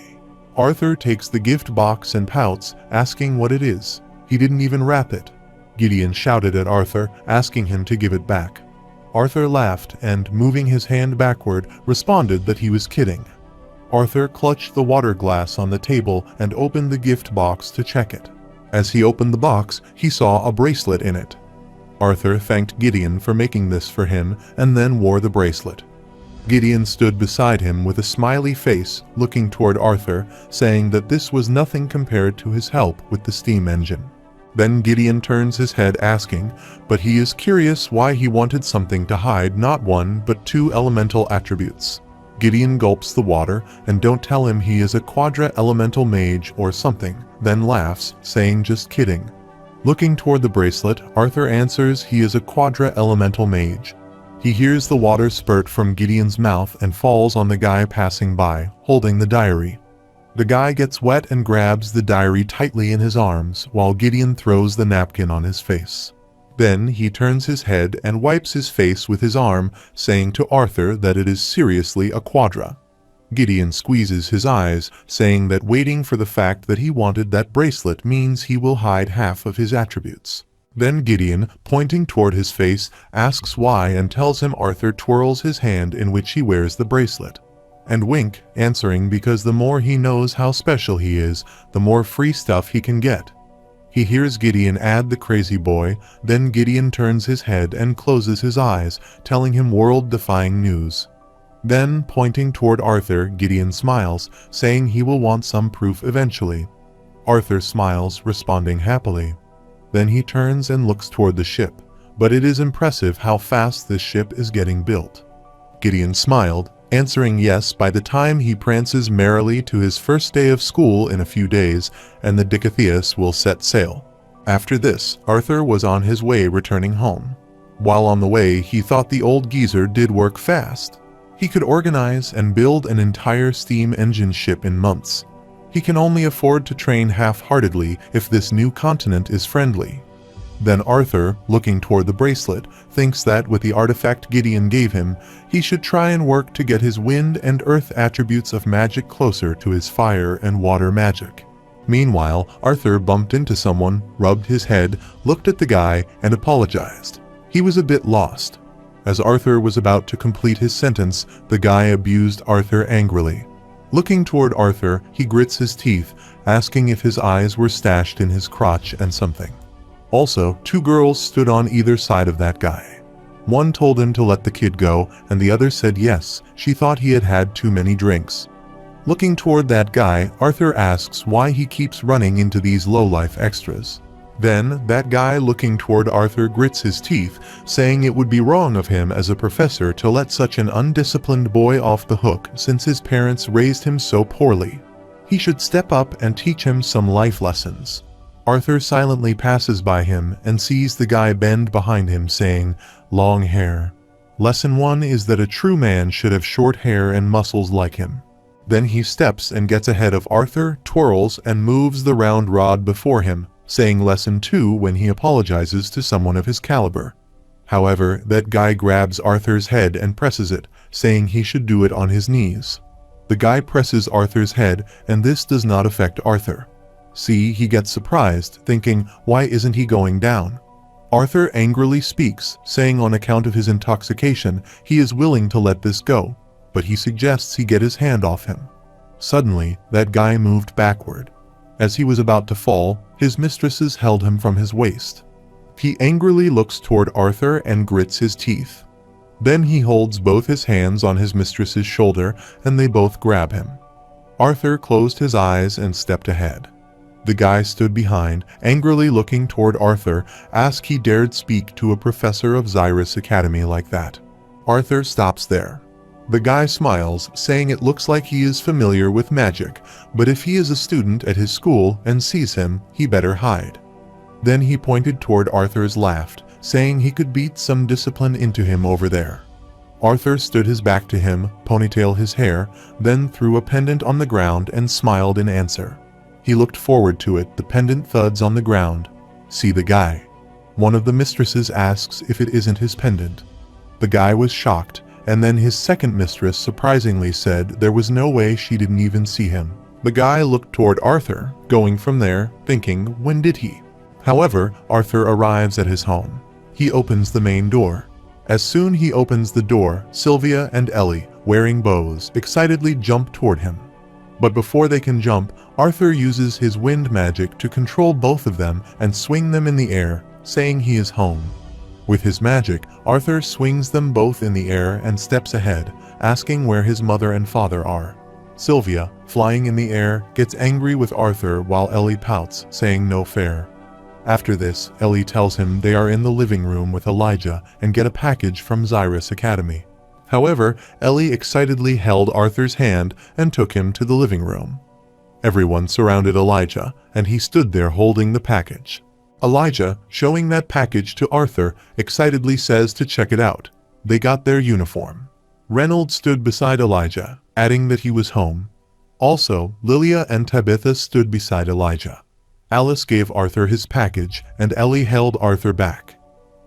Arthur takes the gift box and pouts, asking what it is. He didn't even wrap it. Gideon shouted at Arthur, asking him to give it back. Arthur laughed and, moving his hand backward, responded that he was kidding. Arthur clutched the water glass on the table and opened the gift box to check it. As he opened the box, he saw a bracelet in it. Arthur thanked Gideon for making this for him and then wore the bracelet. Gideon stood beside him with a smiley face, looking toward Arthur, saying that this was nothing compared to his help with the steam engine. Then Gideon turns his head asking, but he is curious why he wanted something to hide not 1 but 2 elemental attributes. Gideon gulps the water, and don't tell him he is a quadra-elemental mage or something, then laughs, saying just kidding. Looking toward the bracelet, Arthur answers he is a quadra-elemental mage. He hears the water spurt from Gideon's mouth and falls on the guy passing by, holding the diary. The guy gets wet and grabs the diary tightly in his arms, while Gideon throws the napkin on his face. Then he turns his head and wipes his face with his arm, saying to Arthur that it is seriously a quadra. Gideon squeezes his eyes, saying that waiting for the fact that he wanted that bracelet means he will hide half of his attributes. Then Gideon, pointing toward his face, asks why and tells him Arthur twirls his hand in which he wears the bracelet. And Wink, answering because the more he knows how special he is, the more free stuff he can get. He hears Gideon add the crazy boy, then Gideon turns his head and closes his eyes, telling him world-defying news. Then, pointing toward Arthur, Gideon smiles, saying he will want some proof eventually. Arthur smiles, responding happily. Then he turns and looks toward the ship, but it is impressive how fast this ship is getting built. Gideon smiled, answering yes by the time he prances merrily to his first day of school in a few days, and the Dicatheus will set sail. After this, Arthur was on his way returning home. While on the way, he thought the old geezer did work fast. He could organize and build an entire steam engine ship in months. He can only afford to train half-heartedly if this new continent is friendly. Then Arthur, looking toward the bracelet, thinks that with the artifact Gideon gave him, he should try and work to get his wind and earth attributes of magic closer to his fire and water magic. Meanwhile, Arthur bumped into someone, rubbed his head, looked at the guy, and apologized. He was a bit lost. As Arthur was about to complete his sentence, the guy abused Arthur angrily. Looking toward Arthur, he grits his teeth, asking if his eyes were stashed in his crotch and something. Also, two girls stood on either side of that guy. One told him to let the kid go, and the other said yes, she thought he had had too many drinks. Looking toward that guy, Arthur asks why he keeps running into these low-life extras. Then, that guy looking toward Arthur grits his teeth, saying it would be wrong of him as a professor to let such an undisciplined boy off the hook since his parents raised him so poorly. He should step up and teach him some life lessons. Arthur silently passes by him and sees the guy bend behind him saying, "Long hair. Lesson 1 is that a true man should have short hair and muscles like him." Then he steps and gets ahead of Arthur, twirls, and moves the round rod before him, saying lesson 2 when he apologizes to someone of his caliber. However, that guy grabs Arthur's head and presses it, saying he should do it on his knees. The guy presses Arthur's head, and this does not affect Arthur. See, he gets surprised, thinking, why isn't he going down? Arthur angrily speaks, saying on account of his intoxication, he is willing to let this go, but he suggests he get his hand off him. Suddenly, that guy moved backward. As he was about to fall, his mistresses held him from his waist. He angrily looks toward Arthur and grits his teeth. Then he holds both his hands on his mistress's shoulder, and they both grab him. Arthur closed his eyes and stepped ahead. The guy stood behind, angrily looking toward Arthur, asked he dared speak to a professor of Xyrus Academy like that. Arthur stops there. The guy smiles, saying it looks like he is familiar with magic, but if he is a student at his school and sees him, he better hide. Then he pointed toward Arthur's laugh, saying he could beat some discipline into him over there. Arthur stood his back to him, ponytailed his hair, then threw a pendant on the ground and smiled in answer. He looked forward to it, the pendant thuds on the ground. See the guy. One of the mistresses asks if it isn't his pendant. The guy was shocked, and then his second mistress surprisingly said there was no way she didn't even see him. The guy looked toward Arthur, going from there, thinking, when did he? However, Arthur arrives at his home. He opens the main door. As soon he opens the door, Sylvia and Ellie, wearing bows, excitedly jump toward him. But before they can jump, Arthur uses his wind magic to control both of them and swing them in the air, saying he is home. With his magic, Arthur swings them both in the air and steps ahead, asking where his mother and father are. Sylvia, flying in the air, gets angry with Arthur while Ellie pouts, saying no fair. After this, Ellie tells him they are in the living room with Elijah and get a package from Xyrus Academy. However, Ellie excitedly held Arthur's hand and took him to the living room. Everyone surrounded Elijah, and he stood there holding the package. Elijah, showing that package to Arthur, excitedly says to check it out. They got their uniform. Reynolds stood beside Elijah, adding that he was home. Also, Lilia and Tabitha stood beside Elijah. Alice gave Arthur his package, and Ellie held Arthur back.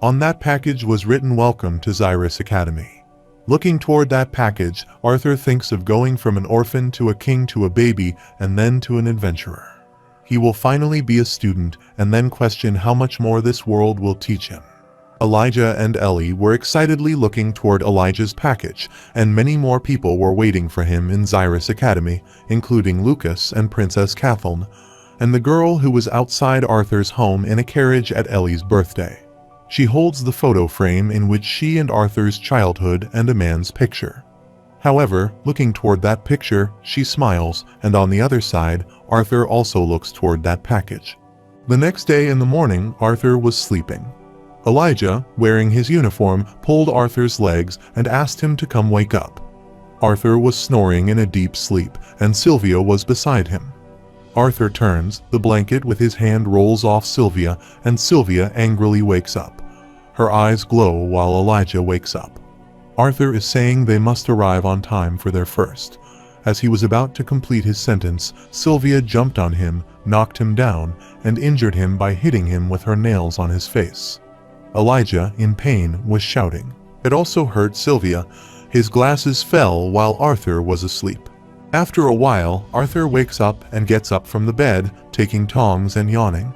On that package was written "Welcome to Xyrus Academy." Looking toward that package, Arthur thinks of going from an orphan to a king to a baby and then to an adventurer. He will finally be a student and then question how much more this world will teach him. Elijah and Ellie were excitedly looking toward Elijah's package, and many more people were waiting for him in Xyrus Academy, including Lucas and Princess Cathleen, and the girl who was outside Arthur's home in a carriage at Ellie's birthday. She holds the photo frame in which she and Arthur's childhood and a man's picture. However, looking toward that picture, she smiles, and on the other side, Arthur also looks toward that package. The next day in the morning, Arthur was sleeping. Elijah, wearing his uniform, pulled Arthur's legs and asked him to come wake up. Arthur was snoring in a deep sleep, and Sylvia was beside him. Arthur turns, the blanket with his hand rolls off Sylvia, and Sylvia angrily wakes up. Her eyes glow while Elijah wakes up. Arthur is saying they must arrive on time for their first. As he was about to complete his sentence, Sylvia jumped on him, knocked him down, and injured him by hitting him with her nails on his face. Elijah, in pain, was shouting. It also hurt Sylvia. His glasses fell while Arthur was asleep. After a while, Arthur wakes up and gets up from the bed, taking tongs and yawning.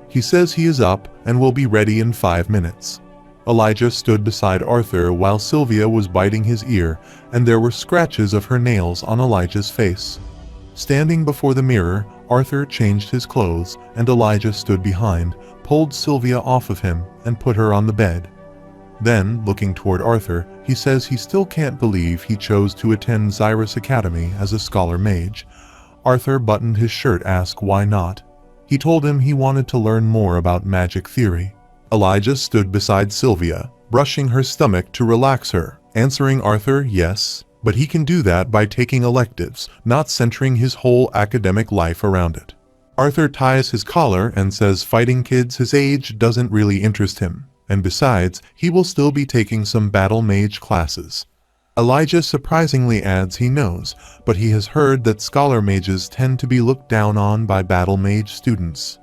He says he is up and will be ready in 5 minutes. Elijah stood beside Arthur while Sylvia was biting his ear, and there were scratches of her nails on Elijah's face. Standing before the mirror, Arthur changed his clothes, and Elijah stood behind, pulled Sylvia off of him, and put her on the bed. Then, looking toward Arthur, he says he still can't believe he chose to attend Xyrus Academy as a scholar mage. Arthur buttoned his shirt, asked why not. He told him he wanted to learn more about magic theory. Elijah stood beside Sylvia, brushing her stomach to relax her, answering Arthur yes, but he can do that by taking electives, not centering his whole academic life around it. Arthur ties his collar and says fighting kids his age doesn't really interest him, and besides, he will still be taking some battle mage classes. Elijah surprisingly adds he knows, but he has heard that scholar mages tend to be looked down on by battle mage students.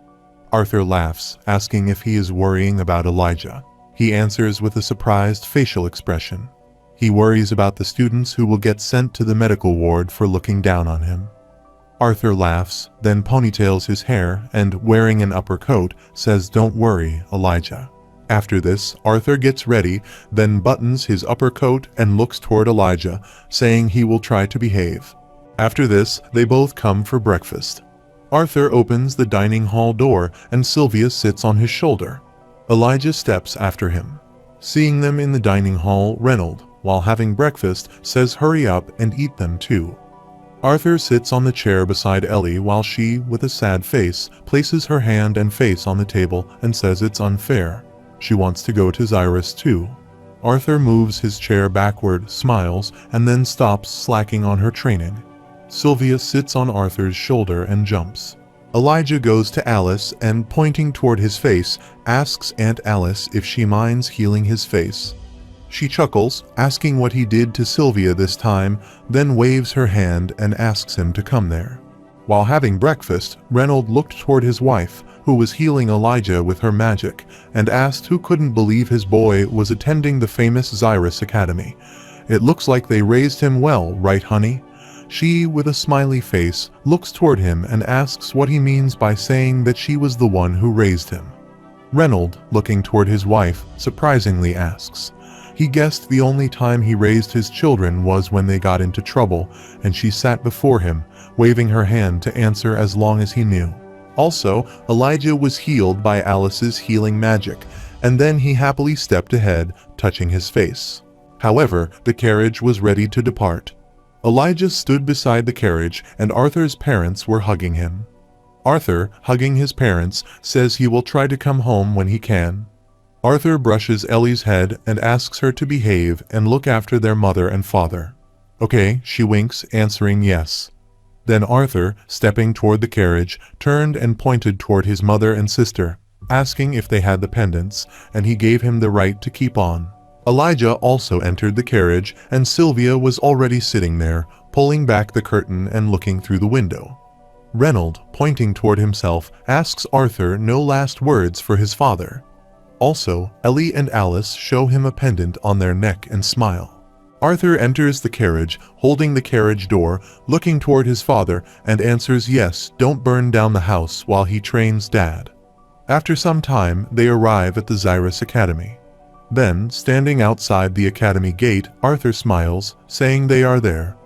Arthur laughs, asking if he is worrying about Elijah. He answers with a surprised facial expression. He worries about the students who will get sent to the medical ward for looking down on him. Arthur laughs, then ponytails his hair and, wearing an upper coat, says don't worry, Elijah. After this, Arthur gets ready, then buttons his upper coat and looks toward Elijah, saying he will try to behave. After this, they both come for breakfast. Arthur opens the dining hall door and Sylvia sits on his shoulder. Elijah steps after him. Seeing them in the dining hall, Reynold, while having breakfast, says hurry up and eat them too. Arthur sits on the chair beside Ellie while she, with a sad face, places her hand and face on the table and says it's unfair. She wants to go to Xyrus too. Arthur moves his chair backward, smiles, and then stops slacking on her training. Sylvia sits on Arthur's shoulder and jumps. Elijah goes to Alice and, pointing toward his face, asks Aunt Alice if she minds healing his face. She chuckles, asking what he did to Sylvia this time, then waves her hand and asks him to come there. While having breakfast, Reynold looked toward his wife, who was healing Elijah with her magic, and asked who couldn't believe his boy was attending the famous Xyrus Academy. It looks like they raised him well, right honey? She, with a smiley face, looks toward him and asks what he means by saying that she was the one who raised him. Reynold, looking toward his wife, surprisingly asks. He guessed the only time he raised his children was when they got into trouble, and she sat before him, waving her hand to answer as long as he knew. Also, Elijah was healed by Alice's healing magic, and then he happily stepped ahead, touching his face. However, the carriage was ready to depart. Elijah stood beside the carriage, and Arthur's parents were hugging him. Arthur, hugging his parents, says he will try to come home when he can. Arthur brushes Ellie's head and asks her to behave and look after their mother and father. Okay, she winks, answering yes. Then Arthur, stepping toward the carriage, turned and pointed toward his mother and sister, asking if they had the pendants, and he gave him the right to keep on. Elijah also entered the carriage, and Sylvia was already sitting there, pulling back the curtain and looking through the window. Reynold, pointing toward himself, asks Arthur no last words for his father. Also, Ellie and Alice show him a pendant on their neck and smile. Arthur enters the carriage, holding the carriage door, looking toward his father, and answers yes, don't burn down the house while he trains Dad. After some time, they arrive at the Xyrus Academy. Then, standing outside the academy gate, Arthur smiles, saying they are there.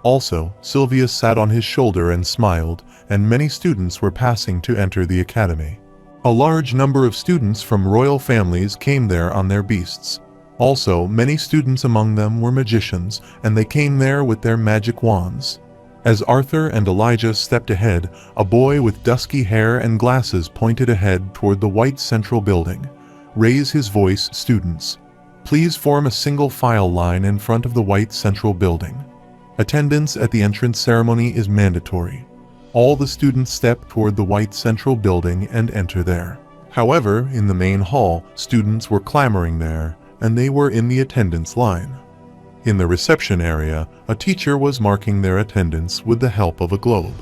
Also, Sylvia sat on his shoulder and smiled, and many students were passing to enter the academy. A large number of students from royal families came there on their beasts. Also, many students among them were magicians, and they came there with their magic wands. As Arthur and Elijah stepped ahead, a boy with dusky hair and glasses pointed ahead toward the white central building. Raise his voice, students. Please form a single file line in front of the white central building. Attendance at the entrance ceremony is mandatory. All the students step toward the white central building and enter there. However, in the main hall, students were clamoring there, and they were in the attendance line. In the reception area, a teacher was marking their attendance with the help of a globe.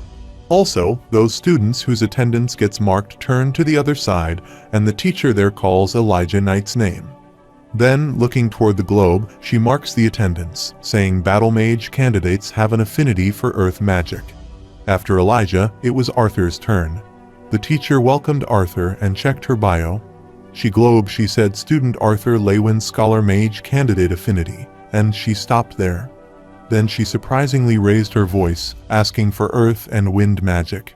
Also, those students whose attendance gets marked turn to the other side, and the teacher there calls Elijah Knight's name. Then, looking toward the globe, she marks the attendance, saying battle mage candidates have an affinity for earth magic. After Elijah, it was Arthur's turn. The teacher welcomed Arthur and checked her bio. She said student Arthur Lewin scholar mage candidate affinity, and she stopped there. Then she surprisingly raised her voice, asking for earth and wind magic.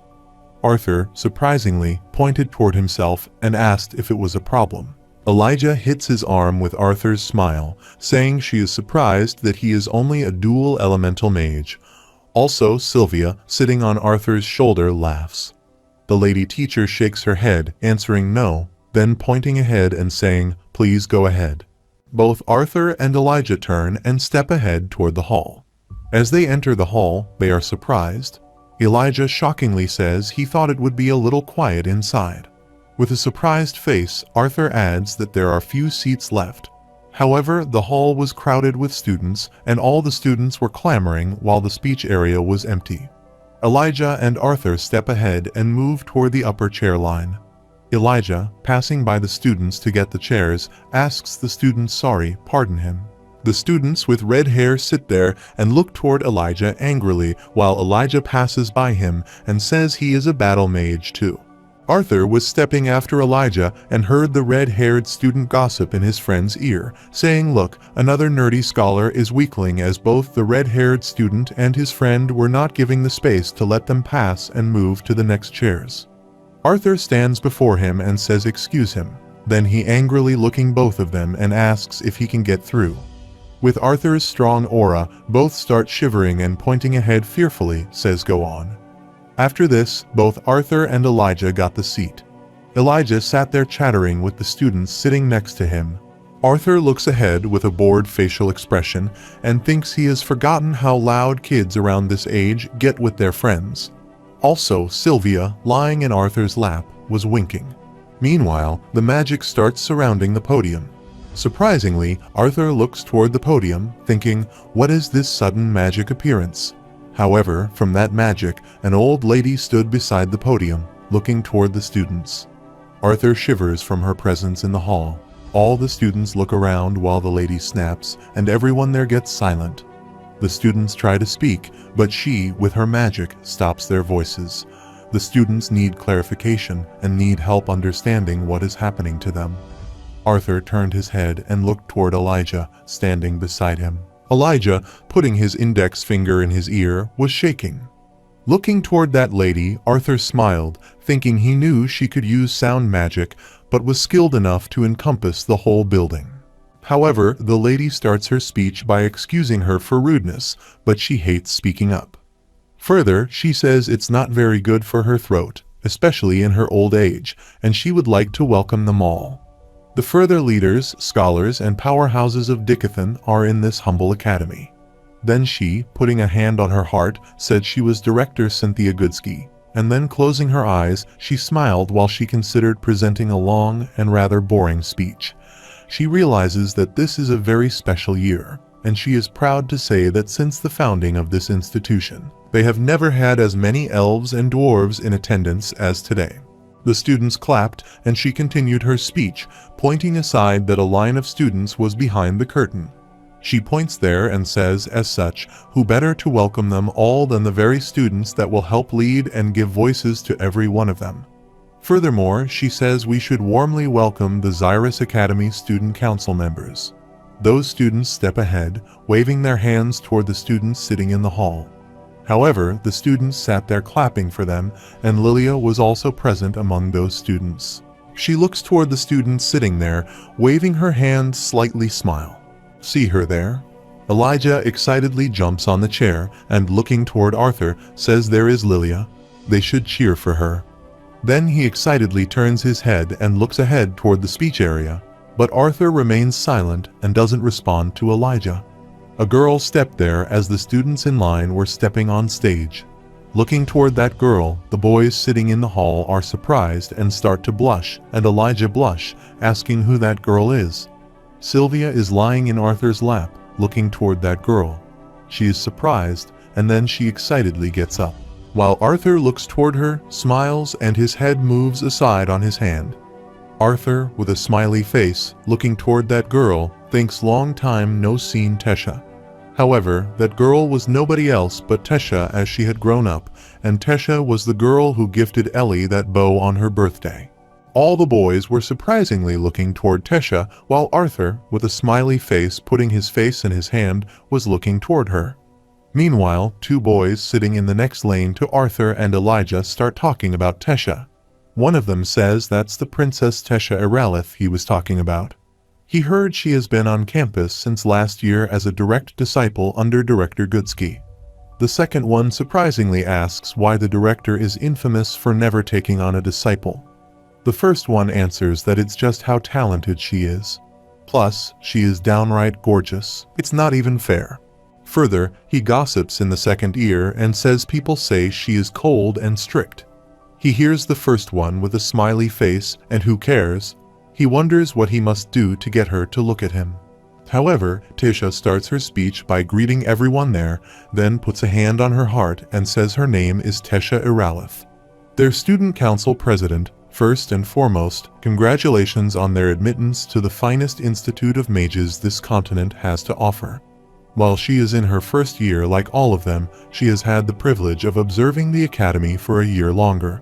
Arthur, surprisingly, pointed toward himself and asked if it was a problem. Elijah hits his arm with Arthur's smile, saying she is surprised that he is only a dual elemental mage. Also, Sylvia, sitting on Arthur's shoulder, laughs. The lady teacher shakes her head, answering no, then pointing ahead and saying, please go ahead. Both Arthur and Elijah turn and step ahead toward the hall. As they enter the hall, they are surprised. Elijah shockingly says he thought it would be a little quiet inside. With a surprised face, Arthur adds that there are few seats left. However, the hall was crowded with students, and all the students were clamoring while the speech area was empty. Elijah and Arthur step ahead and move toward the upper chair line. Elijah, passing by the students to get the chairs, asks the students sorry, pardon him. The students with red hair sit there and look toward Elijah angrily while Elijah passes by him and says he is a battle mage too. Arthur was stepping after Elijah and heard the red-haired student gossip in his friend's ear, saying, look, another nerdy scholar is weakling, as both the red-haired student and his friend were not giving the space to let them pass and move to the next chairs. Arthur stands before him and says excuse him. Then he angrily looking both of them and asks if he can get through. With Arthur's strong aura, both start shivering and pointing ahead fearfully, says go on. After this, both Arthur and Elijah got the seat. Elijah sat there chattering with the students sitting next to him. Arthur looks ahead with a bored facial expression and thinks he has forgotten how loud kids around this age get with their friends. Also, Sylvia, lying in Arthur's lap, was winking. Meanwhile, the magic starts surrounding the podium. Surprisingly, Arthur looks toward the podium, thinking, what is this sudden magic appearance? However, from that magic, an old lady stood beside the podium, looking toward the students. Arthur shivers from her presence in the hall. All the students look around while the lady snaps, and everyone there gets silent. The students try to speak, but she, with her magic, stops their voices. The students need clarification and need help understanding what is happening to them. Arthur turned his head and looked toward Elijah, standing beside him. Elijah, putting his index finger in his ear, was shaking. Looking toward that lady, Arthur smiled, thinking he knew she could use sound magic, but was skilled enough to encompass the whole building. However, the lady starts her speech by excusing her for rudeness, but she hates speaking up. Further, she says it's not very good for her throat, especially in her old age, and she would like to welcome them all. The further leaders, scholars, and powerhouses of Dickathon are in this humble academy. Then she, putting a hand on her heart, said she was Director Cynthia Goodsky, and then closing her eyes, she smiled while she considered presenting a long and rather boring speech. She realizes that this is a very special year, and she is proud to say that since the founding of this institution, they have never had as many elves and dwarves in attendance as today. The students clapped, and she continued her speech, pointing aside that a line of students was behind the curtain. She points there and says, as such, who better to welcome them all than the very students that will help lead and give voices to every one of them. Furthermore, she says we should warmly welcome the Xyrus Academy Student Council members. Those students step ahead, waving their hands toward the students sitting in the hall. However, the students sat there clapping for them, and Lilia was also present among those students. She looks toward the students sitting there, waving her hand slightly smile. See her there? Elijah excitedly jumps on the chair and looking toward Arthur says there is Lilia. They should cheer for her. Then he excitedly turns his head and looks ahead toward the speech area, but Arthur remains silent and doesn't respond to Elijah. A girl stepped there as the students in line were stepping on stage. Looking toward that girl, the boys sitting in the hall are surprised and start to blush, and Elijah blush, asking who that girl is. Sylvia is lying in Arthur's lap, looking toward that girl. She is surprised, and then she excitedly gets up. While Arthur looks toward her, smiles, and his head moves aside on his hand. Arthur, with a smiley face, looking toward that girl, thinks long time no seen Tesha. However, that girl was nobody else but Tesha as she had grown up, and Tesha was the girl who gifted Ellie that bow on her birthday. All the boys were surprisingly looking toward Tesha, while Arthur, with a smiley face putting his face in his hand, was looking toward her. Meanwhile, two boys sitting in the next lane to Arthur and Elijah start talking about Tesha. One of them says that's the Princess Tesha Iralith he was talking about. He heard she has been on campus since last year as a direct disciple under Director Goodsky. The second one surprisingly asks why the director is infamous for never taking on a disciple. The first one answers that it's just how talented she is. Plus, she is downright gorgeous. It's not even fair. Further, he gossips in the second ear and says people say she is cold and strict. He hears the first one with a smiley face, and who cares? He wonders what he must do to get her to look at him. However, Tesha starts her speech by greeting everyone there, then puts a hand on her heart and says her name is Tesha Iralith. Their student council president, first and foremost, congratulations on their admittance to the finest institute of mages this continent has to offer. While she is in her first year like all of them, she has had the privilege of observing the academy for a year longer.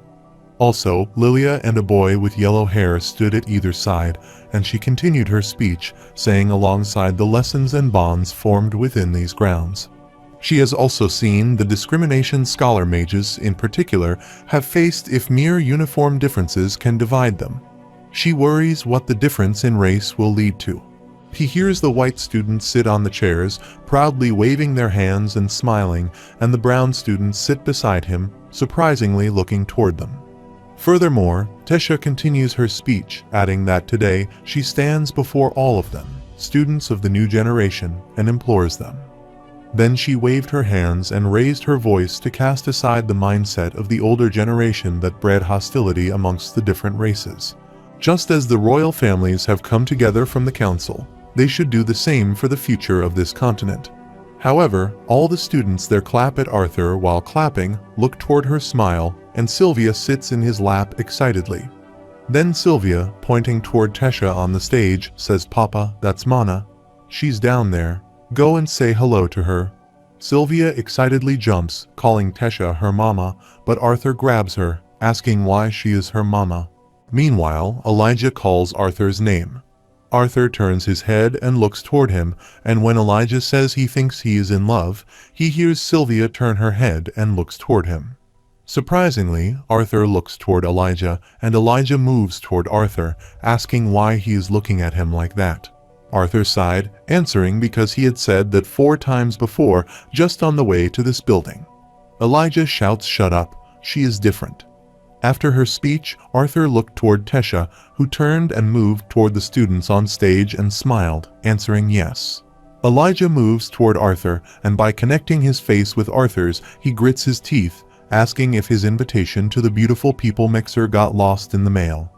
Also, Lilia and a boy with yellow hair stood at either side, and she continued her speech, saying alongside the lessons and bonds formed within these grounds. She has also seen the discrimination scholar mages in particular have faced if mere uniform differences can divide them. She worries what the difference in race will lead to. He hears the white students sit on the chairs, proudly waving their hands and smiling, and the brown students sit beside him, surprisingly looking toward them. Furthermore, Tesha continues her speech, adding that today she stands before all of them, students of the new generation, and implores them. Then she waved her hands and raised her voice to cast aside the mindset of the older generation that bred hostility amongst the different races. Just as the royal families have come together from the council, they should do the same for the future of this continent. However, all the students there clap at Arthur while clapping, look toward her smile, and Sylvia sits in his lap excitedly. Then Sylvia, pointing toward Tesha on the stage, says, "Papa, that's Mana. She's down there. Go and say hello to her." Sylvia excitedly jumps, calling Tesha her mama, but Arthur grabs her, asking why she is her mama. Meanwhile, Elijah calls Arthur's name. Arthur turns his head and looks toward him, and when Elijah says he thinks he is in love, he hears Sylvia turn her head and looks toward him. Surprisingly, Arthur looks toward Elijah, and Elijah moves toward Arthur, asking why he is looking at him like that. Arthur sighed, answering because he had said that 4 times before, just on the way to this building. Elijah shouts, "Shut up, she is different." After her speech, Arthur looked toward Tesha, who turned and moved toward the students on stage and smiled, answering yes. Elijah moves toward Arthur, and by connecting his face with Arthur's, he grits his teeth, asking if his invitation to the beautiful people mixer got lost in the mail.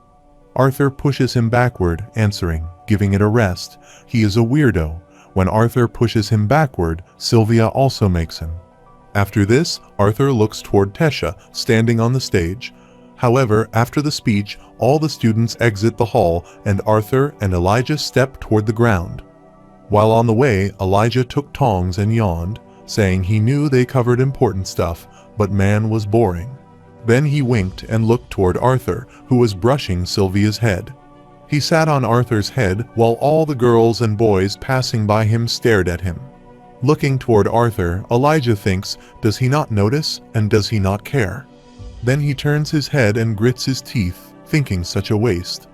Arthur pushes him backward, answering, giving it a rest. He is a weirdo. When Arthur pushes him backward, Sylvia also makes him. After this, Arthur looks toward Tesha, standing on the stage. However, after the speech, all the students exit the hall, and Arthur and Elijah step toward the ground. While on the way, Elijah took tongs and yawned, saying he knew they covered important stuff, but man was boring. Then he winked and looked toward Arthur, who was brushing Sylvia's head. He sat on Arthur's head while all the girls and boys passing by him stared at him. Looking toward Arthur, Elijah thinks, does he not notice and does he not care? Then he turns his head and grits his teeth, thinking such a waste.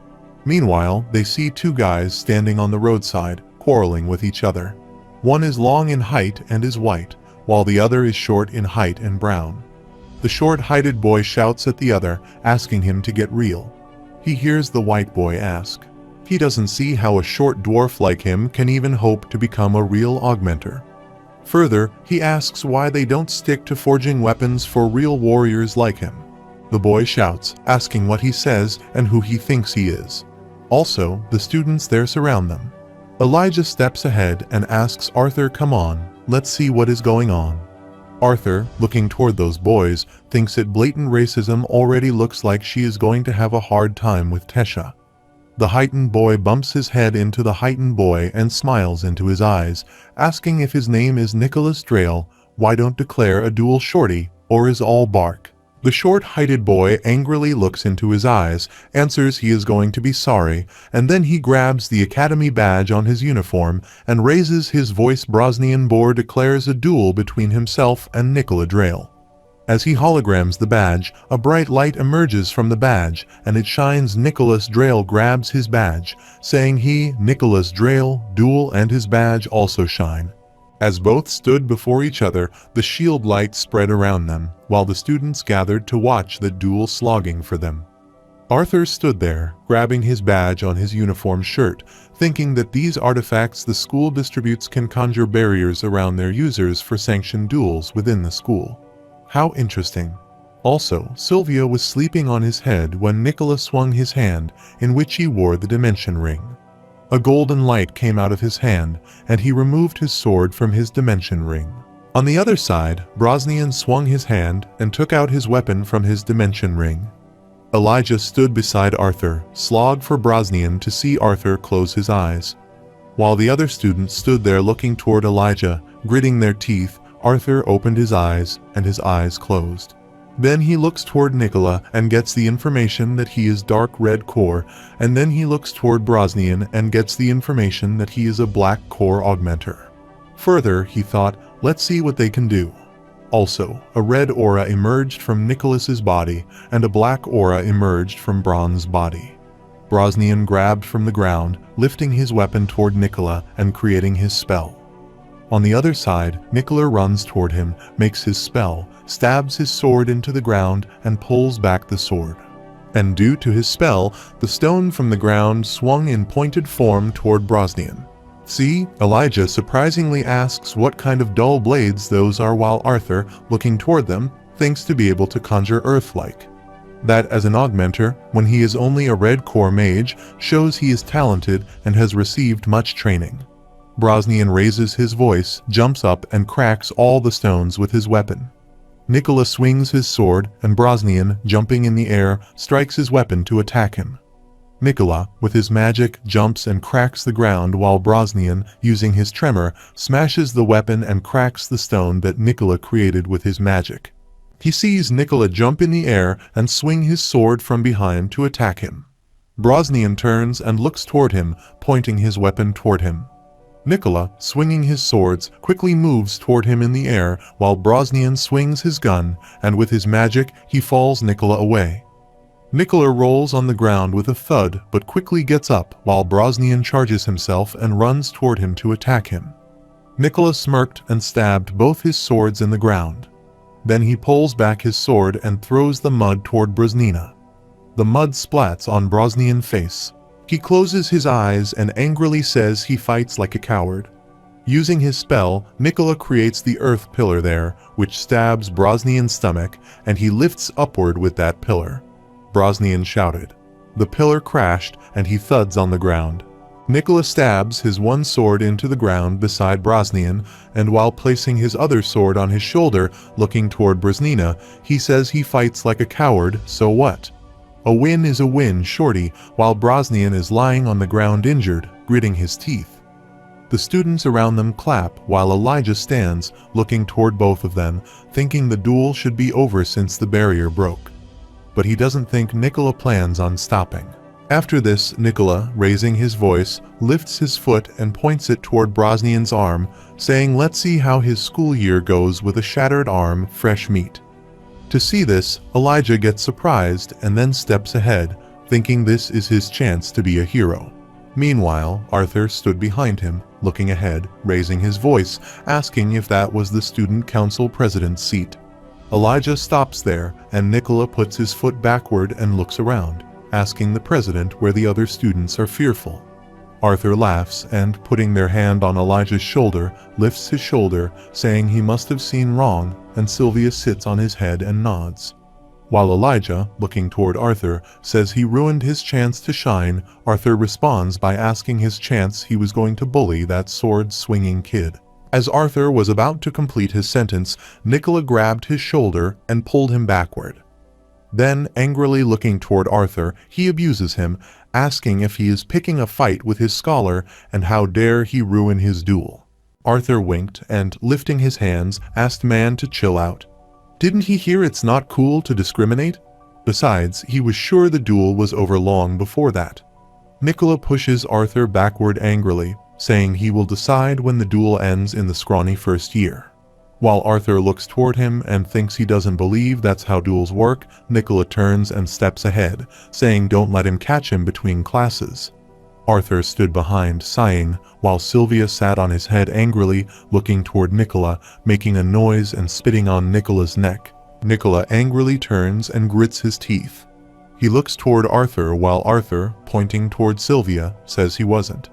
Meanwhile, they see two guys standing on the roadside, quarreling with each other. One is long in height and is white, while the other is short in height and brown. The short-heighted boy shouts at the other, asking him to get real. He hears the white boy ask. He doesn't see how a short dwarf like him can even hope to become a real augmenter. Further, he asks why they don't stick to forging weapons for real warriors like him. The boy shouts, asking what he says and who he thinks he is. Also, the students there surround them. Elijah steps ahead and asks Arthur, come on, let's see what is going on. Arthur, looking toward those boys, thinks that blatant racism already looks like she is going to have a hard time with Tesha. The heightened boy bumps his head into the heightened boy and smiles into his eyes, asking if his name is Nicholas Drale, why don't declare a duel shorty, or is all bark. The short-heighted boy angrily looks into his eyes, answers he is going to be sorry, and then he grabs the academy badge on his uniform and raises his voice. Brosnian Boar declares a duel between himself and Nicola Drale. As he holograms the badge, a bright light emerges from the badge, and it shines. Nicholas Drale grabs his badge, saying he, Nicholas Drale, duel, and his badge also shine. As both stood before each other, the shield light spread around them, while the students gathered to watch the duel slogging for them. Arthur stood there, grabbing his badge on his uniform shirt, thinking that these artifacts the school distributes can conjure barriers around their users for sanctioned duels within the school. How interesting. Also, Sylvia was sleeping on his head when Nicholas swung his hand, in which he wore the dimension ring. A golden light came out of his hand, and he removed his sword from his dimension ring. On the other side, Brosnian swung his hand and took out his weapon from his dimension ring. Elijah stood beside Arthur, slogged for Brosnian to see Arthur close his eyes. While the other students stood there looking toward Elijah, gritting their teeth, Arthur opened his eyes, and his eyes closed. Then he looks toward Nicola and gets the information that he is dark red core, and then he looks toward Brosnian and gets the information that he is a black core augmenter. Further, he thought, let's see what they can do. Also, a red aura emerged from Nicholas's body, and a black aura emerged from Bron's body. Brosnian grabbed from the ground, lifting his weapon toward Nicola and creating his spell. On the other side, Nicola runs toward him, makes his spell, stabs his sword into the ground, and pulls back the sword. And due to his spell, the stone from the ground swung in pointed form toward Brosnian. See, Elijah surprisingly asks what kind of dull blades those are, while Arthur, looking toward them, thinks to be able to conjure earth-like. That as an augmenter, when he is only a red core mage, shows he is talented and has received much training. Brosnian raises his voice, jumps up, and cracks all the stones with his weapon. Nicola swings his sword, and Brosnian, jumping in the air, strikes his weapon to attack him. Nicola, with his magic, jumps and cracks the ground, while Brosnian, using his tremor, smashes the weapon and cracks the stone that Nicola created with his magic. He sees Nicola jump in the air and swing his sword from behind to attack him. Brosnian turns and looks toward him, pointing his weapon toward him. Nicola, swinging his swords, quickly moves toward him in the air, while Brosnian swings his gun, and with his magic, he falls Nicola away. Nicola rolls on the ground with a thud, but quickly gets up, while Brosnian charges himself and runs toward him to attack him. Nicola smirked and stabbed both his swords in the ground. Then he pulls back his sword and throws the mud toward Brosnina. The mud splats on Brosnian's face. He closes his eyes and angrily says he fights like a coward. Using his spell, Nicola creates the earth pillar there, which stabs Brosnian's stomach, and he lifts upward with that pillar. Brosnian shouted. The pillar crashed, and he thuds on the ground. Nicola stabs his one sword into the ground beside Brosnian, and while placing his other sword on his shoulder, looking toward Brosnina, he says he fights like a coward, so what? A win is a win, shorty, while Brosnian is lying on the ground injured, gritting his teeth. The students around them clap while Elijah stands, looking toward both of them, thinking the duel should be over since the barrier broke. But he doesn't think Nicola plans on stopping. After this, Nicola, raising his voice, lifts his foot and points it toward Brosnian's arm, saying let's see how his school year goes with a shattered arm, fresh meat. To see this, Elijah gets surprised and then steps ahead, thinking this is his chance to be a hero. Meanwhile, Arthur stood behind him, looking ahead, raising his voice, asking if that was the student council president's seat. Elijah stops there, and Nicola puts his foot backward and looks around, asking the president where the other students are fearful. Arthur laughs and, putting their hand on Elijah's shoulder, lifts his shoulder, saying he must have seen wrong, and Sylvia sits on his head and nods. While Elijah, looking toward Arthur, says he ruined his chance to shine, Arthur responds by asking his chance he was going to bully that sword-swinging kid. As Arthur was about to complete his sentence, Nicola grabbed his shoulder and pulled him backward. Then, angrily looking toward Arthur, he abuses him, asking if he is picking a fight with his scholar and how dare he ruin his duel. Arthur winked and, lifting his hands, asked Man to chill out. Didn't he hear it's not cool to discriminate? Besides, he was sure the duel was over long before that. Nicola pushes Arthur backward angrily, saying he will decide when the duel ends in the scrawny first year. While Arthur looks toward him and thinks he doesn't believe that's how duels work, Nicola turns and steps ahead, saying don't let him catch him between classes. Arthur stood behind, sighing, while Sylvia sat on his head angrily, looking toward Nicola, making a noise and spitting on Nicola's neck. Nicola angrily turns and grits his teeth. He looks toward Arthur while Arthur, pointing toward Sylvia, says he wasn't.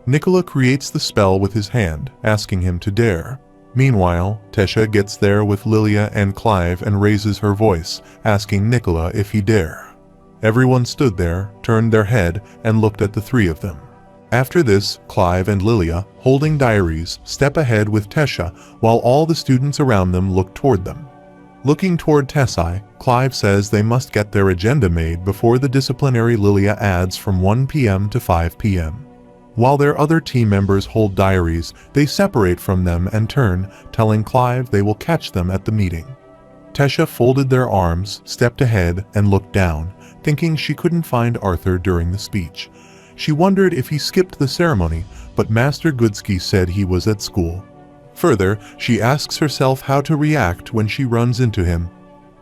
Nicola creates the spell with his hand, asking him to dare. Meanwhile, Tesha gets there with Lilia and Clive and raises her voice, asking Nicola if he dare. Everyone stood there, turned their head, and looked at the three of them. After this, Clive and Lilia, holding diaries, step ahead with Tesha, while all the students around them look toward them. Looking toward Tessai, Clive says they must get their agenda made before the disciplinary Lilia adds from 1 p.m. to 5 p.m. While their other team members hold diaries, they separate from them and turn, telling Clive they will catch them at the meeting. Tesha folded their arms, stepped ahead, and looked down, thinking she couldn't find Arthur during the speech. She wondered if he skipped the ceremony, but Master Goodsky said he was at school. Further, she asks herself how to react when she runs into him.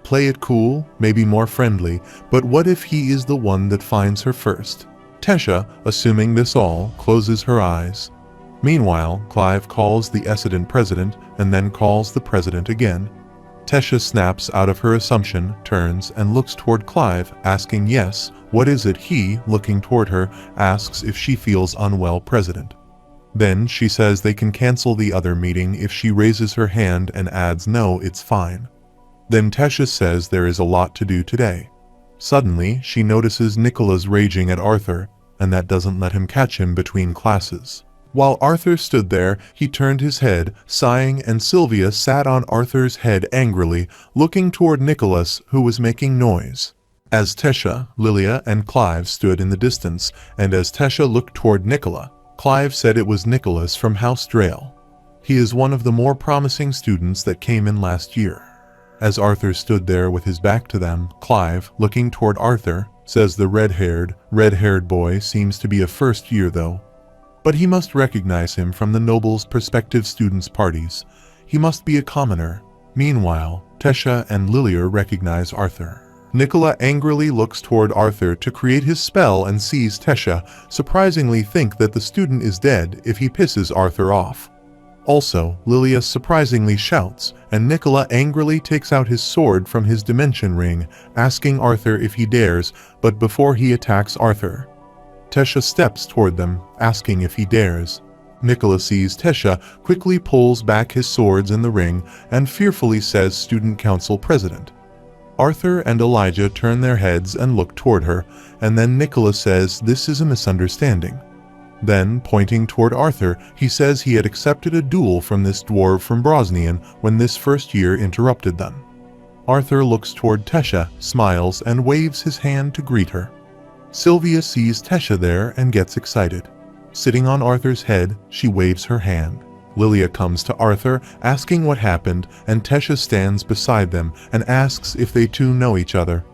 Play it cool, maybe more friendly, but what if he is the one that finds her first? Tesha, assuming this all, closes her eyes. Meanwhile, Clive calls the SSS president and then calls the president again. Tesha snaps out of her assumption, turns and looks toward Clive, asking yes, what is it? He, looking toward her, asks if she feels unwell, president. Then she says they can cancel the other meeting if she raises her hand and adds no, it's fine. Then Tesha says there is a lot to do today. Suddenly, she notices Nicola's raging at Arthur, and that doesn't let him catch him between classes. While Arthur stood there, he turned his head, sighing, and Sylvia sat on Arthur's head angrily, looking toward Nicholas, who was making noise. As Tesha, Lilia, and Clive stood in the distance, and as Tesha looked toward Nicola, Clive said it was Nicholas from House Drayle. He is one of the more promising students that came in last year. As Arthur stood there with his back to them, Clive, looking toward Arthur, says the red-haired boy seems to be a first year though. But he must recognize him from the Noble's prospective students' parties. He must be a commoner. Meanwhile, Tesha and Lilia recognize Arthur. Nicola angrily looks toward Arthur to create his spell and sees Tesha surprisingly think that the student is dead if he pisses Arthur off. Also, Lilia surprisingly shouts, and Nicola angrily takes out his sword from his dimension ring, asking Arthur if he dares, but before he attacks Arthur, Tesha steps toward them, asking if he dares. Nicola sees Tesha, quickly pulls back his swords in the ring, and fearfully says student council president. Arthur and Elijah turn their heads and look toward her, and then Nicola says this is a misunderstanding. Then, pointing toward Arthur, he says he had accepted a duel from this dwarf from Brosnian when this first year interrupted them. Arthur looks toward Tesha, smiles, and waves his hand to greet her. Sylvia sees Tesha there and gets excited. Sitting on Arthur's head, she waves her hand. Lilia comes to Arthur, asking what happened, and Tesha stands beside them and asks if they too know each other.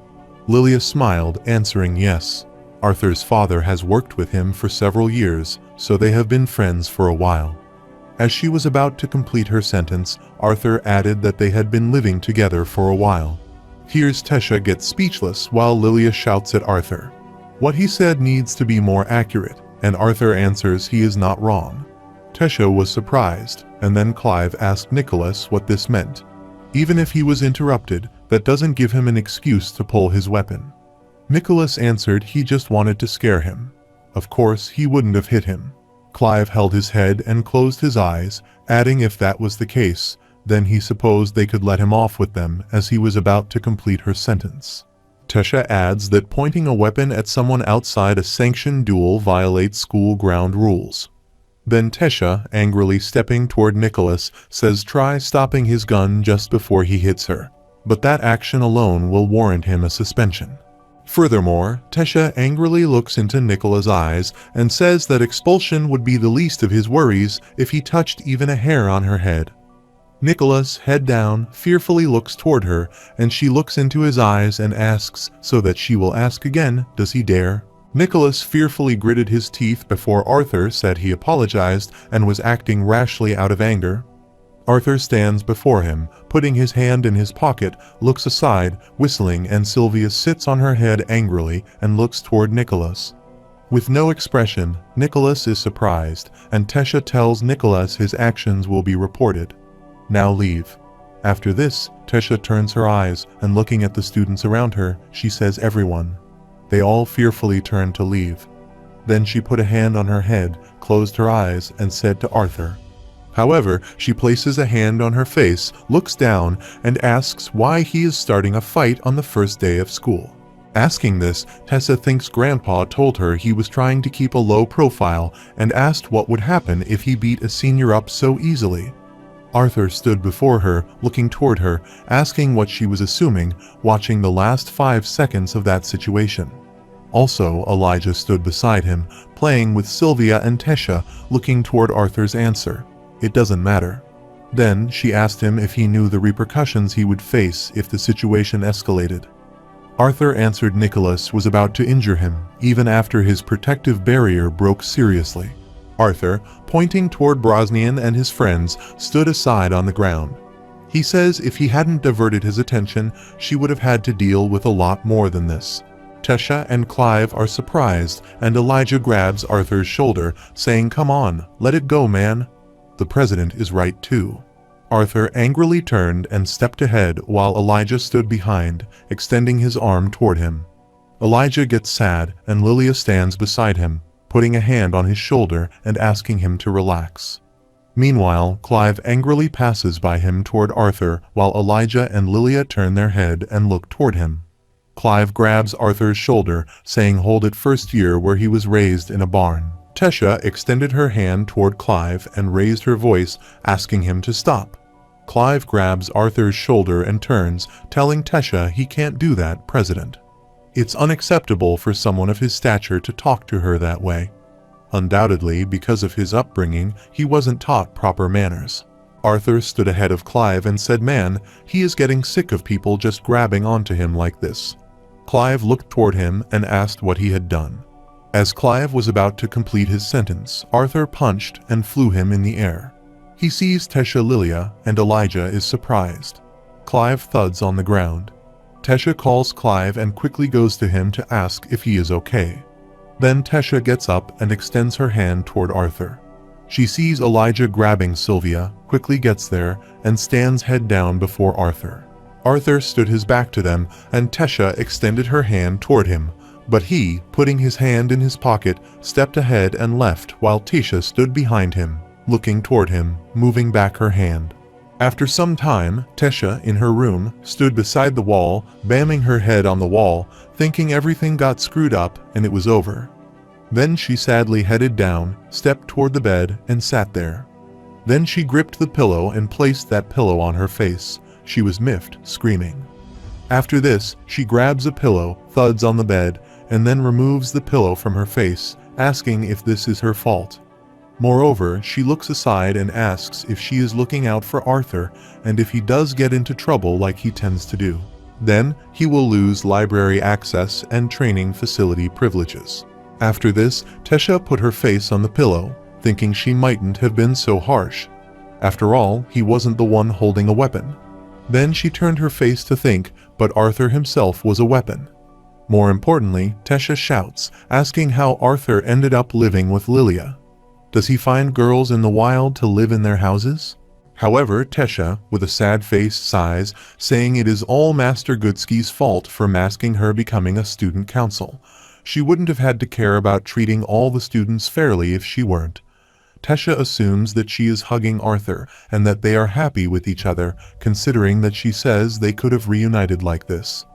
Lilia smiled, answering yes. Arthur's father has worked with him for several years, so they have been friends for a while. As she was about to complete her sentence, Arthur added that they had been living together for a while. Here's Tesha gets speechless while Lilia shouts at Arthur. What he said needs to be more accurate, and Arthur answers he is not wrong. Tesha was surprised, and then Clive asked Nicholas what this meant. Even if he was interrupted, that doesn't give him an excuse to pull his weapon. Nicholas answered he just wanted to scare him. Of course, he wouldn't have hit him. Clive held his head and closed his eyes, adding if that was the case, then he supposed they could let him off with them as he was about to complete her sentence. Tesha adds that pointing a weapon at someone outside a sanctioned duel violates school ground rules. Then Tesha, angrily stepping toward Nicholas, says try stopping his gun just before he hits her. But that action alone will warrant him a suspension. Furthermore, Tesha angrily looks into Nicholas' eyes and says that expulsion would be the least of his worries if he touched even a hair on her head. Nicholas, head down, fearfully looks toward her, and she looks into his eyes and asks so that she will ask again, does he dare? Nicholas fearfully gritted his teeth before Arthur said he apologized and was acting rashly out of anger. Arthur stands before him, putting his hand in his pocket, looks aside, whistling, and Sylvia sits on her head angrily and looks toward Nicholas. With no expression, Nicholas is surprised, and Tesha tells Nicholas his actions will be reported. Now leave. After this, Tesha turns her eyes, and looking at the students around her, she says everyone. They all fearfully turn to leave. Then she put a hand on her head, closed her eyes, and said to Arthur. However, she places a hand on her face, looks down, and asks why he is starting a fight on the first day of school. Asking this, Tessa thinks Grandpa told her he was trying to keep a low profile and asked what would happen if he beat a senior up so easily. Arthur stood before her, looking toward her, asking what she was assuming, watching the last 5 seconds of that situation. Also, Elijah stood beside him, playing with Sylvia and Tesha, looking toward Arthur's answer. It doesn't matter. Then, she asked him if he knew the repercussions he would face if the situation escalated. Arthur answered Nicholas was about to injure him, even after his protective barrier broke seriously. Arthur, pointing toward Brosnian and his friends, stood aside on the ground. He says if he hadn't diverted his attention, she would have had to deal with a lot more than this. Tesha and Clive are surprised, and Elijah grabs Arthur's shoulder, saying, "Come on, let it go, man." The president is right too. Arthur angrily turned and stepped ahead while Elijah stood behind, extending his arm toward him. Elijah gets sad, and Lilia stands beside him, putting a hand on his shoulder and asking him to relax. Meanwhile, Clive angrily passes by him toward Arthur while Elijah and Lilia turn their head and look toward him. Clive grabs Arthur's shoulder, saying hold it first year where he was raised in a barn. Tesha extended her hand toward Clive and raised her voice, asking him to stop. Clive grabs Arthur's shoulder and turns, telling Tesha he can't do that, President. It's unacceptable for someone of his stature to talk to her that way. Undoubtedly, because of his upbringing, he wasn't taught proper manners. Arthur stood ahead of Clive and said, "Man, he is getting sick of people just grabbing onto him like this." Clive looked toward him and asked what he had done. As Clive was about to complete his sentence, Arthur punched and flew him in the air. He sees Tesha Lilia, and Elijah is surprised. Clive thuds on the ground. Tesha calls Clive and quickly goes to him to ask if he is okay. Then Tesha gets up and extends her hand toward Arthur. She sees Elijah grabbing Sylvia, quickly gets there, and stands head down before Arthur. Arthur stood his back to them, and Tesha extended her hand toward him, but he, putting his hand in his pocket, stepped ahead and left while Tesha stood behind him, looking toward him, moving back her hand. After some time, Tesha, in her room, stood beside the wall, banging her head on the wall, thinking everything got screwed up and it was over. Then she sadly headed down, stepped toward the bed, and sat there. Then she gripped the pillow and placed that pillow on her face. She was miffed, screaming. After this, she grabs a pillow, thuds on the bed, and then removes the pillow from her face, asking if this is her fault. Moreover, she looks aside and asks if she is looking out for Arthur and if he does get into trouble like he tends to do. Then, he will lose library access and training facility privileges. After this, Tesha put her face on the pillow, thinking she mightn't have been so harsh. After all, he wasn't the one holding a weapon. Then she turned her face to think, but Arthur himself was a weapon. More importantly, Tesha shouts, asking how Arthur ended up living with Lilia. Does he find girls in the wild to live in their houses? However, Tesha, with a sad face, sighs, saying it is all Master Goodsky's fault for masking her becoming a student council. She wouldn't have had to care about treating all the students fairly if she weren't. Tesha assumes that she is hugging Arthur and that they are happy with each other, considering that she says they could have reunited like this.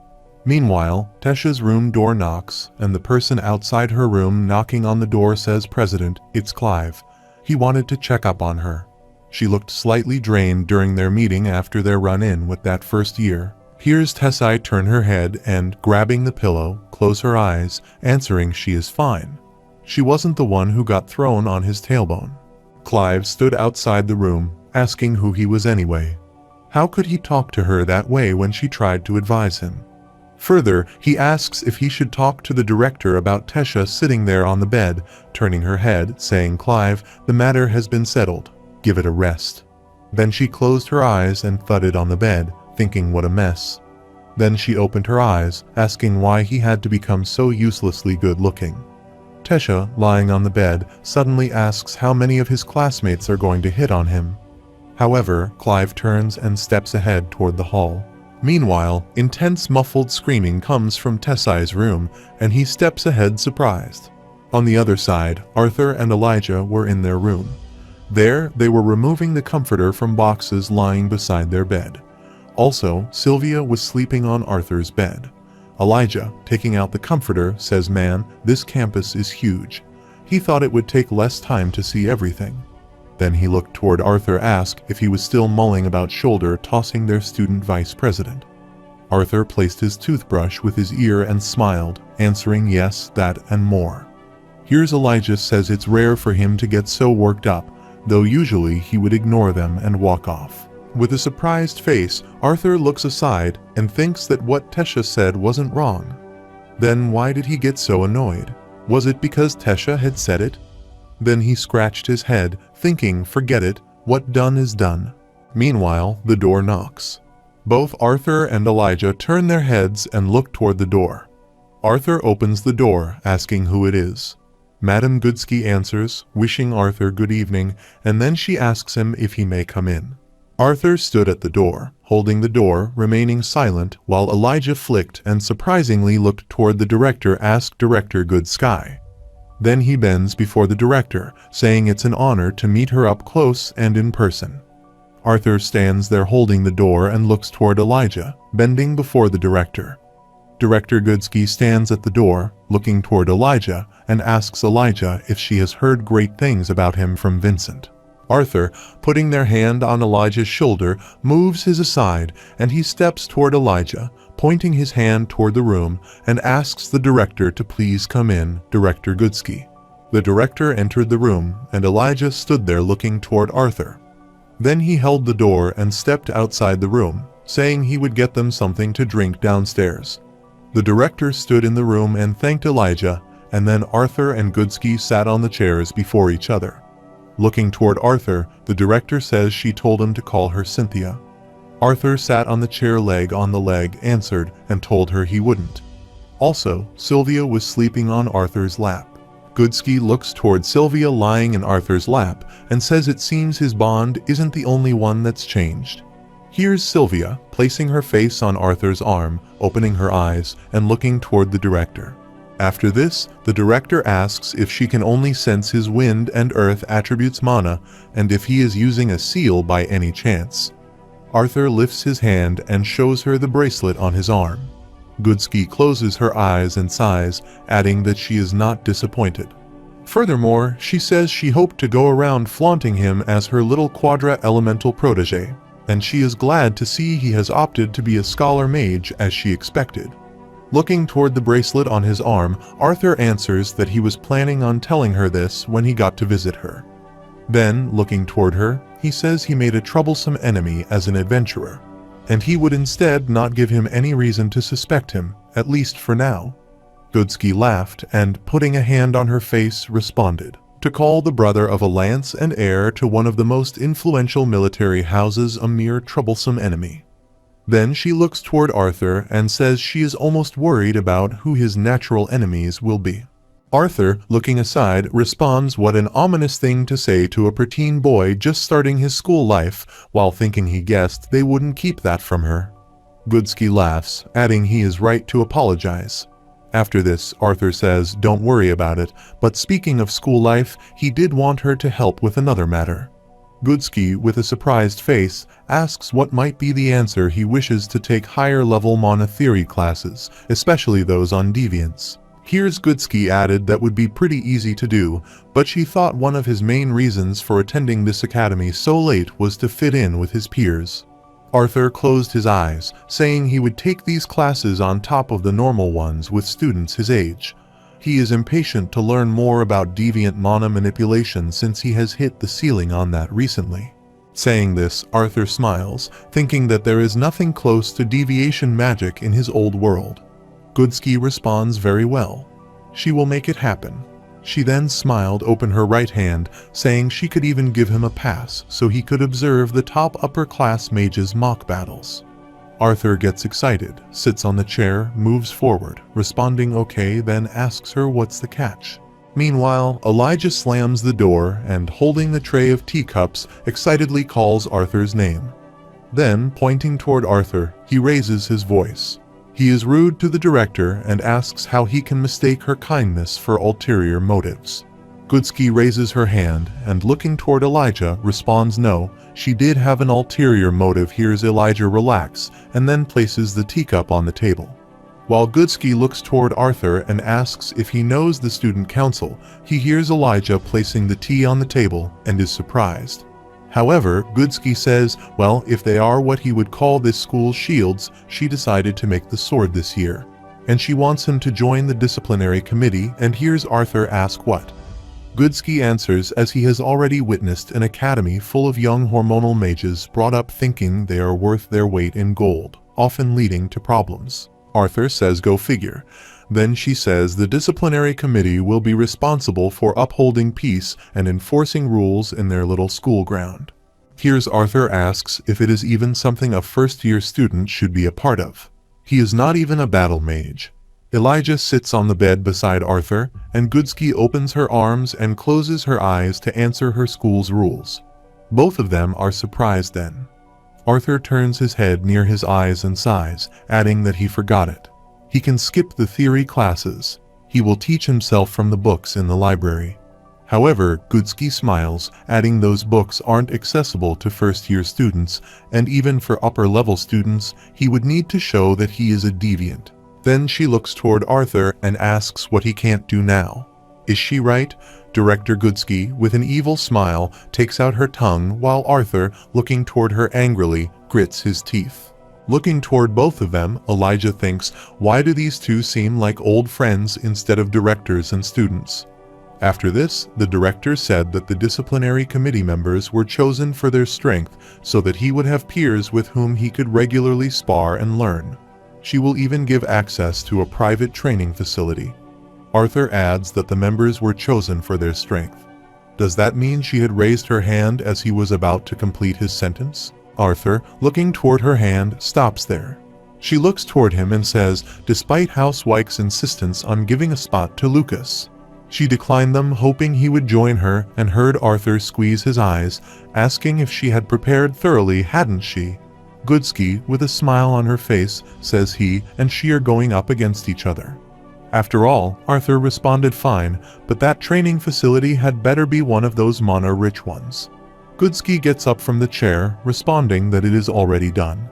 Meanwhile, Tesha's room door knocks, and the person outside her room knocking on the door says, "President, it's Clive. He wanted to check up on her." She looked slightly drained during their meeting after their run-in with that first year. Here's Tessai turn her head and, grabbing the pillow, close her eyes, answering she is fine. She wasn't the one who got thrown on his tailbone. Clive stood outside the room, asking who he was anyway. How could he talk to her that way when she tried to advise him? Further, he asks if he should talk to the director about Tesha sitting there on the bed, turning her head, saying, "Clive, the matter has been settled. Give it a rest." Then she closed her eyes and thudded on the bed, thinking what a mess. Then she opened her eyes, asking why he had to become so uselessly good-looking. Tesha, lying on the bed, suddenly asks how many of his classmates are going to hit on him. However, Clive turns and steps ahead toward the hall. Meanwhile, intense muffled screaming comes from Tessai's room, and he steps ahead surprised. On the other side, Arthur and Elijah were in their room. There, they were removing the comforter from boxes lying beside their bed. Also, Sylvia was sleeping on Arthur's bed. Elijah, taking out the comforter, says, "Man, this campus is huge." He thought it would take less time to see everything. Then he looked toward Arthur, asked if he was still mulling about shoulder tossing their student vice president. Arthur placed his toothbrush with his ear and smiled, answering yes, that and more. Here's Elijah says it's rare for him to get so worked up, though usually he would ignore them and walk off. With a surprised face, Arthur looks aside and thinks that what Tesha said wasn't wrong. Then why did he get so annoyed? Was it because Tesha had said it? Then he scratched his head, thinking, forget it, what done is done. Meanwhile, the door knocks. Both Arthur and Elijah turn their heads and look toward the door. Arthur opens the door, asking who it is. Madam Goodsky answers, wishing Arthur good evening, and then she asks him if he may come in. Arthur stood at the door, holding the door, remaining silent, while Elijah flicked and surprisingly looked toward the director, asked Director Goodsky. Then he bends before the director, saying it's an honor to meet her up close and in person. Arthur stands there holding the door and looks toward Elijah, bending before the director. Director Goodsky stands at the door, looking toward Elijah, and asks Elijah if she has heard great things about him from Vincent. Arthur, putting their hand on Elijah's shoulder, moves his aside, and he steps toward Elijah, pointing his hand toward the room, and asks the director to please come in, Director Goodsky. The director entered the room, and Elijah stood there looking toward Arthur. Then he held the door and stepped outside the room, saying he would get them something to drink downstairs. The director stood in the room and thanked Elijah, and then Arthur and Goodsky sat on the chairs before each other. Looking toward Arthur, the director says she told him to call her Cynthia. Arthur sat on the chair, leg on the leg, answered, and told her he wouldn't. Also, Sylvia was sleeping on Arthur's lap. Goodsky looks toward Sylvia lying in Arthur's lap and says it seems his bond isn't the only one that's changed. Here's Sylvia, placing her face on Arthur's arm, opening her eyes, and looking toward the director. After this, the director asks if she can only sense his wind and earth attributes mana, and if he is using a seal by any chance. Arthur lifts his hand and shows her the bracelet on his arm. Goodsky closes her eyes and sighs, adding that she is not disappointed. Furthermore, she says she hoped to go around flaunting him as her little quadra-elemental protege, and she is glad to see he has opted to be a scholar mage as she expected. Looking toward the bracelet on his arm, Arthur answers that he was planning on telling her this when he got to visit her. Then, looking toward her, he says he made a troublesome enemy as an adventurer, and he would instead not give him any reason to suspect him, at least for now. Goodsky laughed and, putting a hand on her face, responded, to call the brother of a lance and heir to one of the most influential military houses a mere troublesome enemy. Then she looks toward Arthur and says she is almost worried about who his natural enemies will be. Arthur, looking aside, responds what an ominous thing to say to a preteen boy just starting his school life, while thinking he guessed they wouldn't keep that from her. Goodsky laughs, adding he is right to apologize. After this, Arthur says don't worry about it, but speaking of school life, he did want her to help with another matter. Goodsky, with a surprised face, asks what might be the answer. He wishes to take higher-level mana theory classes, especially those on deviants. Here's Goodsky added that would be pretty easy to do, but she thought one of his main reasons for attending this academy so late was to fit in with his peers. Arthur closed his eyes, saying he would take these classes on top of the normal ones with students his age. He is impatient to learn more about deviant mana manipulation since he has hit the ceiling on that recently. Saying this, Arthur smiles, thinking that there is nothing close to deviation magic in his old world. Goodsky responds very well. She will make it happen. She then smiled open her right hand, saying she could even give him a pass so he could observe the top upper-class mages' mock battles. Arthur gets excited, sits on the chair, moves forward, responding okay, then asks her what's the catch. Meanwhile, Elijah slams the door and, holding the tray of teacups, excitedly calls Arthur's name. Then, pointing toward Arthur, he raises his voice. He is rude to the director and asks how he can mistake her kindness for ulterior motives. Goodsky raises her hand and, looking toward Elijah, responds no, she did have an ulterior motive. Hears Elijah relax and then places the teacup on the table. While Goodsky looks toward Arthur and asks if he knows the student council, he hears Elijah placing the tea on the table and is surprised. However, Goodsky says, well, if they are what he would call this school's shields, she decided to make the sword this year. And she wants him to join the disciplinary committee and hears Arthur ask what. Goodsky answers as he has already witnessed an academy full of young hormonal mages brought up thinking they are worth their weight in gold, often leading to problems. Arthur says go figure. Then she says the disciplinary committee will be responsible for upholding peace and enforcing rules in their little school ground. Here's Arthur asks if it is even something a first-year student should be a part of. He is not even a battle mage. Elijah sits on the bed beside Arthur, and Goodsky opens her arms and closes her eyes to answer her school's rules. Both of them are surprised then. Arthur turns his head near his eyes and sighs, adding that he forgot it. He can skip the theory classes. He will teach himself from the books in the library. However, Goodsky smiles, adding those books aren't accessible to first-year students, and even for upper-level students, he would need to show that he is a deviant. Then she looks toward Arthur and asks what he can't do now. Is she right? Director Goodsky, with an evil smile, takes out her tongue while Arthur, looking toward her angrily, grits his teeth. Looking toward both of them, Elijah thinks, why do these two seem like old friends instead of directors and students? After this, the director said that the disciplinary committee members were chosen for their strength so that he would have peers with whom he could regularly spar and learn. She will even give access to a private training facility. Arthur adds that the members were chosen for their strength. Does that mean she had raised her hand as he was about to complete his sentence? Arthur, looking toward her hand, stops there. She looks toward him and says, despite House Wyke's insistence on giving a spot to Lucas. She declined them, hoping he would join her, and heard Arthur squeeze his eyes, asking if she had prepared thoroughly, hadn't she? Goodsky, with a smile on her face, says he and she are going up against each other. After all, Arthur responded fine, but that training facility had better be one of those mana-rich ones. Goodsky gets up from the chair, responding that it is already done.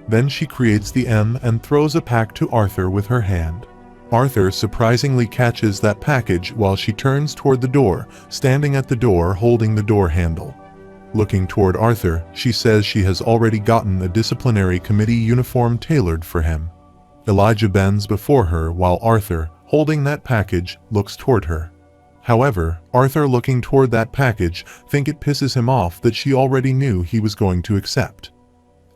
Then she creates the M and throws a pack to Arthur with her hand. Arthur surprisingly catches that package while she turns toward the door, standing at the door holding the door handle. Looking toward Arthur, she says she has already gotten a disciplinary committee uniform tailored for him. Elijah bends before her while Arthur, holding that package, looks toward her. However, Arthur looking toward that package think it pisses him off that she already knew he was going to accept.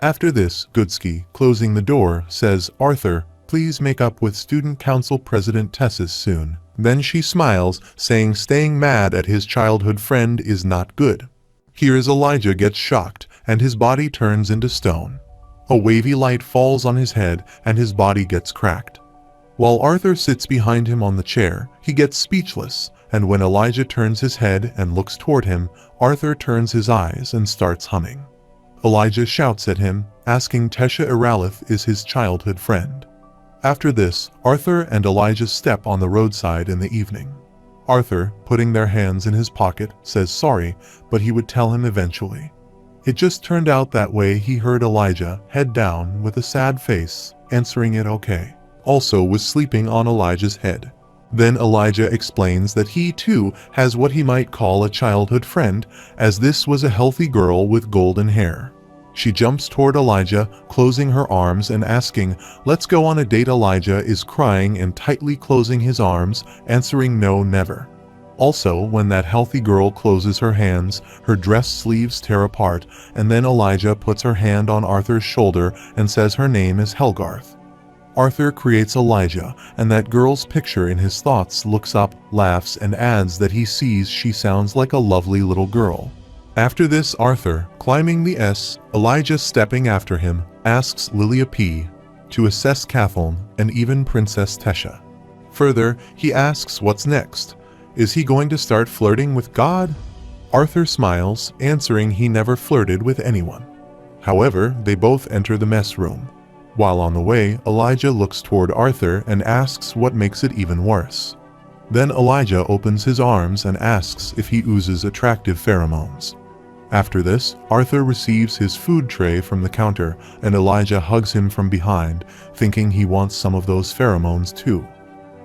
After this, Goodsky, closing the door, says, "Arthur, please make up with Student Council President Tessis soon." Then she smiles, saying staying mad at his childhood friend is not good. Here is Elijah gets shocked, and his body turns into stone. A wavy light falls on his head, and his body gets cracked. While Arthur sits behind him on the chair, he gets speechless, and when Elijah turns his head and looks toward him, Arthur turns his eyes and starts humming. Elijah shouts at him, asking Tesha Iralith is his childhood friend. After this, Arthur and Elijah step on the roadside in the evening. Arthur, putting their hands in his pocket, says sorry, but he would tell him eventually. It just turned out that way he heard Elijah, head down with a sad face, answering it okay. Also was sleeping on Elijah's head. Then Elijah explains that he too has what he might call a childhood friend, as this was a healthy girl with golden hair. She jumps toward Elijah, closing her arms and asking, "Let's go on a date." Elijah is crying and tightly closing his arms, answering no, never. Also, when that healthy girl closes her hands, her dress sleeves tear apart, and then Elijah puts her hand on Arthur's shoulder and says her name is Helgarth. Arthur creates Elijah, and that girl's picture in his thoughts, looks up, laughs, and adds that he sees she sounds like a lovely little girl. After this, Arthur, climbing the S, Elijah stepping after him, asks Lilia P. to assess Cathalm and even Princess Tesha. Further, he asks what's next. Is he going to start flirting with God? Arthur smiles, answering he never flirted with anyone. However, they both enter the mess room. While on the way, Elijah looks toward Arthur and asks what makes it even worse. Then Elijah opens his arms and asks if he oozes attractive pheromones. After this, Arthur receives his food tray from the counter, and Elijah hugs him from behind, thinking he wants some of those pheromones too.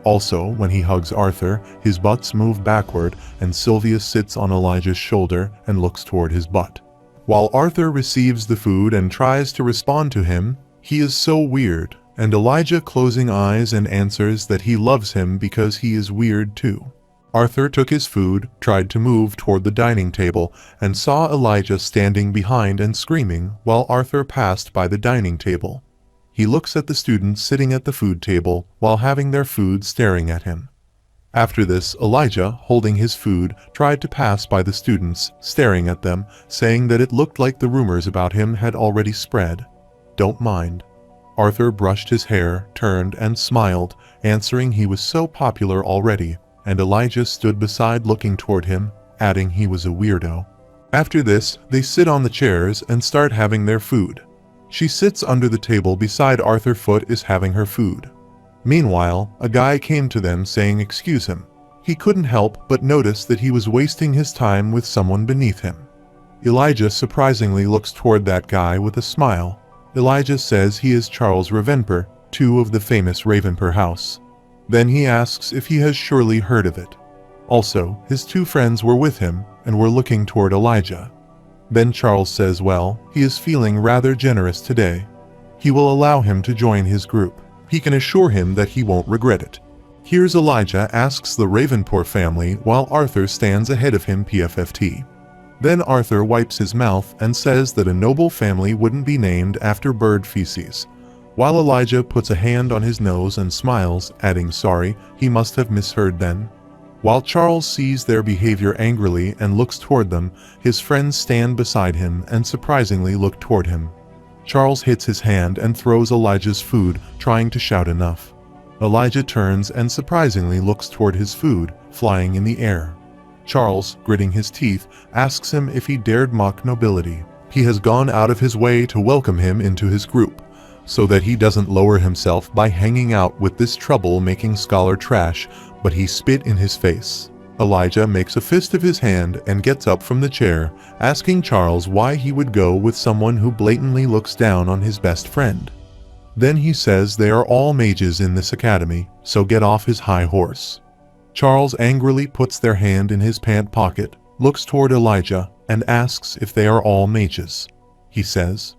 Also, when he hugs Arthur, his butts move backward, and Sylvia sits on Elijah's shoulder and looks toward his butt. While Arthur receives the food and tries to respond to him, he is so weird, and Elijah closing eyes and answers that he loves him because he is weird too. Arthur took his food, tried to move toward the dining table, and saw Elijah standing behind and screaming while Arthur passed by the dining table. He looks at the students sitting at the food table while having their food staring at him. After this, Elijah, holding his food, tried to pass by the students, staring at them, saying that it looked like the rumors about him had already spread. Don't mind. Arthur brushed his hair, turned, and smiled, answering he was so popular already, and Elijah stood beside looking toward him, adding he was a weirdo. After this, they sit on the chairs and start having their food. She sits under the table beside Arthur. Foot is having her food. Meanwhile, a guy came to them saying excuse him. He couldn't help but notice that he was wasting his time with someone beneath him. Elijah surprisingly looks toward that guy with a smile. Elijah says he is Charles Ravenper, II of the famous Ravenper house. Then he asks if he has surely heard of it. Also, his two friends were with him and were looking toward Elijah. Then Charles says well, he is feeling rather generous today. He will allow him to join his group. He can assure him that he won't regret it. Here's Elijah asks the Ravenpour family while Arthur stands ahead of him PFFT. Then Arthur wipes his mouth and says that a noble family wouldn't be named after bird feces. While Elijah puts a hand on his nose and smiles, adding sorry, he must have misheard then. While Charles sees their behavior angrily and looks toward them, his friends stand beside him and surprisingly look toward him. Charles hits his hand and throws Elijah's food, trying to shout enough. Elijah turns and surprisingly looks toward his food, flying in the air. Charles, gritting his teeth, asks him if he dared mock nobility. He has gone out of his way to welcome him into his group, so that he doesn't lower himself by hanging out with this trouble-making scholar trash, but he spit in his face. Elijah makes a fist of his hand and gets up from the chair, asking Charles why he would go with someone who blatantly looks down on his best friend. Then he says they are all mages in this academy, so get off his high horse. Charles angrily puts their hand in his pant pocket, looks toward Elijah, and asks if they are all mages. He says,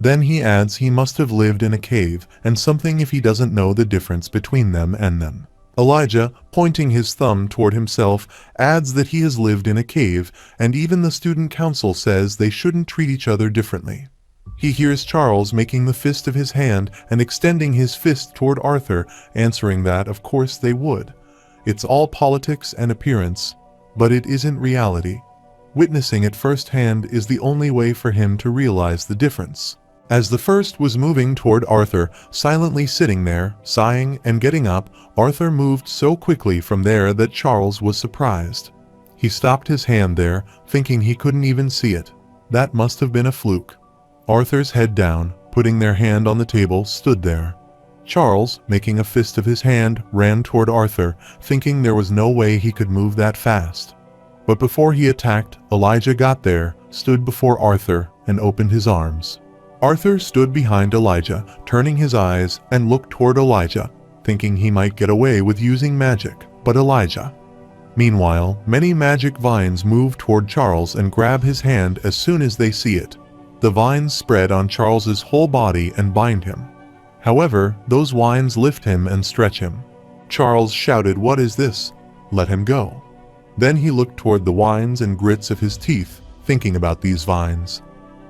Then he adds he must have lived in a cave and something if he doesn't know the difference between them and them. Elijah, pointing his thumb toward himself, adds that he has lived in a cave, and even the student council says they shouldn't treat each other differently. He hears Charles making the fist of his hand and extending his fist toward Arthur, answering that of course they would. It's all politics and appearance, but it isn't reality. Witnessing it firsthand is the only way for him to realize the difference. As the first was moving toward Arthur, silently sitting there, sighing and getting up, Arthur moved so quickly from there that Charles was surprised. He stopped his hand there, thinking he couldn't even see it. That must have been a fluke. Arthur's head down, putting their hand on the table, stood there. Charles, making a fist of his hand, ran toward Arthur, thinking there was no way he could move that fast. But before he attacked, Elijah got there, stood before Arthur, and opened his arms. Arthur stood behind Elijah, turning his eyes, and looked toward Elijah, thinking he might get away with using magic, but Elijah. Meanwhile, many magic vines move toward Charles and grab his hand as soon as they see it. The vines spread on Charles's whole body and bind him. However, those vines lift him and stretch him. Charles shouted, "What is this? Let him go." Then he looked toward the vines and grits of his teeth, thinking about these vines.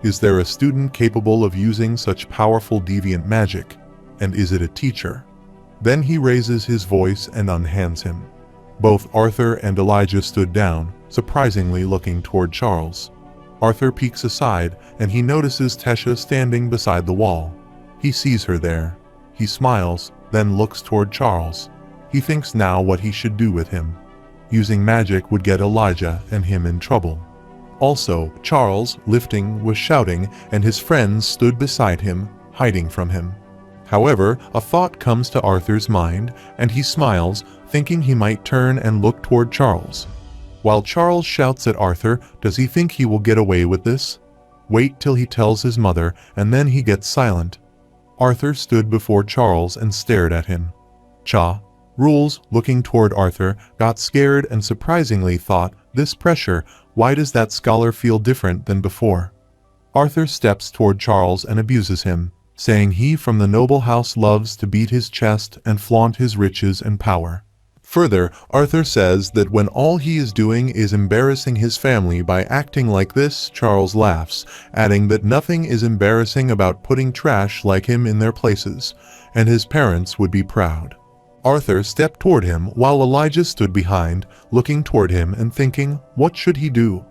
Is there a student capable of using such powerful deviant magic? And is it a teacher? Then he raises his voice and unhands him. Both Arthur and Elijah stood down, surprisingly looking toward Charles. Arthur peeks aside, and he notices Tesha standing beside the wall. He sees her there. He smiles, then looks toward Charles. He thinks now what he should do with him. Using magic would get Elijah and him in trouble. Also, Charles, lifting, was shouting, and his friends stood beside him, hiding from him. However, a thought comes to Arthur's mind, and he smiles, thinking he might turn and look toward Charles. While Charles shouts at Arthur, does he think he will get away with this? Wait till he tells his mother, and then he gets silent. Arthur stood before Charles and stared at him. Rules, looking toward Arthur, got scared and surprisingly thought, this pressure, why does that scholar feel different than before? Arthur steps toward Charles and abuses him, saying he from the noble house loves to beat his chest and flaunt his riches and power. Further, Arthur says that when all he is doing is embarrassing his family by acting like this, Charles laughs, adding that nothing is embarrassing about putting trash like him in their places, and his parents would be proud. Arthur stepped toward him while Elijah stood behind, looking toward him and thinking, what should he do?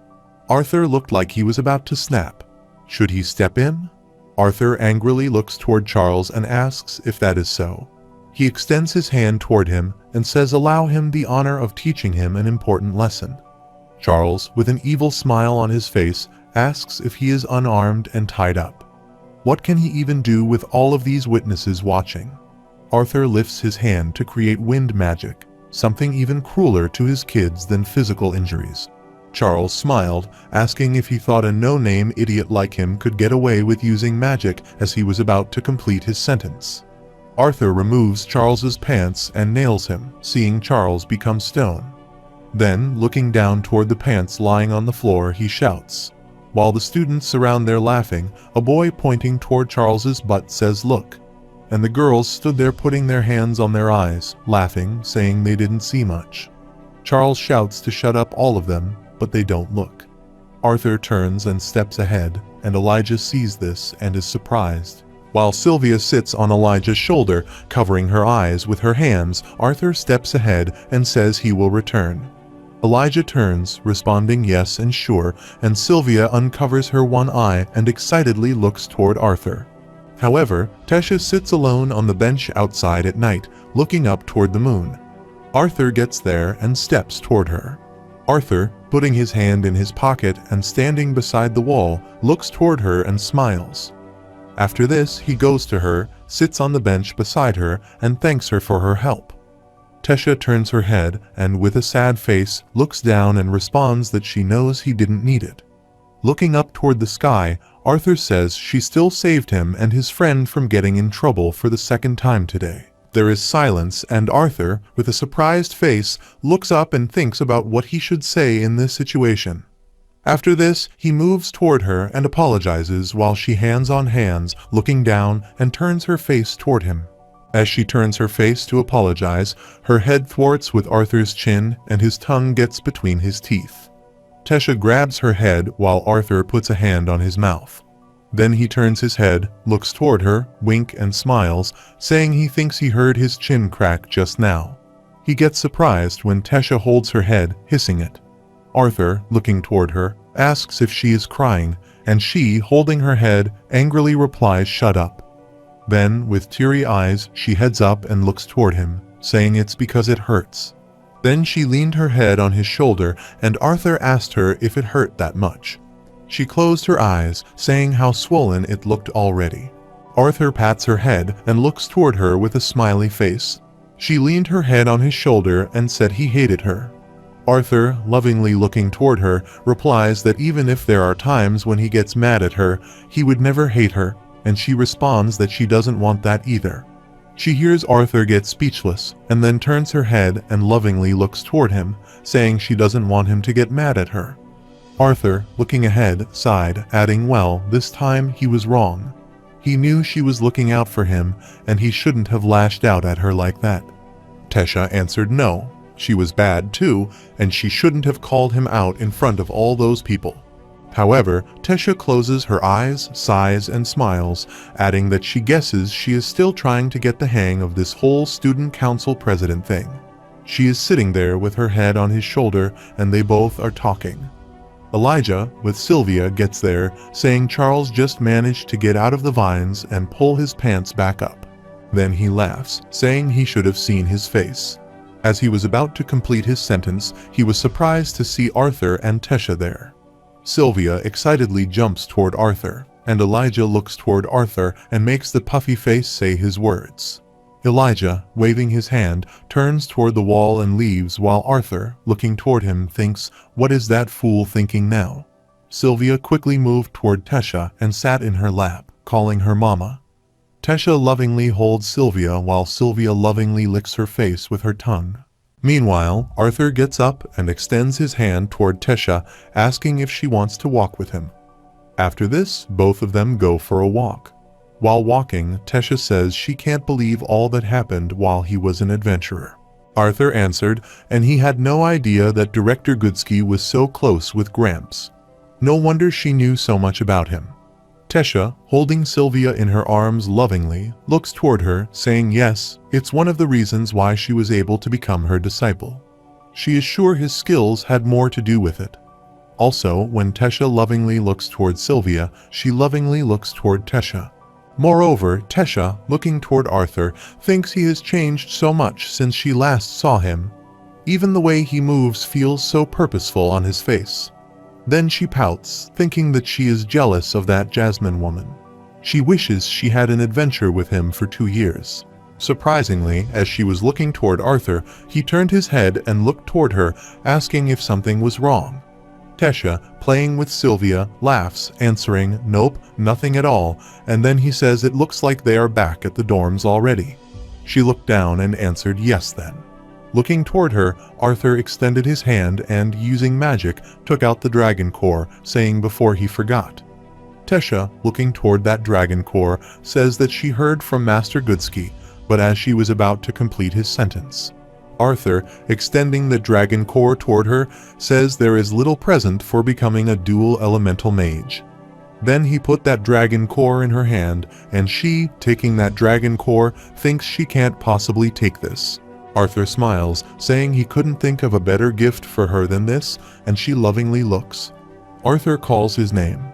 Arthur looked like he was about to snap. Should he step in? Arthur angrily looks toward Charles and asks if that is so. He extends his hand toward him and says allow him the honor of teaching him an important lesson. Charles, with an evil smile on his face, asks if he is unarmed and tied up. What can he even do with all of these witnesses watching? Arthur lifts his hand to create wind magic, something even crueler to his kids than physical injuries. Charles smiled, asking if he thought a no-name idiot like him could get away with using magic as he was about to complete his sentence. Arthur removes Charles's pants and nails him, seeing Charles become stone. Then, looking down toward the pants lying on the floor, he shouts. While the students surround there laughing, a boy pointing toward Charles's butt says, "Look." And the girls stood there putting their hands on their eyes, laughing, saying they didn't see much. Charles shouts to shut up all of them, but they don't look. Arthur turns and steps ahead, and Elijah sees this and is surprised. While Sylvia sits on Elijah's shoulder, covering her eyes with her hands, Arthur steps ahead and says he will return. Elijah turns, responding yes and sure, and Sylvia uncovers her one eye and excitedly looks toward Arthur. However, Tesha sits alone on the bench outside at night, looking up toward the moon. Arthur gets there and steps toward her. Arthur, putting his hand in his pocket and standing beside the wall, looks toward her and smiles. After this, he goes to her, sits on the bench beside her, and thanks her for her help. Tesha turns her head and, with a sad face, looks down and responds that she knows he didn't need it. Looking up toward the sky, Arthur says she still saved him and his friend from getting in trouble for the second time today. There is silence, and Arthur, with a surprised face, looks up and thinks about what he should say in this situation. After this, he moves toward her and apologizes while she hands on hands, looking down and turns her face toward him. As she turns her face to apologize, her head thwarts with Arthur's chin and his tongue gets between his teeth. Tesha grabs her head while Arthur puts a hand on his mouth. Then he turns his head, looks toward her, wink and smiles, saying he thinks he heard his chin crack just now. He gets surprised when Tesha holds her head, hissing it. Arthur, looking toward her, asks if she is crying, and she, holding her head, angrily replies, "Shut up." Then, with teary eyes, she heads up and looks toward him, saying it's because it hurts. Then she leaned her head on his shoulder, and Arthur asked her if it hurt that much. She closed her eyes, saying how swollen it looked already. Arthur pats her head and looks toward her with a smiley face. She leaned her head on his shoulder and said he hated her. Arthur, lovingly looking toward her, replies that even if there are times when he gets mad at her, he would never hate her, and she responds that she doesn't want that either. She hears Arthur get speechless, and then turns her head and lovingly looks toward him, saying she doesn't want him to get mad at her. Arthur, looking ahead, sighed, adding, well, this time he was wrong. He knew she was looking out for him, and he shouldn't have lashed out at her like that. Tesha answered no. She was bad too, and she shouldn't have called him out in front of all those people. However, Tesha closes her eyes, sighs, and smiles, adding that she guesses she is still trying to get the hang of this whole student council president thing. She is sitting there with her head on his shoulder, and they both are talking. Elijah, with Sylvia, gets there, saying Charles just managed to get out of the vines and pull his pants back up. Then he laughs, saying he should have seen his face. As he was about to complete his sentence, he was surprised to see Arthur and Tesha there. Sylvia excitedly jumps toward Arthur, and Elijah looks toward Arthur and makes the puffy face say his words. Elijah, waving his hand, turns toward the wall and leaves while Arthur, looking toward him, thinks, what is that fool thinking now? Sylvia quickly moved toward Tesha and sat in her lap, calling her mama. Tesha lovingly holds Sylvia while Sylvia lovingly licks her face with her tongue. Meanwhile, Arthur gets up and extends his hand toward Tesha, asking if she wants to walk with him. After this, both of them go for a walk. While walking, Tesha says she can't believe all that happened while he was an adventurer. Arthur answered, and he had no idea that Director Goodsky was so close with Gramps. No wonder she knew so much about him. Tesha, holding Sylvia in her arms lovingly, looks toward her, saying yes, it's one of the reasons why she was able to become her disciple. She is sure his skills had more to do with it. Also, when Tesha lovingly looks toward Sylvia, she lovingly looks toward Tesha. Moreover, Tesha, looking toward Arthur, thinks he has changed so much since she last saw him. Even the way he moves feels so purposeful on his face. Then she pouts, thinking that she is jealous of that Jasmine woman. She wishes she had an adventure with him for 2 years. Surprisingly, as she was looking toward Arthur, he turned his head and looked toward her, asking if something was wrong. Tesha, playing with Sylvia, laughs, answering, nope, nothing at all, and then he says it looks like they are back at the dorms already. She looked down and answered yes then. Looking toward her, Arthur extended his hand and, using magic, took out the dragon core, saying before he forgot. Tesha, looking toward that dragon core, says that she heard from Master Goodsky, but as she was about to complete his sentence. Arthur, extending the dragon core toward her, says there is little present for becoming a dual elemental mage. Then he put that dragon core in her hand, and she, taking that dragon core, thinks she can't possibly take this. Arthur smiles, saying he couldn't think of a better gift for her than this, and she lovingly looks. Arthur calls his name.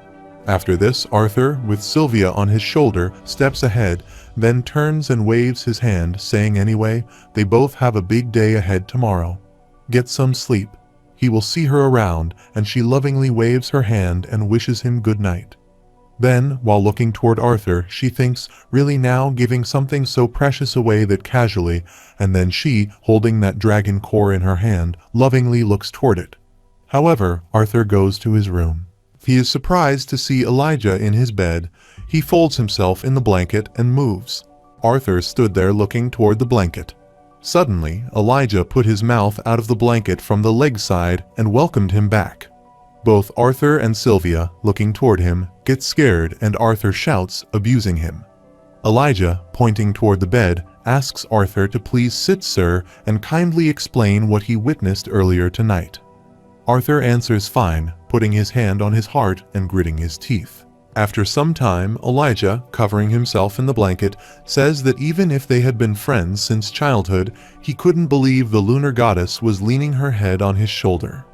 After this, Arthur, with Sylvia on his shoulder, steps ahead, then turns and waves his hand, saying anyway, they both have a big day ahead tomorrow. Get some sleep. He will see her around, and she lovingly waves her hand and wishes him good night. Then, while looking toward Arthur, she thinks, really now giving something so precious away that casually, and then she, holding that dragon core in her hand, lovingly looks toward it. However, Arthur goes to his room. He is surprised to see Elijah in his bed. He folds himself in the blanket and moves. Arthur stood there looking toward the blanket. Suddenly, Elijah put his mouth out of the blanket from the leg side and welcomed him back. Both Arthur and Sylvia, looking toward him, get scared and Arthur shouts, abusing him. Elijah, pointing toward the bed, asks Arthur to please sit, sir, and kindly explain what he witnessed earlier tonight. Arthur answers fine, putting his hand on his heart and gritting his teeth. After some time, Elijah, covering himself in the blanket, says that even if they had been friends since childhood, he couldn't believe the lunar goddess was leaning her head on his shoulder.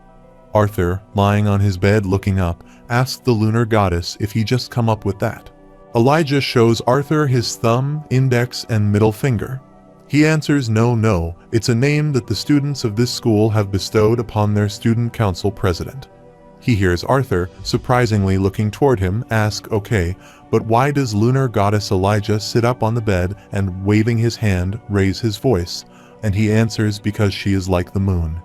Arthur, lying on his bed looking up, asked the lunar goddess if he just come up with that. Elijah shows Arthur his thumb, index, and middle finger. He answers no, it's a name that the students of this school have bestowed upon their student council president. He hears Arthur, surprisingly looking toward him, ask, okay, but why does lunar goddess Elijah sit up on the bed and, waving his hand, raise his voice? And he answers, because she is like the moon.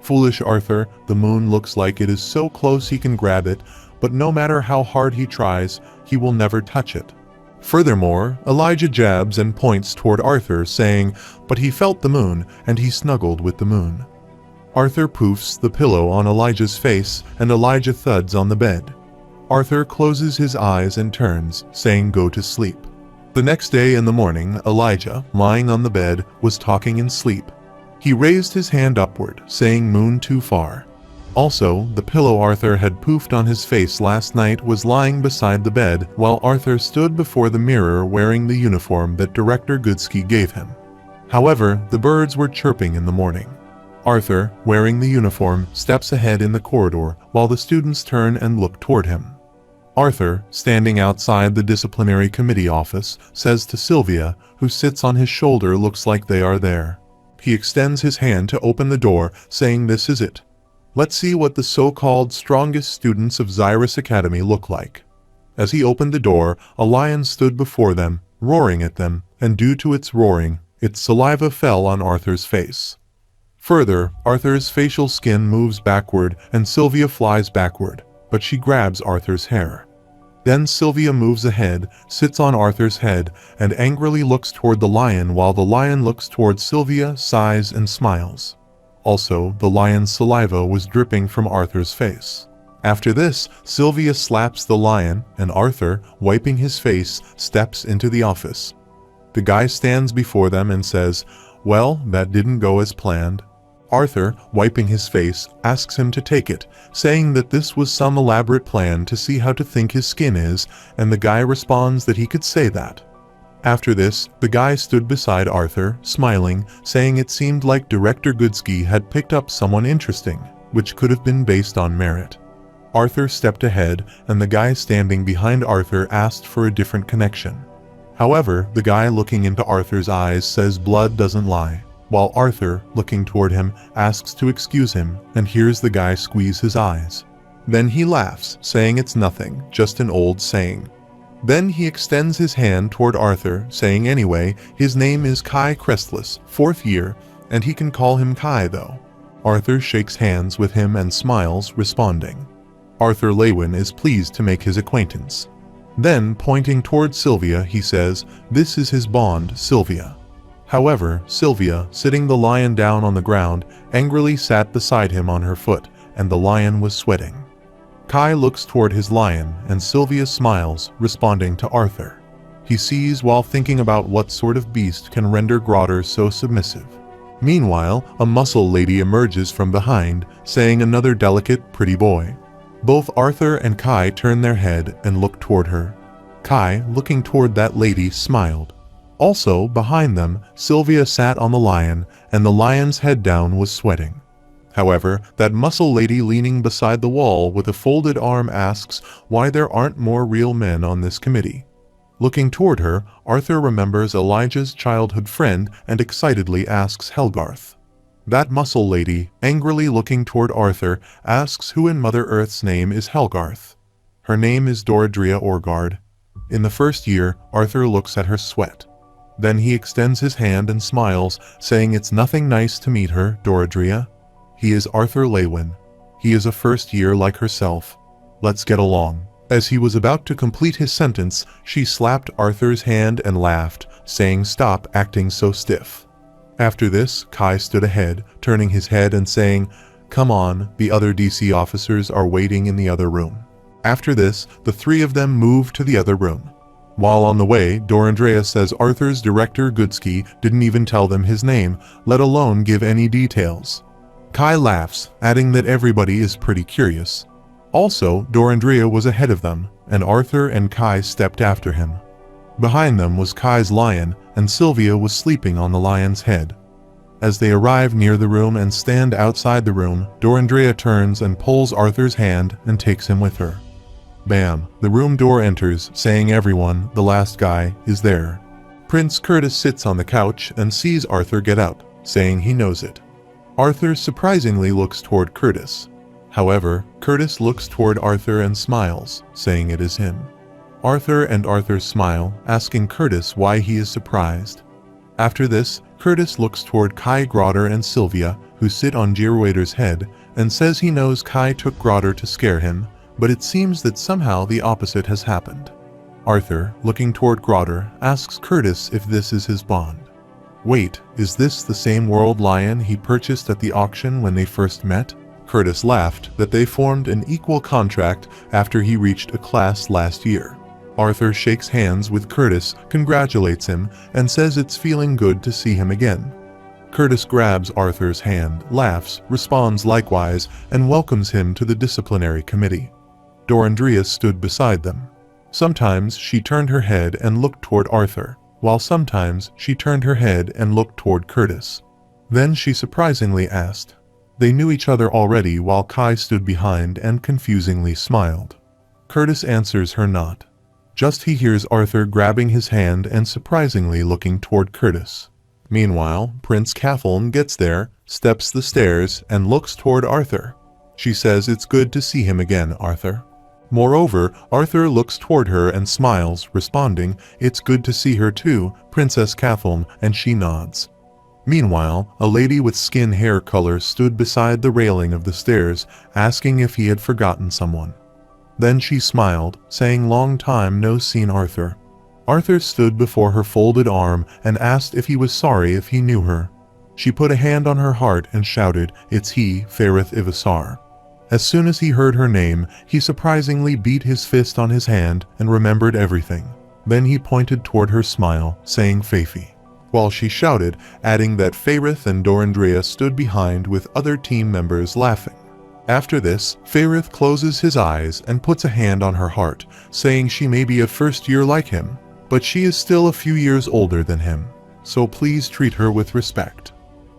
Foolish Arthur, the moon looks like it is so close he can grab it, but no matter how hard he tries, he will never touch it. Furthermore, Elijah jabs and points toward Arthur, saying, but he felt the moon, and he snuggled with the moon. Arthur poofs the pillow on Elijah's face, and Elijah thuds on the bed. Arthur closes his eyes and turns, saying go to sleep. The next day in the morning, Elijah, lying on the bed, was talking in sleep. He raised his hand upward, saying moon too far. Also, the pillow Arthur had poofed on his face last night was lying beside the bed while Arthur stood before the mirror wearing the uniform that Director Goodsky gave him. However, the birds were chirping in the morning. Arthur, wearing the uniform, steps ahead in the corridor while the students turn and look toward him. Arthur, standing outside the disciplinary committee office, says to Sylvia, who sits on his shoulder, looks like they are there. He extends his hand to open the door, saying this is it. Let's see what the so-called strongest students of Xyrus Academy look like. As he opened the door, a lion stood before them, roaring at them, and due to its roaring, its saliva fell on Arthur's face. Further, Arthur's facial skin moves backward and Sylvia flies backward, but she grabs Arthur's hair. Then Sylvia moves ahead, sits on Arthur's head, and angrily looks toward the lion while the lion looks toward Sylvia, sighs, and smiles. Also, the lion's saliva was dripping from Arthur's face. After this, Sylvia slaps the lion, and Arthur, wiping his face, steps into the office. The guy stands before them and says, well, that didn't go as planned. Arthur, wiping his face, asks him to take it, saying that this was some elaborate plan to see how to think his skin is, and the guy responds that he could say that. After this, the guy stood beside Arthur, smiling, saying it seemed like Director Goodsky had picked up someone interesting, which could have been based on merit. Arthur stepped ahead, and the guy standing behind Arthur asked for a different connection. However, the guy looking into Arthur's eyes says blood doesn't lie, while Arthur, looking toward him, asks to excuse him and hears the guy squeeze his eyes. Then he laughs, saying it's nothing, just an old saying. Then he extends his hand toward Arthur, saying anyway, his name is Kai Crestless, 4th year, and he can call him Kai though. Arthur shakes hands with him and smiles, responding. Arthur Lewin is pleased to make his acquaintance. Then, pointing toward Sylvia, he says, this is his bond, Sylvia. However, Sylvia, sitting the lion down on the ground, angrily sat beside him on her foot, and the lion was sweating. Kai looks toward his lion, and Sylvia smiles, responding to Arthur. He sees while thinking about what sort of beast can render Grotter so submissive. Meanwhile, a muscle lady emerges from behind, saying another delicate, pretty boy. Both Arthur and Kai turn their head and look toward her. Kai, looking toward that lady, smiled. Also, behind them, Sylvia sat on the lion, and the lion's head down was sweating. However, that muscle lady leaning beside the wall with a folded arm asks why there aren't more real men on this committee. Looking toward her, Arthur remembers Elijah's childhood friend and excitedly asks Helgarth. That muscle lady, angrily looking toward Arthur, asks who in Mother Earth's name is Helgarth. Her name is Doradria Orgard. In the first year, Arthur looks at her sweat. Then he extends his hand and smiles, saying it's nothing nice to meet her, Doradria. He is Arthur Lewin. He is a first year like herself. Let's get along. As he was about to complete his sentence, she slapped Arthur's hand and laughed, saying stop acting so stiff. After this, Kai stood ahead, turning his head and saying, "Come on, the other DC officers are waiting in the other room." After this, the three of them move to the other room. While on the way, Dorandrea says Arthur's director Goodsky didn't even tell them his name, let alone give any details. Kai laughs, adding that everybody is pretty curious. Also, Dorandrea was ahead of them, and Arthur and Kai stepped after him. Behind them was Kai's lion, and Sylvia was sleeping on the lion's head. As they arrive near the room and stand outside the room, Dorandrea turns and pulls Arthur's hand and takes him with her. Bam! The room door enters, saying everyone, the last guy, is there. Prince Curtis sits on the couch and sees Arthur get out, saying he knows it. Arthur surprisingly looks toward Curtis. However, Curtis looks toward Arthur and smiles, saying it is him. Arthur and Arthur smile, asking Curtis why he is surprised. After this, Curtis looks toward Kai, Grotter, and Sylvia, who sit on Gearwaiter's head, and says he knows Kai took Grotter to scare him, but it seems that somehow the opposite has happened. Arthur, looking toward Grotter, asks Curtis if this is his bond. Wait, is this the same world lion he purchased at the auction when they first met? Curtis laughed that they formed an equal contract after he reached a class last year. Arthur shakes hands with Curtis, congratulates him, and says it's feeling good to see him again. Curtis grabs Arthur's hand, laughs, responds likewise, and welcomes him to the disciplinary committee. Dorandrea stood beside them. Sometimes she turned her head and looked toward Arthur, while sometimes she turned her head and looked toward Curtis. Then she surprisingly asked. They knew each other already while Kai stood behind and confusingly smiled. Curtis answers her not. Just he hears Arthur grabbing his hand and surprisingly looking toward Curtis. Meanwhile, Prince Cathelm gets there, steps the stairs, and looks toward Arthur. She says it's good to see him again, Arthur. Moreover, Arthur looks toward her and smiles, responding, "It's good to see her too, Princess Cathelm," and she nods. Meanwhile, a lady with skin hair color stood beside the railing of the stairs, asking if he had forgotten someone. Then she smiled, saying long time no seen Arthur. Arthur stood before her folded arm and asked if he was sorry if he knew her. She put a hand on her heart and shouted, "It's he, Fairith Ivisar." As soon as he heard her name, he surprisingly beat his fist on his hand and remembered everything. Then he pointed toward her smile, saying Fafi. While she shouted, adding that Fairith and Dorandrea stood behind with other team members laughing. After this, Fairith closes his eyes and puts a hand on her heart, saying she may be a first year like him, but she is still a few years older than him, so please treat her with respect.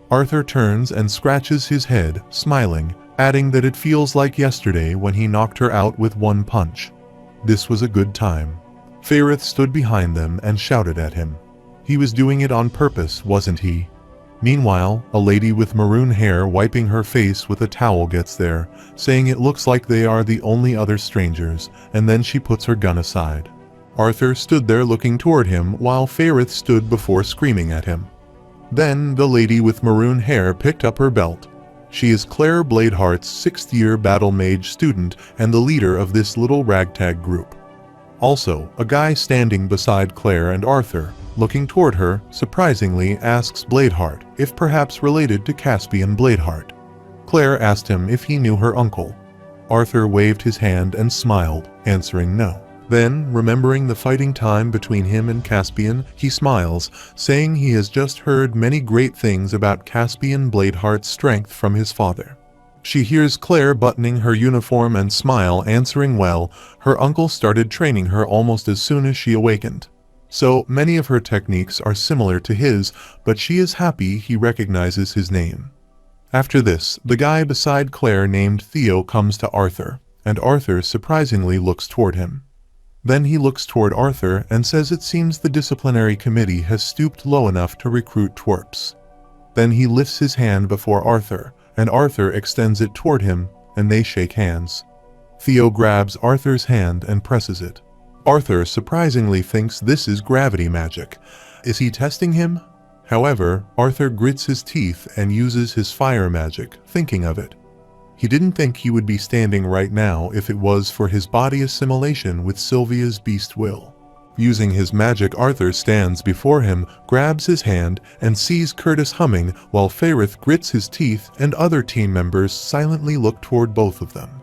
Arthur turns and scratches his head, smiling, adding that it feels like yesterday when he knocked her out with one punch. This was a good time. Fairith stood behind them and shouted at him. He was doing it on purpose, wasn't he? Meanwhile, a lady with maroon hair wiping her face with a towel gets there, saying it looks like they are the only other strangers, and then she puts her gun aside. Arthur stood there looking toward him while Fairith stood before screaming at him. Then the lady with maroon hair picked up her belt. She is Claire Bladeheart's 6th-year battle mage student and the leader of this little ragtag group. Also, a guy standing beside Claire and Arthur, looking toward her, surprisingly asks Bladeheart if perhaps related to Caspian Bladeheart. Claire asked him if he knew her uncle. Arthur waved his hand and smiled, answering no. Then, remembering the fighting time between him and Caspian, he smiles, saying he has just heard many great things about Caspian Bladeheart's strength from his father. She hears Claire buttoning her uniform and smile, answering well, her uncle started training her almost as soon as she awakened. So, many of her techniques are similar to his, but she is happy he recognizes his name. After this, the guy beside Claire named Theo comes to Arthur, and Arthur surprisingly looks toward him. Then he looks toward Arthur and says it seems the disciplinary committee has stooped low enough to recruit twerps. Then he lifts his hand before Arthur, and Arthur extends it toward him, and they shake hands. Theo grabs Arthur's hand and presses it. Arthur surprisingly thinks this is gravity magic. Is he testing him? However, Arthur grits his teeth and uses his fire magic, thinking of it. He didn't think he would be standing right now if it was for his body assimilation with Sylvia's beast will. Using his magic, Arthur stands before him, grabs his hand, and sees Curtis humming while Fairith grits his teeth and other team members silently look toward both of them.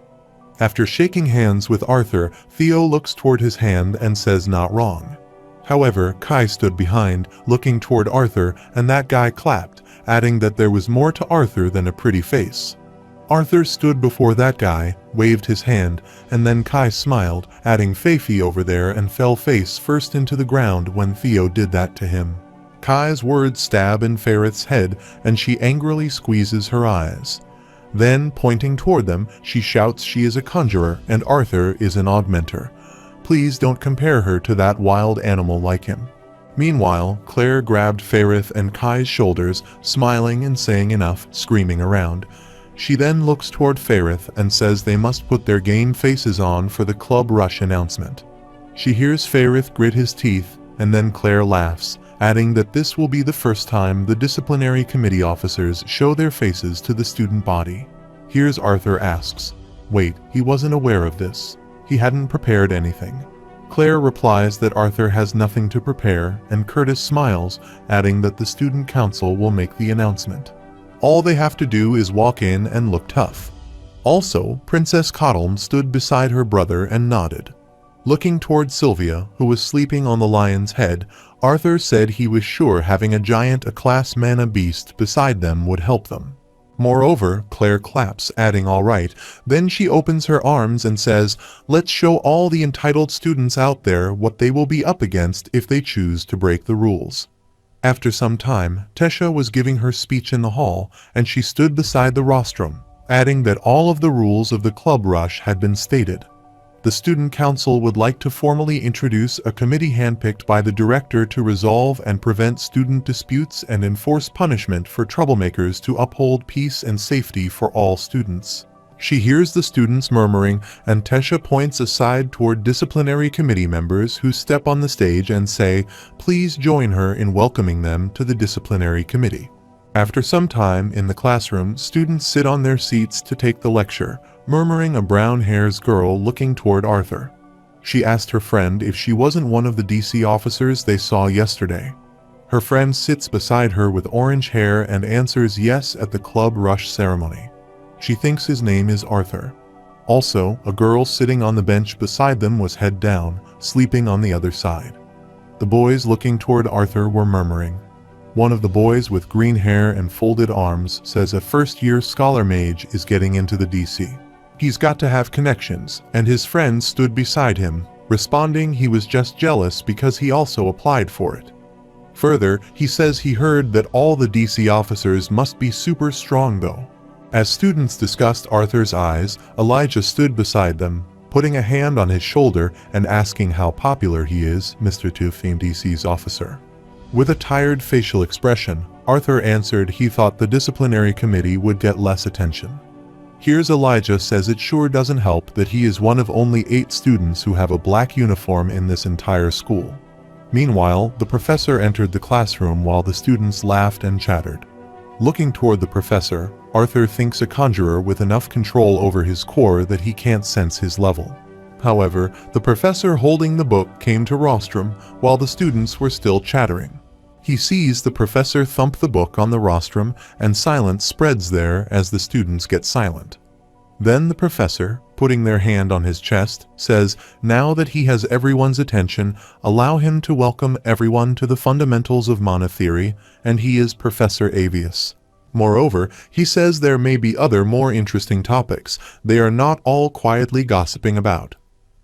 After shaking hands with Arthur, Theo looks toward his hand and says not wrong. However, Kai stood behind, looking toward Arthur, and that guy clapped, adding that there was more to Arthur than a pretty face. Arthur stood before that guy, waved his hand, and then Kai smiled, adding Feifei over there, and fell face first into the ground when Theo did that to him. Kai's words stab in Fairith's head, and she angrily squeezes her eyes. Then, pointing toward them, she shouts she is a conjurer and Arthur is an augmenter. Please don't compare her to that wild animal like him. Meanwhile, Claire grabbed Fairith and Kai's shoulders, smiling and saying enough, screaming around. She then looks toward Fairith and says they must put their game faces on for the club rush announcement. She hears Fairith grit his teeth, and then Claire laughs, adding that this will be the first time the disciplinary committee officers show their faces to the student body. Here's Arthur asks, "Wait, he wasn't aware of this. He hadn't prepared anything." Claire replies that Arthur has nothing to prepare, and Curtis smiles, adding that the student council will make the announcement. All they have to do is walk in and look tough. Also, Princess TurtleMe stood beside her brother and nodded. Looking toward Sylvia, who was sleeping on the lion's head, Arthur said he was sure having a giant A-class mana beast beside them would help them. Moreover, Claire claps, adding all right. Then she opens her arms and says, "Let's show all the entitled students out there what they will be up against if they choose to break the rules." After some time, Tesha was giving her speech in the hall, and she stood beside the rostrum, adding that all of the rules of the club rush had been stated. The student council would like to formally introduce a committee handpicked by the director to resolve and prevent student disputes and enforce punishment for troublemakers to uphold peace and safety for all students. She hears the students murmuring, and Tesha points aside toward disciplinary committee members who step on the stage and say, please join her in welcoming them to the disciplinary committee. After some time in the classroom, students sit on their seats to take the lecture, murmuring a brown-haired girl looking toward Arthur. She asked her friend if she wasn't one of the DC officers they saw yesterday. Her friend sits beside her with orange hair and answers yes at the club rush ceremony. She thinks his name is Arthur. Also, a girl sitting on the bench beside them was head down, sleeping on the other side. The boys looking toward Arthur were murmuring. One of the boys with green hair and folded arms says a first-year scholar mage is getting into the DC. He's got to have connections, and his friend stood beside him, responding he was just jealous because he also applied for it. Further, he says he heard that all the DC officers must be super strong though. As students discussed Arthur's eyes, Elijah stood beside them, putting a hand on his shoulder and asking how popular he is, Mr. Tufim DC's officer. With a tired facial expression, Arthur answered he thought the disciplinary committee would get less attention. Here's Elijah says it sure doesn't help that he is one of only 8 students who have a black uniform in this entire school. Meanwhile, the professor entered the classroom while the students laughed and chattered. Looking toward the professor, Arthur thinks a conjurer with enough control over his core that he can't sense his level. However, the professor holding the book came to rostrum while the students were still chattering. He sees the professor thump the book on the rostrum, and silence spreads there as the students get silent. Then the professor, putting their hand on his chest, says, now that he has everyone's attention, allow him to welcome everyone to the fundamentals of mana theory, and he is Professor Avius. Moreover, he says there may be other more interesting topics they are not all quietly gossiping about.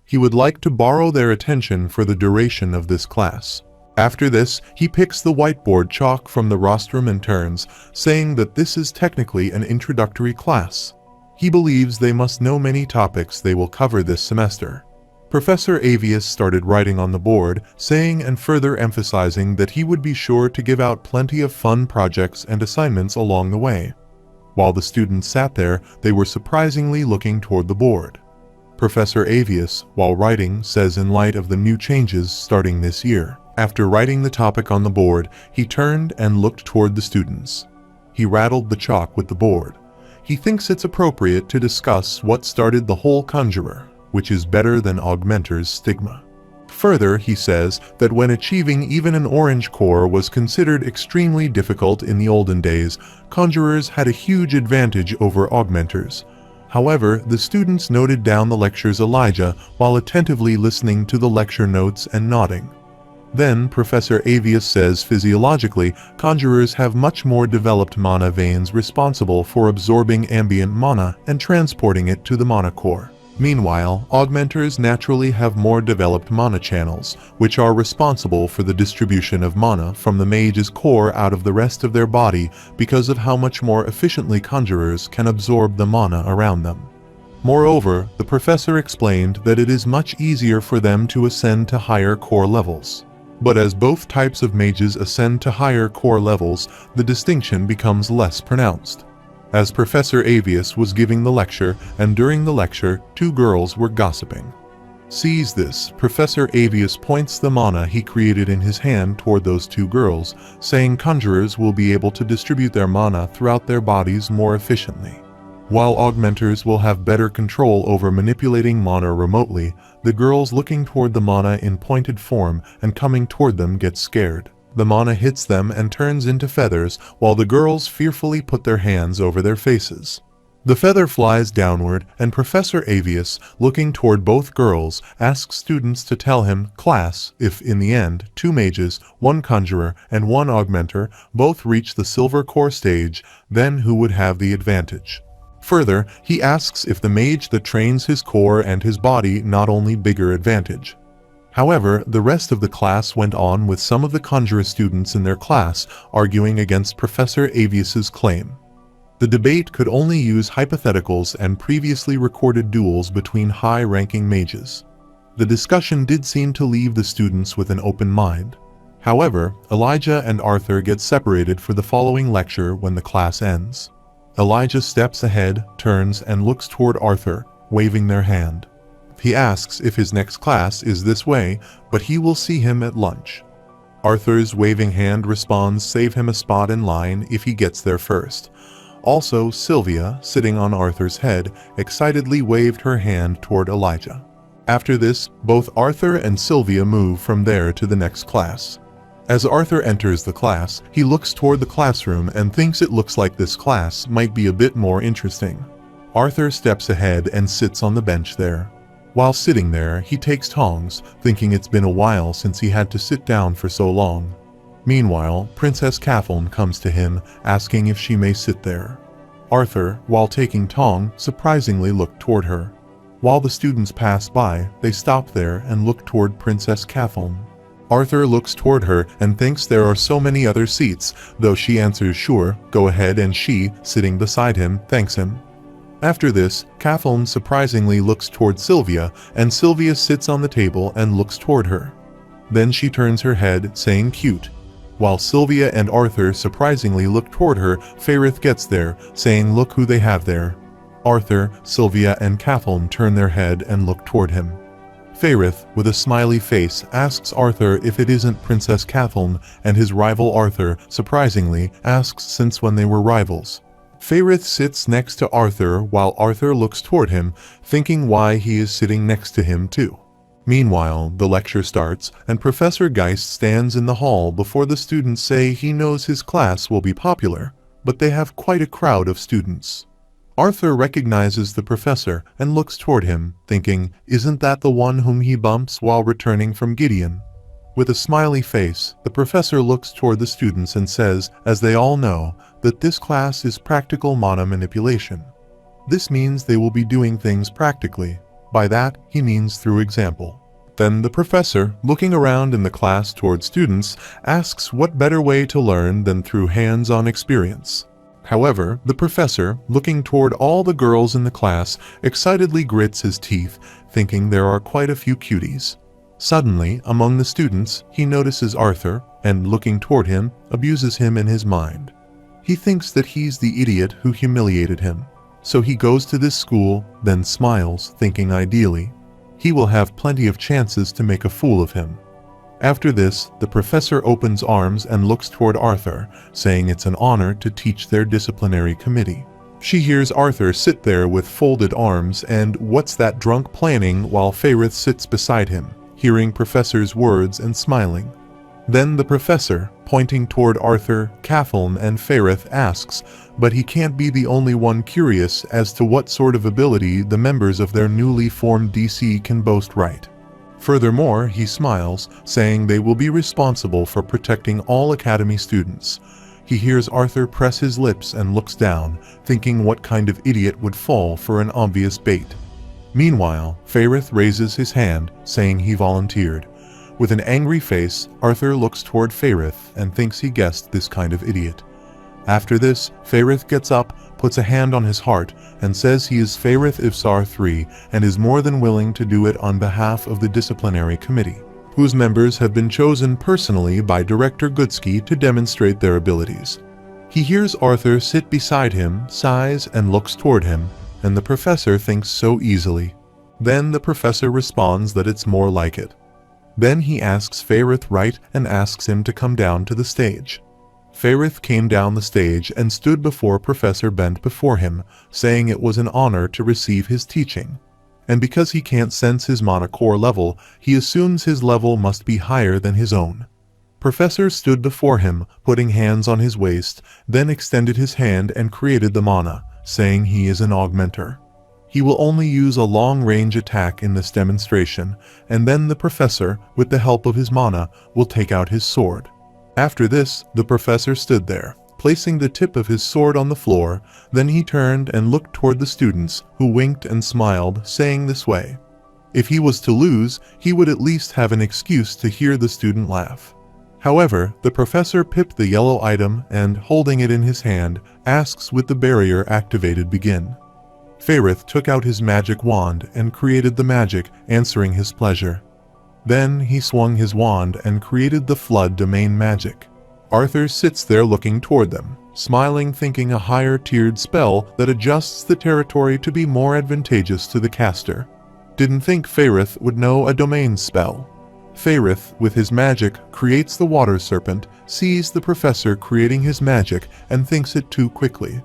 He would like to borrow their attention for the duration of this class. After this, he picks the whiteboard chalk from the rostrum and turns, saying that this is technically an introductory class. He believes they must know many topics they will cover this semester. Professor Avius started writing on the board, saying and further emphasizing that he would be sure to give out plenty of fun projects and assignments along the way. While the students sat there, they were surprisingly looking toward the board. Professor Avius, while writing, says in light of the new changes starting this year. After writing the topic on the board, he turned and looked toward the students. He rattled the chalk with the board. He thinks it's appropriate to discuss what started the whole conjurer, which is better than augmenter's stigma. Further, he says that when achieving even an orange core was considered extremely difficult in the olden days, conjurers had a huge advantage over augmenters. However, the students noted down the lecture's Elijah while attentively listening to the lecture notes and nodding. Then Professor Avius says physiologically, conjurers have much more developed mana veins responsible for absorbing ambient mana and transporting it to the mana core. Meanwhile, augmenters naturally have more developed mana channels, which are responsible for the distribution of mana from the mage's core out of the rest of their body because of how much more efficiently conjurers can absorb the mana around them. Moreover, the professor explained that it is much easier for them to ascend to higher core levels. But as both types of mages ascend to higher core levels, the distinction becomes less pronounced. As Professor Avius was giving the lecture, and during the lecture, two girls were gossiping. Sees this, Professor Avius points the mana he created in his hand toward those two girls, saying conjurers will be able to distribute their mana throughout their bodies more efficiently. While augmenters will have better control over manipulating mana remotely, the girls looking toward the mana in pointed form and coming toward them get scared. The mana hits them and turns into feathers, while the girls fearfully put their hands over their faces. The feather flies downward, and Professor Avius, looking toward both girls, asks students to tell him, class, if in the end, two mages, one conjurer, and one augmenter both reach the silver core stage, then who would have the advantage? Further, he asks if the mage that trains his core and his body not only bigger advantage. However, the rest of the class went on with some of the conjurer students in their class arguing against Professor Avius's claim. The debate could only use hypotheticals and previously recorded duels between high-ranking mages. The discussion did seem to leave the students with an open mind. However, Elijah and Arthur get separated for the following lecture when the class ends. Elijah steps ahead, turns, and looks toward Arthur, waving their hand. He asks if his next class is this way, but he will see him at lunch. Arthur's waving hand responds save him a spot in line if he gets there first. Also, Sylvia, sitting on Arthur's head, excitedly waved her hand toward Elijah. After this, both Arthur and Sylvia move from there to the next class. As Arthur enters the class, he looks toward the classroom and thinks it looks like this class might be a bit more interesting. Arthur steps ahead and sits on the bench there. While sitting there, he takes tongs, thinking it's been a while since he had to sit down for so long. Meanwhile, Princess Kathleen comes to him, asking if she may sit there. Arthur, while taking tong, surprisingly looked toward her. While the students pass by, they stop there and look toward Princess Kathleen. Arthur looks toward her and thinks there are so many other seats, though she answers sure, go ahead, and she, sitting beside him, thanks him. After this, Kathleen surprisingly looks toward Sylvia, and Sylvia sits on the table and looks toward her. Then she turns her head, saying cute. While Sylvia and Arthur surprisingly look toward her, Fairith gets there, saying look who they have there. Arthur, Sylvia, and Kathleen turn their head and look toward him. Fairith, with a smiley face, asks Arthur if it isn't Princess Kathleen, and his rival Arthur, surprisingly, asks since when they were rivals. Fairith sits next to Arthur while Arthur looks toward him, thinking why he is sitting next to him too. Meanwhile, the lecture starts, and Professor Geist stands in the hall before the students say he knows his class will be popular, but they have quite a crowd of students. Arthur recognizes the professor and looks toward him, thinking, isn't that the one whom he bumps while returning from Gideon? With a smiley face, the professor looks toward the students and says, as they all know, that this class is practical mana manipulation. This means they will be doing things practically. By that, he means through example. Then the professor, looking around in the class toward students, asks what better way to learn than through hands-on experience. However, the professor, looking toward all the girls in the class, excitedly grits his teeth, thinking there are quite a few cuties. Suddenly, among the students, he notices Arthur, and looking toward him, abuses him in his mind. He thinks that he's the idiot who humiliated him. So he goes to this school, then smiles, thinking ideally, he will have plenty of chances to make a fool of him. After this, the professor opens arms and looks toward Arthur, saying it's an honor to teach their disciplinary committee. She hears Arthur sit there with folded arms and what's that drunk planning while Fairith sits beside him. hearing Professor's words and smiling. Then the Professor, pointing toward Arthur, Cathelm, and Faerith, asks, but he can't be the only one curious as to what sort of ability the members of their newly formed DC can boast, right? Furthermore, he smiles, saying they will be responsible for protecting all Academy students. He hears Arthur press his lips and looks down, thinking what kind of idiot would fall for an obvious bait. Meanwhile, Faerith raises his hand, saying he volunteered. With an angry face, Arthur looks toward Faerith and thinks he guessed this kind of idiot. After this, Faerith gets up, puts a hand on his heart, and says he is Faerith Ifsar III and is more than willing to do it on behalf of the disciplinary committee, whose members have been chosen personally by Director Gutsky to demonstrate their abilities. He hears Arthur sit beside him, sighs, and looks toward him, and the Professor thinks so easily. Then the Professor responds that it's more like it. Then he asks Faerith right and asks him to come down to the stage. Faerith came down the stage and stood before Professor bent before him, saying it was an honor to receive his teaching. And because he can't sense his mana core level, he assumes his level must be higher than his own. Professor stood before him, putting hands on his waist, then extended his hand and created the mana, saying he is an augmenter. He will only use a long-range attack in this demonstration, and then the Professor, with the help of his mana, will take out his sword. After this, the Professor stood there, placing the tip of his sword on the floor. Then he turned and looked toward the students, who winked and smiled, saying this way. If he was to lose, he would at least have an excuse to hear the student laugh. However, the Professor pipped the yellow item and, holding it in his hand, asks with the barrier activated begin. Faerith took out his magic wand and created the magic, answering his pleasure. Then he swung his wand and created the flood domain magic. Arthur sits there looking toward them, smiling, thinking a higher-tiered spell that adjusts the territory to be more advantageous to the caster. Didn't think Faerith would know a domain spell. Faerith, with his magic, creates the water serpent, sees the Professor creating his magic, and thinks it too quickly.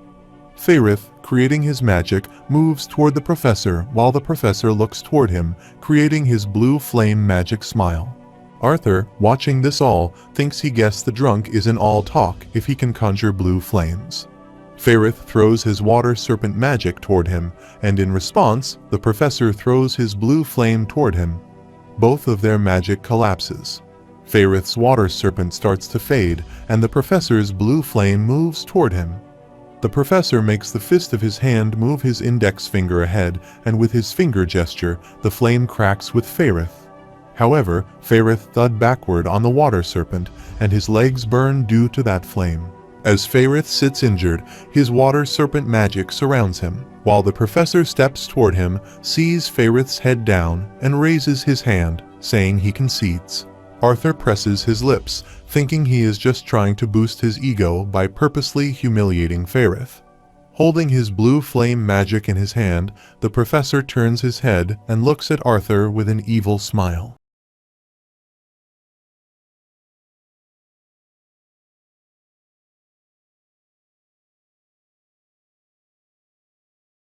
Faerith, creating his magic, moves toward the Professor while the Professor looks toward him, creating his blue flame magic smile. Arthur, watching this all, thinks he guessed the drunk is in all talk if he can conjure blue flames. Faerith throws his water serpent magic toward him, and in response, the Professor throws his blue flame toward him. Both of their magic collapses. Faerith's water serpent starts to fade, and the Professor's blue flame moves toward him. The Professor makes the fist of his hand move his index finger ahead, and with his finger gesture, the flame cracks with Faerith. However, Faerith thud backward on the water serpent, and his legs burn due to that flame. As Faerith sits injured, his water serpent magic surrounds him, while the Professor steps toward him, sees Faerith's head down, and raises his hand, saying he concedes. Arthur presses his lips, thinking he is just trying to boost his ego by purposely humiliating Faerith. Holding his blue flame magic in his hand, the Professor turns his head and looks at Arthur with an evil smile.